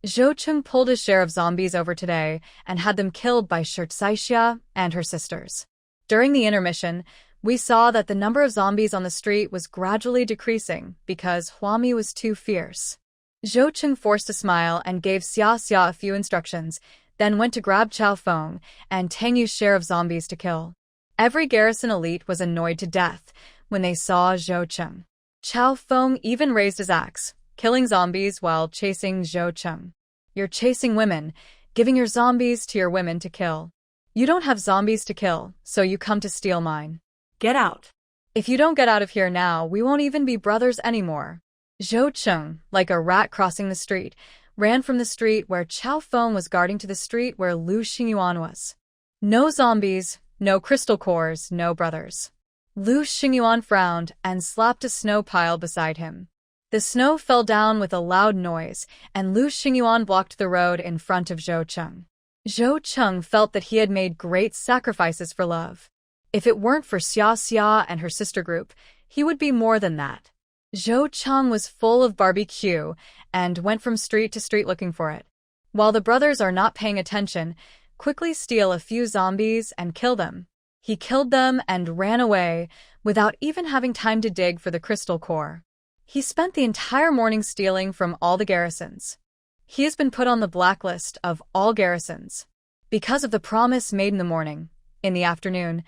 Zhou Cheng pulled his share of zombies over today and had them killed by Shirt Saixia and her sisters. During the intermission, we saw that the number of zombies on the street was gradually decreasing because Huami was too fierce. Zhou Cheng forced a smile and gave Xia Xia a few instructions, then went to grab Chao Feng and Tang Yu's share of zombies to kill. Every garrison elite was annoyed to death when they saw Zhou Cheng. Chao Feng even raised his axe, killing zombies while chasing Zhou Cheng. "You're chasing women, giving your zombies to your women to kill. You don't have zombies to kill, so you come to steal mine. Get out. If you don't get out of here now, we won't even be brothers anymore." Zhou Cheng, like a rat crossing the street, ran from the street where Chao Feng was guarding to the street where Lu Xingyuan was. No zombies, no crystal cores, no brothers. Lu Xingyuan frowned and slapped a snow pile beside him. The snow fell down with a loud noise, and Lu Xingyuan blocked the road in front of Zhou Cheng. Zhou Cheng felt that he had made great sacrifices for love. If it weren't for Xia Xia and her sister group, he would be more than that. Zhou Cheng was full of barbecue and went from street to street looking for it. While the brothers are not paying attention, quickly steal a few zombies and kill them. He killed them and ran away without even having time to dig for the crystal core. He spent the entire morning stealing from all the garrisons. He has been put on the blacklist of all garrisons. Because of the promise made in the morning, in the afternoon,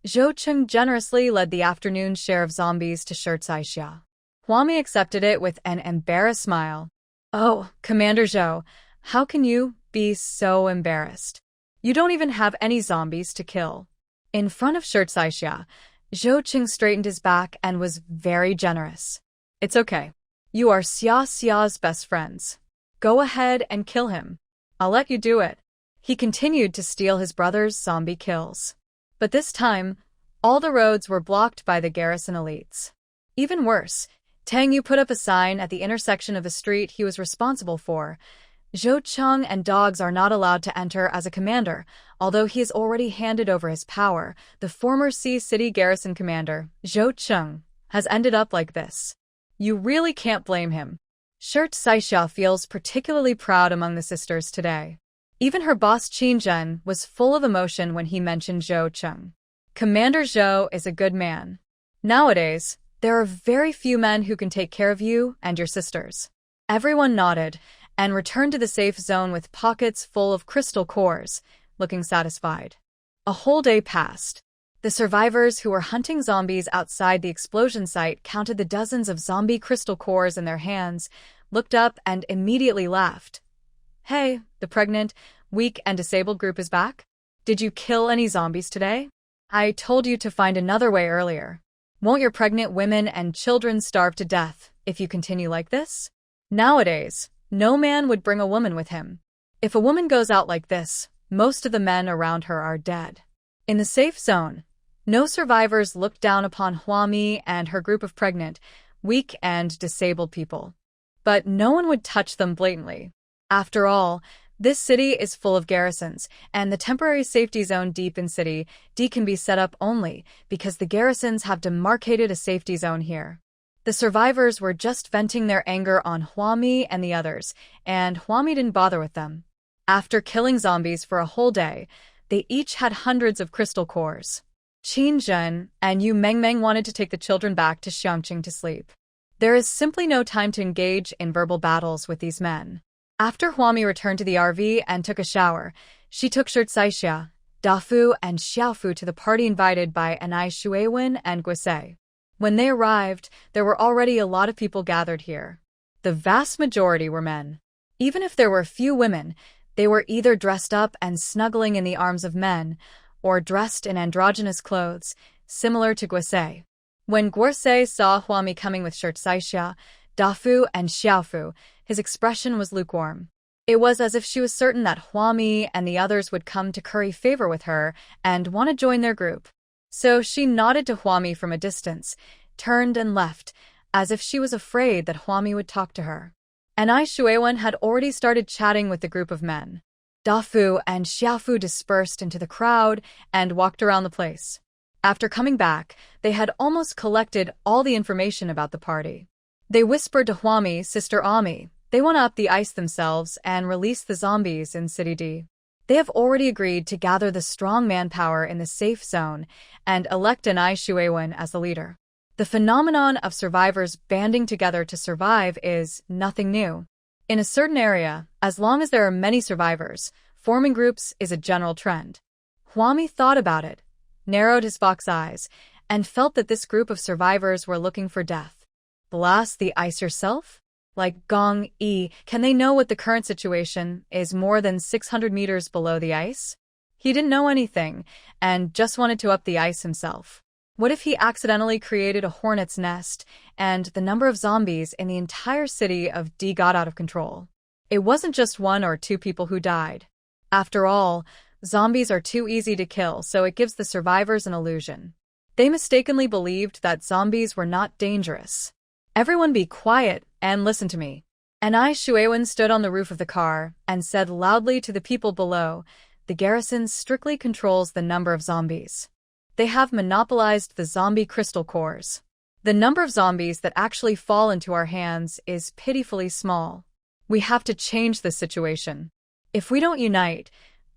Zhou Cheng generously led the afternoon share of zombies to Shirt Saixia. Huami accepted it with an embarrassed smile. "Oh, Commander Zhou, how can you be so embarrassed? You don't even have any zombies to kill." In front of Shirt Saixia, Zhou Cheng straightened his back and was very generous. "It's okay. You are Xia Xia's best friends. Go ahead and kill him. I'll let you do it." He continued to steal his brother's zombie kills. But this time, all the roads were blocked by the garrison elites. Even worse, Tang Yu put up a sign at the intersection of a street he was responsible for. "Zhou Cheng and dogs are not allowed to enter as a commander, although he has already handed over his power. The former Sea City garrison commander, Zhou Cheng, has ended up like this. You really can't blame him." Shirt Saixia feels particularly proud among the sisters today. Even her boss Qin Zhen was full of emotion when he mentioned Zhou Cheng. Commander Zhou is a good man. Nowadays, there are very few men who can take care of you and your sisters. Everyone nodded and returned to the safe zone with pockets full of crystal cores, looking satisfied. A whole day passed. The survivors who were hunting zombies outside the explosion site counted the dozens of zombie crystal cores in their hands, looked up and immediately laughed. "Hey, the pregnant, weak and disabled group is back? Did you kill any zombies today? I told you to find another way earlier." Won't your pregnant women and children starve to death if you continue like this? Nowadays, no man would bring a woman with him. If a woman goes out like this, most of the men around her are dead. In the safe zone, no survivors looked down upon Huami and her group of pregnant, weak and disabled people. But no one would touch them blatantly. After all, this city is full of garrisons, and the temporary safety zone deep in City D can be set up only because the garrisons have demarcated a safety zone here. The survivors were just venting their anger on Huami and the others, and Huami didn't bother with them. After killing zombies for a whole day, they each had hundreds of crystal cores. Qin Zhen and Yu Mengmeng wanted to take the children back to Xiangqing to sleep. There is simply no time to engage in verbal battles with these men. After Huami returned to the RV and took a shower, she took Shirt Saixia, Dafu, and Xiaofu to the party invited by Anai Shuiwen and Guisei. When they arrived, there were already a lot of people gathered here. The vast majority were men. Even if there were few women, they were either dressed up and snuggling in the arms of men, or dressed in androgynous clothes, similar to Guisei. When Guisei saw Huami coming with Shirt Saixia, Dafu, and Xiaofu, his expression was lukewarm. It was as if she was certain that Huami and the others would come to curry favor with her and want to join their group. So she nodded to Huami from a distance, turned and left, as if she was afraid that Huami would talk to her. Anai Shuiwen had already started chatting with the group of men. Dafu and Xiaofu dispersed into the crowd and walked around the place. After coming back, they had almost collected all the information about the party. They whispered to Huami, Sister Ami, they want to up the ice themselves and release the zombies in City D. They have already agreed to gather the strong manpower in the safe zone and elect Anai Shuiwen as the leader. The phenomenon of survivors banding together to survive is nothing new. In a certain area, as long as there are many survivors, forming groups is a general trend. Huami thought about it, narrowed his fox eyes, and felt that this group of survivors were looking for death. Blast the ice yourself? Like Gong Yi, can they know what the current situation is more than 600 meters below the ice? He didn't know anything, and just wanted to up the ice himself. What if he accidentally created a hornet's nest, and the number of zombies in the entire city of D got out of control? It wasn't just 1 or 2 people who died. After all, zombies are too easy to kill, so it gives the survivors an illusion. They mistakenly believed that zombies were not dangerous. Everyone be quiet and listen to me. Anai Shuiwen stood on the roof of the car and said loudly to the people below, the garrison strictly controls the number of zombies. They have monopolized the zombie crystal cores. The number of zombies that actually fall into our hands is pitifully small. We have to change the situation. If we don't unite,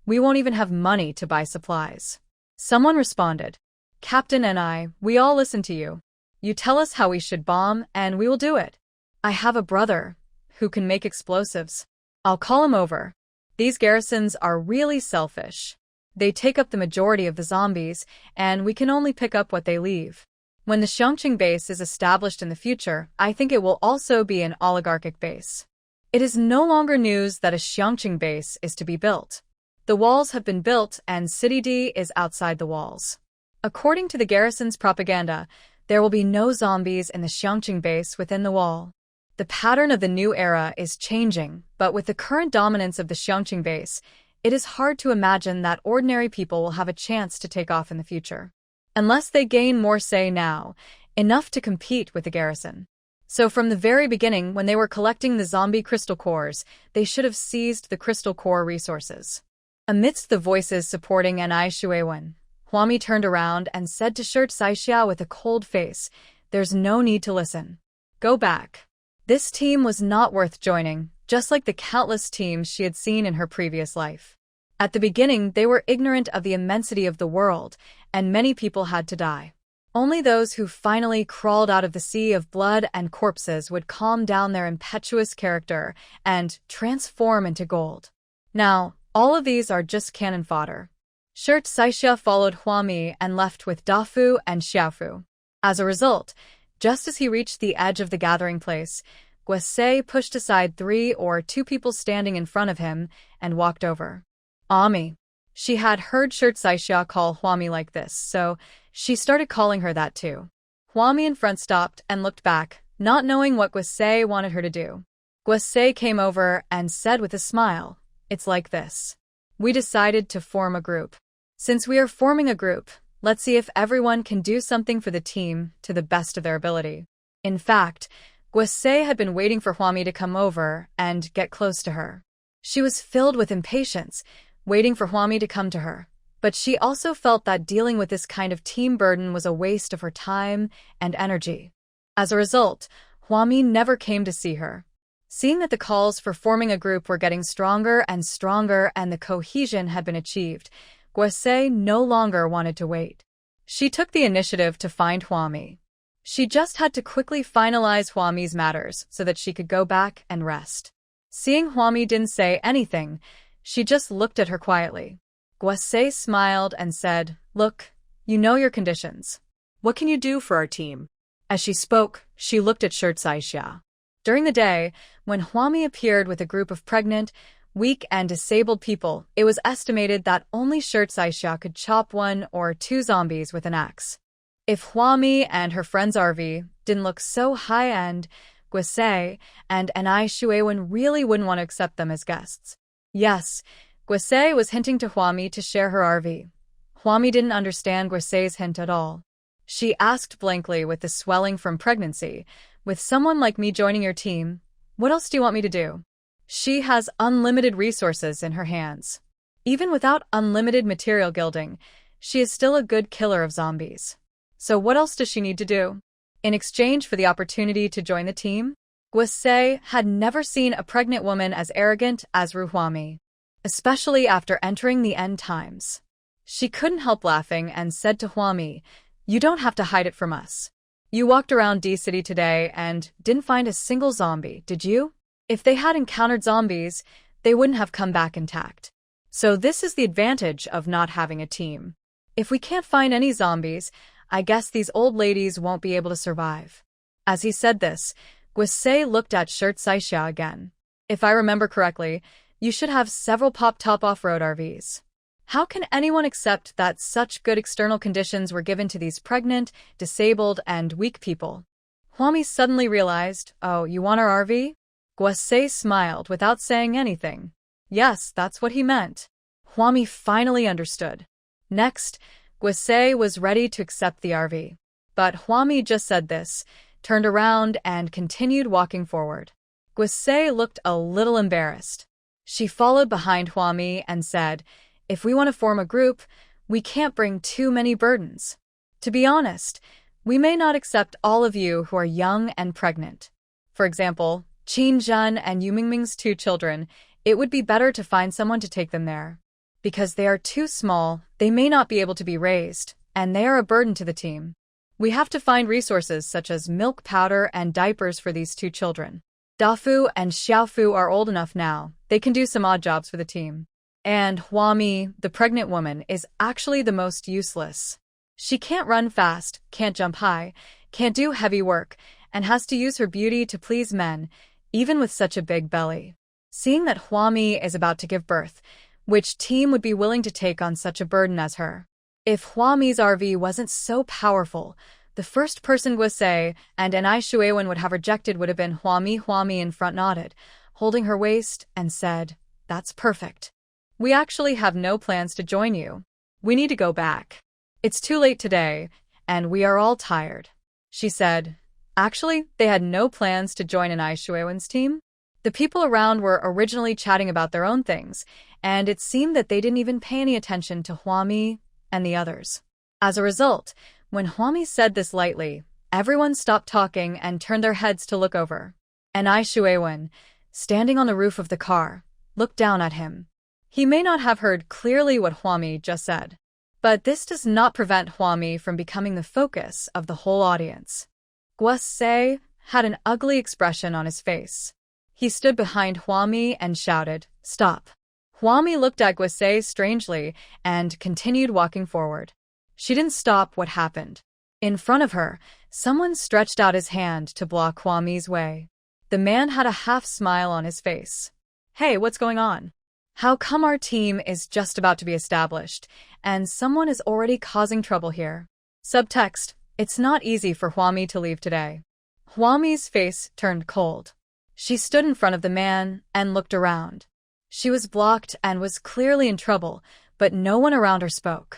we won't even have money to buy supplies. Someone responded, Captain and I, we all listen to you. You tell us how we should bomb, and we will do it. I have a brother who can make explosives. I'll call him over. These garrisons are really selfish. They take up the majority of the zombies, and we can only pick up what they leave. When the Xiangqing base is established in the future, I think it will also be an oligarchic base. It is no longer news that a Xiangqing base is to be built. The walls have been built, and City D is outside the walls. According to the garrison's propaganda, there will be no zombies in the Xiangqing base within the wall. The pattern of the new era is changing, but with the current dominance of the Xiangqing base, it is hard to imagine that ordinary people will have a chance to take off in the future. Unless they gain more say now, enough to compete with the garrison. So from the very beginning, when they were collecting the zombie crystal cores, they should have seized the crystal core resources. Amidst the voices supporting Anai Shuiwen, Huami turned around and said to Shirt Saixia with a cold face, there's no need to listen. Go back. This team was not worth joining, just like the countless teams she had seen in her previous life. At the beginning, they were ignorant of the immensity of the world, and many people had to die. Only those who finally crawled out of the sea of blood and corpses would calm down their impetuous character and transform into gold. Now, all of these are just cannon fodder. Shirt Saixia followed Huami and left with Dafu and Xiaofu. As a result, just as he reached the edge of the gathering place, Guisei pushed aside 3 or 2 people standing in front of him and walked over. Ami. She had heard Shirt Saixia call Huami like this, so she started calling her that too. Huami in front stopped and looked back, not knowing what Guase wanted her to do. Guase came over and said with a smile, "It's like this. We decided to form a group. Since we are forming a group, let's see if everyone can do something for the team to the best of their ability." In fact, Guase had been waiting for Huami to come over and get close to her. She was filled with impatience, waiting for Huami to come to her. But she also felt that dealing with this kind of team burden was a waste of her time and energy. As a result, Huami never came to see her. Seeing that the calls for forming a group were getting stronger and stronger and the cohesion had been achieved, Guase no longer wanted to wait. She took the initiative to find Huami. She just had to quickly finalize Huami's matters so that she could go back and rest. Seeing Huami didn't say anything, she just looked at her quietly. Guase smiled and said, "Look, you know your conditions. What can you do for our team?" As she spoke, she looked at Shirt Saixia. During the day, when Huami appeared with a group of pregnant, weak and disabled people, it was estimated that only Shirt Saixia could chop 1 or 2 zombies with an axe. If Huami and her friends RV didn't look so high-end, Guase and Anai Shuewen really wouldn't want to accept them as guests. Yes, Guase was hinting to Huami to share her RV. Huami didn't understand Guase's hint at all. She asked blankly with the swelling from pregnancy, "With someone like me joining your team, what else do you want me to do?" She has unlimited resources in her hands. Even without unlimited material gilding, she is still a good killer of zombies. So what else does she need to do? In exchange for the opportunity to join the team, Guase had never seen a pregnant woman as arrogant as Huami, especially after entering the end times. She couldn't help laughing and said to Huami, "You don't have to hide it from us. You walked around D-City today and didn't find a single zombie, did you? If they had encountered zombies, they wouldn't have come back intact. So this is the advantage of not having a team. If we can't find any zombies, I guess these old ladies won't be able to survive." As he said this, Guase looked at Shirt Saixia again. "If I remember correctly, you should have several pop-top off-road RVs. How can anyone accept that such good external conditions were given to these pregnant, disabled, and weak people?" Huami suddenly realized, "Oh, you want our RV?" Guase smiled without saying anything. Yes, that's what he meant. Huami finally understood. Next, Guase was ready to accept the RV. But Huami just said this, turned around, and continued walking forward. Guase looked a little embarrassed. She followed behind Huami and said, "If we want to form a group, we can't bring too many burdens. To be honest, we may not accept all of you who are young and pregnant. For example, Qin Jun and Yu Mingming's 2 children, it would be better to find someone to take them there. Because they are too small, they may not be able to be raised, and they are a burden to the team. We have to find resources such as milk powder and diapers for these 2 children. Dafu and Xiaofu are old enough now, they can do some odd jobs for the team. And Huami, the pregnant woman, is actually the most useless. She can't run fast, can't jump high, can't do heavy work, and has to use her beauty to please men, even with such a big belly." Seeing that Huami is about to give birth, which team would be willing to take on such a burden as her? If Huami's RV wasn't so powerful, the first person Guase and Anai Shuewen would have rejected would have been Huami. Huami in front nodded, holding her waist, and said, "That's perfect. We actually have no plans to join you. We need to go back. It's too late today, and we are all tired," she said. Actually, they had no plans to join Anai Shuewen's team. The people around were originally chatting about their own things, and it seemed that they didn't even pay any attention to Huami and the others. As a result, when Huami said this lightly, everyone stopped talking and turned their heads to look over. Anai Shuewen, standing on the roof of the car, looked down at him. He may not have heard clearly what Huami just said, but this does not prevent Huami from becoming the focus of the whole audience. Guase had an ugly expression on his face. He stood behind Huami and shouted, "Stop." Huami looked at Guase strangely and continued walking forward. She didn't stop. What happened? In front of her, someone stretched out his hand to block Huami's way. The man had a half smile on his face. "Hey, what's going on? How come our team is just about to be established, and someone is already causing trouble here?" Subtext: It's not easy for Huami to leave today. Huami's face turned cold. She stood in front of the man and looked around. She was blocked and was clearly in trouble, but no one around her spoke.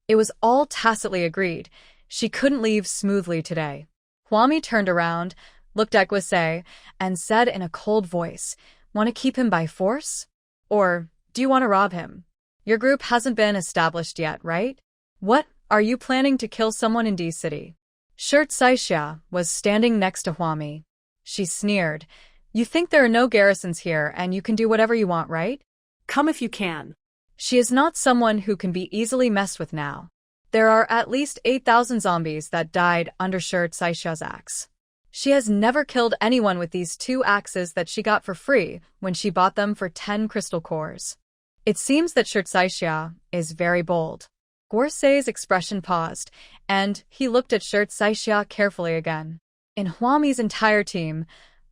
It was all tacitly agreed. She couldn't leave smoothly today. Huami turned around, looked at Guisei, and said in a cold voice, "Want to keep him by force? Or do you want to rob him? Your group hasn't been established yet, right? What, are you planning to kill someone in D City?" Shirt Saixia was standing next to Huami. She sneered, "You think there are no garrisons here and you can do whatever you want, right? Come if you can." She is not someone who can be easily messed with now. There are at least 8,000 zombies that died under Shirt Saixia's axe. She has never killed anyone with these 2 axes that she got for free when she bought them for 10 crystal cores. It seems that Shirt Saixia is very bold. Guisei's expression paused, and he looked at Shirt Saixia carefully again. In Huami's entire team,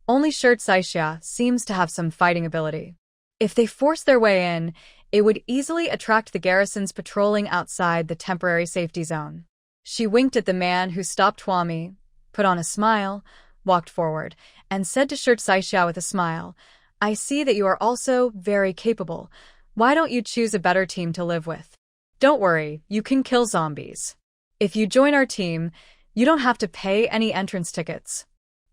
only Shirt Saixia seems to have some fighting ability. If they force their way in, it would easily attract the garrisons patrolling outside the temporary safety zone. She winked at the man who stopped Huami, put on a smile, walked forward, and said to Shirt Saixia with a smile, "I see that you are also very capable. Why don't you choose a better team to live with? Don't worry, you can kill zombies. If you join our team, you don't have to pay any entrance tickets."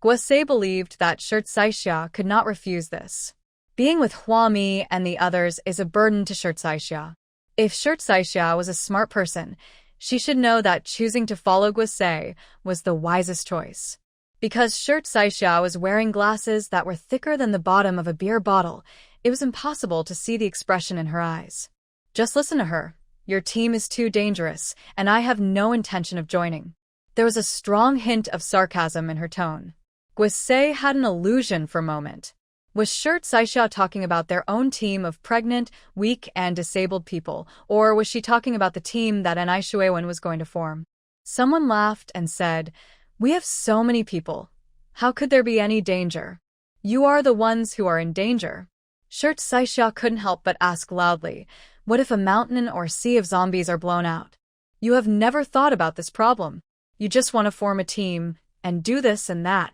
Guisei believed that Shirt Saixia could not refuse this. Being with Huami and the others is a burden to Shirt Saixia. If Shirt Saixia was a smart person, she should know that choosing to follow Guisei was the wisest choice. Because Shirt Saixia was wearing glasses that were thicker than the bottom of a beer bottle, it was impossible to see the expression in her eyes. "Just listen to her. Your team is too dangerous, and I have no intention of joining." There was a strong hint of sarcasm in her tone. Guisei had an illusion for a moment. Was Shirt Saixia talking about their own team of pregnant, weak, and disabled people, or was she talking about the team that An Shuewen was going to form? Someone laughed and said, "We have so many people. How could there be any danger? You are the ones who are in danger." Shirt Saixia couldn't help but ask loudly, "What if a mountain or sea of zombies are blown out? You have never thought about this problem. You just want to form a team and do this and that.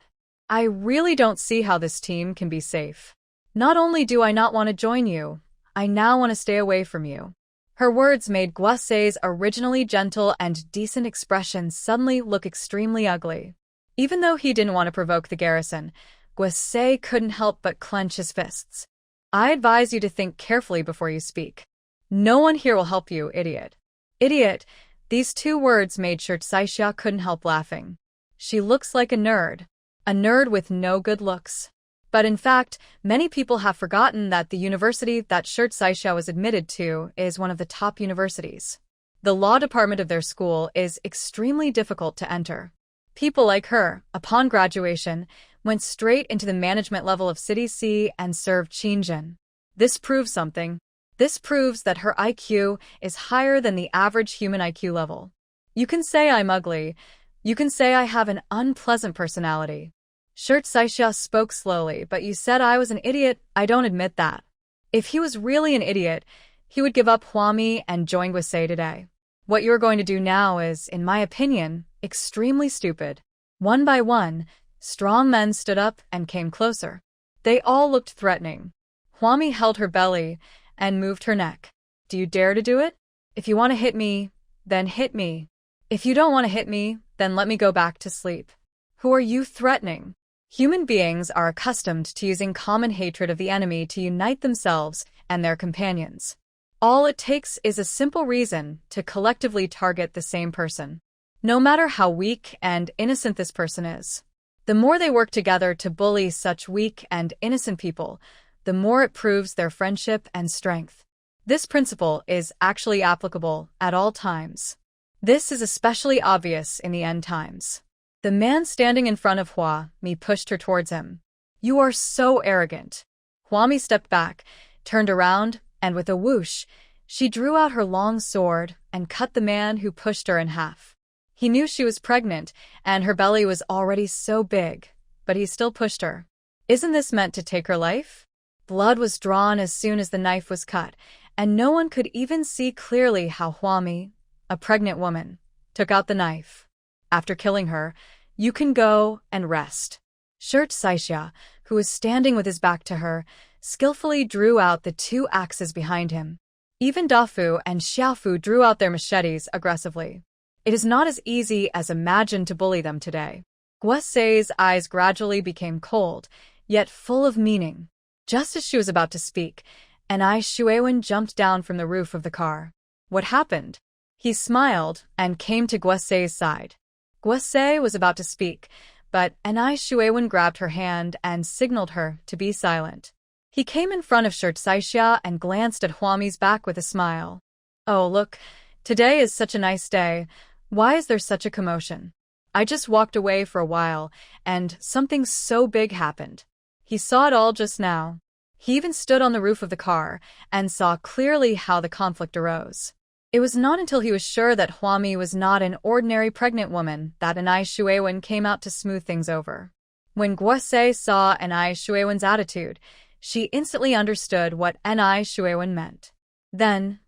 I really don't see how this team can be safe. Not only do I not want to join you, I now want to stay away from you." Her words made Guisei's originally gentle and decent expression suddenly look extremely ugly. Even though he didn't want to provoke the garrison, Guisei couldn't help but clench his fists. "I advise you to think carefully before you speak. No one here will help you, idiot." Idiot, these 2 words made Shirt Saixia couldn't help laughing. She looks like a nerd. A nerd with no good looks. But in fact, many people have forgotten that the university that Shirt Saixia was admitted to is one of the top universities. The law department of their school is extremely difficult to enter. People like her, upon graduation, went straight into the management level of City C and served Qingjin. This proves something. This proves that her IQ is higher than the average human IQ level. You can say I'm ugly. You can say I have an unpleasant personality. Shirt Saixia spoke slowly, "But you said I was an idiot. I don't admit that. If he was really an idiot, he would give up Huami and join Guisei today. What you're going to do now is, in my opinion, extremely stupid." One by one, strong men stood up and came closer. They all looked threatening. Huami held her belly and moved her neck. "Do you dare to do it? If you want to hit me, then hit me. If you don't want to hit me, then let me go back to sleep." Who are you threatening? Human beings are accustomed to using common hatred of the enemy to unite themselves and their companions. All it takes is a simple reason to collectively target the same person, no matter how weak and innocent this person is. The more they work together to bully such weak and innocent people, the more it proves their friendship and strength. This principle is actually applicable at all times. This is especially obvious in the end times. The man standing in front of Huami pushed her towards him. "You are so arrogant." Huami stepped back, turned around, and with a whoosh, she drew out her long sword and cut the man who pushed her in half. He knew she was pregnant, and her belly was already so big, but he still pushed her. Isn't this meant to take her life? Blood was drawn as soon as the knife was cut, and no one could even see clearly how Huami, a pregnant woman, took out the knife. After killing her, you can go and rest. Shirt Saixia, who was standing with his back to her, skillfully drew out the two axes behind him. Even Dafu and Xiaofu drew out their machetes aggressively. It is not as easy as imagined to bully them today. Guosei's eyes gradually became cold, yet full of meaning. Just as she was about to speak, Anai Shuewen jumped down from the roof of the car. What happened? He smiled and came to Guosei's side. Guosei was about to speak, but Anai Shuewen grabbed her hand and signaled her to be silent. He came in front of Shirt Saixia and glanced at Huami's back with a smile. Oh, look, today is such a nice day. Why is there such a commotion? I just walked away for a while, and something so big happened. He saw it all just now. He even stood on the roof of the car and saw clearly how the conflict arose. It was not until he was sure that Huami was not an ordinary pregnant woman that Anai Shuewen came out to smooth things over. When Guosei saw Anai Shuewen's attitude, she instantly understood what Anai Shuewen meant. Then,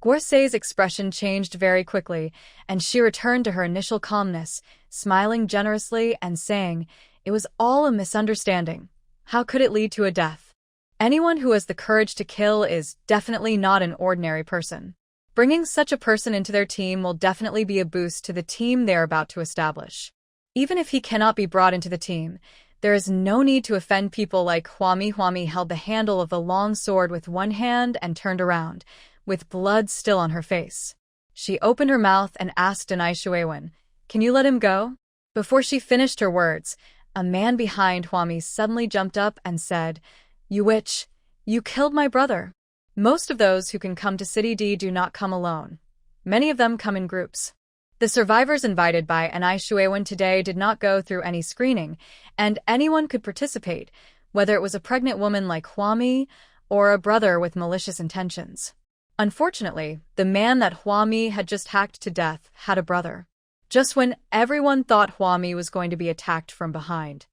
Guosei's expression changed very quickly, and she returned to her initial calmness, smiling generously and saying, "It was all a misunderstanding. How could it lead to a death? Anyone who has the courage to kill is definitely not an ordinary person. Bringing such a person into their team will definitely be a boost to the team they are about to establish. Even if he cannot be brought into the team, there is no need to offend people like Huami." Huami held the handle of the long sword with one hand and turned around, with blood still on her face. She opened her mouth and asked Anai Shuewen, "Can you let him go?" Before she finished her words, a man behind Huami suddenly jumped up and said, "You witch, you killed my brother." Most of those who can come to City D do not come alone. Many of them come in groups. The survivors invited by Anai Shuewen today did not go through any screening, and anyone could participate, whether it was a pregnant woman like Huami or a brother with malicious intentions. Unfortunately, the man that Huami had just hacked to death had a brother. Just when everyone thought Huami was going to be attacked from behind,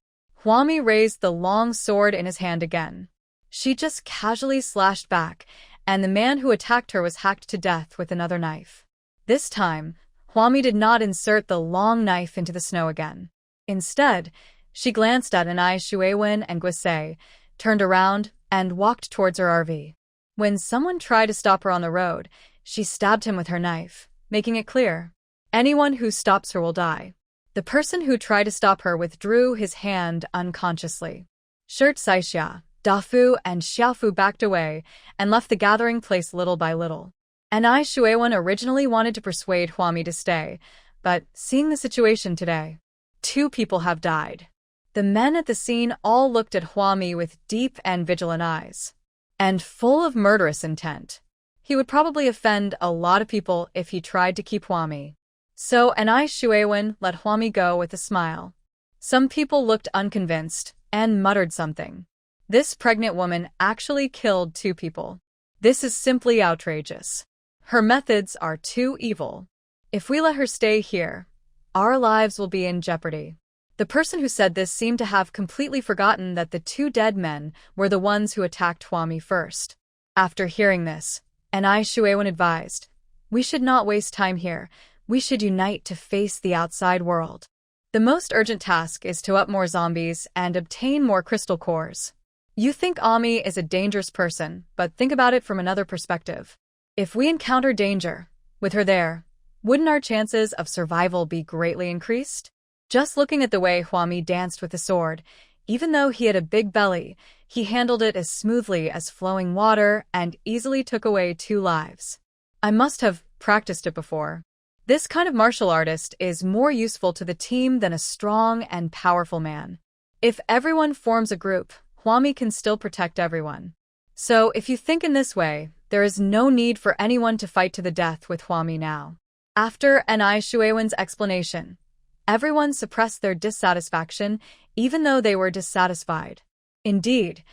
Huami raised the long sword in his hand again. She just casually slashed back, and the man who attacked her was hacked to death with another knife. This time, Huami did not insert the long knife into the snow again. Instead, she glanced at Anai Shuewen and Guosei, turned around, and walked towards her RV. When someone tried to stop her on the road, she stabbed him with her knife, making it clear, anyone who stops her will die. The person who tried to stop her withdrew his hand unconsciously. Shirt Saixia, Dafu, and Xiaofu backed away and left the gathering place little by little. Anai Shuewen originally wanted to persuade Huami to stay, but seeing the situation today, 2 people have died. The men at the scene all looked at Huami with deep and vigilant eyes, and full of murderous intent. He would probably offend a lot of people if he tried to keep Huami. So Anai Shuewen let Huami go with a smile. Some people looked unconvinced and muttered something. This pregnant woman actually killed 2 people. This is simply outrageous. Her methods are too evil. If we let her stay here, our lives will be in jeopardy. The person who said this seemed to have completely forgotten that the 2 dead men were the ones who attacked Huami first. After hearing this, Anai Shuewen advised, "We should not waste time here. We should unite to face the outside world. The most urgent task is to up more zombies and obtain more crystal cores. You think Ami is a dangerous person, but think about it from another perspective. If we encounter danger, with her there, wouldn't our chances of survival be greatly increased?" Just looking at the way Huami danced with the sword, even though he had a big belly, he handled it as smoothly as flowing water and easily took away 2 lives. I must have practiced it before. This kind of martial artist is more useful to the team than a strong and powerful man. If everyone forms a group, Huami can still protect everyone. So if you think in this way, there is no need for anyone to fight to the death with Huami now. After Anai Shuewen's explanation, everyone suppressed their dissatisfaction, even though they were dissatisfied. Indeed,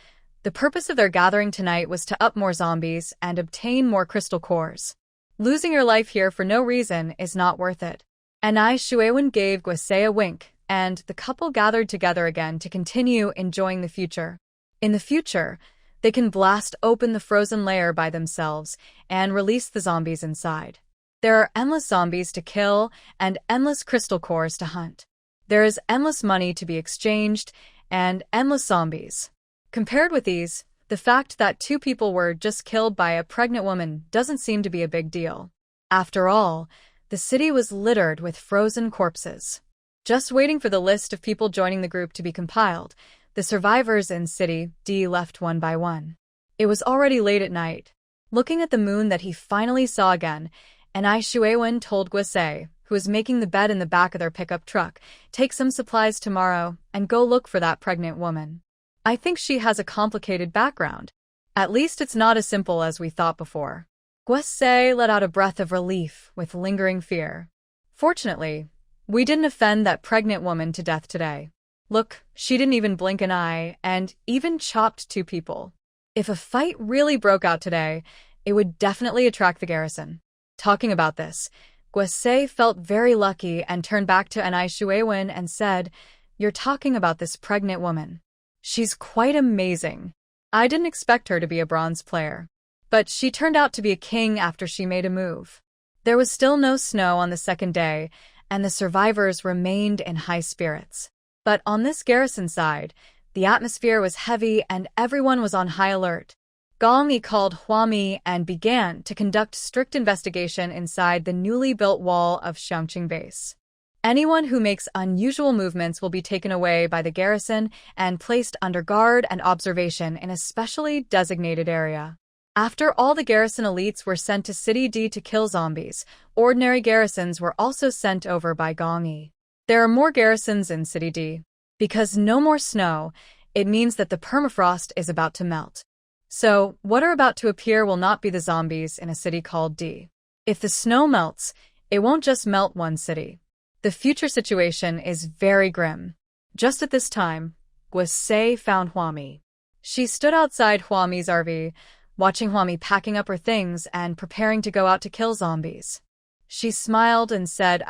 the purpose of their gathering tonight was to up more zombies and obtain more crystal cores. Losing your life here for no reason is not worth it. Anai Shuewen gave Guosei a wink, and the couple gathered together again to continue enjoying the future. In the future, they can blast open the frozen lair by themselves and release the zombies inside. There are endless zombies to kill and endless crystal cores to hunt. There is endless money to be exchanged and endless zombies. Compared with these, the fact that 2 people were just killed by a pregnant woman doesn't seem to be a big deal. After all, the city was littered with frozen corpses. Just waiting for the list of people joining the group to be compiled, the survivors in City D left one by one. It was already late at night. Looking at the moon that he finally saw again, Anai Shuewen told Guise, who was making the bed in the back of their pickup truck, take some supplies tomorrow and go look for that pregnant woman. I think she has a complicated background. At least it's not as simple as we thought before. Guise let out a breath of relief with lingering fear. Fortunately, we didn't offend that pregnant woman to death today. Look, she didn't even blink an eye and even chopped 2 people. If a fight really broke out today, it would definitely attract the garrison. Talking about this, Guise felt very lucky and turned back to Anai Shuewen and said, "You're talking about this pregnant woman. She's quite amazing. I didn't expect her to be a bronze player. But she turned out to be a king after she made a move." There was still no snow on the second day, and the survivors remained in high spirits. But on this garrison side, the atmosphere was heavy and everyone was on high alert. Gong Yi called Huami and began to conduct strict investigation inside the newly built wall of Xiangqing Base. Anyone who makes unusual movements will be taken away by the garrison and placed under guard and observation in a specially designated area. After all the garrison elites were sent to City D to kill zombies, ordinary garrisons were also sent over by Gong Yi. There are more garrisons in City D. Because no more snow, it means that the permafrost is about to melt. So, what are about to appear will not be the zombies in a city called D. If the snow melts, it won't just melt one city. The future situation is very grim. Just at this time, Guise found Huami. She stood outside Huami's RV, watching Huami packing up her things and preparing to go out to kill zombies. She smiled and said,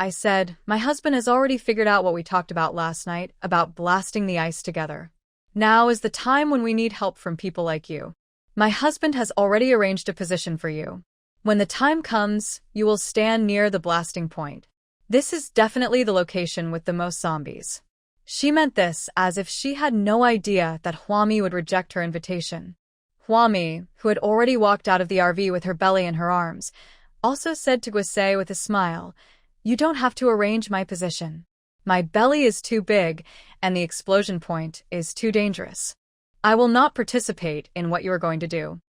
"My husband has already figured out what we talked about last night, about blasting the ice together. Now is the time when we need help from people like you. My husband has already arranged a position for you. When the time comes, you will stand near the blasting point. This is definitely the location with the most zombies." She meant this as if she had no idea that Huami would reject her invitation. Huami, who had already walked out of the RV with her belly in her arms, also said to Guise with a smile, "You don't have to arrange my position. My belly is too big, and the explosion point is too dangerous. I will not participate in what you are going to do."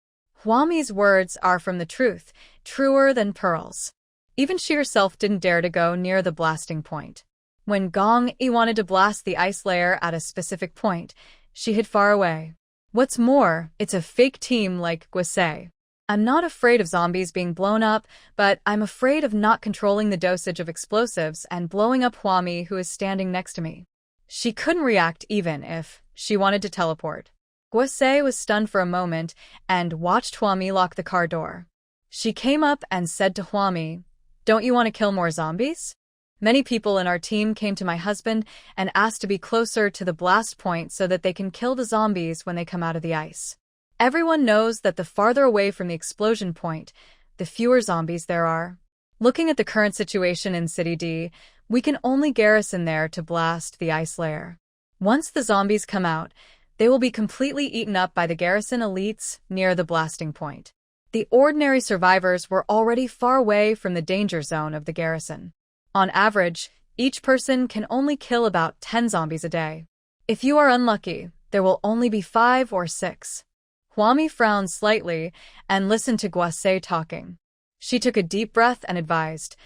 Huami's words are from the truth, truer than pearls. Even she herself didn't dare to go near the blasting point. When Gong Yi wanted to blast the ice layer at a specific point, she hid far away. What's more, it's a fake team like Guise. I'm not afraid of zombies being blown up, but I'm afraid of not controlling the dosage of explosives and blowing up Huami, who is standing next to me. She couldn't react even if she wanted to teleport. Guise was stunned for a moment and watched Huami lock the car door. She came up and said to Huami, "Don't you want to kill more zombies? Many people in our team came to my husband and asked to be closer to the blast point so that they can kill the zombies when they come out of the ice. Everyone knows that the farther away from the explosion point, the fewer zombies there are. Looking at the current situation in City D, we can only garrison there to blast the ice layer. Once the zombies come out, they will be completely eaten up by the garrison elites near the blasting point. The ordinary survivors were already far away from the danger zone of the garrison. On average, each person can only kill about 10 zombies a day. If you are unlucky, there will only be 5 or 6. Huami frowned slightly and listened to Guise talking. She took a deep breath and advised,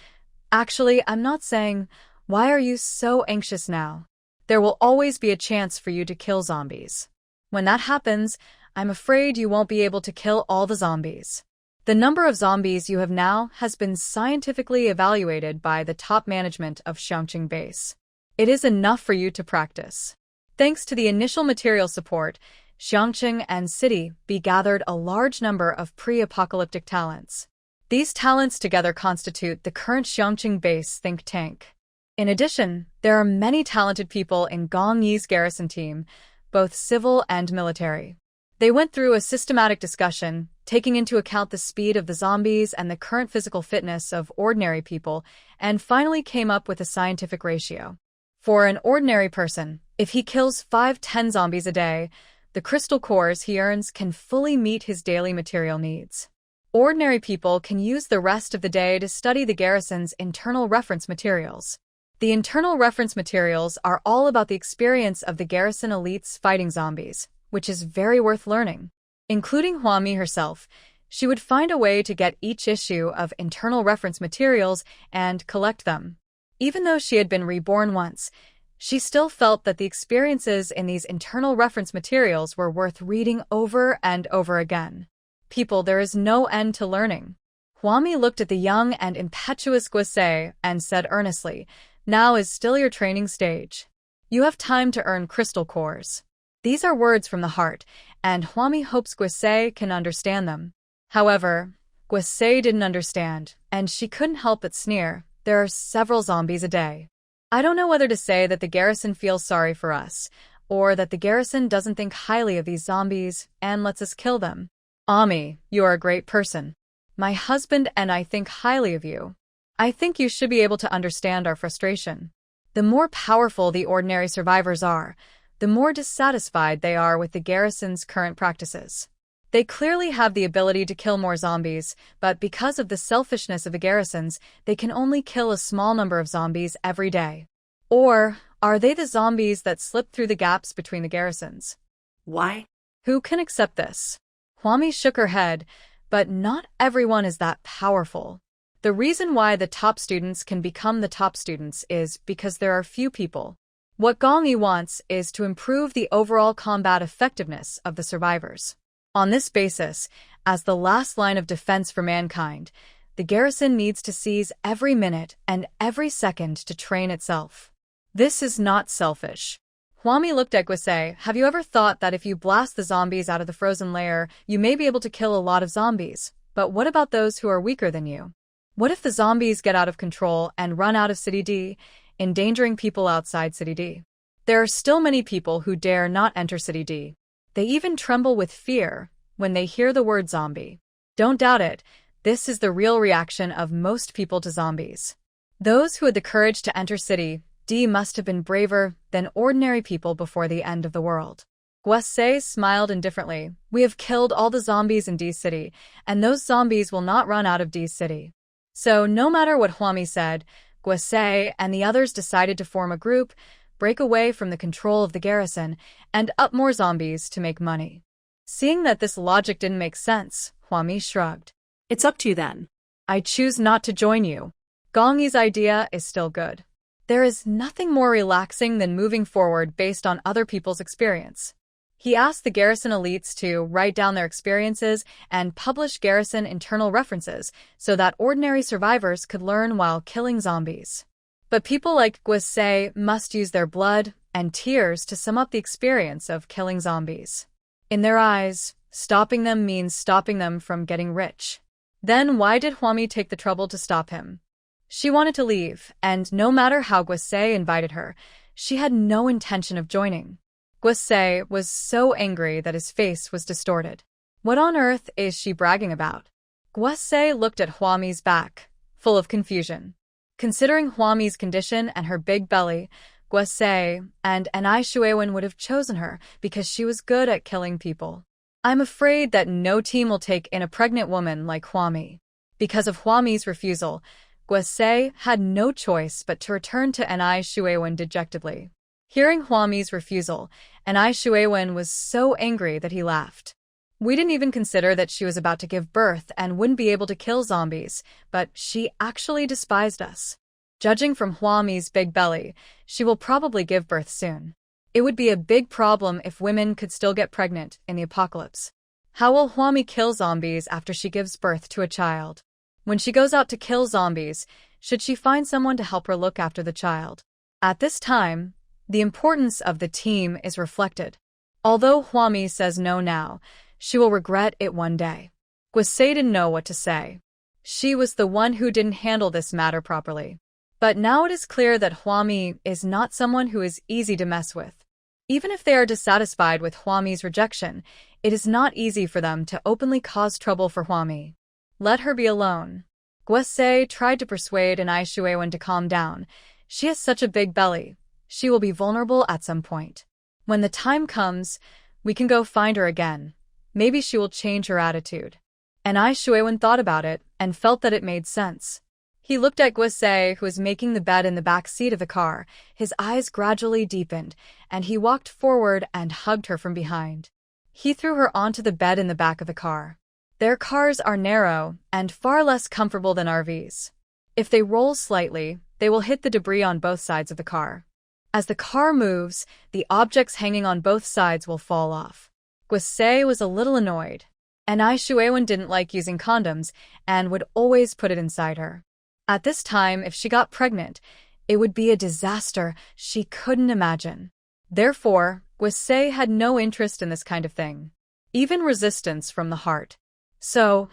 "Actually, I'm not saying, why are you so anxious now? There will always be a chance for you to kill zombies. When that happens, I'm afraid you won't be able to kill all the zombies. The number of zombies you have now has been scientifically evaluated by the top management of Xiangqing Base. It is enough for you to practice." Thanks to the initial material support, Xiangqing and City B gathered a large number of pre-apocalyptic talents. These talents together constitute the current Xiangqing Base think tank. In addition, there are many talented people in Gong Yi's garrison team, both civil and military. They went through a systematic discussion, taking into account the speed of the zombies and the current physical fitness of ordinary people, and finally came up with a scientific ratio. For an ordinary person, if he kills 5-10 zombies a day, the crystal cores he earns can fully meet his daily material needs. Ordinary people can use the rest of the day to study the garrison's internal reference materials. The internal reference materials are all about the experience of the garrison elites fighting zombies, which is very worth learning. Including Hwami herself, she would find a way to get each issue of internal reference materials and collect them. Even though she had been reborn once, she still felt that the experiences in these internal reference materials were worth reading over and over again. People, there is no end to learning. Hwami looked at the young and impetuous Gwasae and said earnestly, "Now is still your training stage. You have time to earn crystal cores." These are words from the heart, and Hwami hopes Gwasae can understand them. However, Gwasae didn't understand, and she couldn't help but sneer. "There are several zombies a day. I don't know whether to say that the garrison feels sorry for us, or that the garrison doesn't think highly of these zombies and lets us kill them. Ami, you are a great person. My husband and I think highly of you. I think you should be able to understand our frustration. The more powerful the ordinary survivors are, the more dissatisfied they are with the garrison's current practices. They clearly have the ability to kill more zombies, but because of the selfishness of the garrisons, they can only kill a small number of zombies every day. Or are they the zombies that slip through the gaps between the garrisons? Why? Who can accept this?" Hwami shook her head, but not everyone is that powerful. The reason why the top students can become the top students is because there are few people. What Gong Yi wants is to improve the overall combat effectiveness of the survivors. On this basis, as the last line of defense for mankind, the garrison needs to seize every minute and every second to train itself. This is not selfish. Hwami looked at Gwasae. "Have you ever thought that if you blast the zombies out of the frozen lair, you may be able to kill a lot of zombies? But what about those who are weaker than you? What if the zombies get out of control and run out of City D, endangering people outside City D? There are still many people who dare not enter City D. They even tremble with fear when they hear the word zombie. Don't doubt it, this is the real reaction of most people to zombies. Those who had the courage to enter City D must have been braver than ordinary people before the end of the world." Gwasae smiled indifferently. "We have killed all the zombies in D City, and those zombies will not run out of D City." So no matter what Hwami said, Gwasae and the others decided to form a group, break away from the control of the garrison, and up more zombies to make money. Seeing that this logic didn't make sense, Hwami shrugged. "It's up to you then." "I choose not to join you. Gong Yi's idea is still good. There is nothing more relaxing than moving forward based on other people's experience." He asked the garrison elites to write down their experiences and publish garrison internal references so that ordinary survivors could learn while killing zombies. But people like Gwasae must use their blood and tears to sum up the experience of killing zombies. In their eyes, stopping them means stopping them from getting rich. Then why did Hwami take the trouble to stop him? She wanted to leave, and no matter how Gwasae invited her, she had no intention of joining. Gwasae was so angry that his face was distorted. What on earth is she bragging about? Gwasae looked at Hwami's back, full of confusion. Considering Hwami's condition and her big belly, Gwasae and Anai Shuewen would have chosen her because she was good at killing people. I'm afraid that no team will take in a pregnant woman like Hwami. Because of Hwami's refusal, Gwasae had no choice but to return to Anai Shuewen dejectedly. Hearing Hwami's refusal, Anai Shuewen was so angry that he laughed. We didn't even consider that she was about to give birth and wouldn't be able to kill zombies, but she actually despised us. Judging from Hwami's big belly, she will probably give birth soon. It would be a big problem if women could still get pregnant in the apocalypse. How will Hwami kill zombies after she gives birth to a child? When she goes out to kill zombies, should she find someone to help her look after the child? At this time, the importance of the team is reflected. Although Hwami says no now, she will regret it one day. Gwasae didn't know what to say. She was the one who didn't handle this matter properly. But now it is clear that Hwami is not someone who is easy to mess with. Even if they are dissatisfied with Hwami's rejection, it is not easy for them to openly cause trouble for Hwami. Let her be alone. Gwese tried to persuade Anai Shuewen to calm down. She has such a big belly. She will be vulnerable at some point. When the time comes, we can go find her again. Maybe she will change her attitude. Anai Shuewen thought about it and felt that it made sense. He looked at Gwese, who was making the bed in the back seat of the car. His eyes gradually deepened, and he walked forward and hugged her from behind. He threw her onto the bed in the back of the car. Their cars are narrow and far less comfortable than RVs. If they roll slightly, they will hit the debris on both sides of the car. As the car moves, the objects hanging on both sides will fall off. Gwese was a little annoyed. Anai Shuewen didn't like using condoms and would always put it inside her. At this time, if she got pregnant, it would be a disaster she couldn't imagine. Therefore, Gwese had no interest in this kind of thing, even resistance from the heart. So,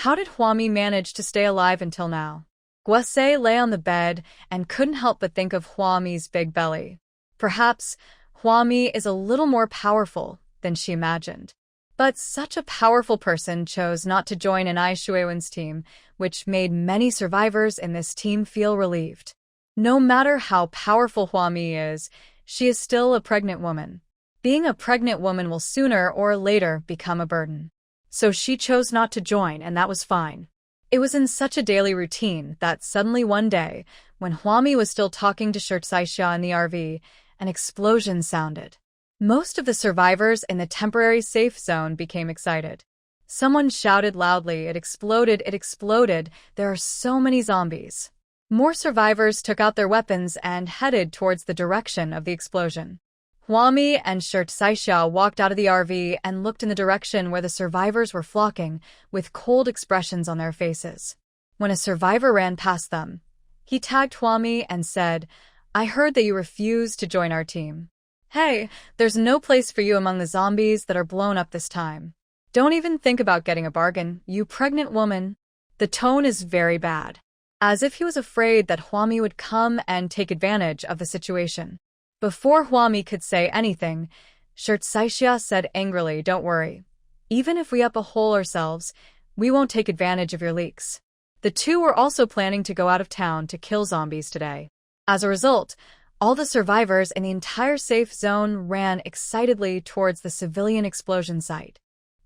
how did Hwami manage to stay alive until now? Gwese lay on the bed and couldn't help but think of Hwami's big belly. Perhaps Hwami is a little more powerful than she imagined. But such a powerful person chose not to join Anai Shuewen's team, which made many survivors in this team feel relieved. No matter how powerful Hwami is, she is still a pregnant woman. Being a pregnant woman will sooner or later become a burden. So she chose not to join, and that was fine. It was in such a daily routine that suddenly one day, when Hwami was still talking to Saisha in the RV, an explosion sounded. Most of the survivors in the temporary safe zone became excited. Someone shouted loudly, "It exploded, it exploded, there are so many zombies." More survivors took out their weapons and headed towards the direction of the explosion. Hwami and Saisha walked out of the RV and looked in the direction where the survivors were flocking, with cold expressions on their faces. When a survivor ran past them, he tagged Hwami and said, "I heard that you refused to join our team. Hey, there's no place for you among the zombies that are blown up this time. Don't even think about getting a bargain, you pregnant woman." The tone is very bad, as if he was afraid that Hwami would come and take advantage of the situation. Before Hwami could say anything, Saisha said angrily, "Don't worry. Even if we up a hole ourselves, we won't take advantage of your leaks." The two were also planning to go out of town to kill zombies today. As a result, all the survivors in the entire safe zone ran excitedly towards the civilian explosion site.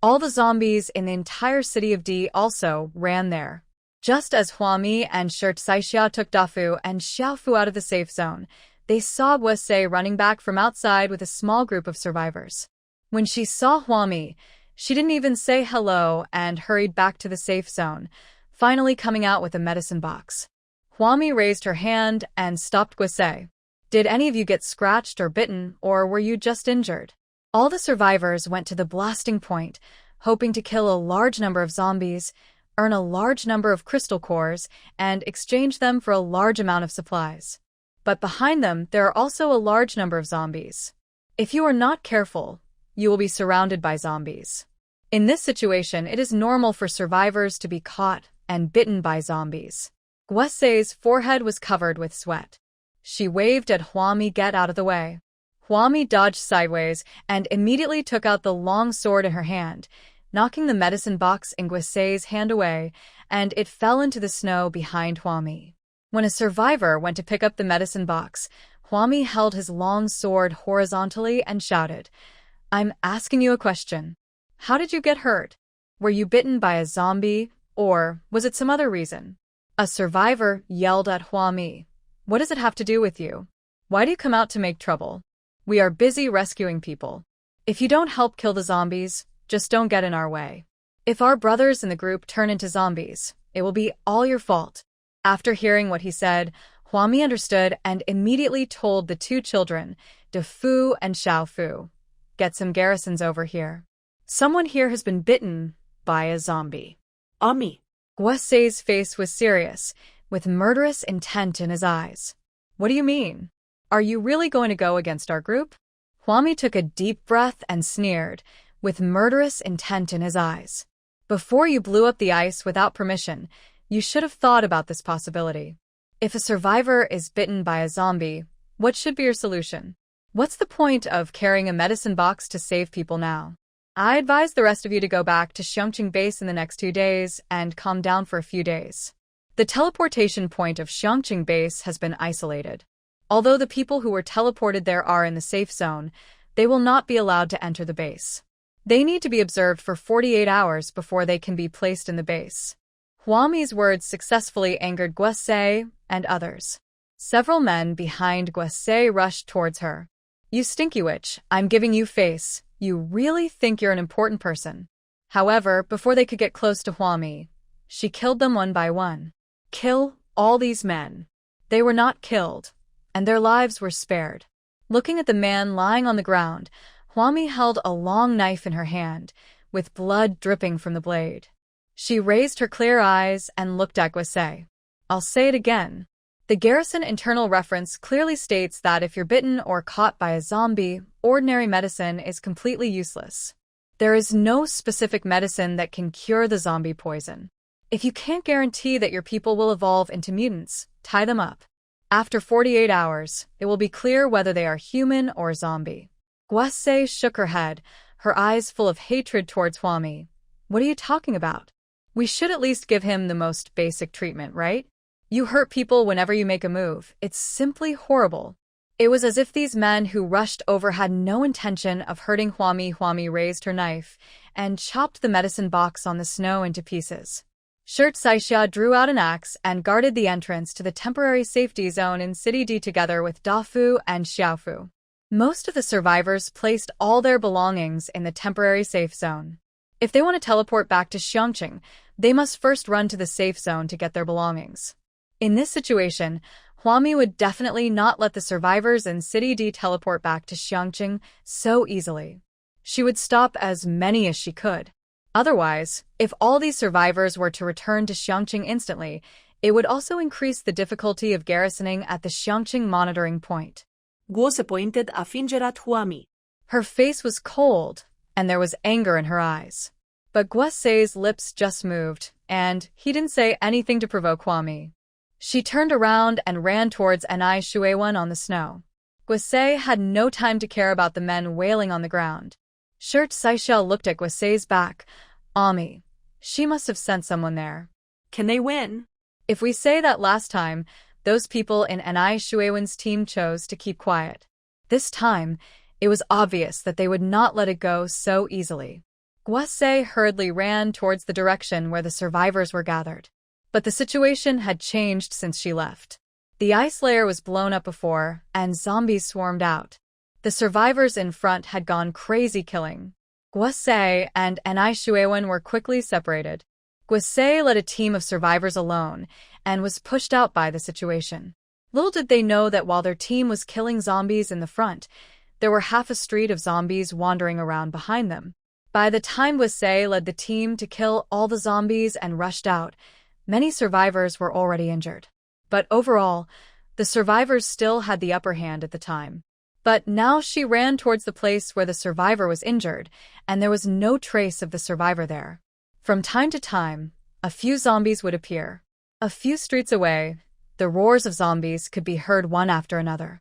All the zombies in the entire city of D also ran there. Just as Hwami and Saisha took Dafu and Xiaofu out of the safe zone, they saw Gwese running back from outside with a small group of survivors. When she saw Hwami, she didn't even say hello and hurried back to the safe zone, finally coming out with a medicine box. Hwami raised her hand and stopped Gwese. "Did any of you get scratched or bitten, or were you just injured?" All the survivors went to the blasting point, hoping to kill a large number of zombies, earn a large number of crystal cores, and exchange them for a large amount of supplies. But behind them, there are also a large number of zombies. If you are not careful, you will be surrounded by zombies. In this situation, it is normal for survivors to be caught and bitten by zombies. Gwese's forehead was covered with sweat. She waved at Hwami, "Get out of the way." Hwami dodged sideways and immediately took out the long sword in her hand, knocking the medicine box in Gwese's hand away, and it fell into the snow behind Hwami. When a survivor went to pick up the medicine box, Hwami held his long sword horizontally and shouted, "I'm asking you a question. How did you get hurt? Were you bitten by a zombie, or was it some other reason?" A survivor yelled at Hwami, "What does it have to do with you? Why do you come out to make trouble? We are busy rescuing people. If you don't help kill the zombies, just don't get in our way. If our brothers in the group turn into zombies, it will be all your fault." After hearing what he said, Hwami understood and immediately told the two children, Dafu and Xiaofu, "Get some garrisons over here. Someone here has been bitten by a zombie." Ami. Gwese's face was serious, with murderous intent in his eyes. "What do you mean? Are you really going to go against our group?" Hwami took a deep breath and sneered, with murderous intent in his eyes. "Before you blew up the ice without permission, you should have thought about this possibility. If a survivor is bitten by a zombie, what should be your solution? What's the point of carrying a medicine box to save people now? I advise the rest of you to go back to Xiongqing Base in the next 2 days and calm down for a few days. The teleportation point of Xiongqing Base has been isolated. Although the people who were teleported there are in the safe zone, they will not be allowed to enter the base. They need to be observed for 48 hours before they can be placed in the base. Huami's words successfully angered Guose and others. Several men behind Guose rushed towards her. You stinky witch, I'm giving you face. You really think you're an important person. However, before they could get close to Huami, she killed them one by one. Kill all these men. They were not killed, and their lives were spared. Looking at the man lying on the ground, Huami held a long knife in her hand, with blood dripping from the blade. She raised her clear eyes and looked at Guose. I'll say it again. The garrison internal reference clearly states that if you're bitten or caught by a zombie, ordinary medicine is completely useless. There is no specific medicine that can cure the zombie poison. If you can't guarantee that your people will evolve into mutants, tie them up. After 48 hours, it will be clear whether they are human or zombie. Guase shook her head, her eyes full of hatred towards Huami. What are you talking about? We should at least give him the most basic treatment, right? You hurt people whenever you make a move. It's simply horrible. It was as if these men who rushed over had no intention of hurting Huami. Huami raised her knife and chopped the medicine box on the snow into pieces. Shirt Saixia drew out an axe and guarded the entrance to the temporary safety zone in City D together with Dafu and Xiaofu. Most of the survivors placed all their belongings in the temporary safe zone. If they want to teleport back to Xiongqing, they must first run to the safe zone to get their belongings. In this situation, Huami would definitely not let the survivors in City D teleport back to Xiongqing so easily. She would stop as many as she could. Otherwise, if all these survivors were to return to Xiongqing instantly, it would also increase the difficulty of garrisoning at the Xiongqing monitoring point. Guose pointed a finger at Huami. Her face was cold, and there was anger in her eyes. But Guase's lips just moved, and he didn't say anything to provoke Huami. She turned around and ran towards Anai Shuewan on the snow. Guase had no time to care about the men wailing on the ground. Shirt Saishel looked at Guase's back. Ami. She must have sent someone there. Can they win? If we say that last time, those people in Anai Shuewan's team chose to keep quiet. This time, it was obvious that they would not let it go so easily. Guase hurriedly ran towards the direction where the survivors were gathered. But the situation had changed since she left. The ice layer was blown up before, and zombies swarmed out. The survivors in front had gone crazy killing. Guase and Anai Shuewan were quickly separated. Guase led a team of survivors alone and was pushed out by the situation. Little did they know that while their team was killing zombies in the front, there were half a street of zombies wandering around behind them. By the time Guase led the team to kill all the zombies and rushed out, many survivors were already injured. But overall, the survivors still had the upper hand at the time. But now she ran towards the place where the survivor was injured, and there was no trace of the survivor there. From time to time, a few zombies would appear. A few streets away, the roars of zombies could be heard one after another.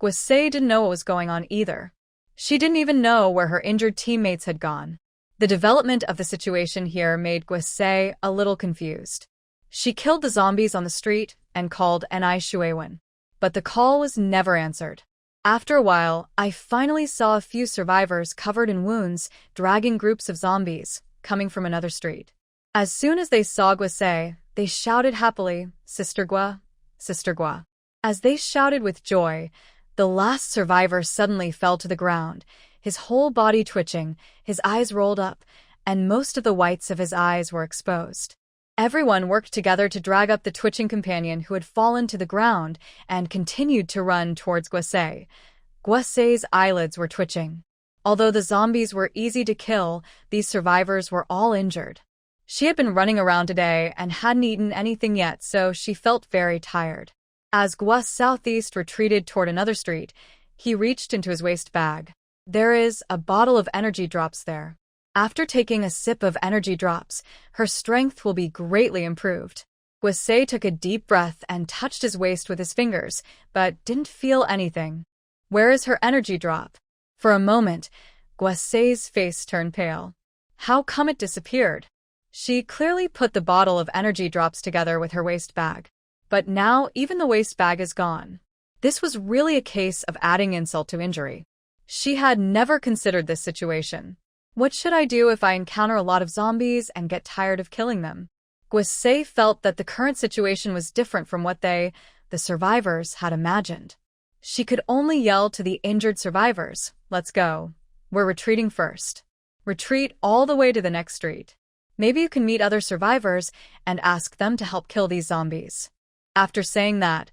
Guase didn't know what was going on either. She didn't even know where her injured teammates had gone. The development of the situation here made Guase a little confused. She killed the zombies on the street and called Anai Shuewan. But the call was never answered. After a while, I finally saw a few survivors covered in wounds, dragging groups of zombies, coming from another street. As soon as they saw Guase, they shouted happily, "Sister Gua, Sister Gua." As they shouted with joy, the last survivor suddenly fell to the ground, his whole body twitching, his eyes rolled up, and most of the whites of his eyes were exposed. Everyone worked together to drag up the twitching companion who had fallen to the ground and continued to run towards Guase. Guase's eyelids were twitching. Although the zombies were easy to kill, these survivors were all injured. She had been running around today and hadn't eaten anything yet, so she felt very tired. As Guase southeast retreated toward another street, he reached into his waist bag. There is a bottle of energy drops there. After taking a sip of energy drops, her strength will be greatly improved. Guase took a deep breath and touched his waist with his fingers, but didn't feel anything. Where is her energy drop? For a moment, Guase's face turned pale. How come it disappeared? She clearly put the bottle of energy drops together with her waist bag. But now even the waist bag is gone. This was really a case of adding insult to injury. She had never considered this situation. What should I do if I encounter a lot of zombies and get tired of killing them? Guase felt that the current situation was different from what the survivors, had imagined. She could only yell to the injured survivors, "Let's go. We're retreating first. Retreat all the way to the next street. Maybe you can meet other survivors and ask them to help kill these zombies." After saying that,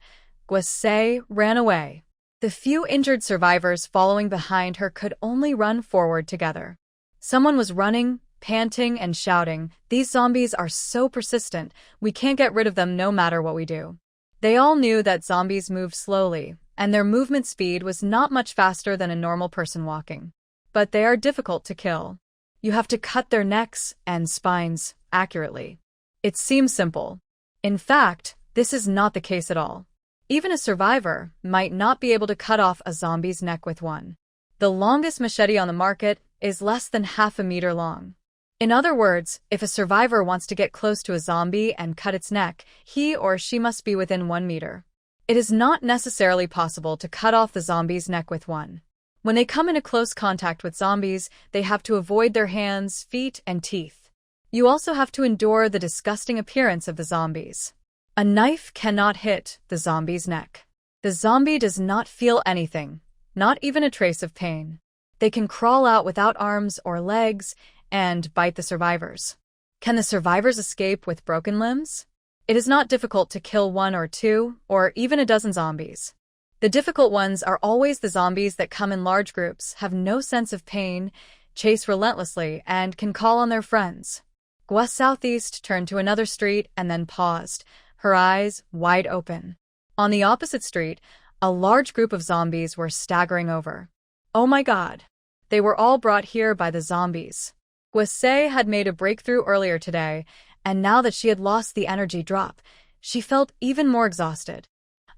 Guase ran away. The few injured survivors following behind her could only run forward together. Someone was running, panting, and shouting, "These zombies are so persistent, we can't get rid of them no matter what we do." They all knew that zombies moved slowly, and their movement speed was not much faster than a normal person walking. But they are difficult to kill. You have to cut their necks and spines accurately. It seems simple. In fact, this is not the case at all. Even a survivor might not be able to cut off a zombie's neck with one. The longest machete on the market is less than half a meter long. In other words, if a survivor wants to get close to a zombie and cut its neck, he or she must be within 1 meter. It is not necessarily possible to cut off the zombie's neck with one. When they come into close contact with zombies, they have to avoid their hands, feet, and teeth. You also have to endure the disgusting appearance of the zombies. A knife cannot hit the zombie's neck. The zombie does not feel anything, not even a trace of pain. They can crawl out without arms or legs and bite the survivors. Can the survivors escape with broken limbs? It is not difficult to kill 1 or 2, or even a dozen zombies. The difficult ones are always the zombies that come in large groups, have no sense of pain, chase relentlessly, and can call on their friends. Gua Southeast turned to another street and then paused, her eyes wide open. On the opposite street, a large group of zombies were staggering over. Oh my god! They were all brought here by the zombies. Guase had made a breakthrough earlier today, and now that she had lost the energy drop, she felt even more exhausted.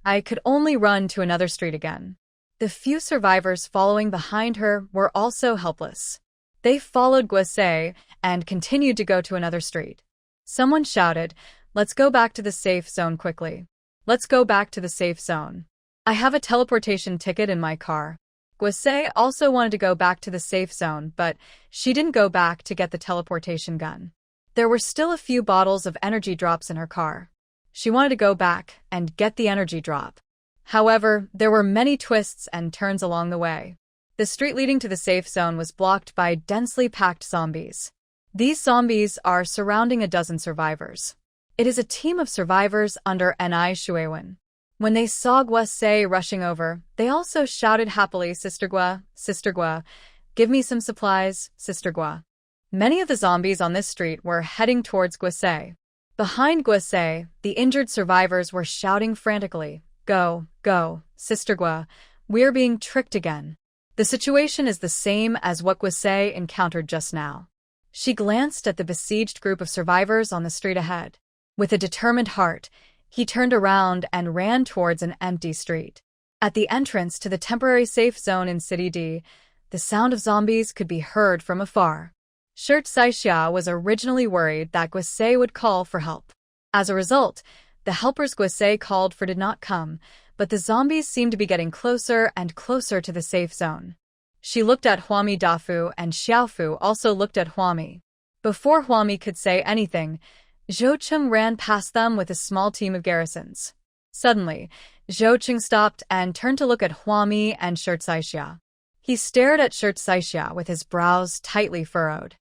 I could only run to another street again. The few survivors following behind her were also helpless. They followed Guase and continued to go to another street. Someone shouted, "Let's go back to the safe zone quickly. Let's go back to the safe zone. I have a teleportation ticket in my car." Guase also wanted to go back to the safe zone, but she didn't go back to get the teleportation gun. There were still a few bottles of energy drops in her car. She wanted to go back and get the energy drop. However, there were many twists and turns along the way. The street leading to the safe zone was blocked by densely packed zombies. These zombies are surrounding a dozen survivors. It is a team of survivors under Ni Shuewen. When they saw Guase rushing over, they also shouted happily, Sister Gua, give me some supplies, Sister Gua." Many of the zombies on this street were heading towards Guase. Behind Guase, the injured survivors were shouting frantically, Go, Sister Gua, we're being tricked again." The situation is the same as what Guase encountered just now. She glanced at the besieged group of survivors on the street ahead. With a determined heart, he turned around and ran towards an empty street. At the entrance to the temporary safe zone in City D, the sound of zombies could be heard from afar. Shirt Saixia was originally worried that Guase would call for help. As a result, the helpers Guase called for did not come, but the zombies seemed to be getting closer and closer to the safe zone. She looked at Huami Dafu, and Xiaofu also looked at Huami. Before Huami could say anything, Zhou Cheng ran past them with a small team of garrisons. Suddenly, Zhou Cheng stopped and turned to look at Huami and Shirt Saixia. He stared at Shirt Saixia with his brows tightly furrowed.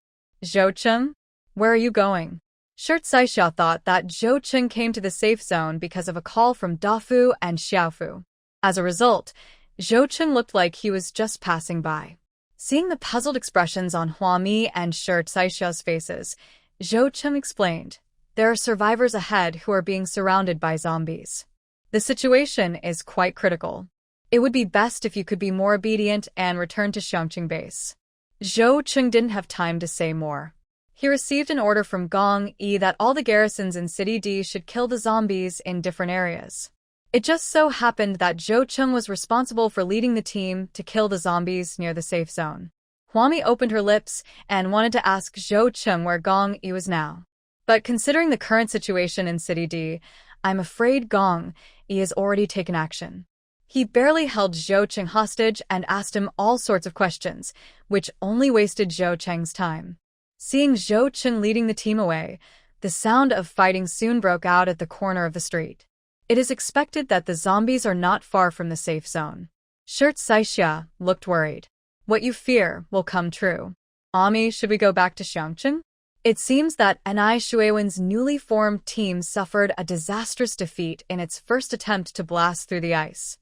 "Zhou Cheng? Where are you going?" Shirt Saixia thought that Zhou Cheng came to the safe zone because of a call from Dafu and Xiaofu. As a result, Zhou Cheng looked like he was just passing by. Seeing the puzzled expressions on Huami and Shirt Saixia's faces, Zhou Cheng explained, "There are survivors ahead who are being surrounded by zombies. The situation is quite critical. It would be best if you could be more obedient and return to Xiangqing base." Zhou Cheng didn't have time to say more. He received an order from Gong Yi that all the garrisons in City D should kill the zombies in different areas. It just so happened that Zhou Cheng was responsible for leading the team to kill the zombies near the safe zone. Huami opened her lips and wanted to ask Zhou Cheng where Gong Yi was now. But considering the current situation in City D, I'm afraid Gong Yi has already taken action. He barely held Zhou Cheng hostage and asked him all sorts of questions, which only wasted Zhou Cheng's time. Seeing Zhou Cheng leading the team away, the sound of fighting soon broke out at the corner of the street. It is expected that the zombies are not far from the safe zone. Shirt Saixia looked worried. What you fear will come true. Ami, should we go back to Xiangqing? It seems that Ni Shuiwen's newly formed team suffered a disastrous defeat in its first attempt to blast through the ice.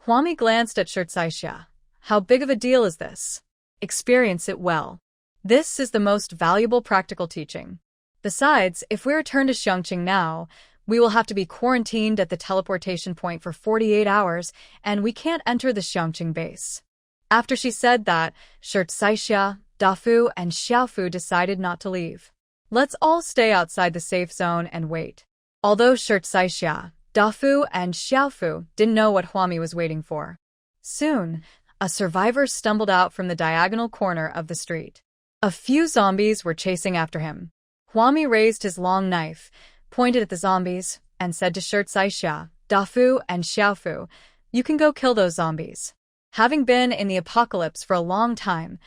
Huami glanced at Shirt Saixia. How big of a deal is this? Experience it well. This is the most valuable practical teaching. Besides, if we return to Xiangqing now, we will have to be quarantined at the teleportation point for 48 hours, and we can't enter the Xiangqing base. After she said that, Shirt Saixia, Dafu, and Xiaofu decided not to leave. Let's all stay outside the safe zone and wait. Although Shirt Saixia, Dafu, and Xiaofu didn't know what Huami was waiting for. Soon, a survivor stumbled out from the diagonal corner of the street. A few zombies were chasing after him. Huami raised his long knife, pointed at the zombies, and said to Shirt Saixia, Dafu, and Xiaofu, "You can go kill those zombies." Having been in the apocalypse for a long time,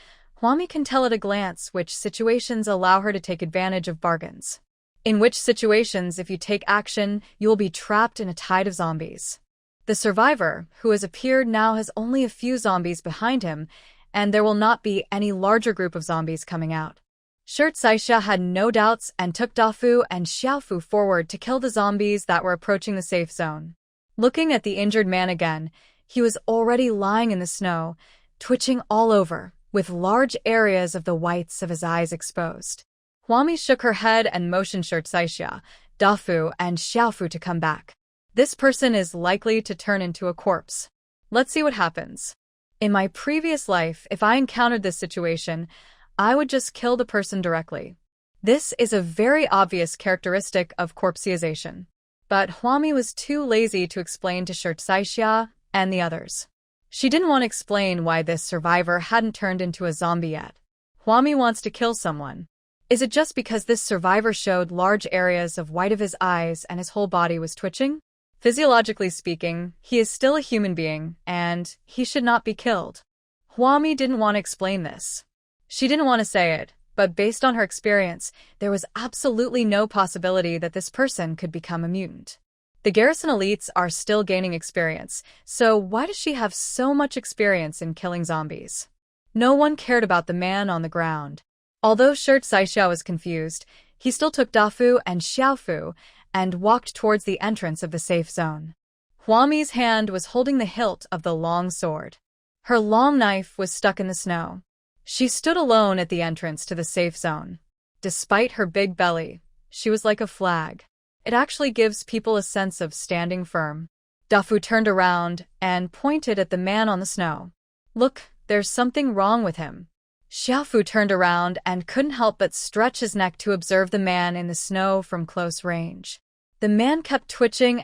Huami can tell at a glance which situations allow her to take advantage of bargains. In which situations, if you take action, you will be trapped in a tide of zombies. The survivor, who has appeared now, has only a few zombies behind him, and there will not be any larger group of zombies coming out. Shirt Saixia had no doubts and took Dafu and Xiaofu forward to kill the zombies that were approaching the safe zone. Looking at the injured man again, he was already lying in the snow, twitching all over, with large areas of the whites of his eyes exposed. Huami shook her head and motioned Shirt Saixia, Dafu, and Xiaofu to come back. This person is likely to turn into a corpse. Let's see what happens. In my previous life, if I encountered this situation, I would just kill the person directly. This is a very obvious characteristic of corpseization. But Huami was too lazy to explain to Shirt Saixia and the others. She didn't want to explain why this survivor hadn't turned into a zombie yet. Huami wants to kill someone. Is it just because this survivor showed large areas of white of his eyes and his whole body was twitching? Physiologically speaking, he is still a human being, and he should not be killed. Huami didn't want to explain this. She didn't want to say it, but based on her experience, there was absolutely no possibility that this person could become a mutant. The garrison elites are still gaining experience, so why does she have so much experience in killing zombies? No one cared about the man on the ground. Although Shirt Saixia was confused, he still took Dafu and Xiaofu and walked towards the entrance of the safe zone. Huami's hand was holding the hilt of the long sword. Her long knife was stuck in the snow. She stood alone at the entrance to the safe zone. Despite her big belly, she was like a flag. It actually gives people a sense of standing firm. Dafu turned around and pointed at the man on the snow. Look, there's something wrong with him. Xiaofu turned around and couldn't help but stretch his neck to observe the man in the snow from close range. The man kept twitching,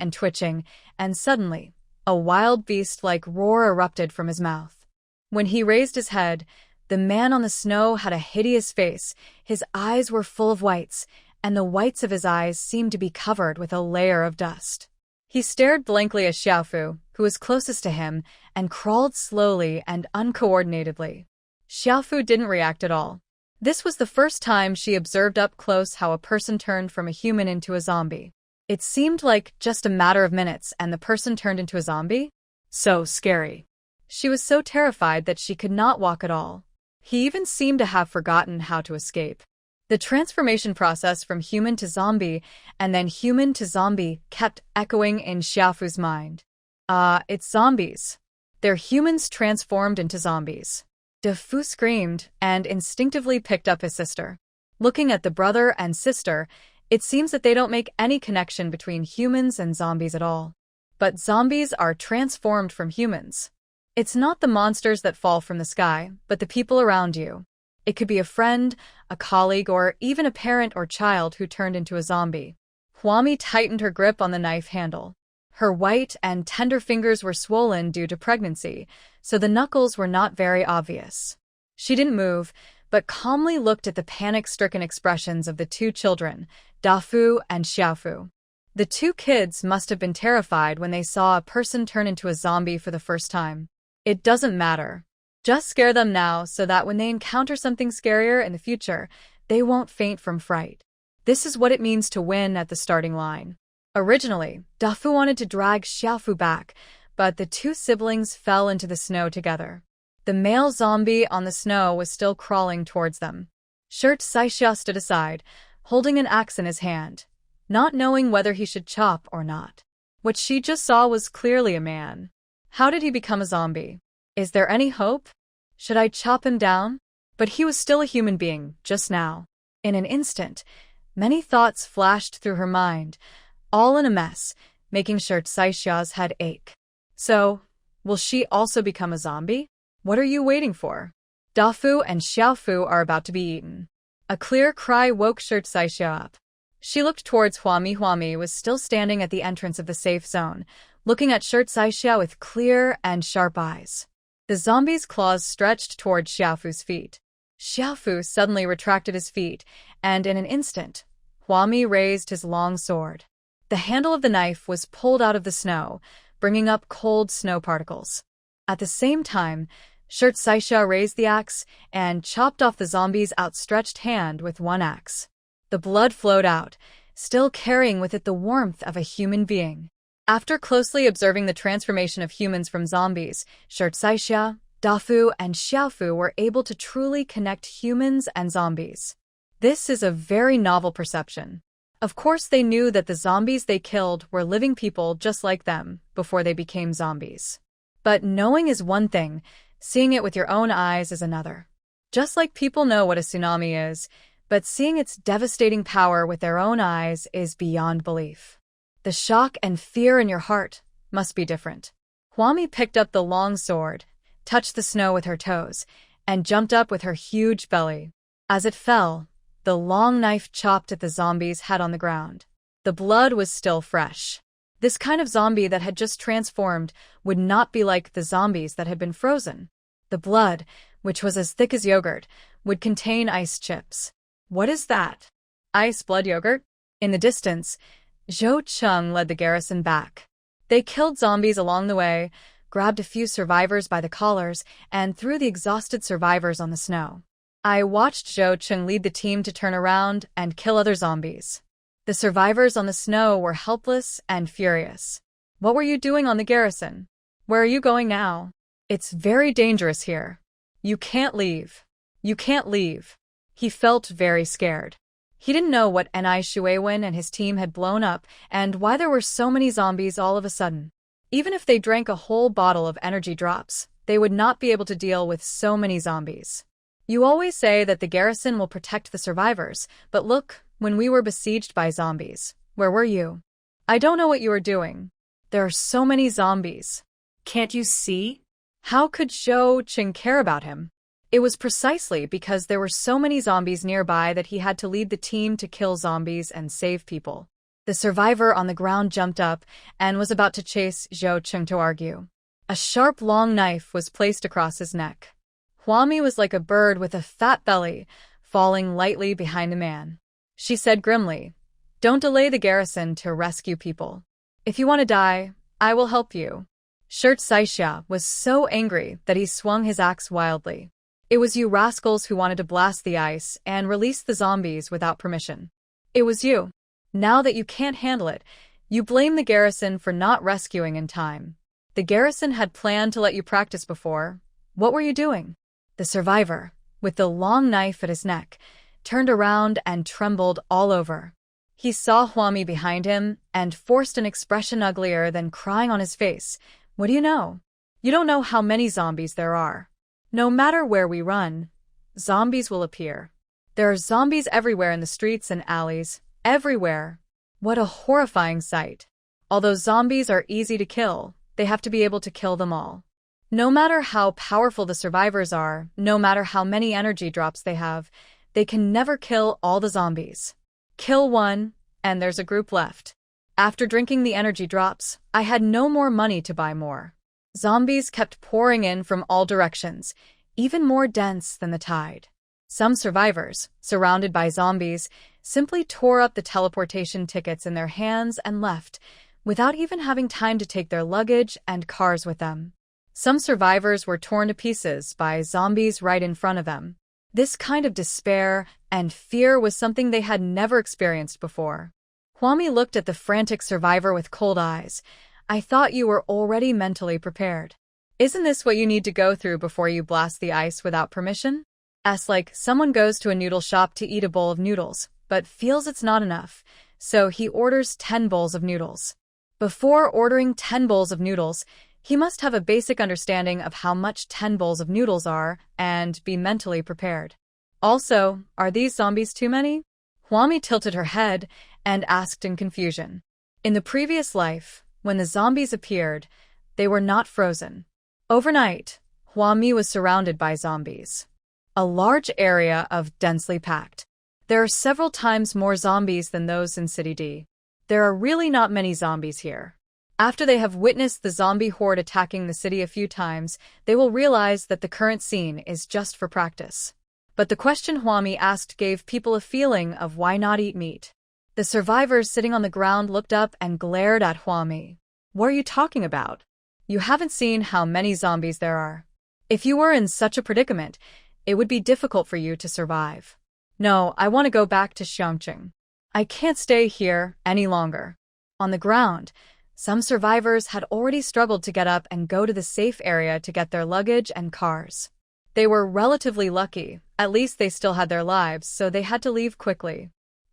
and suddenly, a wild beast-like roar erupted from his mouth. When he raised his head, the man on the snow had a hideous face, his eyes were full of whites, and the whites of his eyes seemed to be covered with a layer of dust. He stared blankly at Xiaofu, who was closest to him, and crawled slowly and uncoordinatedly. Xiaofu didn't react at all. This was the first time she observed up close how a person turned from a human into a zombie. It seemed like just a matter of minutes and the person turned into a zombie? So scary. She was so terrified that she could not walk at all. He even seemed to have forgotten how to escape. The transformation process from human to zombie and then human to zombie kept echoing in Xiaofu's mind. It's zombies. They're humans transformed into zombies. Dafu screamed and instinctively picked up his sister. Looking at the brother and sister, it seems that they don't make any connection between humans and zombies at all. But zombies are transformed from humans. It's not the monsters that fall from the sky, but the people around you. It could be a friend, a colleague, or even a parent or child who turned into a zombie. Huami tightened her grip on the knife handle. Her white and tender fingers were swollen due to pregnancy, so the knuckles were not very obvious. She didn't move, but calmly looked at the panic-stricken expressions of the two children, Dafu and Xiaofu. The two kids must have been terrified when they saw a person turn into a zombie for the first time. It doesn't matter. Just scare them now so that when they encounter something scarier in the future, they won't faint from fright. This is what it means to win at the starting line. Originally, Dafu wanted to drag Xiaofu back, but the two siblings fell into the snow together. The male zombie on the snow was still crawling towards them. Shirt Saixia stood aside, holding an axe in his hand, not knowing whether he should chop or not. What she just saw was clearly a man. How did he become a zombie? Is there any hope? Should I chop him down? But he was still a human being, just now. In an instant, many thoughts flashed through her mind, all in a mess, making Shirt Saixia's head ache. So, will she also become a zombie? What are you waiting for? Dafu and Xiaofu are about to be eaten. A clear cry woke Shirt Saixia up. She looked towards Huami. Huami was still standing at the entrance of the safe zone, looking at Shirt Saixia with clear and sharp eyes. The zombie's claws stretched toward Xiaofu's feet. Xiaofu suddenly retracted his feet, and in an instant, Huami raised his long sword. The handle of the knife was pulled out of the snow, bringing up cold snow particles. At the same time, Shirt Saixia raised the axe and chopped off the zombie's outstretched hand with one axe. The blood flowed out, still carrying with it the warmth of a human being. After closely observing the transformation of humans from zombies, Shirt Saixia, Dafu, and Xiaofu were able to truly connect humans and zombies. This is a very novel perception. Of course, they knew that the zombies they killed were living people just like them before they became zombies. But knowing is one thing, seeing it with your own eyes is another. Just like people know what a tsunami is, but seeing its devastating power with their own eyes is beyond belief. The shock and fear in your heart must be different. Huami picked up the long sword, touched the snow with her toes, and jumped up with her huge belly. As it fell, the long knife chopped at the zombie's head on the ground. The blood was still fresh. This kind of zombie that had just transformed would not be like the zombies that had been frozen. The blood, which was as thick as yogurt, would contain ice chips. What is that? Ice blood yogurt? In the distance, Zhou Cheng led the garrison back. They killed zombies along the way, grabbed a few survivors by the collars, and threw the exhausted survivors on the snow. I watched Zhou Cheng lead the team to turn around and kill other zombies. The survivors on the snow were helpless and furious. What were you doing on the garrison? Where are you going now? It's very dangerous here. You can't leave. You can't leave. He felt very scared. He didn't know what Ni Shuiwen and his team had blown up and why there were so many zombies all of a sudden. Even if they drank a whole bottle of energy drops, they would not be able to deal with so many zombies. You always say that the garrison will protect the survivors, but look, when we were besieged by zombies, where were you? I don't know what you were doing. There are so many zombies. Can't you see? How could Zhou Cheng care about him? It was precisely because there were so many zombies nearby that he had to lead the team to kill zombies and save people. The survivor on the ground jumped up and was about to chase Zhou Cheng to argue. A sharp, long knife was placed across his neck. Huami was like a bird with a fat belly, falling lightly behind the man. She said grimly, "Don't delay the garrison to rescue people. If you want to die, I will help you." Shirt Saixia was so angry that he swung his axe wildly. It was you rascals who wanted to blast the ice and release the zombies without permission. It was you. Now that you can't handle it, you blame the garrison for not rescuing in time. The garrison had planned to let you practice before. What were you doing? The survivor, with the long knife at his neck, turned around and trembled all over. He saw Huami behind him and forced an expression uglier than crying on his face. What do you know? You don't know how many zombies there are. No matter where we run, zombies will appear. There are zombies everywhere in the streets and alleys, everywhere. What a horrifying sight. Although zombies are easy to kill, they have to be able to kill them all. No matter how powerful the survivors are, no matter how many energy drops they have, they can never kill all the zombies. Kill one, and there's a group left. After drinking the energy drops, I had no more money to buy more. Zombies kept pouring in from all directions, even more dense than the tide. Some survivors, surrounded by zombies, simply tore up the teleportation tickets in their hands and left, without even having time to take their luggage and cars with them. Some survivors were torn to pieces by zombies right in front of them. This kind of despair and fear was something they had never experienced before. Kwame looked at the frantic survivor with cold eyes. I thought you were already mentally prepared. Isn't this what you need to go through before you blast the ice without permission? Like someone goes to a noodle shop to eat a bowl of noodles, but feels it's not enough, so he orders 10 bowls of noodles. Before ordering 10 bowls of noodles, he must have a basic understanding of how much 10 bowls of noodles are and be mentally prepared. Also, are these zombies too many? Kwame tilted her head and asked in confusion. In the previous life, when the zombies appeared, they were not frozen. Overnight, Kwame was surrounded by zombies. A large area of densely packed. There are several times more zombies than those in City D. There are really not many zombies here. After they have witnessed the zombie horde attacking the city a few times, they will realize that the current scene is just for practice. But the question Kwame asked gave people a feeling of why not eat meat. The survivors sitting on the ground looked up and glared at Kwame. What are you talking about? You haven't seen how many zombies there are. If you were in such a predicament, it would be difficult for you to survive. No, I want to go back to Xiangqing. I can't stay here any longer. On the ground, some survivors had already struggled to get up and go to the safe area to get their luggage and cars. They were relatively lucky, at least they still had their lives, so they had to leave quickly.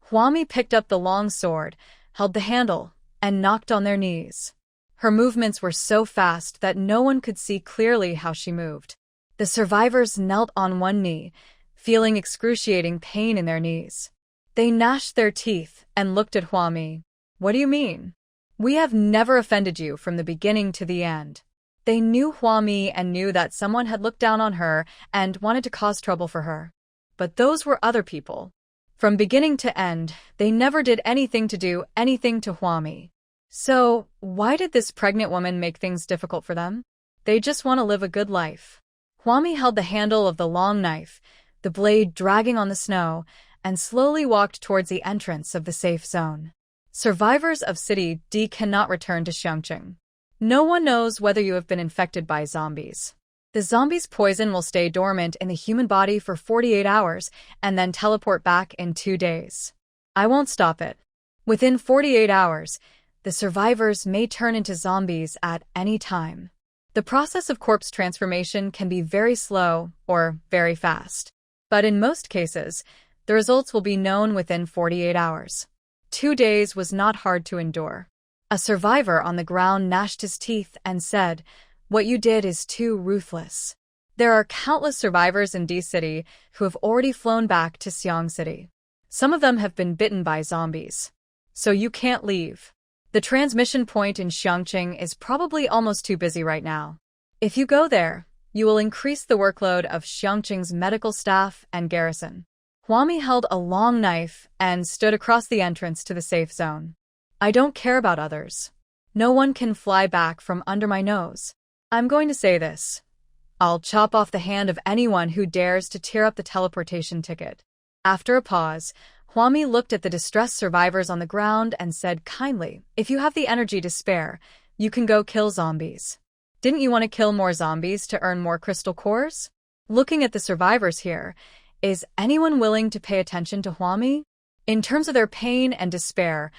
Kwame picked up the long sword, held the handle, and knocked on their knees. Her movements were so fast that no one could see clearly how she moved. The survivors knelt on one knee, feeling excruciating pain in their knees. They gnashed their teeth and looked at Kwame. What do you mean? We have never offended you from the beginning to the end. They knew Kwame and knew that someone had looked down on her and wanted to cause trouble for her. But those were other people. From beginning to end, they never did anything to do anything to Kwame. So, why did this pregnant woman make things difficult for them? They just want to live a good life. Kwame held the handle of the long knife, the blade dragging on the snow, and slowly walked towards the entrance of the safe zone. Survivors of City D cannot return to Xiangqing. No one knows whether you have been infected by zombies. The zombie's poison will stay dormant in the human body for 48 hours and then teleport back in 2 days. I won't stop it. Within 48 hours, the survivors may turn into zombies at any time. The process of corpse transformation can be very slow or very fast. But in most cases, the results will be known within 48 hours. 2 days was not hard to endure. A survivor on the ground gnashed his teeth and said, "What you did is too ruthless." There are countless survivors in D-City who have already flown back to Xiang City. Some of them have been bitten by zombies. So you can't leave. The transmission point in Xiangqing is probably almost too busy right now. If you go there, you will increase the workload of Xiangqing's medical staff and garrison. Kwame held a long knife and stood across the entrance to the safe zone. I don't care about others. No one can fly back from under my nose. I'm going to say this. I'll chop off the hand of anyone who dares to tear up the teleportation ticket. After a pause, Kwame looked at the distressed survivors on the ground and said kindly, if you have the energy to spare, you can go kill zombies. Didn't you want to kill more zombies to earn more crystal cores? Looking at the survivors here, is anyone willing to pay attention to Kwame? In terms of their pain and despair,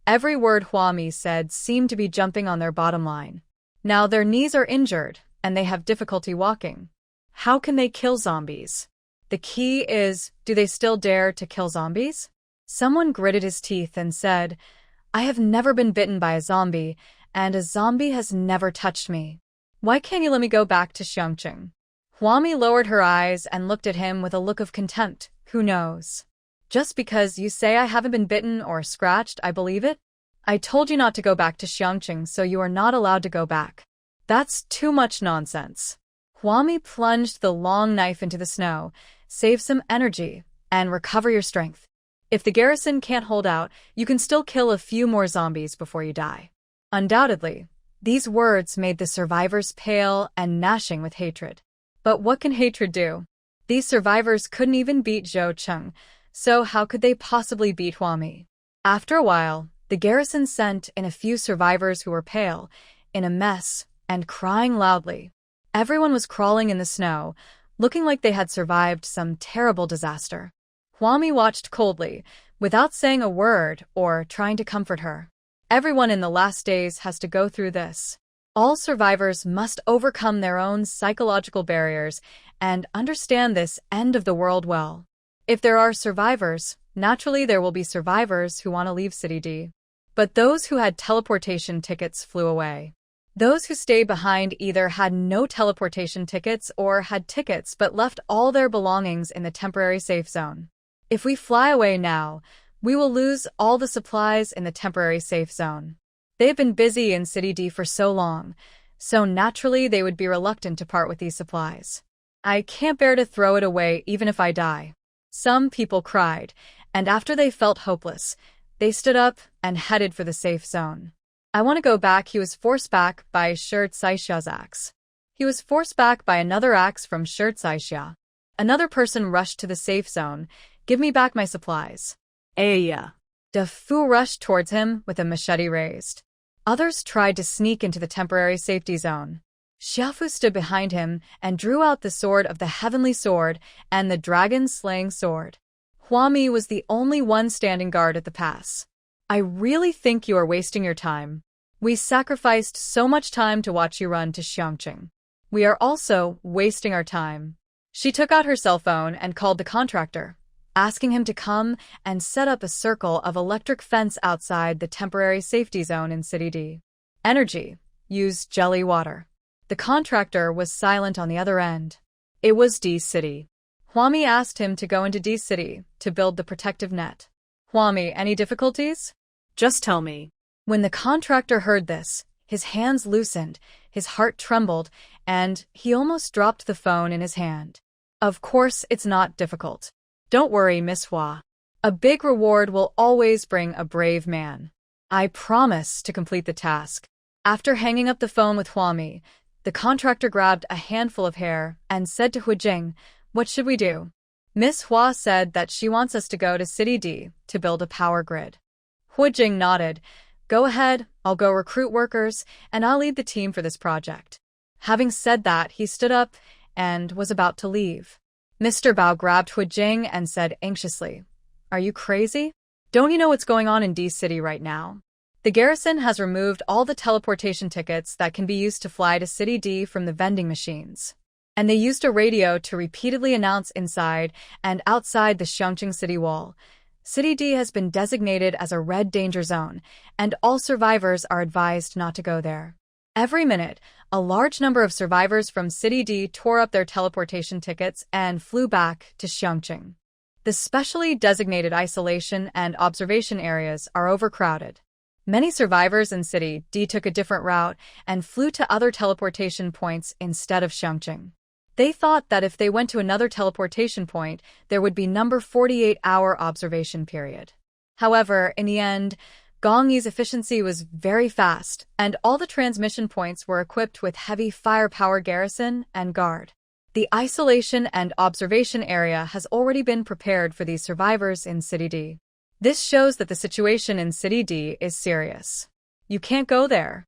every word Kwame said seemed to be jumping on their bottom line. Now their knees are injured, and they have difficulty walking. How can they kill zombies? The key is, do they still dare to kill zombies? Someone gritted his teeth and said, I have never been bitten by a zombie, and a zombie has never touched me. Why can't you let me go back to Xiangqing? Kwame lowered her eyes and looked at him with a look of contempt. Who knows? Just because you say I haven't been bitten or scratched, I believe it? I told you not to go back to Xiangqing, so you are not allowed to go back. That's too much nonsense. Kwame plunged the long knife into the snow. Save some energy and recover your strength. If the garrison can't hold out, you can still kill a few more zombies before you die. Undoubtedly, these words made the survivors pale and gnashing with hatred. But what can hatred do? These survivors couldn't even beat Zhou Cheng, so how could they possibly beat Huami? After a while, the garrison sent in a few survivors who were pale, in a mess, and crying loudly. Everyone was crawling in the snow, looking like they had survived some terrible disaster. Huami watched coldly, without saying a word or trying to comfort her. Everyone in the last days has to go through this. All survivors must overcome their own psychological barriers and understand this end of the world well. If there are survivors, naturally there will be survivors who want to leave City D. But those who had teleportation tickets flew away. Those who stayed behind either had no teleportation tickets or had tickets but left all their belongings in the temporary safe zone. If we fly away now, we will lose all the supplies in the temporary safe zone. They've been busy in City D for so long, so naturally they would be reluctant to part with these supplies. I can't bear to throw it away even if I die. Some people cried, and after they felt hopeless, they stood up and headed for the safe zone. I want to go back. He was forced back by Shi Caishia's axe. He was forced back by another axe from Shi Caixia. Another person rushed to the safe zone. Give me back my supplies. Aya. Da Fu rushed towards him with a machete raised. Others tried to sneak into the temporary safety zone. Xiaofu stood behind him and drew out the sword of the heavenly sword and the dragon-slaying sword. Huami was the only one standing guard at the pass. I really think you are wasting your time. We sacrificed so much time to watch you run to Xiangqing. We are also wasting our time. She took out her cell phone and called the contractor, asking him to come and set up a circle of electric fence outside the temporary safety zone in City D. Energy. Use jelly water. The contractor was silent on the other end. It was D City. Huami asked him to go into D City to build the protective net. Huami, any difficulties? Just tell me. When the contractor heard this, his hands loosened, his heart trembled, and he almost dropped the phone in his hand. Of course, it's not difficult. Don't worry, Miss Hua. A big reward will always bring a brave man. I promise to complete the task. After hanging up the phone with Huami, the contractor grabbed a handful of hair and said to Hujing, "What should we do?" Miss Hua said that she wants us to go to City D to build a power grid. Hujing nodded. Go ahead, I'll go recruit workers, and I'll lead the team for this project. Having said that, he stood up and was about to leave. Mr. Bao grabbed Hujing and said anxiously, "Are you crazy? Don't you know what's going on in D City right now? The garrison has removed all the teleportation tickets that can be used to fly to City D from the vending machines. And they used a radio to repeatedly announce inside and outside the Xiangqing city wall. City D has been designated as a red danger zone, and all survivors are advised not to go there." Every minute, a large number of survivors from City D tore up their teleportation tickets and flew back to Xiangqing. The specially designated isolation and observation areas are overcrowded. Many survivors in City D took a different route and flew to other teleportation points instead of Xiangqing. They thought that if they went to another teleportation point, there would be number 48-hour observation period. However, in the end, Gong Yi's efficiency was very fast, and all the transmission points were equipped with heavy firepower garrison and guard. The isolation and observation area has already been prepared for these survivors in City D. This shows that the situation in City D is serious. You can't go there.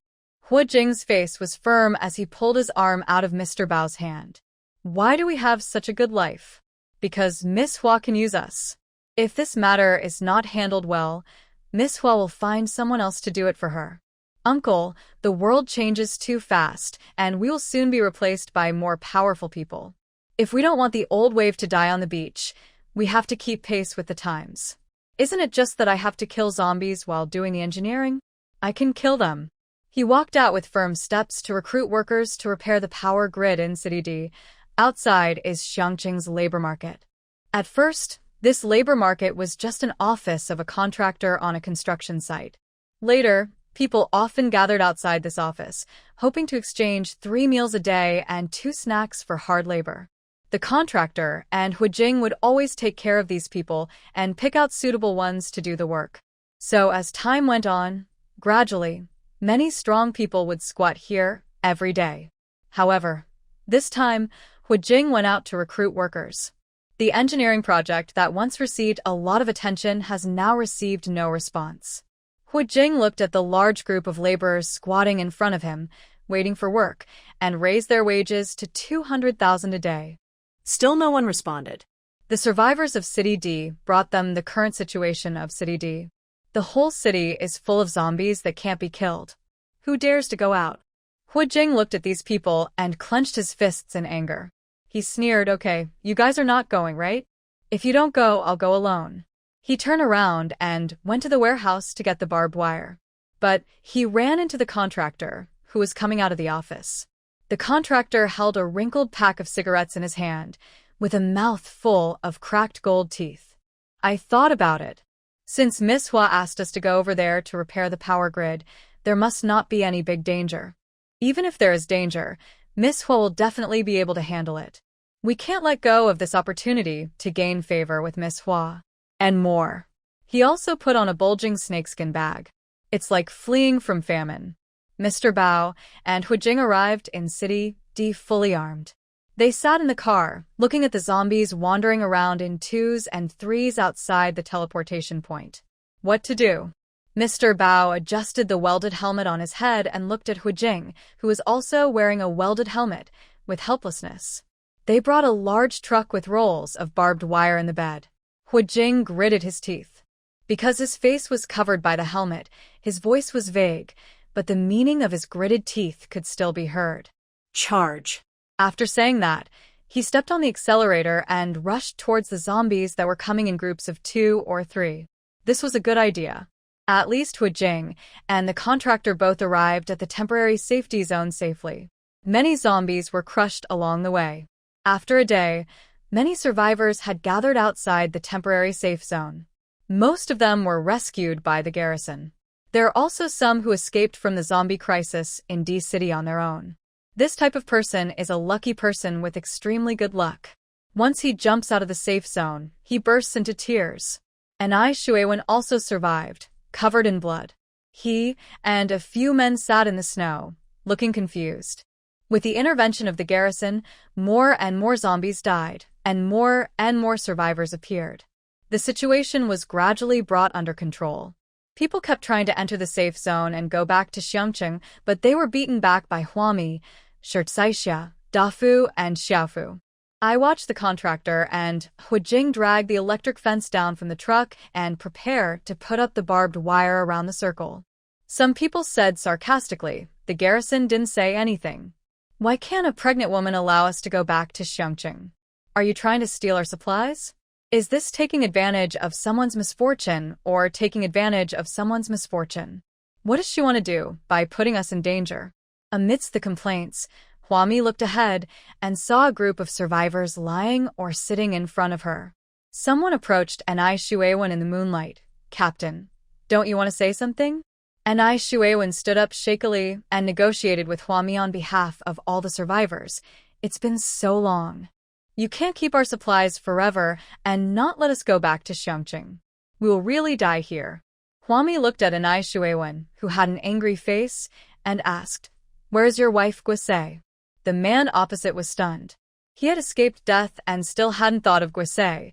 Hu Jing's face was firm as he pulled his arm out of Mr. Bao's hand. Why do we have such a good life? Because Miss Hua can use us. If this matter is not handled well, Miss Hua will find someone else to do it for her. Uncle, the world changes too fast, and we will soon be replaced by more powerful people. If we don't want the old wave to die on the beach, we have to keep pace with the times. Isn't it just that I have to kill zombies while doing the engineering? I can kill them. He walked out with firm steps to recruit workers to repair the power grid in City D. Outside is Xiangqing's labor market. At first, this labor market was just an office of a contractor on a construction site. Later, people often gathered outside this office, hoping to exchange 3 meals a day and 2 snacks for hard labor. The contractor and Hu Jing would always take care of these people and pick out suitable ones to do the work. So as time went on, gradually, many strong people would squat here every day. However, this time, Hu Jing went out to recruit workers. The engineering project that once received a lot of attention has now received no response. Hu Jing looked at the large group of laborers squatting in front of him, waiting for work, and raised their wages to 200,000 a day. Still no one responded. The survivors of City D brought them the current situation of City D. The whole city is full of zombies that can't be killed. Who dares to go out? Hu Jing looked at these people and clenched his fists in anger. He sneered, "Okay, you guys are not going, right? If you don't go, I'll go alone." He turned around and went to the warehouse to get the barbed wire. But he ran into the contractor, who was coming out of the office. The contractor held a wrinkled pack of cigarettes in his hand, with a mouth full of cracked gold teeth. "I thought about it. Since Miss Hua asked us to go over there to repair the power grid, there must not be any big danger. Even if there is danger, Miss Hua will definitely be able to handle it. We can't let go of this opportunity to gain favor with Miss Hua." And more. He also put on a bulging snakeskin bag. It's like fleeing from famine. Mr. Bao and Hu Jing arrived in City D fully armed. They sat in the car, looking at the zombies wandering around in 2s and 3s outside the teleportation point. What to do? Mr. Bao adjusted the welded helmet on his head and looked at Hu Jing, who was also wearing a welded helmet, with helplessness. They brought a large truck with rolls of barbed wire in the bed. Hu Jing gritted his teeth. Because his face was covered by the helmet, his voice was vague, but the meaning of his gritted teeth could still be heard. Charge. After saying that, he stepped on the accelerator and rushed towards the zombies that were coming in groups of 2 or 3. This was a good idea. At least Hu Jing and the contractor both arrived at the temporary safety zone safely. Many zombies were crushed along the way. After a day, many survivors had gathered outside the temporary safe zone. Most of them were rescued by the garrison. There are also some who escaped from the zombie crisis in D City on their own. This type of person is a lucky person with extremely good luck. Once he jumps out of the safe zone, he bursts into tears. And Ai Shuiwen also survived, covered in blood. He and a few men sat in the snow, looking confused. With the intervention of the garrison, more and more zombies died, and more survivors appeared. The situation was gradually brought under control. People kept trying to enter the safe zone and go back to Xiangqing, but they were beaten back by Huami, Shirtsaixia, Dafu, and Xiaofu. I watched the contractor and Hu Jing drag the electric fence down from the truck and prepare to put up the barbed wire around the circle. Some people said sarcastically, the garrison didn't say anything. Why can't a pregnant woman allow us to go back to Xiangqing? Are you trying to steal our supplies? Is this taking advantage of someone's misfortune or taking advantage of someone's misfortune? What does she want to do by putting us in danger? Amidst the complaints, Huami looked ahead and saw a group of survivors lying or sitting in front of her. Someone approached Ai Shuiwen in the moonlight. "Captain, don't you want to say something?" Ai Shuiwen stood up shakily and negotiated with Huami on behalf of all the survivors. "It's been so long. You can't keep our supplies forever and not let us go back to Xiangqing. We will really die here." Huami looked at Ai Shuiwen, who had an angry face, and asked, "Where is your wife Guisei?" The man opposite was stunned. He had escaped death and still hadn't thought of Guisei.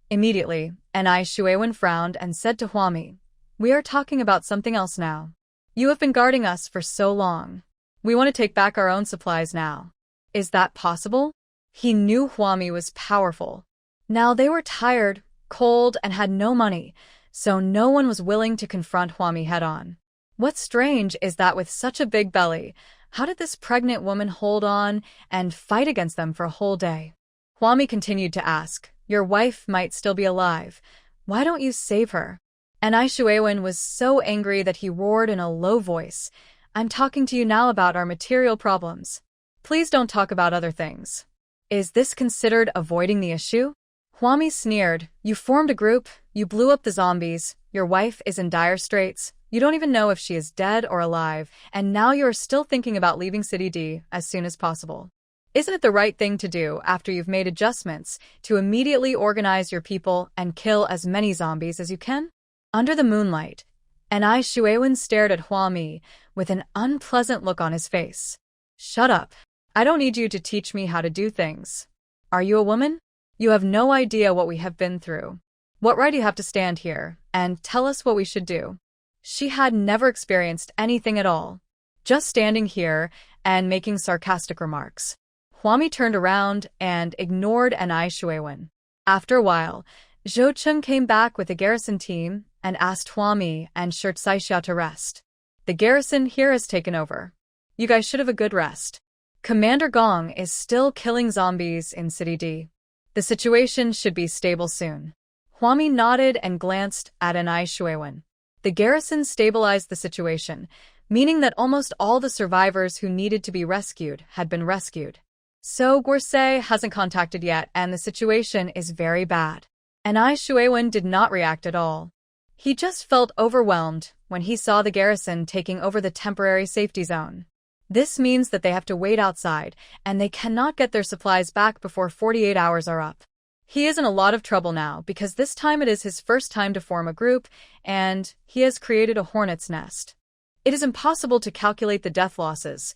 Immediately, Ai Shuiwen frowned and said to Huami, "We are talking about something else now. You have been guarding us for so long. We want to take back our own supplies now. Is that possible?" He knew Huami was powerful. Now they were tired, cold, and had no money, so no one was willing to confront Huami head-on. What's strange is that with such a big belly, how did this pregnant woman hold on and fight against them for a whole day? Huami continued to ask, "Your wife might still be alive. Why don't you save her?" And Ai Shuiwen was so angry that he roared in a low voice, "I'm talking to you now about our material problems. Please don't talk about other things." Is this considered avoiding the issue? Huami sneered, "You formed a group, you blew up the zombies, your wife is in dire straits, you don't even know if she is dead or alive, and now you're still thinking about leaving City D as soon as possible. Isn't it the right thing to do after you've made adjustments to immediately organize your people and kill as many zombies as you can? Under the moonlight, Anai Shuewen stared at Hua Mi with an unpleasant look on his face. Shut up. I don't need you to teach me how to do things. Are you a woman? You have no idea what we have been through. What right do you have to stand here and tell us what we should do? She had never experienced anything at all, just standing here and making sarcastic remarks. Hua Mi turned around and ignored Anai Shuewen. After a while, Zhou Cheng came back with the garrison team and asked Hua Mi and Shirt Saixia to rest. The garrison here has taken over. You guys should have a good rest. Commander Gong is still killing zombies in City D. The situation should be stable soon. Hua Mi nodded and glanced at Anai Shuewen. The garrison stabilized the situation, meaning that almost all the survivors who needed to be rescued had been rescued. So Gursei hasn't contacted yet, and the situation is very bad. Anai Shuewen did not react at all. He just felt overwhelmed when he saw the garrison taking over the temporary safety zone. This means that they have to wait outside, and they cannot get their supplies back before 48 hours are up. He is in a lot of trouble now because this time it is his first time to form a group, and he has created a hornet's nest. It is impossible to calculate the death losses.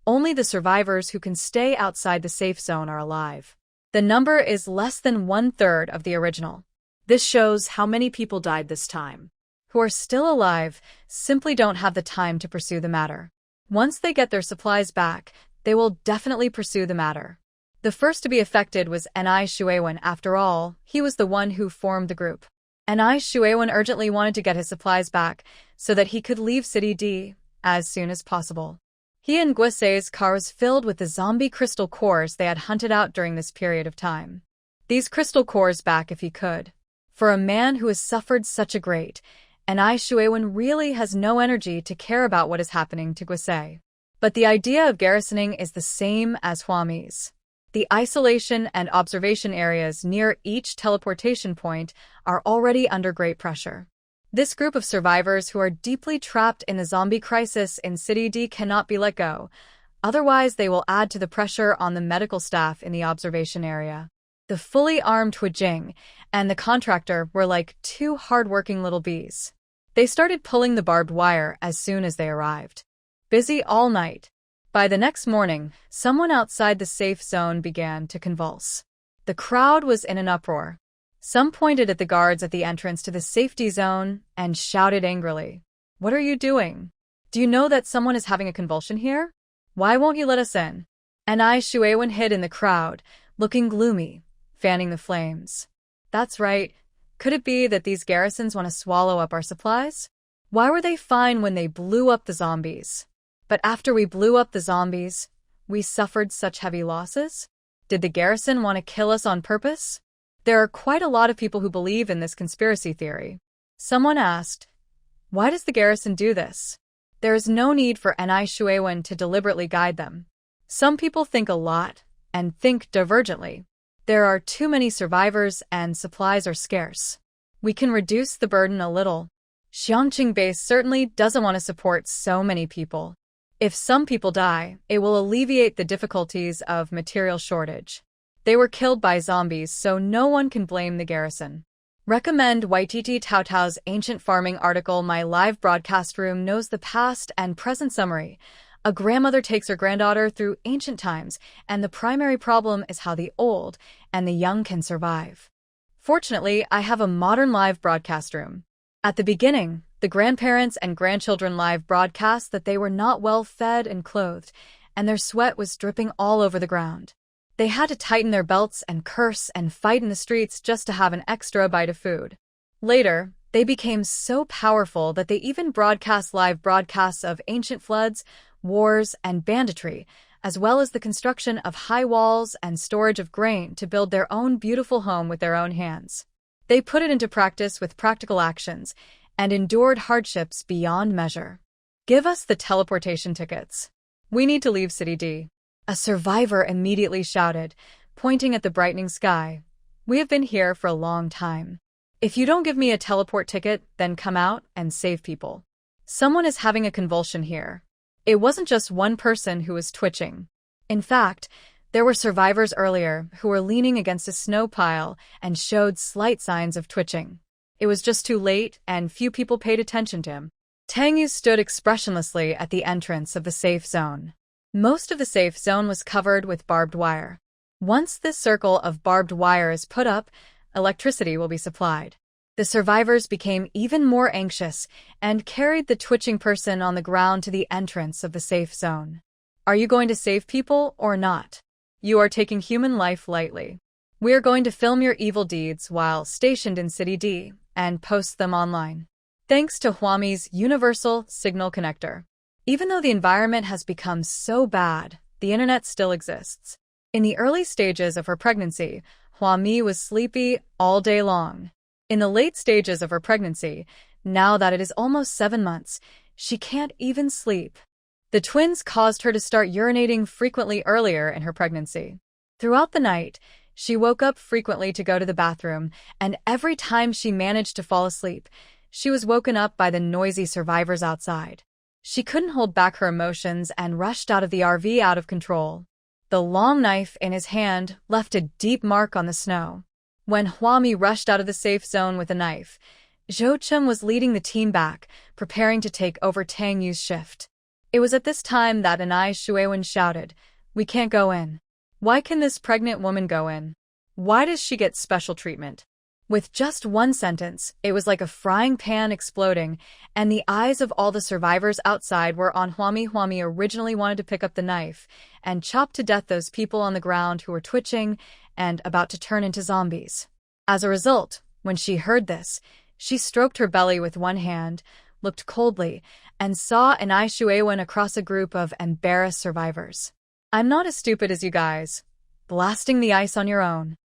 Only the survivors who can stay outside the safe zone are alive. The number is less than 1/3 of the original. This shows how many people died this time. Who are still alive simply don't have the time to pursue the matter. Once they get their supplies back, they will definitely pursue the matter. The first to be affected was Anai Shuewen. After all, he was the one who formed the group. Anai Shuewen urgently wanted to get his supplies back so that he could leave City D as soon as possible. He and Guisei's car was filled with the zombie crystal cores they had hunted out during this period of time. These crystal cores back if he could. For a man who has suffered such a great, Anai Shuewen really has no energy to care about what is happening to Guisei. But the idea of garrisoning is the same as Hua Mi's. The isolation and observation areas near each teleportation point are already under great pressure. This group of survivors who are deeply trapped in the zombie crisis in City D cannot be let go, otherwise they will add to the pressure on the medical staff in the observation area. The fully armed Huijing and the contractor were like two hard-working little bees. They started pulling the barbed wire as soon as they arrived. Busy all night. By the next morning, someone outside the safe zone began to convulse. The crowd was in an uproar. Some pointed at the guards at the entrance to the safety zone and shouted angrily, "What are you doing? Do you know that someone is having a convulsion here? Why won't you let us in?" Anai Shuewen hid in the crowd, looking gloomy, fanning the flames. That's right. Could it be that these garrisons want to swallow up our supplies? Why were they fine when they blew up the zombies? But after we blew up the zombies, we suffered such heavy losses? Did the garrison want to kill us on purpose? There are quite a lot of people who believe in this conspiracy theory. Someone asked, "Why does the garrison do this?" There is no need for Anai Shuewen to deliberately guide them. Some people think a lot and think divergently. There are too many survivors and supplies are scarce. We can reduce the burden a little. Xiangqing Base certainly doesn't want to support so many people. If some people die, it will alleviate the difficulties of material shortage. They were killed by zombies, so no one can blame the garrison. Recommend Waititi Taotao's Ancient Farming article. My live broadcast room knows the past and present summary. A grandmother takes her granddaughter through ancient times, and the primary problem is how the old and the young can survive. Fortunately, I have a modern live broadcast room. At the beginning, the grandparents and grandchildren live broadcast that they were not well fed and clothed, and their sweat was dripping all over the ground. They had to tighten their belts and curse and fight in the streets just to have an extra bite of food. Later, they became so powerful that they even broadcast live broadcasts of ancient floods, wars, and banditry, as well as the construction of high walls and storage of grain to build their own beautiful home with their own hands. They put it into practice with practical actions and endured hardships beyond measure. Give us the teleportation tickets. We need to leave City D. A survivor immediately shouted, pointing at the brightening sky. We have been here for a long time. If you don't give me a teleport ticket, then come out and save people. Someone is having a convulsion here. It wasn't just one person who was twitching. In fact, There were survivors earlier who were leaning against a snow pile and showed slight signs of twitching. It was just too late, and few people paid attention to him. Tang Yu stood expressionlessly at the entrance of the safe zone. Most of the safe zone was covered with barbed wire. Once this circle of barbed wire is put up, electricity will be supplied. The survivors became even more anxious and carried the twitching person on the ground to the entrance of the safe zone. Are you going to save people or not? You are taking human life lightly. We are going to film your evil deeds while stationed in City D and post them online. Thanks to Huami's universal signal connector. Even though the environment has become so bad, the internet still exists. In the early stages of her pregnancy, Huami was sleepy all day long. In the late stages of her pregnancy, now that it is almost 7 months, she can't even sleep. The twins caused her to start urinating frequently earlier in her pregnancy. Throughout the night, she woke up frequently to go to the bathroom, and every time she managed to fall asleep, she was woken up by the noisy survivors outside. She couldn't hold back her emotions and rushed out of the RV out of control. The long knife in his hand left a deep mark on the snow. When Huami rushed out of the safe zone with a knife, Zhou Cheng was leading the team back, preparing to take over Tang Yu's shift. It was at this time that Anai Shuewen shouted, "We can't go in. Why can this pregnant woman go in? Why does she get special treatment?" With just one sentence, it was like a frying pan exploding, and the eyes of all the survivors outside were on Huami. Huami originally wanted to pick up the knife and chop to death those people on the ground who were twitching and about to turn into zombies. As a result, when she heard this, she stroked her belly with one hand, looked coldly, and saw Anai Shuewen across a group of embarrassed survivors. "I'm not as stupid as you guys. Blasting the ice on your own.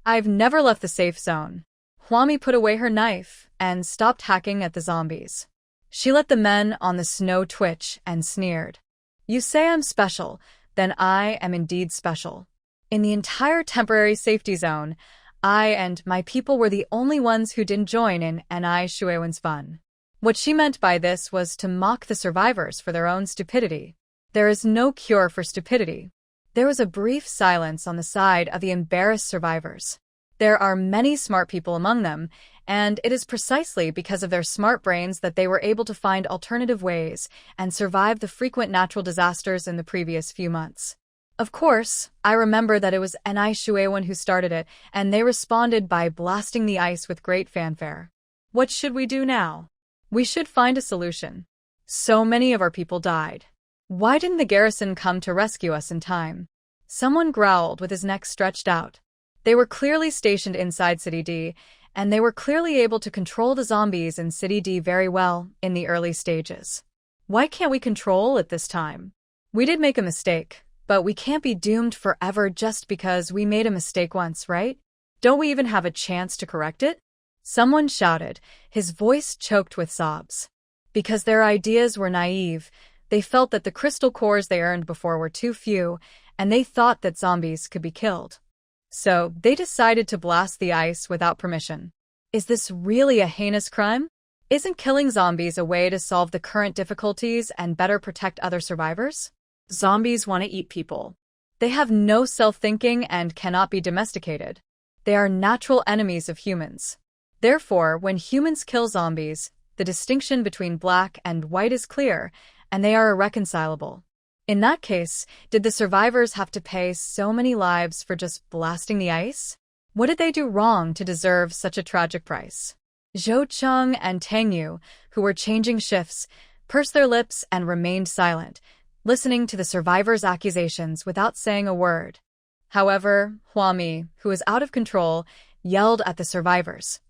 I've never left the safe zone." Huami put away her knife and stopped hacking at the zombies. She let the men on the snow twitch and sneered. "You say I'm special, then I am indeed special. In the entire temporary safety zone, I and my people were the only ones who didn't join in Anai Shuewen's fun." What she meant by this was to mock the survivors for their own stupidity. There is no cure for stupidity. There was a brief silence on the side of the embarrassed survivors. There are many smart people among them, and it is precisely because of their smart brains that they were able to find alternative ways and survive the frequent natural disasters in the previous few months. Of course, I remember that it was Anai Shuewen who started it, and they responded by blasting the ice with great fanfare. What should we do now? We should find a solution. So many of our people died. Why didn't the garrison come to rescue us in time? Someone growled with his neck stretched out. They were clearly stationed inside City D, and they were clearly able to control the zombies in City D very well in the early stages. Why can't we control it this time? We did make a mistake, but we can't be doomed forever just because we made a mistake once, right? Don't we even have a chance to correct it? Someone shouted, his voice choked with sobs. Because their ideas were naive, they felt that the crystal cores they earned before were too few, and they thought that zombies could be killed. So, they decided to blast the ice without permission. Is this really a heinous crime? Isn't killing zombies a way to solve the current difficulties and better protect other survivors? Zombies want to eat people. They have no self-thinking and cannot be domesticated. They are natural enemies of humans. Therefore, when humans kill zombies, the distinction between black and white is clear, and they are irreconcilable. In that case, did the survivors have to pay so many lives for just blasting the ice? What did they do wrong to deserve such a tragic price? Zhou Cheng and Tang Yu, who were changing shifts, pursed their lips and remained silent, listening to the survivors' accusations without saying a word. However, Huami, who was out of control, yelled at the survivors.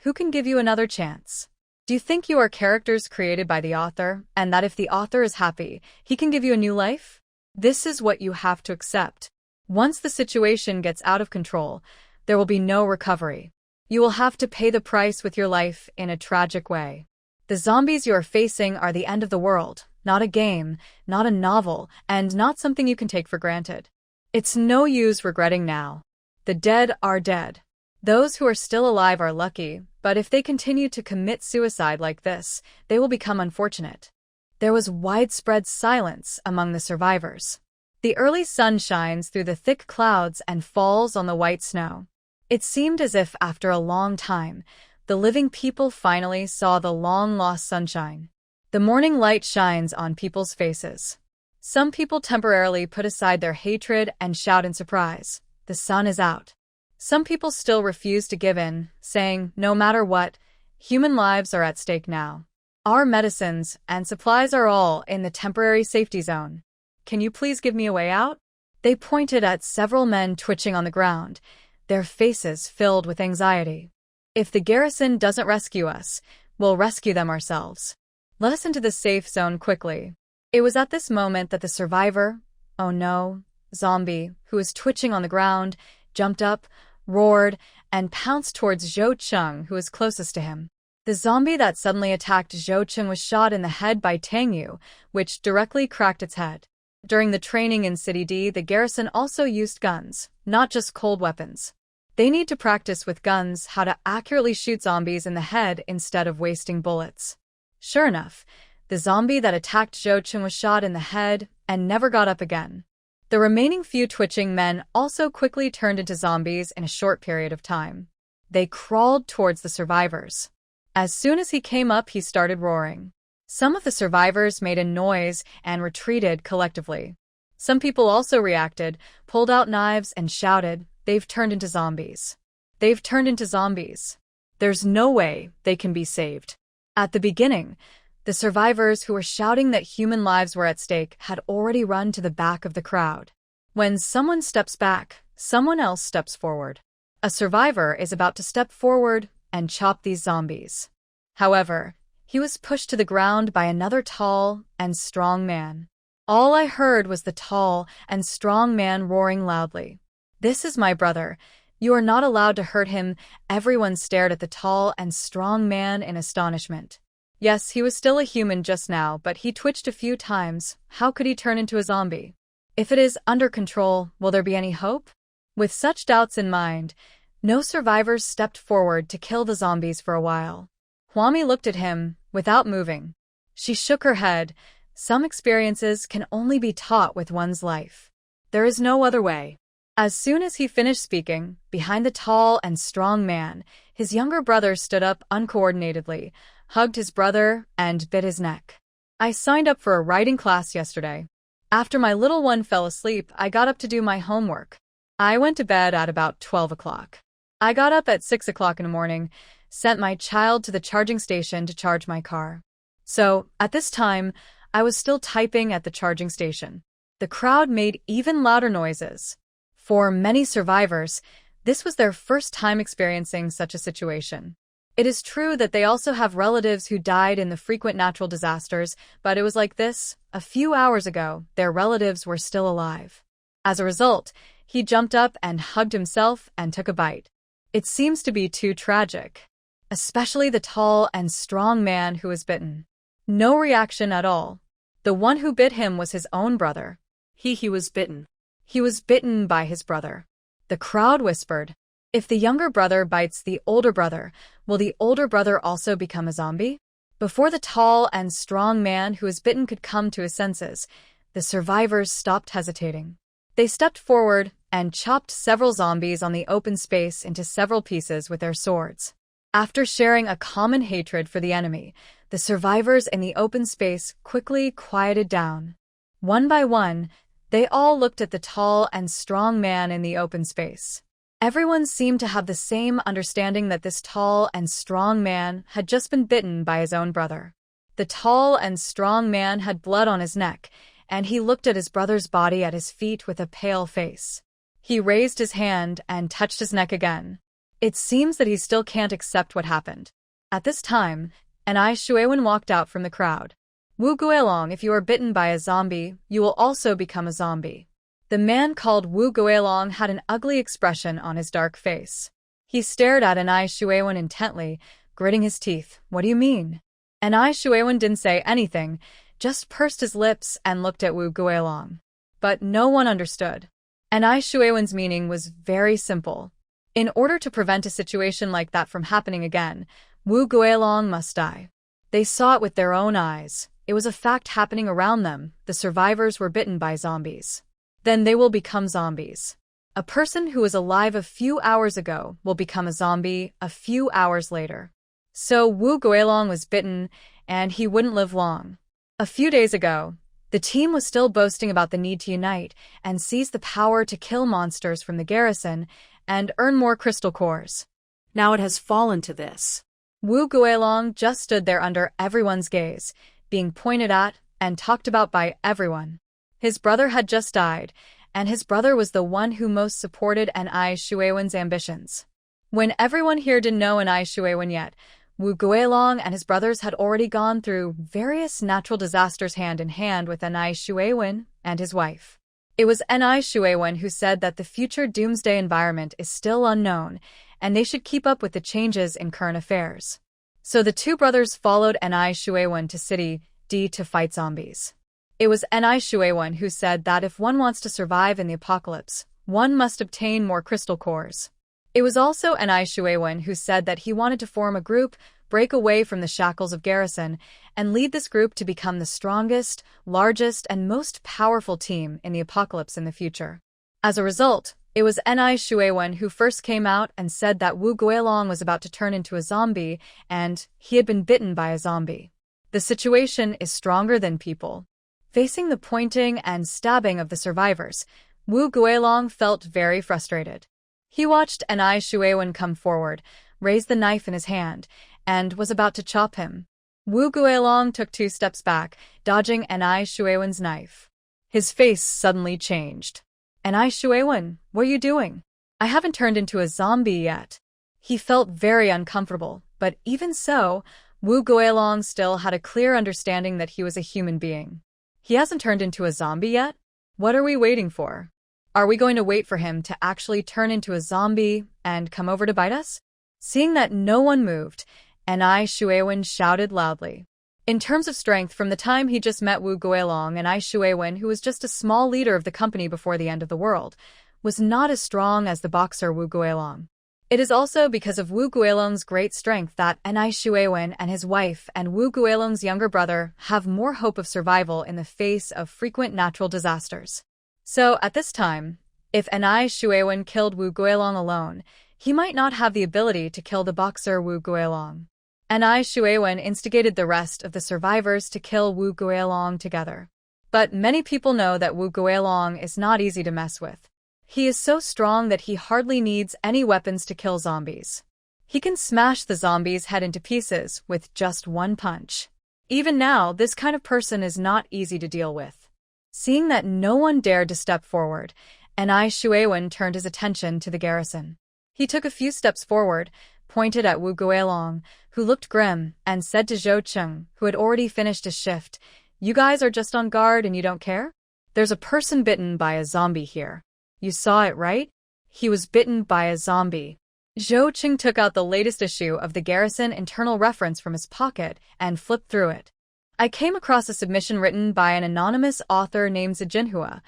Who can give you another chance? Do you think you are characters created by the author, and that if the author is happy, he can give you a new life? This is what you have to accept. Once the situation gets out of control, there will be no recovery. You will have to pay the price with your life in a tragic way. The zombies you are facing are the end of the world, not a game, not a novel, and not something you can take for granted. It's no use regretting now. The dead are dead. Those who are still alive are lucky, but if they continue to commit suicide like this, they will become unfortunate. There was widespread silence among the survivors. The early sun shines through the thick clouds and falls on the white snow. It seemed as if, after a long time, the living people finally saw the long-lost sunshine. The morning light shines on people's faces. Some people temporarily put aside their hatred and shout in surprise, "The sun is out." Some people still refuse to give in, saying, "No matter what, human lives are at stake now. Our medicines and supplies are all in the temporary safety zone. Can you please give me a way out?" They pointed at several men twitching on the ground, their faces filled with anxiety. "If the garrison doesn't rescue us, we'll rescue them ourselves. Let us into the safe zone quickly." It was at this moment that the survivor, oh no, zombie, who was twitching on the ground, jumped up, roared, and pounced towards Zhou Cheng, who was closest to him. The zombie that suddenly attacked Zhou Cheng was shot in the head by Tang Yu, which directly cracked its head. During the training in City D, the garrison also used guns, not just cold weapons. They need to practice with guns how to accurately shoot zombies in the head instead of wasting bullets. Sure enough, the zombie that attacked Zhou Cheng was shot in the head and never got up again. The remaining few twitching men also quickly turned into zombies in a short period of time. They crawled towards the survivors. As soon as he came up, he started roaring. Some of the survivors made a noise and retreated collectively. Some people also reacted, pulled out knives, and shouted, "They've turned into zombies. They've turned into zombies. There's no way they can be saved." At the beginning, the survivors who were shouting that human lives were at stake had already run to the back of the crowd. When someone steps back, someone else steps forward. A survivor is about to step forward and chop these zombies. However, he was pushed to the ground by another tall and strong man. All I heard was the tall and strong man roaring loudly, "This is my brother. You are not allowed to hurt him." Everyone stared at the tall and strong man in astonishment. Yes, he was still a human just now, but he twitched a few times. How could he turn into a zombie? If it is under control, will there be any hope? With such doubts in mind, no survivors stepped forward to kill the zombies for a while. Huami looked at him, without moving. She shook her head. Some experiences can only be taught with one's life. There is no other way. As soon as he finished speaking, behind the tall and strong man, his younger brother stood up uncoordinatedly, hugged his brother, and bit his neck. "I signed up for a writing class yesterday. After my little one fell asleep, I got up to do my homework. I went to bed at about 12 o'clock. I got up at 6 o'clock in the morning, sent my child to the charging station to charge my car. So, at this time, I was still typing at the charging station." The crowd made even louder noises. For many survivors, this was their first time experiencing such a situation. It is true that they also have relatives who died in the frequent natural disasters, but it was like this. A few hours ago, their relatives were still alive. As a result, he jumped up and hugged himself and took a bite. It seems to be too tragic. Especially the tall and strong man who was bitten. No reaction at all. The one who bit him was his own brother. He was bitten. He was bitten by his brother. The crowd whispered, "If the younger brother bites the older brother, will the older brother also become a zombie?" Before the tall and strong man who was bitten could come to his senses, the survivors stopped hesitating. They stepped forward and chopped several zombies on the open space into several pieces with their swords. After sharing a common hatred for the enemy, the survivors in the open space quickly quieted down. One by one, they all looked at the tall and strong man in the open space. Everyone seemed to have the same understanding that this tall and strong man had just been bitten by his own brother. The tall and strong man had blood on his neck, and he looked at his brother's body at his feet with a pale face. He raised his hand and touched his neck again. It seems that he still can't accept what happened. At this time, an Ai Shuiwen walked out from the crowd. "Wu Guilong, if you are bitten by a zombie, you will also become a zombie." The man called Wu Guilong had an ugly expression on his dark face. He stared at an Ai Shuiwen intently, gritting his teeth. "What do you mean?" An Ai Shuiwen didn't say anything, just pursed his lips and looked at Wu Guilong. But no one understood. An Ai Shuiwen's meaning was very simple. In order to prevent a situation like that from happening again, Wu Guilong must die. They saw it with their own eyes. It was a fact happening around them. The survivors were bitten by zombies. then they will become zombies. A person who was alive a few hours ago will become a zombie a few hours later. So Wu Guilong was bitten, and he wouldn't live long. A few days ago, the team was still boasting about the need to unite and seize the power to kill monsters from the garrison and earn more crystal cores. Now it has fallen to this. Wu Guilong just stood there under everyone's gaze, being pointed at and talked about by everyone. His brother had just died, and his brother was the one who most supported Anai Shuiwen's ambitions. When everyone here didn't know Anai Shuiwen yet, Wu Guilong and his brothers had already gone through various natural disasters hand in hand with Anai Shuiwen and his wife. It was Anai Shuiwen who said that the future doomsday environment is still unknown, and they should keep up with the changes in current affairs. So the two brothers followed Anai Shuiwen to City D to fight zombies. It was Anai Shuiwen who said that if one wants to survive in the apocalypse, one must obtain more crystal cores. It was also Anai Shuiwen who said that he wanted to form a group, break away from the shackles of garrison, and lead this group to become the strongest, largest, and most powerful team in the apocalypse in the future. As a result, it was Anai Shuiwen who first came out and said that Wu Guilong was about to turn into a zombie, and he had been bitten by a zombie. The situation is stronger than people. Facing the pointing and stabbing of the survivors, Wu Guilong felt very frustrated. He watched Anai Shuiwen come forward, raise the knife in his hand, and was about to chop him. Wu Guilong took 2 steps back, dodging Anai Shuiwen's knife. His face suddenly changed. Anai Shuiwen, what are you doing? I haven't turned into a zombie yet. He felt very uncomfortable, but even so, Wu Guilong still had a clear understanding that he was a human being. He hasn't turned into a zombie yet? What are we waiting for? Are we going to wait for him to actually turn into a zombie and come over to bite us? Seeing that no one moved, Anai Shuiwen shouted loudly. In terms of strength, from the time he just met Wu Guilong, Anai Shuiwen, who was just a small leader of the company before the end of the world, was not as strong as the boxer Wu Guilong. It is also because of Wu Guilong's great strength that Anai Shuiwen and his wife and Wu Guilong's younger brother have more hope of survival in the face of frequent natural disasters. So, at this time, if Anai Shuiwen killed Wu Guilong alone, he might not have the ability to kill the boxer Wu Guilong. Anai Shuiwen instigated the rest of the survivors to kill Wu Guilong together. But many people know that Wu Guilong is not easy to mess with. He is so strong that he hardly needs any weapons to kill zombies. He can smash the zombie's head into pieces with just one punch. Even now, this kind of person is not easy to deal with. Seeing that no one dared to step forward, Anai Shuiwen turned his attention to the garrison. He took a few steps forward, pointed at Wu Guilong, who looked grim, and said to Zhou Cheng, who had already finished his shift, "You guys are just on guard and you don't care? There's a person bitten by a zombie here. You saw it, right? He was bitten by a zombie." Zhou Cheng took out the latest issue of the Garrison Internal Reference from his pocket and flipped through it. I came across a submission written by an anonymous author named Zijinhua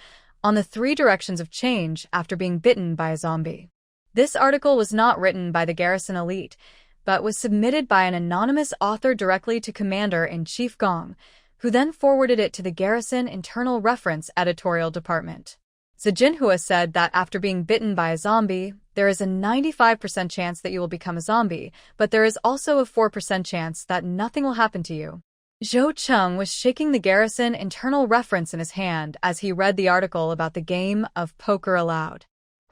on the 3 directions of change after being bitten by a zombie. This article was not written by the Garrison Elite, but was submitted by an anonymous author directly to Commander-in-Chief Gong, who then forwarded it to the Garrison Internal Reference Editorial Department. Zijinhua said that after being bitten by a zombie, there is a 95% chance that you will become a zombie, but there is also a 4% chance that nothing will happen to you. Zhou Cheng was shaking the Garrison Internal Reference in his hand as he read the article about the game of poker aloud.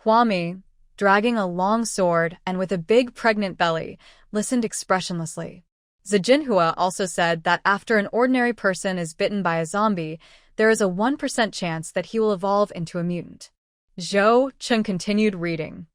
Huami, dragging a long sword and with a big pregnant belly, listened expressionlessly. Zijinhua also said that after an ordinary person is bitten by a zombie, there is a 1% chance that he will evolve into a mutant. Zhou Cheng continued reading.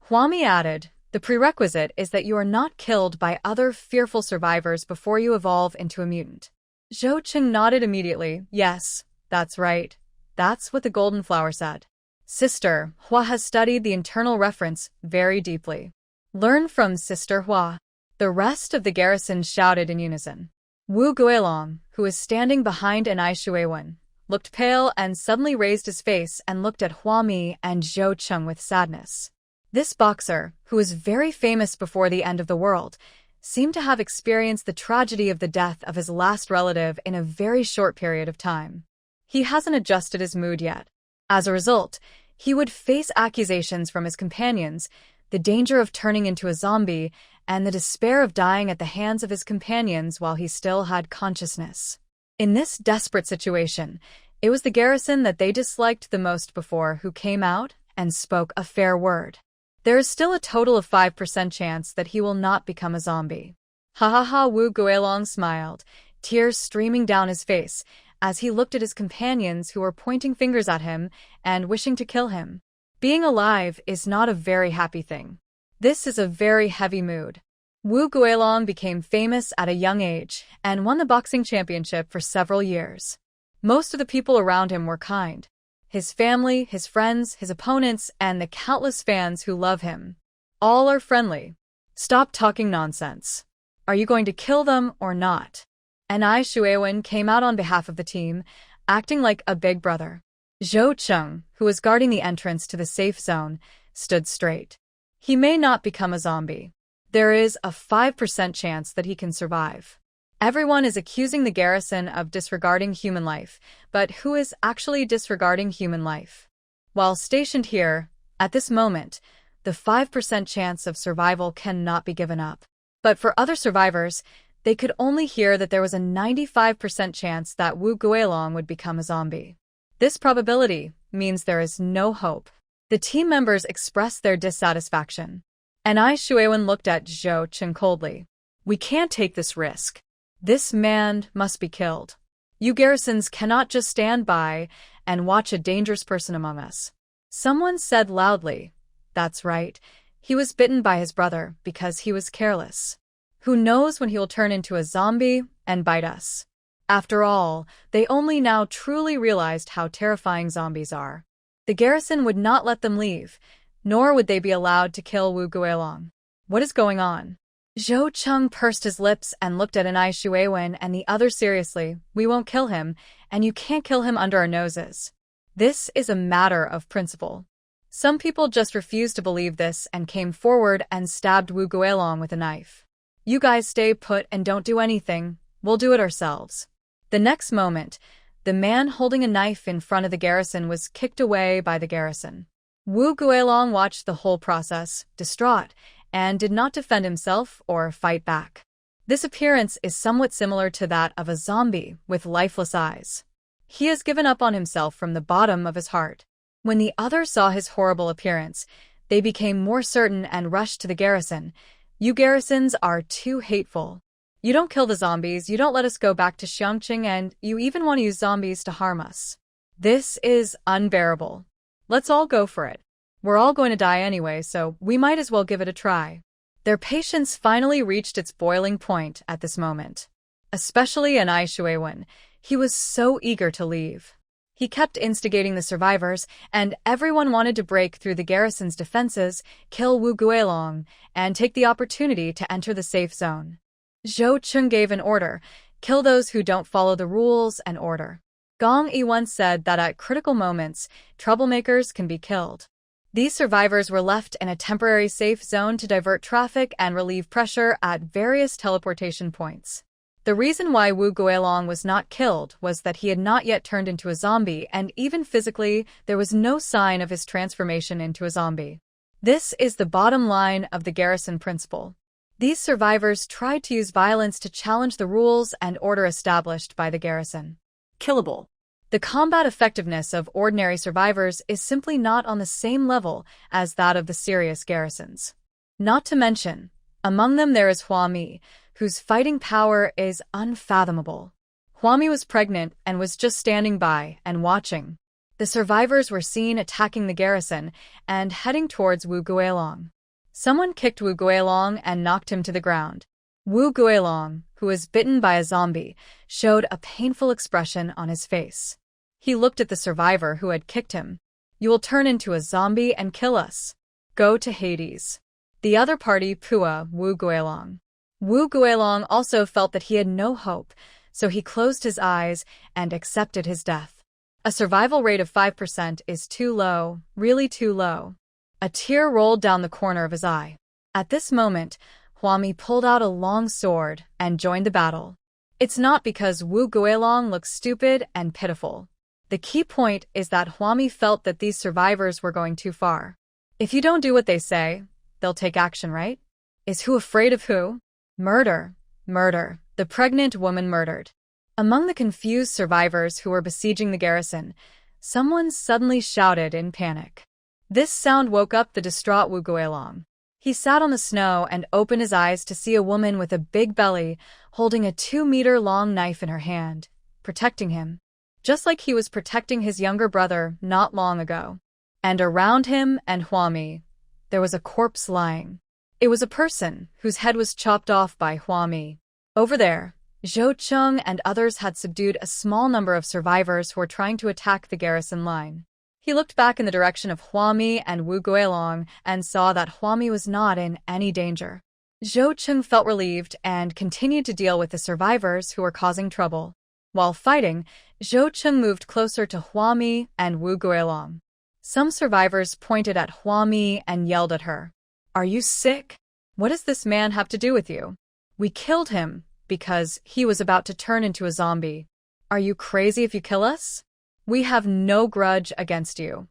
Huami added, "The prerequisite is that you are not killed by other fearful survivors before you evolve into a mutant." Zhou Cheng nodded immediately. "Yes, that's right. That's what the Golden Flower said." Sister Hua has studied the internal reference very deeply. Learn from Sister Hua. The rest of the garrison shouted in unison. Wu Guilong, who was standing behind Anai Shuiwen, looked pale and suddenly raised his face and looked at Huami and Zhou Cheng with sadness. This boxer, who was very famous before the end of the world, seemed to have experienced the tragedy of the death of his last relative in a very short period of time. He hasn't adjusted his mood yet. As a result, he would face accusations from his companions, the danger of turning into a zombie, and the despair of dying at the hands of his companions while he still had consciousness. In this desperate situation, it was the garrison that they disliked the most before who came out and spoke a fair word. There is still a total of 5% chance that he will not become a zombie. Ha ha ha, Wu Guilong smiled, tears streaming down his face, as he looked at his companions who were pointing fingers at him and wishing to kill him. Being alive is not a very happy thing. This is a very heavy mood. Wu Guilong became famous at a young age and won the boxing championship for several years. Most of the people around him were kind. His family, his friends, his opponents, and the countless fans who love him. All are friendly. Stop talking nonsense. Are you going to kill them or not? And Shuewen came out on behalf of the team, acting like a big brother. Zhou Cheng, who was guarding the entrance to the safe zone, stood straight. He may not become a zombie. There is a 5% chance that he can survive. Everyone is accusing the garrison of disregarding human life, but who is actually disregarding human life? While stationed here, at this moment, the 5% chance of survival cannot be given up. But for other survivors, they could only hear that there was a 95% chance that Wu Guilong would become a zombie. This probability means there is no hope. The team members expressed their dissatisfaction. And Shuewen looked at Zhou Chen coldly. We can't take this risk. This man must be killed. You garrisons cannot just stand by and watch a dangerous person among us. Someone said loudly, that's right, he was bitten by his brother because he was careless. Who knows when he will turn into a zombie and bite us? After all, they only now truly realized how terrifying zombies are. The garrison would not let them leave, nor would they be allowed to kill Wu Guilong. What is going on? Zhou Cheng pursed his lips and looked at Shuewen and the other seriously. We won't kill him, and you can't kill him under our noses. This is a matter of principle. Some people just refused to believe this and came forward and stabbed Wu Guilong with a knife. You guys stay put and don't do anything. We'll do it ourselves. The next moment, the man holding a knife in front of the garrison was kicked away by the garrison. Wu Guilong watched the whole process, distraught, and did not defend himself or fight back. This appearance is somewhat similar to that of a zombie with lifeless eyes. He has given up on himself from the bottom of his heart. When the others saw his horrible appearance, they became more certain and rushed to the garrison. You garrisons are too hateful. You don't kill the zombies, you don't let us go back to Xiangqing, and you even want to use zombies to harm us. This is unbearable. Let's all go for it. We're all going to die anyway, so we might as well give it a try. Their patience finally reached its boiling point at this moment. Especially Shuewen. He was so eager to leave. He kept instigating the survivors, and everyone wanted to break through the garrison's defenses, kill Wu Guilong, and take the opportunity to enter the safe zone. Zhou Cheng gave an order, kill those who don't follow the rules and order. Gong Yi once said that at critical moments, troublemakers can be killed. These survivors were left in a temporary safe zone to divert traffic and relieve pressure at various teleportation points. The reason why Wu Guilong was not killed was that he had not yet turned into a zombie, and even physically, there was no sign of his transformation into a zombie. This is the bottom line of the garrison principle. These survivors tried to use violence to challenge the rules and order established by the garrison. Killable. The combat effectiveness of ordinary survivors is simply not on the same level as that of the serious garrisons. Not to mention, among them there is Hua Mi, whose fighting power is unfathomable. Hua Mi was pregnant and was just standing by and watching. The survivors were seen attacking the garrison and heading towards Wu Guilong. Someone kicked Wu Guilong and knocked him to the ground. Wu Guilong, who was bitten by a zombie, showed a painful expression on his face. He looked at the survivor who had kicked him. You will turn into a zombie and kill us. Go to Hades. The other party Pua Wu Guilong. Wu Guilong also felt that he had no hope, so he closed his eyes and accepted his death. A survival rate of 5% is too low, really too low. A tear rolled down the corner of his eye. At this moment, Hua Mi pulled out a long sword and joined the battle. It's not because Wu Guilong looks stupid and pitiful. The key point is that Hwami felt that these survivors were going too far. If you don't do what they say, they'll take action, right? Is who afraid of who? Murder. Murder. The pregnant woman murdered. Among the confused survivors who were besieging the garrison, someone suddenly shouted in panic. This sound woke up the distraught Wu Guilong. He sat on the snow and opened his eyes to see a woman with a big belly holding a 2-meter-long knife in her hand, protecting him, just like he was protecting his younger brother not long ago. And around him and Hwami, there was a corpse lying. It was a person whose head was chopped off by Hwami. Over there, Zhou Cheng and others had subdued a small number of survivors who were trying to attack the garrison line. He looked back in the direction of Hwami and Wu Guilong and saw that Hwami was not in any danger. Zhou Cheng felt relieved and continued to deal with the survivors who were causing trouble. While fighting, Zhou Cheng moved closer to Hwami and Wu Guilong. Some survivors pointed at Hwami and yelled at her. Are you sick? What does this man have to do with you? We killed him because he was about to turn into a zombie. Are you crazy if you kill us? We have no grudge against you.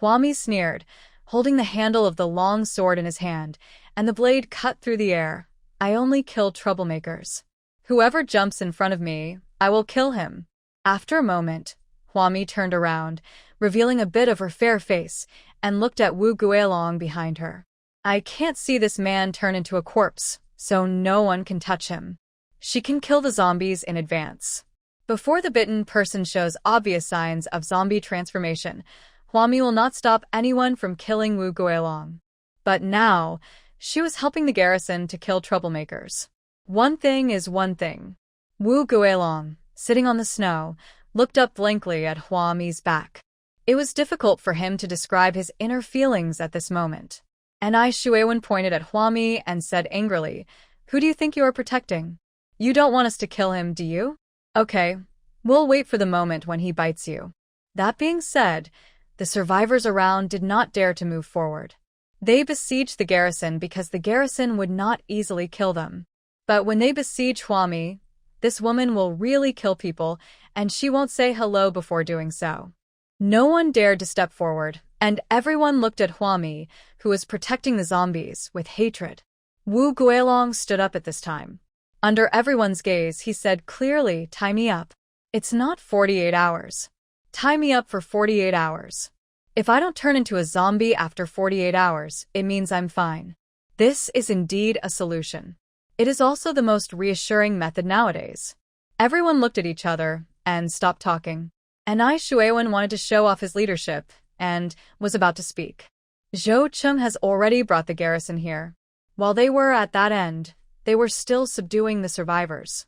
Hwami sneered, holding the handle of the long sword in his hand, and the blade cut through the air. I only kill troublemakers. Whoever jumps in front of me, I will kill him. After a moment, Hwami turned around, revealing a bit of her fair face, and looked at Wu Guilong behind her. I can't see this man turn into a corpse, so no one can touch him. She can kill the zombies in advance. Before the bitten person shows obvious signs of zombie transformation, Hwami will not stop anyone from killing Wu Guilong. But now, she was helping the garrison to kill troublemakers. One thing is one thing. Wu Guilong, sitting on the snow, looked up blankly at Hwami's back. It was difficult for him to describe his inner feelings at this moment. And Shuewen pointed at Hwami and said angrily, Who do you think you are protecting? You don't want us to kill him, do you? Okay, we'll wait for the moment when he bites you. That being said, the survivors around did not dare to move forward. They besieged the garrison because the garrison would not easily kill them. But when they besiege Hwami, this woman will really kill people, and she won't say hello before doing so. No one dared to step forward, and everyone looked at Hwami, who was protecting the zombies, with hatred. Wu Guilong stood up at this time. Under everyone's gaze, he said clearly, Tie me up. It's not 48 hours. Tie me up for 48 hours. If I don't turn into a zombie after 48 hours, it means I'm fine. This is indeed a solution. It is also the most reassuring method nowadays. Everyone looked at each other and stopped talking. And Shuewen wanted to show off his leadership and was about to speak. Zhou Cheng has already brought the garrison here. While they were at that end, they were still subduing the survivors.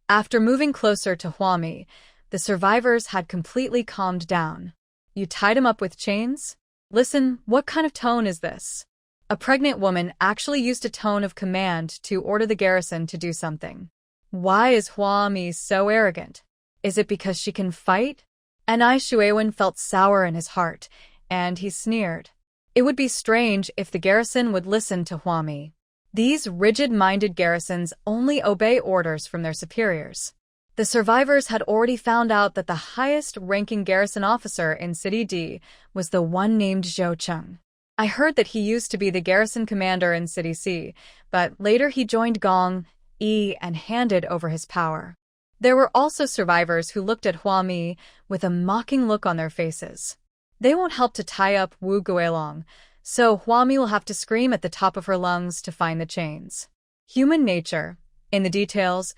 After moving closer to Hwami, the survivors had completely calmed down. You tied him up with chains? Listen, what kind of tone is this? A pregnant woman actually used a tone of command to order the garrison to do something. Why is Hwami so arrogant? Is it because she can fight? And Shuewen felt sour in his heart, and he sneered. It would be strange if the garrison would listen to Hwami. These rigid-minded garrisons only obey orders from their superiors. The survivors had already found out that the highest-ranking garrison officer in City D was the one named Zhou Cheng. I heard that he used to be the garrison commander in City C, but later he joined Gong E and handed over his power. There were also survivors who looked at Hwami with a mocking look on their faces. They won't help to tie up Wu Guilong, so Hwami will have to scream at the top of her lungs to find the chains. Human nature, in the details,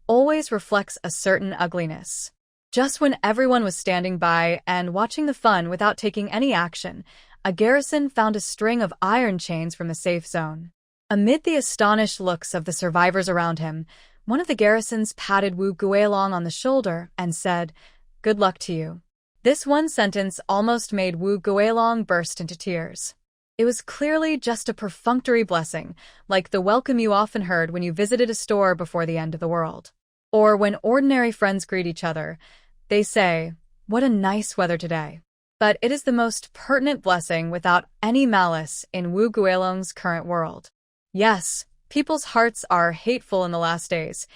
always reflects a certain ugliness. Just when everyone was standing by and watching the fun without taking any action, a garrison found a string of iron chains from the safe zone. Amid the astonished looks of the survivors around him, one of the garrisons patted Wu Guilong on the shoulder and said, Good luck to you. This one sentence almost made Wu Guilong burst into tears. It was clearly just a perfunctory blessing, like the welcome you often heard when you visited a store before the end of the world. Or when ordinary friends greet each other, they say, What a nice weather today. But it is the most pertinent blessing without any malice in Wu Guilong's current world. Yes, people's hearts are hateful in the last days,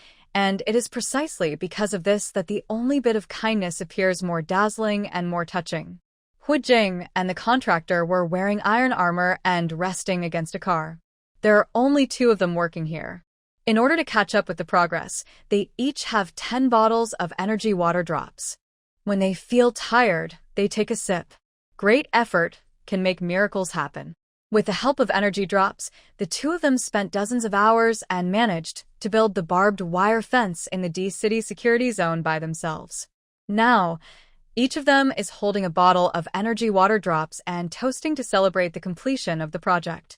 And it is precisely because of this that the only bit of kindness appears more dazzling and more touching. Hu Jing and the contractor were wearing iron armor and resting against a car. There are only 2 of them working here. In order to catch up with the progress, they each have 10 bottles of energy water drops. When they feel tired, they take a sip. Great effort can make miracles happen. With the help of energy drops, the 2 of them spent dozens of hours and managed to build the barbed wire fence in the D-City security zone by themselves. Now, each of them is holding a bottle of energy water drops and toasting to celebrate the completion of the project.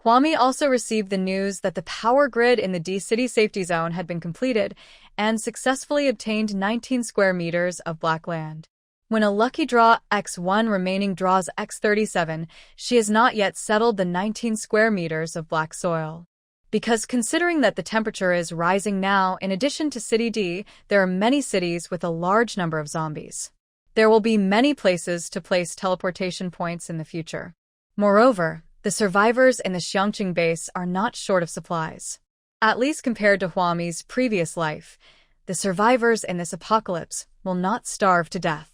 Huami also received the news that the power grid in the D-City safety zone had been completed and successfully obtained 19 square meters of black land. When a lucky draw X1 remaining draws X37, she has not yet settled the 19 square meters of black soil. Because considering that the temperature is rising now, in addition to City D, there are many cities with a large number of zombies. There will be many places to place teleportation points in the future. Moreover, the survivors in the Xiangqing base are not short of supplies. At least compared to Huami's previous life, the survivors in this apocalypse will not starve to death.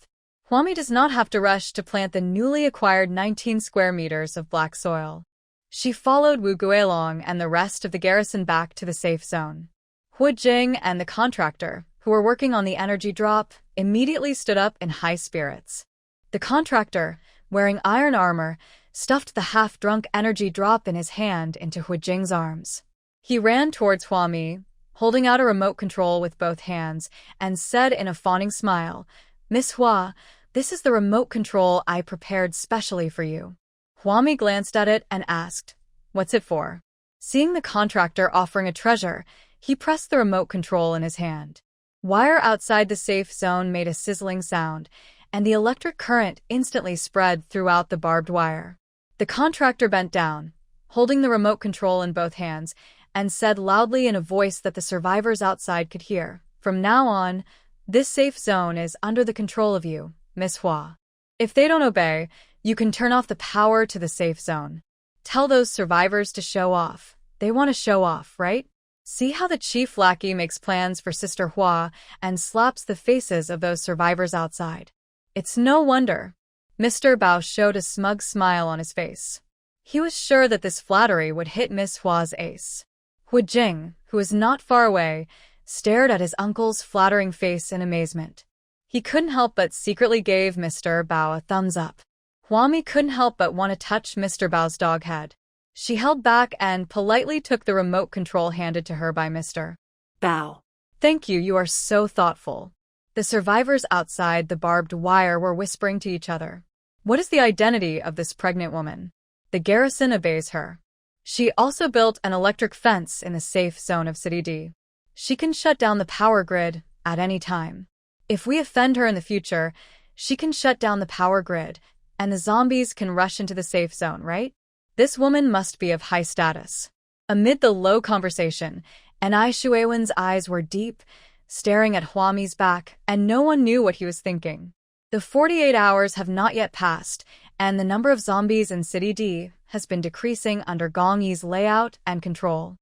Huami does not have to rush to plant the newly acquired 19 square meters of black soil. She followed Wu Guilong and the rest of the garrison back to the safe zone. Hu Jing and the contractor, who were working on the energy drop, immediately stood up in high spirits. The contractor, wearing iron armor, stuffed the half-drunk energy drop in his hand into Hu Jing's arms. He ran towards Huami, holding out a remote control with both hands, and said in a fawning smile, "Miss Hua, this is the remote control I prepared specially for you." Huami glanced at it and asked, "What's it for?" Seeing the contractor offering a treasure, he pressed the remote control in his hand. Wire outside the safe zone made a sizzling sound, and the electric current instantly spread throughout the barbed wire. The contractor bent down, holding the remote control in both hands, and said loudly in a voice that the survivors outside could hear, "From now on, this safe zone is under the control of you, Miss Hua. If they don't obey, you can turn off the power to the safe zone. Tell those survivors to show off. They want to show off, right? See how the chief lackey makes plans for Sister Hua and slaps the faces of those survivors outside. It's no wonder." Mr. Bao showed a smug smile on his face. He was sure that this flattery would hit Miss Hua's ace. Hu Jing, who was not far away, stared at his uncle's flattering face in amazement. He couldn't help but secretly gave Mr. Bao a thumbs up. Huami couldn't help but want to touch Mr. Bao's dog head. She held back and politely took the remote control handed to her by Mr. Bao. "Thank you, you are so thoughtful." The survivors outside the barbed wire were whispering to each other. What is the identity of this pregnant woman? The garrison obeys her. She also built an electric fence in the safe zone of City D. She can shut down the power grid at any time. If we offend her in the future, she can shut down the power grid, and the zombies can rush into the safe zone, right? This woman must be of high status. Amid the low conversation, Ai Shuiwen's eyes were deep, staring at Huami's back, and no one knew what he was thinking. The 48 hours have not yet passed, and the number of zombies in City D has been decreasing under Gong Yi's layout and control.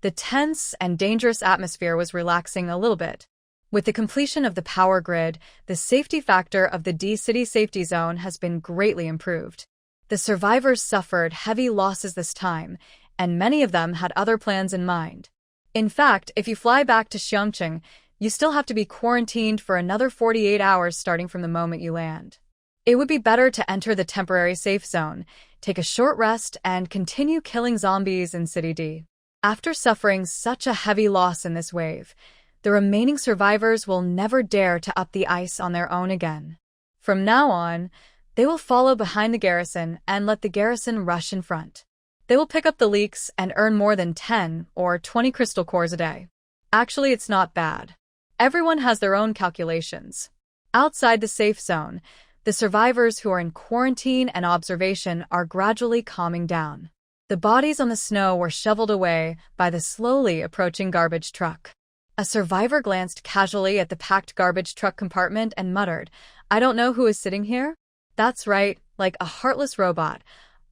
The tense and dangerous atmosphere was relaxing a little bit. With the completion of the power grid, the safety factor of the D-City safety zone has been greatly improved. The survivors suffered heavy losses this time, and many of them had other plans in mind. In fact, if you fly back to Xiangqing, you still have to be quarantined for another 48 hours starting from the moment you land. It would be better to enter the temporary safe zone, take a short rest, and continue killing zombies in City D. After suffering such a heavy loss in this wave, the remaining survivors will never dare to up the ice on their own again. From now on, they will follow behind the garrison and let the garrison rush in front. They will pick up the leaks and earn more than 10 or 20 crystal cores a day. Actually, it's not bad. Everyone has their own calculations. Outside the safe zone, the survivors who are in quarantine and observation are gradually calming down. The bodies on the snow were shoveled away by the slowly approaching garbage truck. A survivor glanced casually at the packed garbage truck compartment and muttered, "I don't know who is sitting here." That's right, like a heartless robot.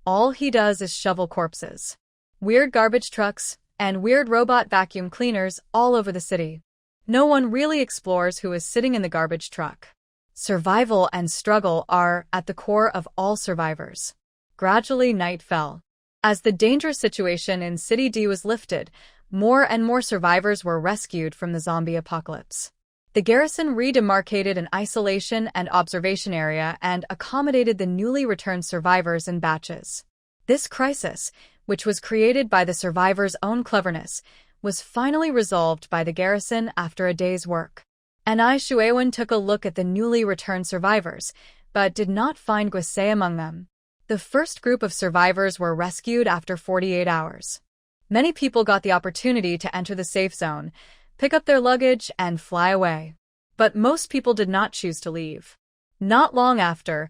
All he does is shovel corpses. Weird garbage trucks and weird robot vacuum cleaners all over the city. No one really explores who is sitting in the garbage truck. Survival and struggle are at the core of all survivors. Gradually, night fell. As the dangerous situation in City D was lifted, more and more survivors were rescued from the zombie apocalypse. The garrison redemarcated an isolation and observation area and accommodated the newly returned survivors in batches. This crisis, which was created by the survivors' own cleverness, was finally resolved by the garrison after a day's work. Anai Shuewen took a look at the newly returned survivors, but did not find Guisei among them. The first group of survivors were rescued after 48 hours. Many people got the opportunity to enter the safe zone, pick up their luggage, and fly away. But most people did not choose to leave. Not long after,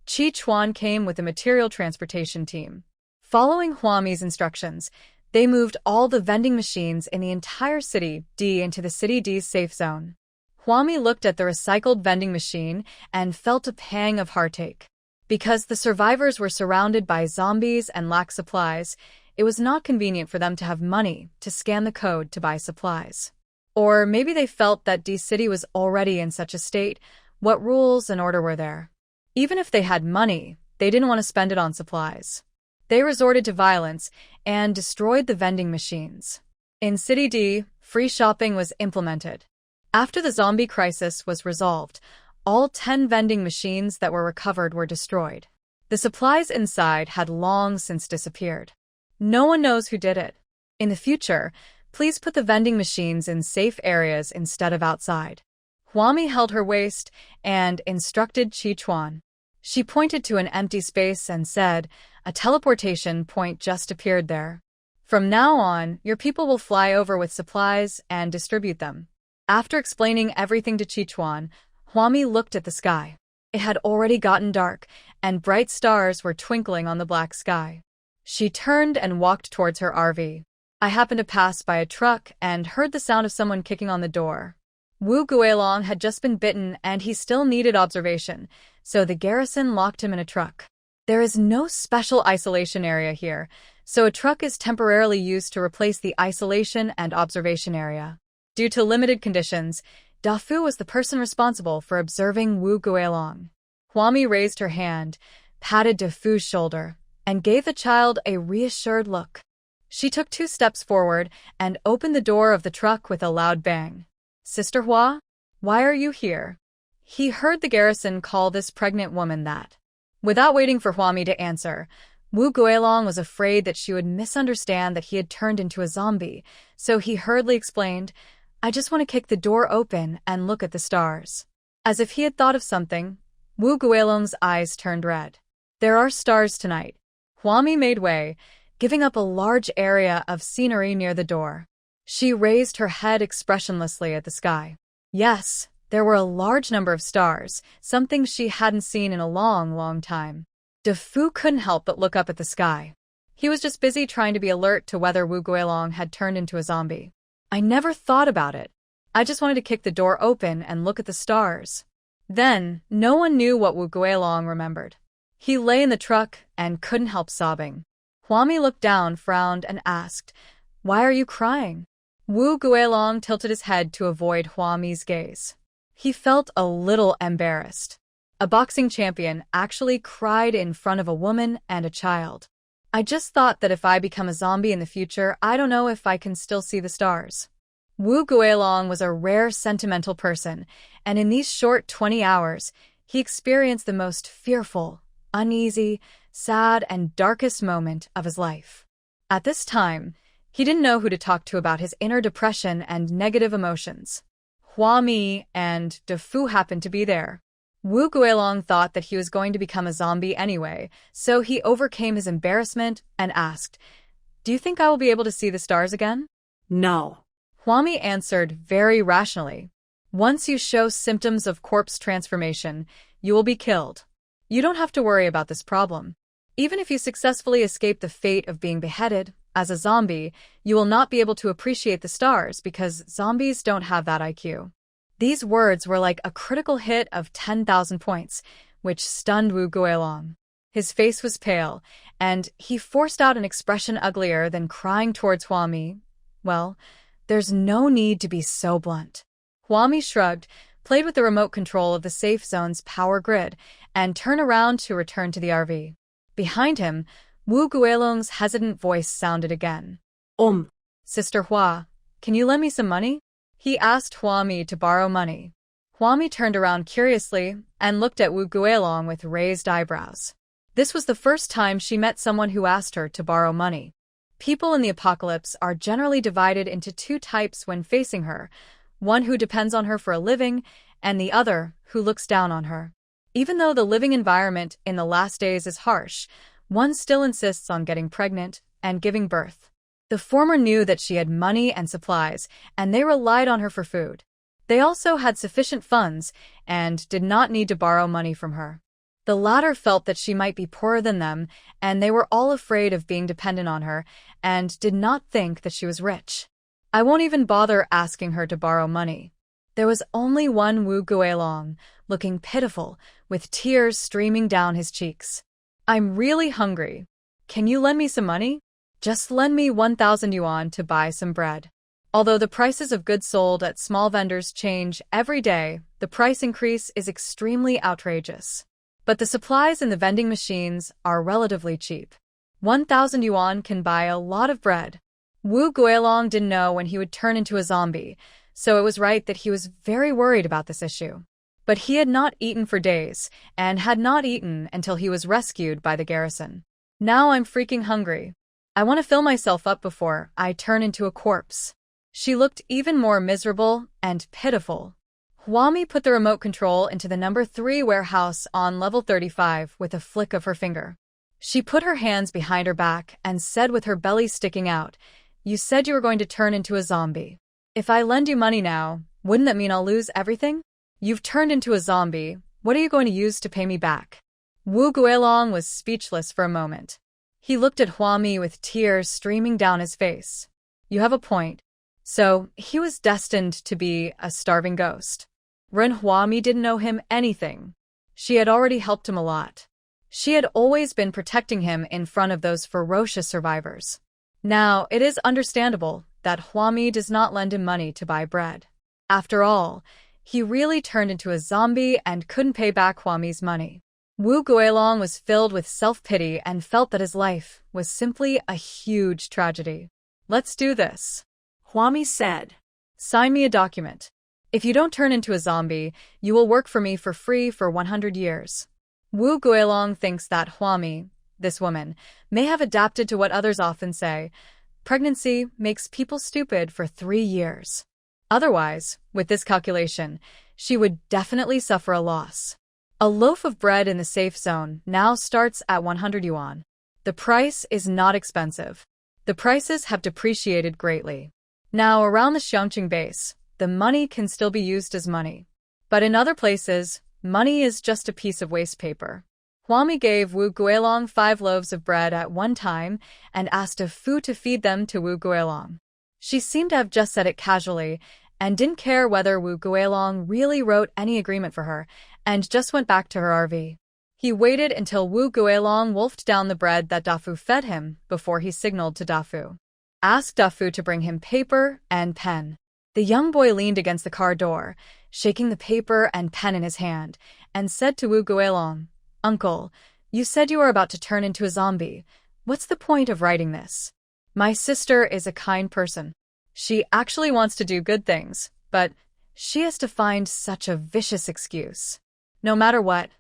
Chi Chuan came with a material transportation team. Following Huami's instructions, they moved all the vending machines in the entire City D into the City D's safe zone. Huami looked at the recycled vending machine and felt a pang of heartache. Because the survivors were surrounded by zombies and lacked supplies, it was not convenient for them to have money to scan the code to buy supplies. Or maybe they felt that D City was already in such a state. What rules and order were there? Even if they had money, they didn't want to spend it on supplies. They resorted to violence and destroyed the vending machines. In City D, free shopping was implemented. After the zombie crisis was resolved, all 10 vending machines that were recovered were destroyed. The supplies inside had long since disappeared. No one knows who did it. In the future, please put the vending machines in safe areas instead of outside. Huami held her waist and instructed Chi Chuan. She pointed to an empty space and said, "A teleportation point just appeared there. From now on, your people will fly over with supplies and distribute them." After explaining everything to Chi Chuan, Huami looked at the sky. It had already gotten dark, and bright stars were twinkling on the black sky. She turned and walked towards her RV. I happened to pass by a truck and heard the sound of someone kicking on the door. Wu Guilong had just been bitten and he still needed observation, so the garrison locked him in a truck. There is no special isolation area here, so a truck is temporarily used to replace the isolation and observation area. Due to limited conditions, Da Fu was the person responsible for observing Wu Guilong. Huami raised her hand, patted Da Fu's shoulder, and gave the child a reassured look. She took 2 steps forward and opened the door of the truck with a loud bang. "Sister Hua, why are you here?" He heard the garrison call this pregnant woman that. Without waiting for Huami to answer, Wu Guilong was afraid that she would misunderstand that he had turned into a zombie, so he hurriedly explained, "I just want to kick the door open and look at the stars." As if he had thought of something, Wu Guilong's eyes turned red. "There are stars tonight." Huami made way, giving up a large area of scenery near the door. She raised her head expressionlessly at the sky. Yes, there were a large number of stars, something she hadn't seen in a long time. Da Fu couldn't help but look up at the sky. He was just busy trying to be alert to whether Wu Guilong had turned into a zombie. "I never thought about it. I just wanted to kick the door open and look at the stars." Then, no one knew what Wu Guilong remembered. He lay in the truck and couldn't help sobbing. Huami looked down, frowned, and asked, "Why are you crying?" Wu Guilong tilted his head to avoid Huami's gaze. He felt a little embarrassed. A boxing champion actually cried in front of a woman and a child. "I just thought that if I become a zombie in the future, I don't know if I can still see the stars." Wu Guilong was a rare sentimental person, and in these short 20 hours, he experienced the most fearful, uneasy, sad, and darkest moment of his life. At this time, he didn't know who to talk to about his inner depression and negative emotions. Huami and Da Fu happened to be there. Wu Guilong thought that he was going to become a zombie anyway, so he overcame his embarrassment and asked, "Do you think I will be able to see the stars again?" No. Huami answered very rationally. "Once you show symptoms of corpse transformation, you will be killed. You don't have to worry about this problem. Even if you successfully escape the fate of being beheaded, as a zombie, you will not be able to appreciate the stars because zombies don't have that IQ." These words were like a critical hit of 10,000 points, which stunned Wu Guilong. His face was pale, and he forced out an expression uglier than crying towards Huami. "Well, there's no need to be so blunt. Huami shrugged, played with the remote control of the safe zone's power grid, and turned around to return to the RV. Behind him, Wu Guilong's hesitant voice sounded again. Sister Hua, can you lend me some money? He asked Huami to borrow money. Huami turned around curiously and looked at Wu Guilong with raised eyebrows. This was the first time she met someone who asked her to borrow money. People in the apocalypse are generally divided into two types when facing her, one who depends on her for a living, and the other who looks down on her. Even though the living environment in the last days is harsh, one still insists on getting pregnant and giving birth. The former knew that she had money and supplies, and they relied on her for food. They also had sufficient funds and did not need to borrow money from her. The latter felt that she might be poorer than them, and they were all afraid of being dependent on her and did not think that she was rich. I won't even bother asking her to borrow money. There was only one Wu Guilong, looking pitiful, with tears streaming down his cheeks. I'm really hungry. Can you lend me some money? Just lend me 1,000 yuan to buy some bread. Although the prices of goods sold at small vendors change every day, the price increase is extremely outrageous. But the supplies in the vending machines are relatively cheap. 1,000 yuan can buy a lot of bread. Wu Guilong didn't know when he would turn into a zombie, so it was right that he was very worried about this issue. But he had not eaten for days, and had not eaten until he was rescued by the garrison. Now I'm freaking hungry. I want to fill myself up before I turn into a corpse. She looked even more miserable and pitiful. Huami put the remote control into the number 3 warehouse on level 35 with a flick of her finger. She put her hands behind her back and said with her belly sticking out, "You said you were going to turn into a zombie. If I lend you money now, wouldn't that mean I'll lose everything? You've turned into a zombie. What are you going to use to pay me back?" Wu Guilong was speechless for a moment. He looked at Huami with tears streaming down his face. You have a point. So, he was destined to be a starving ghost. Ren Huami didn't know him anything. She had already helped him a lot. She had always been protecting him in front of those ferocious survivors. Now, it is understandable that Huami does not lend him money to buy bread. After all, he really turned into a zombie and couldn't pay back Huami's money. Wu Guilong was filled with self-pity and felt that his life was simply a huge tragedy. Let's do this, Huami said. Sign me a document. If you don't turn into a zombie, you will work for me for free for 100 years. Wu Guilong thinks that Huami, this woman, may have adapted to what others often say. Pregnancy makes people stupid for 3 years. Otherwise, with this calculation, she would definitely suffer a loss. A loaf of bread in the safe zone now starts at 100 yuan. The price is not expensive. The prices have depreciated greatly. Now, around the Xiangqing base, the money can still be used as money. But in other places, money is just a piece of waste paper. Huami gave Wu Guilong 5 loaves of bread at one time and asked a Fu to feed them to Wu Guilong. She seemed to have just said it casually and didn't care whether Wu Guilong really wrote any agreement for her and just went back to her RV. He waited until Wu Guilong wolfed down the bread that Dafu fed him before he signaled to Dafu. Asked Dafu to bring him paper and pen. The young boy leaned against the car door, shaking the paper and pen in his hand, and said to Wu Guilong, "Uncle, you said you were about to turn into a zombie. What's the point of writing this? My sister is a kind person. She actually wants to do good things, but she has to find such a vicious excuse. No matter what,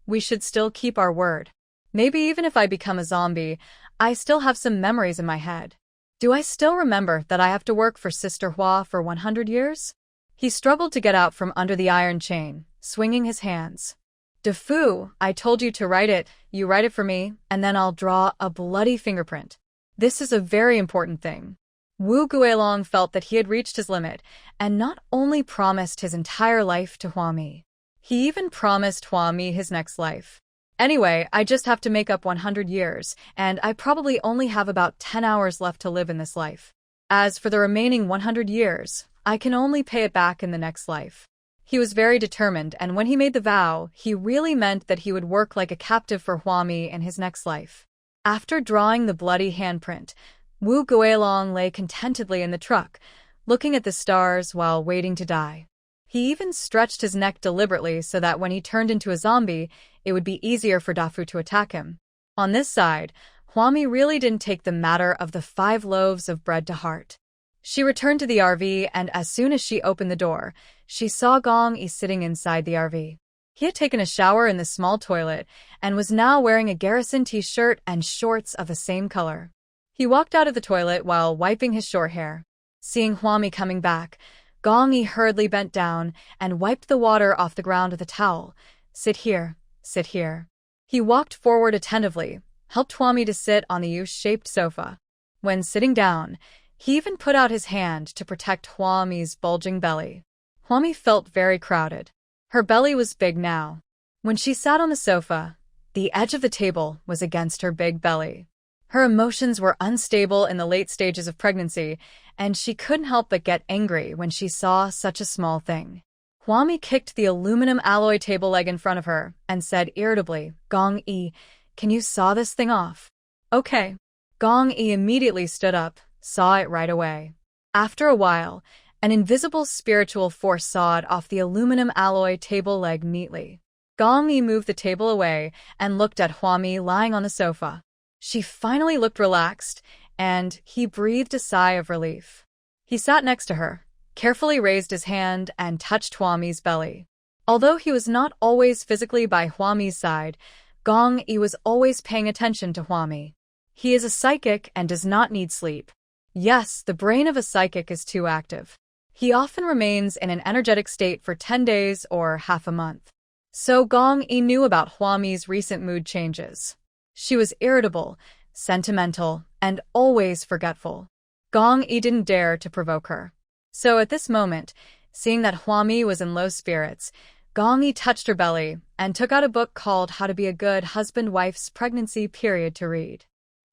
we should still keep our word. Maybe even if I become a zombie, I still have some memories in my head. Do I still remember that I have to work for Sister Hua for 100 years? He struggled to get out from under the iron chain, swinging his hands. Dafu, I told you to write it, you write it for me, and then I'll draw a bloody fingerprint. This is a very important thing. Wu Guilong felt that he had reached his limit, and not only promised his entire life to Huami. He even promised Huami his next life. Anyway, I just have to make up 100 years, and I probably only have about 10 hours left to live in this life. As for the remaining 100 years, I can only pay it back in the next life. He was very determined, and when he made the vow, he really meant that he would work like a captive for Huami in his next life. After drawing the bloody handprint, Wu Guilong lay contentedly in the truck, looking at the stars while waiting to die. He even stretched his neck deliberately so that when he turned into a zombie, it would be easier for Dafu to attack him. On this side, Hwami really didn't take the matter of the 5 loaves of bread to heart. She returned to the RV, and as soon as she opened the door, she saw Gong-yi sitting inside the RV. He had taken a shower in the small toilet and was now wearing a garrison t-shirt and shorts of the same color. He walked out of the toilet while wiping his short hair. Seeing Hwami coming back, Gong-yi hurriedly bent down and wiped the water off the ground with a towel. Sit here, sit here. He walked forward attentively, helped Hwami to sit on the U-shaped sofa. When sitting down, he even put out his hand to protect Hwami's bulging belly. Hwami felt very crowded. Her belly was big now. When she sat on the sofa, the edge of the table was against her big belly. Her emotions were unstable in the late stages of pregnancy, and she couldn't help but get angry when she saw such a small thing. Hwami kicked the aluminum alloy table leg in front of her and said irritably, "Gong-yi, can you saw this thing off?" "Okay." Gong-yi immediately stood up, saw it right away. After a while, an invisible spiritual force sawed off the aluminum alloy table leg neatly. Gong-yi moved the table away and looked at Hwami lying on the sofa. She finally looked relaxed, and he breathed a sigh of relief. He sat next to her, carefully raised his hand and touched Hwami's belly. Although he was not always physically by Hwami's side, Gong-yi was always paying attention to Hwami. He is a psychic and does not need sleep. Yes, the brain of a psychic is too active. He often remains in an energetic state for 10 days or half a month. So Gong-yi knew about Hwami's recent mood changes. She was irritable, sentimental, and always forgetful. Gong-yi didn't dare to provoke her. So at this moment, seeing that Hwami was in low spirits, Gong-yi touched her belly and took out a book called How to Be a Good Husband-Wife's Pregnancy Period to read.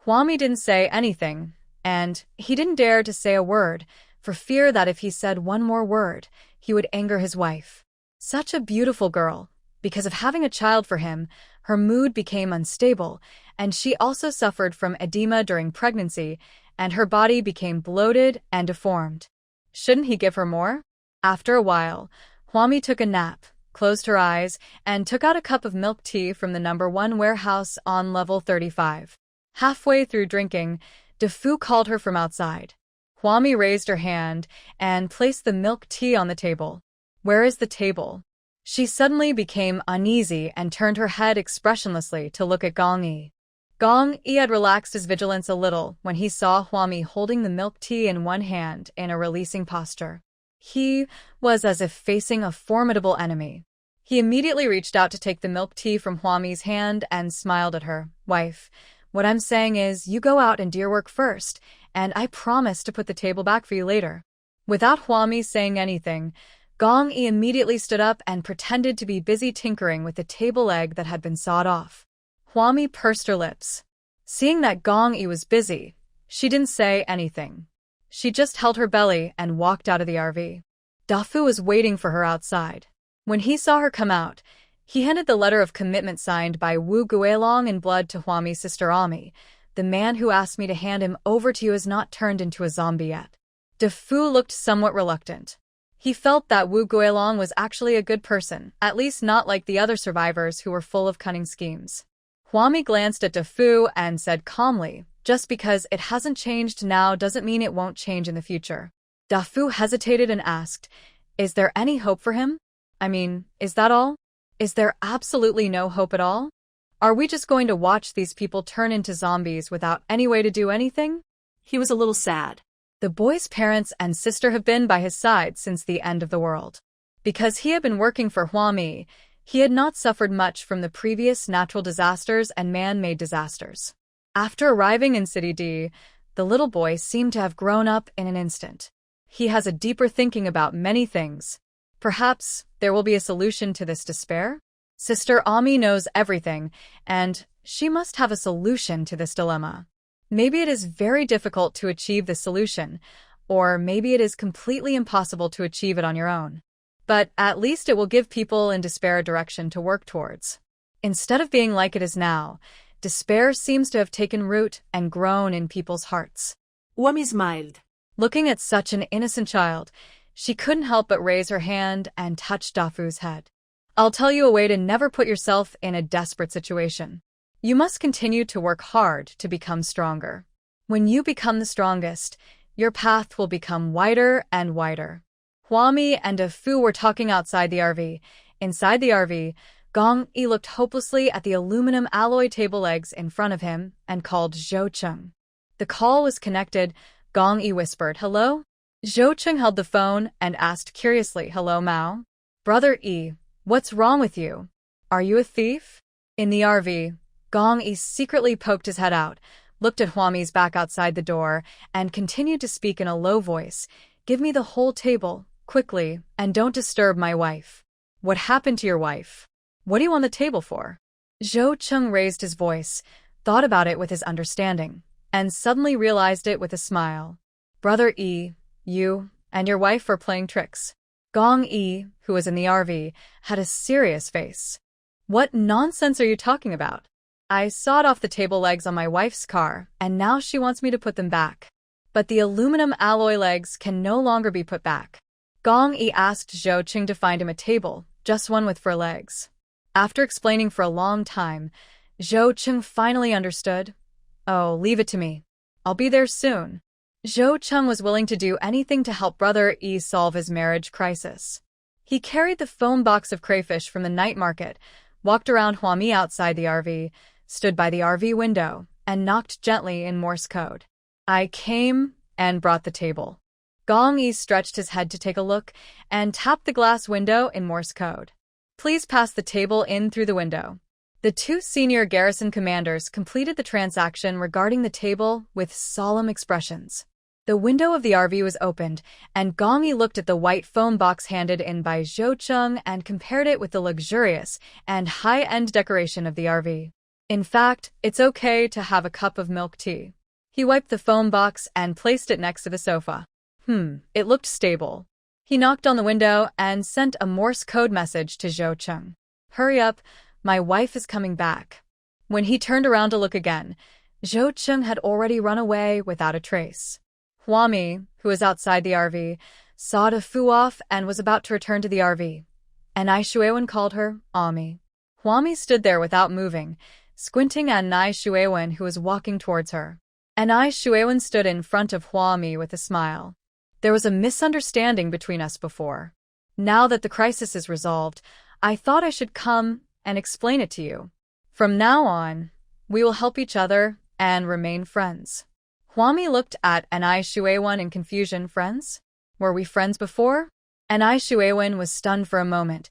Hwami didn't say anything, and he didn't dare to say a word, for fear that if he said one more word, he would anger his wife. Such a beautiful girl. Because of having a child for him, her mood became unstable, and she also suffered from edema during pregnancy, and her body became bloated and deformed. Shouldn't he give her more? After a while, Hwami took a nap, closed her eyes, and took out a cup of milk tea from the number 1 warehouse on level 35. Halfway through drinking, Defu called her from outside. Hwami raised her hand and placed the milk tea on the table. "Where is the table?" She suddenly became uneasy and turned her head expressionlessly to look at Gong-yi. Gong-yi had relaxed his vigilance a little when he saw Hwami holding the milk tea in one hand in a releasing posture. He was as if facing a formidable enemy. He immediately reached out to take the milk tea from Hwami's hand and smiled at her. "Wife, what I'm saying is you go out and do your work first, and I promise to put the table back for you later." Without Hwami saying anything, Gong-yi immediately stood up and pretended to be busy tinkering with the table leg that had been sawed off. Hwami pursed her lips. Seeing that Gong-yi was busy, she didn't say anything. She just held her belly and walked out of the RV. Dafu was waiting for her outside. When he saw her come out, he handed the letter of commitment signed by Wu Guilong in blood to Hwami's sister Ami. "The man who asked me to hand him over to you has not turned into a zombie yet." Dafu looked somewhat reluctant. He felt that Wu Guilong was actually a good person, at least not like the other survivors who were full of cunning schemes. Hwami glanced at Dafu and said calmly, "Just because it hasn't changed now doesn't mean it won't change in the future." Dafu hesitated and asked, "Is there any hope for him? I mean, is that all? Is there absolutely no hope at all? Are we just going to watch these people turn into zombies without any way to do anything?" He was a little sad. The boy's parents and sister have been by his side since the end of the world. Because he had been working for Hwami, he had not suffered much from the previous natural disasters and man-made disasters. After arriving in City D, the little boy seemed to have grown up in an instant. He has a deeper thinking about many things. Perhaps there will be a solution to this despair? Sister Ami knows everything, and she must have a solution to this dilemma. Maybe it is very difficult to achieve this solution, or maybe it is completely impossible to achieve it on your own. But at least it will give people in despair a direction to work towards. Instead of being like it is now, despair seems to have taken root and grown in people's hearts. Hwami smiled. Looking at such an innocent child, She couldn't help but raise her hand and touch Dafu's head. I'll tell you a way to never put yourself in a desperate situation. You must continue to work hard to become stronger. When you become the strongest, your path will become wider and wider. Huami and Dafu were talking outside the RV. Inside the RV, Gong Yi looked hopelessly at the aluminum alloy table legs in front of him and called Zhou Cheng. The call was connected. Gong Yi whispered, "Hello?" Zhou Cheng held the phone and asked curiously, "Hello, Mao?" "Brother Yi, what's wrong with you? Are you a thief?" In the RV, Gong Yi secretly poked his head out, looked at Huami's back outside the door, and continued to speak in a low voice. "Give me the whole table, quickly, and don't disturb my wife." "What happened to your wife? What do you want the table for?" Zhou Cheng raised his voice, thought about it with his understanding, and suddenly realized it with a smile. "Brother Yi, you and your wife are playing tricks." Gong Yi, who was in the RV, had a serious face. "What nonsense are you talking about? I sawed off the table legs on my wife's car, and now she wants me to put them back. But the aluminum alloy legs can no longer be put back." Gong Yi asked Zhou Cheng to find him a table, just one with 4 legs. After explaining for a long time, Zhou Cheng finally understood. "Oh, leave it to me. I'll be there soon." Zhou Cheng was willing to do anything to help Brother Yi solve his marriage crisis. He carried the foam box of crayfish from the night market, walked around Huami outside the RV, stood by the RV window, and knocked gently in Morse code. "I came and brought the table." Gong Yi stretched his head to take a look and tapped the glass window in Morse code. "Please pass the table in through the window." The 2 senior garrison commanders completed the transaction regarding the table with solemn expressions. The window of the RV was opened, and Gong Yi looked at the white foam box handed in by Zhou Cheng and compared it with the luxurious and high-end decoration of the RV. "In fact, it's okay to have a cup of milk tea." He wiped the foam box and placed it next to the sofa. It looked stable. He knocked on the window and sent a Morse code message to Zhou Cheng. "Hurry up, my wife is coming back." When he turned around to look again, Zhou Cheng had already run away without a trace. Huami, who was outside the RV, saw Dafu off and was about to return to the RV. And Ai Shuiwen called her Ami. Huami stood there without moving, squinting at Ai Shuiwen, who was walking towards her. And Ai Shuiwen stood in front of Huami with a smile. "There was a misunderstanding between us before. Now that the crisis is resolved, I thought I should come and explain it to you. From now on, we will help each other and remain friends." Huami looked at Ai Shuiwen in confusion. "Friends? Were we friends before?" Ai Shuiwen was stunned for a moment.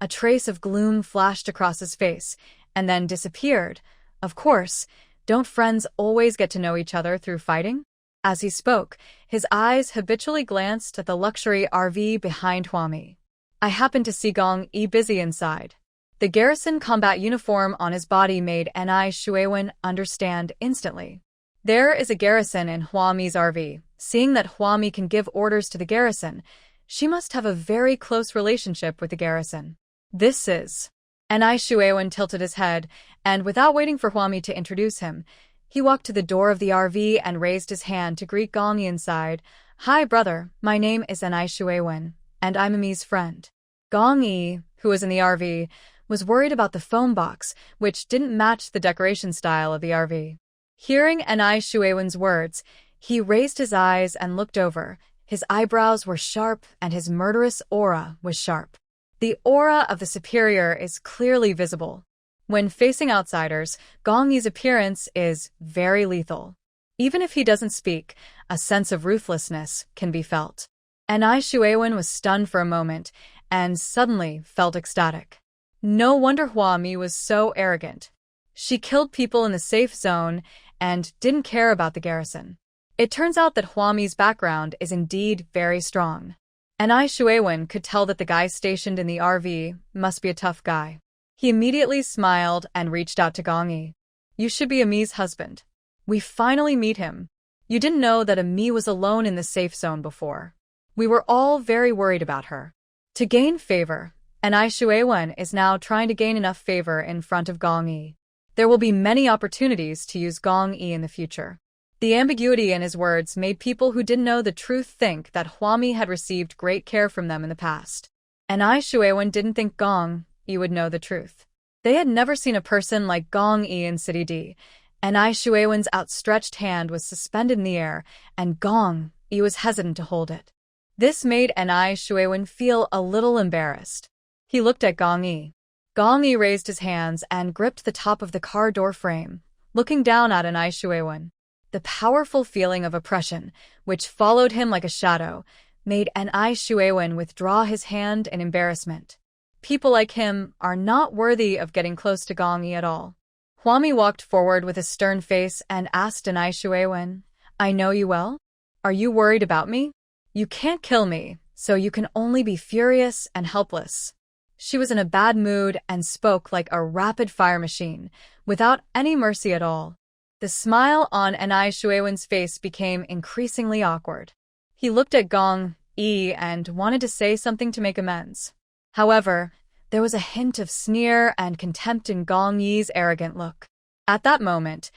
A trace of gloom flashed across his face, and then disappeared. "Of course, don't friends always get to know each other through fighting?" As he spoke, his eyes habitually glanced at the luxury RV behind Huami. "I happened to see Gong Yi busy inside." The garrison combat uniform on his body made Ai Shuiwen understand instantly. There is a garrison in Huami's RV. Seeing that Huami can give orders to the garrison, she must have a very close relationship with the garrison. "This is..." Ai Shuiwen tilted his head, and without waiting for Huami to introduce him, he walked to the door of the RV and raised his hand to greet Gong Yi inside. "Hi, brother, my name is Ai Shuiwen, and I'm Ami's friend." Gong Yi, who was in the RV, was worried about the foam box, which didn't match the decoration style of the RV. Hearing Ai Shuiwen's words, he raised his eyes and looked over. His eyebrows were sharp, and his murderous aura was sharp. The aura of the superior is clearly visible. When facing outsiders, Gong Yi's appearance is very lethal. Even if he doesn't speak, a sense of ruthlessness can be felt. Ai Shuiwen was stunned for a moment, and suddenly felt ecstatic. No wonder Huami was so arrogant. She killed people in the safe zone and didn't care about the garrison. It turns out that Huami's background is indeed very strong. Ai Shuiwen could tell that the guy stationed in the RV must be a tough guy. He immediately smiled and reached out to Gong Yi. "You should be Ami's husband. We finally meet him. You didn't know that Ami was alone in the safe zone before. We were all very worried about her." To gain favor, Ai Shuiwen is now trying to gain enough favor in front of Gong Yi. There will be many opportunities to use Gong Yi in the future. The ambiguity in his words made people who didn't know the truth think that Hwami had received great care from them in the past. And Ai Shuewen didn't think Gong Yi would know the truth. They had never seen a person like Gong Yi in City D, and Ai Shuewen's outstretched hand was suspended in the air, and Gong Yi was hesitant to hold it. This made Ai Shuewen feel a little embarrassed. He looked at Gong Yi. Gong Yi raised his hands and gripped the top of the car door frame, looking down at Ai Shuewen. The powerful feeling of oppression, which followed him like a shadow, made Ai Shuewen withdraw his hand in embarrassment. People like him are not worthy of getting close to Gong Yi at all. Hwami walked forward with a stern face and asked Ai Shuewen, "I know you well? Are you worried about me? You can't kill me, so you can only be furious and helpless." She was in a bad mood and spoke like a rapid-fire machine, without any mercy at all. The smile on Ai Shuewen's face became increasingly awkward. He looked at Gong Yi and wanted to say something to make amends. However, there was a hint of sneer and contempt in Gong Yi's arrogant look. At that moment,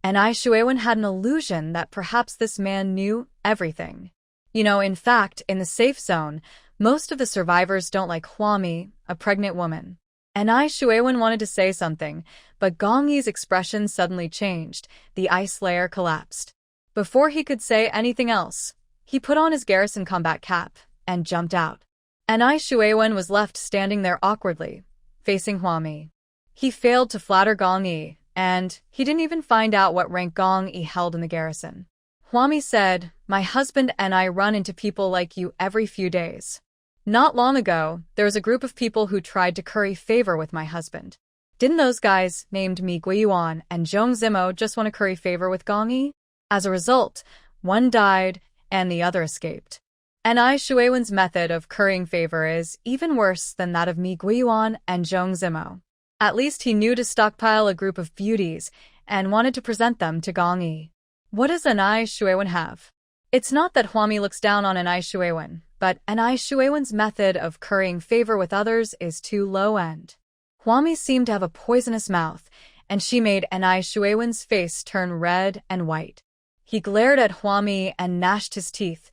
Ai Shuewen had an illusion that perhaps this man knew everything. In fact, in the safe zone, most of the survivors don't like Hwami, a pregnant woman. Ai Shuewen wanted to say something, but Gong Yi's expression suddenly changed. The ice layer collapsed. Before he could say anything else, he put on his garrison combat cap and jumped out. Ai Shuewen was left standing there awkwardly, facing Hwami. He failed to flatter Gong Yi, and he didn't even find out what rank Gong Yi held in the garrison. Hwami said, "My husband and I run into people like you every few days. Not long ago, there was a group of people who tried to curry favor with my husband. Didn't those guys named Mi Guiyuan and Zhong Zimo just want to curry favor with Gong Yi? As a result, one died and the other escaped. Ai Shuewen's method of currying favor is even worse than that of Mi Guiyuan and Zhong Zimo. At least he knew to stockpile a group of beauties and wanted to present them to Gong Yi. What does Ai Shuewen have? It's not that Hwami looks down on Ai Shuewen, but Ai Shuewen's method of currying favor with others is too low-end. Hwami seemed to have a poisonous mouth, and she made Ai Shuewen's face turn red and white. He glared at Hwami and gnashed his teeth.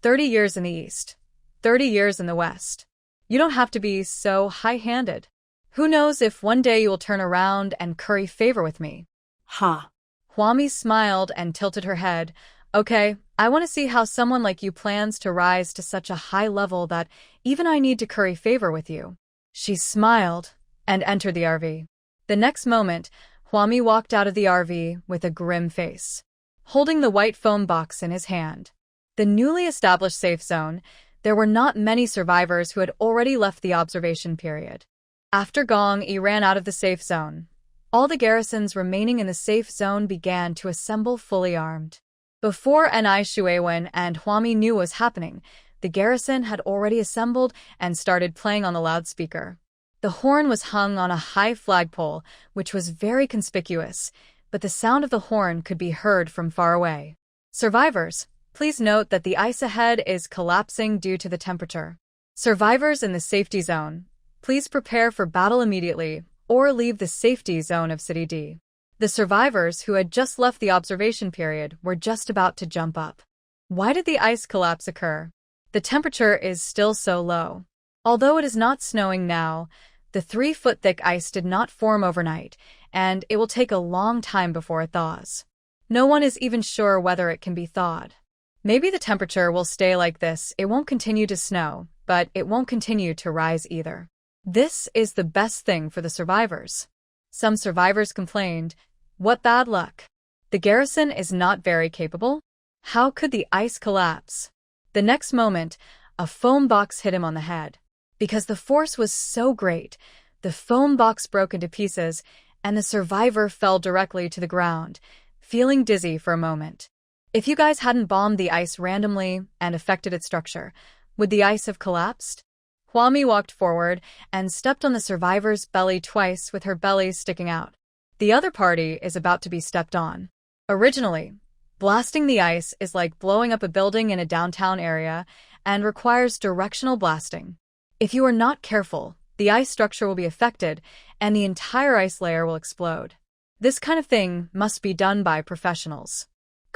30 years in the East, 30 years in the West. You don't have to be so high-handed. Who knows if one day you will turn around and curry favor with me?" Ha. Hwami smiled and tilted her head. "Okay, I want to see how someone like you plans to rise to such a high level that even I need to curry favor with you." She smiled and entered the RV. The next moment, Hwami walked out of the RV with a grim face, holding the white foam box in his hand. The newly established safe zone, there were not many survivors who had already left the observation period. After Gong Yi ran out of the safe zone, all the garrisons remaining in the safe zone began to assemble fully armed. Before Ai Shuewen and Hwami knew what was happening, the garrison had already assembled and started playing on the loudspeaker. The horn was hung on a high flagpole, which was very conspicuous, but the sound of the horn could be heard from far away. "Survivors, please note that the ice ahead is collapsing due to the temperature. Survivors in the safety zone, please prepare for battle immediately or leave the safety zone of City D." The survivors who had just left the observation period were just about to jump up. Why did the ice collapse occur? The temperature is still so low. Although it is not snowing now, the 3-foot-thick ice did not form overnight, and it will take a long time before it thaws. No one is even sure whether it can be thawed. Maybe the temperature will stay like this. It won't continue to snow, but it won't continue to rise either. This is the best thing for the survivors. Some survivors complained, "What bad luck. The garrison is not very capable. How could the ice collapse?" The next moment, a foam box hit him on the head. Because the force was so great, the foam box broke into pieces, and the survivor fell directly to the ground, feeling dizzy for a moment. If you guys hadn't bombed the ice randomly and affected its structure, would the ice have collapsed? Hwami walked forward and stepped on the survivor's belly twice with her belly sticking out. The other party is about to be stepped on. Originally, blasting the ice is like blowing up a building in a downtown area and requires directional blasting. If you are not careful, the ice structure will be affected and the entire ice layer will explode. This kind of thing must be done by professionals.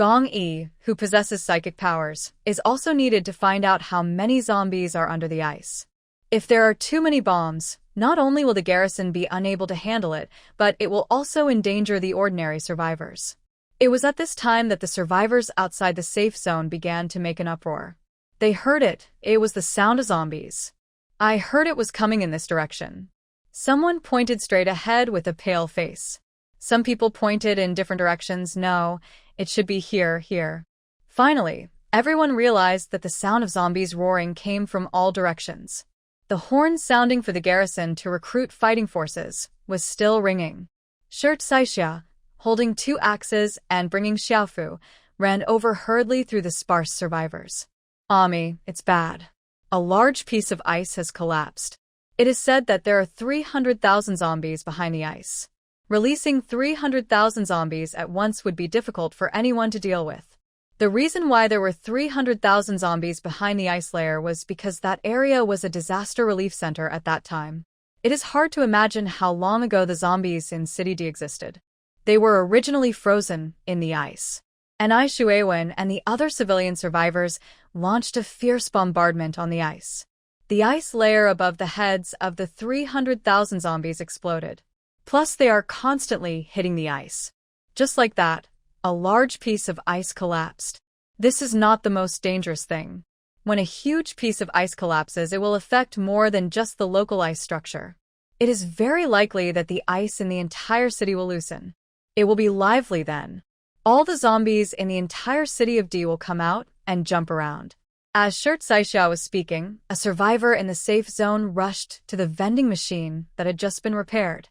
Gong Yi, who possesses psychic powers, is also needed to find out how many zombies are under the ice. If there are too many bombs, not only will the garrison be unable to handle it, but it will also endanger the ordinary survivors. It was at this time that the survivors outside the safe zone began to make an uproar. They heard it. It was the sound of zombies. I heard it was coming in this direction. Someone pointed straight ahead with a pale face. Some people pointed in different directions. No, it should be here. Finally, everyone realized that the sound of zombies roaring came from all directions. The horn sounding for the garrison to recruit fighting forces was still ringing. Shirt Saixia, holding 2 axes and bringing Xiaofu, ran over hurriedly through the sparse survivors. Ami, it's bad. A large piece of ice has collapsed. It is said that there are 300,000 zombies behind the ice. Releasing 300,000 zombies at once would be difficult for anyone to deal with. The reason why there were 300,000 zombies behind the ice layer was because that area was a disaster relief center at that time. It is hard to imagine how long ago the zombies in City D existed. They were originally frozen in the ice. Ai Shuewen and the other civilian survivors launched a fierce bombardment on the ice. The ice layer above the heads of the 300,000 zombies exploded. Plus, they are constantly hitting the ice. Just like that, a large piece of ice collapsed. This is not the most dangerous thing. When a huge piece of ice collapses, it will affect more than just the local ice structure. It is very likely that the ice in the entire city will loosen. It will be lively then. All the zombies in the entire city of D will come out and jump around. As Shirt Saixia was speaking, a survivor in the safe zone rushed to the vending machine that had just been repaired.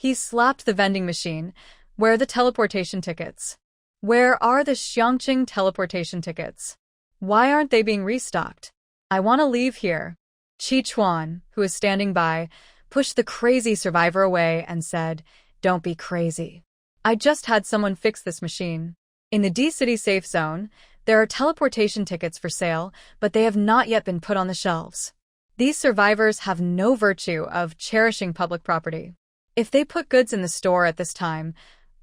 He slapped the vending machine. Where are the teleportation tickets? Where are the Xiangqing teleportation tickets? Why aren't they being restocked? I want to leave here. Qi Chuan, who was standing by, pushed the crazy survivor away and said, "Don't be crazy. I just had someone fix this machine." In the D-City safe zone, there are teleportation tickets for sale, but they have not yet been put on the shelves. These survivors have no virtue of cherishing public property. If they put goods in the store at this time,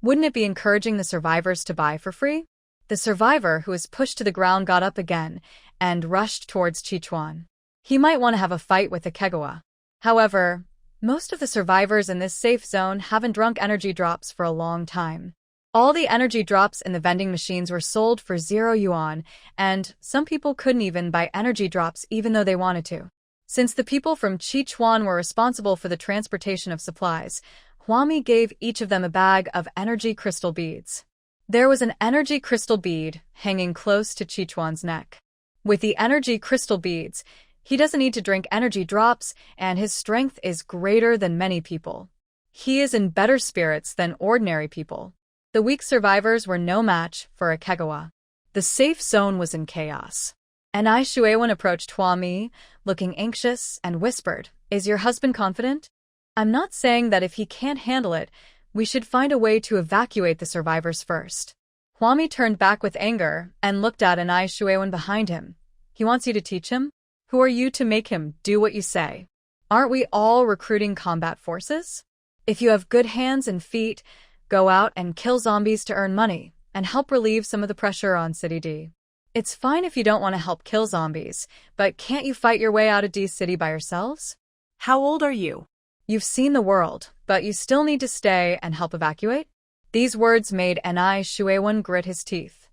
wouldn't it be encouraging the survivors to buy for free? The survivor who was pushed to the ground got up again and rushed towards Chichuan. He might want to have a fight with the Kegawa. However, most of the survivors in this safe zone haven't drunk energy drops for a long time. All the energy drops in the vending machines were sold for 0 yuan, and some people couldn't even buy energy drops even though they wanted to. Since the people from Chichuan were responsible for the transportation of supplies, Huami gave each of them a bag of energy crystal beads. There was an energy crystal bead hanging close to Chichuan's neck. With the energy crystal beads, he doesn't need to drink energy drops, and his strength is greater than many people. He is in better spirits than ordinary people. The weak survivors were no match for a Kegawa. The safe zone was in chaos. Ai Shuewen approached Huami, looking anxious, and whispered, "Is your husband confident? I'm not saying that if he can't handle it, we should find a way to evacuate the survivors first." Huami turned back with anger and looked at Ai Shuewen behind him. "He wants you to teach him? Who are you to make him do what you say? Aren't we all recruiting combat forces? If you have good hands and feet, go out and kill zombies to earn money and help relieve some of the pressure on City D. It's fine if you don't want to help kill zombies, but can't you fight your way out of D City by yourselves? How old are you? You've seen the world, but you still need to stay and help evacuate?" These words made Ai Shuewen grit his teeth.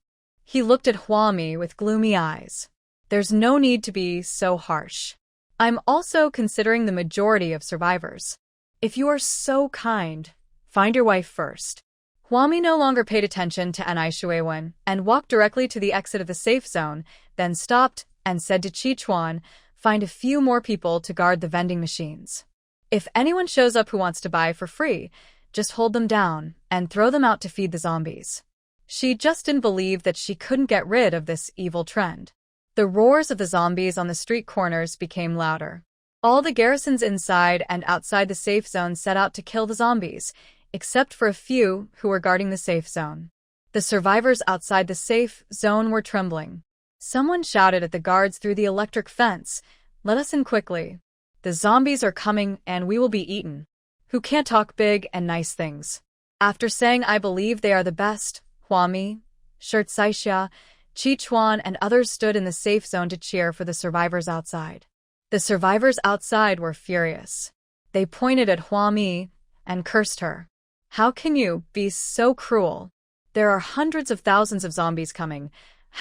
He looked at Huami with gloomy eyes. "There's no need to be so harsh. I'm also considering the majority of survivors. If you are so kind, find your wife first." Huami no longer paid attention to Ai Shuewen and walked directly to the exit of the safe zone, then stopped and said to Chichuan, "Find a few more people to guard the vending machines. If anyone shows up who wants to buy for free, just hold them down and throw them out to feed the zombies." She just didn't believe that she couldn't get rid of this evil trend. The roars of the zombies on the street corners became louder. All the garrisons inside and outside the safe zone set out to kill the zombies, except for a few who were guarding the safe zone. The survivors outside the safe zone were trembling. Someone shouted at the guards through the electric fence, "Let us in quickly. The zombies are coming and we will be eaten." Who can't talk big and nice things? After saying "I believe they are the best," Huami, Shirt Saixia, Chi Chuan, and others stood in the safe zone to cheer for the survivors outside. The survivors outside were furious. They pointed at Hua Mi and cursed her. How can you be so cruel? There are hundreds of thousands of zombies coming.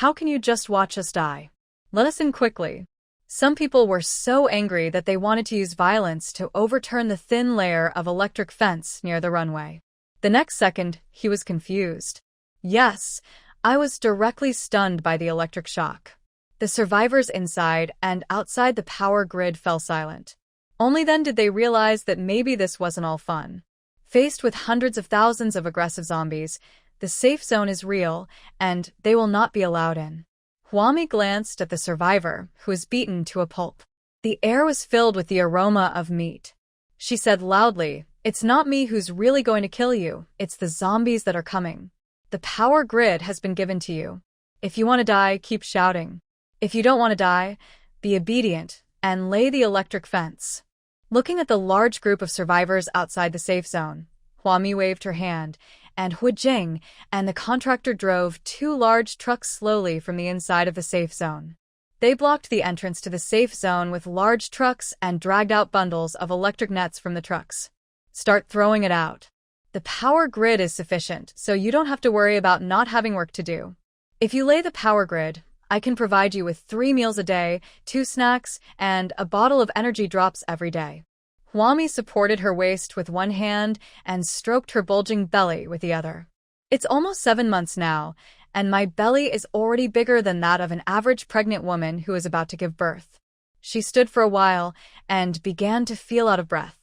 How can you just watch us die? Let us in quickly. Some people were so angry that they wanted to use violence to overturn the thin layer of electric fence near the runway. The next second, he was confused. Yes, I was directly stunned by the electric shock. The survivors inside and outside the power grid fell silent. Only then did they realize that maybe this wasn't all fun. Faced with hundreds of thousands of aggressive zombies, the safe zone is real, and they will not be allowed in. Hua Mi glanced at the survivor, who was beaten to a pulp. The air was filled with the aroma of meat. She said loudly, "It's not me who's really going to kill you, it's the zombies that are coming. The power grid has been given to you. If you want to die, keep shouting. If you don't want to die, be obedient and lay the electric fence." Looking at the large group of survivors outside the safe zone, Hua Mi waved her hand, and Hu Jing and the contractor drove 2 large trucks slowly from the inside of the safe zone. They blocked the entrance to the safe zone with large trucks and dragged out bundles of electric nets from the trucks. Start throwing it out. The power grid is sufficient, so you don't have to worry about not having work to do. If you lay the power grid, I can provide you with 3 meals a day, 2 snacks, and a bottle of energy drops every day. Hua Mi supported her waist with one hand and stroked her bulging belly with the other. It's almost 7 months now, and my belly is already bigger than that of an average pregnant woman who is about to give birth. She stood for a while and began to feel out of breath.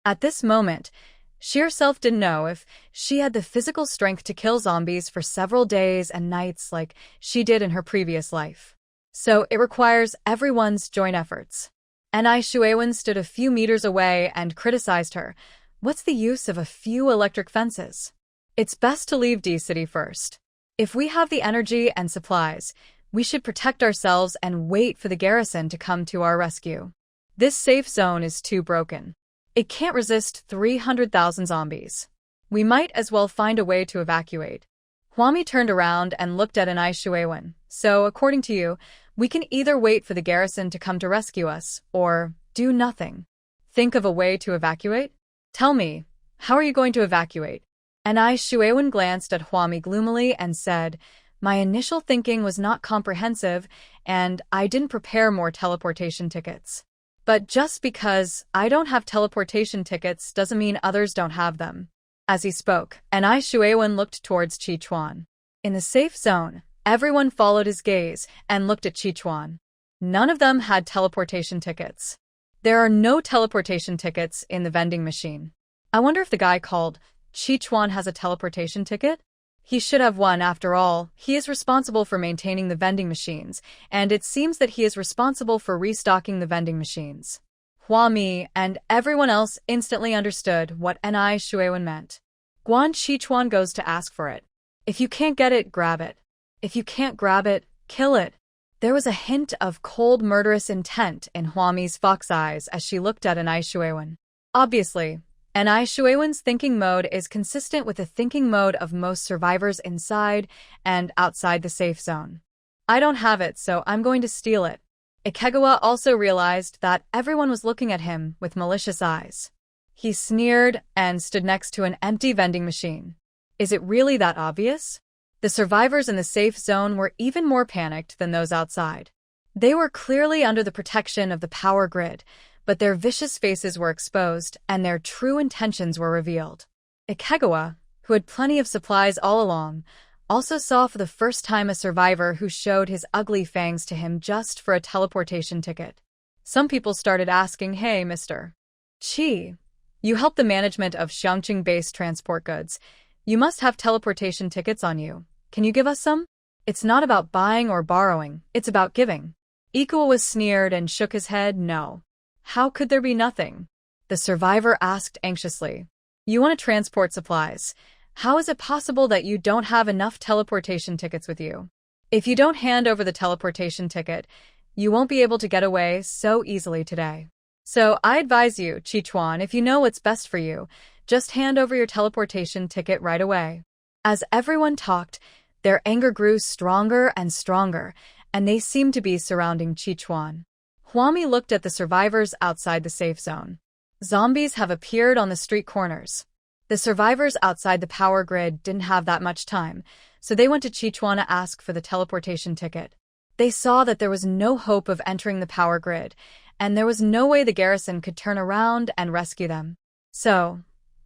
At this moment, she herself didn't know if she had the physical strength to kill zombies for several days and nights like she did in her previous life. So it requires everyone's joint efforts. And Ai Shuiwen stood a few meters away and criticized her. What's the use of a few electric fences? It's best to leave D-City first. If we have the energy and supplies, we should protect ourselves and wait for the garrison to come to our rescue. This safe zone is too broken. It can't resist 300,000 zombies. We might as well find a way to evacuate. Hua Mi turned around and looked at Ai Shuiwen. So, according to you, we can either wait for the garrison to come to rescue us, or do nothing. Think of a way to evacuate? Tell me, how are you going to evacuate? And Ai Shuiwen glanced at Hua Mi gloomily and said, My initial thinking was not comprehensive, and I didn't prepare more teleportation tickets. But just because I don't have teleportation tickets doesn't mean others don't have them. As he spoke, and Ai Shuiwen looked towards Chi Chuan. In the safe zone, everyone followed his gaze and looked at Chi Chuan. None of them had teleportation tickets. There are no teleportation tickets in the vending machine. I wonder if the guy called Chi Chuan has a teleportation ticket? He should have one after all. He is responsible for maintaining the vending machines, and it seems that he is responsible for restocking the vending machines. Hua Mi and everyone else instantly understood what Ai Shuiwen meant. Guan Chi Chuan goes to ask for it. If you can't get it, grab it. If you can't grab it, kill it. There was a hint of cold murderous intent in Hua Mi's fox eyes as she looked at Ai Shuiwen. Obviously, Ai Shuiwen's thinking mode is consistent with the thinking mode of most survivors inside and outside the safe zone. I don't have it, so I'm going to steal it. Ikegawa also realized that everyone was looking at him with malicious eyes. He sneered and stood next to an empty vending machine. Is it really that obvious? The survivors in the safe zone were even more panicked than those outside. They were clearly under the protection of the power grid, but their vicious faces were exposed and their true intentions were revealed. Ikegawa, who had plenty of supplies all along, also saw for the first time a survivor who showed his ugly fangs to him just for a teleportation ticket. Some people started asking, Hey, Mr. Chi, you help the management of Xiangqing-based transport goods. You must have teleportation tickets on you. Can you give us some? It's not about buying or borrowing, it's about giving. Ikuo was sneered and shook his head, No. How could there be nothing? The survivor asked anxiously. You want to transport supplies. How is it possible that you don't have enough teleportation tickets with you? If you don't hand over the teleportation ticket, you won't be able to get away so easily today. So I advise you, Chi Chuan, if you know what's best for you, just hand over your teleportation ticket right away. As everyone talked, Their anger grew stronger and stronger, and they seemed to be surrounding Chichuan. Huami looked at the survivors outside the safe zone. Zombies have appeared on the street corners. The survivors outside the power grid didn't have that much time, so they went to Chichuan to ask for the teleportation ticket. They saw that there was no hope of entering the power grid, and there was no way the garrison could turn around and rescue them. So,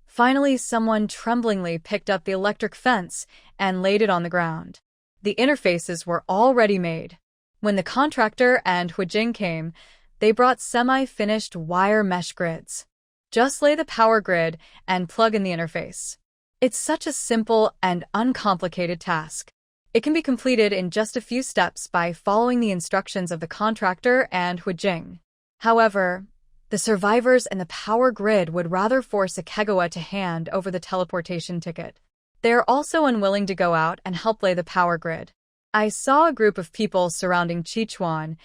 finally someone tremblingly picked up the electric fence and laid it on the ground. The interfaces were already made. When the contractor and Huijing came, they brought semi-finished wire mesh grids. Just lay the power grid and plug in the interface. It's such a simple and uncomplicated task. It can be completed in just a few steps by following the instructions of the contractor and Huijing. However, the survivors in the power grid would rather force Ikegawa to hand over the teleportation ticket. They are also unwilling to go out and help lay the power grid. I saw a group of people surrounding Chichuan,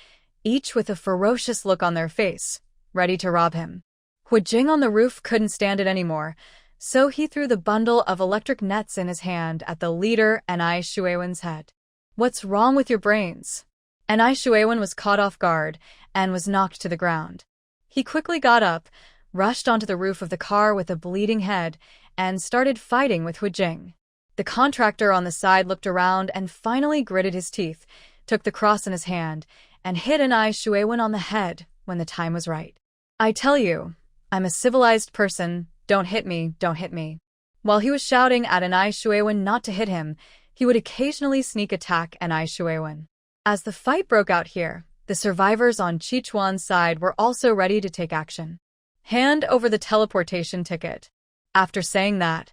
each with a ferocious look on their face, ready to rob him. Huijing on the roof couldn't stand it anymore, so he threw the bundle of electric nets in his hand at the leader Anai Shuewen's head. "What's wrong with your brains?" Anai Shuewen was caught off guard and was knocked to the ground. He quickly got up, rushed onto the roof of the car with a bleeding head, and started fighting with Huijing. The contractor on the side looked around and finally gritted his teeth, took the cross in his hand, and hit Anai Shuewen on the head when the time was right. "I tell you, I'm a civilized person, don't hit me, don't hit me." While he was shouting at Anai Shuewen not to hit him, he would occasionally sneak attack Anai Shuewen. As the fight broke out here, the survivors on Chichuan's side were also ready to take action. "Hand over the teleportation ticket." After saying that,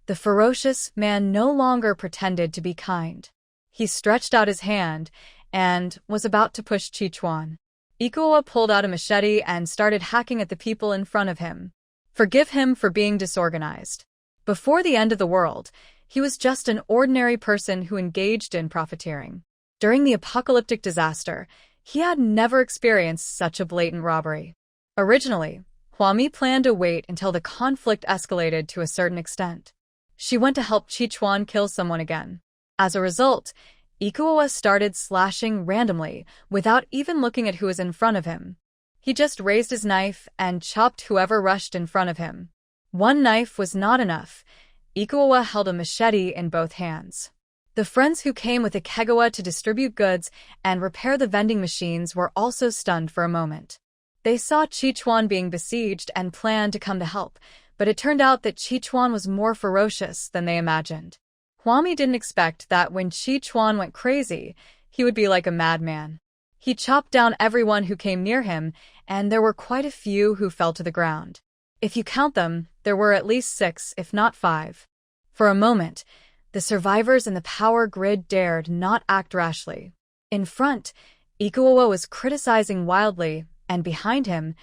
the ferocious man no longer pretended to be kind. He stretched out his hand and was about to push Chichuan. Ikegawa pulled out a machete and started hacking at the people in front of him. Forgive him for being disorganized. Before the end of the world, he was just an ordinary person who engaged in profiteering. During the apocalyptic disaster, he had never experienced such a blatant robbery. Originally, Huami planned to wait until the conflict escalated to a certain extent. She went to help Chichuan kill someone again. As a result, Ikegawa started slashing randomly without even looking at who was in front of him. He just raised his knife and chopped whoever rushed in front of him. One knife was not enough. Ikegawa held a machete in both hands. The friends who came with Ikegawa to distribute goods and repair the vending machines were also stunned for a moment. They saw Chichuan being besieged and planned to come to help, but it turned out that Chichuan was more ferocious than they imagined. Huami didn't expect that when Chichuan went crazy, he would be like a madman. He chopped down everyone who came near him, and there were quite a few who fell to the ground. If you count them, there were at least 6, if not 5. For a moment, the survivors in the power grid dared not act rashly. In front, Ikegawa was criticizing wildly, and behind him,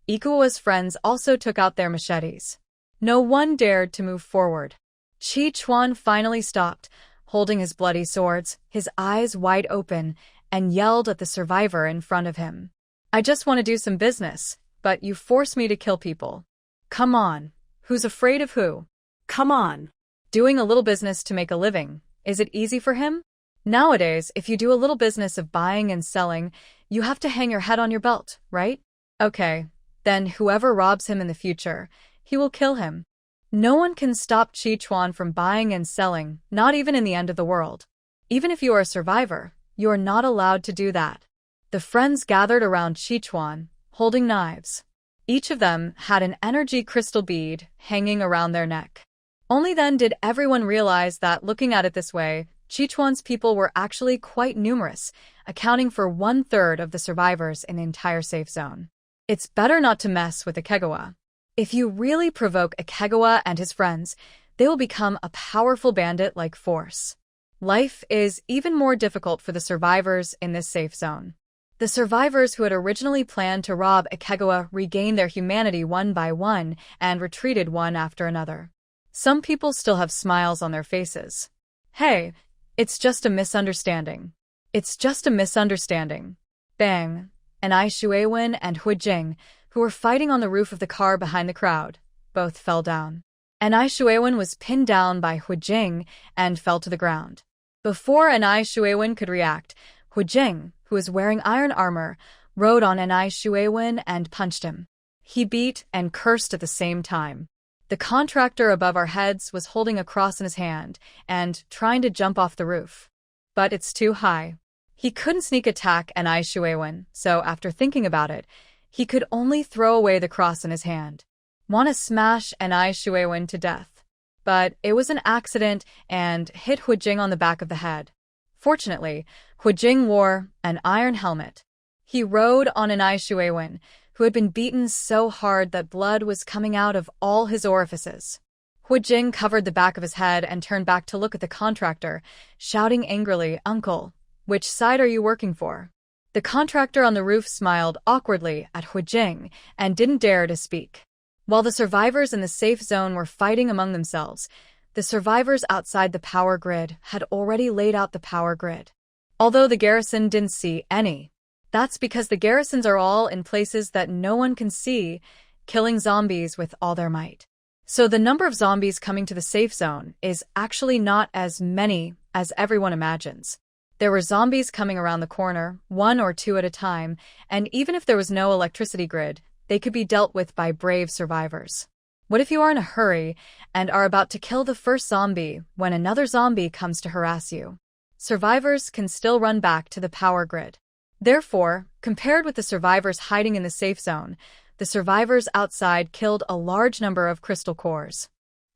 Ikegawa's friends also took out their machetes. No one dared to move forward. Chichuan finally stopped, holding his bloody swords, his eyes wide open, and yelled at the survivor in front of him. "I just want to do some business, but you force me to kill people. Come on, who's afraid of who? Come on." Doing a little business to make a living, is it easy for him? Nowadays, if you do a little business of buying and selling, you have to hang your head on your belt, right? Okay, then whoever robs him in the future, he will kill him. No one can stop Chichuan from buying and selling, not even in the end of the world. Even if you are a survivor, you are not allowed to do that. The friends gathered around Chichuan, holding knives. Each of them had an energy crystal bead hanging around their neck. Only then did everyone realize that, looking at it this way, Chichuan's people were actually quite numerous, accounting for 1/3 of the survivors in the entire safe zone. It's better not to mess with Ikegawa. If you really provoke Ikegawa and his friends, they will become a powerful bandit-like force. Life is even more difficult for the survivors in this safe zone. The survivors who had originally planned to rob Ikegawa regained their humanity one by one and retreated one after another. Some people still have smiles on their faces. Hey, it's just a misunderstanding. It's just a misunderstanding. Bang. Anai Shuewen and Huijing, who were fighting on the roof of the car behind the crowd, both fell down. Anai Shuewen was pinned down by Huijing and fell to the ground. Before Anai Shuewen could react, Hu Jing, who was wearing iron armor, rode on Anai Shuewen and punched him. He beat and cursed at the same time. The contractor above our heads was holding a cross in his hand and trying to jump off the roof. But it's too high. He couldn't sneak attack Anai Shuewen, so after thinking about it, he could only throw away the cross in his hand. Want to smash Anai Shuewen to death. But it was an accident and hit Hu Jing on the back of the head. Fortunately, Hu Jing wore an iron helmet. He rode on Anai Shuewen, who had been beaten so hard that blood was coming out of all his orifices. Hu Jing covered the back of his head and turned back to look at the contractor, shouting angrily, "Uncle, which side are you working for?" The contractor on the roof smiled awkwardly at Hu Jing and didn't dare to speak. While the survivors in the safe zone were fighting among themselves, the survivors outside the power grid had already laid out the power grid. Although the garrison didn't see any. That's because the garrisons are all in places that no one can see, killing zombies with all their might. So the number of zombies coming to the safe zone is actually not as many as everyone imagines. There were zombies coming around the corner, 1 or 2 at a time, and even if there was no electricity grid, they could be dealt with by brave survivors. What if you are in a hurry and are about to kill the first zombie when another zombie comes to harass you? Survivors can still run back to the power grid. Therefore, compared with the survivors hiding in the safe zone, the survivors outside killed a large number of crystal cores.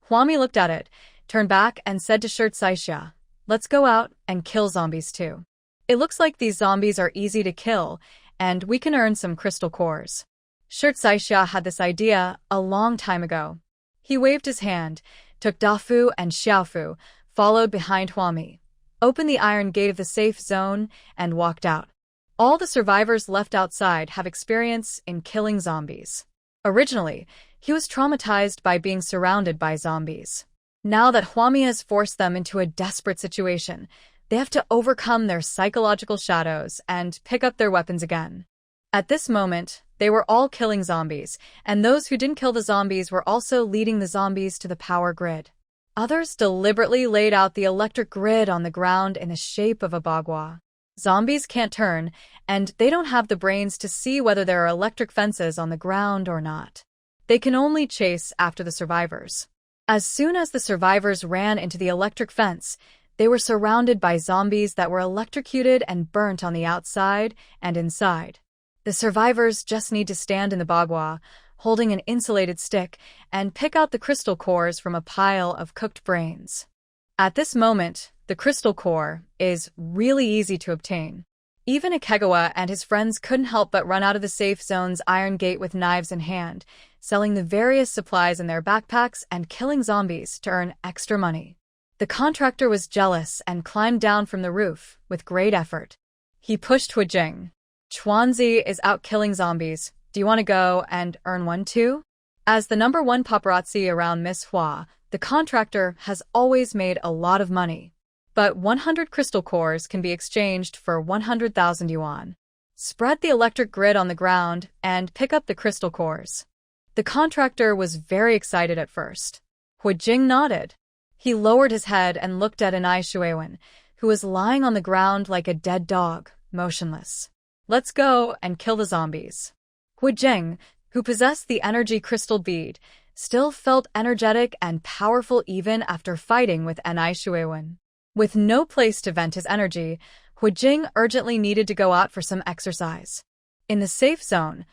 Huami looked at it, turned back and said to Shirt Saixia, "Let's go out and kill zombies too. It looks like these zombies are easy to kill, and we can earn some crystal cores." Shirt Saixia had this idea a long time ago. He waved his hand, took Dafu and Xiaofu, followed behind Huami, opened the iron gate of the safe zone, and walked out. All the survivors left outside have experience in killing zombies. Originally, he was traumatized by being surrounded by zombies. Now that Huami has forced them into a desperate situation, they have to overcome their psychological shadows and pick up their weapons again. At this moment, they were all killing zombies, and those who didn't kill the zombies were also leading the zombies to the power grid. Others deliberately laid out the electric grid on the ground in the shape of a bagua. Zombies can't turn, and they don't have the brains to see whether there are electric fences on the ground or not. They can only chase after the survivors. As soon as the survivors ran into the electric fence, they were surrounded by zombies that were electrocuted and burnt on the outside and inside. The survivors just need to stand in the bagua, holding an insulated stick, and pick out the crystal cores from a pile of cooked brains. At this moment, the crystal core is really easy to obtain. Even Ikegawa and his friends couldn't help but run out of the safe zone's iron gate with knives in hand, selling the various supplies in their backpacks and killing zombies to earn extra money. The contractor was jealous and climbed down from the roof with great effort. He pushed Hu Jing. "Chuanzi is out killing zombies. Do you want to go and earn one too?" As the #1 paparazzi around Miss Hua, the contractor has always made a lot of money. But 100 crystal cores can be exchanged for 100,000 yuan. Spread the electric grid on the ground and pick up the crystal cores. The contractor was very excited at first. Hu Jing nodded. He lowered his head and looked at Anai Shuewen, who was lying on the ground like a dead dog, motionless. "Let's go and kill the zombies." Hu Jing, who possessed the energy crystal bead, still felt energetic and powerful even after fighting with Anai Shuewen. With no place to vent his energy, Hu Jing urgently needed to go out for some exercise. In the safe zone,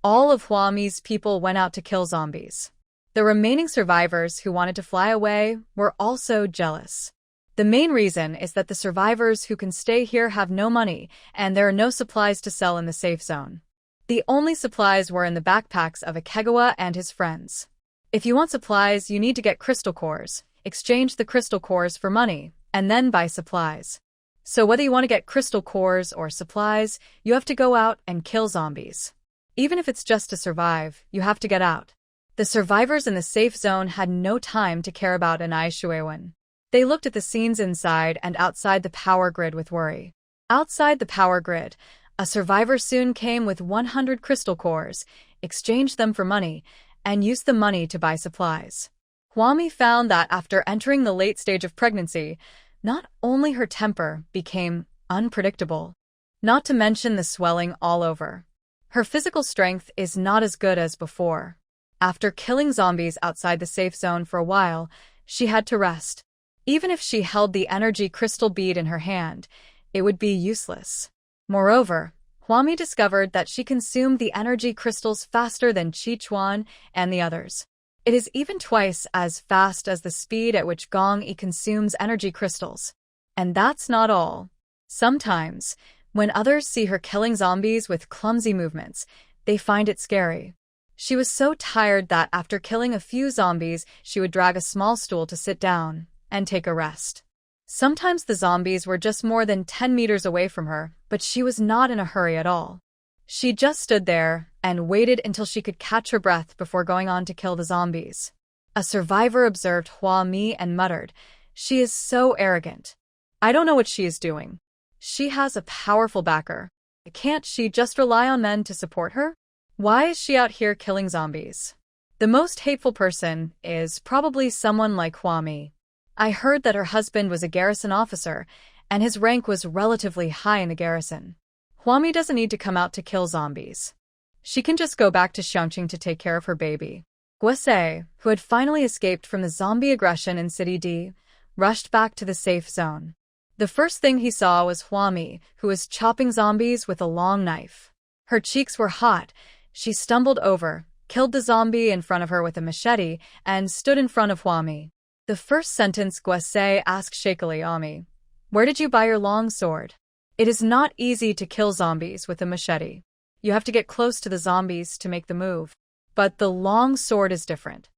all of Huami's people went out to kill zombies. The remaining survivors who wanted to fly away were also jealous. The main reason is that the survivors who can stay here have no money, and there are no supplies to sell in the safe zone. The only supplies were in the backpacks of Ikegawa and his friends. If you want supplies, you need to get crystal cores, exchange the crystal cores for money, and then buy supplies. So whether you want to get crystal cores or supplies, you have to go out and kill zombies. Even if it's just to survive, you have to get out. The survivors in the safe zone had no time to care about Anai Shuewen. They looked at the scenes inside and outside the power grid with worry. Outside the power grid, a survivor soon came with 100 crystal cores, exchanged them for money, and used the money to buy supplies. Huami found that after entering the late stage of pregnancy, Not only her temper became unpredictable, not to mention the swelling all over. Her physical strength is not as good as before. After killing zombies outside the safe zone for a while, she had to rest. Even if she held the energy crystal bead in her hand, it would be useless. Moreover, Huami discovered that she consumed the energy crystals faster than Chi-Chuan and the others. It is even twice as fast as the speed at which Gong Yi consumes energy crystals. And that's not all. Sometimes, when others see her killing zombies with clumsy movements, they find it scary. She was so tired that after killing a few zombies, she would drag a small stool to sit down and take a rest. Sometimes the zombies were just more than 10 meters away from her, but she was not in a hurry at all. She just stood there and waited until she could catch her breath before going on to kill the zombies. A survivor observed Hua Mi and muttered, "She is so arrogant. I don't know what she is doing. She has a powerful backer. Can't she just rely on men to support her? Why is she out here killing zombies?" The most hateful person is probably someone like Hua Mi. I heard that her husband was a garrison officer, and his rank was relatively high in the garrison. Huami doesn't need to come out to kill zombies. She can just go back to Xiangqing to take care of her baby. Guose, who had finally escaped from the zombie aggression in City D, rushed back to the safe zone. The first thing he saw was Huami, who was chopping zombies with a long knife. Her cheeks were hot. She stumbled over, killed the zombie in front of her with a machete, and stood in front of Huami. The first sentence Guose asked shakily, "Ami, where did you buy your long sword?" It is not easy to kill zombies with a machete. You have to get close to the zombies to make the move. But the long sword is different.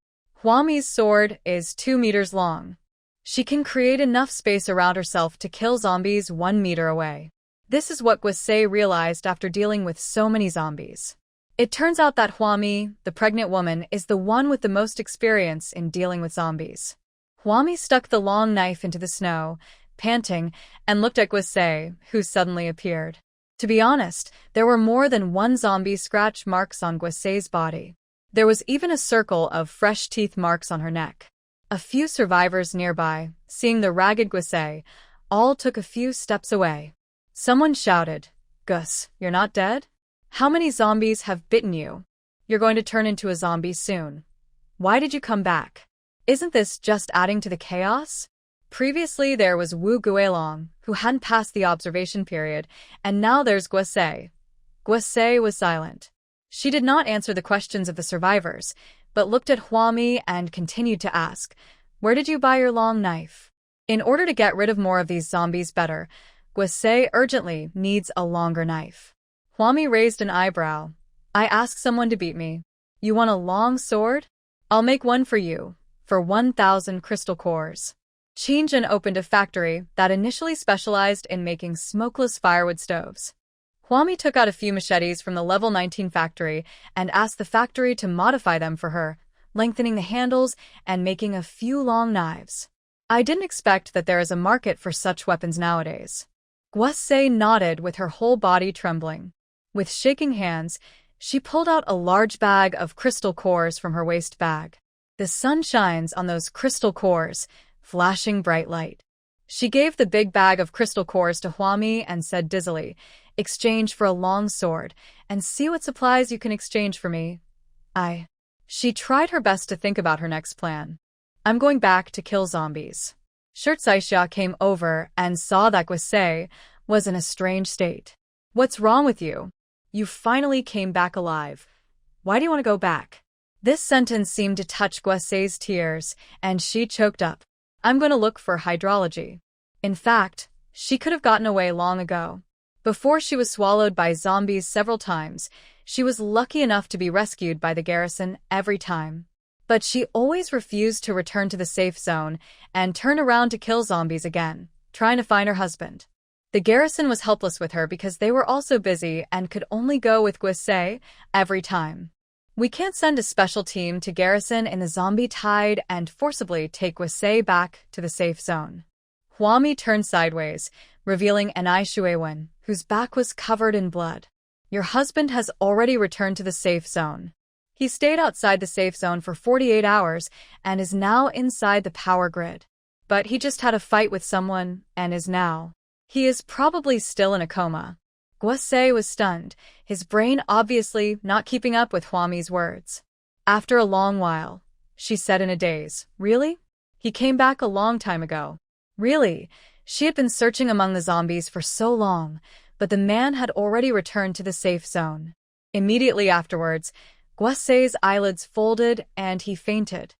Huami's sword is 2 meters long. She can create enough space around herself to kill zombies 1 meter away. This is what Guose realized after dealing with so many zombies. It turns out that Huami, the pregnant woman, is the one with the most experience in dealing with zombies. Huami stuck the long knife into the snow, panting, and looked at Guose, who suddenly appeared. To be honest, there were more than one zombie scratch marks on Guose's body. There was even a circle of fresh teeth marks on her neck. A few survivors nearby, seeing the ragged Guose, all took a few steps away. Someone shouted, "Gus, you're not dead? How many zombies have bitten you? You're going to turn into a zombie soon. Why did you come back? Isn't this just adding to the chaos?" Previously there was Wu Guilong, who hadn't passed the observation period, and now there's Guose. Guose was silent. She did not answer the questions of the survivors, but looked at Huami and continued to ask, "Where did you buy your long knife?" In order to get rid of more of these zombies better, Guose urgently needs a longer knife. Huami raised an eyebrow. "I asked someone to beat me. You want a long sword? I'll make one for you, for 1,000 crystal cores." Qingjin opened a factory that initially specialized in making smokeless firewood stoves. Huami took out a few machetes from the level 19 factory and asked the factory to modify them for her, lengthening the handles and making a few long knives. "I didn't expect that there is a market for such weapons nowadays." Guose nodded with her whole body trembling. With shaking hands, she pulled out a large bag of crystal cores from her waist bag. The sun shines on those crystal cores, flashing bright light. She gave the big bag of crystal cores to Huami and said dizzily, "Exchange for a long sword, and see what supplies you can exchange for me." She tried her best to think about her next plan. "I'm going back to kill zombies." Shirt Saixia came over and saw that Guose was in a strange state. "What's wrong with you? You finally came back alive. Why do you want to go back?" This sentence seemed to touch Guose's tears, and she choked up. "I'm going to look for hydrology." In fact, she could have gotten away long ago. Before she was swallowed by zombies several times, she was lucky enough to be rescued by the garrison every time. But she always refused to return to the safe zone and turn around to kill zombies again, trying to find her husband. The garrison was helpless with her because they were also busy and could only go with Guose every time. "We can't send a special team to garrison in the zombie tide and forcibly take Guose back to the safe zone." Huami turned sideways, revealing Anai Shuewen, whose back was covered in blood. "Your husband has already returned to the safe zone. He stayed outside the safe zone for 48 hours and is now inside the power grid. but he just had a fight with someone and is now. He is probably still in a coma. Guose was stunned, his brain obviously not keeping up with Hwami's words. After a long while, she said in a daze, "Really? He came back a long time ago." Really? She had been searching among the zombies for so long, but the man had already returned to the safe zone. Immediately afterwards, Guase's eyelids folded and he fainted.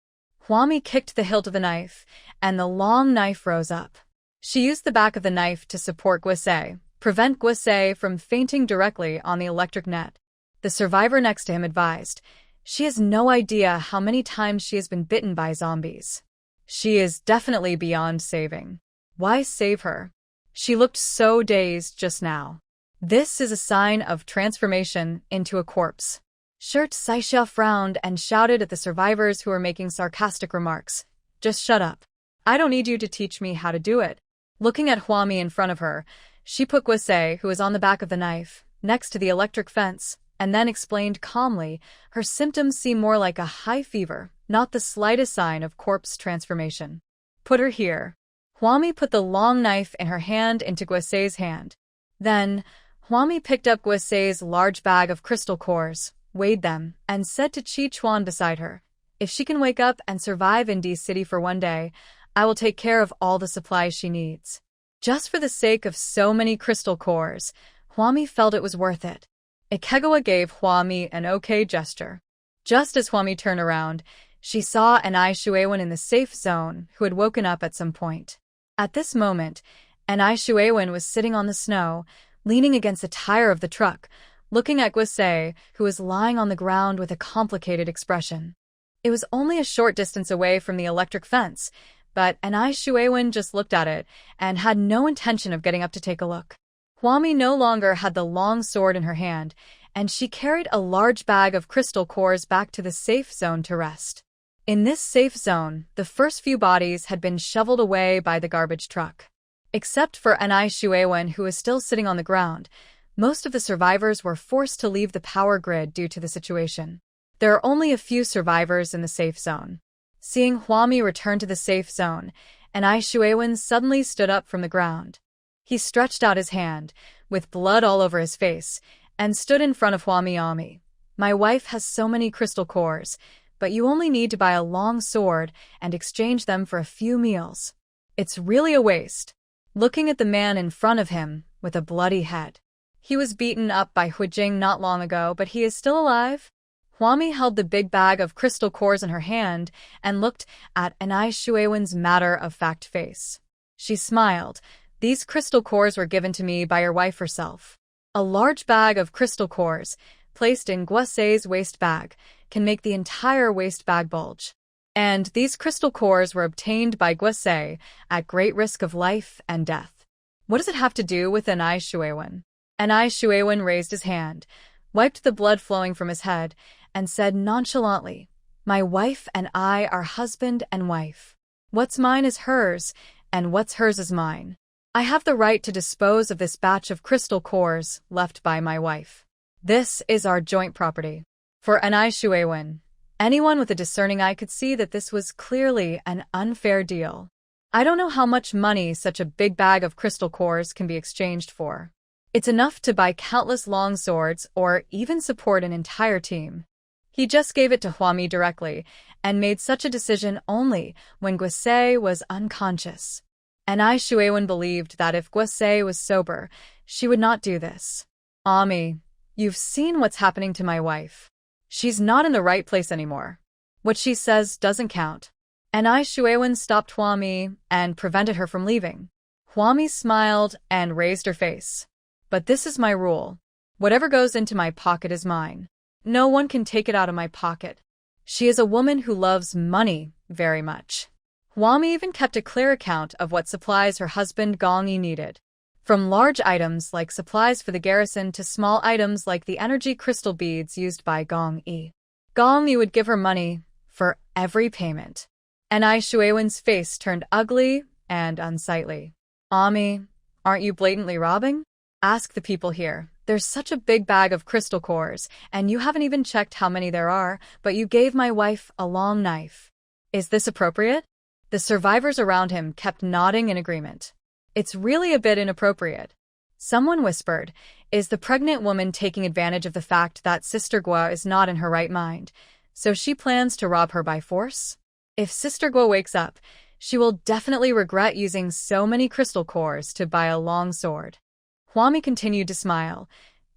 Hwami kicked the hilt of the knife, and the long knife rose up. She used the back of the knife to support Guase, prevent Guase from fainting directly on the electric net. The survivor next to him advised, "She has no idea how many times she has been bitten by zombies. She is definitely beyond saving. Why save her? She looked so dazed just now. This is a sign of transformation into a corpse." Shirt Saisha frowned and shouted at the survivors who were making sarcastic remarks. "Just shut up. I don't need you to teach me how to do it." Looking at Hwami in front of her, she put Guase, who was on the back of the knife, next to the electric fence, and then explained calmly, "Her symptoms seem more like a high fever, not the slightest sign of corpse transformation. Put her here." Hwami put the long knife in her hand into Guase's hand. Then, Hwami picked up Guase's large bag of crystal cores, weighed them, and said to Chi Chuan beside her, "If she can wake up and survive in D City for one day, I will take care of all the supplies she needs." Just for the sake of so many crystal cores, Hwami felt it was worth it. Ikegawa gave Hwami an okay gesture. Just as Hwami turned around, she saw Anai Shuewen in the safe zone who had woken up at some point. At this moment, Anai Shuewen was sitting on the snow, leaning against the tire of the truck, looking at Guase, who was lying on the ground with a complicated expression. It was only a short distance away from the electric fence, but Anai Shuewen just looked at it and had no intention of getting up to take a look. Hwami no longer had the long sword in her hand, and she carried a large bag of crystal cores back to the safe zone to rest. In this safe zone, the first few bodies had been shoveled away by the garbage truck. Except for Anai Shuewen, who was still sitting on the ground, most of the survivors were forced to leave the power grid due to the situation. There are only a few survivors in the safe zone. Seeing Hwami return to the safe zone, Anai Shuewen suddenly stood up from the ground. He stretched out his hand, with blood all over his face, and stood in front of Hwami Ami. "My wife has so many crystal cores, but you only need to buy a long sword and exchange them for a few meals. It's really a waste." Looking at the man in front of him, with a bloody head. He was beaten up by Huijing not long ago, but he is still alive? Hwami held the big bag of crystal cores in her hand and looked at Anai Shuewen's matter-of-fact face. She smiled. "These crystal cores were given to me by your wife herself." A large bag of crystal cores, placed in Guase's waist bag, can make the entire waist bag bulge. And these crystal cores were obtained by Guase at great risk of life and death. What does it have to do with Anai Shuewen? Anai Shuewen raised his hand, wiped the blood flowing from his head, and said nonchalantly, "My wife and I are husband and wife. What's mine is hers, and what's hers is mine. I have the right to dispose of this batch of crystal cores left by my wife. This is our joint property." For Anai Shuewen, anyone with a discerning eye could see that this was clearly an unfair deal. I don't know how much money such a big bag of crystal cores can be exchanged for. It's enough to buy countless long swords or even support an entire team. He just gave it to Hwami directly and made such a decision only when Guase was unconscious. Anai Shuewen believed that if Guase was sober, she would not do this. "Ami, you've seen what's happening to my wife. She's not in the right place anymore. What she says doesn't count." Anai Shuewen stopped Hwami and prevented her from leaving. Hwami smiled and raised her face. "But this is my rule. Whatever goes into my pocket is mine. No one can take it out of my pocket." She is a woman who loves money very much. Hwami even kept a clear account of what supplies her husband Gong Yi needed. From large items like supplies for the garrison to small items like the energy crystal beads used by Gong Yi. Gong Yi would give her money for every payment. Anai Shuewen's face turned ugly and unsightly. "Ami, aren't you blatantly robbing? Ask the people here. There's such a big bag of crystal cores, and you haven't even checked how many there are, but you gave my wife a long knife. Is this appropriate?" The survivors around him kept nodding in agreement. It's really a bit inappropriate. Someone whispered, is the pregnant woman taking advantage of the fact that Sister Gua is not in her right mind, so she plans to rob her by force? If Sister Gua wakes up, she will definitely regret using so many crystal cores to buy a long sword. Huami continued to smile.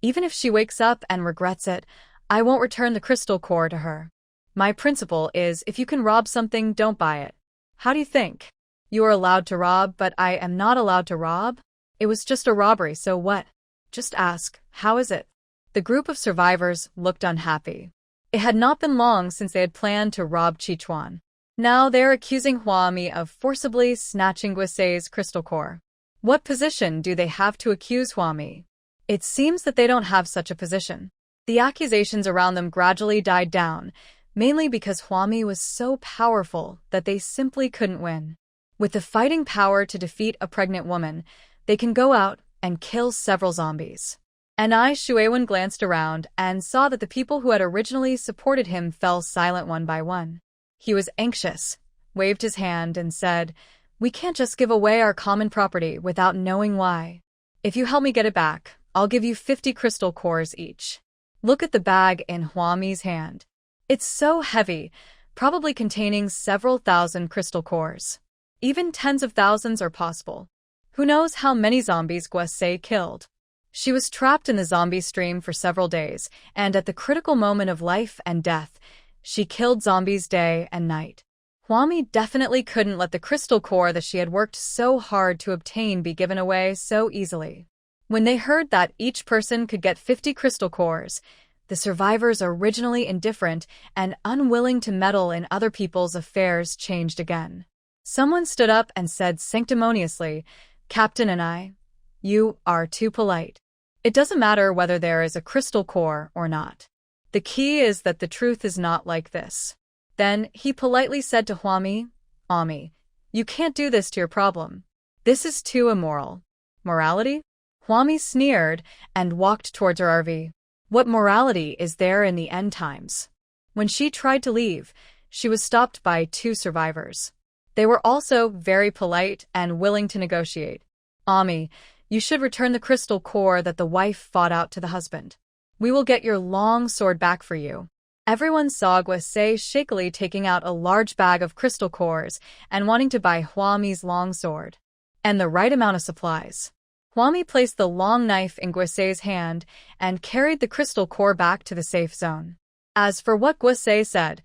Even if she wakes up and regrets it, I won't return the crystal core to her. My principle is if you can rob something, don't buy it. How do you think? You are allowed to rob, but I am not allowed to rob? It was just a robbery, so what? Just ask, how is it? The group of survivors looked unhappy. It had not been long since they had planned to rob Chichuan. Now they are accusing Huami of forcibly snatching Guisei's crystal core. What position do they have to accuse Huami? It seems that they don't have such a position. The accusations around them gradually died down, mainly because Huami was so powerful that they simply couldn't win. With the fighting power to defeat a pregnant woman, they can go out and kill several zombies. And Shuewen glanced around and saw that the people who had originally supported him fell silent one by one. He was anxious, waved his hand, and said, we can't just give away our common property without knowing why. If you help me get it back, I'll give you 50 crystal cores each. Look at the bag in Huami's hand. It's so heavy, probably containing several thousand crystal cores. Even tens of thousands are possible. Who knows how many zombies Guisei killed? She was trapped in the zombie stream for several days, and at the critical moment of life and death, she killed zombies day and night. Huami definitely couldn't let the crystal core that she had worked so hard to obtain be given away so easily. When they heard that each person could get 50 crystal cores, the survivors, originally indifferent and unwilling to meddle in other people's affairs, changed again. Someone stood up and said sanctimoniously, Captain and you are too polite. It doesn't matter whether there is a crystal core or not. The key is that the truth is not like this. Then he politely said to Huami, Ami, you can't do this to your problem. This is too immoral. Morality? Huami sneered and walked towards her RV. What morality is there in the end times? When she tried to leave, she was stopped by 2 survivors. They were also very polite and willing to negotiate. Ami, you should return the crystal core that the wife fought out to the husband. We will get your long sword back for you. Everyone saw Guisei shakily taking out a large bag of crystal cores and wanting to buy Huami's long sword. And the right amount of supplies. Huami placed the long knife in Guisei's hand and carried the crystal core back to the safe zone. As for what Guisei said,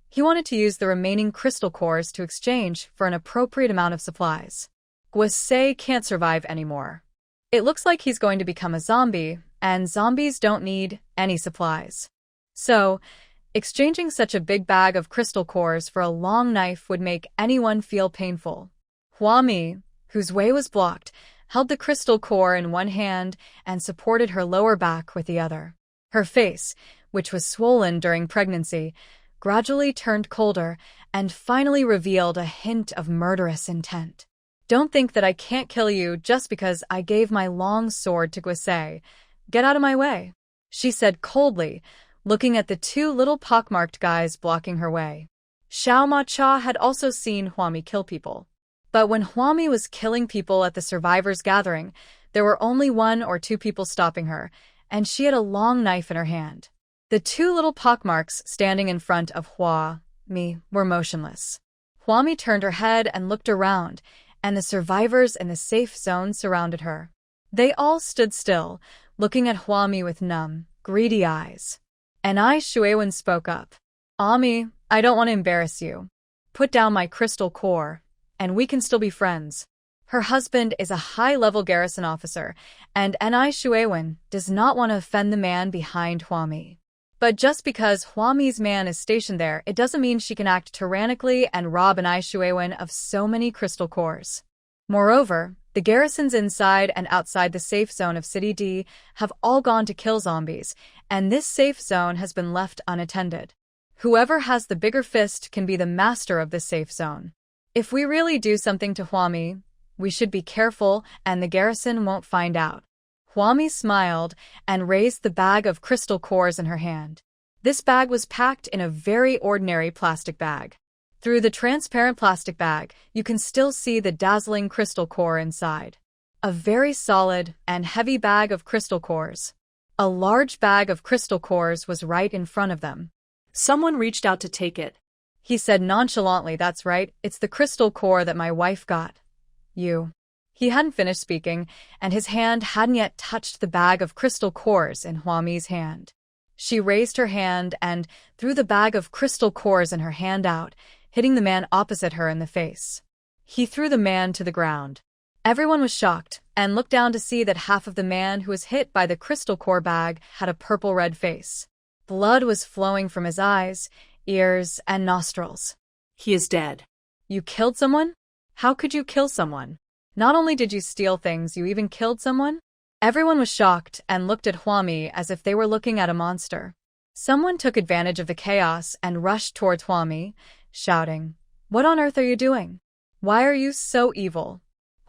he wanted to use the remaining crystal cores to exchange for an appropriate amount of supplies. Guisei can't survive anymore. It looks like he's going to become a zombie, and zombies don't need any supplies. So, exchanging such a big bag of crystal cores for a long knife would make anyone feel painful. Huami, whose way was blocked, held the crystal core in one hand and supported her lower back with the other. Her face, which was swollen during pregnancy, gradually turned colder and finally revealed a hint of murderous intent. Don't think that I can't kill you just because I gave my long sword to Guisei. Get out of my way, she said coldly, looking at the 2 little pockmarked guys blocking her way. Xiao Ma Cha had also seen Huami kill people. But when Huami was killing people at the survivors' gathering, there were only 1 or 2 people stopping her, and she had a long knife in her hand. The 2 little pockmarks standing in front of Huami were motionless. Huami turned her head and looked around, and the survivors in the safe zone surrounded her. They all stood still, looking at Huami with numb, greedy eyes. And Shuewen spoke up. Ami, I don't want to embarrass you. Put down my crystal core, and we can still be friends. Her husband is a high-level garrison officer, and Shuewen does not want to offend the man behind Huami. But just because Huami's man is stationed there, it doesn't mean she can act tyrannically and rob Shuewen of so many crystal cores. Moreover, the garrisons inside and outside the safe zone of City D have all gone to kill zombies, and this safe zone has been left unattended. Whoever has the bigger fist can be the master of this safe zone. If we really do something to Huami, we should be careful and the garrison won't find out. Huami smiled and raised the bag of crystal cores in her hand. This bag was packed in a very ordinary plastic bag. Through the transparent plastic bag, you can still see the dazzling crystal core inside. A very solid and heavy bag of crystal cores. A large bag of crystal cores was right in front of them. Someone reached out to take it. He said nonchalantly, "That's right, it's the crystal core that my wife got. You." He hadn't finished speaking, and his hand hadn't yet touched the bag of crystal cores in Hwami's hand. She raised her hand and threw the bag of crystal cores in her hand out, hitting the man opposite her in the face. He threw the man to the ground. Everyone was shocked and looked down to see that half of the man who was hit by the crystal core bag had a purple-red face. Blood was flowing from his eyes, ears, and nostrils. He is dead. You killed someone? How could you kill someone? Not only did you steal things, you even killed someone? Everyone was shocked and looked at Hwami as if they were looking at a monster. Someone took advantage of the chaos and rushed towards Hwami, shouting, "What on earth are you doing? Why are you so evil?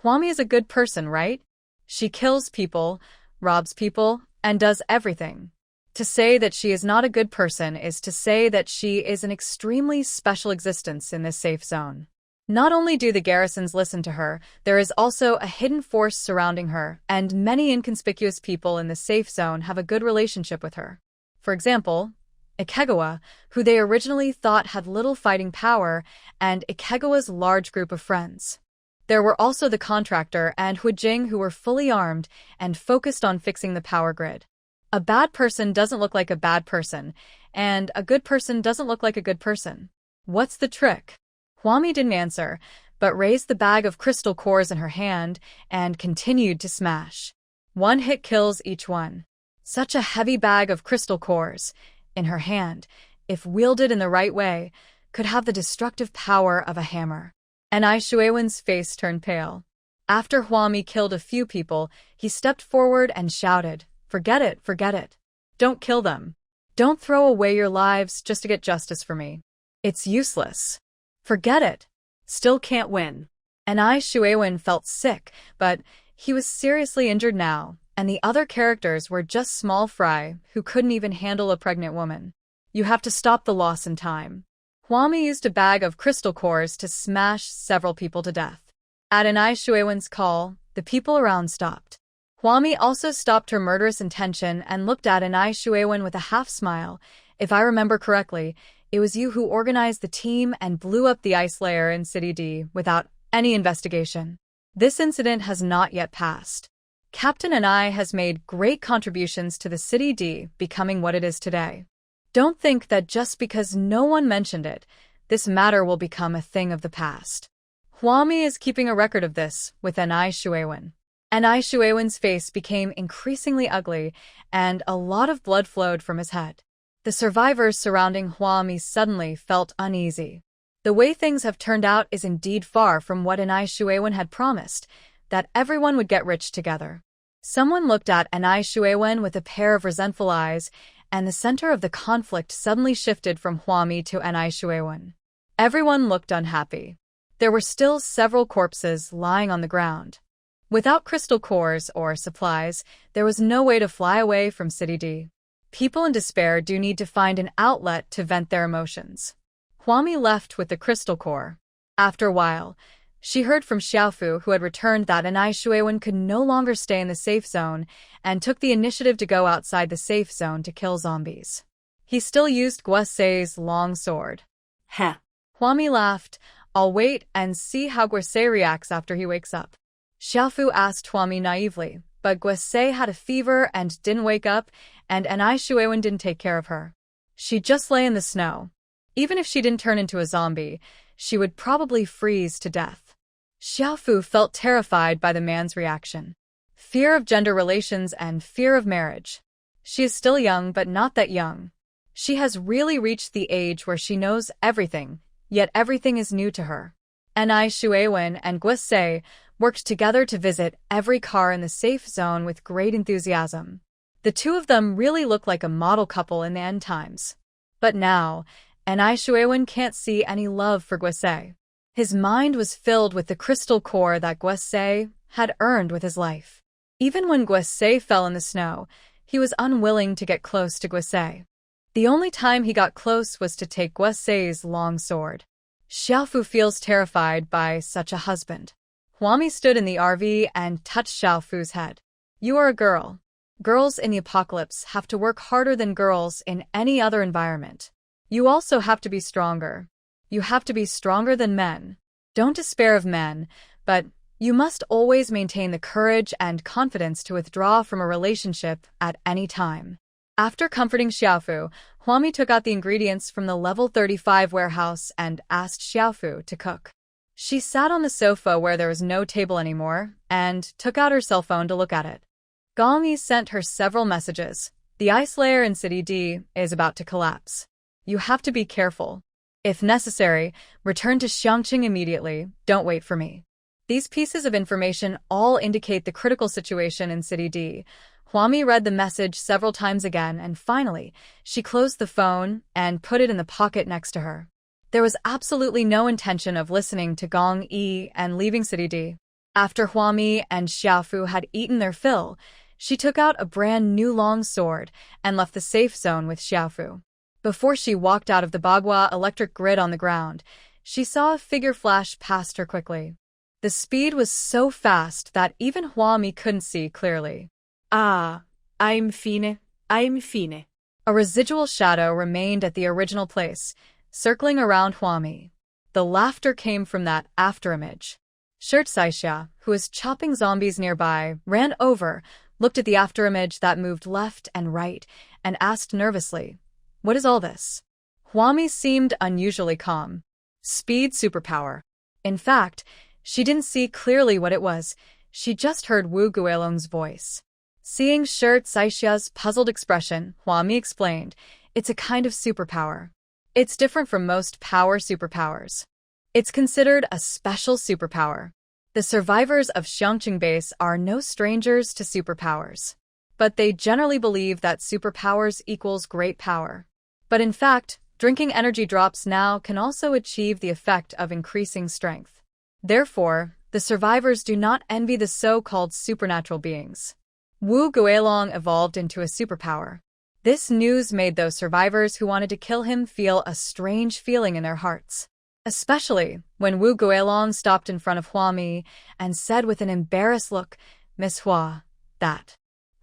Hwami is a good person, right? She kills people, robs people, and does everything. To say that she is not a good person is to say that she is an extremely special existence in this safe zone." Not only do the garrisons listen to her, there is also a hidden force surrounding her, and many inconspicuous people in the safe zone have a good relationship with her. For example, Ikegawa, who they originally thought had little fighting power, and Ikegawa's large group of friends. There were also the contractor and Huijing, who were fully armed and focused on fixing the power grid. A bad person doesn't look like a bad person, and a good person doesn't look like a good person. What's the trick? Hwami didn't answer, but raised the bag of crystal cores in her hand and continued to smash. One hit kills each one. Such a heavy bag of crystal cores, in her hand, if wielded in the right way, could have the destructive power of a hammer. And Ai Shuewen's face turned pale. After Hwami killed a few people, he stepped forward and shouted, "Forget it, forget it. Don't kill them. Don't throw away your lives just to get justice for me. It's useless. Forget it. Still can't win." And Ai Shuewen felt sick, but he was seriously injured now, and the other characters were just small fry who couldn't even handle a pregnant woman. You have to stop the loss in time. Hwami used a bag of crystal cores to smash several people to death. At an Ai Shuewen's call, the people around stopped. Hwami also stopped her murderous intention and looked at an Ai Shuewen with a half-smile. "If I remember correctly, it was you who organized the team and blew up the ice layer in City D without any investigation. This incident has not yet passed. Captain Anai has made great contributions to the City D becoming what it is today. Don't think that just because no one mentioned it, this matter will become a thing of the past." Hwami is keeping a record of this with an Ai Shuewen. And Ai Shuewen's face became increasingly ugly, and a lot of blood flowed from his head. The survivors surrounding Hwami suddenly felt uneasy. The way things have turned out is indeed far from what an Ai Shuewen had promised, that everyone would get rich together. Someone looked at an Ai Shuewen with a pair of resentful eyes, and the center of the conflict suddenly shifted from Hwami to an Ai Shuewen. Everyone looked unhappy. There were still several corpses lying on the ground. Without crystal cores or supplies, there was no way to fly away from City D. People in despair do need to find an outlet to vent their emotions. Hwami left with the crystal core. After a while, she heard from Xiaofu, who had returned, that an Ai Shuewen could no longer stay in the safe zone and took the initiative to go outside the safe zone to kill zombies. He still used Guosei's long sword. Ha! Hwami laughed. "I'll wait and see how Guosei reacts after he wakes up." Xiaofu asked Hwami naively, but Guosei had a fever and didn't wake up, and an Ai Shuewen didn't take care of her. She just lay in the snow. Even if she didn't turn into a zombie, she would probably freeze to death. Xiaofu felt terrified by the man's reaction. Fear of gender relations and fear of marriage. She is still young, but not that young. She has really reached the age where she knows everything, yet everything is new to her. An Ai Shuewen and Guosei worked together to visit every car in the safe zone with great enthusiasm. The two of them really look like a model couple in the end times. But now, an Ai Shuewen can't see any love for Guosei. His mind was filled with the crystal core that Guosei had earned with his life. Even when Guosei fell in the snow, he was unwilling to get close to Guosei. The only time he got close was to take Guosei's long sword. Xiaofu feels terrified by such a husband. Huami stood in the RV and touched Xiaofu's head. You are a girl. Girls in the apocalypse have to work harder than girls in any other environment. You also have to be stronger. You have to be stronger than men. Don't despair of men, but you must always maintain the courage and confidence to withdraw from a relationship at any time. After comforting Xiaofu, Huami took out the ingredients from the level 35 warehouse and asked Xiaofu to cook. She sat on the sofa where there was no table anymore and took out her cell phone to look at it. Gong Yi sent her several messages. The ice layer in City D is about to collapse. You have to be careful. If necessary, return to Xiangqing immediately. Don't wait for me. These pieces of information all indicate the critical situation in City D. Huami read the message several times again, and finally, she closed the phone and put it in the pocket next to her. There was absolutely no intention of listening to Gong Yi and leaving City D. After Huami and Xiaofu had eaten their fill, she took out a brand new long sword and left the safe zone with Xiaofu. Before she walked out of the Bagua electric grid on the ground, she saw a figure flash past her quickly. The speed was so fast that even Huami couldn't see clearly. Ah, I'm fine. A residual shadow remained at the original place, circling around Huami. The laughter came from that afterimage. Shirt Saixia, who was chopping zombies nearby, ran over, looked at the afterimage that moved left and right, and asked nervously, "What is all this?" Huami seemed unusually calm. Speed superpower. In fact, she didn't see clearly what it was. She just heard Wu Guilong's voice. Seeing Shirt Saixia's puzzled expression, Huami explained, "It's a kind of superpower. It's different from most power superpowers. It's considered a special superpower. The survivors of Xiangqing Base are no strangers to superpowers. But they generally believe that superpowers equals great power. But in fact, drinking energy drops now can also achieve the effect of increasing strength. Therefore, the survivors do not envy the so-called supernatural beings." Wu Guilong evolved into a superpower. This news made those survivors who wanted to kill him feel a strange feeling in their hearts. Especially when Wu Guilong stopped in front of Huami and said with an embarrassed look, "Miss Hua, that."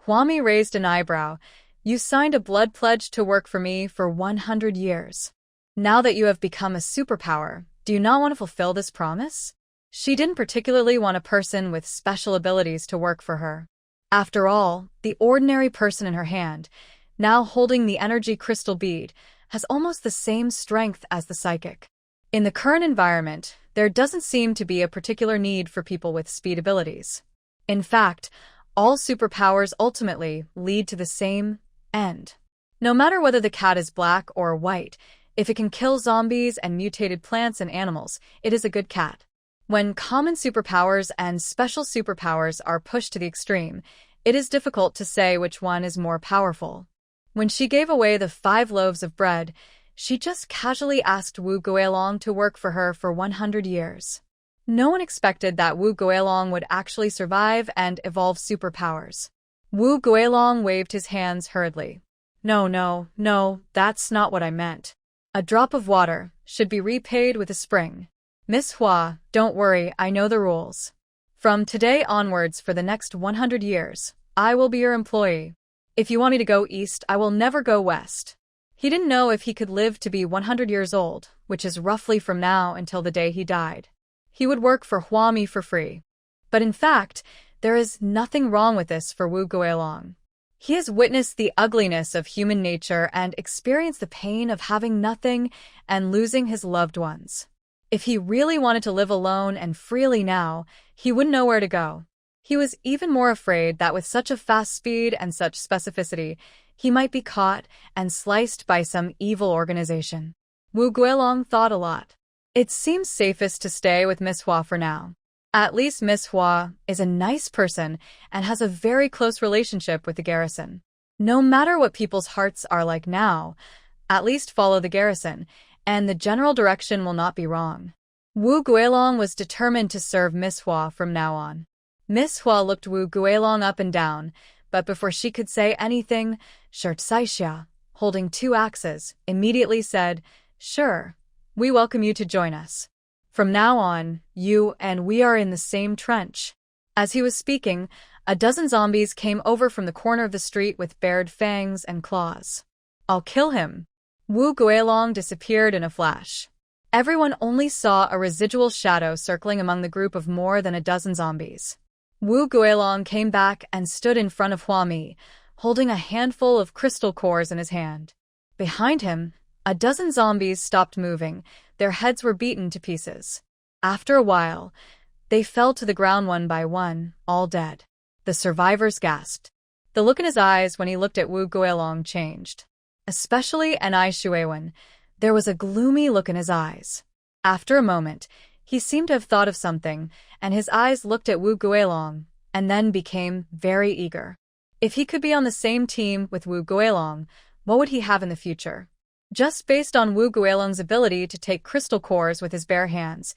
Huami raised an eyebrow. "You signed a blood pledge to work for me for 100 years. Now that you have become a superpower, do you not want to fulfill this promise?" She didn't particularly want a person with special abilities to work for her. After all, the ordinary person in her hand, now holding the energy crystal bead, has almost the same strength as the psychic. In the current environment, there doesn't seem to be a particular need for people with speed abilities. In fact, all superpowers ultimately lead to the same end. No matter whether the cat is black or white, if it can kill zombies and mutated plants and animals, it is a good cat. When common superpowers and special superpowers are pushed to the extreme, it is difficult to say which one is more powerful. When she gave away the 5 loaves of bread, she just casually asked Wu Guilong to work for her for 100 years. No one expected that Wu Guilong would actually survive and evolve superpowers. Wu Guilong waved his hands hurriedly. No, that's not what I meant. A drop of water should be repaid with a spring. Miss Hua, don't worry, I know the rules. From today onwards for the next 100 years, I will be your employee. If you want me to go east, I will never go west. He didn't know if he could live to be 100 years old, which is roughly from now until the day he died. He would work for Huami for free. But in fact, there is nothing wrong with this for Wu Guilong. He has witnessed the ugliness of human nature and experienced the pain of having nothing and losing his loved ones. If he really wanted to live alone and freely now, he wouldn't know where to go. He was even more afraid that with such a fast speed and such specificity, he might be caught and sliced by some evil organization. Wu Guilong thought a lot. It seems safest to stay with Miss Hua for now. At least Miss Hua is a nice person and has a very close relationship with the garrison. No matter what people's hearts are like now, at least follow the garrison, and the general direction will not be wrong. Wu Guilong was determined to serve Miss Hua from now on. Miss Hua looked Wu Guilong up and down, but before she could say anything, Shirt Saixia, holding 2 axes, immediately said, "Sure, we welcome you to join us. From now on, you and we are in the same trench. As he was speaking, a dozen zombies came over from the corner of the street with bared fangs and claws. I'll kill him. Wu Guilong disappeared in a flash. Everyone only saw a residual shadow circling among the group of more than a dozen zombies. Wu Guilong came back and stood in front of Hua Mi, holding a handful of crystal cores in his hand. Behind him, a dozen zombies stopped moving. Their heads were beaten to pieces. After a while, they fell to the ground one by one, all dead. The survivors gasped. The look in his eyes when he looked at Wu Guilong changed. Especially Anai Shuiwen. There was a gloomy look in his eyes. After a moment, he seemed to have thought of something, and his eyes looked at Wu Guilong, and then became very eager. If he could be on the same team with Wu Guilong, what would he have in the future? Just based on Wu Guilong's ability to take crystal cores with his bare hands,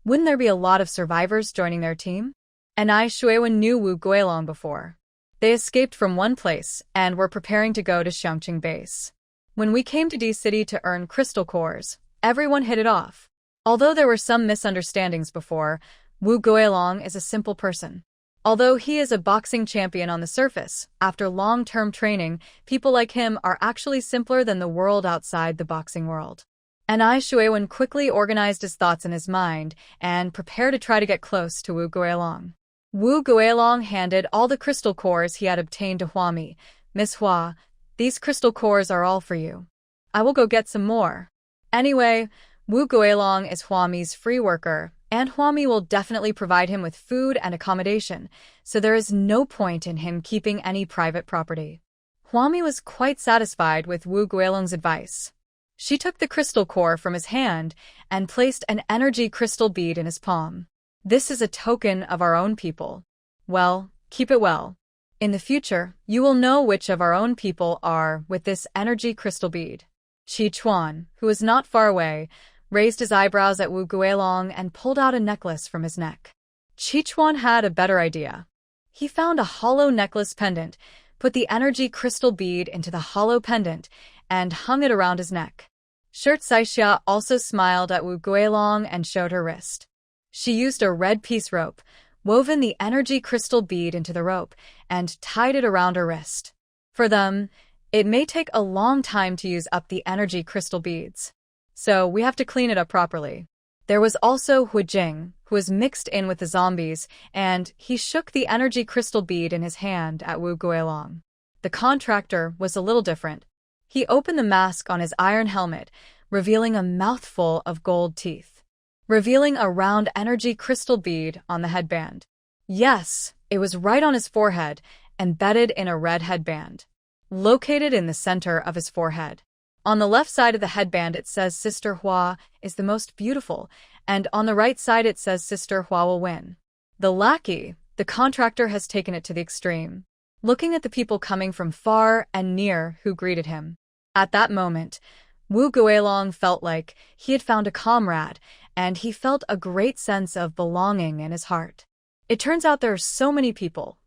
wouldn't there be a lot of survivors joining their team? Anai Shuiwen knew Wu Guilong before. They escaped from one place and were preparing to go to Xiangqing base. When we came to D City to earn crystal cores, everyone hit it off. Although there were some misunderstandings before, Wu Guilong is a simple person. Although he is a boxing champion on the surface, after long-term training, people like him are actually simpler than the world outside the boxing world. Anai Shuiwen quickly organized his thoughts in his mind and prepared to try to get close to Wu Guilong. Wu Guilong handed all the crystal cores he had obtained to Hua Mi. Miss Hua, these crystal cores are all for you. I will go get some more. Anyway, Wu Guilong is Hua Mi's free worker, and Hua Mi will definitely provide him with food and accommodation, so there is no point in him keeping any private property. Hua Mi was quite satisfied with Wu Guilong's advice. She took the crystal core from his hand and placed an energy crystal bead in his palm. This is a token of our own people. Well, keep it well. In the future, you will know which of our own people are with this energy crystal bead. Qi Chuan, who was not far away, raised his eyebrows at Wu Guilong and pulled out a necklace from his neck. Qi Chuan had a better idea. He found a hollow necklace pendant, put the energy crystal bead into the hollow pendant, and hung it around his neck. Shirt Saixia also smiled at Wu Guilong and showed her wrist. She used a red piece rope, woven the energy crystal bead into the rope, and tied it around her wrist. For them, it may take a long time to use up the energy crystal beads. So we have to clean it up properly. There was also Hu Jing, who was mixed in with the zombies, and he shook the energy crystal bead in his hand at Wu Guilong. The contractor was a little different. He opened the mask on his iron helmet, revealing a mouthful of gold teeth, revealing a round energy crystal bead on the headband. Yes, it was right on his forehead, embedded in a red headband, located in the center of his forehead. On the left side of the headband it says Sister Hua is the most beautiful, and on the right side it says Sister Hua will win. The lackey, the contractor, has taken it to the extreme, looking at the people coming from far and near who greeted him. At that moment, Wu Guilong felt like he had found a comrade, and he felt a great sense of belonging in his heart. It turns out there are so many people.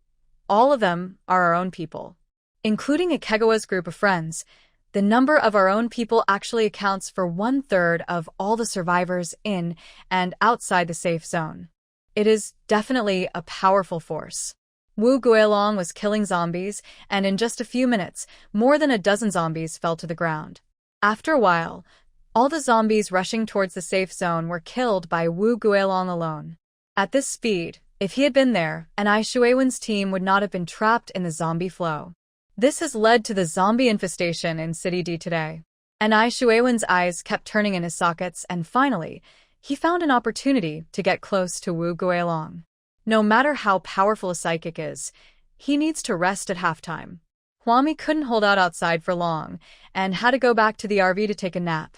All of them are our own people. Including Ikegawa's group of friends, the number of our own people actually accounts for 1/3 of all the survivors in and outside the safe zone. It is definitely a powerful force. Wu Guilong was killing zombies, and in just a few minutes, more than a dozen zombies fell to the ground. After a while, all the zombies rushing towards the safe zone were killed by Wu Guilong alone. At this speed, if he had been there, Anai Shuiwen's team would not have been trapped in the zombie flow. This has led to the zombie infestation in City D today. Anai Shuiwen's eyes kept turning in his sockets, and finally, he found an opportunity to get close to Wu Guilong. No matter how powerful a psychic is, he needs to rest at halftime. Hua Mi couldn't hold out outside for long, and had to go back to the RV to take a nap.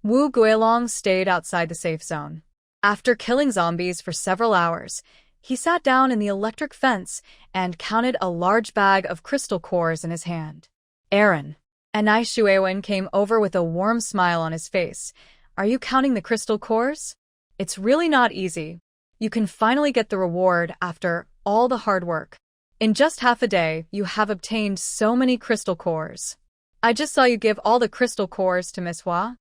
Wu Guilong stayed outside the safe zone. After killing zombies for several hours, he sat down in the electric fence and counted a large bag of crystal cores in his hand. Aaron. Anai Shuiwen came over with a warm smile on his face. Are you counting the crystal cores? It's really not easy. You can finally get the reward after all the hard work. In just half a day, you have obtained so many crystal cores. I just saw you give all the crystal cores to Miss Hua.